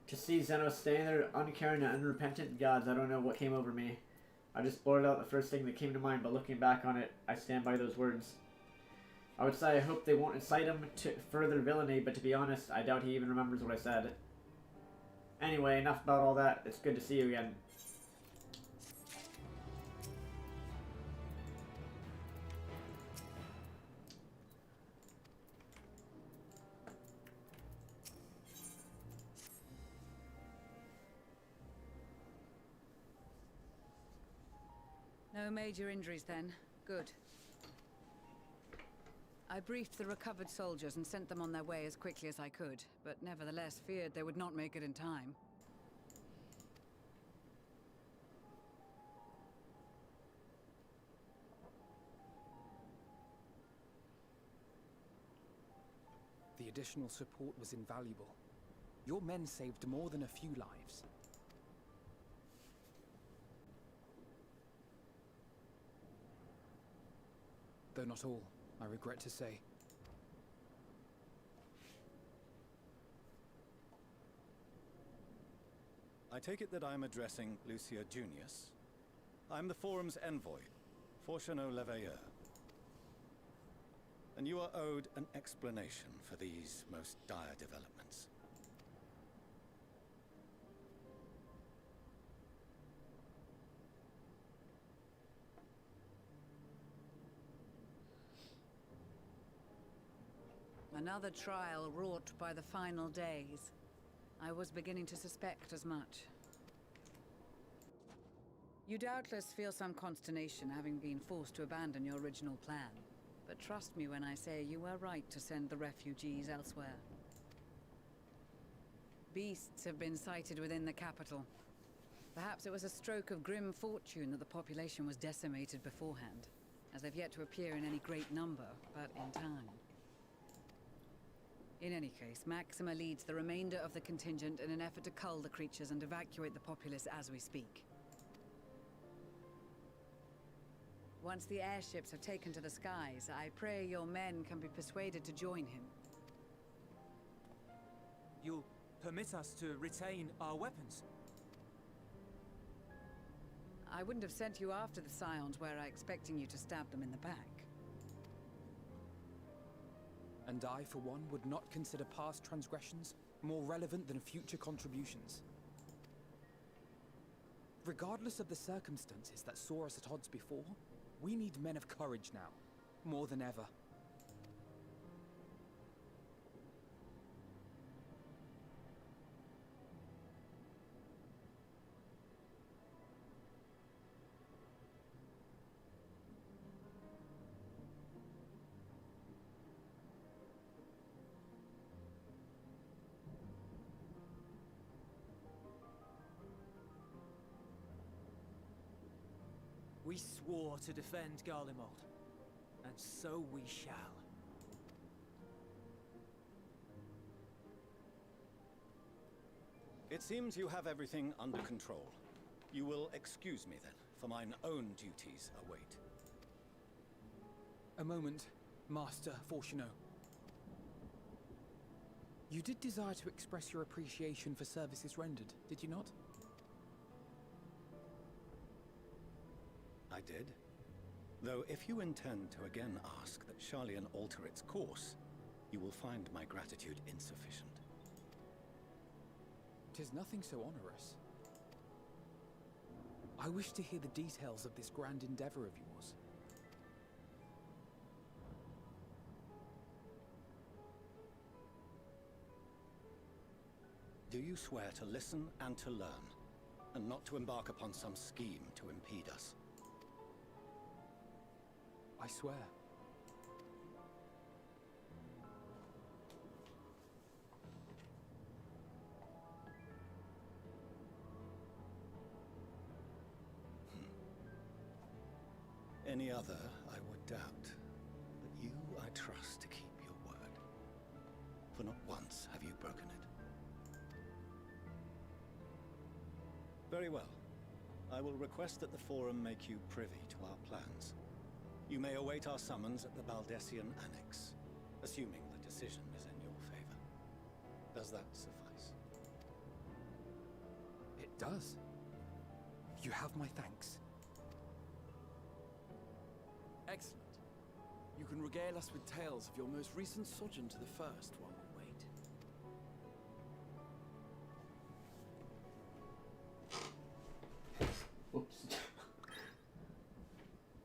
Speaker 1: To see Xenos standing there, uncaring and unrepentant gods, I don't know what came over me. I just blurted out the first thing that came to mind, but looking back on it, I stand by those words. I would say I hope they won't incite him to further villainy, but to be honest, I doubt he even remembers what I said. Anyway, enough about all that. It's good to see you again.
Speaker 12: No major injuries then. Good. I briefed the recovered soldiers and sent them on their way as quickly as I could, but nevertheless feared they would not make it in time.
Speaker 3: The additional support was invaluable. Your men saved more than a few lives. Though not all, I regret to say.
Speaker 19: I take it that I'm addressing Lucia Junius. I'm the forum's envoy, Fortuno LVL. And you are owed an explanation for these most dire developments.
Speaker 12: Another trial wrought by the final days. I was beginning to suspect as much. You doubtless feel some consternation having been forced to abandon your original plan. But trust me when I say you were right to send the refugees elsewhere. Beasts have been sighted within the capital. Perhaps it was a stroke of grim fortune that the population was decimated beforehand, as they've yet to appear in any great number, but in time. In any case, Maxima leads the remainder of the contingent in an effort to cull the creatures and evacuate the populace as we speak. Once the airships have taken to the skies, I pray your men can be persuaded to join him.
Speaker 9: You'll permit us to retain our weapons?
Speaker 12: I wouldn't have sent you after the Scions were I expecting you to stab them in the back.
Speaker 3: And I, for one, would not consider past transgressions more relevant than future contributions. Regardless of the circumstances that saw us at odds before, we need men of courage now, more than ever.
Speaker 9: We swore to defend Garlemald, and so we shall.
Speaker 19: It seems you have everything under control. You will excuse me then, for mine own duties await.
Speaker 3: A moment, Master Fortuno. You did desire to express your appreciation for services rendered, did you not?
Speaker 19: I did. Though if you intend to again ask that Charlian alter its course, you will find my gratitude insufficient.
Speaker 3: 'Tis nothing so onerous. I wish to hear the details of this grand endeavor of yours.
Speaker 19: Do you swear to listen and to learn, and not to embark upon some scheme to impede us?
Speaker 3: I swear.
Speaker 19: Any other, I would doubt. But you, I trust to keep your word. For not once have you broken it. Very well. I will request that the Forum make you privy to our plans. You may await our summons at the Baldessian Annex, assuming the decision is in your favor. Does that suffice?
Speaker 3: It does. You have my thanks.
Speaker 10: Excellent. You can regale us with tales of your most recent sojourn to the First while we wait.
Speaker 1: Whoops.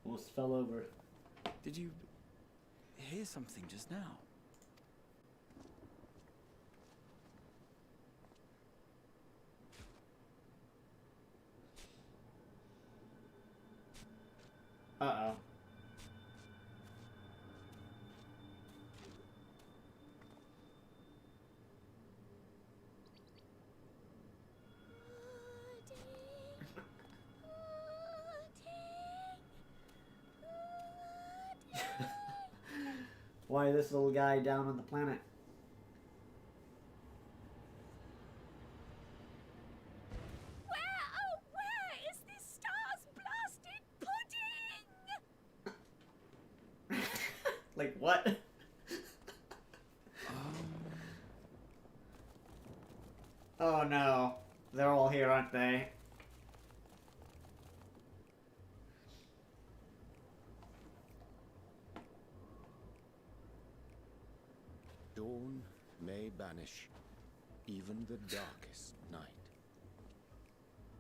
Speaker 1: Almost fell over.
Speaker 10: Did you hear something just now?
Speaker 1: Uh-oh. Why this little guy down on the planet?
Speaker 6: Where is this star's blasted pudding?
Speaker 1: Like what? Oh no. They're all here, aren't they?
Speaker 18: Dawn may banish even the darkest night,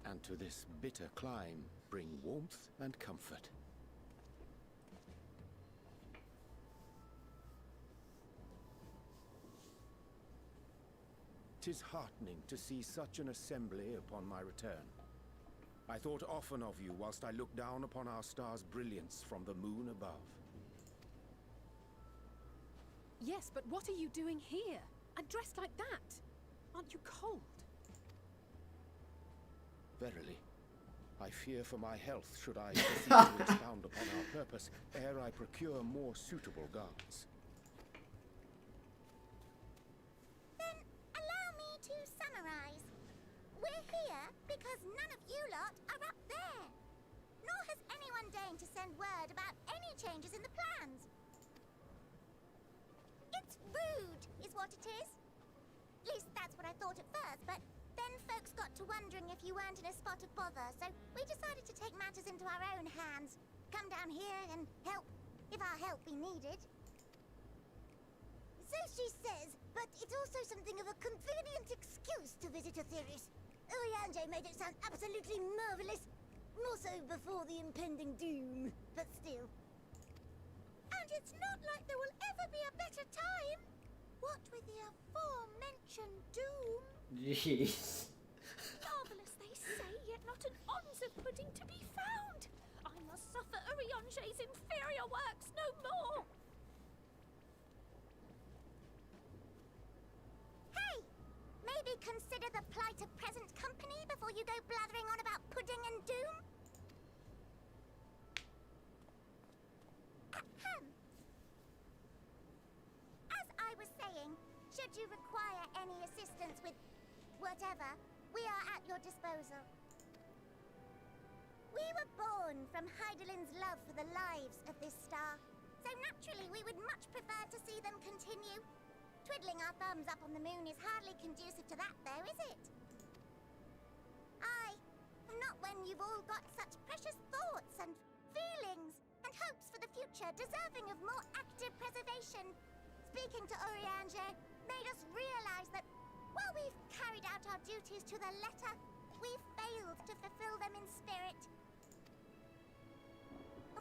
Speaker 18: and to this bitter clime bring warmth and comfort. 'Tis heartening to see such an assembly upon my return. I thought often of you whilst I looked down upon our star's brilliance from the moon above.
Speaker 6: Yes, but what are you doing here? And dressed like that? Aren't you cold?
Speaker 18: Verily, I fear for my health should I proceed to expound upon our purpose ere I procure more suitable garments.
Speaker 21: Then allow me to summarize. We're here because none of you lot are up there. Nor has anyone deigned to send word about any changes in the plans. It's rude, is what it is. At least that's what I thought at first, but then folks got to wondering if you weren't in a spot of bother, so we decided to take matters into our own hands. Come down here and help, if our help be needed. So she says, but it's also something of a convenient excuse to visit Etheris. Urianger made it sound absolutely marvelous. More so before the impending doom, but still. And it's not like there will ever be a better time. What with the aforementioned doom?
Speaker 1: Jeez.
Speaker 5: Marvelous, they say, yet not an ounce of pudding to be found. I must suffer Urianger's inferior works no more.
Speaker 21: Hey! Maybe consider the plight of present company before you go blathering on about pudding and doom? Ahem. As I was saying, should you require any assistance with whatever, we are at your disposal. We were born from Heidelin's love for the lives of this star, so naturally we would much prefer to see them continue. Twiddling our thumbs up on the moon is hardly conducive to that, though, is it? Aye, not when you've all got such precious thoughts and feelings and hopes for the future deserving of more active preservation. Speaking to Urianger made us realize that while we've carried out our duties to the letter, we've failed to fulfill them in spirit.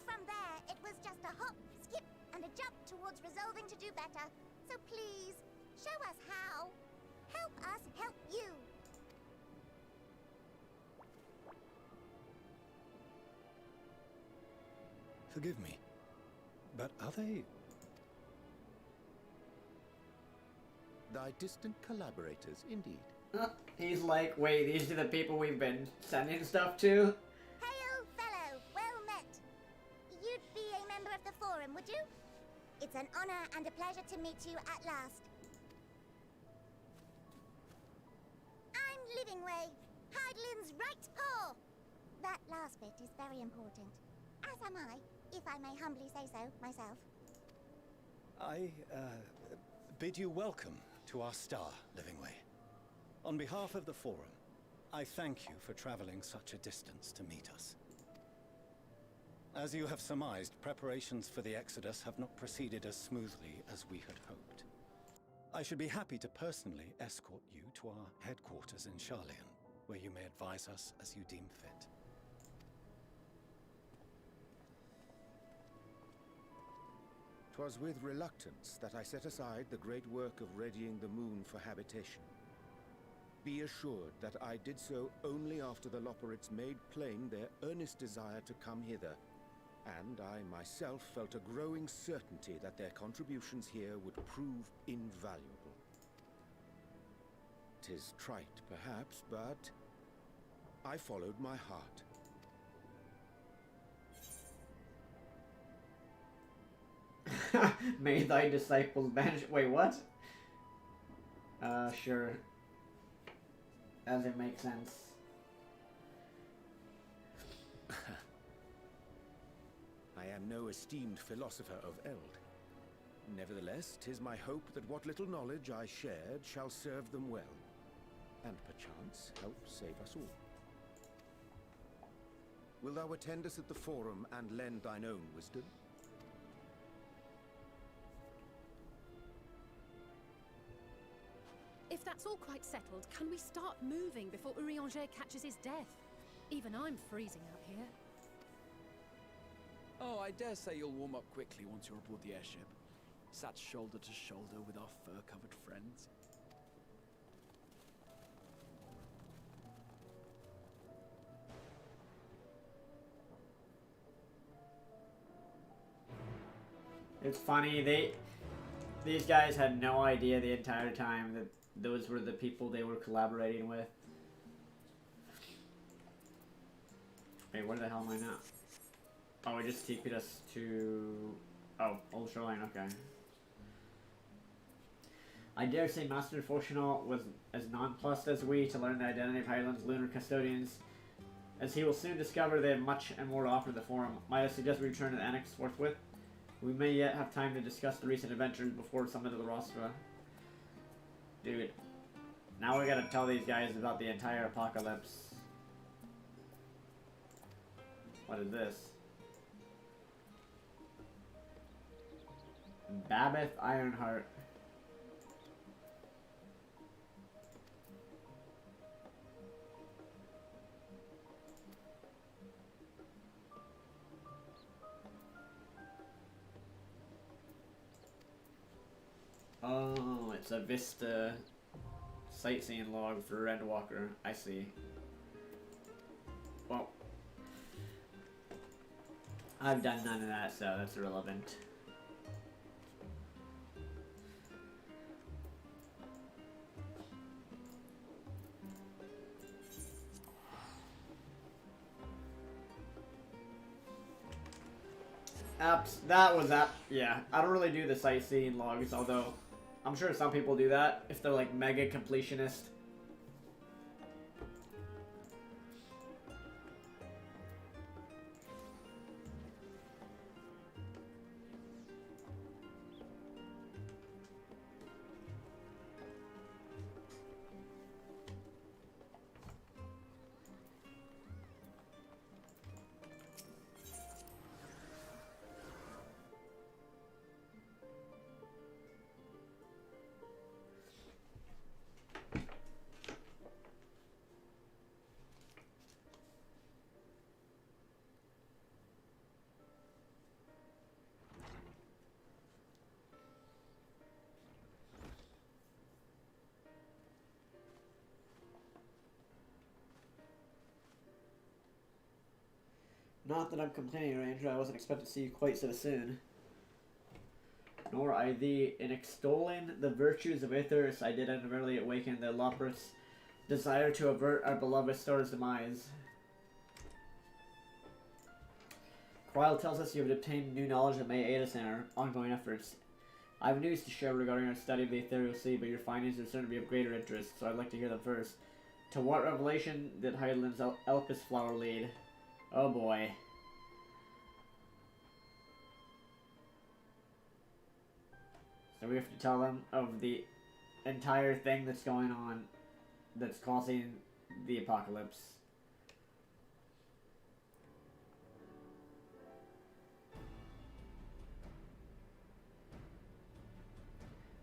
Speaker 21: From there, it was just a hop, skip, and a jump towards resolving to do better. So please, show us how. Help us help you.
Speaker 19: Forgive me, but are they...
Speaker 18: Thy distant collaborators, indeed.
Speaker 1: He's like, wait, these are the people we've been sending stuff to?
Speaker 21: Hail, fellow, well met. You'd be a member of the Forum, would you? It's an honor and a pleasure to meet you at last. I'm Livingway, Heidelin's right paw. That last bit is very important. As am I, if I may humbly say so myself.
Speaker 19: I, bid you welcome to our star, Livingway. On behalf of the Forum, I thank you for traveling such a distance to meet us. As you have surmised, preparations for the Exodus have not proceeded as smoothly as we had hoped. I should be happy to personally escort you to our headquarters in Sharlayan, where you may advise us as you deem fit.
Speaker 18: 'Twas with reluctance that I set aside the great work of readying the moon for habitation. Be assured that I did so only after the Loperites made plain their earnest desire to come hither, and I myself felt a growing certainty that their contributions here would prove invaluable. 'Tis trite, perhaps, but I followed my heart.
Speaker 1: May thy disciples banish. Wait, what? Sure. As it makes sense.
Speaker 18: I am no esteemed philosopher of Eld. Nevertheless, 'tis my hope that what little knowledge I shared shall serve them well, and perchance help save us all. Will thou attend us at the Forum and lend thine own wisdom?
Speaker 6: If that's all quite settled, can we start moving before Urianger catches his death? Even I'm freezing out here.
Speaker 14: Oh, I dare say you'll warm up quickly once you're aboard the airship. Sat shoulder to shoulder with our fur-covered friends.
Speaker 1: It's funny, these guys had no idea the entire time that those were the people they were collaborating with. Wait, where the hell am I now? Oh, it just TP'd us to... Oh, Old Shoreline, okay. I dare say Master Fortunal was as nonplussed as we to learn the identity of Highland's lunar custodians. As he will soon discover they have much and more to offer the Forum. Might I suggest we return to the Annex forthwith? We may yet have time to discuss the recent adventures before summit of the Rostra. Dude, now we gotta tell these guys about the entire apocalypse. What is this? Babeth Ironheart. Oh, it's a Vista sightseeing log for ENDWALKER. I see. Well, I've done none of that, so that's irrelevant. Apps, that was that. Yeah, I don't really do the sightseeing logs, although I'm sure some people do that if they're like mega completionist. Not that I'm complaining, Ranger. I wasn't expecting to see you quite so soon. Nor I thee. In extolling the virtues of Aetherius, I did unmerely awaken the Loporith's desire to avert our beloved star's demise. Quile tells us you have obtained new knowledge that may aid us in our ongoing efforts. I have news to share regarding our study of the Ethereal Sea, but your findings are certain to be of greater interest, so I'd like to hear them first. To what revelation did Heidelin's Elpis flower lead? Oh boy. So we have to tell them of the entire thing that's going on that's causing the apocalypse.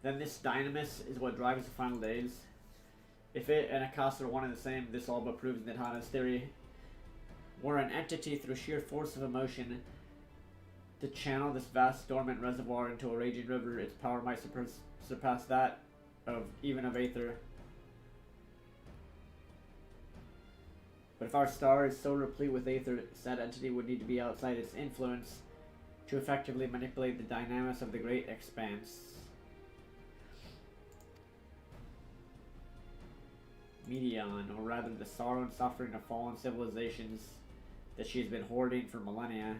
Speaker 1: Then this dynamis is what drives the final days. If it and Akasa are one and the same, this all but proves Nidhana's theory. We're an entity through sheer force of emotion. To channel this vast dormant reservoir into a raging river, its power might surpass that of even of Aether. But if our star is so replete with Aether, said entity would need to be outside its influence to effectively manipulate the dynamics of the great expanse. Medion, or rather the sorrow and suffering of fallen civilizations that she has been hoarding for millennia.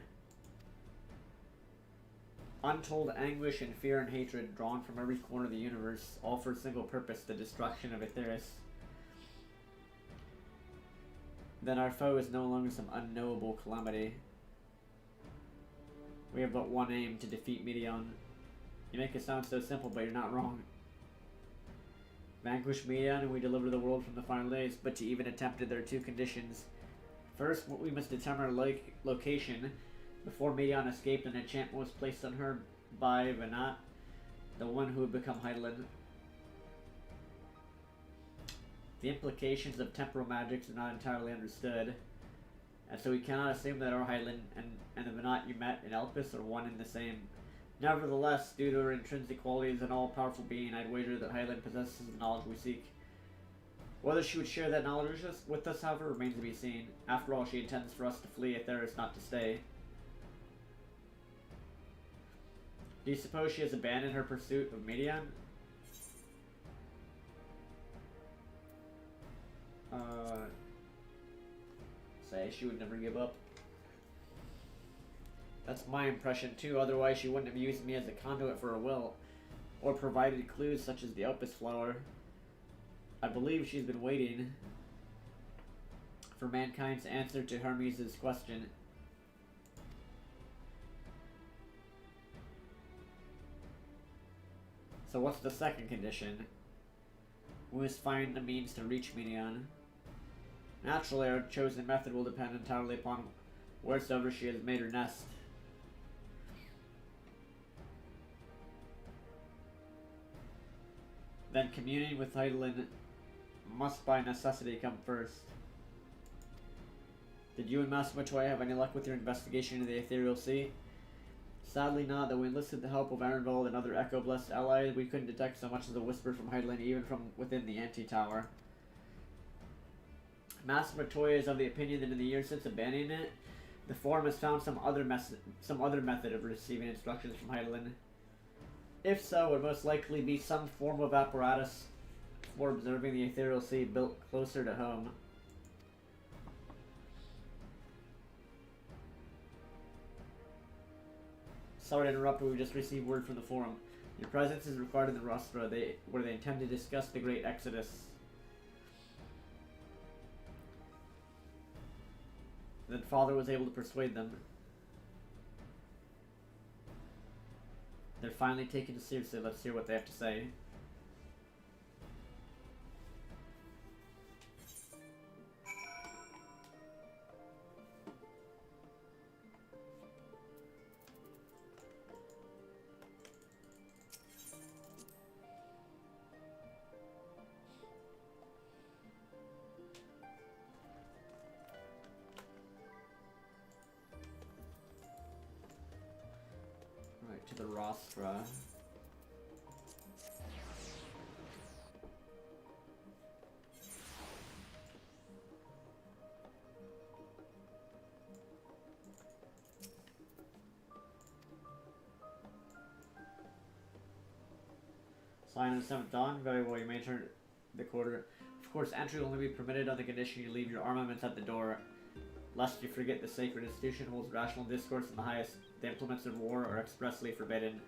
Speaker 1: Untold anguish and fear and hatred drawn from every corner of the universe, all for a single purpose, the destruction of Aetherius. Then our foe is no longer some unknowable calamity. We have but one aim, to defeat Medion. You make it sound so simple, but you're not wrong. Vanquish Medion and we deliver the world from the final days, but to even attempt it there are two conditions. First, we must determine our location. Before Medion escaped, an enchantment was placed on her by Venat, the one who would become Heidelin. The implications of temporal magics are not entirely understood, and so we cannot assume that our Heidelin and the Venat you met in Elpis are one and the same. Nevertheless, due to her intrinsic quality as an all-powerful being, I'd wager that Heidelin possesses the knowledge we seek. Whether she would share that knowledge with us, however, remains to be seen. After all, she intends for us to flee Aetherius, not to stay. Do you suppose she has abandoned her pursuit of Medion? Say she would never give up. That's my impression too, otherwise she wouldn't have used me as a conduit for her will, or provided clues such as the Opus flower. I believe she's been waiting for mankind's answer to Hermes' question. So what's the second condition? We must find a means to reach Medion. Naturally, our chosen method will depend entirely upon wheresoever she has made her nest. Then communing with Heidelin must by necessity come first. Did you and Master Matoya have any luck with your investigation of the Ethereal Sea? Sadly not, though we enlisted the help of Arenvald and other Echo-blessed allies, we couldn't detect so much as a whisper from Heidelin, even from within the anti-tower. Master Matoya is of the opinion that in the years since abandoning it, the Forum has found some other method of receiving instructions from Heidelin. If so, it would most likely be some form of apparatus for observing the ethereal sea built closer to home. Sorry to interrupt, but we just received word from the Forum. Your presence is required in the Rostra, where they intend to discuss the Great Exodus. Then Father was able to persuade them. They're finally taking it seriously. Let's hear what they have to say. Right, to the Rostra. Sign of the 7th Dawn. Very well, you may enter the quarter. Of course, entry will only be permitted on the condition you leave your armaments at the door. Lest you forget, the sacred institution holds rational discourse in the highest. The implements of war are expressly forbidden.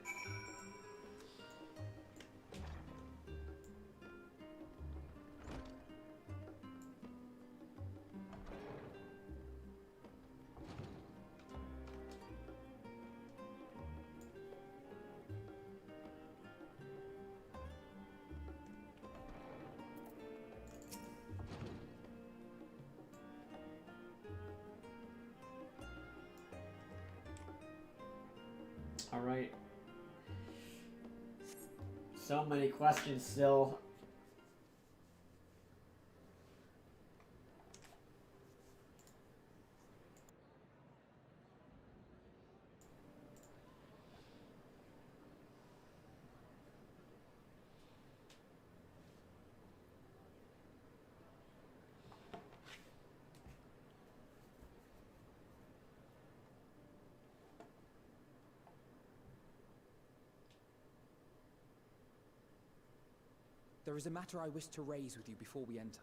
Speaker 1: Alright. So many questions still.
Speaker 3: There is a matter I wish to raise with you before we enter.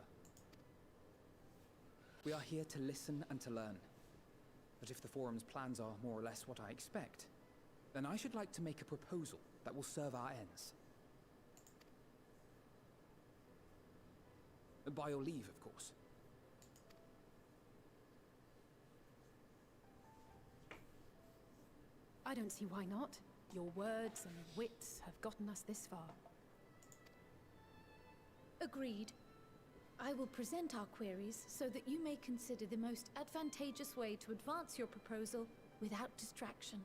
Speaker 3: We are here to listen and to learn. But if the Forum's plans are more or less what I expect, then I should like to make a proposal that will serve our ends. By your leave, of course.
Speaker 6: I don't see why not. Your words and wits have gotten us this far.
Speaker 5: Agreed. I will present our queries so that you may consider the most advantageous way to advance your proposal without distraction.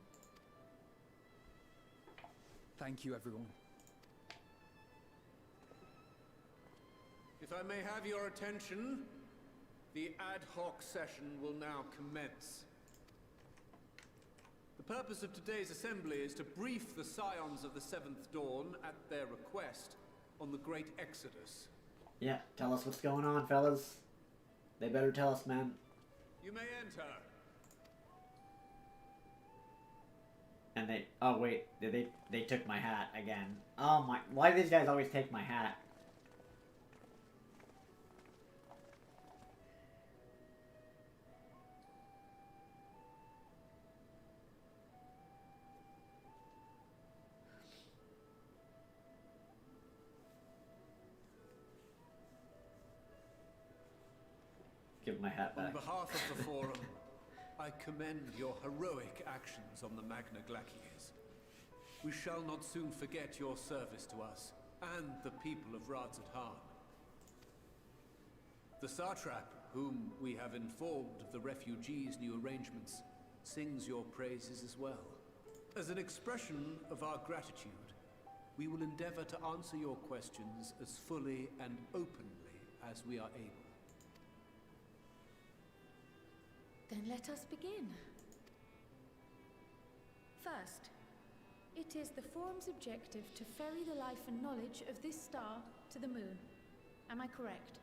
Speaker 3: Thank you, everyone.
Speaker 2: If I may have your attention, the ad hoc session will now commence. The purpose of today's assembly is to brief the Scions of the 7th Dawn at their request on the Great Exodus.
Speaker 1: Yeah, tell us what's going on, fellas. They better tell us, man.
Speaker 2: You may enter.
Speaker 1: And they... Oh, wait. They took my hat again. Oh, my... Why do these guys always take my hat? Give my hat back.
Speaker 2: On behalf of the Forum, I commend your heroic actions on the Magna Glaciers. We shall not soon forget your service to us and the people of Radzat-Han. The Satrap, whom we have informed of the refugees' new arrangements, sings your praises as well. As an expression of our gratitude, we will endeavor to answer your questions as fully and openly as we are able.
Speaker 5: Then let us begin.
Speaker 8: First, it is the Forum's objective to ferry the life and knowledge of this star to the moon. Am I correct?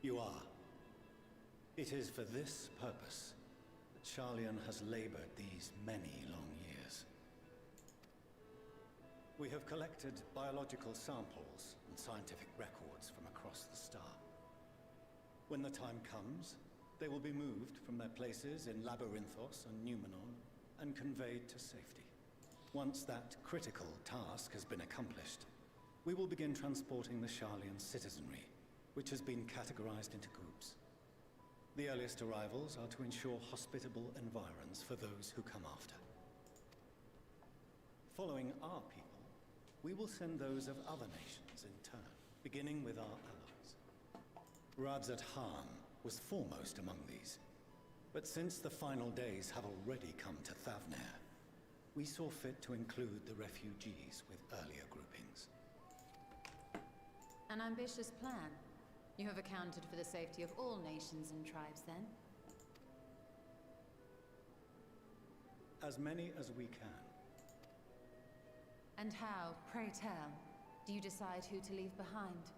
Speaker 19: You are. It is for this purpose that Charlian has labored these many long years. We have collected biological samples and scientific records from across the star. When the time comes, they will be moved from their places in Labyrinthos and Numenor and conveyed to safety. Once that critical task has been accomplished, we will begin transporting the Charlian citizenry, which has been categorized into groups. The earliest arrivals are to ensure hospitable environs for those who come after. Following our people, we will send those of other nations in turn, beginning with our allies. Radzat Han was foremost among these, but since the final days have already come to Thavnair, we saw fit to include the refugees with earlier groupings.
Speaker 22: An ambitious plan. You have accounted for the safety of all nations and tribes, then?
Speaker 19: As many as we can.
Speaker 22: And how, pray tell, do you decide who to leave behind?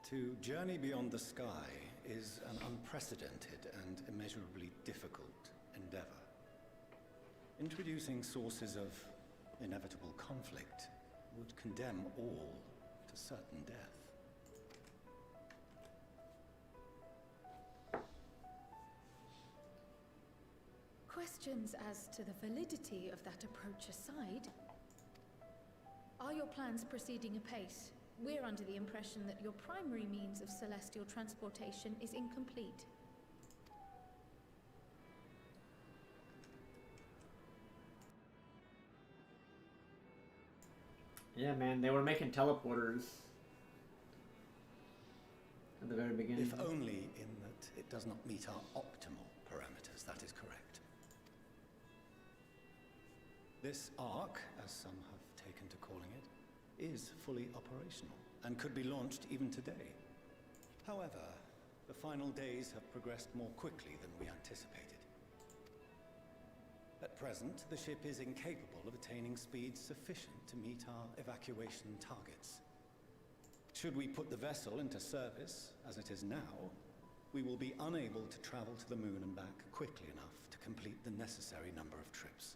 Speaker 19: To journey beyond the sky is an unprecedented and immeasurably difficult endeavor. Introducing sources of inevitable conflict would condemn all to certain death.
Speaker 8: Questions as to the validity of that approach aside, are your plans proceeding apace? We're under the impression that your primary means of celestial transportation is incomplete.
Speaker 1: Yeah, man, they were making teleporters at the very beginning.
Speaker 19: If only in that it does not meet our optimal parameters, that is correct. This arc, as some have taken to calling it, is fully operational and could be launched even today. However, the final days have progressed more quickly than we anticipated. At present, the ship is incapable of attaining speeds sufficient to meet our evacuation targets. Should we put the vessel into service, as it is now, we will be unable to travel to the moon and back quickly enough to complete the necessary number of trips.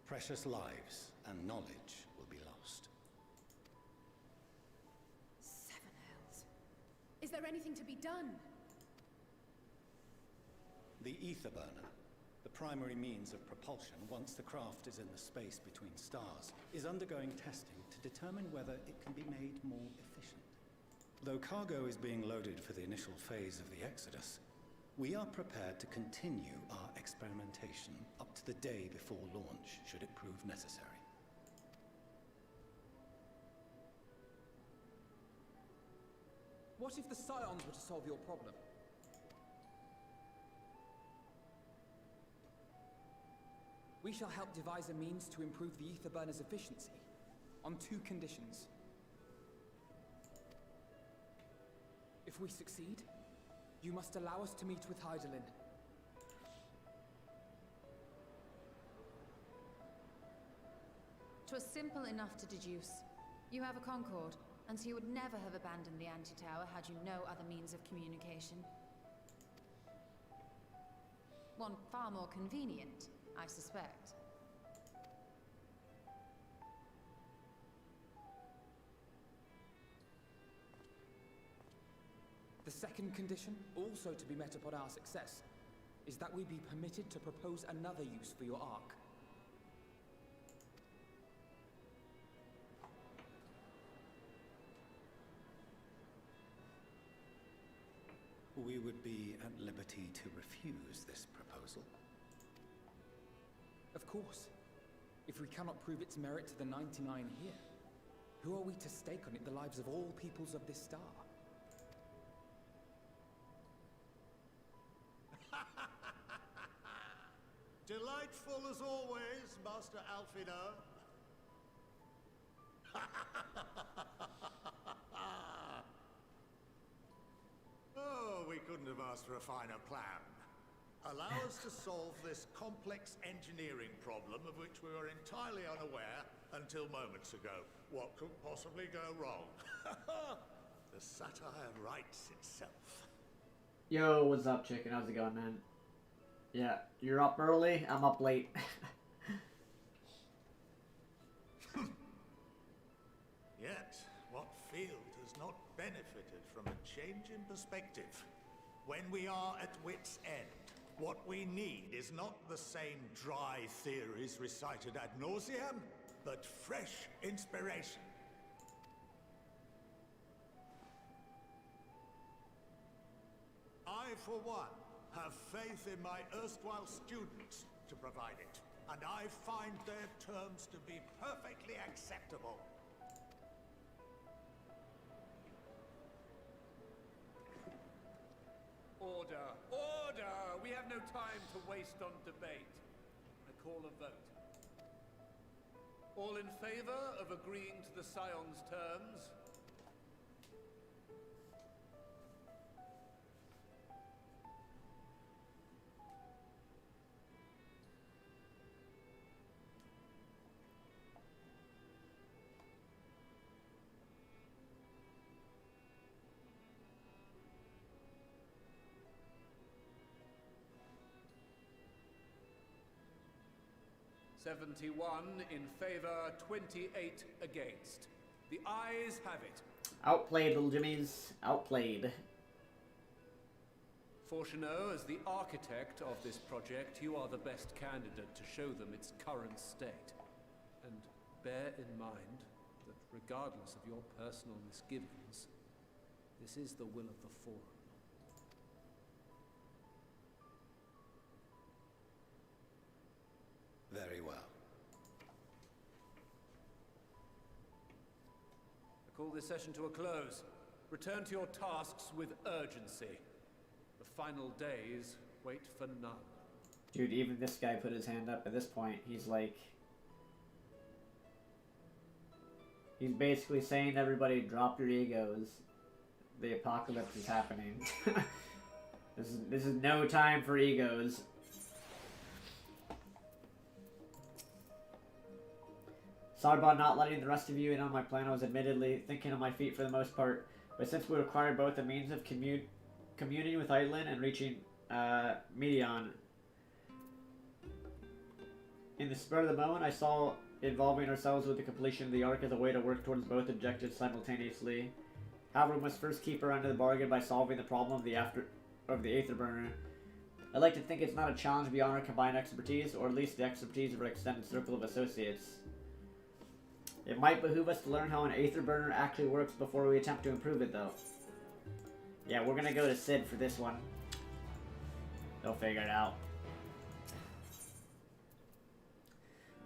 Speaker 19: Precious lives and knowledge will be lost.
Speaker 6: Seven hells. Is there anything to be done?
Speaker 19: The ether burner, the primary means of propulsion once the craft is in the space between stars, is undergoing testing to determine whether it can be made more efficient. Though cargo is being loaded for the initial phase of the Exodus, we are prepared to continue our experimentation up to the day before launch, should it prove necessary.
Speaker 3: What if the Scions were to solve your problem? We shall help devise a means to improve the ether burner's efficiency, on 2 conditions. If we succeed, you must allow us to meet with Hydaelyn.
Speaker 22: "'Twas simple enough to deduce. You have a Concord, and so you would never have abandoned the Anti-Tower had you no other means of communication. One far more convenient, I suspect.
Speaker 3: The second condition, also to be met upon our success, is that we be permitted to propose another use for your Ark.
Speaker 19: We would be at liberty to refuse this proposal.
Speaker 3: Of course. If we cannot prove its merit to the 99 here, who are we to stake on it the lives of all peoples of this star?
Speaker 15: Delightful as always, Master Alfino. Oh, we couldn't have asked for a finer plan. Allow us to solve this complex engineering problem of which we were entirely unaware until moments ago. What could possibly go wrong? The satire writes itself.
Speaker 1: Yo, what's up, chicken? How's it going, man? Yeah, you're up early, I'm up late.
Speaker 15: Yet, what field has not benefited from a change in perspective? When we are at wit's end, what we need is not the same dry theories recited ad nauseam, but fresh inspiration. I, for one, have faith in my erstwhile students to provide it, and I find their terms to be perfectly acceptable.
Speaker 2: Order! Order! We have no time to waste on debate. I call a vote. All in favor of agreeing to the Scion's terms? "71 in favor, 28 against. The ayes have it."
Speaker 1: Outplayed, little Jimmies. Outplayed.
Speaker 2: Fortuneau, as the architect of this project, you are the best candidate to show them its current state. And bear in mind that regardless of your personal misgivings, this is the will of the Forum.
Speaker 10: Very well.
Speaker 2: I call this session to a close. Return to your tasks with urgency. The final days wait for none.
Speaker 1: Dude, even this guy put his hand up at this point. He's like... He's basically saying to everybody, drop your egos. The apocalypse is happening. This is no time for egos. Sorry about not letting the rest of you in on my plan. I was admittedly thinking on my feet for the most part. But since we require both a means of communing with Eidolon and reaching Medion, in the spur of the moment, I saw involving ourselves with the completion of the Ark as a way to work towards both objectives simultaneously. However, we must first keep her under the bargain by solving the problem of the Aetherburner. I'd like to think it's not a challenge beyond our combined expertise, or at least the expertise of our extended circle of associates. It might behoove us to learn how an Aetherburner actually works before we attempt to improve it, though. Yeah, we're gonna go to Sid for this one. They'll figure it out.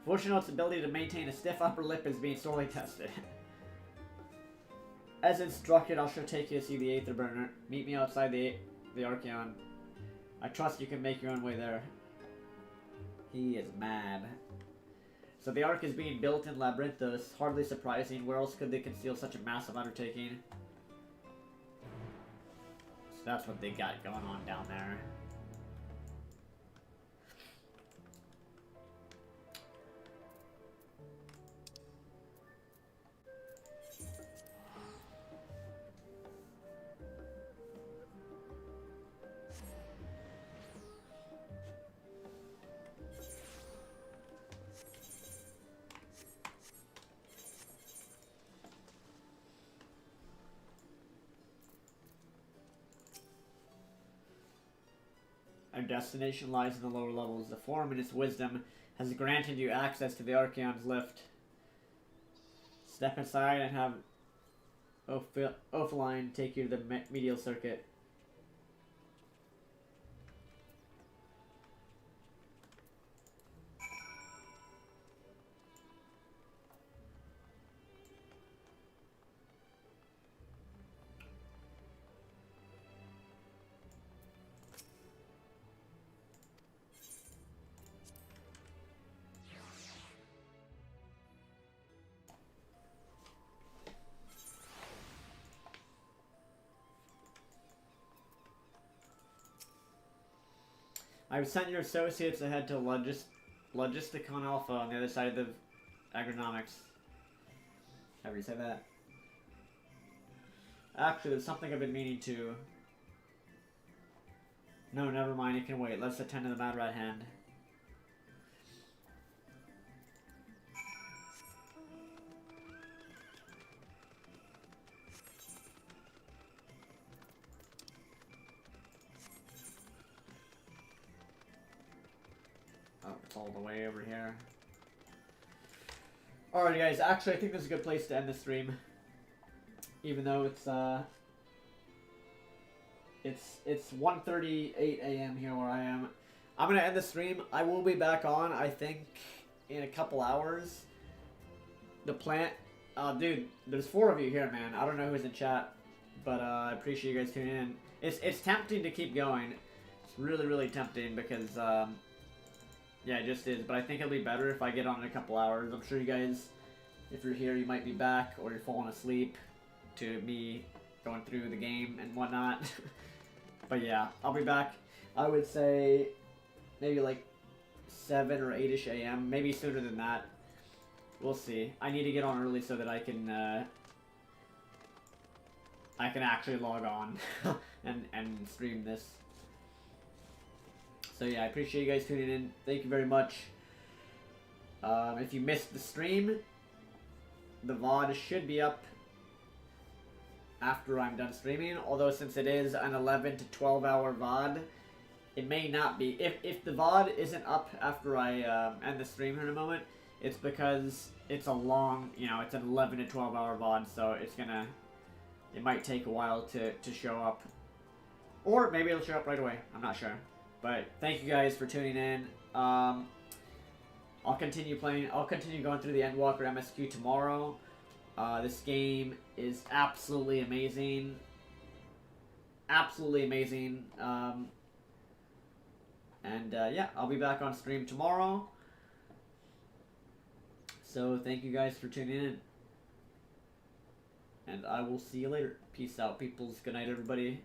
Speaker 1: Fortunately, its ability to maintain a stiff upper lip is being sorely tested. As instructed, I shall take you to see the Aetherburner. Meet me outside the Archeon. I trust you can make your own way there. He is mad. So the Ark is being built in Labyrinthos. Hardly surprising. Where else could they conceal such a massive undertaking? So that's what they got going on down there. Our destination lies in the lower levels. The Forum, in its wisdom, has granted you access to the Archeon's lift. Step inside and have Ophaline take you to the medial circuit. I've sent your associates ahead to Logisticon Alpha on the other side of agronomics. However you say that. Actually, there's something I've been meaning to. No, never mind. It can wait. Let's attend to the Mad Rat Hand. Oh, it's all the way over here. Alright guys, actually I think this is a good place to end the stream. Even though it's 1:38 a.m. here where I am. I'm gonna end the stream. I will be back on, I think, in a couple hours. The plant dude, there's 4 of you here, man. I don't know who's in chat, but I appreciate you guys tuning in. It's tempting to keep going. It's really, really tempting because yeah, it just is. But I think it'll be better if I get on in a couple hours. I'm sure you guys, if you're here, you might be back or you're falling asleep to me going through the game and whatnot. But yeah, I'll be back. I would say maybe like 7 or 8-ish a.m. Maybe sooner than that. We'll see. I need to get on early so that I can actually log on and stream this. So yeah, I appreciate you guys tuning in. Thank you very much. If you missed the stream, the VOD should be up after I'm done streaming. Although since it is an 11 to 12 hour VOD, it may not be. If the VOD isn't up after I end the stream in a moment, it's because it's a long, you know, it's an 11 to 12 hour VOD, so it might take a while to show up. Or maybe it'll show up right away. I'm not sure. But thank you guys for tuning in. I'll continue playing. I'll continue going through the Endwalker MSQ tomorrow. This game is absolutely amazing. Absolutely amazing. Yeah, I'll be back on stream tomorrow. So thank you guys for tuning in. And I will see you later. Peace out, peoples. Good night, everybody.